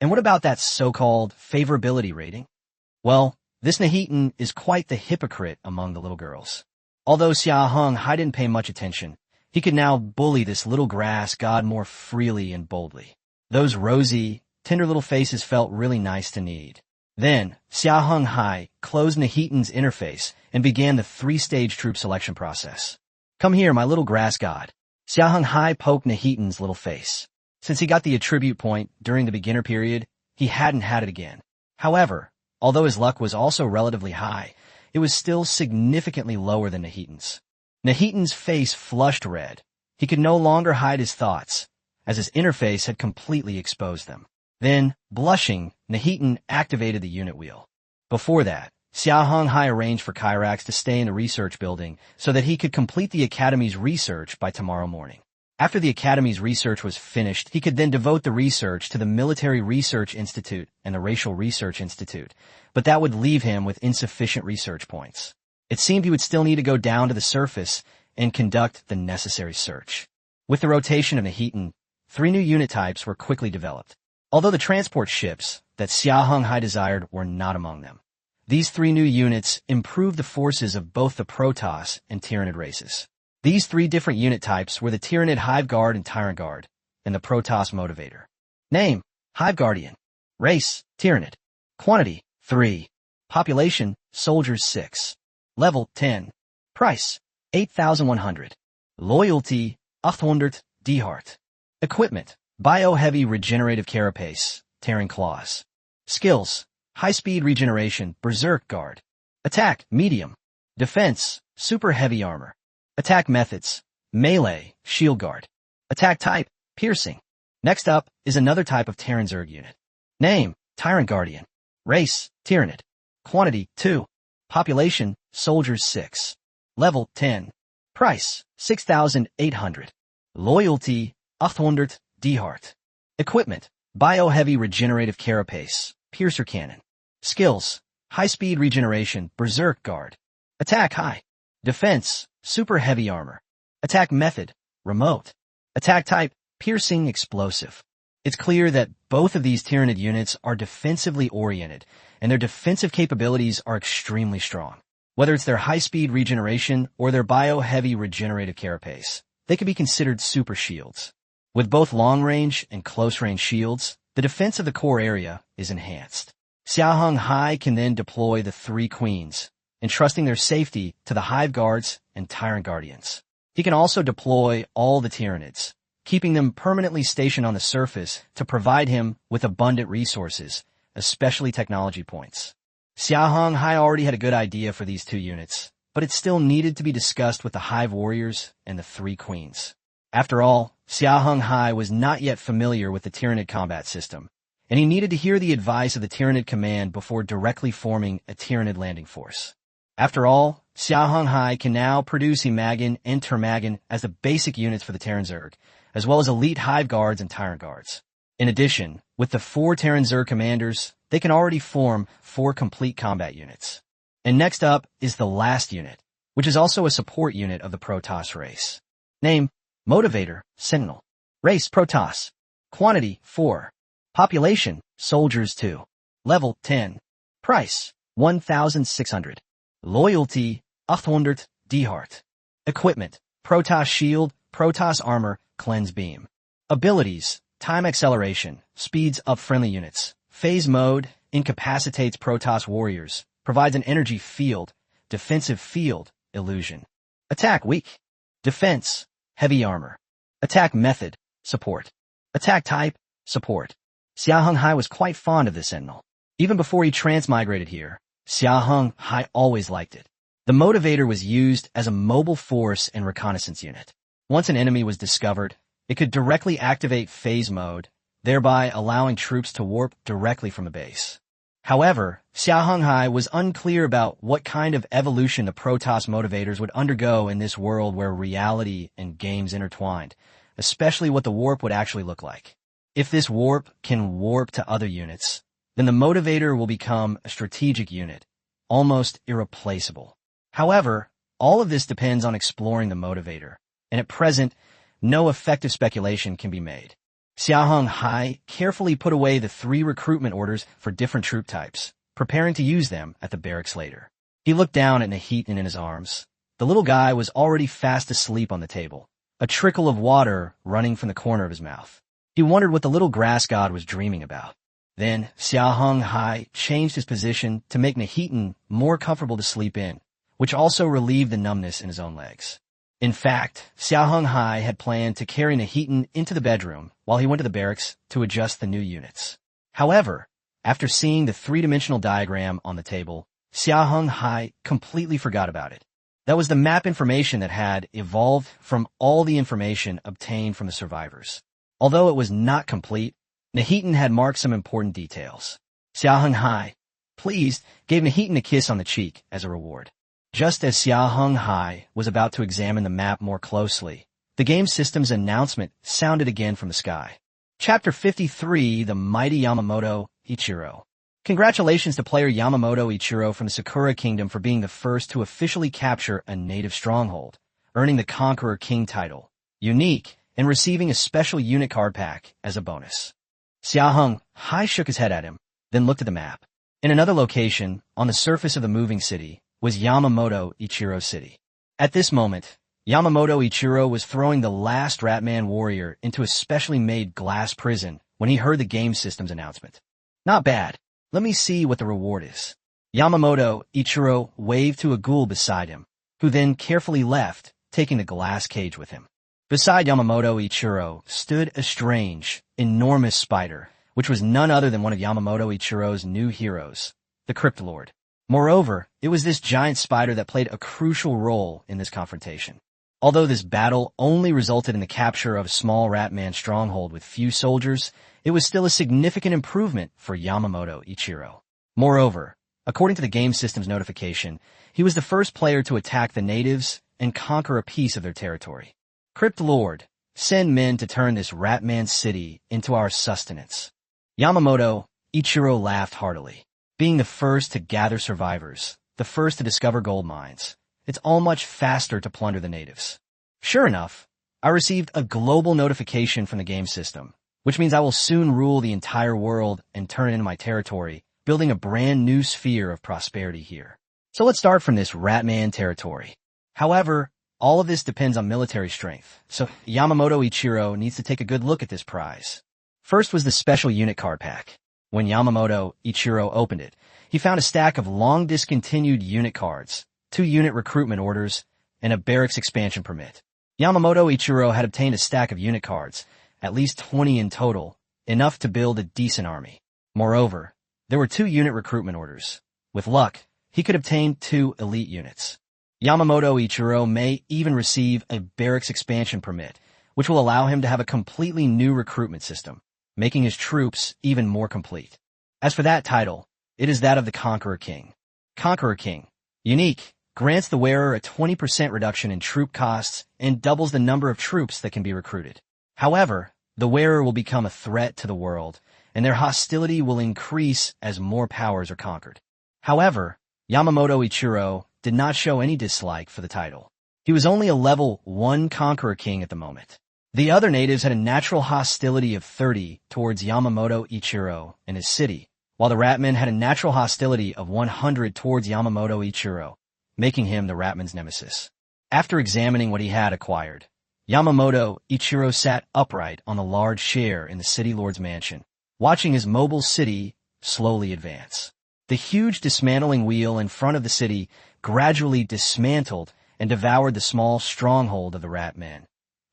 And what about that so-called favorability rating? Well, this Nahitan is quite the hypocrite among the little girls. Although Xia Heng Hai didn't pay much attention, he could now bully this little grass god more freely and boldly. Those rosy, tender little faces felt really nice to need. Then, Xia Heng Hai closed Nahitan's interface and began the 3-stage troop selection process. Come here, my little grass god. Xia Heng Hai poked Nahitan's little face. Since he got the attribute point during the beginner period, he hadn't had it again. However, although his luck was also relatively high, it was still significantly lower than Nahitan's. Nahitan's face flushed red. He could no longer hide his thoughts, as his interface had completely exposed them. Then, blushing, Nahitan activated the unit wheel. Before that, Xia Heng Hai arranged for Kyrax to stay in the research building so that he could complete the Academy's research by tomorrow morning. After the Academy's research was finished, he could then devote the research to the Military Research Institute and the Racial Research Institute, but that would leave him with insufficient research points. It seemed he would still need to go down to the surface and conduct the necessary search. With the rotation of Nahitan, 3 new unit types were quickly developed, although the transport ships that Xia Heng Hai desired were not among them. These 3 new units improved the forces of both the Protoss and Tyranid races. These 3 different unit types were the Tyranid Hive Guard and Tyrant Guard, and the Protoss Motivator. Name: Hive Guardian. Race: Tyranid. Quantity: 3. Population: Soldiers 6. Level: 10. Price: 8,100. Loyalty: 800 D-Heart. Equipment: Bio-Heavy Regenerative Carapace, Tearing Claws. Skills: High-Speed Regeneration, Berserk Guard. Attack: Medium. Defense: Super Heavy Armor. Attack methods: Melee, Shield Guard. Attack type: Piercing. Next up is another type of Terran Zerg unit. Name: Tyrant Guardian. Race: Tyranid. Quantity: 2. Population: Soldiers 6. Level: 10. Price: 6,800. Loyalty: 800 D-Heart. Equipment: Bio-Heavy Regenerative Carapace, Piercer Cannon. Skills: High-Speed Regeneration, Berserk Guard. Attack high. Defense: Super Heavy Armor. Attack method: Remote. Attack type: Piercing Explosive. It's clear that both of these Tyranid units are defensively oriented, and their defensive capabilities are extremely strong. Whether it's their high-speed regeneration or their bio-heavy regenerative carapace, they could be considered super shields. With both long-range and close-range shields, the defense of the core area is enhanced. Xia Heng Hai can then deploy the 3 queens, entrusting their safety to the Hive Guards and Tyrant Guardians. He can also deploy all the Tyranids, keeping them permanently stationed on the surface to provide him with abundant resources, especially technology points. Xia Heng Hai already had a good idea for these 2 units, but it still needed to be discussed with the Hive Warriors and the 3 Queens. After all, Xia Heng Hai was not yet familiar with the Tyranid combat system, and he needed to hear the advice of the Tyranid command before directly forming a Tyranid landing force. After all, Xia Heng Hai can now produce Imagan and Termagan as the basic units for the Terran Zerg, as well as elite Hive Guards and Tyrant Guards. In addition, with the 4 Terran Zerg commanders, they can already form 4 complete combat units. And next up is the last unit, which is also a support unit of the Protoss race. Name: Motivator, Sentinel. Race: Protoss. Quantity: 4. Population: Soldiers 2. Level: 10. Price: 1,600. Loyalty: 800 D-Heart. Equipment: Protoss Shield, Protoss Armor, Cleanse Beam. Abilities: Time Acceleration, speeds up friendly units. Phase Mode, incapacitates Protoss warriors, provides an energy field, defensive field, illusion. Attack weak. Defense, heavy armor. Attack method, support. Attack type, support. Xia Heng Hai was quite fond of the Sentinel. Even before he transmigrated here, Xia Heng Hai always liked it. The Motivator was used as a mobile force and reconnaissance unit. Once an enemy was discovered, it could directly activate phase mode, thereby allowing troops to warp directly from the base. However, Xia Heng Hai was unclear about what kind of evolution the Protoss Motivators would undergo in this world where reality and games intertwined, especially what the warp would actually look like. If this warp can warp to other units, then the Motivator will become a strategic unit, almost irreplaceable. However, all of this depends on exploring the Motivator, and at present, no effective speculation can be made. Xia Heng Hai carefully put away the 3 recruitment orders for different troop types, preparing to use them at the barracks later. He looked down at Nahitan in his arms. The little guy was already fast asleep on the table, a trickle of water running from the corner of his mouth. He wondered what the little grass god was dreaming about. Then Xia Heng Hai changed his position to make Nahitan more comfortable to sleep in, which also relieved the numbness in his own legs. In fact, Xia Heng Hai had planned to carry Nahitan into the bedroom while he went to the barracks to adjust the new units. However, after seeing the 3-dimensional diagram on the table, Xia Heng Hai completely forgot about it. That was the map information that had evolved from all the information obtained from the survivors. Although it was not complete, Nahitan had marked some important details. Xia Heng Hai, pleased, gave Nahitan a kiss on the cheek as a reward. Just as Xia Heng Hai was about to examine the map more closely, the game system's announcement sounded again from the sky. Chapter 53, The Mighty Yamamoto Ichiro. Congratulations to player Yamamoto Ichiro from the Sakura Kingdom for being the first to officially capture a native stronghold, earning the Conqueror King title, unique, and receiving a special unit card pack as a bonus. Xia Heng Hai shook his head at him, then looked at the map. In another location, on the surface of the moving city, was Yamamoto Ichiro City. At this moment, Yamamoto Ichiro was throwing the last Ratman warrior into a specially made glass prison when he heard the game system's announcement. Not bad. Let me see what the reward is. Yamamoto Ichiro waved to a ghoul beside him, who then carefully left, taking the glass cage with him. Beside Yamamoto Ichiro stood a strange, enormous spider, which was none other than one of Yamamoto Ichiro's new heroes, the Crypt Lord. Moreover, it was this giant spider that played a crucial role in this confrontation. Although this battle only resulted in the capture of a small Ratman stronghold with few soldiers, it was still a significant improvement for Yamamoto Ichiro. Moreover, according to the game system's notification, he was the first player to attack the natives and conquer a piece of their territory. Crypt Lord, send men to turn this Ratman city into our sustenance. Yamamoto Ichiro laughed heartily. Being the first to gather survivors, the first to discover gold mines, it's all much faster to plunder the natives. Sure enough, I received a global notification from the game system, which means I will soon rule the entire world and turn it into my territory, building a brand new sphere of prosperity here. So let's start from this Ratman territory. However, all of this depends on military strength, so Yamamoto Ichiro needs to take a good look at this prize. First was the special unit card pack. When Yamamoto Ichiro opened it, he found a stack of long-discontinued unit cards, 2 unit recruitment orders, and a barracks expansion permit. Yamamoto Ichiro had obtained a stack of unit cards, at least 20 in total, enough to build a decent army. Moreover, there were 2 unit recruitment orders. With luck, he could obtain 2 elite units. Yamamoto Ichiro may even receive a barracks expansion permit, which will allow him to have a completely new recruitment system, making his troops even more complete. As for that title, it is that of the Conqueror King. Conqueror King, unique, grants the wearer a 20% reduction in troop costs and doubles the number of troops that can be recruited. However, the wearer will become a threat to the world, and their hostility will increase as more powers are conquered. However, Yamamoto Ichiro did not show any dislike for the title. He was only a level 1 Conqueror King at the moment. The other natives had a natural hostility of 30 towards Yamamoto Ichiro and his city, while the Ratmen had a natural hostility of 100 towards Yamamoto Ichiro, making him the Ratman's nemesis. After examining what he had acquired, Yamamoto Ichiro sat upright on a large chair in the city lord's mansion, watching his mobile city slowly advance. The huge dismantling wheel in front of the city gradually dismantled and devoured the small stronghold of the Ratman,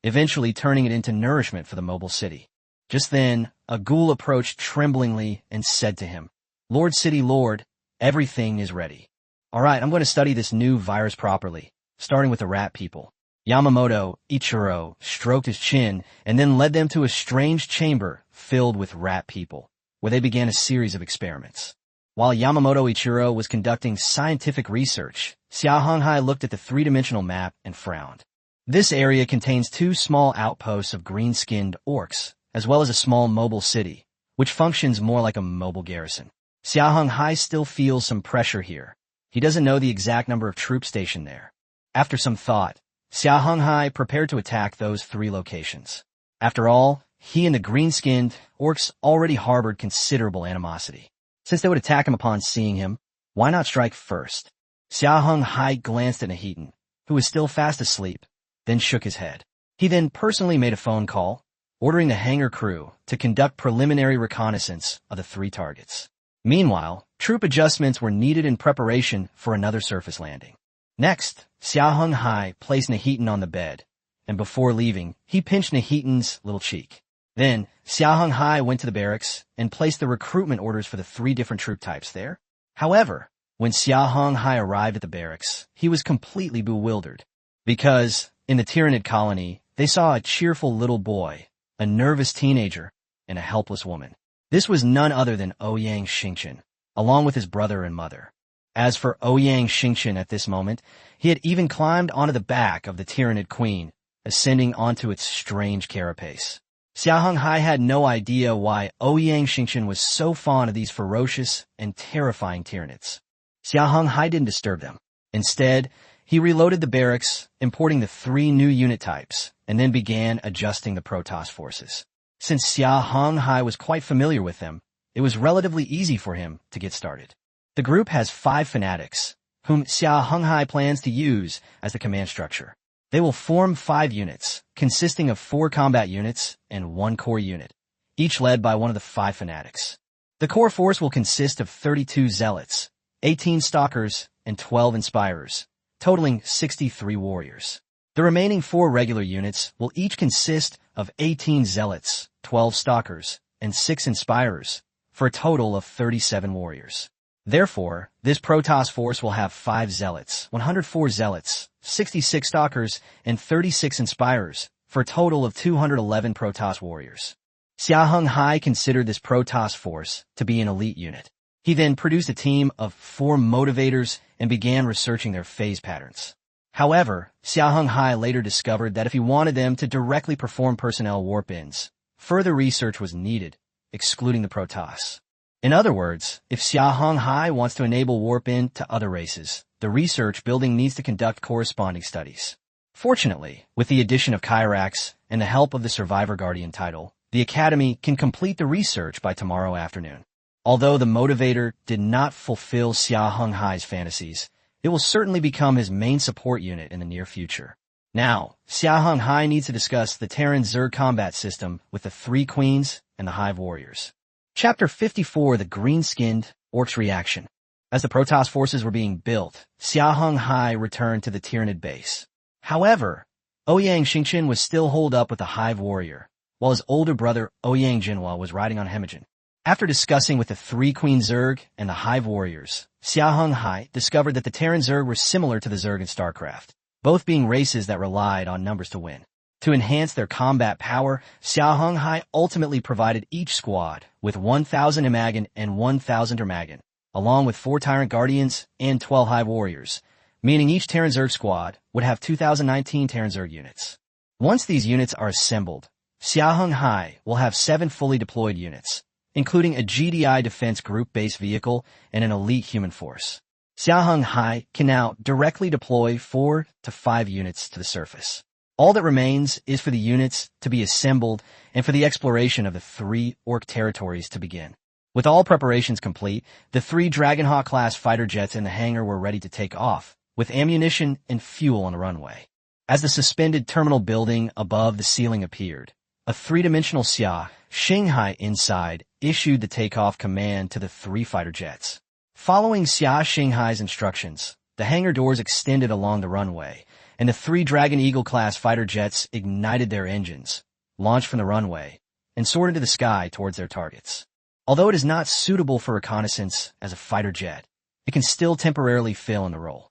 eventually turning it into nourishment for the mobile city. Just then, a ghoul approached tremblingly and said to him, "Lord City Lord, everything is ready. All right, I'm going to study this new virus properly, starting with the rat people." Yamamoto Ichiro stroked his chin and then led them to a strange chamber filled with rat people, where they began a series of experiments. While Yamamoto Ichiro was conducting scientific research, Xia Heng Hai looked at the 3-dimensional map and frowned. This area contains 2 small outposts of green-skinned orcs, as well as a small mobile city, which functions more like a mobile garrison. Xia Heng Hai still feels some pressure here. He doesn't know the exact number of troops stationed there. After some thought, Xia Heng Hai prepared to attack those 3 locations. After all, he and the green-skinned orcs already harbored considerable animosity. Since they would attack him upon seeing him, why not strike first? Xia Heng Hai glanced at Nahitan, who was still fast asleep, then shook his head. He then personally made a phone call, ordering the hangar crew to conduct preliminary reconnaissance of the 3 targets. Meanwhile, troop adjustments were needed in preparation for another surface landing. Next, Xia Heng Hai placed Nahitan on the bed, and before leaving, he pinched Nahitan's little cheek. Then, Xia Heng Hai went to the barracks and placed the recruitment orders for the 3 different troop types there. However, when Xia Heng Hai arrived at the barracks, he was completely bewildered, because, in the Tyranid colony, they saw a cheerful little boy, a nervous teenager, and a helpless woman. This was none other than Ouyang Xingqian, along with his brother and mother. As for Ouyang Xingqian at this moment, he had even climbed onto the back of the Tyranid queen, ascending onto its strange carapace. Xia Heng Hai had no idea why Ouyang Xingqian was so fond of these ferocious and terrifying Tyranids. Xia Heng Hai didn't disturb them. Instead, he reloaded the barracks, importing the 3 new unit types, and then began adjusting the Protoss forces. Since Xia Heng Hai was quite familiar with them, it was relatively easy for him to get started. The group has 5 fanatics, whom Xia Heng Hai plans to use as the command structure. They will form 5 units, consisting of 4 combat units and 1 core unit, each led by one of the 5 fanatics. The core force will consist of 32 zealots, 18 stalkers, and 12 inspirers, totaling 63 warriors. The remaining 4 regular units will each consist of 18 zealots, 12 stalkers, and 6 inspirers, for a total of 37 warriors. Therefore, this Protoss force will have 5 zealots, 104 zealots, 66 stalkers, and 36 inspirers, for a total of 211 Protoss warriors. Xia Heng Hai considered this Protoss force to be an elite unit. He then produced a team of 4 motivators and began researching their phase patterns. However, Xia Heng Hai later discovered that if he wanted them to directly perform personnel warp-ins, further research was needed, excluding the Protoss. In other words, if Xia Heng Hai wants to enable warp-in to other races, the research building needs to conduct corresponding studies. Fortunately, with the addition of Kyrax and the help of the Survivor Guardian title, the Academy can complete the research by tomorrow afternoon. Although the Motivator did not fulfill Xia Heng Hai's fantasies, it will certainly become his main support unit in the near future. Now, Xia Heng Hai needs to discuss the Terran Zerg combat system with the 3 queens and the Hive warriors. Chapter 54, The Green-Skinned Orcs Reaction. As the Protoss forces were being built, Xia Heng Hai returned to the Tyranid base. However, Ouyang Xingqian was still holed up with the Hive warrior, while his older brother Ouyang Jinhua was riding on Hemagen. After discussing with the 3 Queen Zerg and the Hive warriors, Xia Heng Hai discovered that the Terran Zerg were similar to the Zerg in StarCraft, both being races that relied on numbers to win. To enhance their combat power, Xia Heng Hai ultimately provided each squad with 1,000 Imagen and 1,000 Ermagen, along with 4 Tyrant Guardians and 12 Hive warriors, meaning each Terran Zerg squad would have 2019 Terran Zerg units. Once these units are assembled, Xia Heng Hai will have 7 fully deployed units, including a GDI defense group-based vehicle and an elite human force. Xia Heng Hai can now directly deploy 4 to 5 units to the surface. All that remains is for the units to be assembled and for the exploration of the 3 Orc territories to begin. With all preparations complete, the 3 Dragonhawk-class fighter jets in the hangar were ready to take off, with ammunition and fuel on the runway. As the suspended terminal building above the ceiling appeared, a 3-dimensional Xia Heng Hai inside issued the takeoff command to the 3 fighter jets. Following Xia Heng Hai's instructions, the hangar doors extended along the runway, and the 3 Dragon Eagle-class fighter jets ignited their engines, launched from the runway, and soared into the sky towards their targets. Although it is not suitable for reconnaissance as a fighter jet, it can still temporarily fill in the role.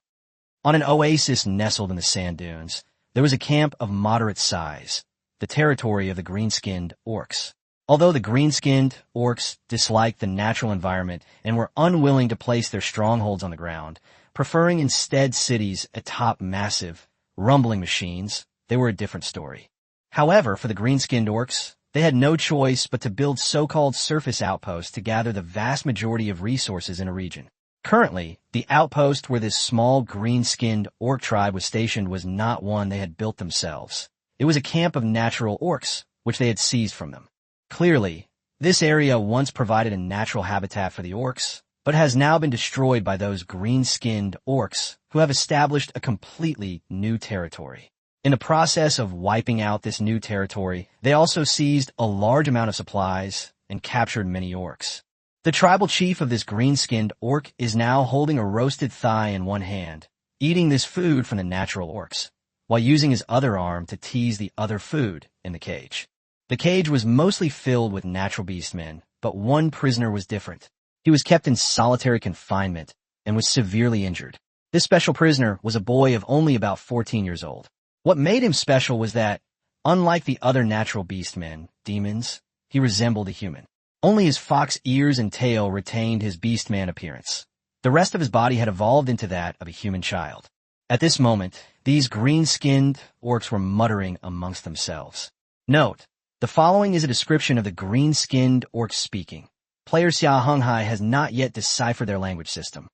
On an oasis nestled in the sand dunes, there was a camp of moderate size, the territory of the green-skinned orcs. Although the green-skinned orcs disliked the natural environment and were unwilling to place their strongholds on the ground, preferring instead cities atop massive, rumbling machines, they were a different story. However, for the green-skinned orcs, they had no choice but to build so-called surface outposts to gather the vast majority of resources in a region. Currently, the outpost where this small green-skinned orc tribe was stationed was not one they had built themselves. It was a camp of natural orcs, which they had seized from them. Clearly, this area once provided a natural habitat for the orcs, but has now been destroyed by those green-skinned orcs who have established a completely new territory. In the process of wiping out this new territory, they also seized a large amount of supplies and captured many orcs. The tribal chief of this green-skinned orc is now holding a roasted thigh in one hand, eating this food from the natural orcs, while using his other arm to tease the other food in the cage. The cage was mostly filled with natural beastmen, but one prisoner was different. He was kept in solitary confinement and was severely injured. This special prisoner was a boy of only about 14 years old. What made him special was that, unlike the other natural beastmen, demons, he resembled a human. Only his fox ears and tail retained his beastman appearance. The rest of his body had evolved into that of a human child. At this moment, these green-skinned orcs were muttering amongst themselves. Note, the following is a description of the green-skinned orcs speaking. Player Xia Heng Hai has not yet deciphered their language system.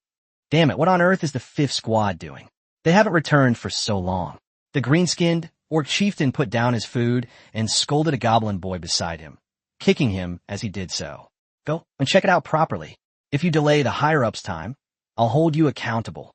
Damn it, what on earth is the 5th squad doing? They haven't returned for so long. The green-skinned orc chieftain put down his food and scolded a goblin boy beside him, kicking him as he did so. Go and check it out properly. If you delay the higher-ups' time, I'll hold you accountable.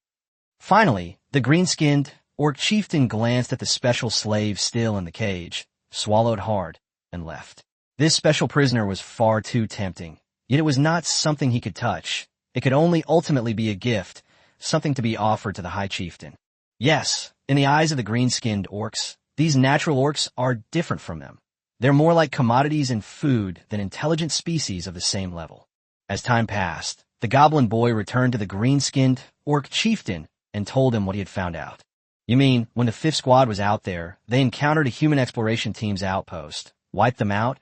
Finally, the green-skinned orc chieftain glanced at the special slave still in the cage, swallowed hard, and left. This special prisoner was far too tempting, yet it was not something he could touch. It could only ultimately be a gift, something to be offered to the High Chieftain. Yes, in the eyes of the green-skinned orcs, these natural orcs are different from them. They're more like commodities and food than intelligent species of the same level. As time passed, the goblin boy returned to the green-skinned orc chieftain and told him what he had found out. You mean, when the 5th squad was out there, they encountered a human exploration team's outpost, wiped them out,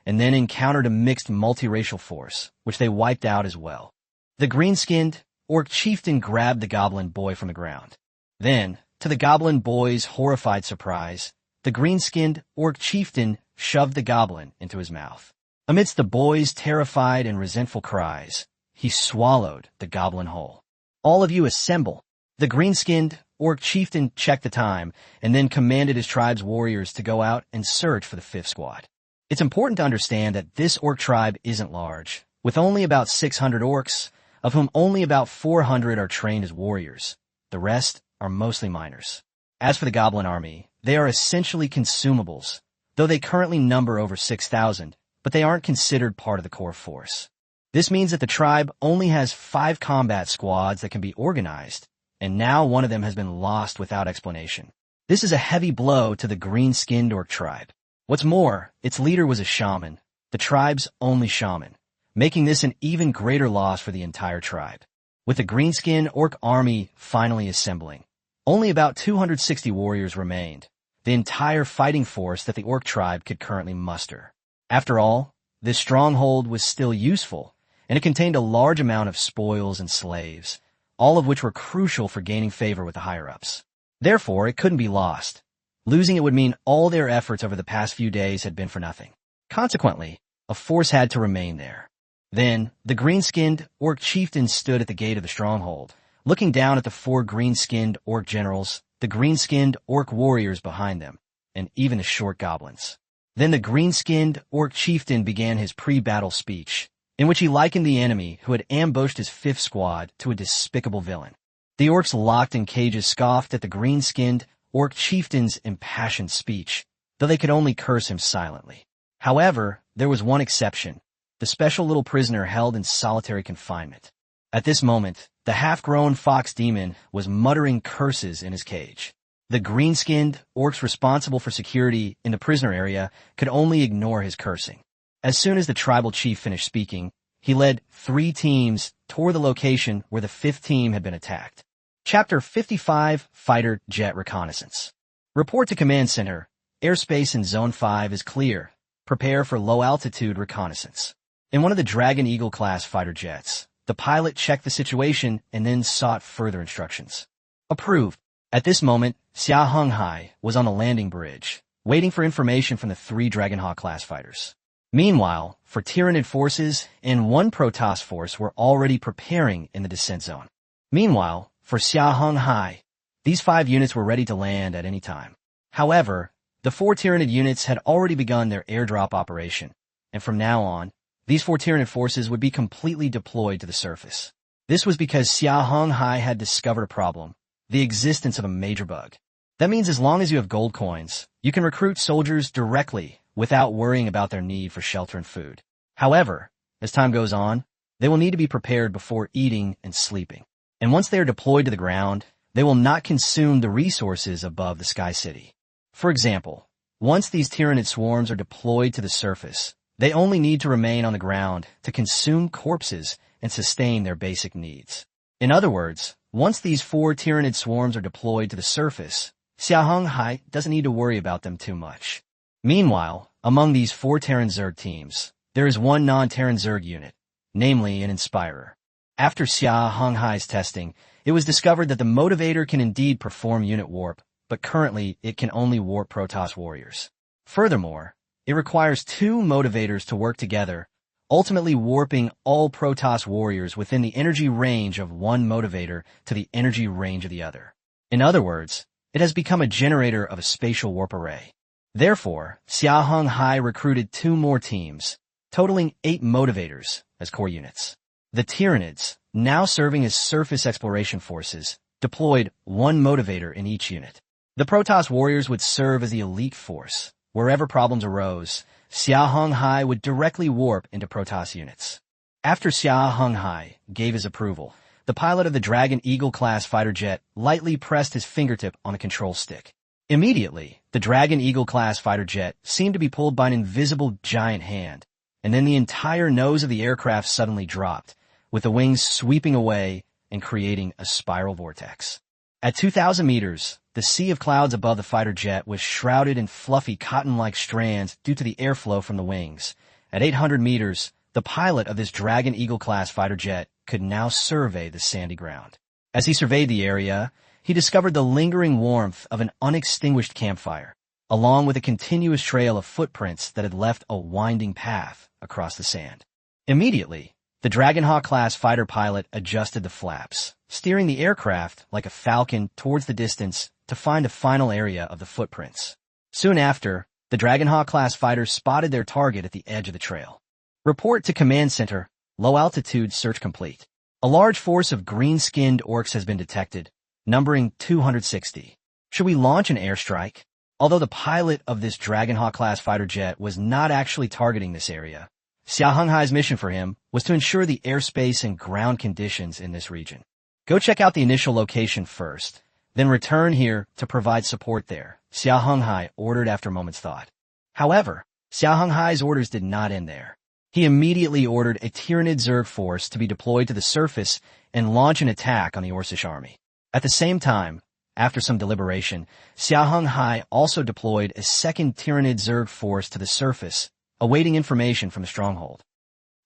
and then encountered a mixed multiracial force, which they wiped out as well. The green-skinned orc chieftain grabbed the goblin boy from the ground. Then, to the goblin boy's horrified surprise, the green-skinned orc chieftain shoved the goblin into his mouth. Amidst the boy's terrified and resentful cries, he swallowed the goblin whole. All of you assemble. The green-skinned orc chieftain checked the time and then commanded his tribe's warriors to go out and search for the 5th squad. It's important to understand that this orc tribe isn't large, with only about 600 orcs, of whom only about 400 are trained as warriors. The rest are mostly miners. As for the goblin army, they are essentially consumables, though they currently number over 6,000, but they aren't considered part of the core force. This means that the tribe only has 5 combat squads that can be organized, and now one of them has been lost without explanation. This is a heavy blow to the green-skinned orc tribe. What's more, its leader was a shaman, the tribe's only shaman, making this an even greater loss for the entire tribe. With the green-skinned orc army finally assembling, only about 260 warriors remained, the entire fighting force that the orc tribe could currently muster. After all, this stronghold was still useful, and it contained a large amount of spoils and slaves, all of which were crucial for gaining favor with the higher-ups. Therefore, it couldn't be lost. Losing it would mean all their efforts over the past few days had been for nothing. Consequently, a force had to remain there. Then, the green-skinned orc chieftain stood at the gate of the stronghold, looking down at the 4 green-skinned orc generals, the green-skinned orc warriors behind them, and even the short goblins. Then the green-skinned orc chieftain began his pre-battle speech, in which he likened the enemy who had ambushed his 5th squad to a despicable villain. The orcs locked in cages scoffed at the green-skinned orc chieftain's impassioned speech, though they could only curse him silently. However, there was one exception, the special little prisoner held in solitary confinement. At this moment, the half-grown fox demon was muttering curses in his cage. The green-skinned orcs responsible for security in the prisoner area could only ignore his cursing. As soon as the tribal chief finished speaking, he led 3 teams toward the location where the 5th team had been attacked. Chapter 55, Fighter Jet Reconnaissance. Report to Command Center. Airspace in Zone 5 is clear. Prepare for low-altitude reconnaissance. In one of the Dragon Eagle-class fighter jets, the pilot checked the situation and then sought further instructions. Approved. At this moment, Xia Heng Hai was on the landing bridge, waiting for information from the 3 Dragonhawk-class fighters. Meanwhile, for Tyranid forces and 1 Protoss force were already preparing in the descent zone. Meanwhile, for Xia Heng Hai, these 5 units were ready to land at any time. However, the 4 Tyranid units had already begun their airdrop operation, and from now on, these 4 Tyranid forces would be completely deployed to the surface. This was because Xia Heng Hai had discovered a problem, the existence of a major bug. That means as long as you have gold coins, you can recruit soldiers directly without worrying about their need for shelter and food. However, as time goes on, they will need to be prepared before eating and sleeping. And once they are deployed to the ground, they will not consume the resources above the Sky City. For example, once these Tyranid swarms are deployed to the surface, they only need to remain on the ground to consume corpses and sustain their basic needs. In other words, once these 4 Tyranid swarms are deployed to the surface, Xia Heng Hai doesn't need to worry about them too much. Meanwhile, among these 4 Terran Zerg teams, there is 1 non-Terran Zerg unit, namely an Inspirer. After Xia Heng Hai's testing, it was discovered that the Motivator can indeed perform unit warp, but currently it can only warp Protoss warriors. Furthermore, it requires 2 Motivators to work together, ultimately warping all Protoss warriors within the energy range of one Motivator to the energy range of the other. In other words, it has become a generator of a spatial warp array. Therefore, Xia Heng Hai recruited 2 more teams, totaling 8 Motivators, as core units. The Tyranids, now serving as surface exploration forces, deployed one motivator in each unit. The Protoss warriors would serve as the elite force. Wherever problems arose, Xia Heng Hai would directly warp into Protoss units. After Xia Heng Hai gave his approval, the pilot of the Dragon Eagle-class fighter jet lightly pressed his fingertip on the control stick. Immediately, the Dragon Eagle-class fighter jet seemed to be pulled by an invisible giant hand, and then the entire nose of the aircraft suddenly dropped, with the wings sweeping away and creating a spiral vortex. At 2,000 meters, the sea of clouds above the fighter jet was shrouded in fluffy cotton-like strands due to the airflow from the wings. At 800 meters, the pilot of this Dragon Eagle-class fighter jet could now survey the sandy ground. As he surveyed the area, he discovered the lingering warmth of an unextinguished campfire, along with a continuous trail of footprints that had left a winding path across the sand. Immediately, the Dragonhawk-class fighter pilot adjusted the flaps, steering the aircraft like a falcon towards the distance to find the final area of the footprints. Soon after, the Dragonhawk-class fighters spotted their target at the edge of the trail. Report to Command Center, low-altitude search complete. A large force of green-skinned orcs has been detected, numbering 260. Should we launch an airstrike? Although the pilot of this Dragonhawk-class fighter jet was not actually targeting this area, Xia Heng Hai's mission for him was to ensure the airspace and ground conditions in this region. Go check out the initial location first, then return here to provide support there, Xia Heng Hai ordered after a moment's thought. However, Xia Heng Hai's orders did not end there. He immediately ordered a Tyranid Zerg force to be deployed to the surface and launch an attack on the Orcish army. At the same time, after some deliberation, Xia Heng Hai also deployed a second Tyranid Zerg force to the surface, awaiting information from the stronghold.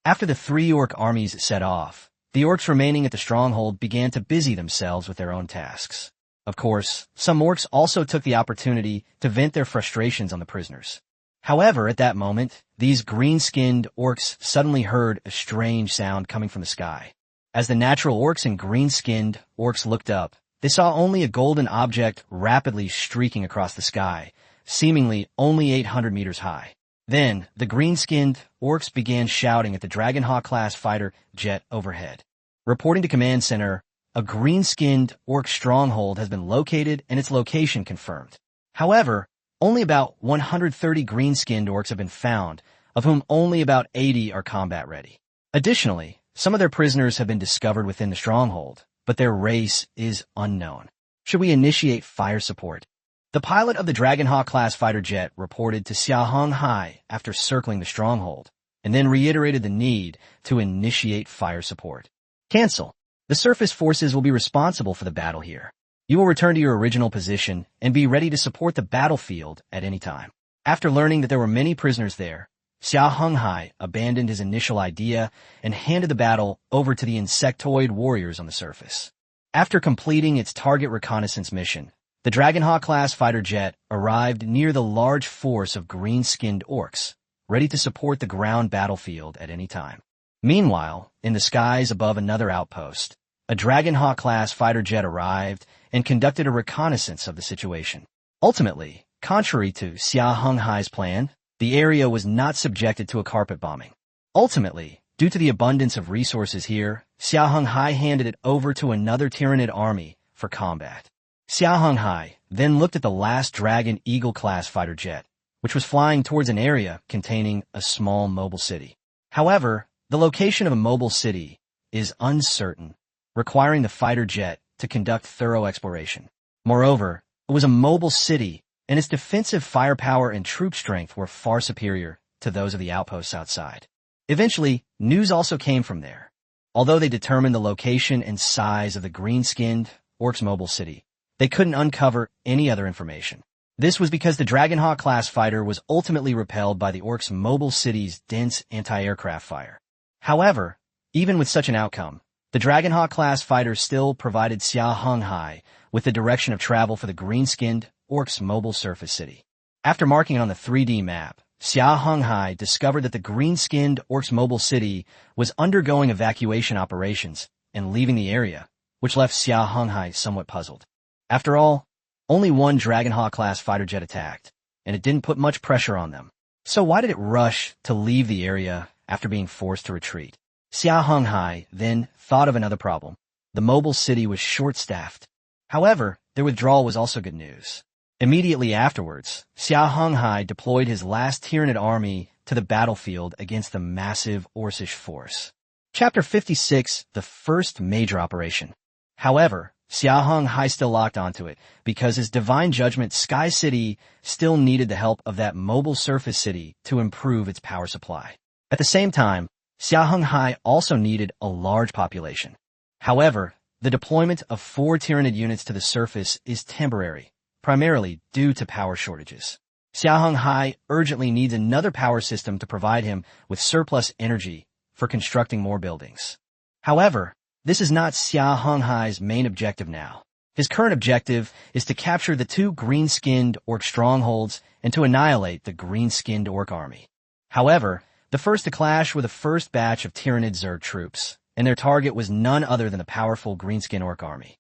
After the three orc armies set off, the orcs remaining at the stronghold began to busy themselves with their own tasks. Of course, some orcs also took the opportunity to vent their frustrations on the prisoners. However, at that moment, these green-skinned orcs suddenly heard a strange sound coming from the sky. As the natural orcs and green-skinned orcs looked up, they saw only a golden object rapidly streaking across the sky, seemingly only 800 meters high. Then, the green-skinned orcs began shouting at the Dragonhawk-class fighter jet overhead. Reporting to Command Center, a green-skinned orc stronghold has been located and its location confirmed. However, only about 130 green-skinned orcs have been found, of whom only about 80 are combat-ready. Additionally, some of their prisoners have been discovered within the stronghold, but their race is unknown. Should we initiate fire support? The pilot of the Dragonhawk-class fighter jet reported to Xia Heng Hai after circling the stronghold, and then reiterated the need to initiate fire support. Cancel. The surface forces will be responsible for the battle here. You will return to your original position and be ready to support the battlefield at any time. After learning that there were many prisoners there, Xia Heng Hai abandoned his initial idea and handed the battle over to the insectoid warriors on the surface. After completing its target reconnaissance mission, the Dragonhawk-class fighter jet arrived near the large force of green-skinned orcs, ready to support the ground battlefield at any time. Meanwhile, in the skies above another outpost, a Dragonhawk-class fighter jet arrived and conducted a reconnaissance of the situation. Ultimately, contrary to Xia Heng Hai's plan, the area was not subjected to a carpet bombing. Ultimately, due to the abundance of resources here, Xia Heng Hai handed it over to another Tyranid army for combat. Xia Heng Hai then looked at the last Dragon Eagle-class fighter jet, which was flying towards an area containing a small mobile city. However, the location of a mobile city is uncertain, requiring the fighter jet to conduct thorough exploration. Moreover, it was a mobile city, and its defensive firepower and troop strength were far superior to those of the outposts outside. Eventually, news also came from there. Although they determined the location and size of the green-skinned orcs' mobile city, they couldn't uncover any other information. This was because the Dragonhawk-class fighter was ultimately repelled by the orcs' mobile city's dense anti-aircraft fire. However, even with such an outcome, the Dragonhawk-class fighter still provided Xia Heng Hai with the direction of travel for the green-skinned orcs' mobile surface city. After marking it on the 3D map, Xia Heng Hai discovered that the green-skinned orcs' mobile city was undergoing evacuation operations and leaving the area, which left Xia Heng Hai somewhat puzzled. After all, only one Dragonhawk-class fighter jet attacked, and it didn't put much pressure on them. So why did it rush to leave the area after being forced to retreat? Xia Heng Hai then thought of another problem. The mobile city was short-staffed. However, their withdrawal was also good news. Immediately afterwards, Xia Heng Hai deployed his last Tyranid army to the battlefield against the massive Orcish force. Chapter 56, the first major operation. However, Xia Heng Hai still locked onto it because his divine judgment Sky City still needed the help of that mobile surface city to improve its power supply. At the same time, Xia Heng Hai also needed a large population. However, the deployment of 4 Tyranid units to the surface is temporary, primarily due to power shortages. Xia Heng Hai urgently needs another power system to provide him with surplus energy for constructing more buildings. However, this is not Xia Heng Hai's main objective now. His current objective is to capture the 2 green-skinned orc strongholds and to annihilate the green-skinned orc army. However, the first to clash were the first batch of Tyranid Zerg troops, and their target was none other than the powerful green-skinned orc army.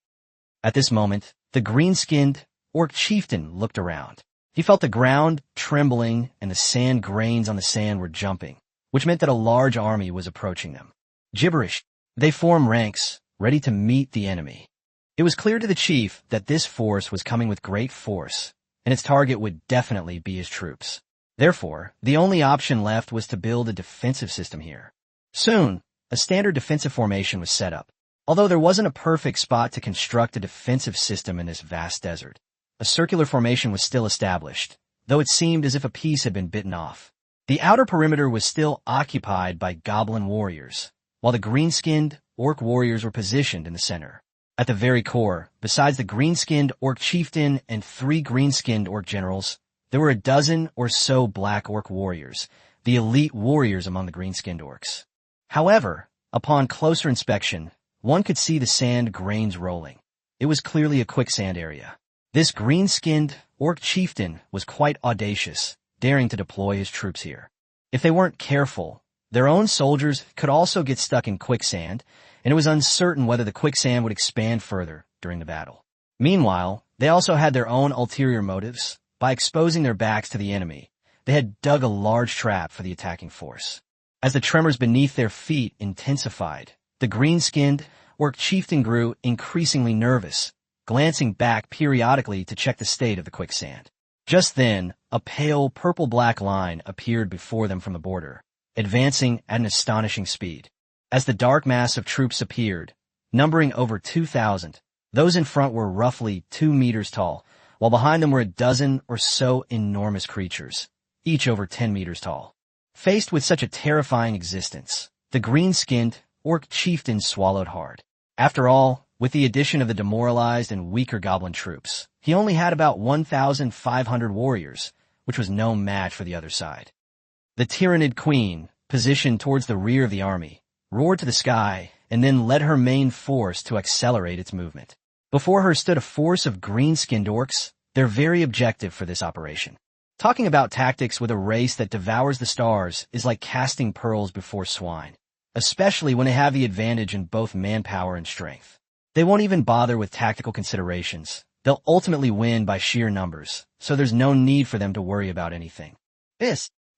At this moment, the green-skinned orc chieftain looked around. He felt the ground trembling and the sand grains on the sand were jumping, which meant that a large army was approaching them. Gibberish. They formed ranks, ready to meet the enemy. It was clear to the chief that this force was coming with great force, and its target would definitely be his troops. Therefore, the only option left was to build a defensive system here. Soon, a standard defensive formation was set up. Although there wasn't a perfect spot to construct a defensive system in this vast desert, a circular formation was still established, though it seemed as if a piece had been bitten off. The outer perimeter was still occupied by goblin warriors, while the green-skinned orc warriors were positioned in the center. At the very core, besides the green-skinned orc chieftain and 3 green-skinned orc generals, there were a dozen or so black orc warriors, the elite warriors among the green-skinned orcs. However, upon closer inspection, one could see the sand grains rolling. It was clearly a quicksand area. This green-skinned orc chieftain was quite audacious, daring to deploy his troops here. If they weren't careful, their own soldiers could also get stuck in quicksand, and it was uncertain whether the quicksand would expand further during the battle. Meanwhile, they also had their own ulterior motives. By exposing their backs to the enemy, they had dug a large trap for the attacking force. As the tremors beneath their feet intensified, the green-skinned orc chieftain grew increasingly nervous, glancing back periodically to check the state of the quicksand. Just then, a pale purple-black line appeared before them from the border, advancing at an astonishing speed. As the dark mass of troops appeared, numbering over 2,000, those in front were roughly 2 meters tall, while behind them were a dozen or so enormous creatures, each over 10 meters tall. Faced with such a terrifying existence, the green-skinned orc chieftain swallowed hard. After all, with the addition of the demoralized and weaker goblin troops, he only had about 1,500 warriors, which was no match for the other side. The Tyranid queen, positioned towards the rear of the army, roared to the sky and then led her main force to accelerate its movement. Before her stood a force of green-skinned orcs, their very objective for this operation. Talking about tactics with a race that devours the stars is like casting pearls before swine, especially when they have the advantage in both manpower and strength. They won't even bother with tactical considerations. They'll ultimately win by sheer numbers, so there's no need for them to worry about anything.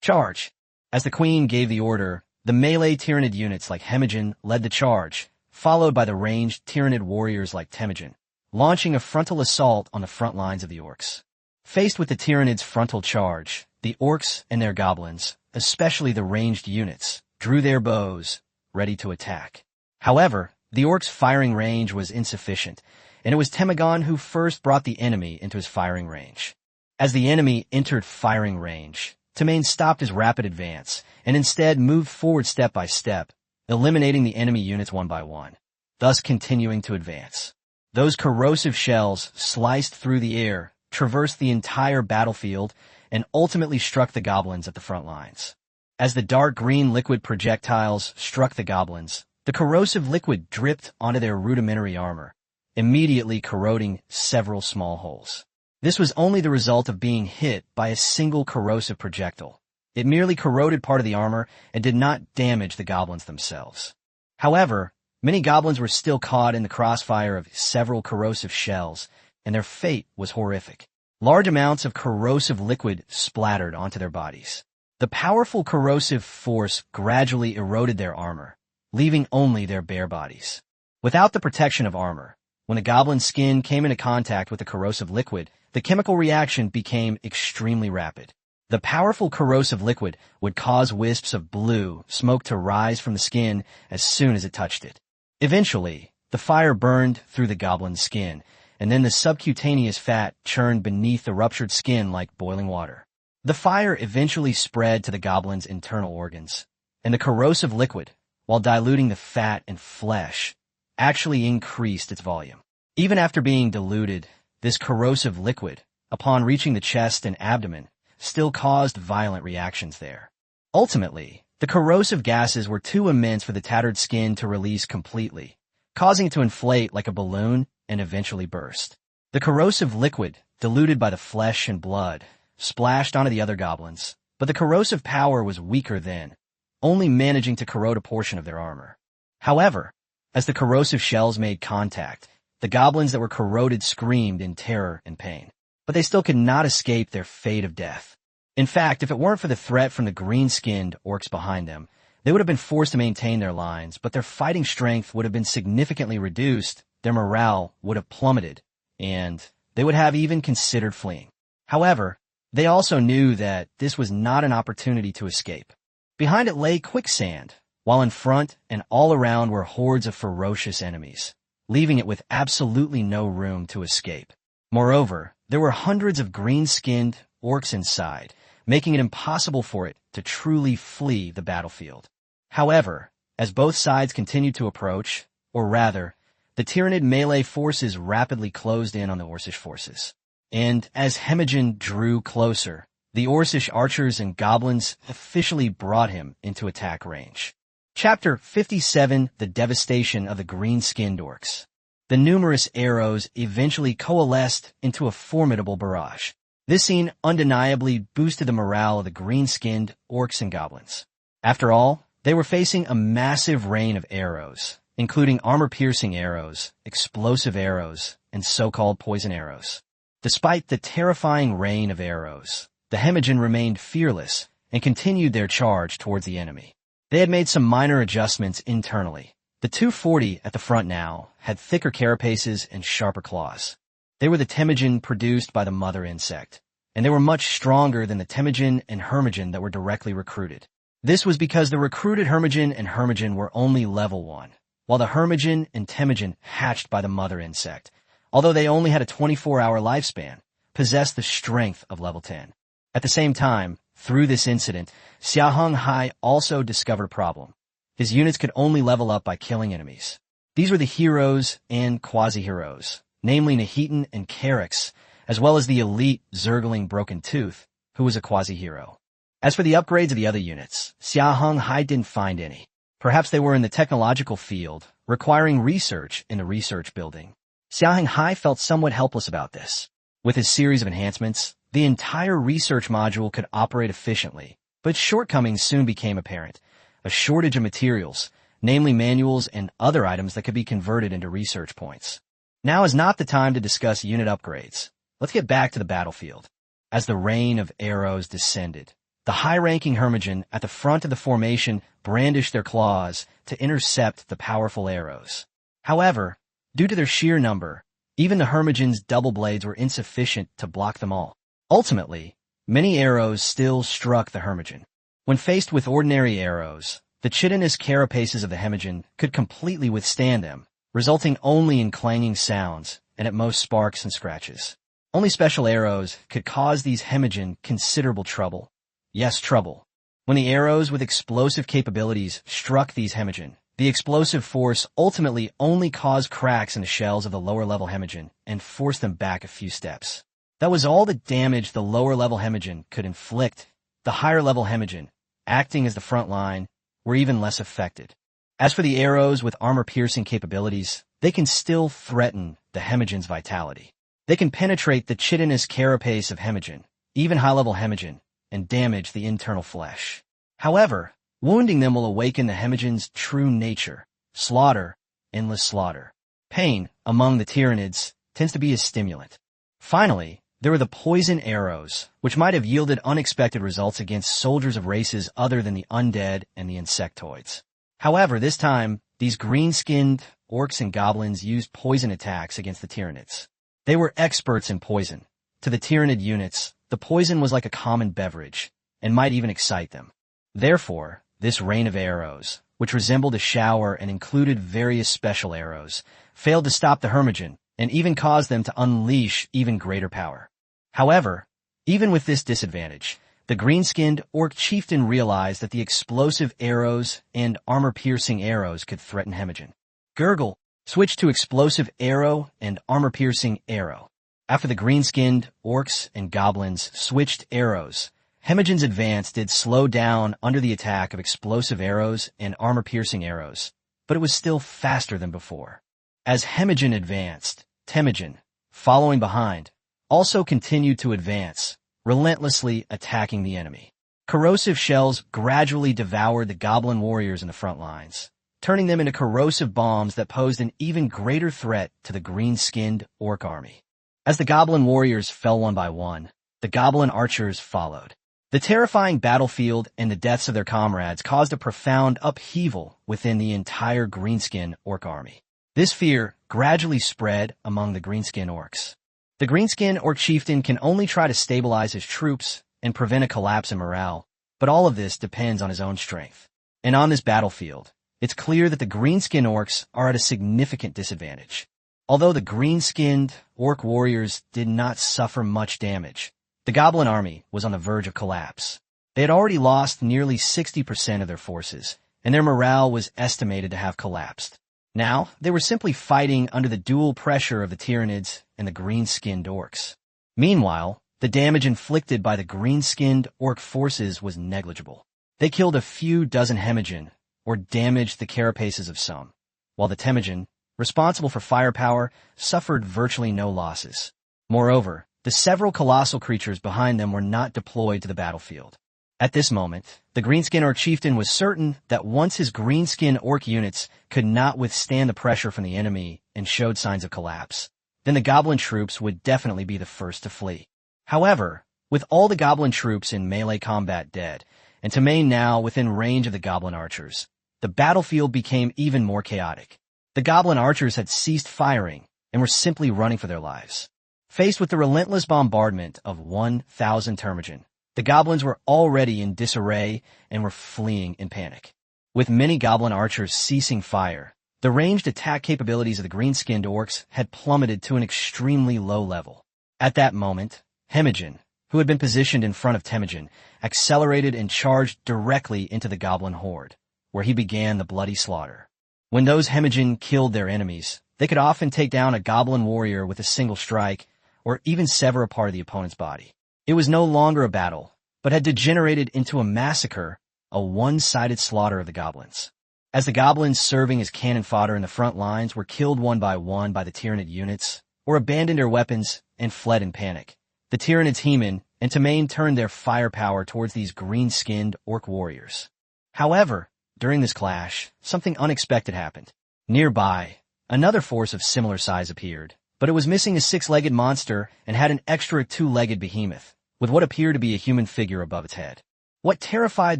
Charge! As the queen gave the order, the melee Tyranid units like Hemagen led the charge, followed by the ranged Tyranid warriors like Temujin, launching a frontal assault on the front lines of the orcs. Faced with the Tyranids' frontal charge, the orcs and their goblins, especially the ranged units, drew their bows, ready to attack. However, the orcs' firing range was insufficient, and it was Temujin who first brought the enemy into his firing range. As the enemy entered firing range, Temujin stopped his rapid advance, and instead moved forward step by step, eliminating the enemy units one by one, thus continuing to advance. Those corrosive shells sliced through the air, traversed the entire battlefield, and ultimately struck the goblins at the front lines. As the dark green liquid projectiles struck the goblins, the corrosive liquid dripped onto their rudimentary armor, immediately corroding several small holes. This was only the result of being hit by a single corrosive projectile. It merely corroded part of the armor and did not damage the goblins themselves. However, many goblins were still caught in the crossfire of several corrosive shells, and their fate was horrific. Large amounts of corrosive liquid splattered onto their bodies. The powerful corrosive force gradually eroded their armor, leaving only their bare bodies. Without the protection of armor, when the goblin's skin came into contact with the corrosive liquid, the chemical reaction became extremely rapid. The powerful corrosive liquid would cause wisps of blue smoke to rise from the skin as soon as it touched it. Eventually, the fire burned through the goblin's skin, and then the subcutaneous fat churned beneath the ruptured skin like boiling water. The fire eventually spread to the goblin's internal organs, and the corrosive liquid, while diluting the fat and flesh, actually increased its volume. Even after being diluted, this corrosive liquid, upon reaching the chest and abdomen, still caused violent reactions there. Ultimately, the corrosive gases were too immense for the tattered skin to release completely, causing it to inflate like a balloon and eventually burst. The corrosive liquid, diluted by the flesh and blood, splashed onto the other goblins, but the corrosive power was weaker then, only managing to corrode a portion of their armor. However, as the corrosive shells made contact, the goblins that were corroded screamed in terror and pain. But they still could not escape their fate of death. In fact, if it weren't for the threat from the green-skinned orcs behind them, they would have been forced to maintain their lines, but their fighting strength would have been significantly reduced, their morale would have plummeted, and they would have even considered fleeing. However, they also knew that this was not an opportunity to escape. Behind it lay quicksand, while in front and all around were hordes of ferocious enemies, leaving it with absolutely no room to escape. Moreover, there were hundreds of green-skinned orcs inside, making it impossible for it to truly flee the battlefield. However, as both sides continued to approach, or rather, the Tyranid melee forces rapidly closed in on the Orcish forces. And as Hemingen drew closer, the Orcish archers and goblins officially brought him into attack range. Chapter 57: The Devastation of the Green-Skinned Orcs. The numerous arrows eventually coalesced into a formidable barrage. This scene undeniably boosted the morale of the green-skinned orcs and goblins. After all, they were facing a massive rain of arrows, including armor-piercing arrows, explosive arrows, and so-called poison arrows. Despite the terrifying rain of arrows, the Hemingen remained fearless and continued their charge towards the enemy. They had made some minor adjustments internally. The 240 at the front now had thicker carapaces and sharper claws. They were the Temujin produced by the mother insect, and they were much stronger than the Temujin and Hermigin that were directly recruited. This was because the recruited Hermigin and Hermigin were only level 1, while the Hermigin and Temujin hatched by the mother insect, although they only had a 24-hour lifespan, possessed the strength of level 10. At the same time, through this incident, Xia Heng Hai also discovered a problem. His units could only level up by killing enemies. These were the heroes and quasi-heroes, namely Nahitan and Carix, as well as the elite Zergling Broken Tooth, who was a quasi-hero. As for the upgrades of the other units, Xia Heng Hai didn't find any. Perhaps they were in the technological field, requiring research in the research building. Xia Heng Hai felt somewhat helpless about this. With his series of enhancements, the entire research module could operate efficiently, but shortcomings soon became apparent. A shortage of materials, namely manuals and other items that could be converted into research points. Now is not the time to discuss unit upgrades. Let's get back to the battlefield. As the rain of arrows descended, the high-ranking Hermigin at the front of the formation brandished their claws to intercept the powerful arrows. However, due to their sheer number, even the Hermigin's double blades were insufficient to block them all. Ultimately, many arrows still struck the Hermigin. When faced with ordinary arrows, the chitinous carapaces of the Hemigin could completely withstand them, resulting only in clanging sounds and at most sparks and scratches. Only special arrows could cause these Hemigin considerable trouble. Yes, trouble. When the arrows with explosive capabilities struck these Hemigin, the explosive force ultimately only caused cracks in the shells of the lower-level Hemigin and forced them back a few steps. That was all the damage the lower-level Hemigin could inflict. The higher-level Hemigin, acting as the front line, were even less affected. As for the arrows with armor-piercing capabilities, they can still threaten the Hemigin's vitality. They can penetrate the chitinous carapace of Hemigin, even high-level Hemigin, and damage the internal flesh. However, wounding them will awaken the Hemigin's true nature, slaughter, endless slaughter. Pain, among the Tyranids, tends to be a stimulant. Finally, there were the poison arrows, which might have yielded unexpected results against soldiers of races other than the undead and the insectoids. However, this time, these green-skinned orcs and goblins used poison attacks against the Tyranids. They were experts in poison. To the Tyranid units, the poison was like a common beverage, and might even excite them. Therefore, this rain of arrows, which resembled a shower and included various special arrows, failed to stop the Hermogen, and even caused them to unleash even greater power. However, even with this disadvantage, the green-skinned orc chieftain realized that the explosive arrows and armor-piercing arrows could threaten Hermogen. Gurgle switched to explosive arrow and armor-piercing arrow. After the green-skinned orcs and goblins switched arrows, Hermogen's advance did slow down under the attack of explosive arrows and armor-piercing arrows, but it was still faster than before. As Hermogen advanced, Temujin, following behind, also continued to advance, relentlessly attacking the enemy. Corrosive shells gradually devoured the goblin warriors in the front lines, turning them into corrosive bombs that posed an even greater threat to the green-skinned orc army. As the goblin warriors fell one by one, the goblin archers followed. The terrifying battlefield and the deaths of their comrades caused a profound upheaval within the entire greenskin orc army. This fear gradually spread among the greenskin orcs. The greenskin orc chieftain can only try to stabilize his troops and prevent a collapse in morale, but all of this depends on his own strength. And on this battlefield, it's clear that the greenskin orcs are at a significant disadvantage. Although the green-skinned orc warriors did not suffer much damage, the goblin army was on the verge of collapse. They had already lost nearly 60% of their forces, and their morale was estimated to have collapsed. Now, they were simply fighting under the dual pressure of the Tyranids and the green-skinned orcs. Meanwhile, the damage inflicted by the green-skinned orc forces was negligible. They killed a few dozen Hermogen, or damaged the carapaces of some, while the Temujin, responsible for firepower, suffered virtually no losses. Moreover, the several colossal creatures behind them were not deployed to the battlefield. At this moment, the greenskin orc chieftain was certain that once his greenskin orc units could not withstand the pressure from the enemy and showed signs of collapse, then the goblin troops would definitely be the first to flee. However, with all the goblin troops in melee combat dead, and Temujin now within range of the goblin archers, the battlefield became even more chaotic. The goblin archers had ceased firing and were simply running for their lives. Faced with the relentless bombardment of 1,000 Termagant, the goblins were already in disarray and were fleeing in panic. With many goblin archers ceasing fire, the ranged attack capabilities of the green-skinned orcs had plummeted to an extremely low level. At that moment, Hermogen, who had been positioned in front of Temujin, accelerated and charged directly into the goblin horde, where he began the bloody slaughter. When those Hermogen killed their enemies, they could often take down a goblin warrior with a single strike, or even sever a part of the opponent's body. It was no longer a battle, but had degenerated into a massacre, a one-sided slaughter of the goblins. As the goblins serving as cannon fodder in the front lines were killed one by the Tyranid units, or abandoned their weapons and fled in panic, the Tyranids Heman and Temujin turned their firepower towards these green-skinned orc warriors. However, during this clash, something unexpected happened. Nearby, another force of similar size appeared, but it was missing a six-legged monster and had an extra two-legged behemoth, with what appeared to be a human figure above its head. What terrified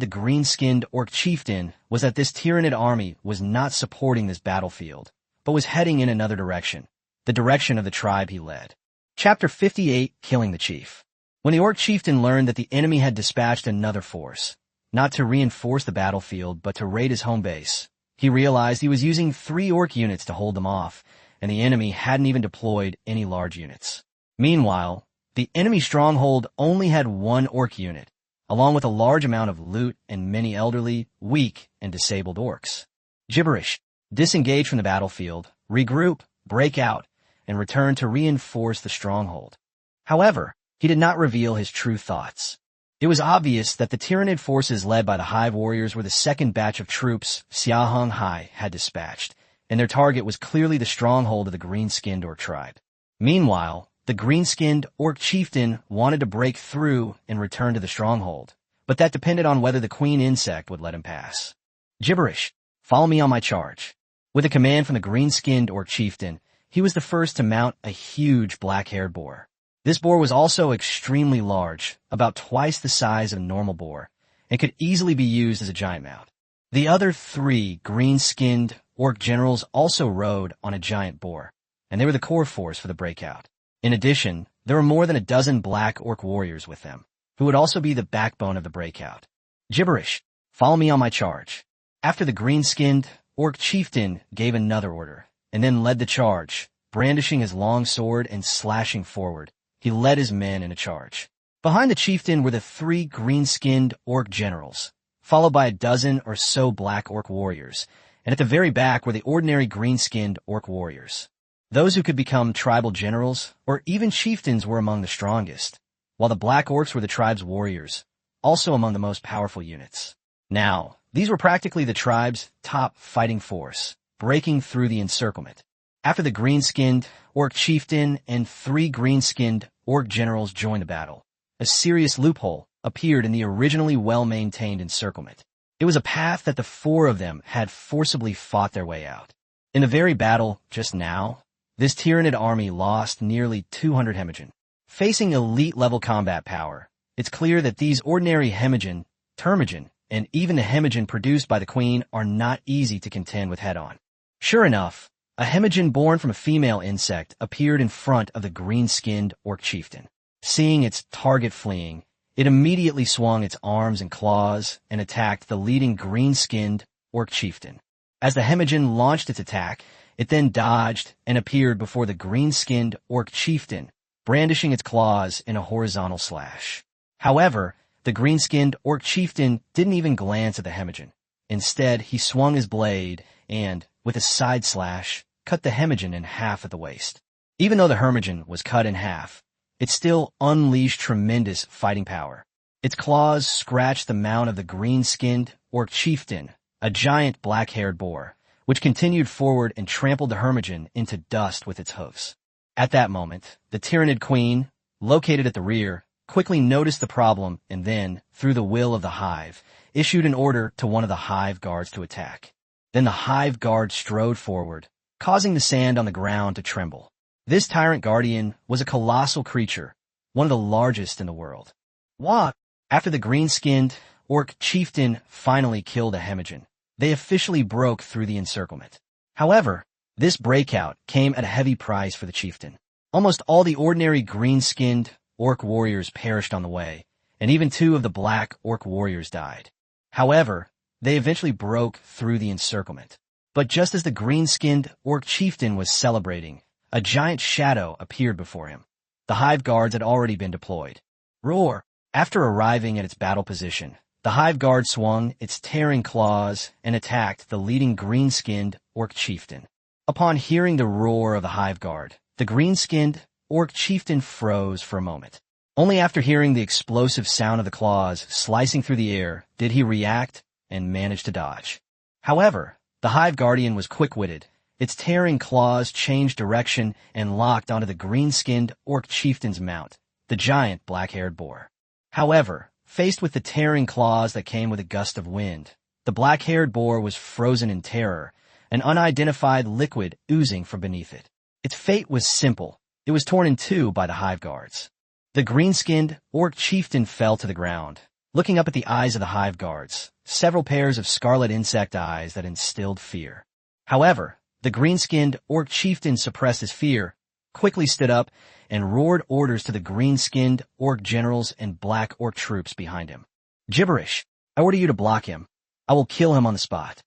the green-skinned orc chieftain was that this Tyranid army was not supporting this battlefield, but was heading in another direction, the direction of the tribe he led. Chapter 58, Killing the Chief. When the orc chieftain learned that the enemy had dispatched another force, not to reinforce the battlefield but to raid his home base, he realized he was using 3 orc units to hold them off, and the enemy hadn't even deployed any large units. Meanwhile, the enemy stronghold only had 1 orc unit, along with a large amount of loot and many elderly, weak, and disabled orcs. Gibberish. Disengage from the battlefield, regroup, break out, and return to reinforce the stronghold. However, he did not reveal his true thoughts. It was obvious that the Tyranid forces led by the Hive warriors were the second batch of troops Xia Heng Hai had dispatched, and their target was clearly the stronghold of the green-skinned orc tribe. Meanwhile, the green-skinned orc chieftain wanted to break through and return to the stronghold, but that depended on whether the queen insect would let him pass. Gibberish. Follow me on my charge. With a command from the green-skinned orc chieftain, he was the first to mount a huge black-haired boar. This boar was also extremely large, about twice the size of a normal boar, and could easily be used as a giant mount. The other 3 green-skinned orc generals also rode on a giant boar, and they were the core force for the breakout. In addition, there were more than a dozen black orc warriors with them, who would also be the backbone of the breakout. Gibberish, follow me on my charge. After the green-skinned orc chieftain gave another order, and then led the charge, brandishing his long sword and slashing forward, he led his men in a charge. Behind the chieftain were the 3 green-skinned orc generals, followed by a dozen or so black orc warriors, and at the very back were the ordinary green-skinned orc warriors. Those who could become tribal generals or even chieftains were among the strongest, while the black orcs were the tribe's warriors, also among the most powerful units. Now, these were practically the tribe's top fighting force, breaking through the encirclement. After the green-skinned orc chieftain and 3 green-skinned orc generals joined the battle, a serious loophole appeared in the originally well-maintained encirclement. It was a path that the 4 of them had forcibly fought their way out. In the very battle just now, this Tyranid army lost nearly 200 Hemagen. Facing elite-level combat power, it's clear that these ordinary Hemagen, Termagen, and even the Hemagen produced by the queen are not easy to contend with head-on. Sure enough, a Hemagen born from a female insect appeared in front of the green-skinned orc chieftain. Seeing its target fleeing, it immediately swung its arms and claws and attacked the leading green-skinned orc chieftain. As the Hemagen launched its attack, it then dodged and appeared before the green-skinned orc chieftain, brandishing its claws in a horizontal slash. However, the green-skinned orc chieftain didn't even glance at the Hemagen. Instead, he swung his blade and, with a side slash, cut the Hemagen in half at the waist. Even though the Hemagen was cut in half, it still unleashed tremendous fighting power. Its claws scratched the mount of the green-skinned orc chieftain, a giant black-haired boar, which continued forward and trampled the Hemagen into dust with its hoofs. At that moment, the Tyranid queen, located at the rear, quickly noticed the problem and then, through the will of the hive, issued an order to one of the hive guards to attack. Then the hive guard strode forward, causing the sand on the ground to tremble. This tyrant guardian was a colossal creature, one of the largest in the world. What? After the green-skinned orc chieftain finally killed a Hemagen, they officially broke through the encirclement. However, this breakout came at a heavy price for the chieftain. Almost all the ordinary green-skinned orc warriors perished on the way, and even 2 of the black orc warriors died. However, they eventually broke through the encirclement. But just as the green-skinned orc chieftain was celebrating, a giant shadow appeared before him. The hive guards had already been deployed. Roar! After arriving at its battle position, the hive guard swung its tearing claws and attacked the leading green-skinned orc chieftain. Upon hearing the roar of the hive guard, the green-skinned orc chieftain froze for a moment. Only after hearing the explosive sound of the claws slicing through the air did he react and manage to dodge. However, the hive guardian was quick-witted. Its tearing claws changed direction and locked onto the green-skinned orc chieftain's mount, the giant black-haired boar. However, faced with the tearing claws that came with a gust of wind, the black-haired boar was frozen in terror, an unidentified liquid oozing from beneath it. Its fate was simple. It was torn in 2 by the hive guards. The green-skinned orc chieftain fell to the ground, looking up at the eyes of the hive guards, several pairs of scarlet insect eyes that instilled fear. However, the green-skinned orc chieftain suppressed his fear, quickly stood up, and roared orders to the green-skinned orc generals and black orc troops behind him. Gibberish! I order you to block him. I will kill him on the spot.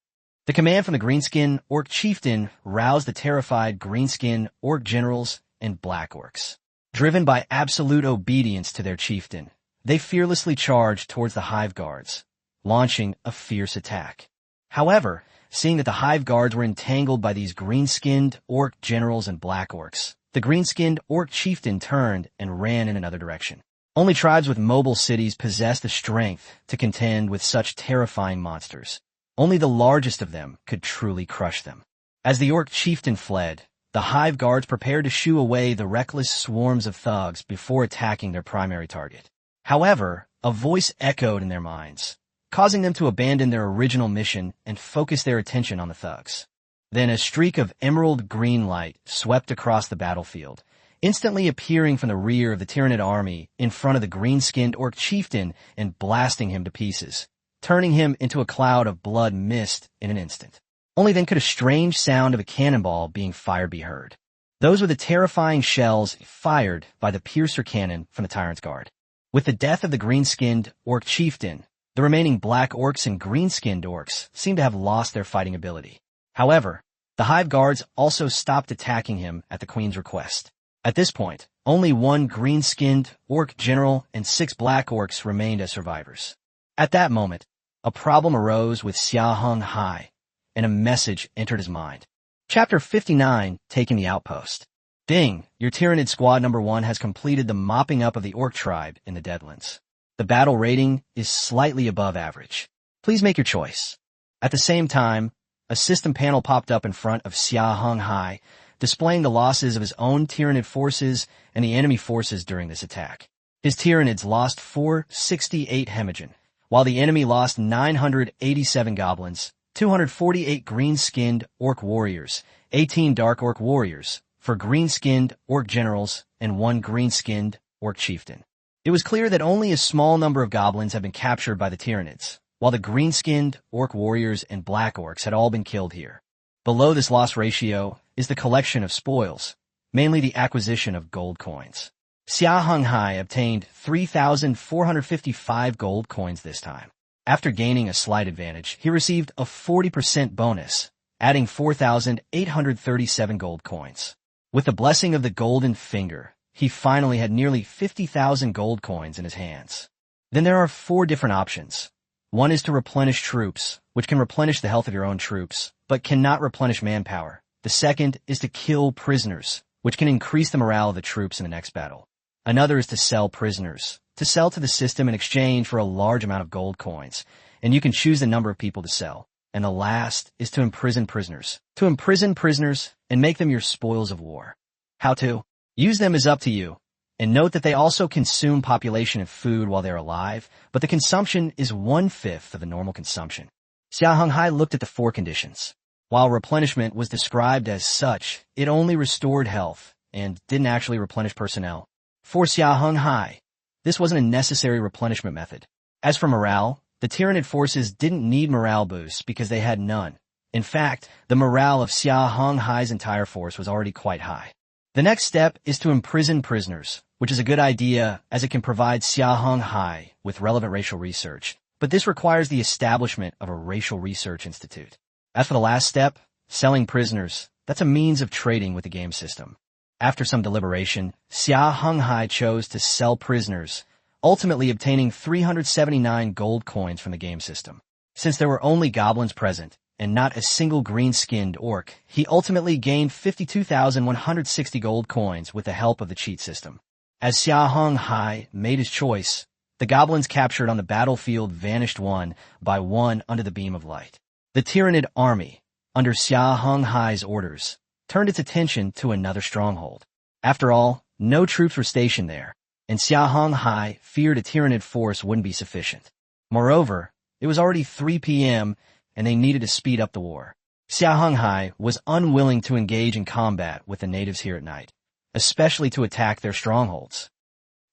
The command from the greenskin orc chieftain roused the terrified greenskin orc generals and black orcs. Driven by absolute obedience to their chieftain, they fearlessly charged towards the hive guards, launching a fierce attack. However, seeing that the hive guards were entangled by these green-skinned orc generals and black orcs, the green-skinned orc chieftain turned and ran in another direction. Only tribes with mobile cities possess the strength to contend with such terrifying monsters. Only the largest of them could truly crush them. As the orc chieftain fled, the hive guards prepared to shoo away the reckless swarms of thugs before attacking their primary target. However, a voice echoed in their minds, causing them to abandon their original mission and focus their attention on the thugs. Then a streak of emerald green light swept across the battlefield, instantly appearing from the rear of the Tyranid army in front of the green-skinned orc chieftain and blasting him to pieces. turning him into a cloud of blood mist in an instant. Only then could a strange sound of a cannonball being fired be heard. Those were the terrifying shells fired by the piercer cannon from the Tyrant's Guard. With the death of the green-skinned orc chieftain, the remaining black orcs and green-skinned orcs seemed to have lost their fighting ability. However, the Hive Guards also stopped attacking him at the Queen's request. At this point, only one green-skinned orc general and 6 black orcs remained as survivors. At that moment, a problem arose with Xia Heng Hai, and a message entered his mind. Chapter 59, Taking the Outpost. Ding, your Tyranid Squad number 1 has completed the mopping up of the orc tribe in the Deadlands. The battle rating is slightly above average. Please make your choice. At the same time, a system panel popped up in front of Xia Heng Hai, displaying the losses of his own Tyranid forces and the enemy forces during this attack. His Tyranids lost 468 Hemagen, while the enemy lost 987 goblins, 248 green-skinned orc warriors, 18 dark orc warriors, 4 green-skinned orc generals, and 1 green-skinned orc chieftain. It was clear that only a small number of goblins had been captured by the Tyranids, while the green-skinned orc warriors and black orcs had all been killed here. Below this loss ratio is the collection of spoils, mainly the acquisition of gold coins. Xia Heng Hai obtained 3,455 gold coins this time. After gaining a slight advantage, he received a 40% bonus, adding 4,837 gold coins. With the blessing of the Golden Finger, he finally had nearly 50,000 gold coins in his hands. Then there are 4 different options. One is to replenish troops, which can replenish the health of your own troops, but cannot replenish manpower. The second is to kill prisoners, which can increase the morale of the troops in the next battle. Another is to sell prisoners, to sell to the system in exchange for a large amount of gold coins, and you can choose the number of people to sell. And the last is to imprison prisoners. To imprison prisoners and make them your spoils of war. How to use them is up to you. And note that they also consume population and food while they're alive, but the consumption is 1/5 of the normal consumption. Xia Heng Hai looked at the 4 conditions. While replenishment was described as such, it only restored health and didn't actually replenish personnel. For Xia Heng Hai, this wasn't a necessary replenishment method. As for morale, the Tyranid forces didn't need morale boosts because they had none. In fact, the morale of Xia Heng Hai's entire force was already quite high. The next step is to imprison prisoners, which is a good idea as it can provide Xia Heng Hai with relevant racial research, but this requires the establishment of a racial research institute. As for the last step, selling prisoners, that's a means of trading with the game system. After some deliberation, Xia Heng Hai chose to sell prisoners, ultimately obtaining 379 gold coins from the game system. Since there were only goblins present, and not a single green-skinned orc, he ultimately gained 52,160 gold coins with the help of the cheat system. As Xia Heng Hai made his choice, the goblins captured on the battlefield vanished one by one under the beam of light. The Tyranid army, under Xia Heng Hai's orders, turned its attention to another stronghold. After all, no troops were stationed there, and Xia Heng Hai feared a Tyranid force wouldn't be sufficient. Moreover, it was already 3 p.m., and they needed to speed up the war. Xia Heng Hai was unwilling to engage in combat with the natives here at night, especially to attack their strongholds.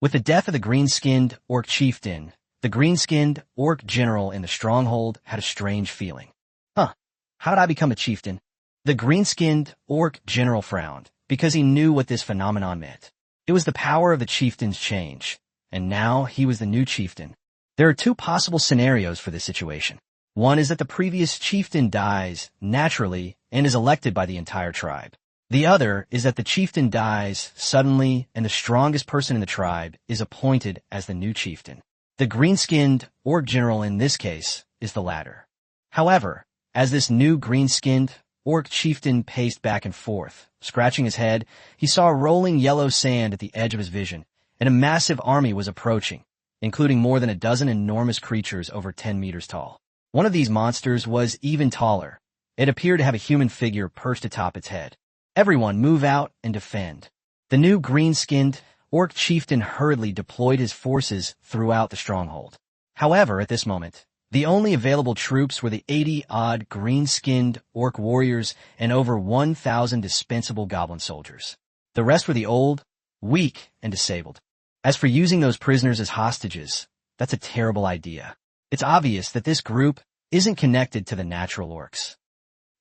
With the death of the green-skinned orc chieftain, the green-skinned orc general in the stronghold had a strange feeling. How did I become a chieftain? The green-skinned orc general frowned, because he knew what this phenomenon meant. It was the power of the chieftain's change, and now he was the new chieftain. There are 2 possible scenarios for this situation. One is that the previous chieftain dies naturally and is elected by the entire tribe. The other is that the chieftain dies suddenly and the strongest person in the tribe is appointed as the new chieftain. The green-skinned orc general in this case is the latter. However, as this new green-skinned orc chieftain paced back and forth, scratching his head, he saw rolling yellow sand at the edge of his vision, and a massive army was approaching, including more than a dozen enormous creatures over 10 meters tall. One of these monsters was even taller. It appeared to have a human figure perched atop its head. Everyone move out and defend. The new green-skinned orc chieftain hurriedly deployed his forces throughout the stronghold. However, at this moment, the only available troops were the 80-odd green-skinned orc warriors and over 1,000 dispensable goblin soldiers. The rest were the old, weak, and disabled. As for using those prisoners as hostages, that's a terrible idea. It's obvious that this group isn't connected to the natural orcs.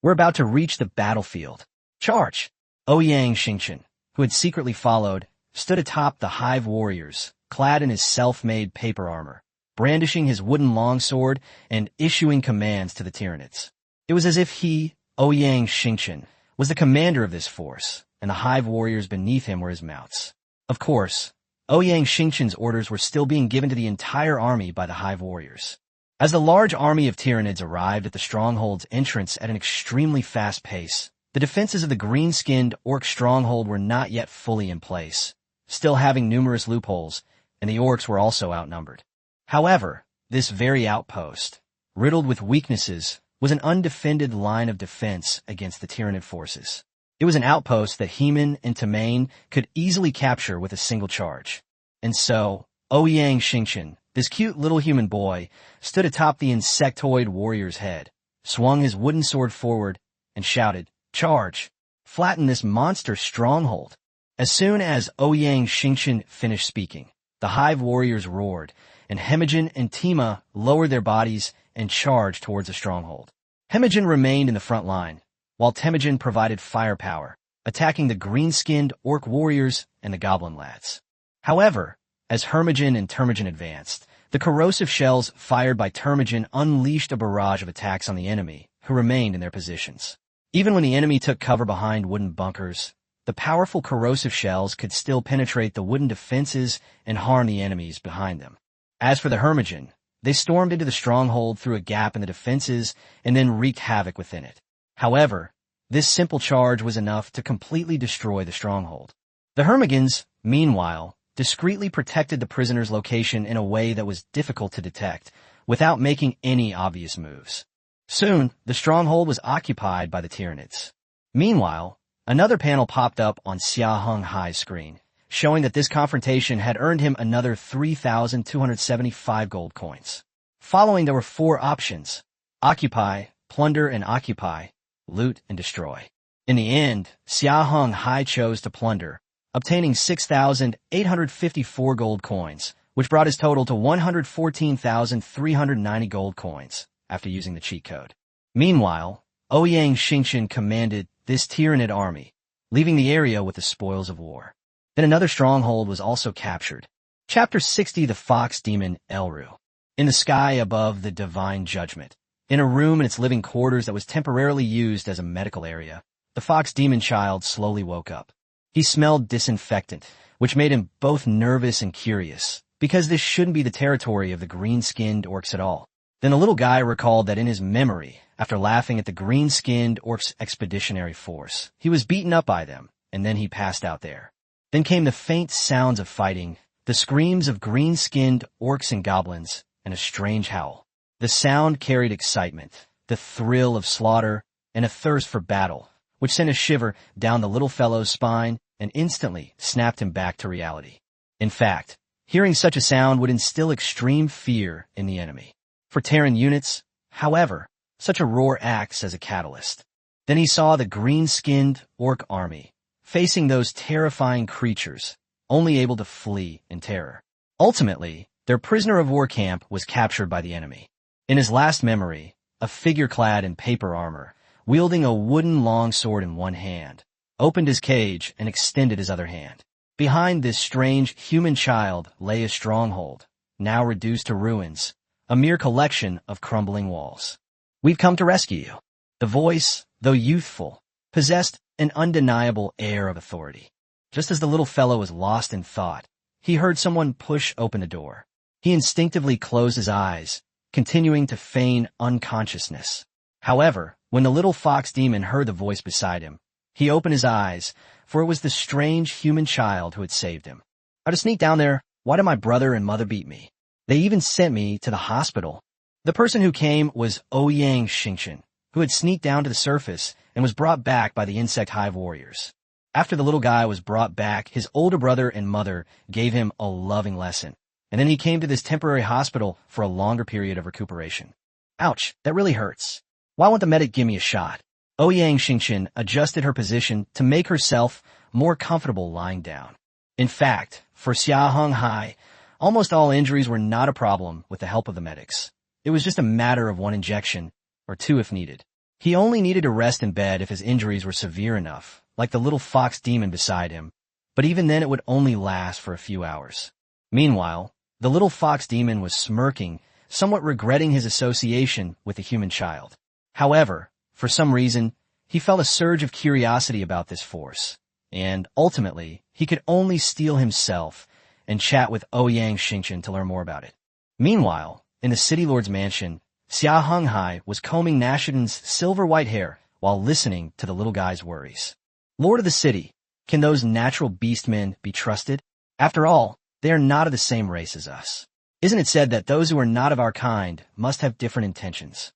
We're about to reach the battlefield. Charge! Ouyang Xingchen, who had secretly followed, stood atop the hive warriors, clad in his self-made paper armor, brandishing his wooden longsword and issuing commands to the Tyranids. It was as if he, Ouyang Xingchen, was the commander of this force, and the hive warriors beneath him were his mounts. Of course, Ouyang Xingchen's orders were still being given to the entire army by the hive warriors. As the large army of Tyranids arrived at the stronghold's entrance at an extremely fast pace, the defenses of the green-skinned orc stronghold were not yet fully in place, still having numerous loopholes, and the orcs were also outnumbered. However, this very outpost, riddled with weaknesses, was an undefended line of defense against the Tyranid forces. It was an outpost that Heman and Tamain could easily capture with a single charge. And so, Ouyang Xingchen, this cute little human boy, stood atop the insectoid warrior's head, swung his wooden sword forward, and shouted, "Charge! Flatten this monster stronghold!" As soon as Ouyang Xingchen finished speaking, the hive warriors roared, and Hemagen and Tima lowered their bodies and charged towards the stronghold. Hemagen remained in the front line, while Temujin provided firepower, attacking the green-skinned orc warriors and the goblin lads. However, as Hermogen and Termogen advanced, the corrosive shells fired by Termogen unleashed a barrage of attacks on the enemy, who remained in their positions. Even when the enemy took cover behind wooden bunkers, the powerful corrosive shells could still penetrate the wooden defenses and harm the enemies behind them. As for the Hermogen, they stormed into the stronghold through a gap in the defenses and then wreaked havoc within it. However, this simple charge was enough to completely destroy the stronghold. The Hermogans, meanwhile, discreetly protected the prisoner's location in a way that was difficult to detect, without making any obvious moves. Soon, the stronghold was occupied by the Tyranids. Meanwhile, another panel popped up on Xia Heng Hai's screen, showing that this confrontation had earned him another 3,275 gold coins. Following, there were 4 options: occupy, plunder and occupy, loot and destroy. In the end, Xia Heng Hai chose to plunder, obtaining 6,854 gold coins, which brought his total to 114,390 gold coins after using the cheat code. Meanwhile, Ouyang Xingchen commanded this Tyranid army, leaving the area with the spoils of war. Then another stronghold was also captured. Chapter 60, The Fox Demon Elru. In the sky above the Divine Judgment, in a room in its living quarters that was temporarily used as a medical area, the fox demon child slowly woke up. He smelled disinfectant, which made him both nervous and curious, because this shouldn't be the territory of the green-skinned orcs at all. Then the little guy recalled that in his memory, after laughing at the green-skinned orcs' expeditionary force, he was beaten up by them, and then he passed out there. Then came the faint sounds of fighting, the screams of green-skinned orcs and goblins, and a strange howl. The sound carried excitement, the thrill of slaughter, and a thirst for battle, which sent a shiver down the little fellow's spine and instantly snapped him back to reality. In fact, hearing such a sound would instill extreme fear in the enemy. For Terran units, however, such a roar acts as a catalyst. Then he saw the green-skinned orc army, facing those terrifying creatures, only able to flee in terror. Ultimately, their prisoner of war camp was captured by the enemy. In his last memory, a figure clad in paper armor, wielding a wooden longsword in one hand, opened his cage and extended his other hand. Behind this strange human child lay a stronghold, now reduced to ruins, a mere collection of crumbling walls. "We've come to rescue you." The voice, though youthful, possessed an undeniable air of authority. Just as the little fellow was lost in thought, he heard someone push open the door. He instinctively closed his eyes, continuing to feign unconsciousness. However, when the little fox demon heard the voice beside him, he opened his eyes, for it was the strange human child who had saved him. "How to sneak down there? Why did my brother and mother beat me? They even sent me to the hospital." The person who came was Ouyang Xingchen, who had sneaked down to the surface and was brought back by the insect hive warriors. After the little guy was brought back, his older brother and mother gave him a loving lesson, and then he came to this temporary hospital for a longer period of recuperation. "Ouch, that really hurts. Why won't the medic give me a shot?" Ouyang Xingchen adjusted her position to make herself more comfortable lying down. In fact, for Xia Heng Hai, almost all injuries were not a problem with the help of the medics. It It was just a matter of one injection, or two if needed. He only needed to rest in bed if his injuries were severe enough, like the little fox demon beside him, but even then it would only last for a few hours. Meanwhile, the little fox demon was smirking, somewhat regretting his association with the human child. However, for some reason, he felt a surge of curiosity about this force, and ultimately, he could only steel himself and chat with Ouyang Xingchen to learn more about it. Meanwhile, in the city lord's mansion, Xia Heng Hai was combing Nashidan's silver-white hair while listening to the little guy's worries. Lord of the city, can those natural beastmen be trusted? After all, they are not of the same race as us. Isn't it said that those who are not of our kind must have different intentions?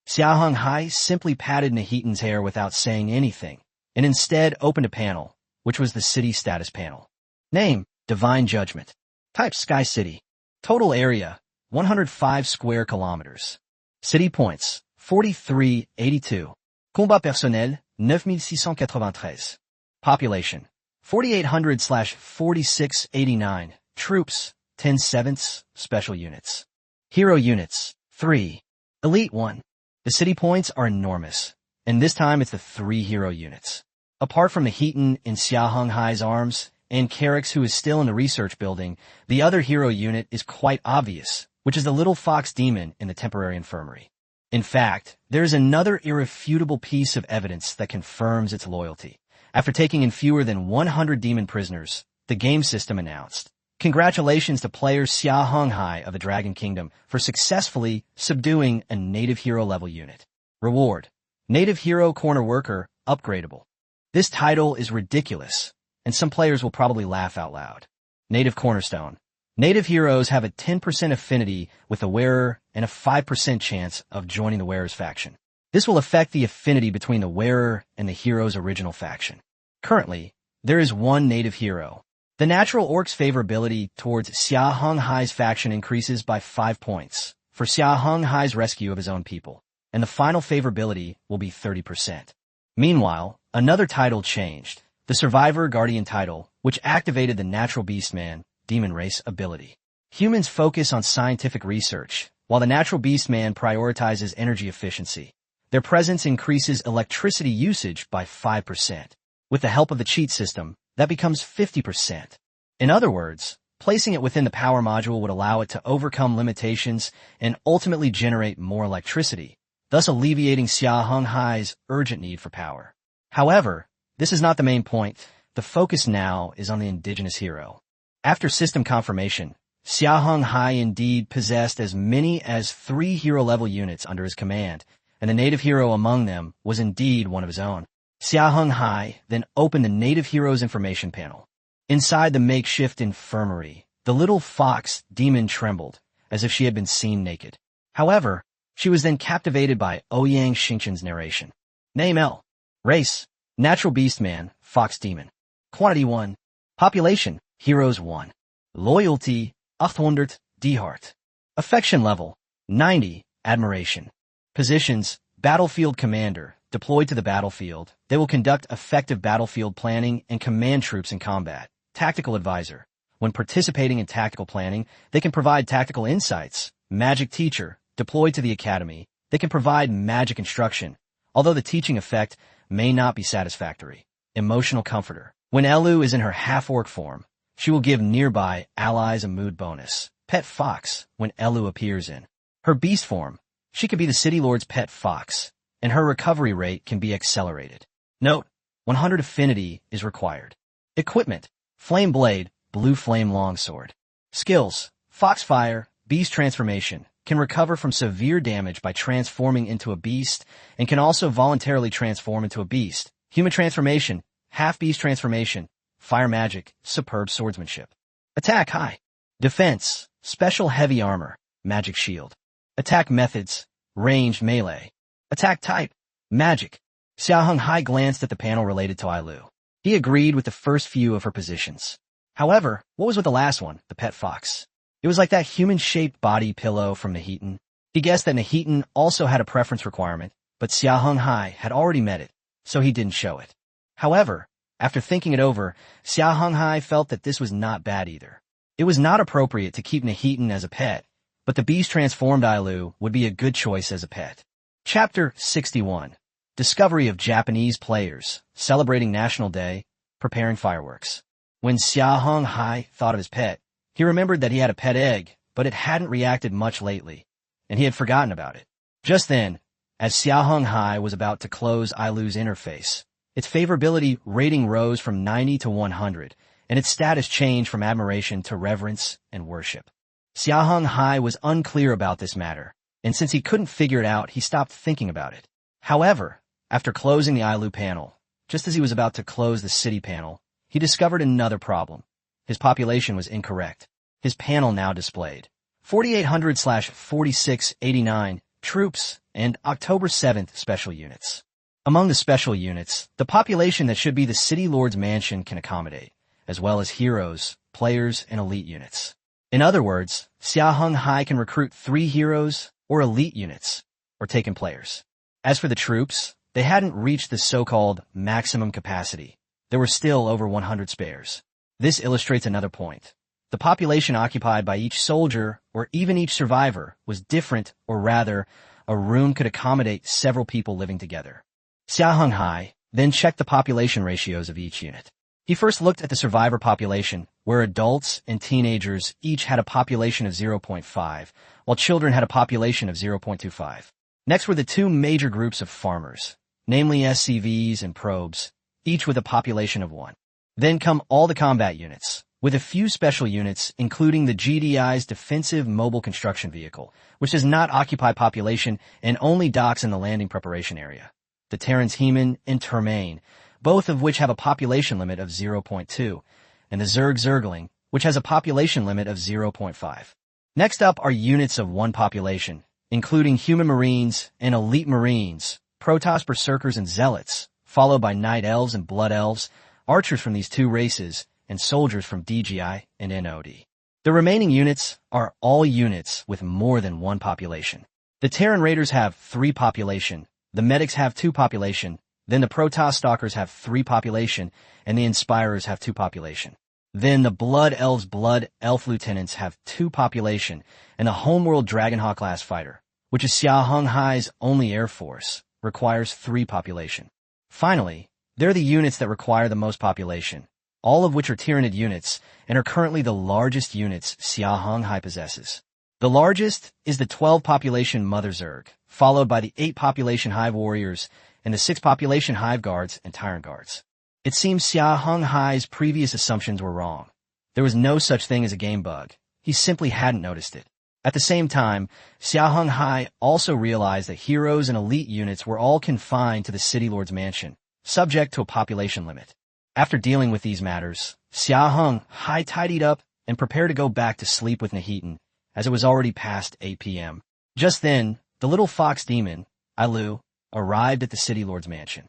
Xia Heng Hai simply patted Nahitan's hair without saying anything, and instead opened a panel, which was the city status panel. Name, Divine Judgment. Type, Sky City. Total area, 105 square kilometers. City points, 4382. Combat personnel, 9693. Population, 4800/4689. Troops, 10/7. Special units. Hero units, 3. Elite 1. The city points are enormous, and this time it's the 3 hero units. Apart from the Heaton in Xia Heng Hai's arms, and Carrick's who is still in the research building, the other hero unit is quite obvious, which is the little fox demon in the temporary infirmary. In fact, there is another irrefutable piece of evidence that confirms its loyalty. After taking in fewer than 100 demon prisoners, the game system announced, "Congratulations to player Xia Heng Hai of the Dragon Kingdom for successfully subduing a native hero level unit. Reward, Native Hero Corner Worker, upgradable." This title is ridiculous, and some players will probably laugh out loud. Native Cornerstone. Native heroes have a 10% affinity with the wearer and a 5% chance of joining the wearer's faction. This will affect the affinity between the wearer and the hero's original faction. Currently, there is one native hero. The natural orc's favorability towards Xia Heng Hai's faction increases by 5 points for Xia Heng Hai's rescue of his own people, and the final favorability will be 30%. Meanwhile, another title changed, the Survivor Guardian title, which activated the Natural Beastman demon race ability. Humans focus on scientific research, while the Natural Beastman prioritizes energy efficiency. Their presence increases electricity usage by 5%. With the help of the cheat system, that becomes 50%. In other words, placing it within the power module would allow it to overcome limitations and ultimately generate more electricity, thus alleviating Xia Heng Hai's urgent need for power. However, this is not the main point. The focus now is on the indigenous hero. After system confirmation, Xia Heng Hai indeed possessed as many as 3 hero-level units under his command, and the native hero among them was indeed one of his own. Xia Heng Hai then opened the native hero's information panel. Inside the makeshift infirmary, the little fox demon trembled, as if she had been seen naked. However, she was then captivated by Ouyang Xingchen's narration. Name L. Race, Natural Beastman, Fox Demon. Quantity 1. Population, Heroes 1. Loyalty, 800, D-Heart. Affection level, 90, Admiration. Positions, Battlefield Commander. Deployed to the battlefield, they will conduct effective battlefield planning and command troops in combat. Tactical Advisor. When participating in tactical planning, they can provide tactical insights. Magic Teacher. Deployed to the academy, they can provide magic instruction, although the teaching effect may not be satisfactory. Emotional Comforter. When Elu is in her half-orc form, she will give nearby allies a mood bonus. Pet Fox. When Elu appears in her beast form, she could be the city lord's pet fox, and her recovery rate can be accelerated. Note, 100 affinity is required. Equipment, Flame Blade, Blue Flame Longsword. Skills, Foxfire, Beast Transformation, can recover from severe damage by transforming into a beast, and can also voluntarily transform into a beast. Human Transformation, Half-Beast Transformation, Fire Magic, Superb Swordsmanship. Attack High. Defense, Special Heavy Armor, Magic Shield. Attack Methods, Ranged Melee. Attack Type, Magic. Xia Heng Hai glanced at the panel related to Ailu. He agreed with the first few of her positions. However, what was with the last one, the pet fox? It was like that human-shaped body pillow from Nahitan. He guessed that Nahitan also had a preference requirement, but Xia Heng Hai had already met it, so he didn't show it. However, after thinking it over, Xia Heng Hai felt that this was not bad either. It was not appropriate to keep Nahitan as a pet, but the beast-transformed Ailu would be a good choice as a pet. Chapter 61. Discovery of Japanese players, celebrating National Day, preparing fireworks. When Xia Heng Hai thought of his pet, he remembered that he had a pet egg, but it hadn't reacted much lately, and he had forgotten about it. Just then, as Xia Heng Hai was about to close Ailu's interface, its favorability rating rose from 90 to 100, and its status changed from admiration to reverence and worship. Xia Heng Hai was unclear about this matter, and since he couldn't figure it out, he stopped thinking about it. However, after closing the Ailu panel, just as he was about to close the city panel, he discovered another problem. His population was incorrect. His panel now displayed 4,800/4689 troops and October 7th special units. Among the special units, the population that should be the City Lord's mansion can accommodate, as well as heroes, players, and elite units. In other words, Xia Heng Hai can recruit 3 heroes or elite units, or taken players. As for the troops, they hadn't reached the so-called maximum capacity. There were still over 100 spares. This illustrates another point. The population occupied by each soldier, or even each survivor, was different, or rather, a room could accommodate several people living together. Xia Heng Hai then checked the population ratios of each unit. He first looked at the survivor population, where adults and teenagers each had a population of 0.5, while children had a population of 0.25. Next were the 2 major groups of farmers, namely SCVs and probes, each with a population of 1. Then come all the combat units, with a few special units, including the GDI's Defensive Mobile Construction Vehicle, which does not occupy population and only docks in the landing preparation area. The Terrans Heman and Termain, both of which have a population limit of 0.2, and the Zergling, which has a population limit of 0.5. Next up are units of 1 population, including human marines and elite marines, Protoss berserkers and zealots, followed by night elves and blood elves, archers from these 2 races, and soldiers from DGI and NOD. The remaining units are all units with more than 1 population. The Terran Raiders have 3 population, the Medics have 2 population, then the Protoss Stalkers have 3 population, and the Inspirers have 2 population. Then the Blood Elves Blood Elf Lieutenants have 2 population, and the Homeworld Dragonhawk-class fighter, which is Xia Heng Hai's only air force, requires 3 population. Finally, they're the units that require the most population, all of which are Tyranid units and are currently the largest units Xia Heng Hai possesses. The largest is the 12 population Mother Zerg, followed by the 8 population Hive Warriors and the 6 population Hive Guards and Tyrant Guards. It seems Xia Heng Hai's previous assumptions were wrong. There was no such thing as a game bug. He simply hadn't noticed it. At the same time, Xia Heng Hai also realized that heroes and elite units were all confined to the City Lord's mansion, subject to a population limit. After dealing with these matters, Xia Heng Hai tidied up and prepared to go back to sleep with Nahitan, as it was already past 8 p.m. Just then, the little fox demon, Ailu, arrived at the City Lord's mansion.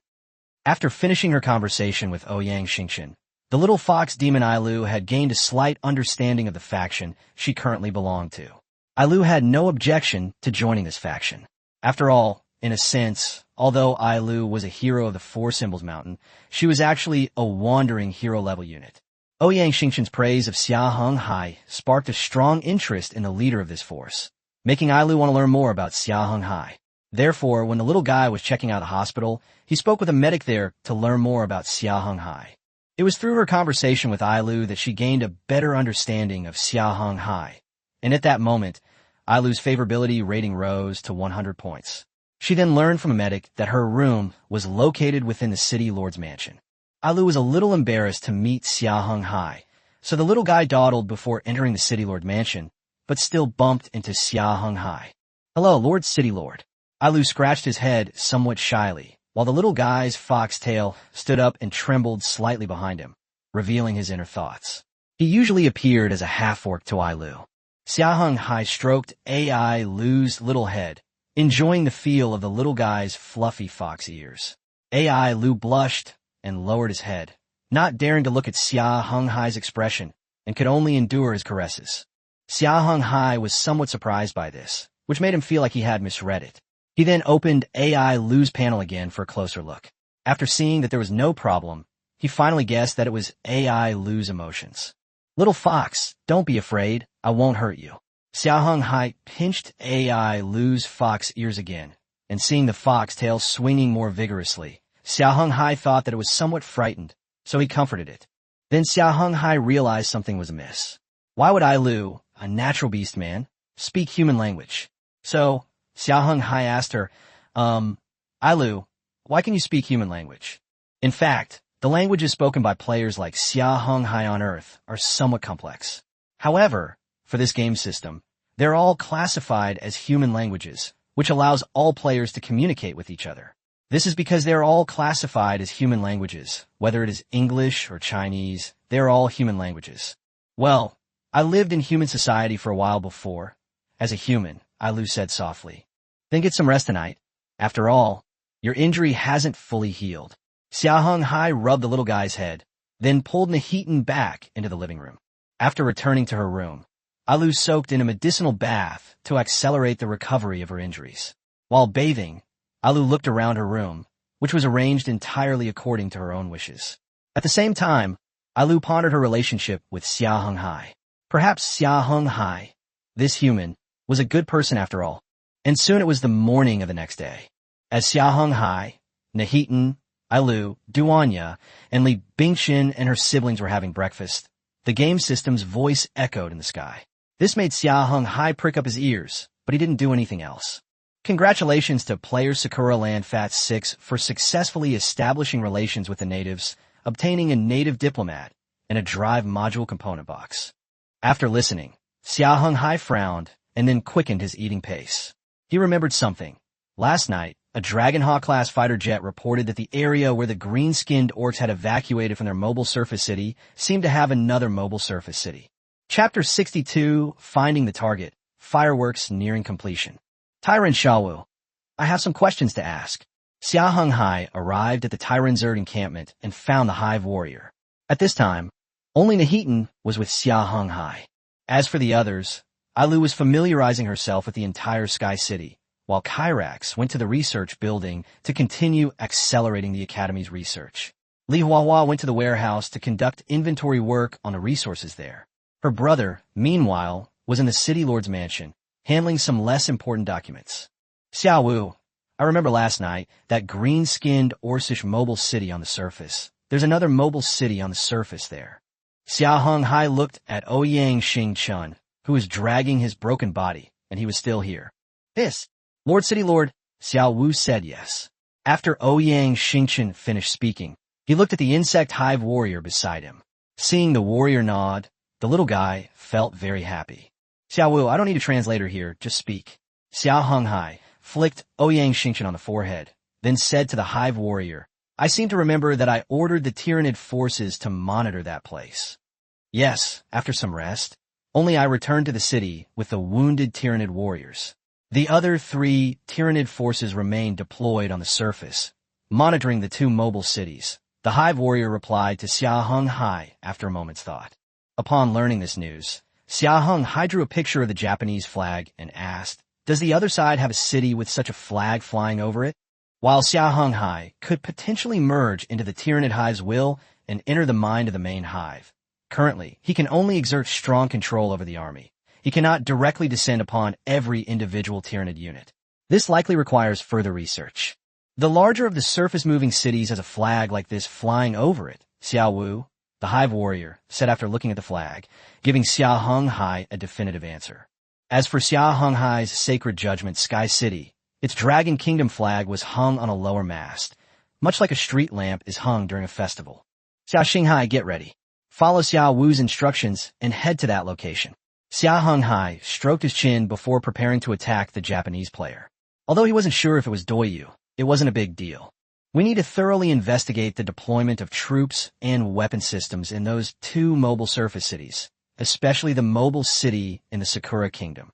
After finishing her conversation with Ouyang Xingqian, the little fox demon Ailu had gained a slight understanding of the faction she currently belonged to. Ailu had no objection to joining this faction. After all, in a sense, although Ailu was a hero of the 4 Symbols Mountain, she was actually a wandering hero-level unit. Ouyang Xingqian's praise of Xia Heng Hai sparked a strong interest in the leader of this force, making Ailu want to learn more about Xia Heng Hai. Therefore, when the little guy was checking out the hospital, he spoke with a medic there to learn more about Xia Heng Hai. It was through her conversation with Ailu that she gained a better understanding of Xia Heng Hai, and at that moment, Ailu's favorability rating rose to 100 points. She then learned from a medic that her room was located within the City Lord's mansion. Ailu was a little embarrassed to meet Xia Heng Hai, so the little guy dawdled before entering the City Lord mansion, but still bumped into Xia Heng Hai. "Hello, Lord City Lord." Ailu scratched his head somewhat shyly, while the little guy's foxtail stood up and trembled slightly behind him, revealing his inner thoughts. He usually appeared as a half-orc to Ailu. Xia Heng Hai stroked Ailu's little head, enjoying the feel of the little guy's fluffy fox ears. Ailu blushed and lowered his head, not daring to look at Xia Heng Hai's expression, and could only endure his caresses. Xia Heng Hai was somewhat surprised by this, which made him feel like he had misread it. He then opened Ailu's panel again for a closer look. After seeing that there was no problem, he finally guessed that it was Ailu's emotions. "Little fox, don't be afraid, I won't hurt you." Xia Heng Hai pinched AI Lu's fox ears again, and seeing the fox tail swinging more vigorously, Xia Heng Hai thought that it was somewhat frightened, so he comforted it. Then Xia Heng Hai realized something was amiss. Why would Lu, a natural beast man, speak human language? So, Xia Heng Hai asked her, Lu, why can you speak human language? In fact, the languages spoken by players like Xia Heng Hai on Earth are somewhat complex. However, for this game system, they're all classified as human languages, which allows all players to communicate with each other. This is because they're all classified as human languages, whether it is English or Chinese, they're all human languages. Well, I lived in human society for a while before. As a human, Lu said softly. Then get some rest tonight. After all, your injury hasn't fully healed. Xia Heng Hai rubbed the little guy's head, then pulled Nahitan back into the living room. After returning to her room, Lu soaked in a medicinal bath to accelerate the recovery of her injuries. While bathing, Lu looked around her room, which was arranged entirely according to her own wishes. At the same time, Lu pondered her relationship with Xia Heng Hai. Perhaps Xia Heng Hai, this human, was a good person after all. And soon it was the morning of the next day. As Xia Heng Hai, Nahitan, Lu, Duanya, and Li Bingxin and her siblings were having breakfast, the game system's voice echoed in the sky. This made Xia Heng Hai prick up his ears, but he didn't do anything else. Congratulations to player Sakura Land Fat 6 for successfully establishing relations with the natives, obtaining a native diplomat, and a drive module component box. After listening, Xia Heng Hai frowned and then quickened his eating pace. He remembered something. Last night, a Dragonhawk-class fighter jet reported that the area where the green-skinned orcs had evacuated from their mobile surface city seemed to have another mobile surface city. Chapter 62, Finding the Target, Fireworks Nearing Completion. Tyrant Shawu, I have some questions to ask. Xia Heng Hai arrived at the Tyranzerd encampment and found the Hive warrior. At this time, only Nahitan was with Xia Heng Hai. As for the others, Lu was familiarizing herself with the entire Sky City, while Kyrax went to the research building to continue accelerating the Academy's research. Li Huahua went to the warehouse to conduct inventory work on the resources there. Her brother, meanwhile, was in the City Lord's mansion, handling some less important documents. Xiao Wu, I remember last night that green-skinned Orcish mobile city on the surface. There's another mobile city on the surface there. Xia Heng Hai looked at Ouyang Xingchun, who was dragging his broken body, and he was still here. This, Lord City Lord, Xiao Wu said yes. After Ouyang Xingchun finished speaking, he looked at the insect hive warrior beside him. Seeing the warrior nod, the little guy felt very happy. Xiao Wu, I don't need a translator here, just speak. Xia Heng Hai flicked Ouyang Xingchun on the forehead, then said to the hive warrior, I seem to remember that I ordered the Tyranid forces to monitor that place. Yes, after some rest, only I returned to the city with the wounded Tyranid warriors. The other 3 Tyranid forces remained deployed on the surface, monitoring the 2 mobile cities. The hive warrior replied to Xia Heng Hai after a moment's thought. Upon learning this news, Xia Heng Hai drew a picture of the Japanese flag and asked, does the other side have a city with such a flag flying over it? While Xia Heng Hai could potentially merge into the Tyranid hive's will and enter the mind of the main hive, currently, he can only exert strong control over the army. He cannot directly descend upon every individual Tyranid unit. This likely requires further research. The larger of the surface-moving cities has a flag like this flying over it, Xiao Wu, the hive warrior, said after looking at the flag, giving Xia Heng Hai a definitive answer. As for Xia Heng Hai's sacred judgment, Sky City, its Dragon Kingdom flag was hung on a lower mast, much like a street lamp is hung during a festival. Xia Xinghai, get ready. Follow Xiao Wu's instructions and head to that location. Xia Heng Hai stroked his chin before preparing to attack the Japanese player. Although he wasn't sure if it was Doyu, it wasn't a big deal. We need to thoroughly investigate the deployment of troops and weapon systems in those 2 mobile surface cities, especially the mobile city in the Sakura Kingdom.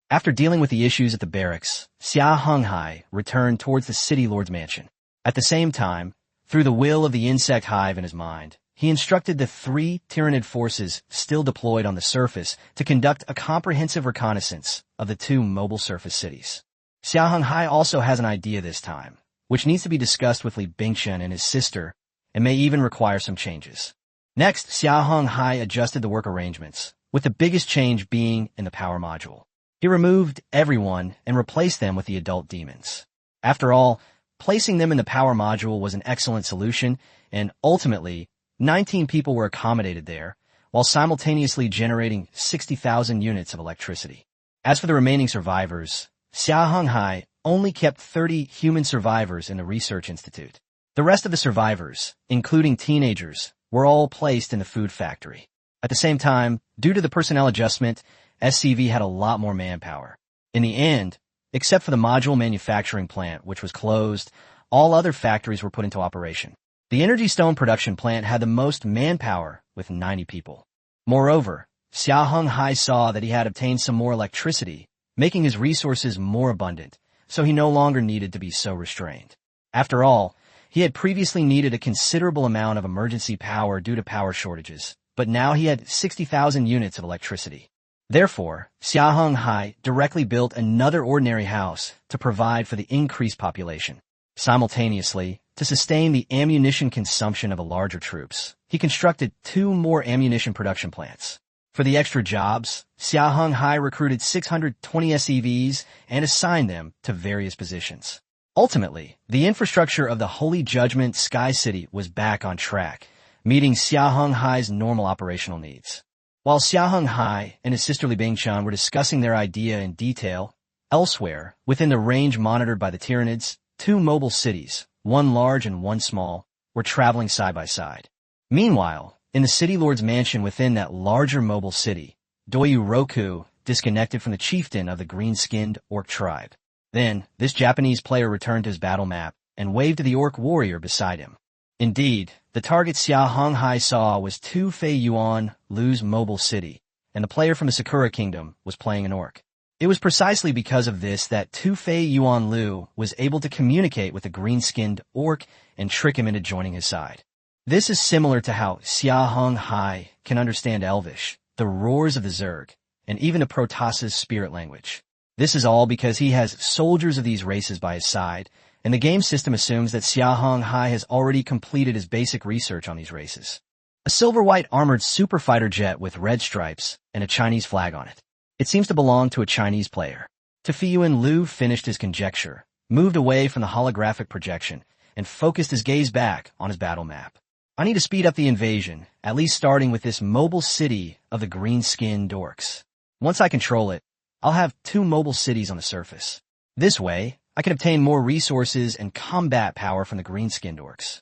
After dealing with the issues at the barracks, Xia Heng Hai returned towards the City Lord's mansion. At the same time, through the will of the insect hive in his mind, he instructed the 3 Tyranid forces still deployed on the surface to conduct a comprehensive reconnaissance of the 2 mobile surface cities. Xia Heng Hai also has an idea this time, which needs to be discussed with Li Bingxin and his sister, and may even require some changes. Next, Xia Heng Hai adjusted the work arrangements, with the biggest change being in the power module. He removed everyone and replaced them with the adult demons. After all, placing them in the power module was an excellent solution, and ultimately, 19 people were accommodated there, while simultaneously generating 60,000 units of electricity. As for the remaining survivors, Xia Heng Hai only kept 30 human survivors in the research institute. The rest of the survivors, including teenagers, were all placed in the food factory. At the same time, due to the personnel adjustment, SCV had a lot more manpower. In the end, except for the module manufacturing plant, which was closed, all other factories were put into operation. The energy stone production plant had the most manpower, with 90 people. Moreover, Xia Heng Hai saw that he had obtained some more electricity, making his resources more abundant, so he no longer needed to be so restrained. After all, he had previously needed a considerable amount of emergency power due to power shortages, but now he had 60,000 units of electricity. Therefore, Xia Heng Hai directly built another ordinary house to provide for the increased population. Simultaneously, to sustain the ammunition consumption of the larger troops, he constructed 2 more ammunition production plants. For the extra jobs, Xia Heng Hai recruited 620 SCVs and assigned them to various positions. Ultimately, the infrastructure of the Holy Judgment Sky City was back on track, meeting Xia Heng Hai's normal operational needs. While Xia Heng Hai and his sister Li Bingchan were discussing their idea in detail, elsewhere, within the range monitored by the Tyranids, 2 mobile cities, one large and one small, were traveling side by side. Meanwhile, in the city lord's mansion within that larger mobile city, Doyu Roku disconnected from the chieftain of the green-skinned orc tribe. Then, this Japanese player returned to his battle map and waved to the orc warrior beside him. Indeed, the target Xia Heng Hai saw was Tu Fei Yuan Lu's mobile city, and the player from the Sakura Kingdom was playing an orc. It was precisely because of this that Tu Fei Yuan Lu was able to communicate with the green-skinned orc and trick him into joining his side. This is similar to how Xia Heng Hai can understand Elvish, the roars of the Zerg, and even the Protoss's spirit language. This is all because he has soldiers of these races by his side, and the game system assumes that Xia Heng Hai has already completed his basic research on these races. A silver-white armored superfighter jet with red stripes and a Chinese flag on it. It seems to belong to a Chinese player. Tafiyuan Lu finished his conjecture, moved away from the holographic projection, and focused his gaze back on his battle map. I need to speed up the invasion, at least starting with this mobile city of the green-skinned orcs. Once I control it, I'll have 2 mobile cities on the surface. This way, I can obtain more resources and combat power from the green-skinned orcs.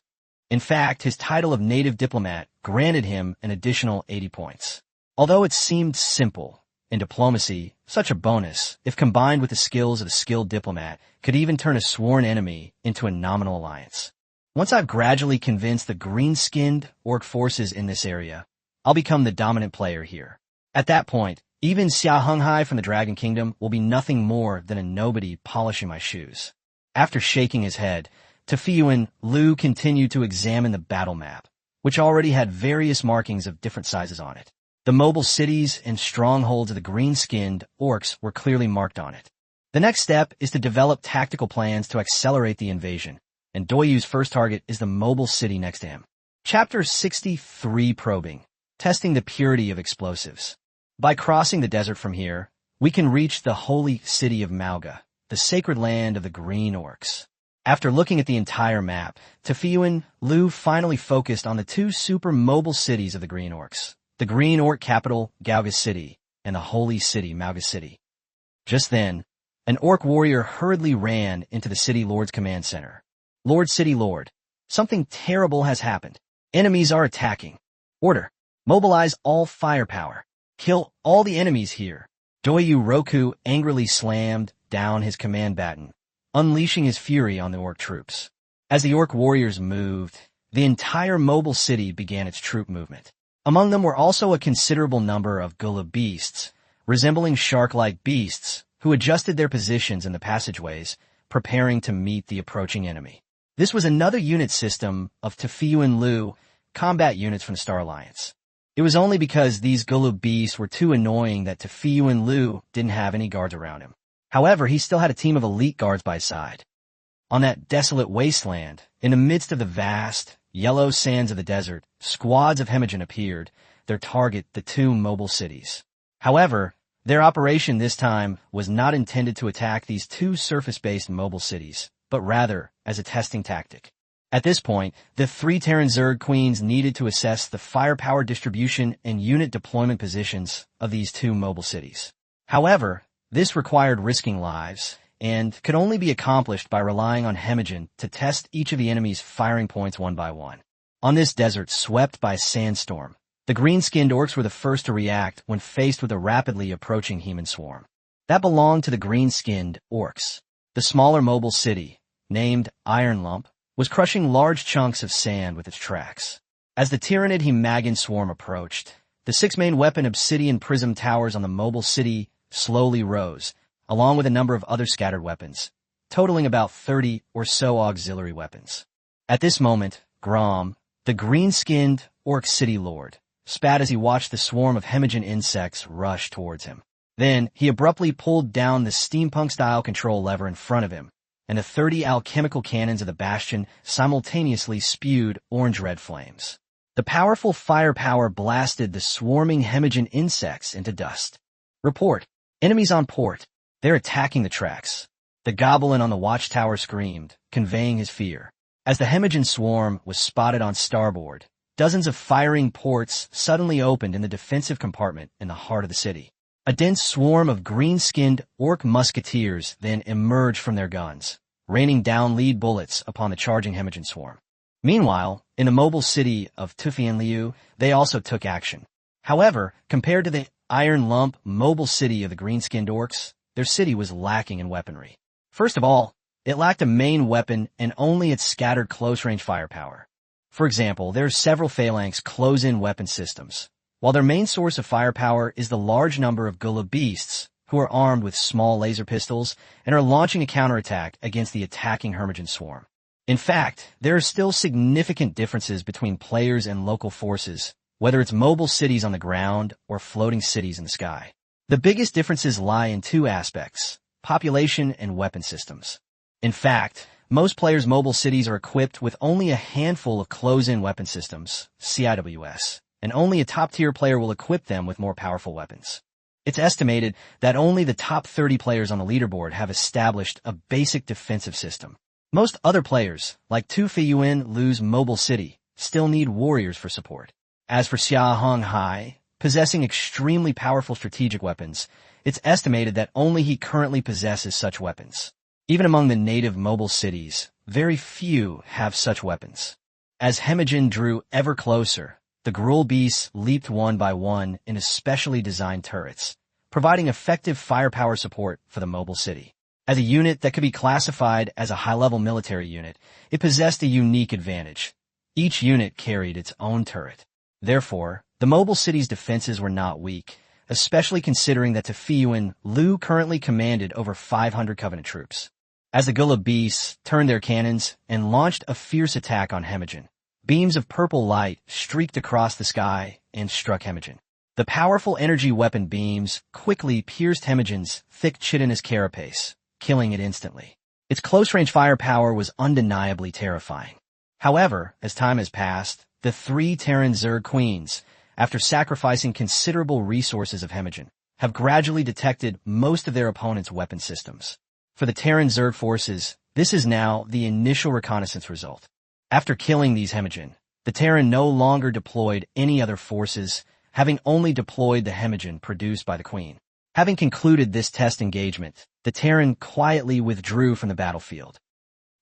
In fact, his title of native diplomat granted him an additional 80 points. Although it seemed simple, in diplomacy, such a bonus, if combined with the skills of a skilled diplomat, could even turn a sworn enemy into a nominal alliance. Once I've gradually convinced the green-skinned orc forces in this area, I'll become the dominant player here. At that point, even Xia Heng Hai from the Dragon Kingdom will be nothing more than a nobody polishing my shoes. After shaking his head, Tafiyuan Lu continued to examine the battle map, which already had various markings of different sizes on it. The mobile cities and strongholds of the green-skinned orcs were clearly marked on it. The next step is to develop tactical plans to accelerate the invasion, and Doyu's first target is the mobile city next to him. Chapter 63 Probing, Testing the Purity of Explosives. By crossing the desert from here, we can reach the holy city of Manga, the sacred land of the green orcs. After looking at the entire map, Tafiyuan Lu finally focused on the 2 super mobile cities of the green orcs, the green orc capital, Gauga City, and the holy city, Mauga City. Just then, an orc warrior hurriedly ran into the city lord's command center. Lord City Lord, something terrible has happened. Enemies are attacking. Order, mobilize all firepower. Kill all the enemies here. Doyu Roku angrily slammed down his command baton, unleashing his fury on the orc troops. As the orc warriors moved, the entire mobile city began its troop movement. Among them were also a considerable number of gullah beasts, resembling shark-like beasts, who adjusted their positions in the passageways, preparing to meet the approaching enemy. This was another unit system of Tafiyuan Lu combat units from the Star Alliance. It was only because these gullah beasts were too annoying that Tafiyuan Lu didn't have any guards around him. However, he still had a team of elite guards by his side. On that desolate wasteland, in the midst of the vast, yellow sands of the desert, squads of Hemagen appeared, their target the two mobile cities. However, their operation this time was not intended to attack these two surface-based mobile cities, but rather as a testing tactic. At this point, the three Terran Zerg queens needed to assess the firepower distribution and unit deployment positions of these two mobile cities. However, this required risking lives, and could only be accomplished by relying on Hemagen to test each of the enemy's firing points one by one. On this desert swept by a sandstorm, the green-skinned orcs were the first to react when faced with a rapidly approaching human swarm. That belonged to the green-skinned orcs. The smaller mobile city, named Iron Lump, was crushing large chunks of sand with its tracks. As the Tyrannid Hemagen swarm approached, the six main weapon obsidian prism towers on the mobile city slowly rose, along with a number of other scattered weapons, totaling about 30 or so auxiliary weapons. At this moment, Grom, the green-skinned orc city lord, spat as he watched the swarm of Hemagen insects rush towards him. Then, he abruptly pulled down the steampunk-style control lever in front of him, and the 30 alchemical cannons of the bastion simultaneously spewed orange-red flames. The powerful firepower blasted the swarming Hemagen insects into dust. Report. Enemies on port. They're attacking the tracks. The goblin on the watchtower screamed, conveying his fear. As the Hemagen swarm was spotted on starboard, dozens of firing ports suddenly opened in the defensive compartment in the heart of the city. A dense swarm of green-skinned orc musketeers then emerged from their guns, raining down lead bullets upon the charging Hemagen swarm. Meanwhile, in the mobile city of Tufianliu, they also took action. However, compared to the Iron Lump mobile city of the green-skinned orcs, their city was lacking in weaponry. First of all, it lacked a main weapon and only its scattered close-range firepower. For example, there are several phalanx close-in weapon systems, while their main source of firepower is the large number of Gula beasts who are armed with small laser pistols and are launching a counterattack against the attacking Hemagen swarm. In fact, there are still significant differences between players and local forces, whether it's mobile cities on the ground or floating cities in the sky. The biggest differences lie in two aspects: population and weapon systems. In fact, most players' mobile cities are equipped with only a handful of close-in weapon systems, CIWS, and only a top-tier player will equip them with more powerful weapons. It's estimated that only the top 30 players on the leaderboard have established a basic defensive system. Most other players, like Tufianliu's mobile city, still need warriors for support. As for Xia Heng Hai, possessing extremely powerful strategic weapons, it's estimated that only he currently possesses such weapons. Even among the native mobile cities, very few have such weapons. As Hemagen drew ever closer, the Gruul beasts leaped one by one into specially designed turrets, providing effective firepower support for the mobile city. As a unit that could be classified as a high-level military unit, it possessed a unique advantage. Each unit carried its own turret. Therefore, the mobile city's defenses were not weak, especially considering that Tufianliu currently commanded over 500 Covenant troops. As the Gula beasts turned their cannons and launched a fierce attack on Hemagen, beams of purple light streaked across the sky and struck Hemagen. The powerful energy weapon beams quickly pierced Hemagen's thick chitinous carapace, killing it instantly. Its close-range firepower was undeniably terrifying. However, as time has passed, the three Terran Zerg queens, after sacrificing considerable resources of Hemagen, have gradually detected most of their opponent's weapon systems. For the Terran Zerg forces, this is now the initial reconnaissance result. After killing these Hemagen, the Terran no longer deployed any other forces, having only deployed the Hemagen produced by the Queen. Having concluded this test engagement, the Terran quietly withdrew from the battlefield.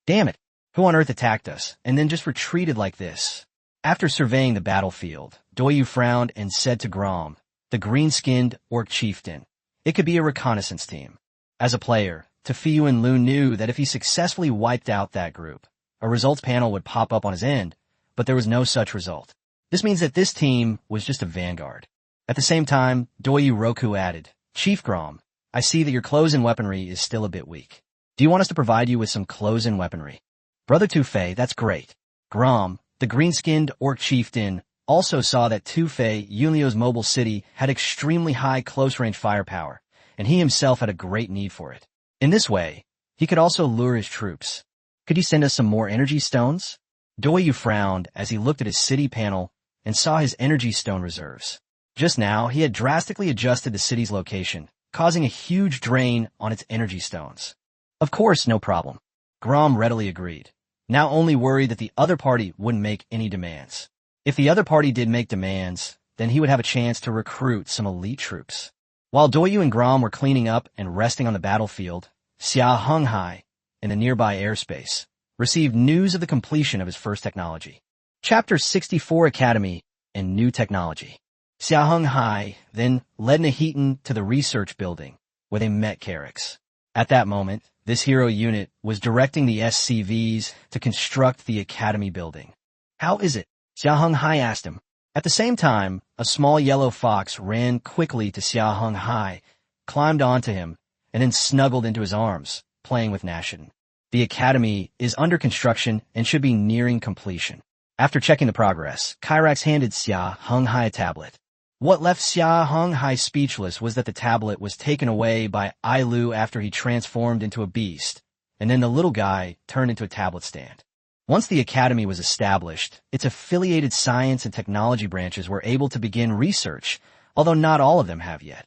Damn it! Who on earth attacked us, and then just retreated like this? After surveying the battlefield, Doyu frowned and said to Grom, the green-skinned orc chieftain, it could be a reconnaissance team. As a player, Tufianliu knew that if he successfully wiped out that group, a results panel would pop up on his end, but there was no such result. This means that this team was just a vanguard. At the same time, Doyu Roku added, Chief Grom, I see that your close-in weaponry is still a bit weak. Do you want us to provide you with some close-in weaponry? Brother Tufei, that's great. Grom, the green-skinned orc chieftain, also saw that Tufianliu's mobile city had extremely high close-range firepower, and he himself had a great need for it. In this way, he could also lure his troops. Could you send us some more energy stones? Doyu frowned as he looked at his city panel and saw his energy stone reserves. Just now, he had drastically adjusted the city's location, causing a huge drain on its energy stones. Of course, no problem. Grom readily agreed, now only worried that the other party wouldn't make any demands. If the other party did make demands, then he would have a chance to recruit some elite troops. While Doyu and Grom were cleaning up and resting on the battlefield, Xia Heng Hai, in the nearby airspace, received news of the completion of his first technology. Chapter 64 Academy and New Technology. Xia Heng Hai then led Nahitan to the research building, where they met Carix. At that moment, this hero unit was directing the SCVs to construct the academy building. How is it? Xia Heng Hai asked him. At the same time, a small yellow fox ran quickly to Xia Heng Hai, climbed onto him, and then snuggled into his arms, playing with Nashin. The academy is under construction and should be nearing completion. After checking the progress, Kyrax handed Xia Heng Hai a tablet. What left Xia Heng Hai speechless was that the tablet was taken away by Ailu after he transformed into a beast, and then the little guy turned into a tablet stand. Once the academy was established, its affiliated science and technology branches were able to begin research, although not all of them have yet.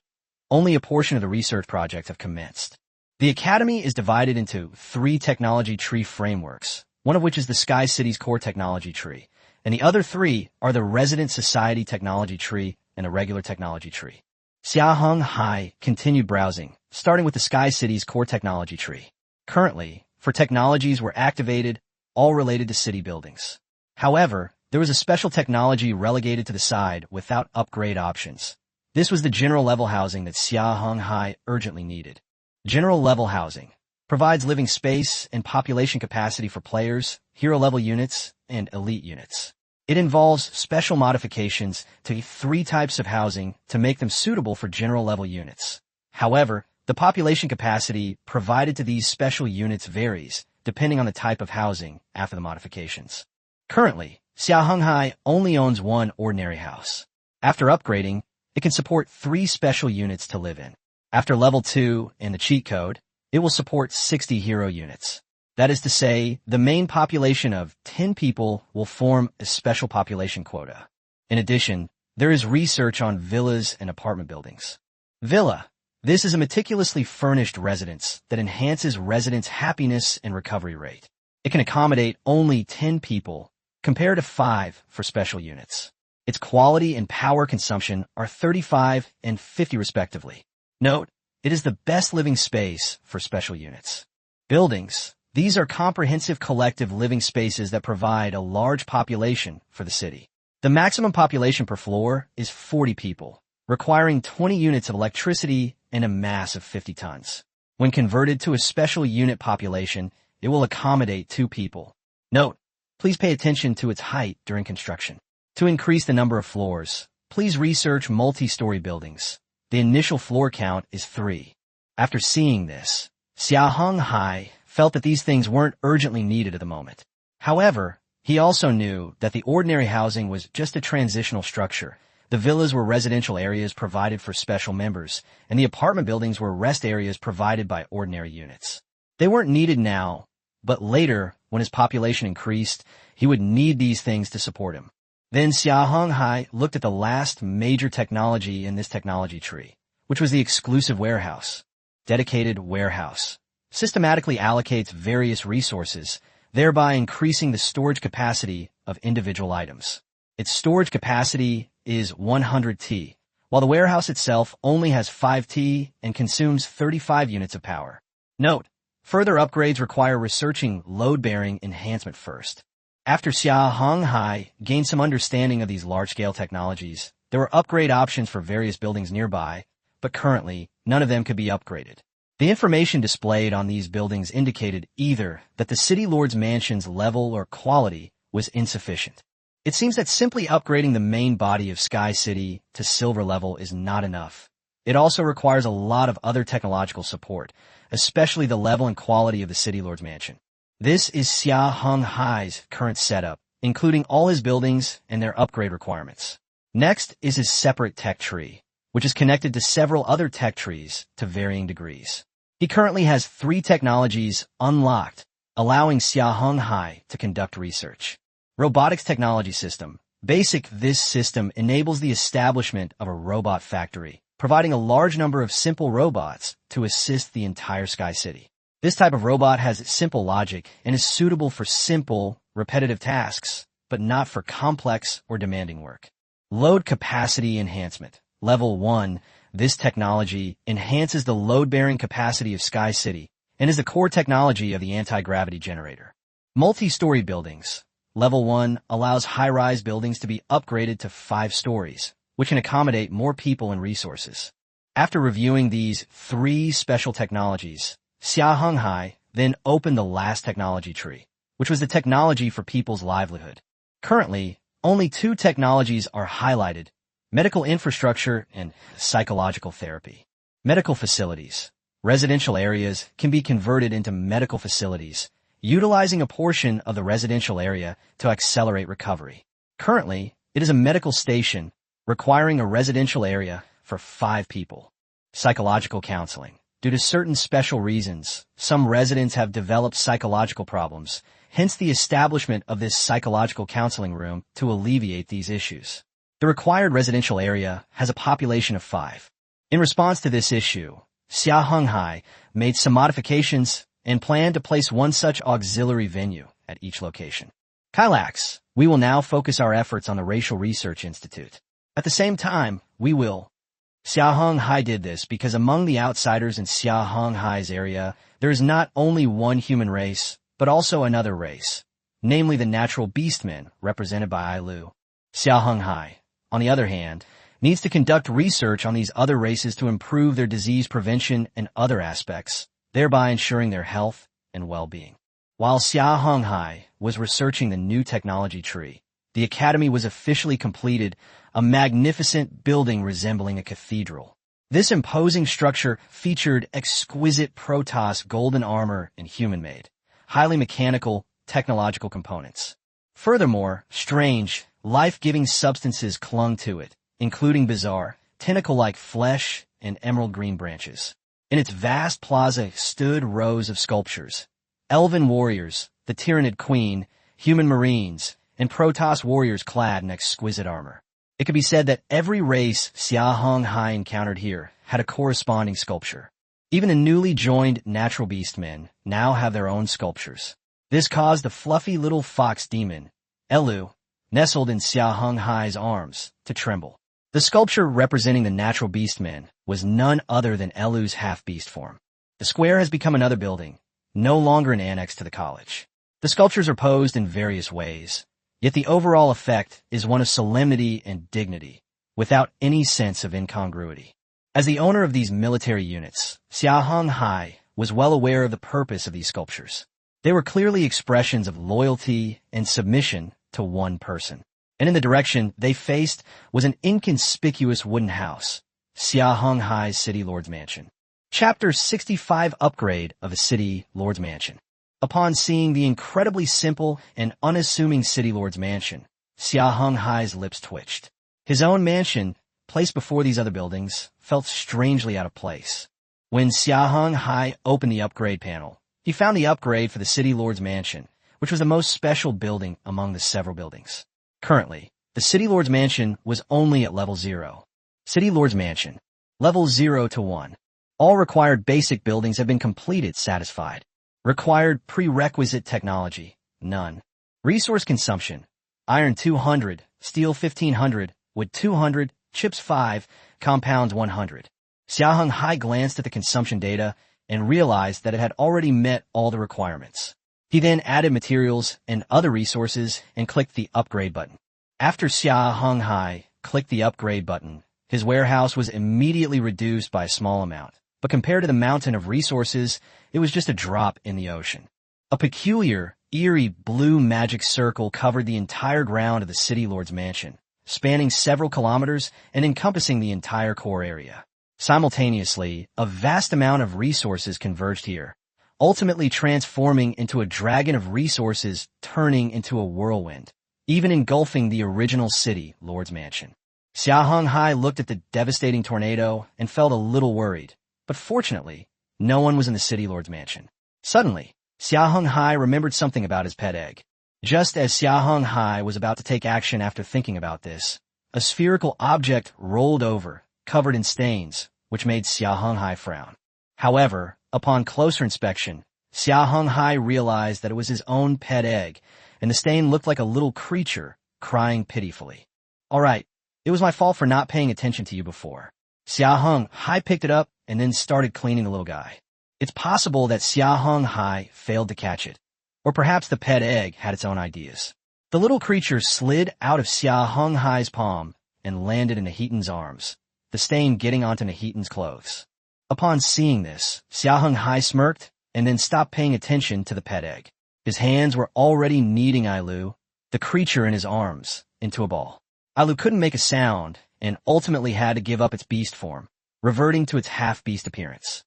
Only a portion of the research projects have commenced. The academy is divided into 3 technology tree frameworks, one of which is the Sky City's core technology tree, and the other 3 are the Resident Society technology tree and a regular technology tree. Xia Heng Hai continued browsing, starting with the Sky City's core technology tree. Currently, for technologies were activated, all related to city buildings. However, there was a special technology relegated to the side without upgrade options. This was the general level housing that Xia Heng Hai urgently needed. General level housing provides living space and population capacity for players, hero-level units, and elite units. It involves special modifications to 3 types of housing to make them suitable for general-level units. However, the population capacity provided to these special units varies, depending on the type of housing after the modifications. Currently, Xia Heng Hai only owns 1 ordinary house. After upgrading, it can support 3 special units to live in. After level 2 and the cheat code, it will support 60 hero units. That is to say, the main population of 10 people will form a special population quota. In addition, there is research on villas and apartment buildings. Villa. This is a meticulously furnished residence that enhances residents' happiness and recovery rate. It can accommodate only 10 people, compared to 5 for special units. Its quality and power consumption are 35 and 50 respectively. Note, it is the best living space for special units. Buildings. These are comprehensive collective living spaces that provide a large population for the city. The maximum population per floor is 40 people, requiring 20 units of electricity and a mass of 50 tons. When converted to a special unit population, it will accommodate 2 people. Note, please pay attention to its height during construction. To increase the number of floors, please research multi-story buildings. The initial floor count is 3. After seeing this, Xia Heng Hai felt that these things weren't urgently needed at the moment. However, he also knew that the ordinary housing was just a transitional structure. The villas were residential areas provided for special members, and the apartment buildings were rest areas provided by ordinary units. They weren't needed now, but later, when his population increased, he would need these things to support him. Then Xia Heng Hai looked at the last major technology in this technology tree, which was the exclusive warehouse. Dedicated warehouse systematically allocates various resources, thereby increasing the storage capacity of individual items. Its storage capacity is 100 T, while the warehouse itself only has 5 T and consumes 35 units of power. Note, further upgrades require researching load-bearing enhancement first. After Xia Heng Hai gained some understanding of these large-scale technologies, there were upgrade options for various buildings nearby, but currently, none of them could be upgraded. The information displayed on these buildings indicated either that the City Lord's mansion's level or quality was insufficient. It seems that simply upgrading the main body of Sky City to silver level is not enough. It also requires a lot of other technological support, especially the level and quality of the City Lord's mansion. This is Xia Heng Hai's current setup, including all his buildings and their upgrade requirements. Next is his separate tech tree, which is connected to several other tech trees to varying degrees. He currently has 3 technologies unlocked, allowing Xia Heng Hai to conduct research. Robotics Technology System. This system enables the establishment of a robot factory, providing a large number of simple robots to assist the entire Sky City. This type of robot has simple logic and is suitable for simple, repetitive tasks, but not for complex or demanding work. Load capacity enhancement. Level 1. This technology enhances the load-bearing capacity of Sky City and is the core technology of the anti-gravity generator. Multi-story buildings. Level 1 allows high-rise buildings to be upgraded to 5 stories, which can accommodate more people and resources. After reviewing these 3 special technologies, Xia Heng Hai then opened the last technology tree, which was the technology for people's livelihood. Currently, only 2 technologies are highlighted: medical infrastructure and psychological therapy. Medical facilities. Residential areas can be converted into medical facilities, utilizing a portion of the residential area to accelerate recovery. Currently, it is a medical station requiring a residential area for 5 people. Psychological counseling. Due to certain special reasons, some residents have developed psychological problems, hence the establishment of this psychological counseling room to alleviate these issues. The required residential area has a population of 5. In response to this issue, Xia Heng Hai made some modifications and planned to place 1 such auxiliary venue at each location. Kylax, we will now focus our efforts on the Racial Research Institute. At the same time, Xia Heng Hai did this because among the outsiders in Xia Heng Hai's area, there is not only one human race, but also another race, namely the natural beastmen represented by Ailu. Xia Heng Hai, on the other hand, needs to conduct research on these other races to improve their disease prevention and other aspects, thereby ensuring their health and well-being. While Xia Heng Hai was researching the new technology tree, the academy was officially completed, a magnificent building resembling a cathedral. This imposing structure featured exquisite Protoss golden armor and human-made, highly mechanical, technological components. Furthermore, strange, life-giving substances clung to it, including bizarre, tentacle-like flesh and emerald green branches. In its vast plaza stood rows of sculptures: elven warriors, the Tyrannid Queen, human marines, and Protoss warriors clad in exquisite armor. It could be said that every race Xia Heng Hai encountered here had a corresponding sculpture. Even the newly joined natural beastmen now have their own sculptures. This caused the fluffy little fox demon, Elu, nestled in Xia Heng Hai's arms, to tremble. The sculpture representing the natural beastmen was none other than Elu's half-beast form. The square has become another building, no longer an annex to the college. The sculptures are posed in various ways, yet the overall effect is one of solemnity and dignity, without any sense of incongruity. As the owner of these military units, Xia Heng Hai was well aware of the purpose of these sculptures. They were clearly expressions of loyalty and submission to one person. And in the direction they faced was an inconspicuous wooden house, Xia Heng Hai's City Lord's Mansion. Chapter 65 Upgrade of a City Lord's Mansion. Upon seeing the incredibly simple and unassuming City Lord's Mansion, Xia Heng Hai's lips twitched. His own mansion, placed before these other buildings, felt strangely out of place. When Xia Heng Hai opened the upgrade panel, he found the upgrade for the City Lord's Mansion, which was the most special building among the several buildings. Currently, the City Lord's Mansion was only at level 0. City Lord's Mansion, level 0 to 1. All required basic buildings have been completed, satisfied. Required prerequisite technology, none. Resource consumption, iron 200, steel 1500, wood 200, chips 5, compounds 100. Xia Heng Hai glanced at the consumption data and realized that it had already met all the requirements. He then added materials and other resources and clicked the upgrade button. After Xia Heng Hai clicked the upgrade button, his warehouse was immediately reduced by a small amount, but compared to the mountain of resources, it was just a drop in the ocean. A peculiar, eerie blue magic circle covered the entire ground of the City Lord's Mansion, spanning several kilometers and encompassing the entire core area. Simultaneously, a vast amount of resources converged here, ultimately transforming into a dragon of resources turning into a whirlwind, even engulfing the original City Lord's Mansion. Xia Heng Hai looked at the devastating tornado and felt a little worried, but fortunately, no one was in the City Lord's Mansion. Suddenly, Xia Heng Hai remembered something about his pet egg. Just as Xia Heng Hai was about to take action after thinking about this, a spherical object rolled over, covered in stains, which made Xia Heng Hai frown. However, upon closer inspection, Xia Heng Hai realized that it was his own pet egg, and the stain looked like a little creature, crying pitifully. All right, it was my fault for not paying attention to you before. Xia Heng Hai picked it up and then started cleaning the little guy. It's possible that Xia Heng Hai failed to catch it, or perhaps the pet egg had its own ideas. The little creature slid out of Xia Heng Hai's palm and landed in Nahitan's arms, the stain getting onto Nahitan's clothes. Upon seeing this, Xia Heng Hai smirked and then stopped paying attention to the pet egg. His hands were already kneading Ailu, the creature in his arms, into a ball. Ailu couldn't make a sound and ultimately had to give up its beast form, reverting to its half-beast appearance.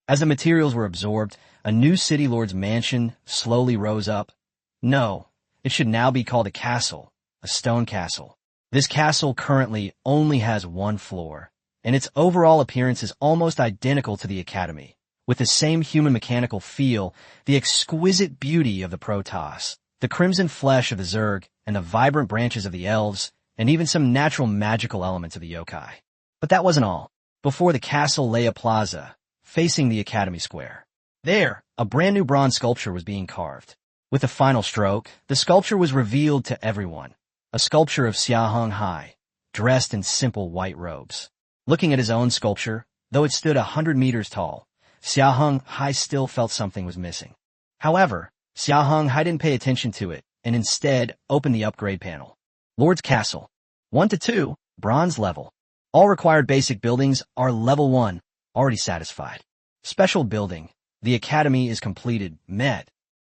As the materials were absorbed, a new city lord's mansion slowly rose up. No, it should now be called a castle, a stone castle. This castle currently only has one floor, and its overall appearance is almost identical to the academy, with the same human mechanical feel, the exquisite beauty of the Protoss, the crimson flesh of the Zerg, and the vibrant branches of the elves, and even some natural magical elements of the yokai. But that wasn't all. Before the castle lay a plaza, facing the academy square. There, a brand new bronze sculpture was being carved. With the final stroke, the sculpture was revealed to everyone. A sculpture of Xia Heng Hai, dressed in simple white robes. Looking at his own sculpture, though it stood 100 meters tall, Xia Heng Hai still felt something was missing. However, Xia Heng Hai didn't pay attention to it, and instead opened the upgrade panel. Lord's Castle. 1 to 2, bronze level. All required basic buildings are level 1, already satisfied. Special building. The academy is completed, met.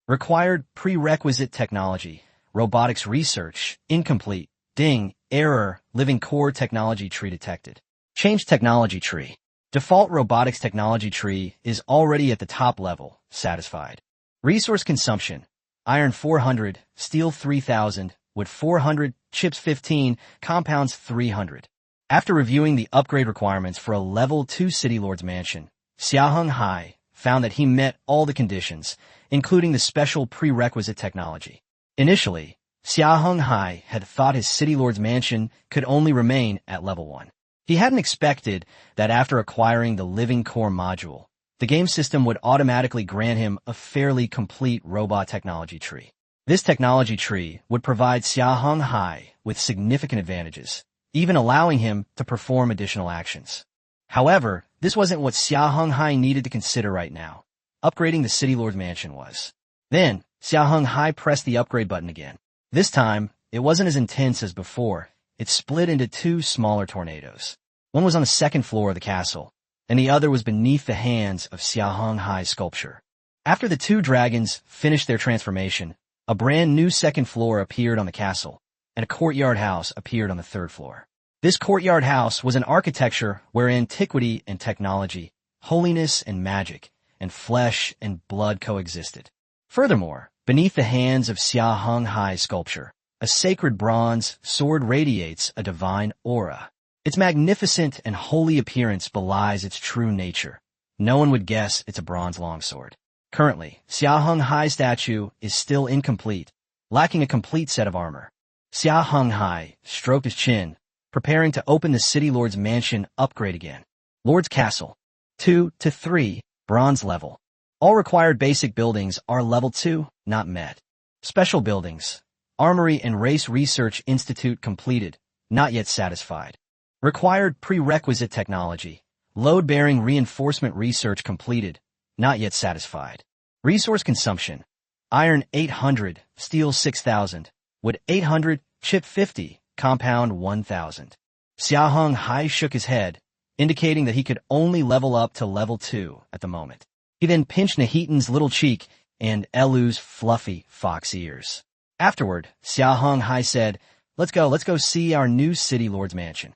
Required prerequisite technology. Robotics research, incomplete. Ding, error, living core technology tree detected. Change technology tree. Default robotics technology tree is already at the top level, satisfied. Resource consumption. Iron 400, steel 3000, wood 400, chips 15, compounds 300. After reviewing the upgrade requirements for a level 2 City Lord's mansion, Xia Heng Hai found that he met all the conditions, including the special prerequisite technology. Initially, Xia Heng Hai had thought his City Lord's mansion could only remain at level 1. He hadn't expected that after acquiring the living core module, the game system would automatically grant him a fairly complete robot technology tree. This technology tree would provide Xia Heng Hai with significant advantages, even allowing him to perform additional actions. However, this wasn't what Xia Heng Hai needed to consider right now. Upgrading the City Lord's mansion was. Then, Xia Heng Hai pressed the upgrade button again. This time, it wasn't as intense as before. It split into 2 smaller tornadoes. One was on the second floor of the castle, and the other was beneath the hands of Xia Heng Hai's sculpture. After the 2 dragons finished their transformation, a brand new second floor appeared on the castle, and a courtyard house appeared on the 3rd floor. This courtyard house was an architecture where antiquity and technology, holiness and magic, and flesh and blood coexisted. Furthermore, beneath the hands of Xia Heng Hai's sculpture, a sacred bronze sword radiates a divine aura. Its magnificent and holy appearance belies its true nature. No one would guess it's a bronze longsword. Currently, Xia Heng Hai's statue is still incomplete, lacking a complete set of armor. Xia Heng Hai stroked his chin, preparing to open the City Lord's mansion upgrade again. Lord's Castle. 2 to 3, bronze level. All required basic buildings are level 2, not met. Special buildings. Armory and Race Research Institute completed, not yet satisfied. Required prerequisite technology. Load-bearing reinforcement research completed, not yet satisfied. Resource consumption. Iron 800, steel 6000, wood 800, chip 50, compound 1000. Xia Heng Hai shook his head, indicating that he could only level up to level 2 at the moment. He then pinched Nahitan's little cheek and Elu's fluffy fox ears. Afterward, Xia Heng Hai said, let's go see our new City Lord's mansion.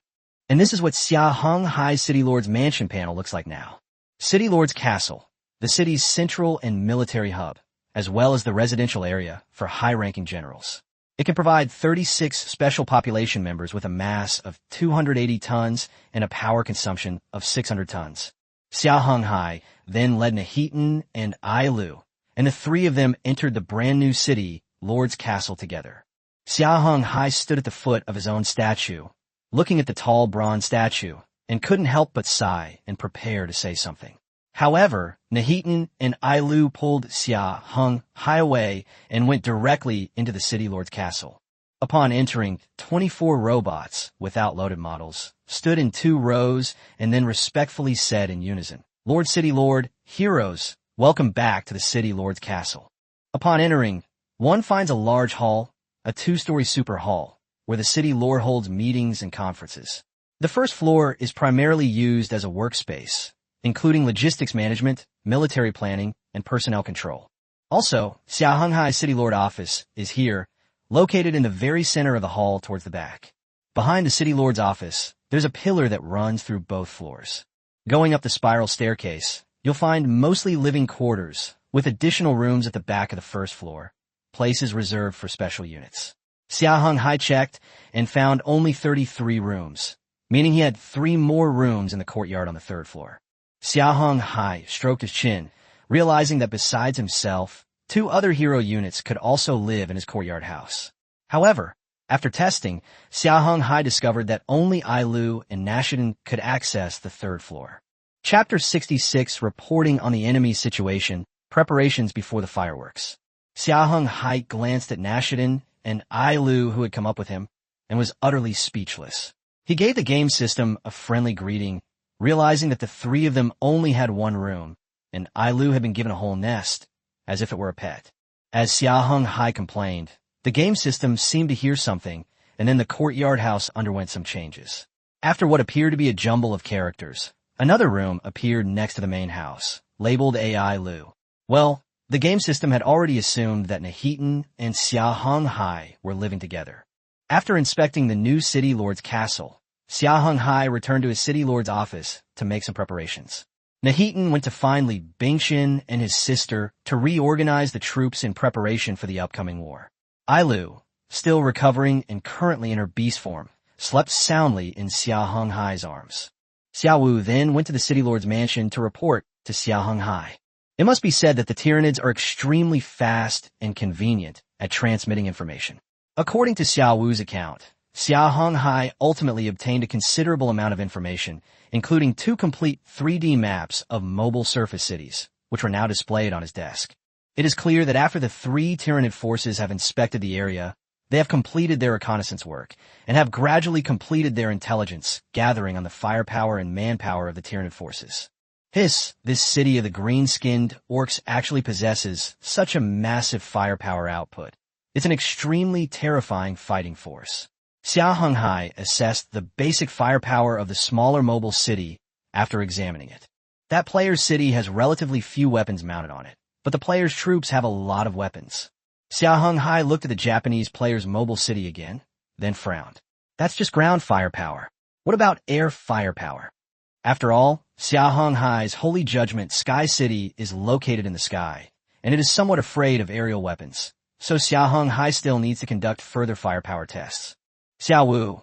And this is what Xia Heng Hai's City Lord's mansion panel looks like now. City Lord's Castle, the city's central and military hub, as well as the residential area for high-ranking generals. It can provide 36 special population members with a mass of 280 tons and a power consumption of 600 tons. Xia Heng Hai then led Nahitan and Ailu, and the 3 of them entered the brand new city Lord's castle together. Xia Heng Hai stood at the foot of his own statue, looking at the tall bronze statue, and couldn't help but sigh and prepare to say something. However, Nahitan and Ailu pulled Xia Heng Hai away and went directly into the city lord's castle. Upon entering, 24 robots, without loaded models, stood in 2 rows and then respectfully said in unison, "Lord City Lord, heroes, welcome back to the City Lord's castle." Upon entering, one finds a large hall, a 2-story super hall, where the City Lord holds meetings and conferences. The first floor is primarily used as a workspace, including logistics management, military planning, and personnel control. Also, Xia Heng Hai City Lord office is here, located in the very center of the hall towards the back. Behind the City Lord's office, there's a pillar that runs through both floors. Going up the spiral staircase, you'll find mostly living quarters, with additional rooms at the back of the first floor, places reserved for special units. Xia Heng Hai checked and found only 33 rooms, meaning he had 3 more rooms in the courtyard on the 3rd floor. Xia Heng Hai stroked his chin, realizing that besides himself, 2 other hero units could also live in his courtyard house. However, after testing, Xia Heng Hai discovered that only Ailu and Nashidin could access the 3rd floor. Chapter 66, Reporting on the Enemy's Situation, Preparations Before the Fireworks. Xia Heng Hai glanced at Nashidin and Ailu who had come up with him, and was utterly speechless. He gave the game system a friendly greeting, realizing that the 3 of them only had 1 room, and Ailu had been given a whole nest, as if it were a pet. As Xia Heng Hai complained, the game system seemed to hear something, and then the courtyard house underwent some changes. After what appeared to be a jumble of characters, another room appeared next to the main house, labeled AI Lu. Well, the game system had already assumed that Nahitan and Xia Heng Hai were living together. After inspecting the new City Lord's castle, Xia Heng Hai returned to his City Lord's office to make some preparations. Nahitan went to find Li Bingxian and his sister to reorganize the troops in preparation for the upcoming war. Ailu, still recovering and currently in her beast form, slept soundly in Xia Heng Hai's arms. Xiao Wu then went to the City Lord's mansion to report to Xia Heng Hai. It must be said that the Tyranids are extremely fast and convenient at transmitting information. According to Xiao Wu's account, Xia Heng Hai ultimately obtained a considerable amount of information, including 2 complete 3D maps of mobile surface cities, which were now displayed on his desk. It is clear that after the 3 Tyranid forces have inspected the area, they have completed their reconnaissance work, and have gradually completed their intelligence gathering on the firepower and manpower of the Tyranid forces. This city of the green-skinned orcs actually possesses such a massive firepower output. It's an extremely terrifying fighting force. Xia Heng Hai assessed the basic firepower of the smaller mobile city after examining it. That player's city has relatively few weapons mounted on it, but the player's troops have a lot of weapons. Xia Heng Hai looked at the Japanese player's mobile city again, then frowned. That's just ground firepower. What about air firepower? After all, Xia Heng Hai's Holy Judgment Sky City is located in the sky, and it is somewhat afraid of aerial weapons, so Xia Heng Hai still needs to conduct further firepower tests. Xiao Wu,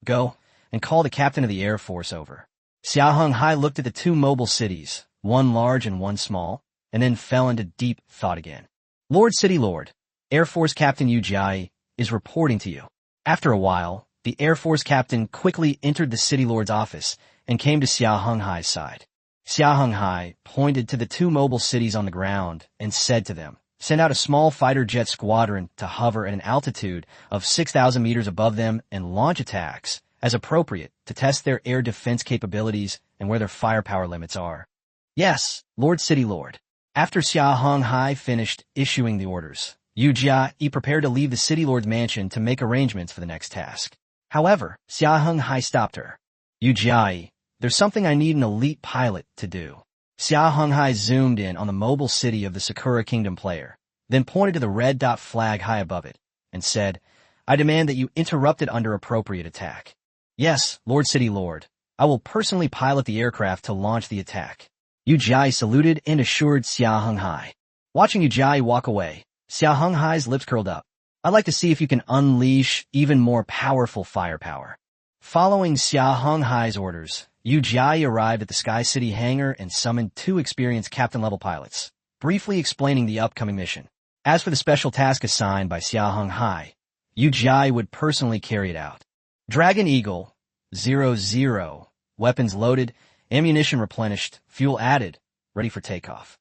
go and call the captain of the Air Force over. Xia Heng Hai looked at the 2 mobile cities, one large and one small, and then fell into deep thought again. Lord City Lord, Air Force Captain Yu Jiai is reporting to you. After a while, the Air Force captain quickly entered the City Lord's office and came to Xia Heng Hai's side. Xia Heng Hai pointed to the 2 mobile cities on the ground and said to them, "Send out a small fighter jet squadron to hover at an altitude of 6,000 meters above them and launch attacks, as appropriate, to test their air defense capabilities and where their firepower limits are." Yes, Lord City Lord. After Xia Heng Hai finished issuing the orders, Yu Jia prepared to leave the City Lord's mansion to make arrangements for the next task. However, Xia Heng Hai stopped her. "Yu Jia, there's something I need an elite pilot to do." Xia Heng Hai zoomed in on the mobile city of the Sakura Kingdom player, then pointed to the red dot flag high above it, and said, "I demand that you interrupt it under appropriate attack." "Yes, Lord City Lord. I will personally pilot the aircraft to launch the attack." Yu Jia saluted and assured Xia Heng Hai. Watching Yu Jia walk away, Xia Heng Hai's lips curled up. "I'd like to see if you can unleash even more powerful firepower." Following Xia Heng Hai's orders, Yu Jia arrived at the Sky City hangar and summoned 2 experienced captain-level pilots, briefly explaining the upcoming mission. As for the special task assigned by Xia Heng Hai, Yu Jia would personally carry it out. Dragon Eagle, 00, weapons loaded, ammunition replenished, fuel added, ready for takeoff.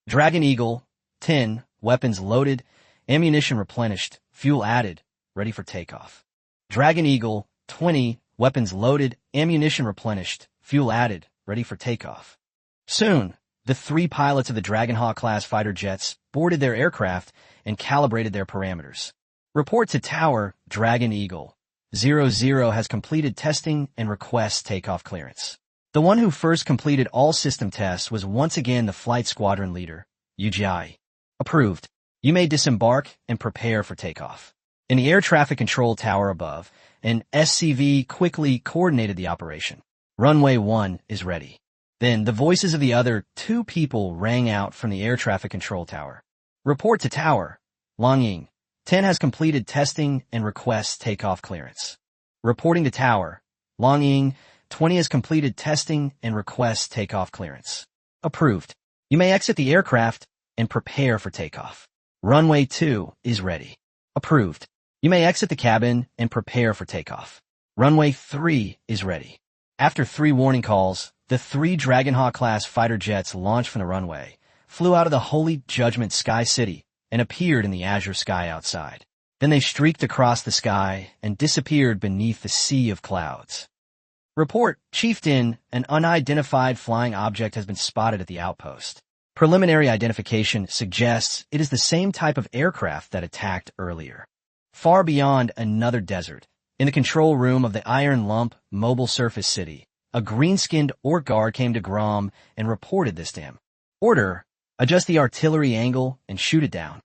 Dragon Eagle, 10, weapons loaded, ammunition replenished, fuel added, ready for takeoff. Dragon Eagle, 20, weapons loaded, ammunition replenished, fuel added, ready for takeoff. Soon, the 3 pilots of the Dragonhawk-class fighter jets boarded their aircraft and calibrated their parameters. Report to Tower, Dragon Eagle. 00 has completed testing and requests takeoff clearance. The one who first completed all system tests was once again the flight squadron leader, Yu Jia. Approved. You may disembark and prepare for takeoff. In the air traffic control tower above, an SCV quickly coordinated the operation. Runway 1 is ready. Then the voices of the other 2 people rang out from the air traffic control tower. Report to Tower. Longying. 10 has completed testing and requests takeoff clearance. Reporting to Tower. Longying. 20 has completed testing and requests takeoff clearance. Approved. You may exit the aircraft and prepare for takeoff. Runway 2 is ready. Approved. You may exit the cabin and prepare for takeoff. Runway 3 is ready. After 3 warning calls, the 3 Dragonhawk-class fighter jets launched from the runway, flew out of the Holy Judgment Sky City, and appeared in the azure sky outside. Then they streaked across the sky and disappeared beneath the sea of clouds. Report, Chieftain, an unidentified flying object has been spotted at the outpost. Preliminary identification suggests it is the same type of aircraft that attacked earlier. Far beyond another desert, in the control room of the Iron Lump mobile surface city, a green-skinned orc guard came to Grom and reported this to him. Order, adjust the artillery angle and shoot it down.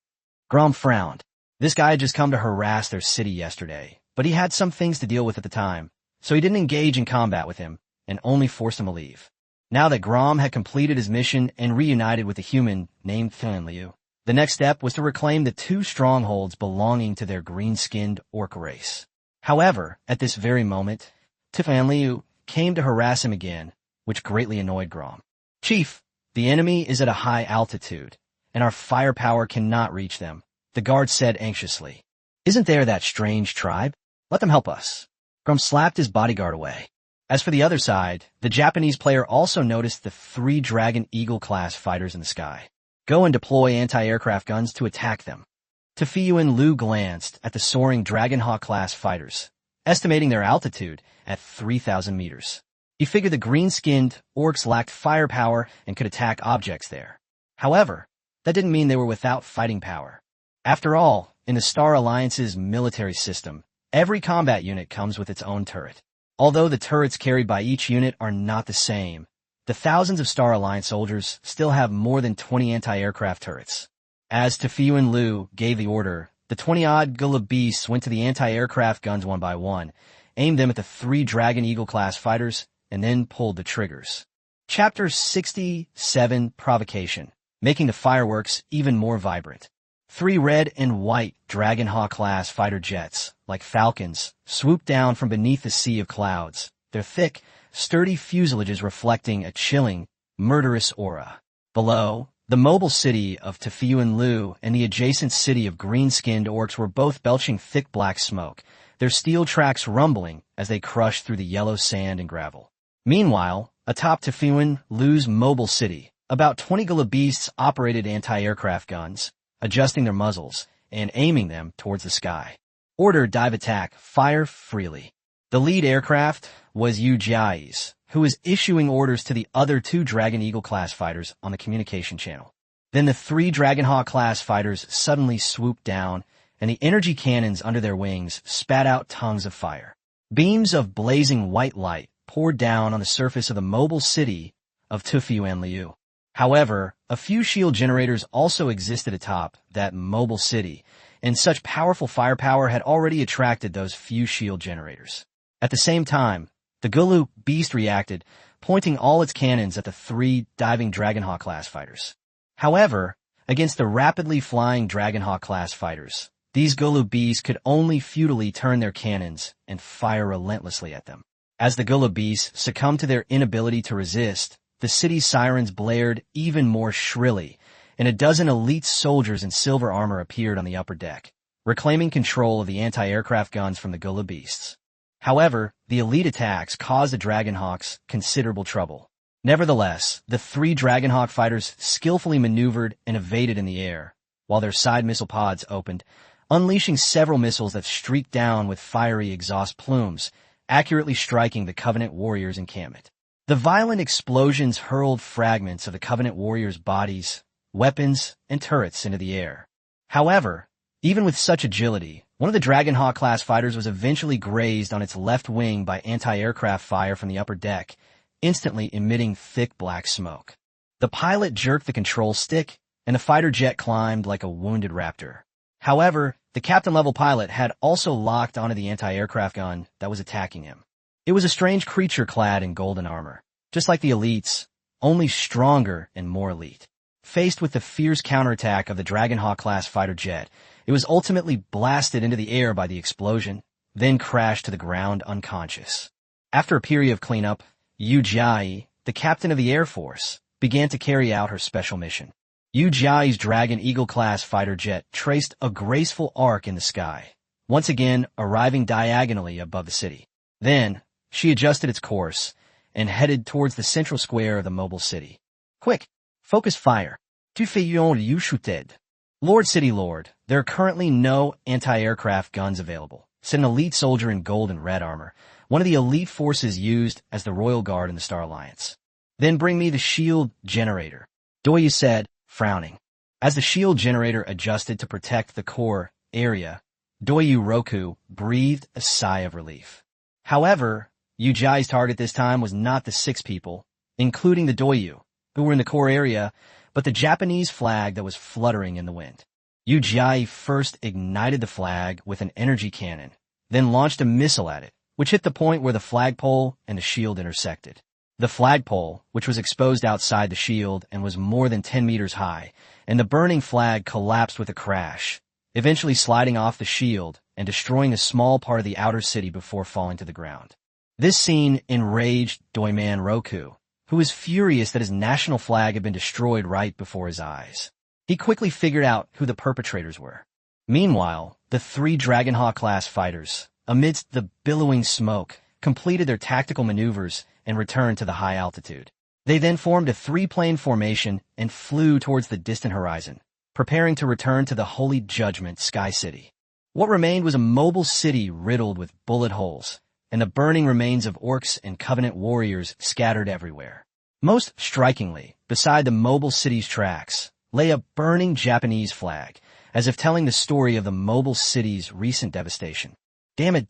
Grom frowned. This guy had just come to harass their city yesterday, but he had some things to deal with at the time, so he didn't engage in combat with him and only forced him to leave. Now that Grom had completed his mission and reunited with a human named Fan Liu, the next step was to reclaim the 2 strongholds belonging to their green-skinned orc race. However, at this very moment, Fan Liu came to harass him again, which greatly annoyed Grom. Chief, the enemy is at a high altitude, and our firepower cannot reach them, the guard said anxiously. Isn't there that strange tribe? Let them help us. Grom slapped his bodyguard away. As for the other side, the Japanese player also noticed the 3 Dragon Eagle-class fighters in the sky. Go and deploy anti-aircraft guns to attack them. Tafiyu and Liu glanced at the soaring Dragonhawk-class fighters, estimating their altitude at 3,000 meters. He figured the green-skinned orcs lacked firepower and could attack objects there. However, that didn't mean they were without fighting power. After all, in the Star Alliance's military system, every combat unit comes with its own turret. Although the turrets carried by each unit are not the same, the thousands of Star Alliance soldiers still have more than 20 anti-aircraft turrets. As Tafiyu and Liu gave the order, the 20-odd Gula beasts went to the anti-aircraft guns one by one, aimed them at the 3 Dragon Eagle-class fighters, and then pulled the triggers. Chapter 67, Provocation, making the fireworks even more vibrant. 3 red and white Dragonhawk-class fighter jets, like falcons, swooped down from beneath the sea of clouds, their thick, sturdy fuselages reflecting a chilling, murderous aura. Below, the mobile city of Tafiyu and Liu and the adjacent city of green-skinned orcs were both belching thick black smoke, their steel tracks rumbling as they crushed through the yellow sand and gravel. Meanwhile, atop Tafiyu and Liu's mobile city, about 20 Gula beasts operated anti-aircraft guns, adjusting their muzzles and aiming them towards the sky. Order, dive attack, fire freely. The lead aircraft was Yu Jia's, who was issuing orders to the other 2 Dragon Eagle-class fighters on the communication channel. Then the 3 Dragonhawk-class fighters suddenly swooped down, and the energy cannons under their wings spat out tongues of fire. Beams of blazing white light poured down on the surface of the mobile city of Tafiyu and Liu. However, a few shield generators also existed atop that mobile city, and such powerful firepower had already attracted those few shield generators. At the same time, the Gulu beast reacted, pointing all its cannons at the 3 diving Dragonhawk-class fighters. However, against the rapidly flying Dragonhawk-class fighters, these Gulu beasts could only futilely turn their cannons and fire relentlessly at them. As the Gulu beasts succumbed to their inability to resist, the city's sirens blared even more shrilly, and a dozen elite soldiers in silver armor appeared on the upper deck, reclaiming control of the anti-aircraft guns from the Gullah beasts. However, the elite attacks caused the Dragonhawks considerable trouble. Nevertheless, the 3 Dragonhawk fighters skillfully maneuvered and evaded in the air, while their side missile pods opened, unleashing several missiles that streaked down with fiery exhaust plumes, accurately striking the Covenant warriors' encampment. The violent explosions hurled fragments of the Covenant warriors' bodies, weapons, and turrets into the air. However, even with such agility, one of the Dragonhawk-class fighters was eventually grazed on its left wing by anti-aircraft fire from the upper deck, instantly emitting thick black smoke. The pilot jerked the control stick, and the fighter jet climbed like a wounded raptor. However, the captain-level pilot had also locked onto the anti-aircraft gun that was attacking him. It was a strange creature clad in golden armor, just like the elites, only stronger and more elite. Faced with the fierce counterattack of the Dragonhawk-class fighter jet, it was ultimately blasted into the air by the explosion, then crashed to the ground unconscious. After a period of cleanup, Yu Jia, the captain of the Air Force, began to carry out her special mission. Yu Jia's Dragon Eagle-class fighter jet traced a graceful arc in the sky, once again arriving diagonally above the city. Then, she adjusted its course and headed towards the central square of the mobile city. Quick! Focus fire! Tu fais you shooted. Lord City Lord, there are currently no anti-aircraft guns available, said an elite soldier in gold and red armor, one of the elite forces used as the Royal Guard in the Star Alliance. Then bring me the shield generator, Doyu said, frowning. As the shield generator adjusted to protect the core area, Doyu Roku breathed a sigh of relief. However, Yu Jia's target this time was not the 6 people, including the Doyu, who were in the core area, but the Japanese flag that was fluttering in the wind. Yu Jia first ignited the flag with an energy cannon, then launched a missile at it, which hit the point where the flagpole and the shield intersected. The flagpole, which was exposed outside the shield and was more than 10 meters high, and the burning flag collapsed with a crash, eventually sliding off the shield and destroying a small part of the outer city before falling to the ground. This scene enraged Doyman Roku, who was furious that his national flag had been destroyed right before his eyes. He quickly figured out who the perpetrators were. Meanwhile, the 3 Dragonhawk-class fighters, amidst the billowing smoke, completed their tactical maneuvers and returned to the high altitude. They then formed a 3-plane formation and flew towards the distant horizon, preparing to return to the Holy Judgment Sky City. What remained was a mobile city riddled with bullet holes, and the burning remains of orcs and Covenant warriors scattered everywhere. Most strikingly, beside the mobile city's tracks, lay a burning Japanese flag, as if telling the story of the mobile city's recent devastation. Damn it!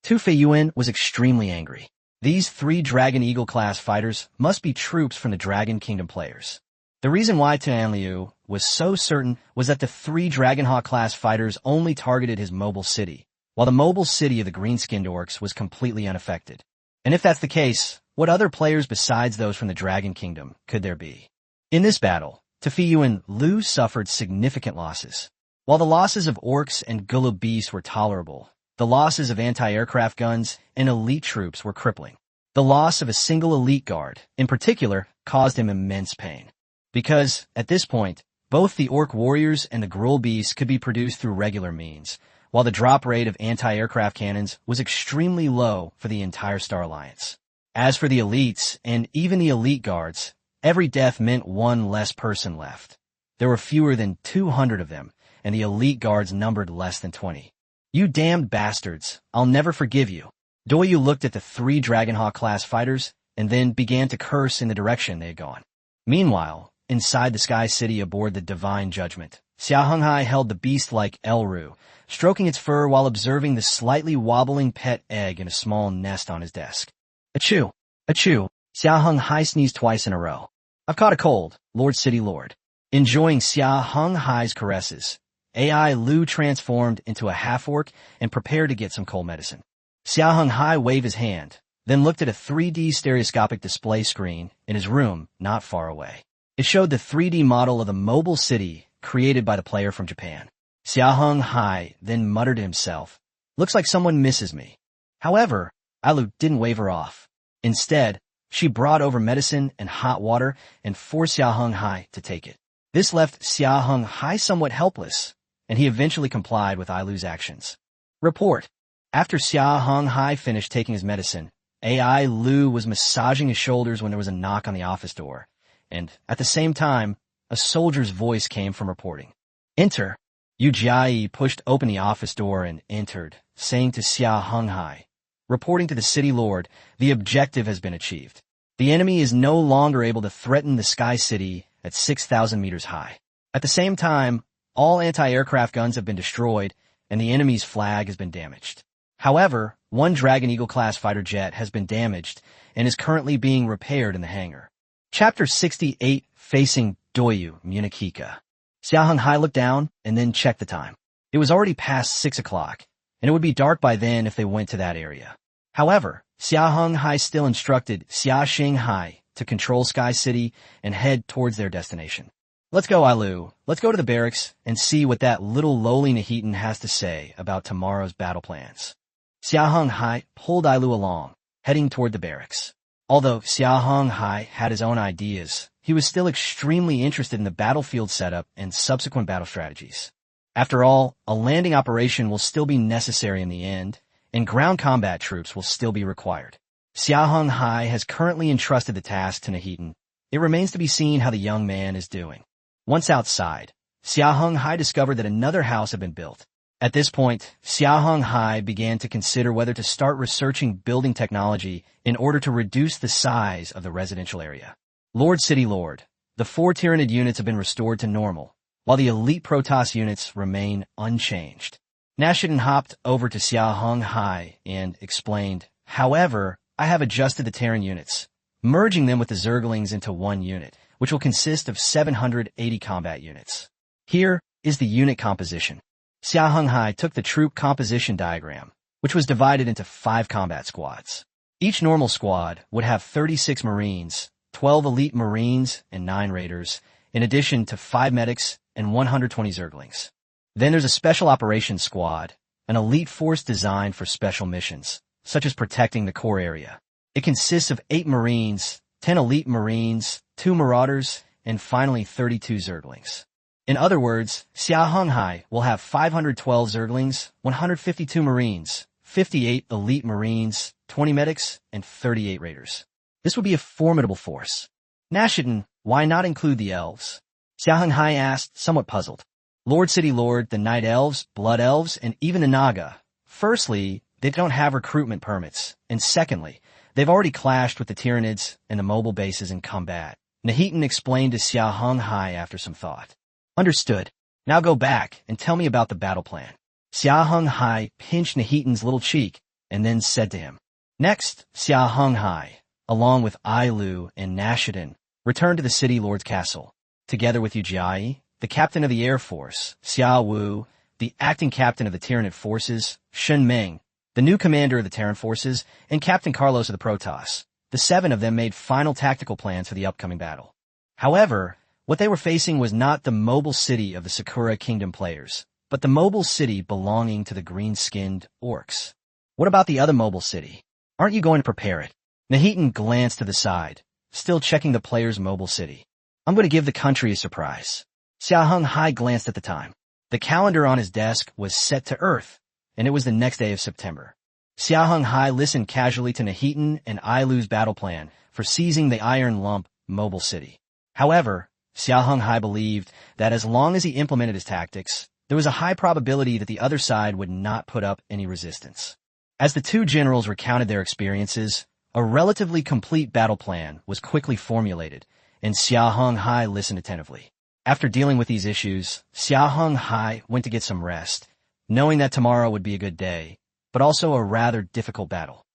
Tu Feiyuan was extremely angry. These 3 Dragon Eagle-class fighters must be troops from the Dragon Kingdom players. The reason why Tianliu was so certain was that the 3 Dragonhawk-class fighters only targeted his mobile city, while the mobile city of the green-skinned orcs was completely unaffected. And if that's the case, what other players besides those from the Dragon Kingdom could there be? In this battle, Tefeu and Lu suffered significant losses. While the losses of orcs and Gullah beasts were tolerable, the losses of anti-aircraft guns and elite troops were crippling. The loss of a single elite guard, in particular, caused him immense pain. Because, at this point, both the orc warriors and the Gruul beasts could be produced through regular means, while the drop rate of anti-aircraft cannons was extremely low for the entire Star Alliance. As for the elites, and even the elite guards, every death meant 1 less person left. There were fewer than 200 of them, and the elite guards numbered less than 20. You damned bastards, I'll never forgive you. Doyu looked at the 3 Dragonhawk-class fighters, and then began to curse in the direction they had gone. Meanwhile, inside the Sky City aboard the Divine Judgment, Xia Heng Hai held the beast-like Elru, stroking its fur while observing the slightly wobbling pet egg in a small nest on his desk. Achoo! Achoo! Xia Heng Hai sneezed twice in a row. I've caught a cold, Lord City Lord. Enjoying Xia Heng Hai's caresses, AI Lu transformed into a half-orc and prepared to get some cold medicine. Xia Heng Hai waved his hand, then looked at a 3D stereoscopic display screen in his room not far away. It showed the 3D model of the mobile city created by the player from Japan. Xia Heng Hai then muttered to himself, "Looks like someone misses me." However, Alu didn't wave her off. Instead, she brought over medicine and hot water and forced Xia Heng Hai to take it. This left Xia Heng Hai somewhat helpless, and he eventually complied with Ailu's actions. Report. After Xia Heng Hai finished taking his medicine, AI Lu was massaging his shoulders when there was a knock on the office door, and at the same time, a soldier's voice came from reporting. Enter. Yu Jiai pushed open the office door and entered, saying to Xia Heng Hai, reporting to the city lord, the objective has been achieved. The enemy is no longer able to threaten the Sky City at 6,000 meters high. At the same time, all anti-aircraft guns have been destroyed, and the enemy's flag has been damaged. However, one Dragon Eagle-class fighter jet has been damaged and is currently being repaired in the hangar. Chapter 68, Facing Doyu, Munikika. Xia Heng Hai looked down and then checked the time. It was already past 6 o'clock, and it would be dark by then if they went to that area. However, Xia Heng Hai still instructed Xia Heng Hai to control Sky City and head towards their destination. Let's go, Ailu. Let's go to the barracks and see what that little lowly Nahitan has to say about tomorrow's battle plans. Xia Heng Hai pulled Ailu along, heading toward the barracks. Although Xia Heng Hai had his own ideas, he was still extremely interested in the battlefield setup and subsequent battle strategies. After all, a landing operation will still be necessary in the end, and ground combat troops will still be required. Xia Heng Hai has currently entrusted the task to Nahitan. It remains to be seen how the young man is doing. Once outside, Xia Heng Hai discovered that another house had been built. At this point, Xia Heng Hai began to consider whether to start researching building technology in order to reduce the size of the residential area. Lord City Lord, the 4 Tyranid units have been restored to normal, while the elite Protoss units remain unchanged. Nashidin hopped over to Xia Heng Hai and explained, however, I have adjusted the Terran units, merging them with the Zerglings into one unit, which will consist of 780 combat units. Here is the unit composition. Xia Heng Hai took the troop composition diagram, which was divided into 5 combat squads. Each normal squad would have 36 Marines, 12 elite Marines, and 9 Raiders, in addition to 5 medics and 120 Zerglings. Then there's a special operations squad, an elite force designed for special missions, such as protecting the core area. It consists of 8 Marines, 10 elite Marines, 2 Marauders, and finally 32 Zerglings. In other words, Xia Heng Hai will have 512 Zerglings, 152 Marines, 58 elite Marines, 20 medics, and 38 Raiders. This would be a formidable force. Nashidin, why not include the elves? Xia Heng Hai asked, somewhat puzzled. Lord City Lord, the Night Elves, Blood Elves, and even the Naga. Firstly, they don't have recruitment permits, and secondly, they've already clashed with the Tyranids and the mobile bases in combat. Nahitan explained to Xia Heng Hai after some thought. Understood. Now go back and tell me about the battle plan. Xia Heng Hai pinched Nahitan's little cheek and then said to him. Next, Xia Heng Hai, along with Ailu and Nashidin, returned to the City Lord's castle, together with Yu Jiai, the captain of the Air Force, Xia Wu, the acting captain of the Tyranid forces, Shen Meng, the new commander of the Terran forces, and Captain Carlos of the Protoss. The 7 of them made final tactical plans for the upcoming battle. However, what they were facing was not the mobile city of the Sakura Kingdom players, but the mobile city belonging to the green-skinned orcs. What about the other mobile city? Aren't you going to prepare it? Nahitan glanced to the side, still checking the players' mobile city. I'm going to give the country a surprise. Xia Heng Hai glanced at the time. The calendar on his desk was set to Earth, and it was the next day of September. Xia Heng Hai listened casually to Nahitan and Ailu's battle plan for seizing the Iron Lump mobile city. However, Xia Heng Hai believed that as long as he implemented his tactics, there was a high probability that the other side would not put up any resistance. As the 2 generals recounted their experiences, a relatively complete battle plan was quickly formulated, and Xia Heng Hai listened attentively. After dealing with these issues, Xia Heng Hai went to get some rest, knowing that tomorrow would be a good day, but also a rather difficult battle.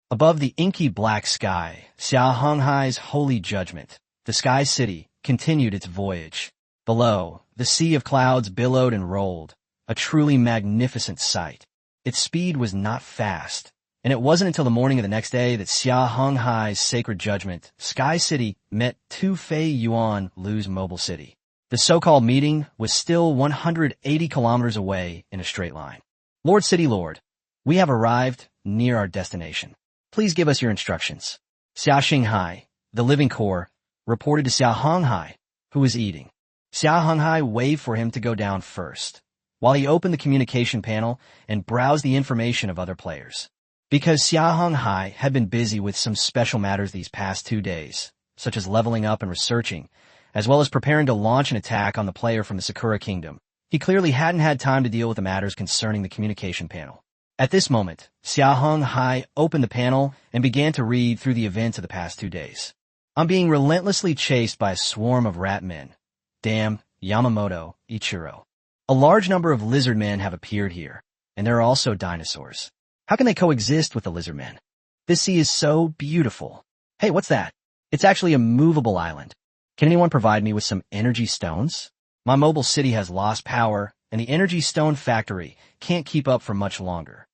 Above the inky black sky, Xia Heng Hai's holy judgment, the Sky City, continued its voyage. Below, the sea of clouds billowed and rolled, a truly magnificent sight. Its speed was not fast, and it wasn't until the morning of the next day that Xia Heng Hai's sacred judgment, Sky City, met Tu Fei Yuan Lu's mobile city. The so-called meeting was still 180 kilometers away in a straight line. Lord City Lord, we have arrived near our destination. Please give us your instructions. Xia Heng Hai, the living core, reported to Xia Heng Hai, who was eating. Xia Heng Hai waved for him to go down first, while he opened the communication panel and browsed the information of other players. Because Xia Heng Hai had been busy with some special matters these past 2 days, such as leveling up and researching, as well as preparing to launch an attack on the player from the Sakura Kingdom, he clearly hadn't had time to deal with the matters concerning the communication panel. At this moment, Xia Heng Hai opened the panel and began to read through the events of the past 2 days. I'm being relentlessly chased by a swarm of rat men. Damn, Yamamoto, Ichiro. A large number of lizard men have appeared here, and there are also dinosaurs. How can they coexist with the lizard men? This sea is so beautiful. Hey, what's that? It's actually a movable island. Can anyone provide me with some energy stones? My mobile city has lost power, and the energy stone factory can't keep up for much longer.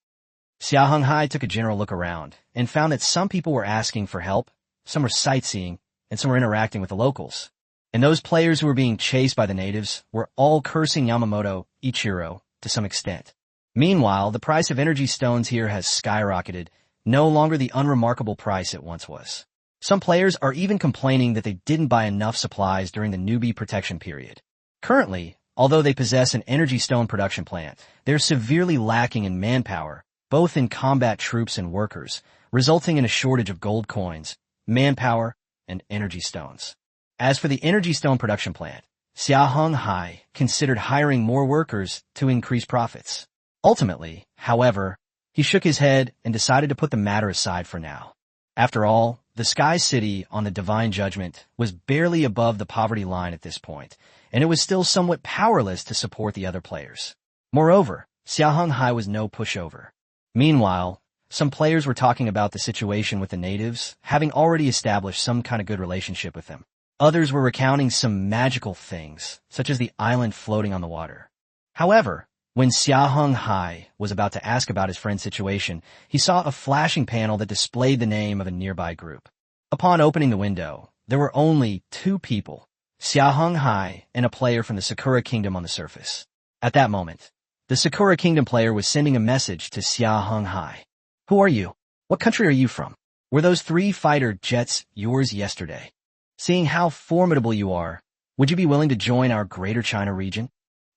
Xia Heng Hai took a general look around and found that some people were asking for help, some were sightseeing, and some were interacting with the locals. And those players who were being chased by the natives were all cursing Yamamoto, Ichiro, to some extent. Meanwhile, the price of energy stones here has skyrocketed, no longer the unremarkable price it once was. Some players are even complaining that they didn't buy enough supplies during the newbie protection period. Currently, although they possess an energy stone production plant, they're severely lacking in manpower, both in combat troops and workers, resulting in a shortage of gold coins, manpower, and energy stones. As for the energy stone production plant, Xia Heng Hai considered hiring more workers to increase profits. Ultimately, however, he shook his head and decided to put the matter aside for now. After all, the Sky City on the Divine Judgment was barely above the poverty line at this point, and it was still somewhat powerless to support the other players. Moreover, Xia Heng Hai was no pushover. Meanwhile, some players were talking about the situation with the natives, having already established some kind of good relationship with them. Others were recounting some magical things, such as the island floating on the water. However, when Xia Heng Hai was about to ask about his friend's situation, he saw a flashing panel that displayed the name of a nearby group. Upon opening the window, there were only 2 people, Xia Heng Hai and a player from the Sakura Kingdom on the surface. At that moment, the Sakura Kingdom player was sending a message to Xia Heng Hai. Who are you? What country are you from? Were those 3 fighter jets yours yesterday? Seeing how formidable you are, would you be willing to join our Greater China region?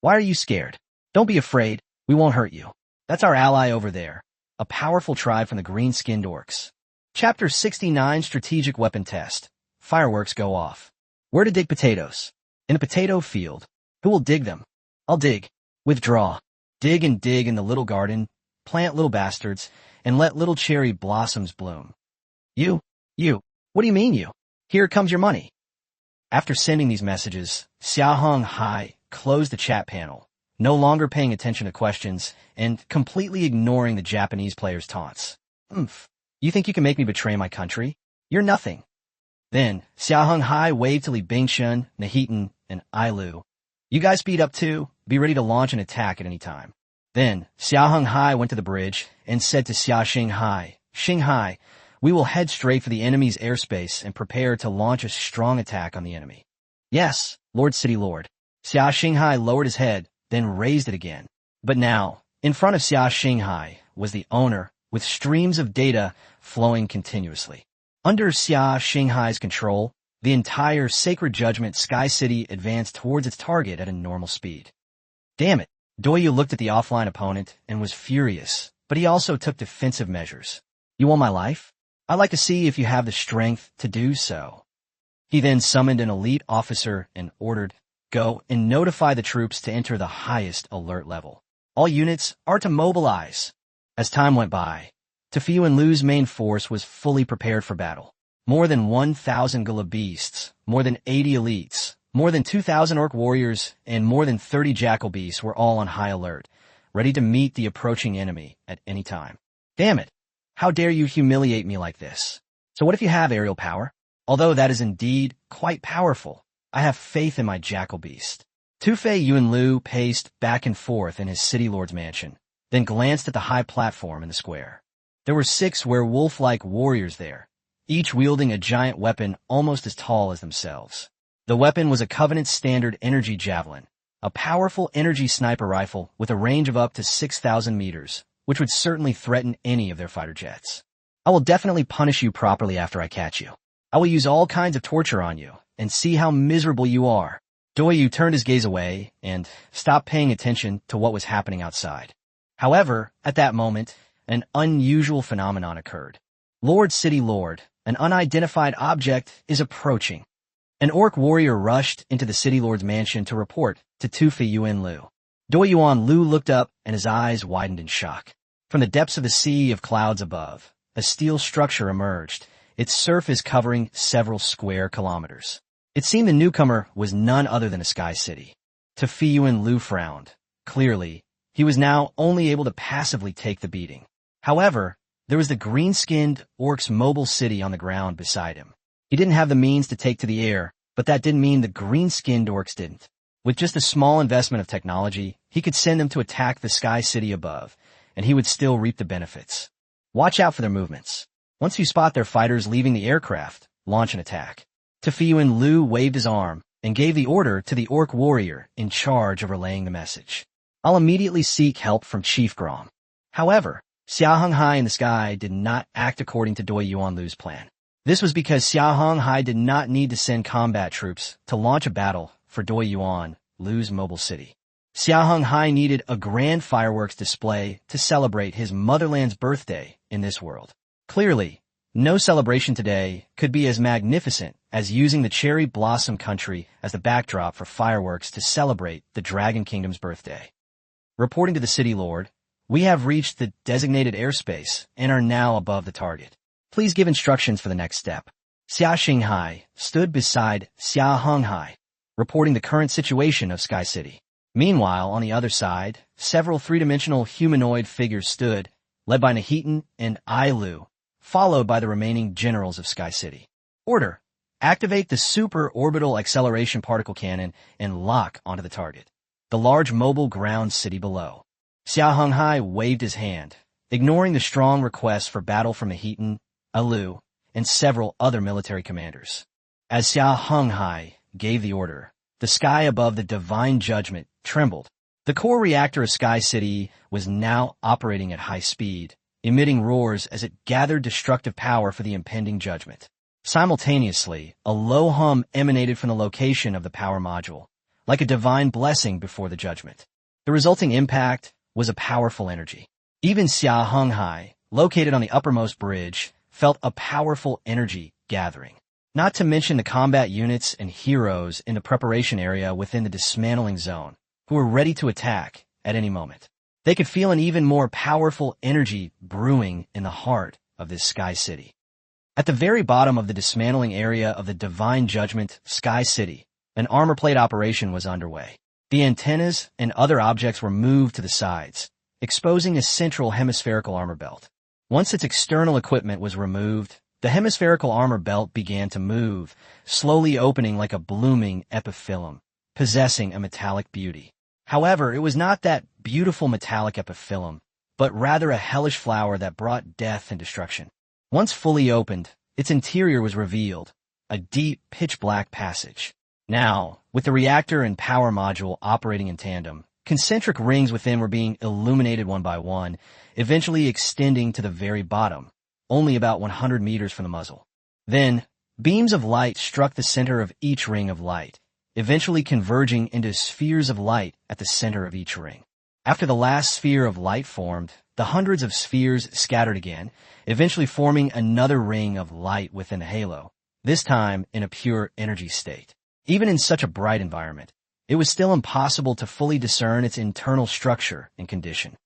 Why are you scared? Don't be afraid, we won't hurt you. That's our ally over there, a powerful tribe from the green-skinned orcs. Chapter 69 Strategic Weapon Test. Fireworks go off. Where to dig potatoes? In a potato field. Who will dig them? I'll dig. Withdraw. Dig and dig in the little garden, plant little bastards, and let little cherry blossoms bloom. You. What do you mean you? Here comes your money. After sending these messages, Xia Heng Hai closed the chat panel, no longer paying attention to questions and completely ignoring the Japanese player's taunts. You think you can make me betray my country? You're nothing. Then, Xia Heng Hai waved to Li Bingshun, Nahitan, and Ailu. You guys speed up too, be ready to launch an attack at any time. Then, Xia Heng Hai went to the bridge and said to Xia Heng Hai, we will head straight for the enemy's airspace and prepare to launch a strong attack on the enemy. Yes, Lord City Lord. Xia Heng Hai lowered his head, then raised it again. But now, in front of Xia Heng Hai was the owner, with streams of data flowing continuously. Under Xia Heng Hai's control, the entire Sacred Judgment Sky City advanced towards its target at a normal speed. Damn it, Doyu looked at the offline opponent and was furious, but he also took defensive measures. You want my life? I'd like to see if you have the strength to do so. He then summoned an elite officer and ordered, go and notify the troops to enter the highest alert level. All units are to mobilize. As time went by, Tafiu and Lu's main force was fully prepared for battle. More than 1,000 Gula beasts, more than 80 elites, more than 2,000 orc warriors, and more than 30 jackal beasts were all on high alert, ready to meet the approaching enemy at any time. Damn it! How dare you humiliate me like this? So what if you have aerial power? Although that is indeed quite powerful, I have faith in my jackal beast. Tufei Yuanlu paced back and forth in his city lord's mansion, then glanced at the high platform in the square. There were 6 werewolf-like warriors there, each wielding a giant weapon almost as tall as themselves. The weapon was a Covenant Standard Energy Javelin, a powerful energy sniper rifle with a range of up to 6,000 meters, which would certainly threaten any of their fighter jets. I will definitely punish you properly after I catch you. I will use all kinds of torture on you, and see how miserable you are. Doyu turned his gaze away and stopped paying attention to what was happening outside. However, at that moment, an unusual phenomenon occurred. Lord City Lord, an unidentified object, is approaching. An orc warrior rushed into the City Lord's mansion to report to Tufi Yuan Lu. Doyuan Lu looked up and his eyes widened in shock. From the depths of the sea of clouds above, a steel structure emerged, its surface covering several square kilometers. It seemed the newcomer was none other than a sky city. Tufi Yuan Lu frowned. Clearly, he was now only able to passively take the beating. However, there was the green-skinned orc's mobile city on the ground beside him. He didn't have the means to take to the air, but that didn't mean the green-skinned orcs didn't. With just a small investment of technology, he could send them to attack the sky city above, and he would still reap the benefits. Watch out for their movements. Once you spot their fighters leaving the aircraft, launch an attack. Tufi Yuan Lu waved his arm and gave the order to the orc warrior in charge of relaying the message. I'll immediately seek help from Chief Grom. However, Xia Heng Hai in the sky did not act according to Doyuan Lu's plan. This was because Xia Heng Hai did not need to send combat troops to launch a battle for Doyuan Lu's mobile city. Xia Heng Hai needed a grand fireworks display to celebrate his motherland's birthday in this world. Clearly, no celebration today could be as magnificent as using the cherry blossom country as the backdrop for fireworks to celebrate the Dragon Kingdom's birthday. Reporting to the City Lord, we have reached the designated airspace and are now above the target. Please give instructions for the next step. Xia Heng Hai stood beside Xia Heng Hai, reporting the current situation of Sky City. Meanwhile, on the other side, several three-dimensional humanoid figures stood, led by Nahitan and Ailu, followed by the remaining generals of Sky City. Order: activate the super orbital acceleration particle cannon and lock onto the target, the large mobile ground city below. Xia Heng Hai waved his hand, ignoring the strong requests for battle from Nahitan, Ailu, and several other military commanders. As Xia Heng Hai gave the order, the sky above the divine judgment trembled. The core reactor of Sky City was now operating at high speed, emitting roars as it gathered destructive power for the impending judgment. Simultaneously, a low hum emanated from the location of the power module, like a divine blessing before the judgment. The resulting impact was a powerful energy. Even Xia Heng Hai, located on the uppermost bridge, felt a powerful energy gathering. Not to mention the combat units and heroes in the preparation area within the dismantling zone, who were ready to attack at any moment. They could feel an even more powerful energy brewing in the heart of this Sky City. At the very bottom of the dismantling area of the Divine Judgment Sky City, an armor plate operation was underway. The antennas and other objects were moved to the sides, exposing a central hemispherical armor belt. Once its external equipment was removed, the hemispherical armor belt began to move, slowly opening like a blooming epiphyllum, possessing a metallic beauty. However, it was not that beautiful metallic epiphyllum, but rather a hellish flower that brought death and destruction. Once fully opened, its interior was revealed, a deep, pitch-black passage. Now, with the reactor and power module operating in tandem, concentric rings within were being illuminated one by one, eventually extending to the very bottom, only about 100 meters from the muzzle. Then, beams of light struck the center of each ring of light, eventually converging into spheres of light at the center of each ring. After the last sphere of light formed, the hundreds of spheres scattered again, eventually forming another ring of light within the halo, this time in a pure energy state. Even in such a bright environment, it was still impossible to fully discern its internal structure and condition.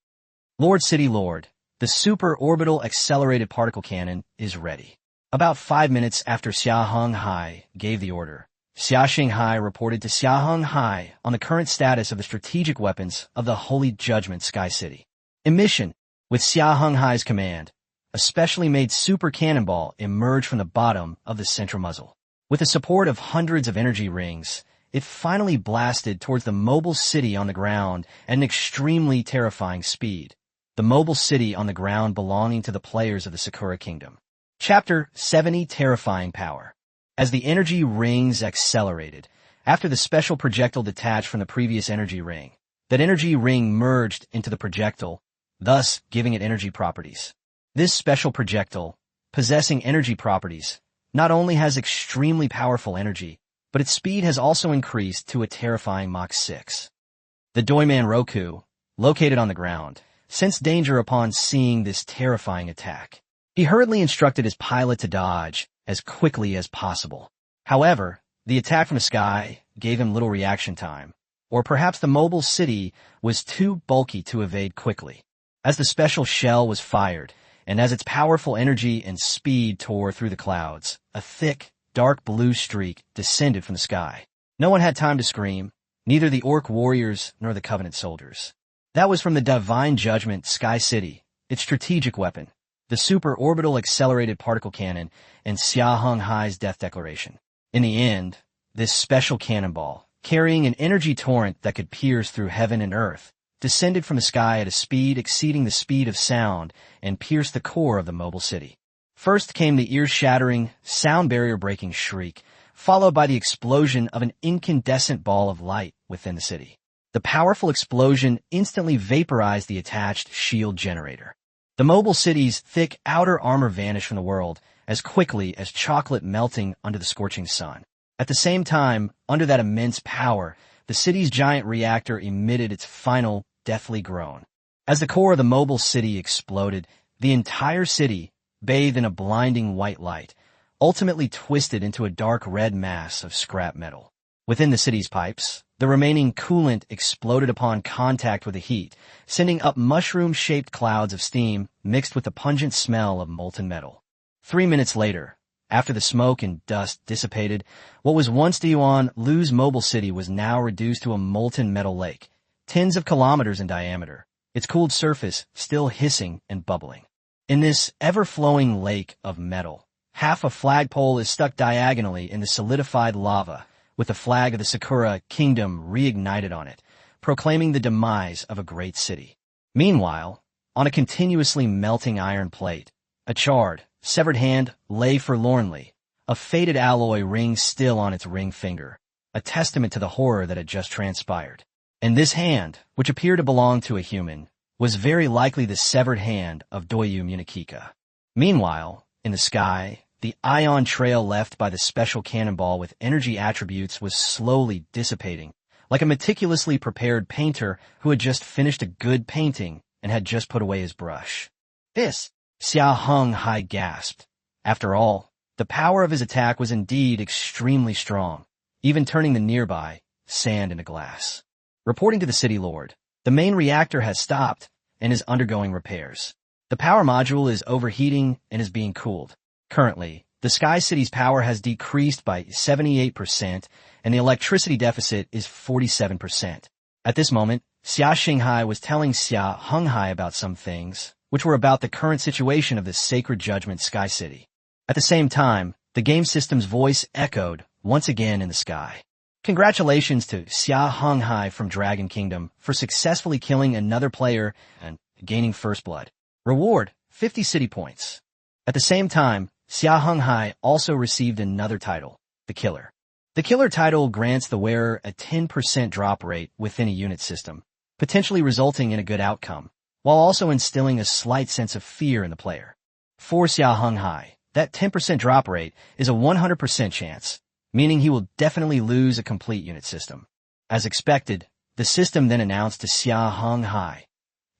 Lord City Lord, the super orbital accelerated particle cannon is ready. About 5 minutes after Xia Heng Hai gave the order, Xia Heng Hai reported to Xia Heng Hai on the current status of the strategic weapons of the Holy Judgment Sky City. Emission, with Xia Heng Hai's command, a specially made super cannonball emerged from the bottom of the central muzzle. With the support of hundreds of energy rings, it finally blasted towards the mobile city on the ground at an extremely terrifying speed. The mobile city on the ground belonging to the players of the Sakura Kingdom. Chapter 70: Terrifying Power. As the energy rings accelerated, after the special projectile detached from the previous energy ring, that energy ring merged into the projectile, thus giving it energy properties. This special projectile, possessing energy properties, not only has extremely powerful energy, but its speed has also increased to a terrifying Mach 6. The Doiman Roku, located on the ground, sensed danger upon seeing this terrifying attack. He hurriedly instructed his pilot to dodge as quickly as possible. However, the attack from the sky gave him little reaction time, or perhaps the mobile city was too bulky to evade quickly. As the special shell was fired, and as its powerful energy and speed tore through the clouds, a thick, dark blue streak descended from the sky. No one had time to scream, neither the Orc warriors nor the Covenant soldiers. That was from the Divine Judgment Sky City, its strategic weapon, the super-orbital accelerated particle cannon, and Xia Heng Hai's death declaration. In the end, this special cannonball, carrying an energy torrent that could pierce through heaven and earth, descended from the sky at a speed exceeding the speed of sound and pierced the core of the mobile city. First came the ear-shattering, sound barrier-breaking shriek, followed by the explosion of an incandescent ball of light within the city. The powerful explosion instantly vaporized the attached shield generator. The mobile city's thick outer armor vanished from the world as quickly as chocolate melting under the scorching sun. At the same time, under that immense power, the city's giant reactor emitted its final deathly groan. As the core of the mobile city exploded, the entire city, bathed in a blinding white light, ultimately twisted into a dark red mass of scrap metal. Within the city's pipes, the remaining coolant exploded upon contact with the heat, sending up mushroom-shaped clouds of steam mixed with the pungent smell of molten metal. 3 minutes later, after the smoke and dust dissipated, what was once Yuan Lu's mobile city was now reduced to a molten metal lake, tens of kilometers in diameter, its cooled surface still hissing and bubbling. In this ever-flowing lake of metal, half a flagpole is stuck diagonally in the solidified lava, with the flag of the Sakura Kingdom reignited on it, proclaiming the demise of a great city. Meanwhile, on a continuously melting iron plate, a charred, severed hand lay forlornly, a faded alloy ring still on its ring finger, a testament to the horror that had just transpired. And this hand, which appeared to belong to a human, was very likely the severed hand of Doyu Munakika. Meanwhile, in the sky, the ion trail left by the special cannonball with energy attributes was slowly dissipating, like a meticulously prepared painter who had just finished a good painting and had just put away his brush. This, Xia Heng Hai gasped. After all, the power of his attack was indeed extremely strong, even turning the nearby sand into glass. Reporting to the city lord, the main reactor has stopped and is undergoing repairs. The power module is overheating and is being cooled. Currently, the Sky City's power has decreased by 78% and the electricity deficit is 47%. At this moment, Xia Heng Hai was telling Xia Heng Hai about some things, which were about the current situation of the Sacred Judgment Sky City. At the same time, the game system's voice echoed once again in the sky. Congratulations to Xia Heng Hai from Dragon Kingdom for successfully killing another player and gaining first blood. Reward, 50 city points. At the same time, Xia Heng Hai also received another title, the Killer. The Killer title grants the wearer a 10% drop rate within a unit system, potentially resulting in a good outcome, while also instilling a slight sense of fear in the player. For Xia Heng Hai, that 10% drop rate is a 100% chance, meaning he will definitely lose a complete unit system. As expected, the system then announced to Xia Heng Hai,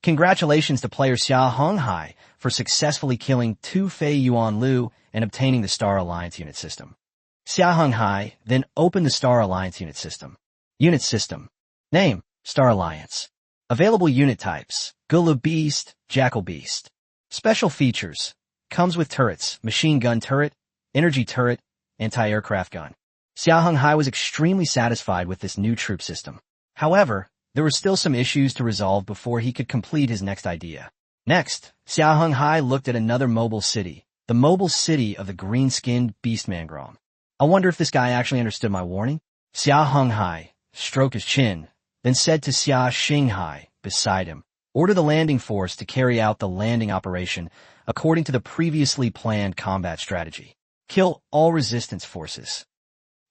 "Congratulations to player Xia Heng Hai for successfully killing 2 Fei Yuan Lu and obtaining the Star Alliance unit system." Xia Heng Hai then opened the Star Alliance unit system. Unit system. Name, Star Alliance. Available unit types, Gulu Beast, Jackal Beast. Special features. Comes with turrets, machine gun turret, energy turret, anti-aircraft gun. Xia Heng Hai was extremely satisfied with this new troop system. However, there were still some issues to resolve before he could complete his next idea. Next, Xia Heng Hai looked at another mobile city, the mobile city of the green-skinned Beastman Grom. I wonder if this guy actually understood my warning? Xia Heng Hai stroked his chin, then said to Xia Heng Hai beside him, "Order the landing force to carry out the landing operation according to the previously planned combat strategy. Kill all resistance forces."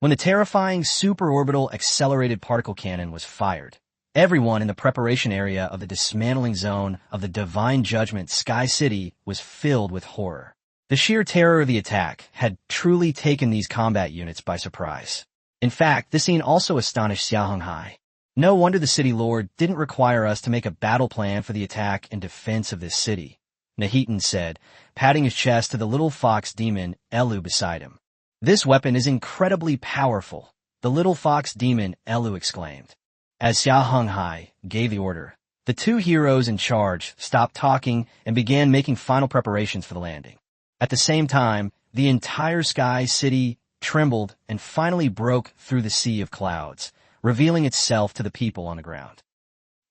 When the terrifying superorbital accelerated particle cannon was fired, everyone in the preparation area of the dismantling zone of the Divine Judgment Sky City was filled with horror. The sheer terror of the attack had truly taken these combat units by surprise. In fact, this scene also astonished Xia Heng Hai. No wonder the city lord didn't require us to make a battle plan for the attack and defense of this city, Nahitan said, patting his chest to the little fox demon Elu beside him. This weapon is incredibly powerful, the little fox demon Elu exclaimed. As Xia Heng Hai gave the order, the two heroes in charge stopped talking and began making final preparations for the landing. At the same time, the entire sky city trembled and finally broke through the sea of clouds, revealing itself to the people on the ground.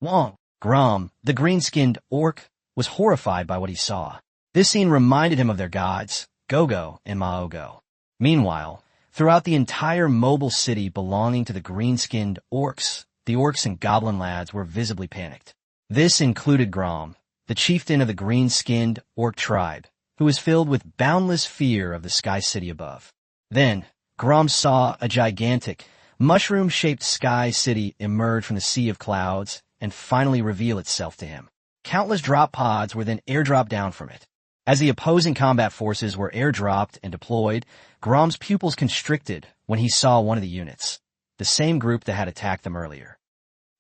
Wong, Grom, the green-skinned orc, was horrified by what he saw. This scene reminded him of their gods, Gogo and Maogo. Meanwhile, throughout the entire mobile city belonging to the green-skinned orcs, the orcs and goblin lads were visibly panicked. This included Grom, the chieftain of the green-skinned orc tribe, who was filled with boundless fear of the sky city above. Then, Grom saw a gigantic, mushroom-shaped sky city emerge from the sea of clouds and finally reveal itself to him. Countless drop pods were then airdropped down from it. As the opposing combat forces were airdropped and deployed, Grom's pupils constricted when he saw one of the units, the same group that had attacked them earlier.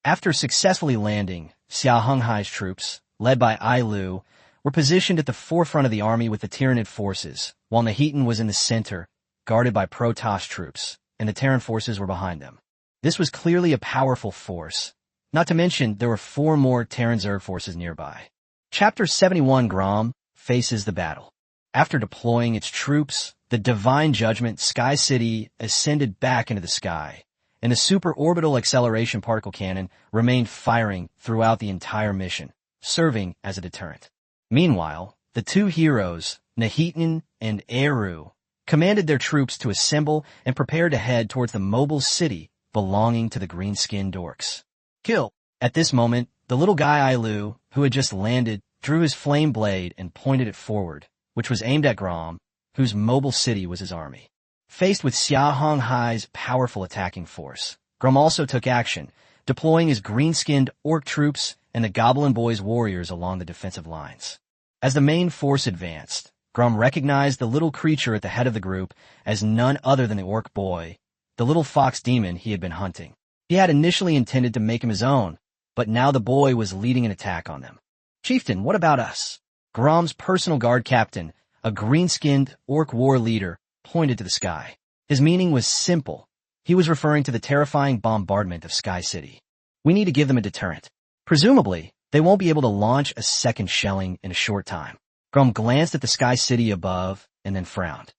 After successfully landing, Xia Heng Hai's troops, led by Ai Lu, were positioned at the forefront of the army with the Tyranid forces, while Nahitan was in the center, guarded by Protoss troops, and the Terran forces were behind them. This was clearly a powerful force. Not to mention, there were 4 more Terran Zerg forces nearby. Chapter 71 Grom faces the battle. After deploying its troops, the Divine Judgment Sky City ascended back into the sky, and the super-orbital acceleration particle cannon remained firing throughout the entire mission, serving as a deterrent. Meanwhile, the two heroes, Nahitan and Eru, commanded their troops to assemble and prepare to head towards the mobile city belonging to the green-skinned orcs. Kill! At this moment, the little guy Ailu, who had just landed, drew his flame blade and pointed it forward, which was aimed at Grom, whose mobile city was his army. Faced with Xia Heng Hai's powerful attacking force, Grom also took action, deploying his green-skinned orc troops and the Goblin Boy's warriors along the defensive lines. As the main force advanced, Grom recognized the little creature at the head of the group as none other than the orc boy, the little fox demon he had been hunting. He had initially intended to make him his own, but now the boy was leading an attack on them. Chieftain, what about us? Grom's personal guard captain, a green-skinned orc war leader, pointed to the sky. His meaning was simple. He was referring to the terrifying bombardment of Sky City. We need to give them a deterrent. Presumably, they won't be able to launch a second shelling in a short time. Grom glanced at the Sky City above and then frowned.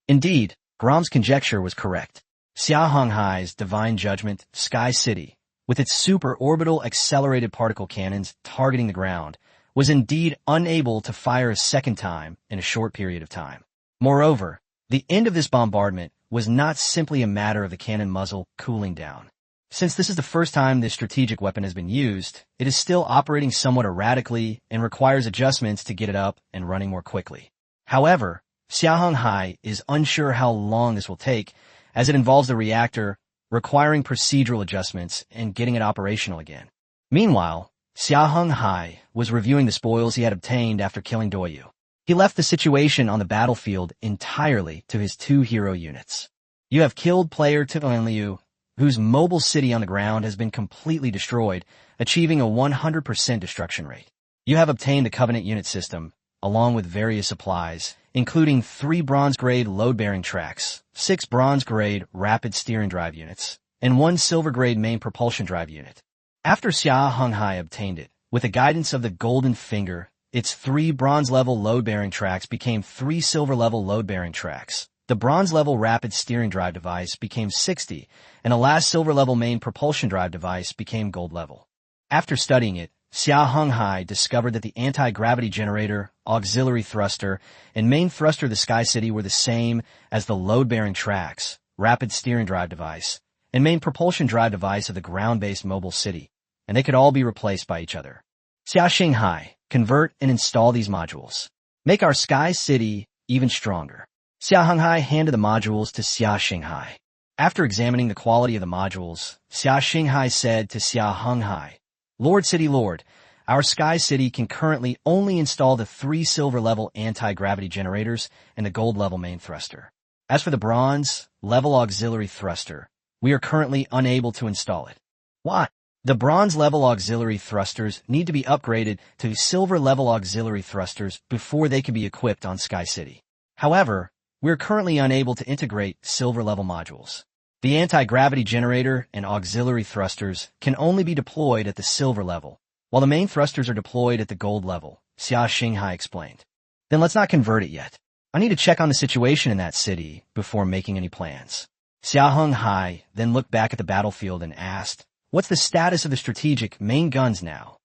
Indeed, Grom's conjecture was correct. Xia Heng Hai's Divine Judgment Sky City, with its super-orbital accelerated particle cannons targeting the ground, was indeed unable to fire a second time in a short period of time. Moreover, the end of this bombardment was not simply a matter of the cannon muzzle cooling down. Since this is the first time this strategic weapon has been used, it is still operating somewhat erratically and requires adjustments to get it up and running more quickly. However, Xia Heng Hai is unsure how long this will take, as it involves the reactor requiring procedural adjustments and getting it operational again. Meanwhile, Xia Heng Hai was reviewing the spoils he had obtained after killing Doyu. He left the situation on the battlefield entirely to his 2 hero units. You have killed player Liu, whose mobile city on the ground has been completely destroyed, achieving a 100% destruction rate. You have obtained the Covenant unit system, along with various supplies, including 3 bronze-grade load-bearing tracks, 6 bronze-grade rapid steering drive units, and 1 silver-grade main propulsion drive unit. After Xia Heng Hai obtained it, with the guidance of the Golden Finger, its 3 bronze-level load-bearing tracks became 3 silver-level load-bearing tracks. The bronze-level rapid steering drive device became 60, and the last silver-level main propulsion drive device became gold-level. After studying it, Xia Heng Hai discovered that the anti-gravity generator, auxiliary thruster, and main thruster of the Sky City were the same as the load-bearing tracks, rapid steering drive device, and main propulsion drive device of the ground-based mobile city, and they could all be replaced by each other. Xia Heng Hai, convert and install these modules. Make our Sky City even stronger. Xia Heng Hai handed the modules to Xia Heng Hai. After examining the quality of the modules, Xia Heng Hai said to Xia Heng Hai, Lord City Lord, our Sky City can currently only install the 3 silver-level anti-gravity generators and the gold-level main thruster. As for the bronze-level auxiliary thruster, we are currently unable to install it. Why? The bronze-level auxiliary thrusters need to be upgraded to silver-level auxiliary thrusters before they can be equipped on Sky City. However, we are currently unable to integrate silver-level modules. The anti-gravity generator and auxiliary thrusters can only be deployed at the silver level, while the main thrusters are deployed at the gold level, Xia Heng Hai explained. Then let's not convert it yet. I need to check on the situation in that city before making any plans. Xia Heng Hai then looked back at the battlefield and asked, "What's the status of the strategic main guns now?"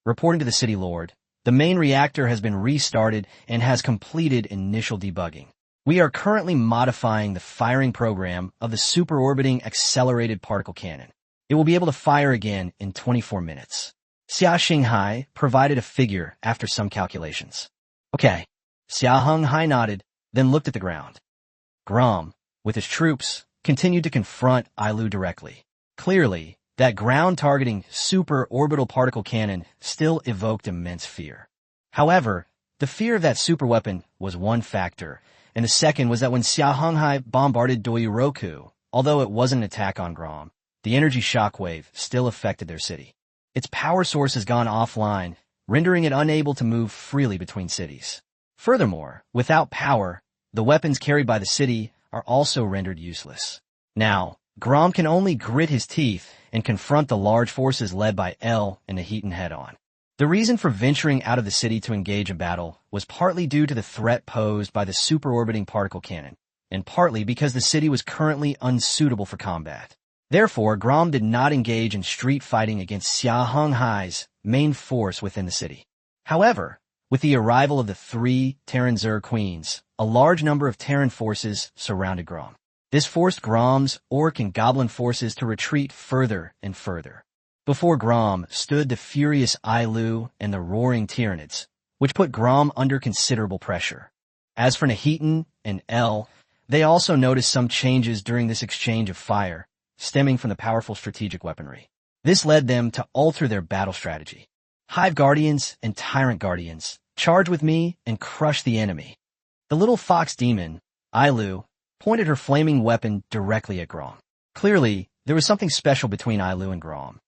Reporting to the city lord, the main reactor has been restarted and has completed initial debugging. We are currently modifying the firing program of the superorbiting accelerated particle cannon. It will be able to fire again in 24 minutes. Xia Heng Hai provided a figure after some calculations. Okay. Xia Heng Hai nodded, then looked at the ground. Grom, with his troops, continued to confront Ailu directly. Clearly, that ground-targeting super-orbital particle cannon still evoked immense fear. However, the fear of that superweapon was one factor, and the second was that when Xia Heng Hai bombarded Doyuroku, although it wasn't an attack on Grom, the energy shockwave still affected their city. Its power source has gone offline, rendering it unable to move freely between cities. Furthermore, without power, the weapons carried by the city are also rendered useless. Now, Grom can only grit his teeth and confront the large forces led by L and Nahitan head-on. The reason for venturing out of the city to engage a battle was partly due to the threat posed by the superorbiting particle cannon, and partly because the city was currently unsuitable for combat. Therefore, Grom did not engage in street fighting against Xia Heng Hai's main force within the city. However, with the arrival of the 3 Terran Zur queens, a large number of Terran forces surrounded Grom. This forced Grom's orc and goblin forces to retreat further and further. Before Grom stood the furious Ailu and the roaring Tyranids, which put Grom under considerable pressure. As for Nahitan and El, they also noticed some changes during this exchange of fire, stemming from the powerful strategic weaponry. This led them to alter their battle strategy. Hive Guardians and Tyrant Guardians, charge with me and crush the enemy. The little fox demon, Ailu, pointed her flaming weapon directly at Grom. Clearly, there was something special between Ailu and Grom.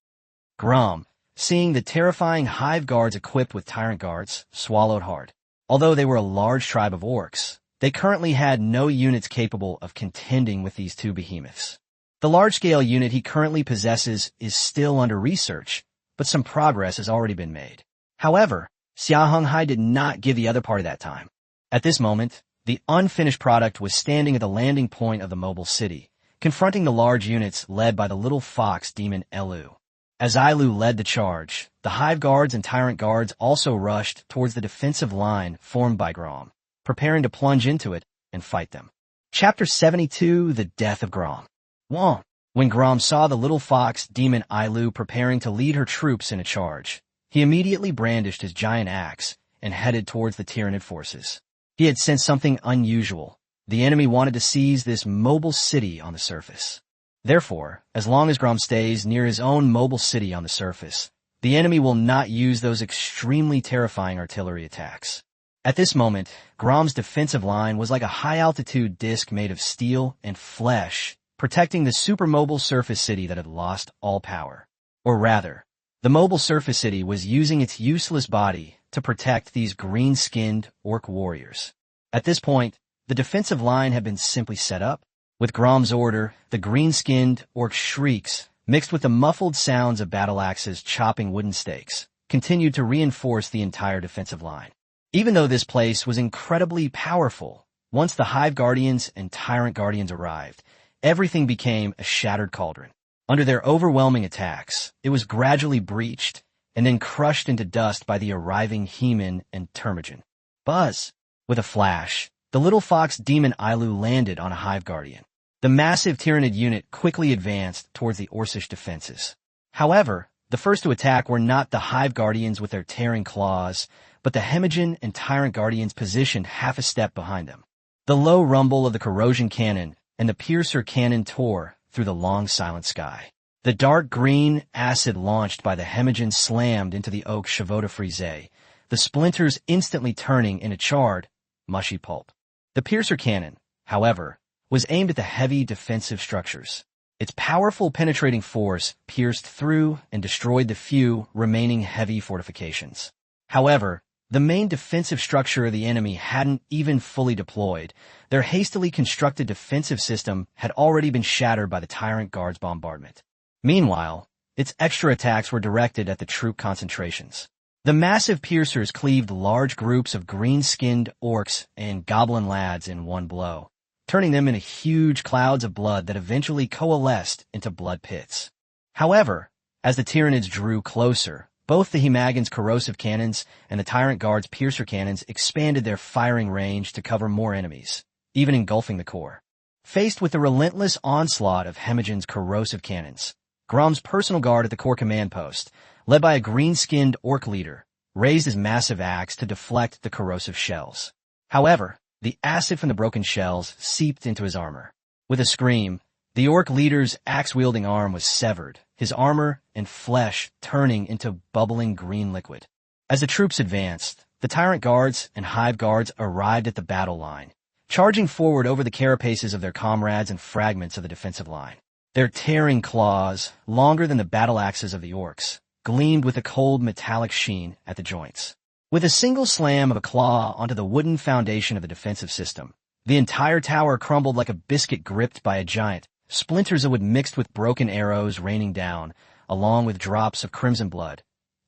Grom, seeing the terrifying Hive Guards equipped with Tyrant Guards, swallowed hard. Although they were a large tribe of orcs, they currently had no units capable of contending with these two behemoths. The large-scale unit he currently possesses is still under research, but some progress has already been made. However, Xia Heng Hai did not give the other part of that time. At this moment, the unfinished product was standing at the landing point of the mobile city, confronting the large units led by the little fox demon Elu. As Ailu led the charge, the Hive Guards and Tyrant Guards also rushed towards the defensive line formed by Grom, preparing to plunge into it and fight them. Chapter 72, The Death of Grom. 1. When Grom saw the little fox demon Ailu preparing to lead her troops in a charge, he immediately brandished his giant axe and headed towards the Tyranid forces. He had sensed something unusual. The enemy wanted to seize this mobile city on the surface. Therefore, as long as Grom stays near his own mobile city on the surface, the enemy will not use those extremely terrifying artillery attacks. At this moment, Grom's defensive line was like a high-altitude disc made of steel and flesh, protecting the super-mobile surface city that had lost all power. Or rather, the mobile surface city was using its useless body to protect these green-skinned orc warriors. At this point, the defensive line had been simply set up. With Grom's order, the green-skinned orc shrieks, mixed with the muffled sounds of battle axes chopping wooden stakes, continued to reinforce the entire defensive line. Even though this place was incredibly powerful, once the Hive Guardians and Tyrant Guardians arrived, everything became a shattered cauldron. Under their overwhelming attacks, it was gradually breached and then crushed into dust by the arriving He-Man and Termagant. Buzz! With a flash, the little fox demon Ailu landed on a Hive Guardian. The massive Tyranid unit quickly advanced towards the Orcish defenses. However, the first to attack were not the Hive Guardians with their tearing claws, but the Hemagen and Tyrant Guardians positioned half a step behind them. The low rumble of the corrosion cannon and the piercer cannon tore through the long silent sky. The dark green acid launched by the Hemagen slammed into the oak Chevaude Frise, the splinters instantly turning into charred, mushy pulp. The piercer cannon, however, was aimed at the heavy defensive structures. Its powerful penetrating force pierced through and destroyed the few remaining heavy fortifications. However, the main defensive structure of the enemy hadn't even fully deployed. Their hastily constructed defensive system had already been shattered by the Tyrant Guard's bombardment. Meanwhile, its extra attacks were directed at the troop concentrations. The massive piercers cleaved large groups of green-skinned orcs and goblin lads in one blow, turning them into huge clouds of blood that eventually coalesced into blood pits. However, as the Tyranids drew closer, both the Hemagon's corrosive cannons and the Tyrant Guard's piercer cannons expanded their firing range to cover more enemies, even engulfing the core. Faced with the relentless onslaught of Hemagon's corrosive cannons, Grom's personal guard at the core command post, led by a green-skinned orc leader, raised his massive axe to deflect the corrosive shells. However, the acid from the broken shells seeped into his armor. With a scream, the orc leader's axe-wielding arm was severed, his armor and flesh turning into bubbling green liquid. As the troops advanced, the Tyrant Guards and Hive Guards arrived at the battle line, charging forward over the carapaces of their comrades and fragments of the defensive line. Their tearing claws, longer than the battle axes of the orcs, gleamed with a cold metallic sheen at the joints. With a single slam of a claw onto the wooden foundation of the defensive system, the entire tower crumbled like a biscuit gripped by a giant, splinters of wood mixed with broken arrows raining down, along with drops of crimson blood,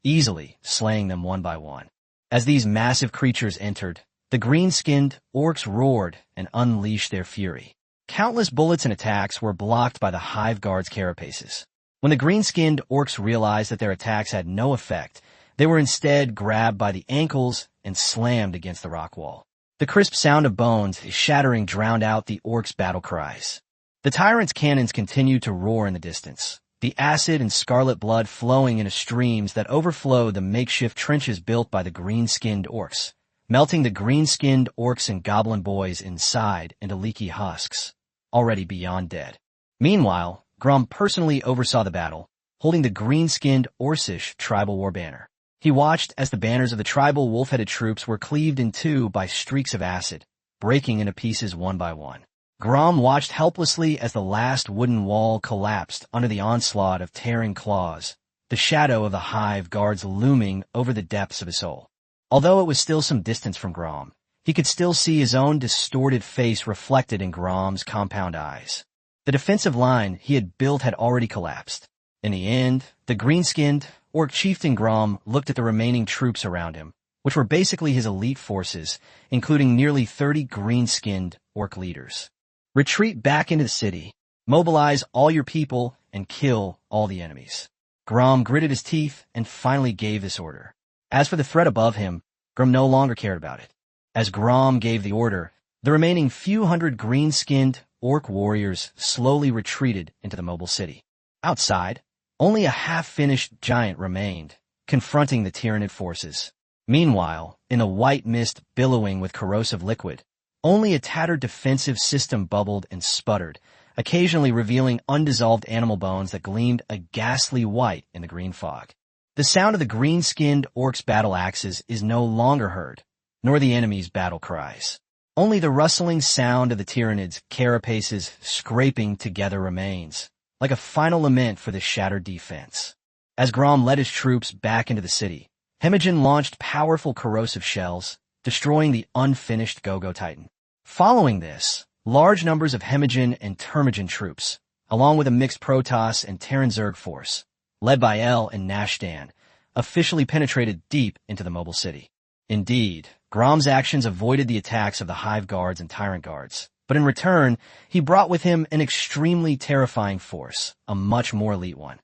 easily slaying them one by one. As these massive creatures entered, the green-skinned orcs roared and unleashed their fury. Countless bullets and attacks were blocked by the Hive Guard's carapaces. When the green-skinned orcs realized that their attacks had no effect, they were instead grabbed by the ankles and slammed against the rock wall. The crisp sound of bones shattering drowned out the orcs' battle cries. The tyrant's cannons continued to roar in the distance, the acid and scarlet blood flowing into streams that overflowed the makeshift trenches built by the green-skinned orcs, melting the green-skinned orcs and goblin boys inside into leaky husks, already beyond dead. Meanwhile, Grom personally oversaw the battle, holding the green-skinned Orcish tribal war banner. He watched as the banners of the tribal wolf-headed troops were cleaved in two by streaks of acid, breaking into pieces one by one. Grom watched helplessly as the last wooden wall collapsed under the onslaught of tearing claws, the shadow of the Hive Guards looming over the depths of his soul. Although it was still some distance from Grom, he could still see his own distorted face reflected in Grom's compound eyes. The defensive line he had built had already collapsed. In the end, the green-skinned orc chieftain Grom looked at the remaining troops around him, which were basically his elite forces, including nearly 30 green-skinned orc leaders. Retreat back into the city, mobilize all your people, and kill all the enemies. Grom gritted his teeth and finally gave this order. As for the threat above him, Grom no longer cared about it. As Grom gave the order, the remaining few hundred green-skinned orc warriors slowly retreated into the mobile city. Outside, only a half-finished giant remained, confronting the Tyranid forces. Meanwhile, in the white mist billowing with corrosive liquid, only a tattered defensive system bubbled and sputtered, occasionally revealing undissolved animal bones that gleamed a ghastly white in the green fog. The sound of the green-skinned orcs' battle axes is no longer heard, nor the enemy's battle cries. Only the rustling sound of the Tyranids' carapaces scraping together remains, like a final lament for the shattered defense. As Grom led his troops back into the city, Hemagon launched powerful corrosive shells, destroying the unfinished Go-Go Titan. Following this, large numbers of Hemagon and Termagon troops, along with a mixed Protoss and Terran Zerg force, led by El and Nashdan, officially penetrated deep into the mobile city. Indeed, Grom's actions avoided the attacks of the Hive Guards and Tyrant Guards, but in return, he brought with him an extremely terrifying force, a much more elite one.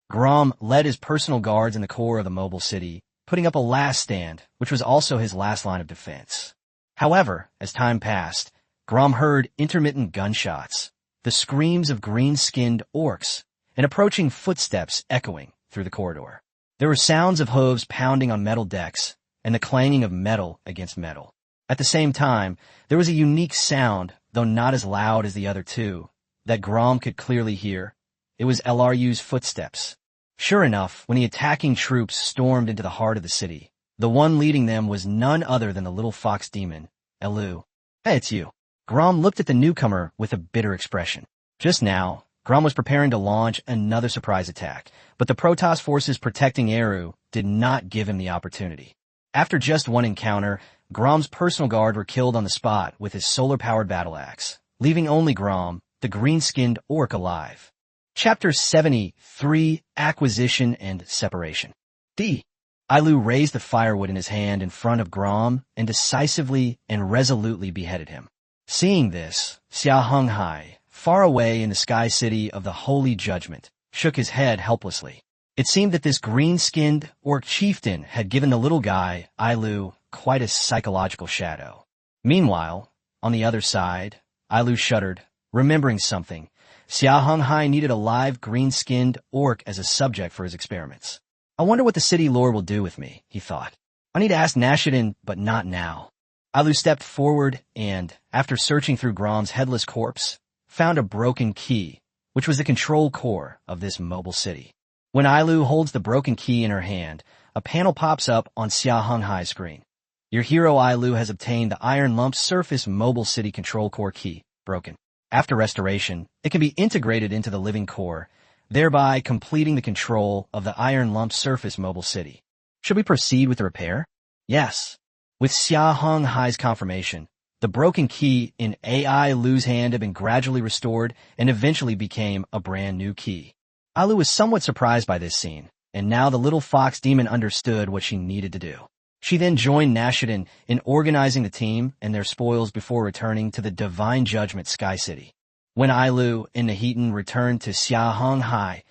Grom led his personal guards in the core of the mobile city, putting up a last stand, which was also his last line of defense. However, as time passed, Grom heard intermittent gunshots, the screams of green-skinned orcs, and approaching footsteps echoing through the corridor. There were sounds of hooves pounding on metal decks and the clanging of metal against metal. At the same time, there was a unique sound, though not as loud as the other two, that Grom could clearly hear. It was LRU's footsteps. Sure enough, when the attacking troops stormed into the heart of the city, the one leading them was none other than the little fox demon, Elu. Hey, it's you. Grom looked at the newcomer with a bitter expression. Just now, Grom was preparing to launch another surprise attack, but the Protoss forces protecting Eru did not give him the opportunity. After just one encounter, Grom's personal guard were killed on the spot with his solar-powered battle axe, leaving only Grom, the green-skinned orc, alive. Chapter 73, Acquisition and Separation. D. Ailu raised the firewood in his hand in front of Grom and decisively and resolutely beheaded him. Seeing this, Xia Heng Hai, far away in the sky city of the Holy Judgment, shook his head helplessly. It seemed that this green-skinned orc chieftain had given the little guy, Ailu, quite a psychological shadow. Meanwhile, on the other side, Ailu shuddered, remembering something. Xia Heng Hai needed a live green-skinned orc as a subject for his experiments. I wonder what the city lord will do with me, he thought. I need to ask Nashidin, but not now. Ailu stepped forward and, after searching through Grom's headless corpse, found a broken key, which was the control core of this mobile city. When Ailu holds the broken key in her hand, a panel pops up on Xia Heng Hai's screen. Your hero Ailu has obtained the Iron Lump Surface Mobile City Control Core key, broken. After restoration, it can be integrated into the living core, thereby completing the control of the Iron Lump Surface Mobile City. Should we proceed with the repair? Yes. With Xia Heng Hai's confirmation, the broken key in Ailu's hand had been gradually restored and eventually became a brand new key. Ailu was somewhat surprised by this scene, and now the little fox demon understood what she needed to do. She then joined Nashidin in organizing the team and their spoils before returning to the Divine Judgment Sky City. When Ailu and Nahitan returned to Xia Heng Hai,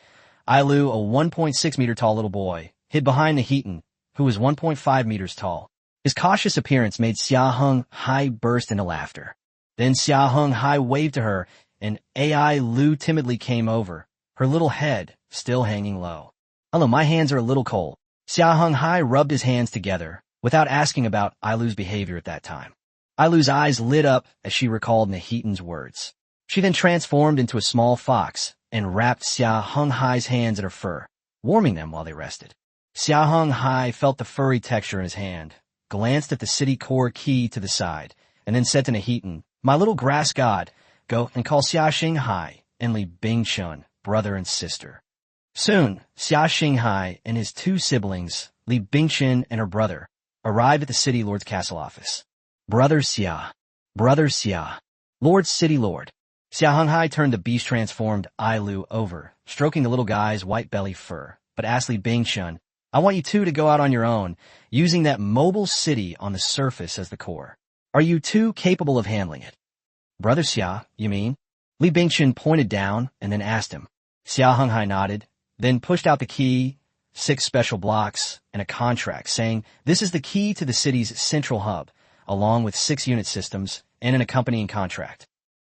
Ailu, a 1.6 meter tall little boy, hid behind Nahitan, who was 1.5 meters tall. His cautious appearance made Xia Heng Hai burst into laughter. Then Xia Heng Hai waved to her, and Ailu timidly came over, her little head still hanging low. Hello, my hands are a little cold. Xia Heng Hai rubbed his hands together, without asking about Ailu's behavior at that time. Ailu's eyes lit up as she recalled Nahitan's words. She then transformed into a small fox and wrapped Xia Heng Hai's hands in her fur, warming them while they rested. Xia Heng Hai felt the furry texture in his hand, glanced at the city core key to the side, and then said to Nahitan, "My little grass god, go and call Xia Heng Hai and Li Bingchun, brother and sister." Soon, Xia Heng Hai and his two siblings, Li Bingchun and her brother, arrived at the city lord's castle office. Brother Xia. Brother Xia. Lord City Lord. Xia Heng Hai turned the beast-transformed Ailu over, stroking the little guy's white belly fur, but asked Li Bingchun, "I want you two to go out on your own, using that mobile city on the surface as the core. Are you two capable of handling it?" "Brother Xia, you mean?" Li Bingchun pointed down and then asked him. Xia Heng Hai nodded, then pushed out the key, 6 special blocks, and a contract, saying, "This is the key to the city's central hub, along with 6 unit systems and an accompanying contract.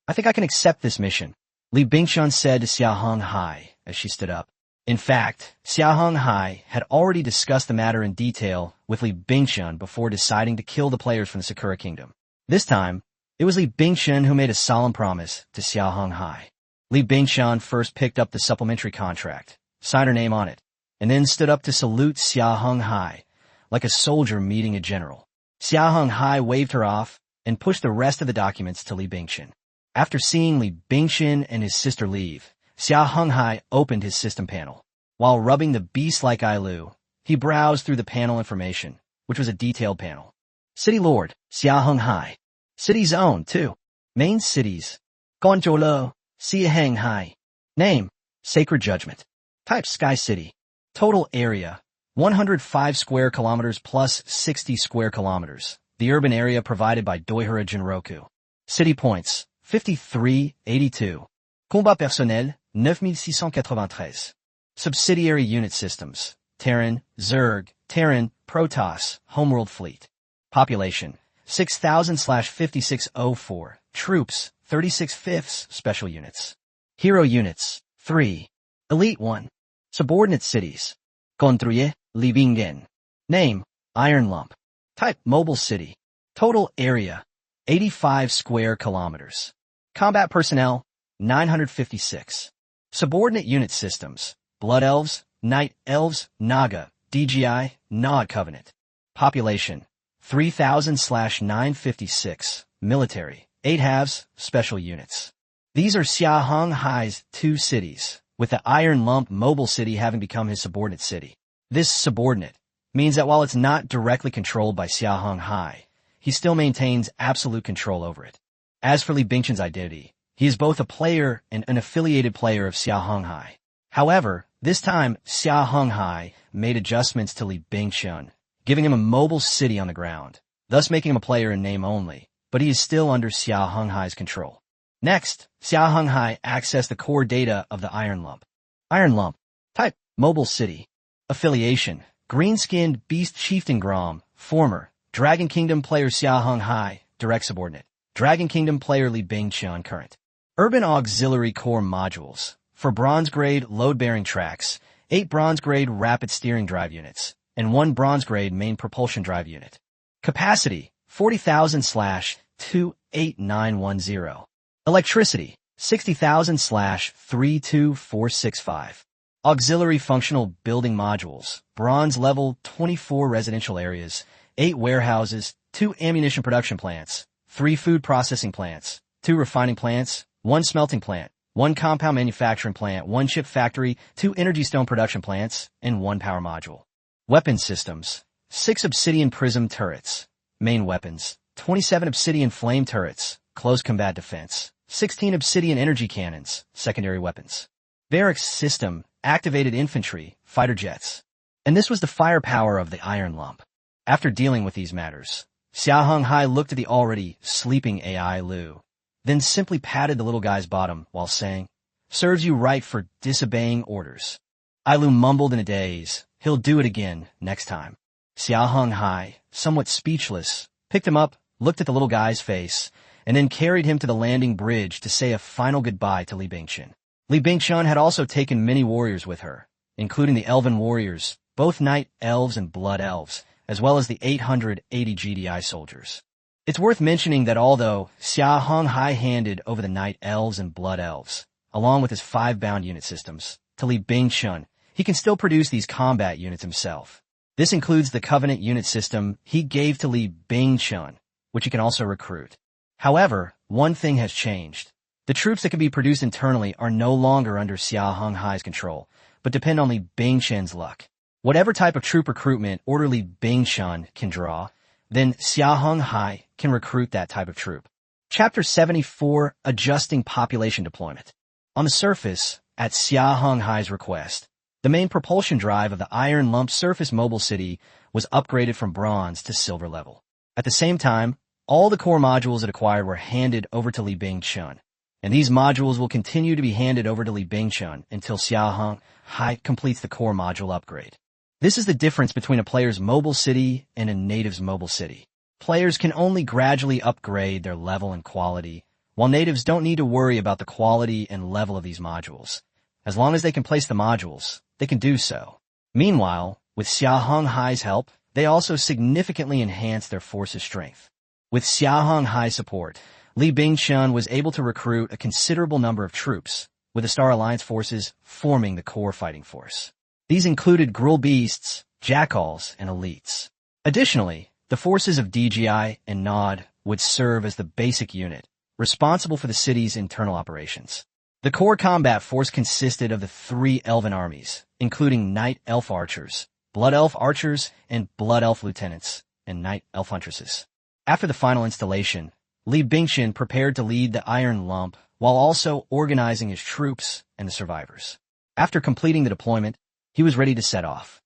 I think I can accept this mission," Li Bingchun said to Xia Heng Hai as she stood up. In fact, Xia Heng Hai had already discussed the matter in detail with Li Bingchun before deciding to kill the players from the Sakura Kingdom. This time, it was Li Bingchun who made a solemn promise to Xia Heng Hai. Li Bingchun first picked up the supplementary contract, signed her name on it, and then stood up to salute Xia Heng Hai, like a soldier meeting a general. Xia Heng Hai waved her off and pushed the rest of the documents to Li Bingchun. After seeing Li Bingchun and his sister leave, Xia Heng Hai opened his system panel. While rubbing the beast-like Ailu, he browsed through the panel information, which was a detailed panel. City Lord, Xia Heng Hai. City Zone, 2. Main cities. Gonjolo, Xia Heng Hai. Name, Sacred Judgment. Type, Sky City. Total area, 105 square kilometers plus 60 square kilometers. The urban area provided by Doihara Jinroku. City points, 5382. Combat personnel, 9693. Subsidiary unit systems, Terran, Zerg, Terran, Protoss, Homeworld Fleet. Population, 6,000/5604. Troops, 36 fifths special units. Hero units, 3. Elite 1. Subordinate cities. Construye, Libingen. Name, Iron Lump. Type, Mobile City. Total area, 85 square kilometers. Combat personnel, 956. Subordinate unit systems, Blood Elves, Night Elves, Naga, DGI, Nod Covenant. Population, 3,000/956. Military, 8 halves, special units. These are Xia Heng Hai's two cities, with the Iron Lump mobile city having become his subordinate city. This subordinate means that while it's not directly controlled by Xia Heng Hai, he still maintains absolute control over it. As for Li Bingqian's identity, he is both a player and an affiliated player of Xia Heng Hai. However, this time, Xia Heng Hai made adjustments to Li Bingqian, giving him a mobile city on the ground, thus making him a player in name only, but he is still under Xia Heng Hai's control. Next, Xia Heng Hai accessed the core data of the Iron Lump. Iron Lump. Type. Mobile city. Affiliation. Green-skinned beast chieftain Grom. Former. Dragon Kingdom player Xia Heng Hai. Direct subordinate. Dragon Kingdom player Li Bingqian. Current. Urban auxiliary core modules. For bronze-grade load-bearing tracks, 8 bronze-grade rapid steering drive units, and 1 bronze-grade main propulsion drive unit. Capacity. 40,000/28910. Electricity, 60,000/32465. Auxiliary functional building modules, bronze level 24 residential areas, 8 warehouses, 2 ammunition production plants, 3 food processing plants, 2 refining plants, 1 smelting plant, 1 compound manufacturing plant, 1 chip factory, 2 energy stone production plants, and 1 power module. Weapon systems, 6 obsidian prism turrets. Main weapons, 27 obsidian flame turrets, close combat defense, 16 obsidian energy cannons, secondary weapons. Barracks system, activated infantry, fighter jets. And this was the firepower of the Iron Lump. After dealing with these matters, Xia Heng Hai looked at the already sleeping AI Lu, then simply patted the little guy's bottom while saying, "Serves you right for disobeying orders." Lu mumbled in a daze, "He'll do it again next time." Xia Heng Hai, somewhat speechless, picked him up, looked at the little guy's face, and then carried him to the landing bridge to say a final goodbye to Li Bingqian. Li Bingqian had also taken many warriors with her, including the Elven warriors, both Night Elves and Blood Elves, as well as the 880 GDI soldiers. It's worth mentioning that although Xia Heng Hai handed over the Night Elves and Blood Elves, along with his 5 bound unit systems, to Li Bingqian, he can still produce these combat units himself. This includes the Covenant unit system he gave to Li Bingqian, which he can also recruit. However, one thing has changed. The troops that can be produced internally are no longer under Xia Heng Hai's control, but depend on Li Bingqian's luck. Whatever type of troop recruitment Order Li Bingqian can draw, then Xia Heng Hai can recruit that type of troop. Chapter 74, Adjusting Population Deployment. On the surface, at Xia Heng Hai's request, the main propulsion drive of the Iron Lump surface mobile city was upgraded from bronze to silver level. At the same time, all the core modules it acquired were handed over to Li Bingqian, and these modules will continue to be handed over to Li Bingqian until Xia Heng Hai completes the core module upgrade. This is the difference between a player's mobile city and a native's mobile city. Players can only gradually upgrade their level and quality, while natives don't need to worry about the quality and level of these modules. As long as they can place the modules, they can do so. Meanwhile, with Xia Heng Hai's help, they also significantly enhance their force's strength. With Xia Heng Hai's support, Li Bingqian was able to recruit a considerable number of troops, with the Star Alliance forces forming the core fighting force. These included Gruul Beasts, Jackals, and Elites. Additionally, the forces of DGI and Nod would serve as the basic unit, responsible for the city's internal operations. The core combat force consisted of the 3 Elven armies, including Night Elf Archers, Blood Elf Archers, and Blood Elf Lieutenants, and Night Elf Huntresses. After the final installation, Li Bingqian prepared to lead the Iron Lump while also organizing his troops and the survivors. After completing the deployment, he was ready to set off.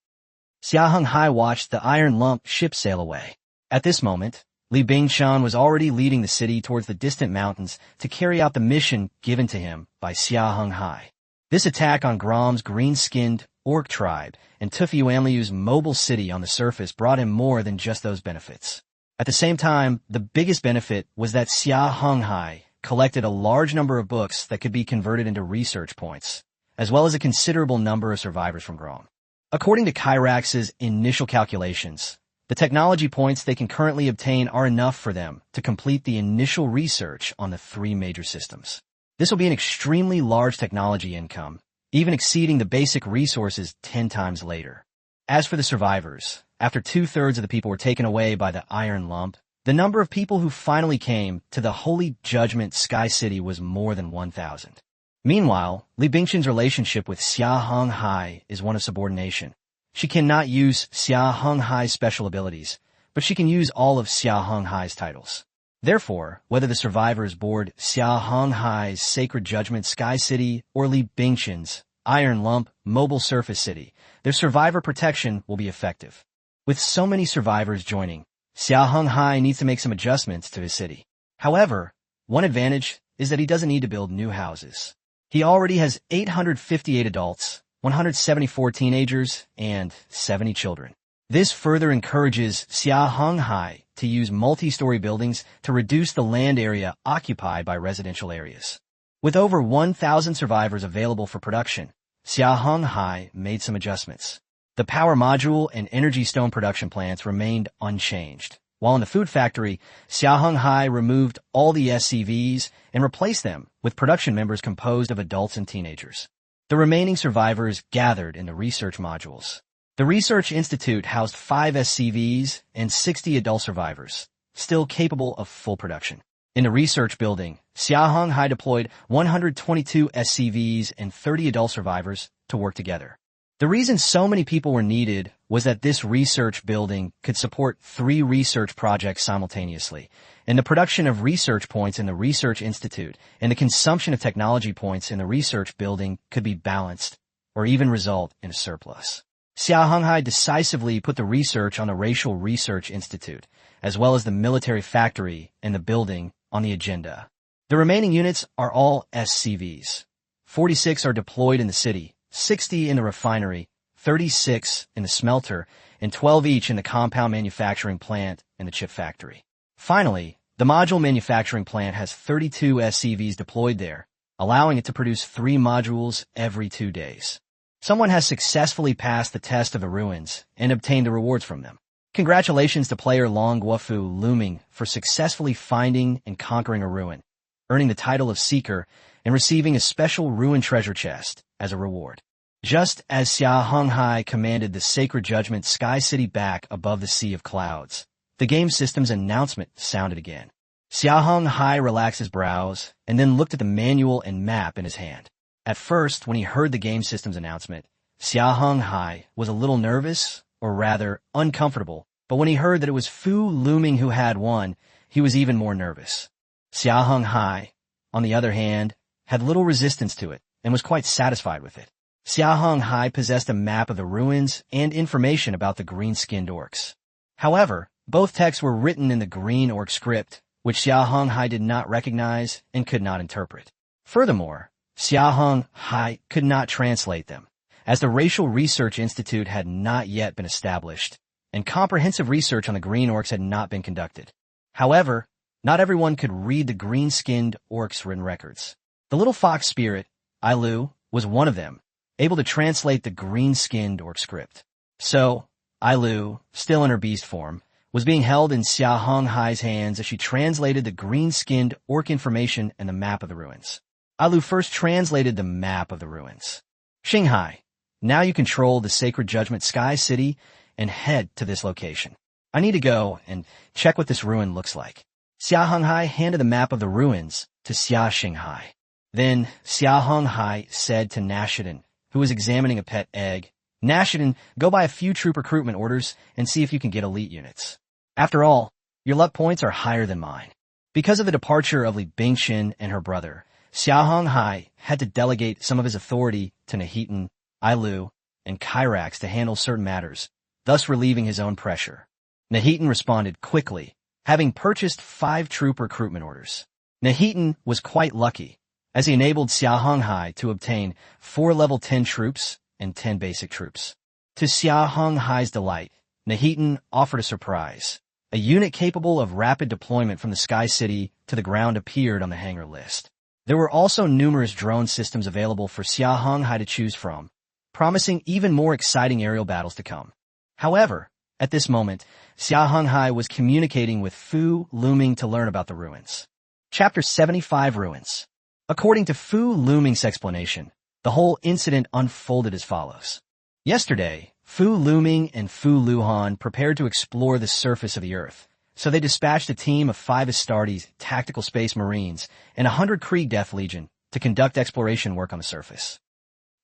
Xia Heng Hai watched the Iron Lump ship sail away. At this moment, Li Bingqian was already leading the city towards the distant mountains to carry out the mission given to him by Xia Heng Hai. This attack on Grom's green-skinned Orc tribe and Tufi Amliu's mobile city on the surface brought him more than just those benefits. At the same time, the biggest benefit was that Xia Heng Hai collected a large number of books that could be converted into research points, as well as a considerable number of survivors from Grom. According to Kyrax's initial calculations, the technology points they can currently obtain are enough for them to complete the initial research on the 3 major systems. This will be an extremely large technology income, even exceeding the basic resources 10 times later. As for the survivors, after 2/3 of the people were taken away by the Iron Lump, The number of people who finally came to the Holy Judgment Sky City was more than 1,000. Meanwhile, Li Bingqian's relationship with Xia Heng Hai is one of subordination. She cannot use Xia Heng Hai's special abilities, but she can use all of Xia Heng Hai's titles. Therefore, whether the survivors board Xia Heng Hai's Sacred Judgment Sky City or Li Bingqian's Iron Lump Mobile Surface City, their survivor protection will be effective. With so many survivors joining, Xia Heng Hai needs to make some adjustments to his city. However, one advantage is that he doesn't need to build new houses. He already has 858 adults, 174 teenagers, and 70 children. This further encourages Xia Heng Hai to use multi-story buildings to reduce the land area occupied by residential areas. With over 1,000 survivors available for production, Xia Heng Hai made some adjustments. The power module and energy stone production plants remained unchanged, while in the food factory, Xia Heng Hai removed all the SCVs and replaced them with production members composed of adults and teenagers. The remaining survivors gathered in the research modules. The Research Institute housed 5 SCVs and 60 adult survivors, still capable of full production. In the research building, Xia Heng Hai deployed 122 SCVs and 30 adult survivors to work together. The reason so many people were needed was that this research building could support 3 research projects simultaneously, and the production of research points in the Research Institute and the consumption of technology points in the research building could be balanced, or even result in a surplus. Xia Heng Hai decisively put the research on the Racial Research Institute, as well as the military factory and the building, on the agenda. The remaining units are all SCVs. 46 are deployed in the city, 60 in the refinery, 36 in the smelter, and 12 each in the compound manufacturing plant and the chip factory. Finally, the module manufacturing plant has 32 SCVs deployed there, allowing it to produce 3 modules every 2 days. Someone has successfully passed the test of the ruins and obtained the rewards from them. Congratulations to player Long Guofu Looming for successfully finding and conquering a ruin, earning the title of Seeker and receiving a special ruin treasure chest as a reward. Just as Xia Heng Hai commanded the Sacred Judgment Sky City back above the sea of clouds, the game system's announcement sounded again. Xia Heng Hai relaxed his brows and then looked at the manual and map in his hand. At first, when he heard the game system's announcement, Xia Heng Hai was a little nervous, or rather, uncomfortable, but when he heard that it was Fu Looming who had won, he was even more nervous. Xia Heng Hai, on the other hand, had little resistance to it and was quite satisfied with it. Xia Heng Hai possessed a map of the ruins and information about the green-skinned orcs. However, both texts were written in the green orc script, which Xia Heng Hai did not recognize and could not interpret. Furthermore, Xia Heng Hai could not translate them, as the Racial Research Institute had not yet been established, and comprehensive research on the green orcs had not been conducted. However, not everyone could read the green-skinned orcs' written records. The little fox spirit, Ailu, was one of them, able to translate the green-skinned orc script. So, Ailu, still in her beast form, was being held in Xia Heng Hai's hands as she translated the green-skinned orc information and the map of the ruins. Ailu first translated the map of the ruins. Xinghai, now you control the Sacred Judgment Sky City and head to this location. I need to go and check what this ruin looks like. Xia Heng Hai handed the map of the ruins to Xia Xinghai. Then Xia Heng Hai said to Nashidan, who was examining a pet egg, Nashidan, go buy a few troop recruitment orders and see if you can get elite units. After all, your luck points are higher than mine. Because of the departure of Li Bingqian and her brother, Xia Heng Hai had to delegate some of his authority to Nahitan, Ailu, and Kyrax to handle certain matters, thus relieving his own pressure. Nahitan responded quickly, having purchased 5 troop recruitment orders. Nahitan was quite lucky, as he enabled Xia Heng Hai to obtain 4 level 10 troops and 10 basic troops. To Xia Heng Hai's delight, Nahitan offered a surprise. A unit capable of rapid deployment from the Sky City to the ground appeared on the hangar list. There were also numerous drone systems available for Xia Heng Hai to choose from, promising even more exciting aerial battles to come. However, at this moment, Xia Heng Hai was communicating with Fu Looming to learn about the ruins. Chapter 75 Ruins. According to Fu Looming's explanation, the whole incident unfolded as follows. Yesterday, Fu Looming and Fu Luhan prepared to explore the surface of the earth, so they dispatched a team of 5 Astartes tactical space marines and 100 Krieg Death Legion to conduct exploration work on the surface.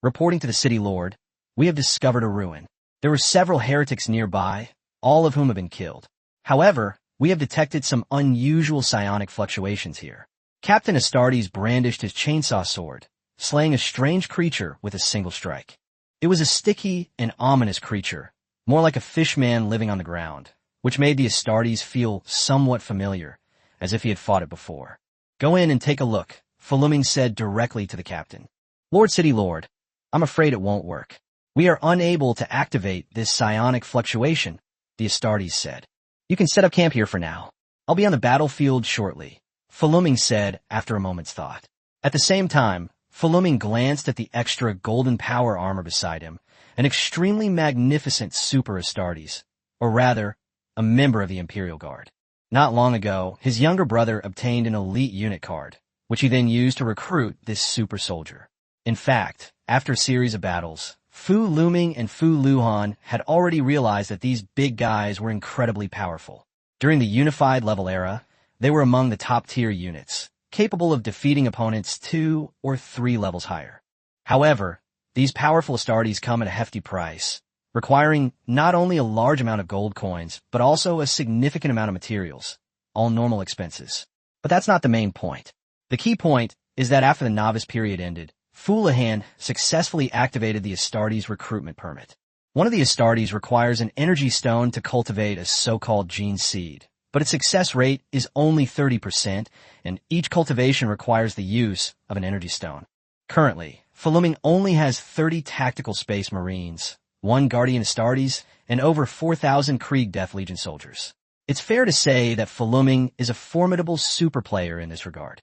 Reporting to the city lord, we have discovered a ruin. There were several heretics nearby, all of whom have been killed. However, we have detected some unusual psionic fluctuations here. Captain Astartes brandished his chainsaw sword, slaying a strange creature with a single strike. It was a sticky and ominous creature, more like a fishman living on the ground, which made the Astartes feel somewhat familiar, as if he had fought it before. Go in and take a look, Fuluming said directly to the captain. Lord City Lord, I'm afraid it won't work. We are unable to activate this psionic fluctuation, the Astartes said. You can set up camp here for now. I'll be on the battlefield shortly, Fuluming said after a moment's thought. At the same time, Fuluming glanced at the extra golden power armor beside him, an extremely magnificent Super Astartes, or rather, a member of the Imperial Guard. Not long ago, his younger brother obtained an elite unit card, which he then used to recruit this super soldier. In fact, after a series of battles, Fu Luming and Fu Luhan had already realized that these big guys were incredibly powerful. During the unified level era, they were among the top-tier units, capable of defeating opponents 2 or 3 levels higher. However, these powerful Astartes come at a hefty price, requiring not only a large amount of gold coins, but also a significant amount of materials, all normal expenses. But that's not the main point. The key point is that after the novice period ended, Fu Luhan successfully activated the Astartes recruitment permit. One of the Astartes requires an energy stone to cultivate a so-called gene seed, but its success rate is only 30%, and each cultivation requires the use of an energy stone. Currently, Fuluming only has 30 tactical space marines, 1 Guardian Astartes, and over 4,000 Krieg Death Legion soldiers. It's fair to say that Fuluming is a formidable super player in this regard.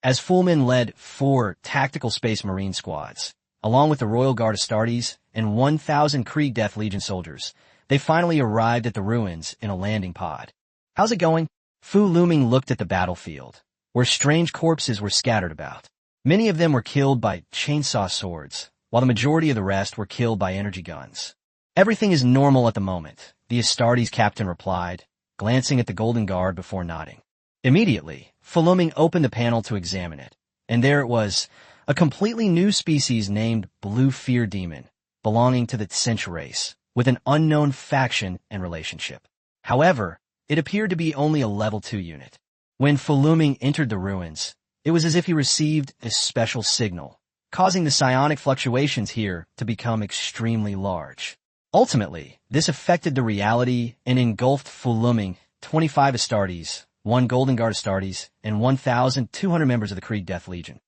As Fulmin led 4 tactical space marine squads, along with the Royal Guard Astartes and 1,000 Krieg Death Legion soldiers, they finally arrived at the ruins in a landing pod. How's it going? Fu Luming looked at the battlefield, where strange corpses were scattered about. Many of them were killed by chainsaw swords, while the majority of the rest were killed by energy guns. Everything is normal at the moment, the Astartes captain replied, glancing at the Golden Guard before nodding. Immediately, Fuluming opened the panel to examine it, and there it was, a completely new species named Blue Fear Demon, belonging to the Tsench race, with an unknown faction and relationship. However, it appeared to be only a level 2 unit. When Fuluming entered the ruins, it was as if he received a special signal, causing the psionic fluctuations here to become extremely large. Ultimately, this affected the reality and engulfed Fuluming, 25 Astartes, 1 Golden Guard Astartes, and 1,200 members of the Krieg Death Legion.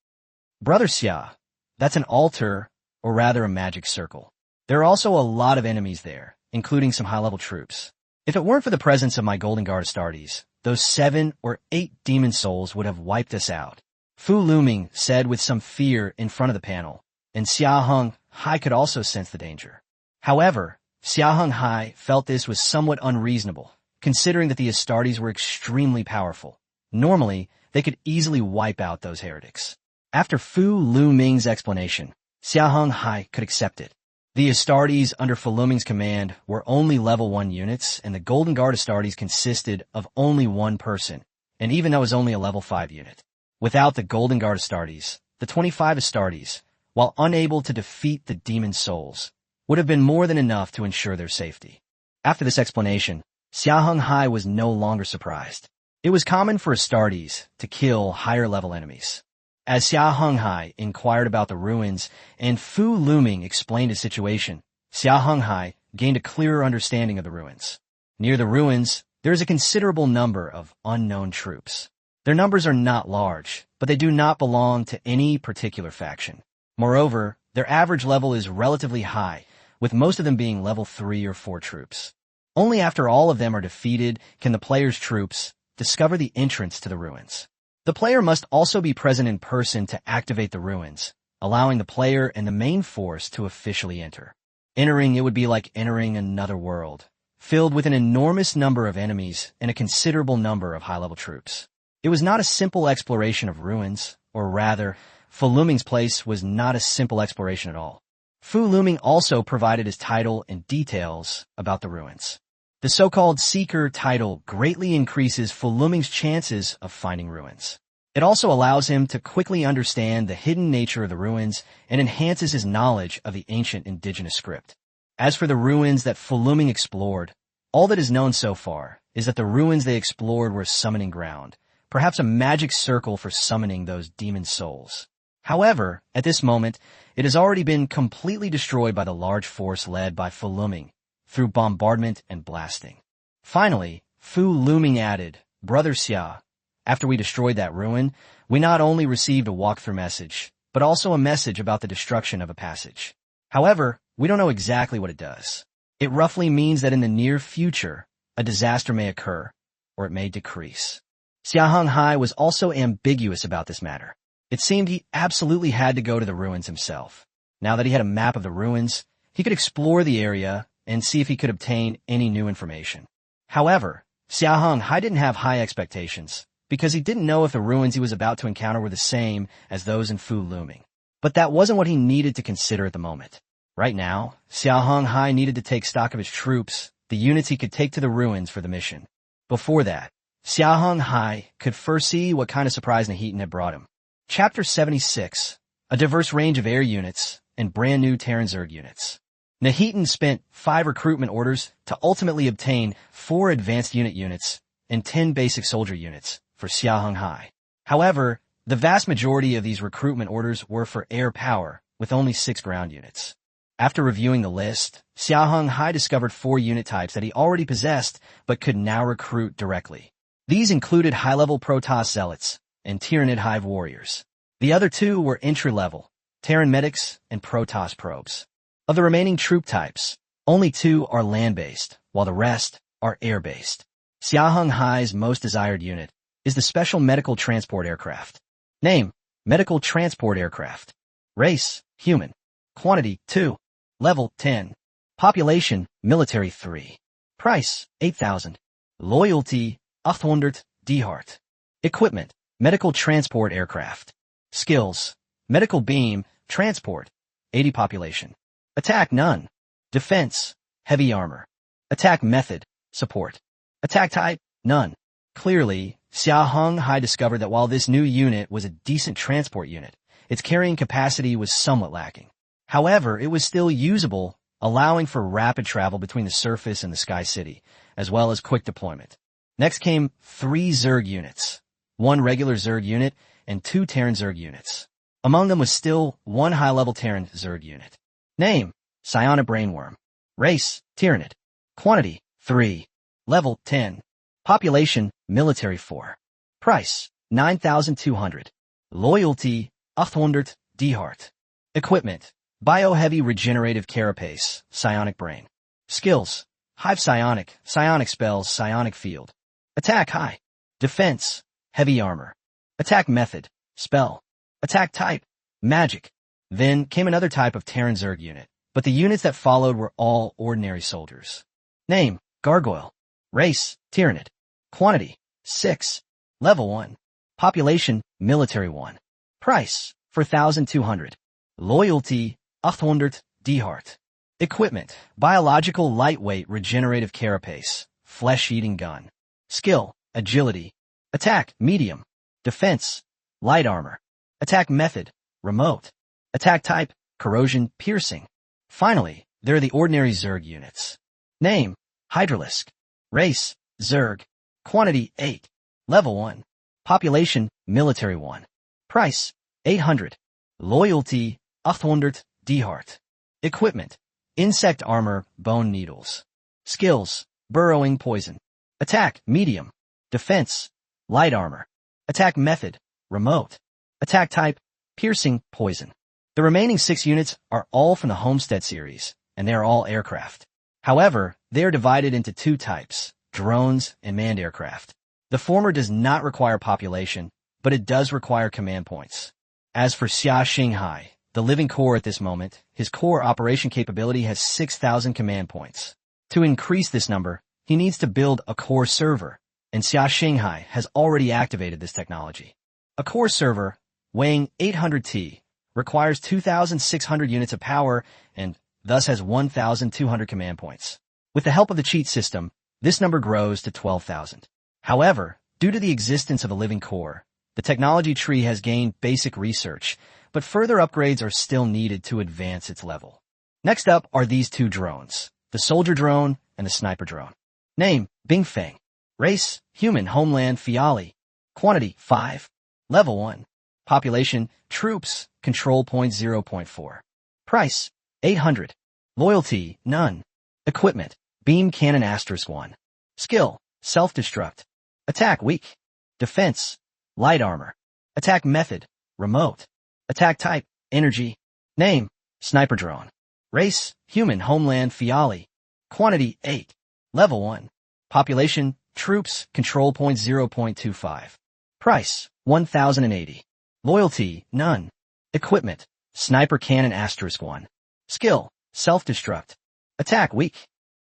Brother Xia, that's an altar, or rather a magic circle. There are also a lot of enemies there, including some high-level troops. If it weren't for the presence of my Golden Guard Astartes, those 7 or 8 demon souls would have wiped us out, Fu Luming said with some fear in front of the panel, and Xia Heng Hai could also sense the danger. However, Xia Heng Hai felt this was somewhat unreasonable, considering that the Astartes were extremely powerful. Normally, they could easily wipe out those heretics. After Fu Luming's explanation, Xia Heng Hai could accept it. The Astartes under Fu Luming's command were only level 1 units, and the Golden Guard Astartes consisted of only 1 person, and even that was only a level 5 unit. Without the Golden Guard Astartes, the 25 Astartes, while unable to defeat the demon souls, would have been more than enough to ensure their safety. After this explanation, Xia Heng Hai was no longer surprised. It was common for Astartes to kill higher-level enemies. As Xia Heng Hai inquired about the ruins and Fu Luming explained his situation, Xia Heng Hai gained a clearer understanding of the ruins. Near the ruins, there is a considerable number of unknown troops. Their numbers are not large, but they do not belong to any particular faction. Moreover, their average level is relatively high, with most of them being level 3 or 4 troops. Only after all of them are defeated can the player's troops discover the entrance to the ruins. The player must also be present in person to activate the ruins, allowing the player and the main force to officially enter. Entering it would be like entering another world, filled with an enormous number of enemies and a considerable number of high-level troops. It was not a simple exploration of ruins, or rather, Fu Luming's place was not a simple exploration at all. Fu Luming also provided his title and details about the ruins. The so-called Seeker title greatly increases Fu Luming's chances of finding ruins. It also allows him to quickly understand the hidden nature of the ruins and enhances his knowledge of the ancient indigenous script. As for the ruins that Fu Luming explored, all that is known so far is that the ruins they explored were summoning ground, perhaps a magic circle for summoning those demon souls. However, at this moment, it has already been completely destroyed by the large force led by Fu Luming through bombardment and blasting. Finally, Fu Luming added, "Brother Xia, after we destroyed that ruin, we not only received a walkthrough message, but also a message about the destruction of a passage. However, we don't know exactly what it does. It roughly means that in the near future, a disaster may occur, or it may decrease." Xia Heng Hai was also ambiguous about this matter. It seemed he absolutely had to go to the ruins himself. Now that he had a map of the ruins, he could explore the area and see if he could obtain any new information. However, Xia Heng Hai didn't have high expectations, because he didn't know if the ruins he was about to encounter were the same as those in Fu Luming. But that wasn't what he needed to consider at the moment. Right now, Xia Heng Hai needed to take stock of his troops, the units he could take to the ruins for the mission. Before that, Xia Heng Hai could first see what kind of surprise Nahitan had brought him. Chapter 76, a diverse range of air units and brand new Terran Zerg units. Nahitan spent 5 recruitment orders to ultimately obtain 4 advanced units and 10 basic soldier units for Xia Heng Hai. However, the vast majority of these recruitment orders were for air power, with only 6 ground units. After reviewing the list, Xia Heng Hai discovered 4 unit types that he already possessed but could now recruit directly. These included high-level Protoss Zealots and Tyranid Hive Warriors. The other 2 were entry-level, Terran Medics and Protoss Probes. Of the remaining troop types, only 2 are land-based, while the rest are air-based. Xia Heng Hai's most desired unit is the Special Medical Transport Aircraft. Name, Medical Transport Aircraft. Race, Human. Quantity, 2. Level, 10. Population, Military 3. Price, 8,000. Loyalty, 800 D-Heart. Equipment, Medical Transport Aircraft. Skills, Medical Beam, Transport, 80 population. Attack, none. Defense, Heavy Armor. Attack Method, Support. Attack Type, none. Clearly, Xia Heng Hai discovered that while this new unit was a decent transport unit, its carrying capacity was somewhat lacking. However, it was still usable, allowing for rapid travel between the surface and the Sky City, as well as quick deployment. Next came 3 Zerg units, 1 regular Zerg unit, and 2 Terran Zerg units. Among them was still 1 high-level Terran Zerg unit. Name, Psionic Brainworm. Race, Tyranid. Quantity, 3. Level, 10. Population, Military 4. Price, 9,200. Loyalty, 800 D-Heart. Equipment, Bio-Heavy Regenerative Carapace, Psionic Brain. Skills, Hive Psionic, Psionic Spells, Psionic Field. Attack High. Defense, Heavy Armor. Attack Method, Spell. Attack Type, Magic. Then came another type of Terran Zerg unit, but the units that followed were all ordinary soldiers. Name, Gargoyle. Race, Tyranid. Quantity, 6. Level 1. Population, Military 1. Price, 4,200. Loyalty, 800 D-Heart. Equipment, Biological Lightweight Regenerative Carapace, Flesh-Eating Gun. Skill, Agility. Attack, Medium. Defense, Light Armor. Attack Method, Remote. Attack Type, Corrosion Piercing. Finally, there are the ordinary Zerg units. Name, Hydralisk. Race, Zerg. Quantity, 8. Level 1. Population, Military 1. Price, 800. Loyalty, 800 D-Heart. Equipment, Insect Armor, Bone Needles. Skills, Burrowing Poison. Attack, Medium. Defense, Light Armor. Attack Method, Remote. Attack Type, Piercing Poison. The remaining 6 units are all from the Homestead series, and they are all aircraft. However, they are divided into 2 types, drones and manned aircraft. The former does not require population, but it does require command points. As for Xia Heng Hai, the living core at this moment, his core operation capability has 6,000 command points. To increase this number, he needs to build a core server, and Xia Heng Hai has already activated this technology. A core server, weighing 800 T, requires 2,600 units of power and thus has 1,200 command points. With the help of the cheat system, This number grows to 12,000. However, due to the existence of a living core, the technology tree has gained basic research, but further upgrades are still needed to advance its level. Next up are these two drones, the soldier drone and the sniper drone. Name, Bingfeng. Race, human, homeland, Fiali. Quantity, 5. Level 1. Population, troops, control point 0.4. Price, 800. Loyalty, none. Equipment, beam cannon *1. Skill, self-destruct. Attack, weak. Defense, light armor. Attack method, remote. Attack type, energy. Name, sniper drone. Race, human, homeland, Fiali. Quantity, 8. Level 1. Population, troops, control point 0.25. Price, 1,080. Loyalty, none. Equipment, sniper cannon *1. Skill, self-destruct. Attack, weak.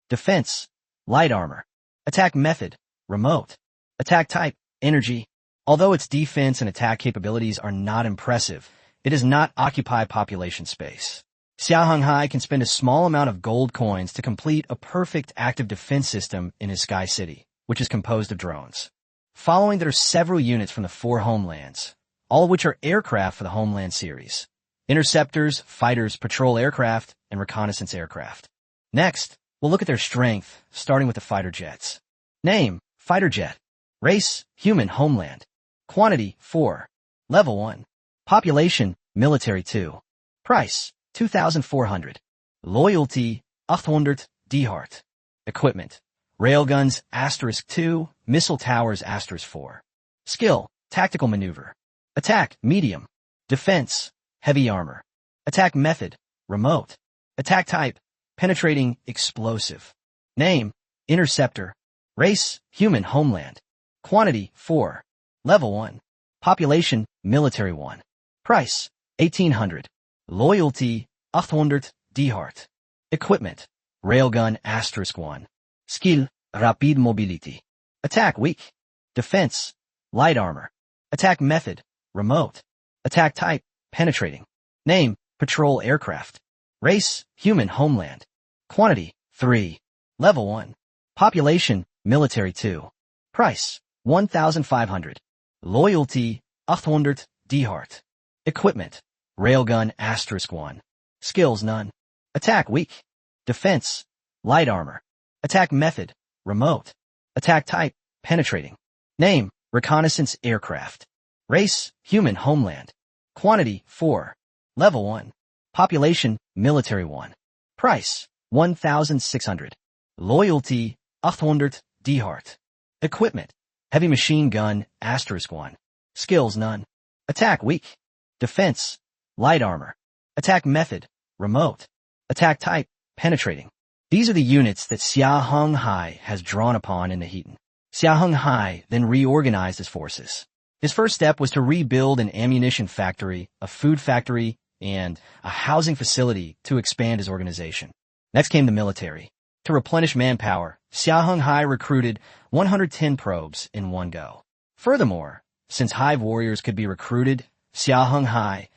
Defense, light armor. Attack method, remote. Attack type, energy. Although its defense and attack capabilities are not impressive, it does not occupy population space. Xia Heng Hai can spend a small amount of gold coins to complete a perfect active defense system in his Sky City, which is composed of drones. Following there are several units from the 4 homelands, all of which are aircraft for the Homeland series. Interceptors, fighters, patrol aircraft, and reconnaissance aircraft. Next, we'll look at their strength, starting with the fighter jets. Name, fighter jet. Race, human, homeland. Quantity, 4. Level 1. Population, military 2. Price, 2,400. Loyalty, 800 D-Heart. Equipment, railguns *2, missile towers *4. Skill, tactical maneuver. Attack, medium. Defense, heavy armor. Attack method, remote. Attack type, penetrating, explosive. Name, interceptor. Race, human, homeland. Quantity, 4. Level 1. Population, military 1. Price, 1,800. Loyalty, 800 D-Heart. Equipment, railgun *1. Skill, rapid mobility. Attack, weak. Defense, light armor. Attack method, remote. Attack type, penetrating. Name, patrol aircraft. Race, human, homeland. Quantity, 3. Level 1. Population, military 2. Price, 1,500. Loyalty, 800 D-Heart. Equipment, railgun *1. Skills, none. Attack, weak. Defense, light armor. Attack method, remote. Attack type, penetrating. Name, reconnaissance aircraft. Race, human, homeland. Quantity, 4. Level 1. Population, military 1. Price, 1,600. Loyalty, 800 D-Heart. Equipment, heavy machine gun *1. Skills, none. Attack, weak. Defense, light armor. Attack method, remote. Attack type, penetrating. These are the units that Xia Heng Hai has drawn upon in the Heaton. Xia Heng Hai then reorganized his forces. His first step was to rebuild an ammunition factory, a food factory, and a housing facility to expand his organization. Next came the military. To replenish manpower, Xia Heng Hai recruited 110 probes in one go. Furthermore, since hive warriors could be recruited, Xia Heng Hai,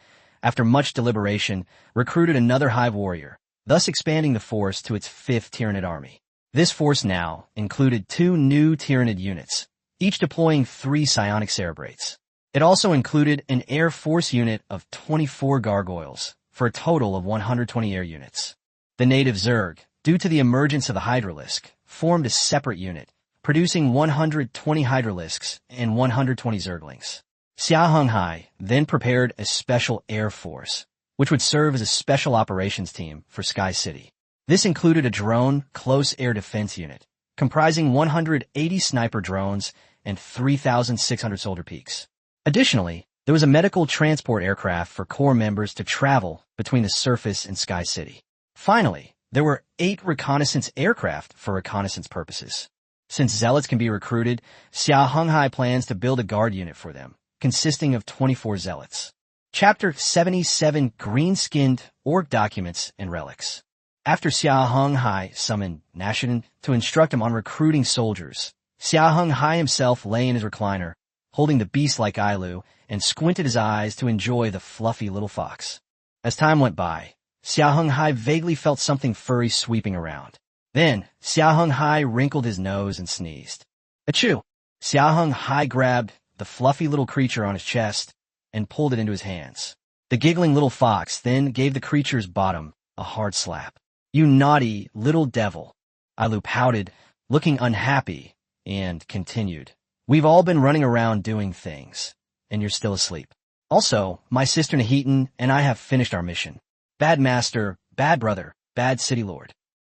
after much deliberation, recruited another hive warrior, thus expanding the force to its 5th Tyranid army. This force now included 2 new Tyranid units, each deploying 3 psionic cerebrates. It also included an air force unit of 24 gargoyles, for a total of 120 air units. The native Zerg, due to the emergence of the Hydralisk, formed a separate unit, producing 120 Hydralisks and 120 Zerglings. Xia Heng Hai then prepared a special air force, which would serve as a special operations team for Sky City. This included a drone close air defense unit, comprising 180 sniper drones and 3,600 soldier peaks. Additionally, there was a medical transport aircraft for Corps members to travel between the surface and Sky City. Finally, there were 8 reconnaissance aircraft for reconnaissance purposes. Since zealots can be recruited, Xia Heng Hai plans to build a guard unit for them, consisting of 24 zealots. Chapter 77, Green-Skinned Orc Documents and Relics. After Xia Heng Hai summoned Nashidan to instruct him on recruiting soldiers, Xia Heng Hai himself lay in his recliner, holding the beast-like Ailu, and squinted his eyes to enjoy the fluffy little fox. As time went by, Xia Heng Hai vaguely felt something furry sweeping around. Then, Xia Heng Hai wrinkled his nose and sneezed. Achoo! Xia Heng Hai grabbed the fluffy little creature on his chest and pulled it into his hands. The giggling little fox then gave the creature's bottom a hard slap. You naughty little devil. Ailu pouted, looking unhappy, and continued. We've all been running around doing things, and you're still asleep. Also, my sister Nahitan and I have finished our mission. Bad master, bad brother, bad city lord.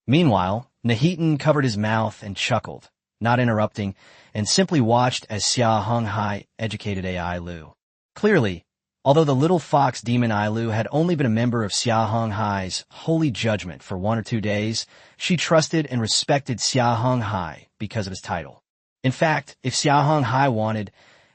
Meanwhile, Nahitan covered his mouth and chuckled, not interrupting, and simply watched as Xia Heng Hai educated Ailu. Clearly, although the little fox demon Ailu had only been a member of Xia Heng Hai's holy judgment for 1 or 2 days, she trusted and respected Xia Heng Hai because of his title. In fact, if Xia Heng Hai wanted,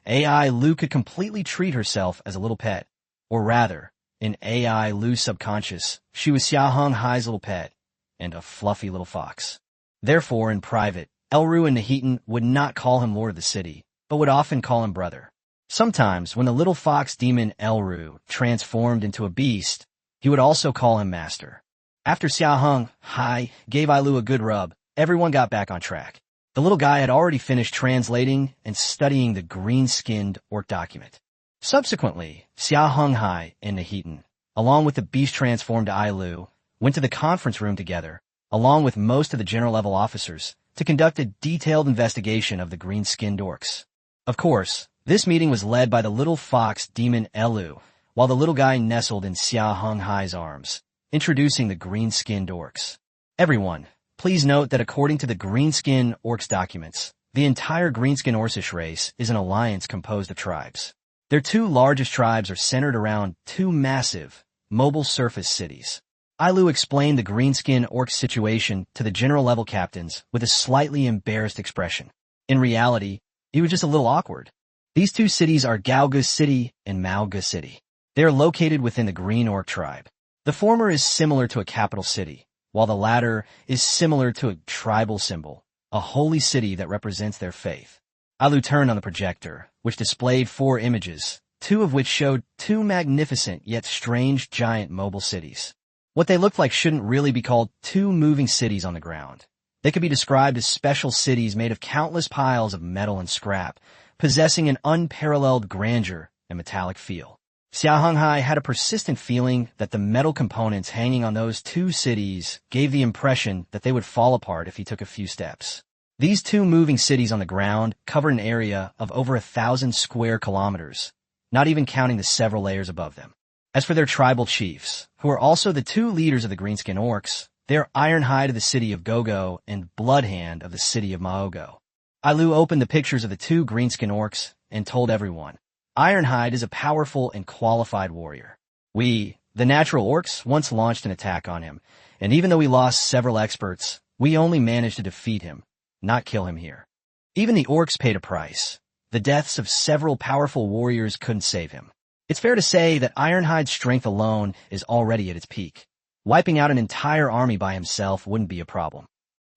Ailu could completely treat herself as a little pet. Or rather, in Ailu's subconscious, she was Xia Heng Hai's little pet, and a fluffy little fox. Therefore, in private, Elru and Nahitan would not call him Lord of the City, but would often call him brother. Sometimes, when the little fox demon Elru transformed into a beast, he would also call him master. After Xia Heng Hai gave Ailu a good rub, everyone got back on track. The little guy had already finished translating and studying the green-skinned orc document. Subsequently, Xia Heng Hai and Nahitan, along with the beast-transformed Ailu, went to the conference room together, along with most of the general-level officers, to conduct a detailed investigation of the green-skinned orcs. Of course, this meeting was led by the little fox demon Elu, while the little guy nestled in Xia Heng Hai's arms, introducing the green-skinned orcs. Everyone, please note that according to the Greenskin Orcs documents, the entire Greenskin Orcish race is an alliance composed of tribes. Their 2 largest tribes are centered around 2 massive, mobile surface cities. Ailu explained the Greenskin Orc situation to the general-level captains with a slightly embarrassed expression. In reality, he was just a little awkward. These 2 cities are Gaoga City and Manga City. They are located within the Green Orc tribe. The former is similar to a capital city, while the latter is similar to a tribal symbol, a holy city that represents their faith. Ailu turned on the projector, which displayed 4 images, 2 of which showed 2 magnificent yet strange giant mobile cities. What they looked like shouldn't really be called 2 moving cities on the ground. They could be described as special cities made of countless piles of metal and scrap, possessing an unparalleled grandeur and metallic feel. Xia Heng Hai had a persistent feeling that the metal components hanging on those 2 cities gave the impression that they would fall apart if he took a few steps. These 2 moving cities on the ground cover an area of over 1,000 square kilometers, not even counting the several layers above them. As for their tribal chiefs, who are also the 2 leaders of the Greenskin Orcs, they are Ironhide of the city of Gogo and Bloodhand of the city of Maogo. Ailu opened the pictures of the 2 Greenskin Orcs and told everyone, Ironhide is a powerful and qualified warrior. We, the natural orcs, once launched an attack on him, and even though we lost several experts, we only managed to defeat him, not kill him here. Even the orcs paid a price. The deaths of several powerful warriors couldn't save him. It's fair to say that Ironhide's strength alone is already at its peak. Wiping out an entire army by himself wouldn't be a problem.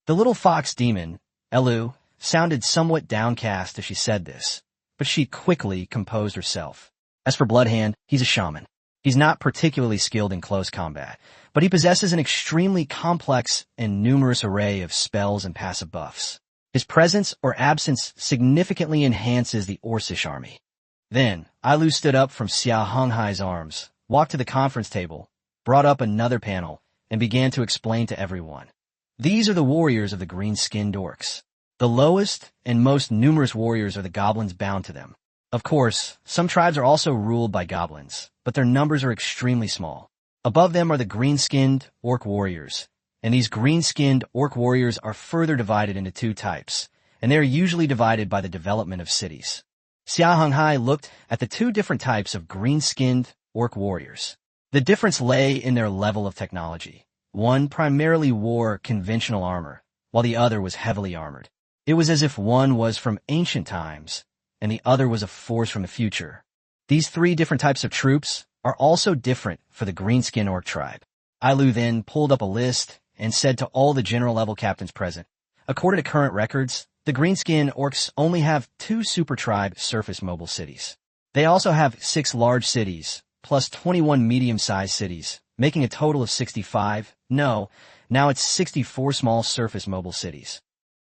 The little fox demon, Elu, sounded somewhat downcast as she said this, but she quickly composed herself. As for Bloodhand, he's a shaman. He's not particularly skilled in close combat, but he possesses an extremely complex and numerous array of spells and passive buffs. His presence or absence significantly enhances the Orcish army. Then, Ailu stood up from Xia Heng Hai's arms, walked to the conference table, brought up another panel, and began to explain to everyone. These are the warriors of the green-skinned orcs. The lowest and most numerous warriors are the goblins bound to them. Of course, some tribes are also ruled by goblins, but their numbers are extremely small. Above them are the green-skinned orc warriors, and these green-skinned orc warriors are further divided into 2 types, and they are usually divided by the development of cities. Xia Heng Hai looked at the 2 different types of green-skinned orc warriors. The difference lay in their level of technology. One primarily wore conventional armor, while the other was heavily armored. It was as if one was from ancient times, and the other was a force from the future. These 3 different types of troops are also different for the Greenskin Orc tribe. Ailu then pulled up a list and said to all the general-level captains present, according to current records, the Greenskin Orcs only have 2 super tribe surface mobile cities. They also have 6 large cities, plus 21 medium-sized cities, making a total of 65. No, now it's 64 small surface mobile cities.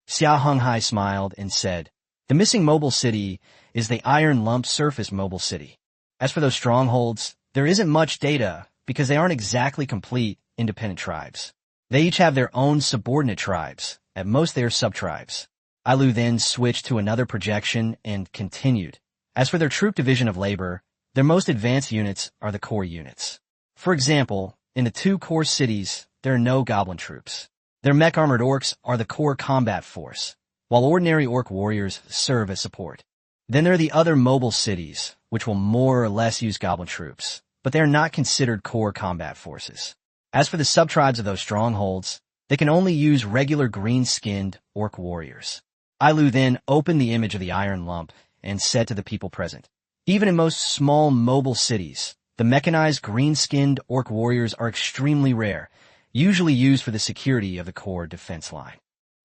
Xia Heng Hai smiled and said, "The missing mobile city is the Iron Lump surface mobile city. As for those strongholds, there isn't much data because they aren't exactly complete independent tribes. They each have their own subordinate tribes, at most they are sub-tribes." Ailu then switched to another projection and continued. As for their troop division of labor, their most advanced units are the core units. For example, in the two core cities, there are no goblin troops. Their mech-armored orcs are the core combat force, while ordinary orc warriors serve as support. Then there are the other mobile cities, which will more or less use goblin troops, but they are not considered core combat forces. As for the sub-tribes of those strongholds, they can only use regular green-skinned orc warriors. Ailu then opened the image of the Iron Lump and said to the people present, "Even in most small mobile cities, the mechanized green-skinned orc warriors are extremely rare, usually used for the security of the core defense line."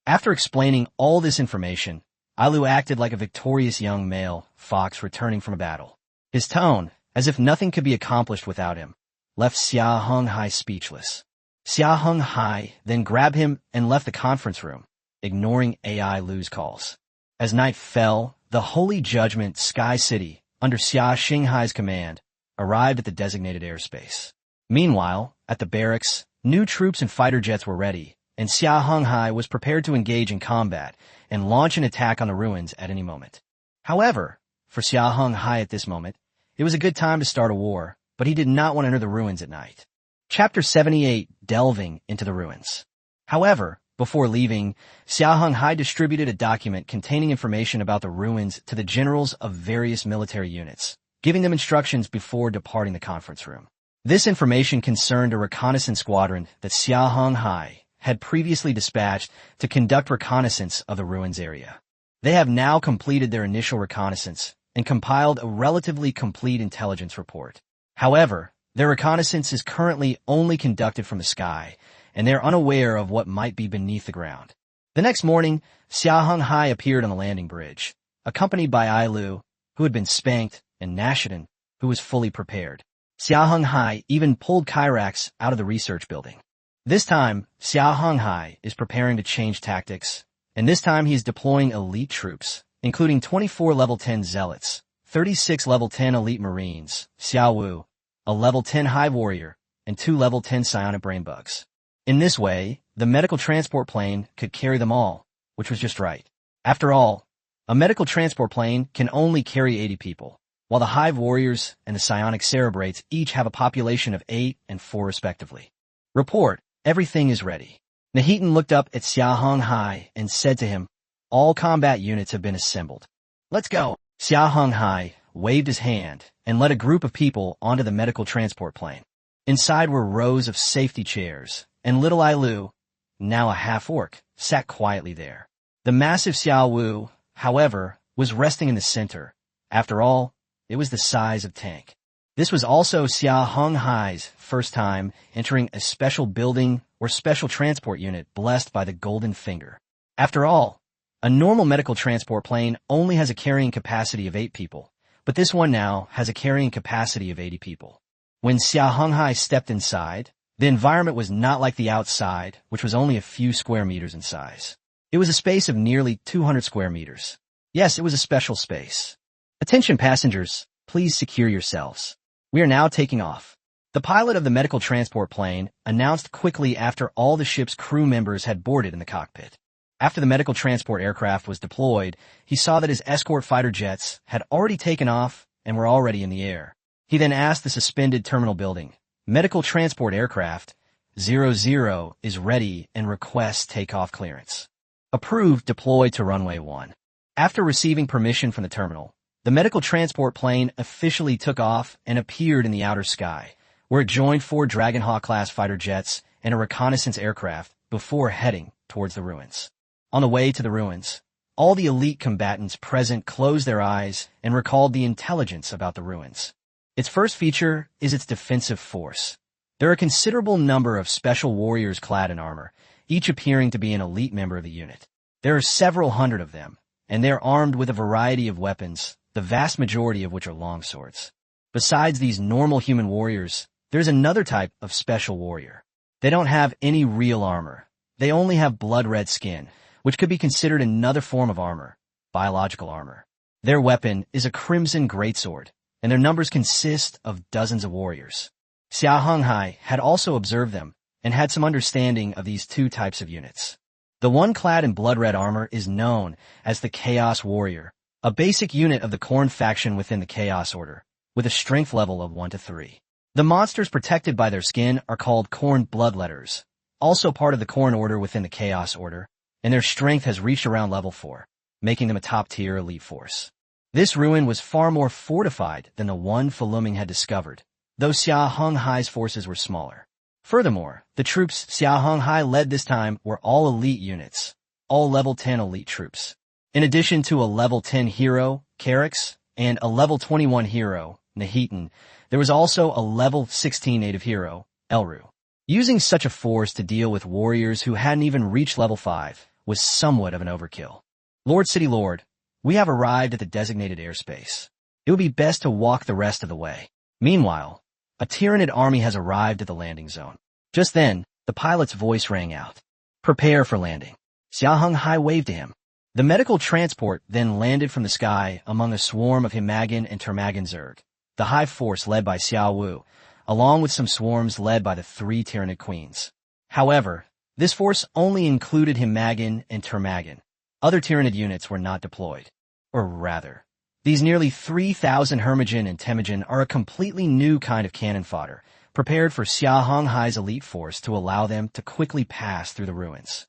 After explaining all this information, Ailu acted like a victorious young male fox returning from a battle. His tone, as if nothing could be accomplished without him, left Xia Heng Hai speechless. Xia Heng Hai then grabbed him and left the conference room, ignoring Ailu's calls. As night fell, the Holy Judgment Sky City, under Xia Heng Hai's command, arrived at the designated airspace. Meanwhile, at the barracks, new troops and fighter jets were ready, and Xia Heng Hai was prepared to engage in combat and launch an attack on the ruins at any moment. However, for Xia Heng Hai at this moment, it was a good time to start a war, but he did not want to enter the ruins at night. Chapter 78, Delving into the Ruins. However, before leaving, Xia Heng Hai distributed a document containing information about the ruins to the generals of various military units, giving them instructions before departing the conference room. This information concerned a reconnaissance squadron that Xia Heng Hai had previously dispatched to conduct reconnaissance of the ruins area. They have now completed their initial reconnaissance and compiled a relatively complete intelligence report. However, their reconnaissance is currently only conducted from the sky, and they are unaware of what might be beneath the ground. The next morning, Xia Heng Hai appeared on the landing bridge, accompanied by Ailu, who had been spanked, and Nashidan, who was fully prepared. Xia Heng Hai even pulled Kyrax out of the research building. This time, Xia Heng Hai is preparing to change tactics, and this time he is deploying elite troops, including 24 level 10 zealots, 36 level 10 elite marines, Xiao Wu, a level 10 hive warrior, and 2 level 10 psionic brain bugs. In this way, the medical transport plane could carry them all, which was just right. After all, a medical transport plane can only carry 80 people, while the hive warriors and the psionic cerebrates each have a population of 8 and 4 respectively. Report, everything is ready. Nahitan looked up at Xia Heng Hai and said to him, "All combat units have been assembled. Let's go." Xia Heng Hai waved his hand and led a group of people onto the medical transport plane. Inside were rows of safety chairs, and little Ailu, now a half-orc, sat quietly there. The massive Xiao Wu, however, was resting in the center. After all, it was the size of tank. This was also Xia Heng Hai's first time entering a special building or special transport unit blessed by the golden finger. After all, a normal medical transport plane only has a carrying capacity of 8 people, but this one now has a carrying capacity of 80 people. When Xia Heng Hai stepped inside, the environment was not like the outside, which was only a few square meters in size. It was a space of nearly 200 square meters. Yes, it was a special space. Attention passengers, please secure yourselves. We are now taking off. The pilot of the medical transport plane announced quickly after all the ship's crew members had boarded in the cockpit. After the medical transport aircraft was deployed, he saw that his escort fighter jets had already taken off and were already in the air. He then asked the suspended terminal building, "Medical transport aircraft 00 is ready and requests takeoff clearance." Approved, deployed to runway 1. After receiving permission from the terminal, the medical transport plane officially took off and appeared in the outer sky, where it joined 4 Dragonhawk-class fighter jets and a reconnaissance aircraft before heading towards the ruins. On the way to the ruins, all the elite combatants present closed their eyes and recalled the intelligence about the ruins. Its first feature is its defensive force. There are a considerable number of special warriors clad in armor, each appearing to be an elite member of the unit. There are several hundred of them, and they are armed with a variety of weapons, the vast majority of which are longswords. Besides these normal human warriors, There's another type of special warrior. They don't have any real armor. They only have blood-red skin, which could be considered another form of armor, biological armor. Their weapon is a crimson greatsword, and their numbers consist of dozens of warriors. Xia Heng Hai had also observed them and had some understanding of these two types of units. The one clad in blood-red armor is known as the Chaos Warrior, a basic unit of the Khorne faction within the Chaos Order, with a strength level of 1 to 3. The monsters protected by their skin are called Khorne Bloodletters, also part of the Khorne Order within the Chaos Order, and their strength has reached around level 4, making them a top-tier elite force. This ruin was far more fortified than the one Faluming had discovered, though Xia Heng Hai's forces were smaller. Furthermore, the troops Xia Heng Hai led this time were all elite units, all level 10 elite troops. In addition to a level 10 hero, Carix, and a level 21 hero, Nahitan, there was also a level 16 native hero, Elru. Using such a force to deal with warriors who hadn't even reached level 5 was somewhat of an overkill. Lord City Lord, we have arrived at the designated airspace. It would be best to walk the rest of the way. Meanwhile, a Tyranid army has arrived at the landing zone. Just then, the pilot's voice rang out. Prepare for landing. Xia Heng Hai waved to him. The medical transport then landed from the sky among a swarm of Himagan and Termagan Zerg, the hive force led by Xiao Wu, along with some swarms led by the 3 Tyranid queens. However, this force only included Himagan and Termagan. Other Tyranid units were not deployed. Or rather, these nearly 3,000 Hermogen and Temujin are a completely new kind of cannon fodder, prepared for Xia Heng Hai's elite force to allow them to quickly pass through the ruins.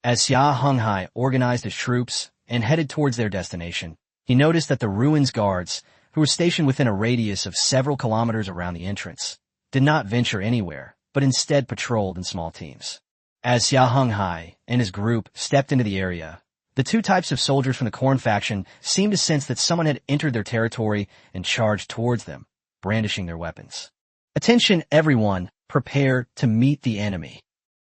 As Xia Heng Hai organized his troops and headed towards their destination, he noticed that the ruins guards, who were stationed within a radius of several kilometers around the entrance, did not venture anywhere, but instead patrolled in small teams. As Xia Heng Hai and his group stepped into the area, the two types of soldiers from the Khorne faction seemed to sense that someone had entered their territory and charged towards them, brandishing their weapons. Attention everyone, prepare to meet the enemy,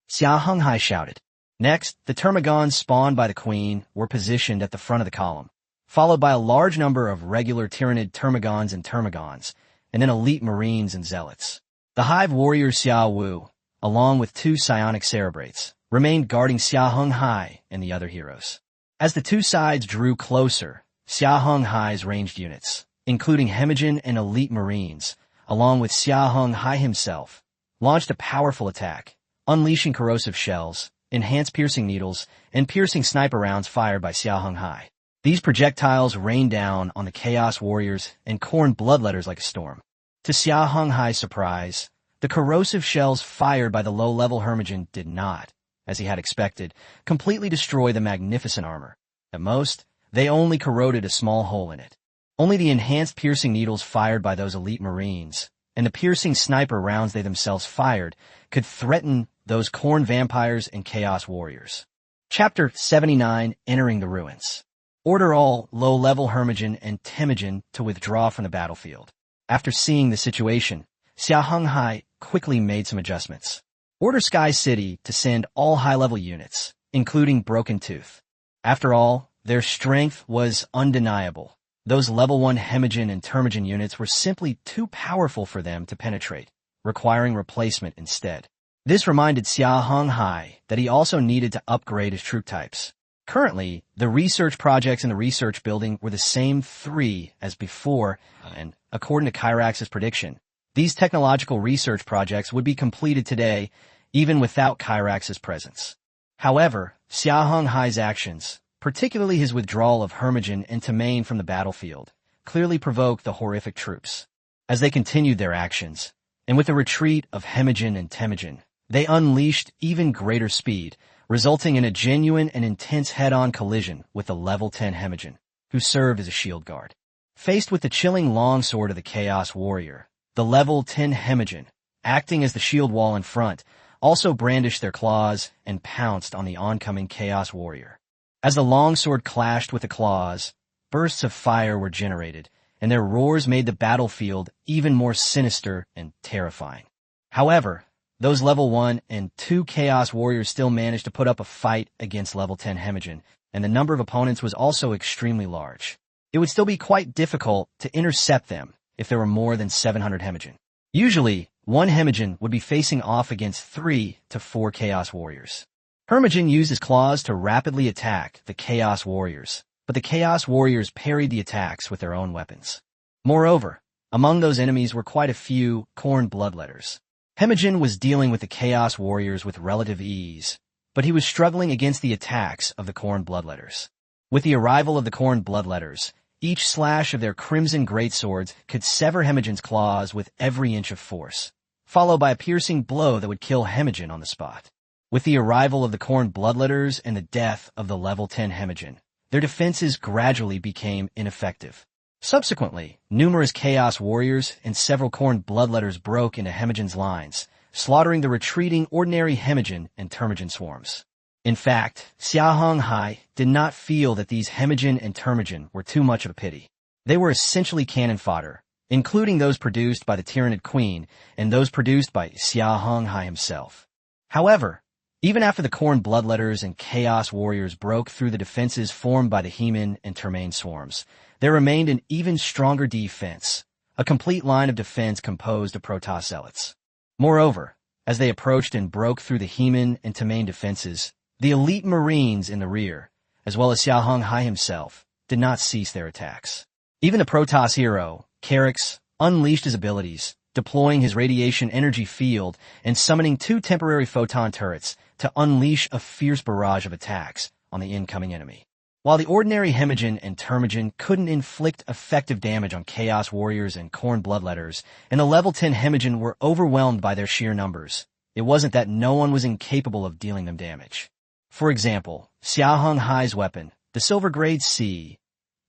Xia Heng Hai shouted. Next, the Termagants spawned by the Queen were positioned at the front of the column, followed by a large number of regular Tyranid Termagants and then elite Marines and Zealots. The Hive warrior Xiao Wu, along with 2 psionic Cerebrates, remained guarding Xia Heng Hai and the other heroes. As the two sides drew closer, Xia Heng Hai's ranged units, including Hemagen and elite Marines, along with Xia Heng Hai himself, launched a powerful attack, unleashing corrosive shells, enhanced piercing needles, and piercing sniper rounds fired by Xia Heng Hai. These projectiles rained down on the Chaos Warriors and Khorne Bloodletters like a storm. To Xia Heng Hai's surprise, the corrosive shells fired by the low-level Hermogen did not, as he had expected, completely destroy the magnificent armor. At most, they only corroded a small hole in it. Only the enhanced piercing needles fired by those elite Marines, and the piercing sniper rounds they themselves fired, could threaten those Khorne vampires and Chaos Warriors. Chapter 79, Entering the Ruins. Order all low-level Hermogen and Temujin to withdraw from the battlefield. After seeing the situation, Xia Heng Hai quickly made some adjustments. Order Sky City to send all high-level units, including Broken Tooth. After all, their strength was undeniable. Those level 1 Hemagen and Termagant units were simply too powerful for them to penetrate, requiring replacement instead. This reminded Xia Heng Hai that he also needed to upgrade his troop types. Currently, the research projects in the research building were the same 3 as before, and according to Kyrax's prediction, these technological research projects would be completed today, even without Kyrax's presence. However, Xia Heng Hai's actions, particularly his withdrawal of Hermogen and Tamain from the battlefield, clearly provoked the horrific troops. As they continued their actions, and with the retreat of Hemagen and Temujin, they unleashed even greater speed, resulting in a genuine and intense head-on collision with the level 10 Hemagen, who served as a shield guard. Faced with the chilling longsword of the Chaos Warrior, the level 10 Hemagen, acting as the shield wall in front, also brandished their claws and pounced on the oncoming Chaos Warrior. As the longsword clashed with the claws, bursts of fire were generated, and their roars made the battlefield even more sinister and terrifying. However, those level 1 and 2 Chaos Warriors still managed to put up a fight against level 10 Hemagen, and the number of opponents was also extremely large. It would still be quite difficult to intercept them if there were more than 700 Hemagen. Usually, one Hemijin would be facing off against 3 to 4 Chaos Warriors. Hermijin used his claws to rapidly attack the Chaos Warriors, but the Chaos Warriors parried the attacks with their own weapons. Moreover, among those enemies were quite a few Khorne bloodletters. Hemijin was dealing with the Chaos Warriors with relative ease, but he was struggling against the attacks of the Khorne bloodletters. With the arrival of the Khorne bloodletters, each slash of their crimson greatswords could sever Hemijin's claws with every inch of force, followed by a piercing blow that would kill Hemijin on the spot. With the arrival of the Khorne bloodletters and the death of the level 10 Hemijin, their defenses gradually became ineffective. Subsequently, numerous Chaos Warriors and several Khorne bloodletters broke into Hemijin's lines, slaughtering the retreating ordinary Hemijin and Termijin swarms. In fact, Xia Heng Hai did not feel that these Hemijin and Termijin were too much of a pity. They were essentially cannon fodder, including those produced by the Tyrannid Queen and those produced by Xia Heng Hai himself. However, even after the Khorne bloodletters and Chaos Warriors broke through the defenses formed by the Hemin and Termain swarms, there remained an even stronger defense, a complete line of defense composed of Protoss zealots. Moreover, as they approached and broke through the Hemin and Termain defenses, the elite Marines in the rear, as well as Xia Heng Hai himself, did not cease their attacks. Even the Protoss hero, Carix, unleashed his abilities, deploying his radiation energy field and summoning 2 temporary photon turrets to unleash a fierce barrage of attacks on the incoming enemy. While the ordinary Hemijin and Termijin couldn't inflict effective damage on Chaos Warriors and Khorne bloodletters, and the level 10 Hemijin were overwhelmed by their sheer numbers, it wasn't that no one was incapable of dealing them damage. For example, Xia Heng Hai's weapon, the Silver Grade C,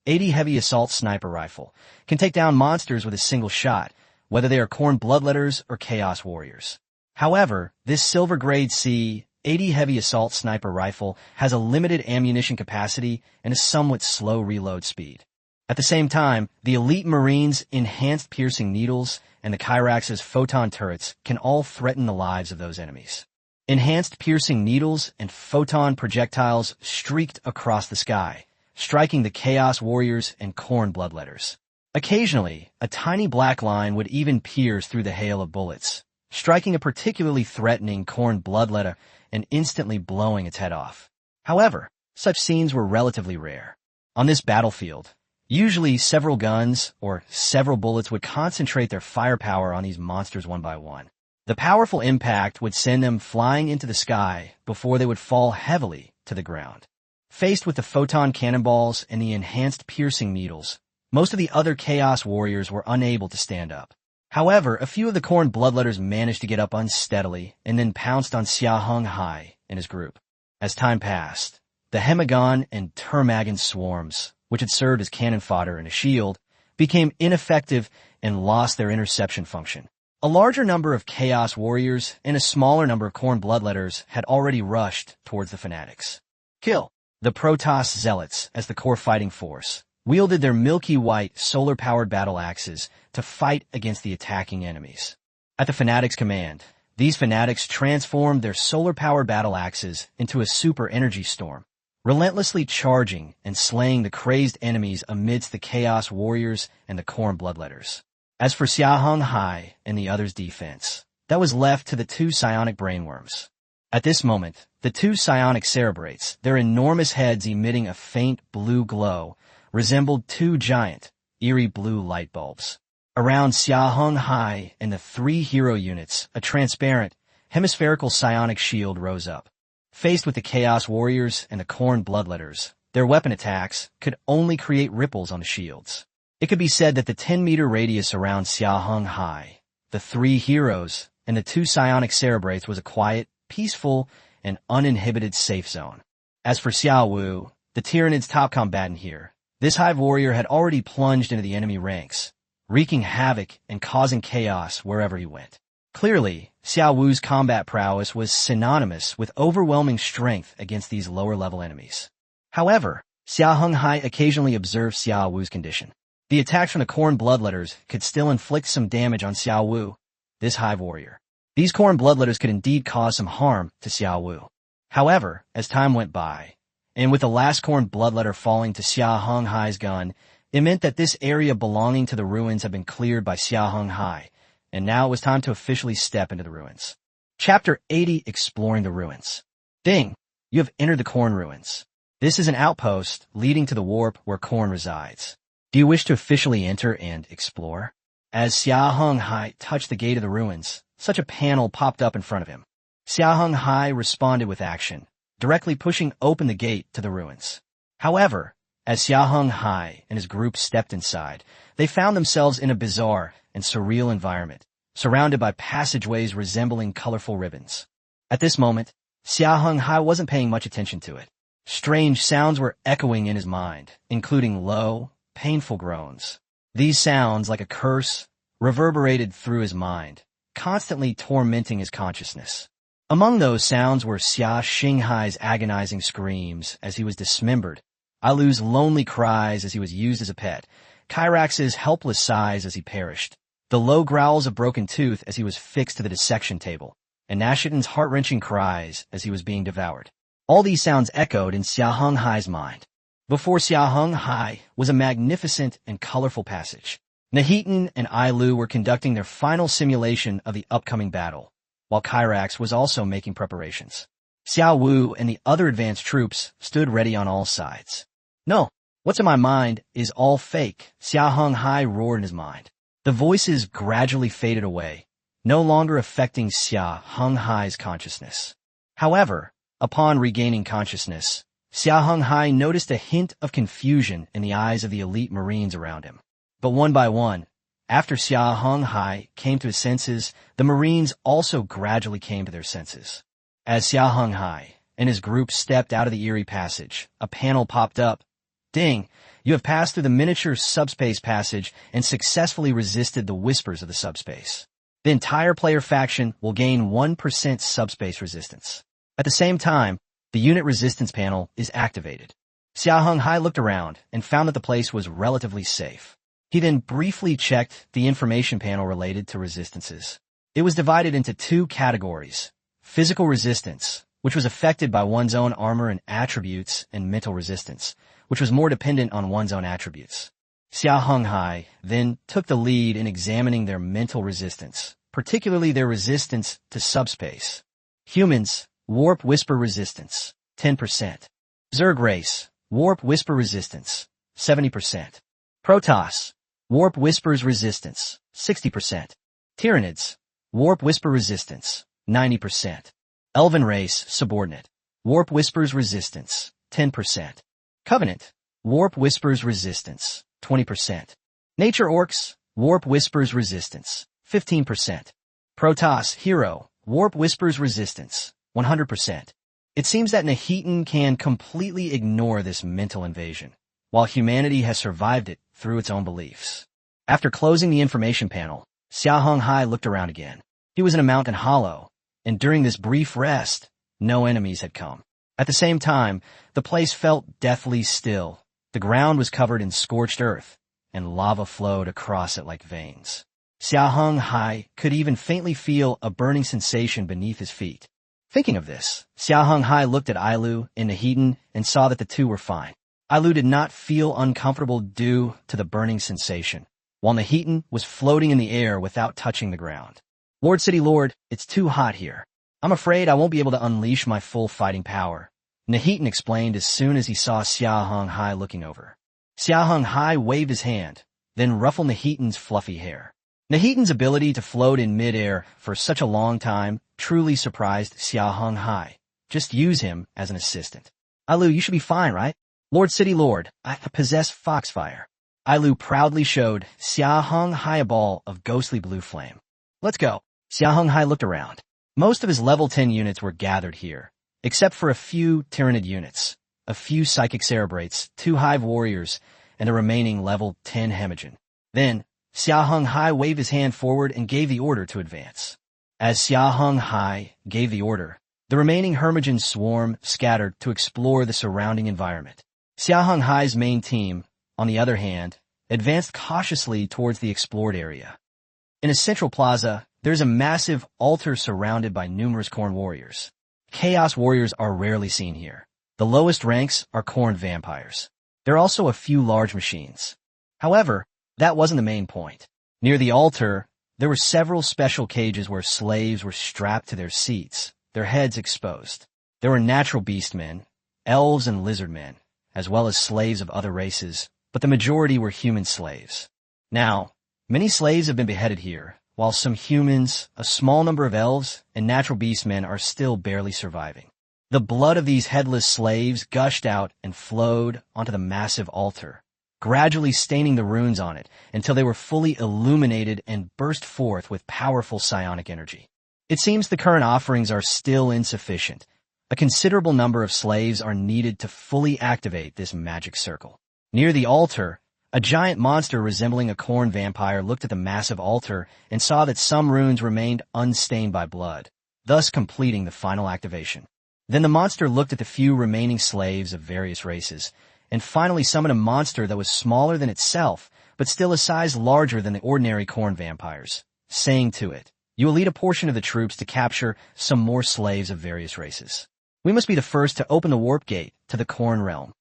80 heavy assault sniper rifle, can take down monsters with a single shot, whether they are Khorne bloodletters or Chaos Warriors. However, this Silver Grade C, 80 heavy assault sniper rifle has a limited ammunition capacity and a somewhat slow reload speed. At the same time, the elite Marines' enhanced piercing needles and the Kyrax's photon turrets can all threaten the lives of those enemies. Enhanced piercing needles and photon projectiles streaked across the sky, striking the Chaos Warriors and Khorne bloodletters. Occasionally, a tiny black line would even pierce through the hail of bullets, striking a particularly threatening Khorne bloodletter and instantly blowing its head off. However, such scenes were relatively rare. On this battlefield, usually several guns or several bullets would concentrate their firepower on these monsters one by one. The powerful impact would send them flying into the sky before they would fall heavily to the ground. Faced with the photon cannonballs and the enhanced piercing needles, most of the other Chaos Warriors were unable to stand up. However, a few of the Khorne bloodletters managed to get up unsteadily and then pounced on Xia Heng Hai and his group. As time passed, the Hemagon and Termagan swarms, which had served as cannon fodder and a shield, became ineffective and lost their interception function. A larger number of Chaos Warriors and a smaller number of Khorne bloodletters had already rushed towards the fanatics. Kill. The Protoss zealots, as the core fighting force, wielded their milky white solar-powered battle axes to fight against the attacking enemies. At the fanatics' command, these fanatics transformed their solar-powered battle axes into a super energy storm, relentlessly charging and slaying the crazed enemies amidst the Chaos Warriors and the Khorne bloodletters. As for Xia Heng Hai and the others' defense, that was left to the 2 psionic brainworms. At this moment, the 2 psionic cerebrates, their enormous heads emitting a faint blue glow, resembled 2 giant, eerie blue light bulbs. Around Xia Heng Hai and the 3 hero units, a transparent, hemispherical psionic shield rose up. Faced with the Chaos Warriors and the Khorne bloodletters, their weapon attacks could only create ripples on the shields. It could be said that the 10-meter radius around Xia Heng Hai, the 3 heroes, and the 2 psionic cerebrates was a quiet, peaceful, and uninhibited safe zone. As for Xiao Wu, the Tyrannid's top combatant here, this Hive warrior had already plunged into the enemy ranks, wreaking havoc and causing chaos wherever he went. Clearly, Xiao Wu's combat prowess was synonymous with overwhelming strength against these lower-level enemies. However, Xia Heng Hai occasionally observed Xiao Wu's condition. The attacks from the Khorne bloodletters could still inflict some damage on Xiao Wu, this Hive warrior. These Khorne bloodletters could indeed cause some harm to Xiao Wu. However, as time went by, and with the last Khorne bloodletter falling to Xia Heng Hai's gun, it meant that this area belonging to the ruins had been cleared by Xia Heng Hai, and now it was time to officially step into the ruins. Chapter 80, Exploring the Ruins. Ding! You have entered the Corn Ruins. This is an outpost leading to the warp where Corn resides. Do you wish to officially enter and explore? As Xia Heng Hai touched the gate of the ruins, such a panel popped up in front of him. Xia Heng Hai responded with action, directly pushing open the gate to the ruins. However, as Xia Heng Hai and his group stepped inside, they found themselves in a bizarre and surreal environment, surrounded by passageways resembling colorful ribbons. At this moment, Xia Heng Hai wasn't paying much attention to it. Strange sounds were echoing in his mind, including low, painful groans. These sounds, like a curse, reverberated through his mind, constantly tormenting his consciousness. Among those sounds were Xia Heng Hai's agonizing screams as he was dismembered, Ailu's lonely cries as he was used as a pet, Kyrax's helpless sighs as he perished, the low growls of Broken Tooth as he was fixed to the dissection table, and Nashitan's heart-wrenching cries as he was being devoured. All these sounds echoed in Xia Heng Hai's mind. Before Xia Heng Hai was a magnificent and colorful passage. Nahitan and Ailu were conducting their final simulation of the upcoming battle, while Kyrax was also making preparations. Xiao Wu and the other advanced troops stood ready on all sides. No, what's in my mind is all fake, Xia Heng Hai roared in his mind. The voices gradually faded away, no longer affecting Xia Heng Hai's consciousness. However, upon regaining consciousness, Xia Heng Hai noticed a hint of confusion in the eyes of the elite Marines around him. But one by one, after Xia Heng Hai came to his senses, the Marines also gradually came to their senses. As Xia Heng Hai and his group stepped out of the eerie passage, a panel popped up. Ding! You have passed through the miniature subspace passage and successfully resisted the whispers of the subspace. The entire player faction will gain 1% subspace resistance. At the same time, the unit resistance panel is activated. Xia Heng Hai looked around and found that the place was relatively safe. He then briefly checked the information panel related to resistances. It was divided into two categories: physical resistance, which was affected by one's own armor and attributes, and mental resistance, which was more dependent on one's own attributes. Xia Heng Hai then took the lead in examining their mental resistance, particularly their resistance to subspace. Humans, warp whisper resistance, 10%. Zerg race, warp whisper resistance, 70%. Protoss, warp whispers resistance, 60%. Tyranids, warp whisper resistance, 90%. Elven race, subordinate, warp whispers resistance, 10%. Covenant, warp whispers resistance, 20%. Nature orcs, warp whispers resistance, 15%. Protoss hero, warp whispers resistance, 100%. It seems that Nahitan can completely ignore this mental invasion, while humanity has survived it through its own beliefs. After closing the information panel, Xia Heng Hai looked around again. He was in a mountain hollow, and during this brief rest, no enemies had come. At the same time, the place felt deathly still. The ground was covered in scorched earth, and lava flowed across it like veins. Xia Heng Hai could even faintly feel a burning sensation beneath his feet. Thinking of this, Xia Heng Hai looked at Ailu and Nahitan and saw that the two were fine. Ailu did not feel uncomfortable due to the burning sensation, while Nahitan was floating in the air without touching the ground. Lord City Lord, it's too hot here. I'm afraid I won't be able to unleash my full fighting power, Nahitan explained as soon as he saw Xia Heng Hai looking over. Xia Heng Hai waved his hand, then ruffled Nahitan's fluffy hair. Nahitan's ability to float in midair for such a long time truly surprised Xia Heng Hai. Just use him as an assistant. Ailu, you should be fine, right? Lord City Lord, I possess Foxfire. Ailu proudly showed Xia Heng Hai a ball of ghostly blue flame. Let's go. Xia Heng Hai looked around. Most of his level 10 units were gathered here, except for a few Tyranid units, a few Psychic Cerebrates, 2 Hive Warriors, and the remaining level 10 Hemagen. Then, Xia Heng Hai waved his hand forward and gave the order to advance. As Xia Heng Hai gave the order, the remaining Hermogen swarm scattered to explore the surrounding environment. Xia Heng Hai's main team, on the other hand, advanced cautiously towards the explored area. In a central plaza, there's a massive altar surrounded by numerous Khorne warriors. Chaos warriors are rarely seen here. The lowest ranks are Khorne vampires. There are also a few large machines. However, that wasn't the main point. Near the altar, There were several special cages where slaves were strapped to their seats, their heads exposed. There were natural beastmen, elves and lizard men, as well as slaves of other races, but the majority were human slaves. Now, many slaves have been beheaded here, while some humans, a small number of elves, and natural beastmen are still barely surviving. The blood of these headless slaves gushed out and flowed onto the massive altar, gradually staining the runes on it until they were fully illuminated and burst forth with powerful psionic energy. It seems the current offerings are still insufficient. A considerable number of slaves are needed to fully activate this magic circle. Near the altar, a giant monster resembling a corn vampire looked at the massive altar and saw that some runes remained unstained by blood, thus completing the final activation. Then the monster looked at the few remaining slaves of various races, and finally summoned a monster that was smaller than itself, but still a size larger than the ordinary corn vampires, saying to it, "You will lead a portion of the troops to capture some more slaves of various races. We must be the first to open the warp gate to the corn realm."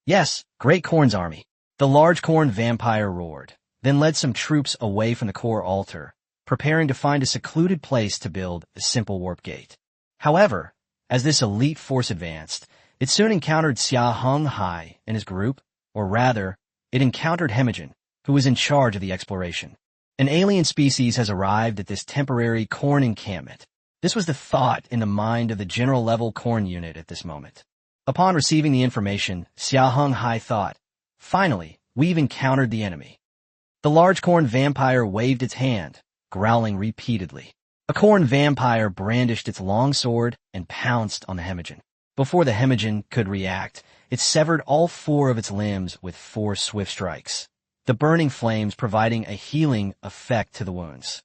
"Yes, great corn's army." The large corn vampire roared, then led some troops away from the core altar, preparing to find a secluded place to build a simple warp gate. However, as this elite force advanced, it soon encountered Xia Heng Hai and his group, or rather, it encountered Hemigen, who was in charge of the exploration. An alien species has arrived at this temporary corn encampment. This was the thought in the mind of the general-level corn unit at this moment. Upon receiving the information, Xia Heng Hai thought, "Finally, we've encountered the enemy." The large corn vampire waved its hand, growling repeatedly. A corn vampire brandished its long sword and pounced on the Hemigen. Before the Hemigen could react, it severed all 4 of its limbs with 4 swift strikes, the burning flames providing a healing effect to the wounds.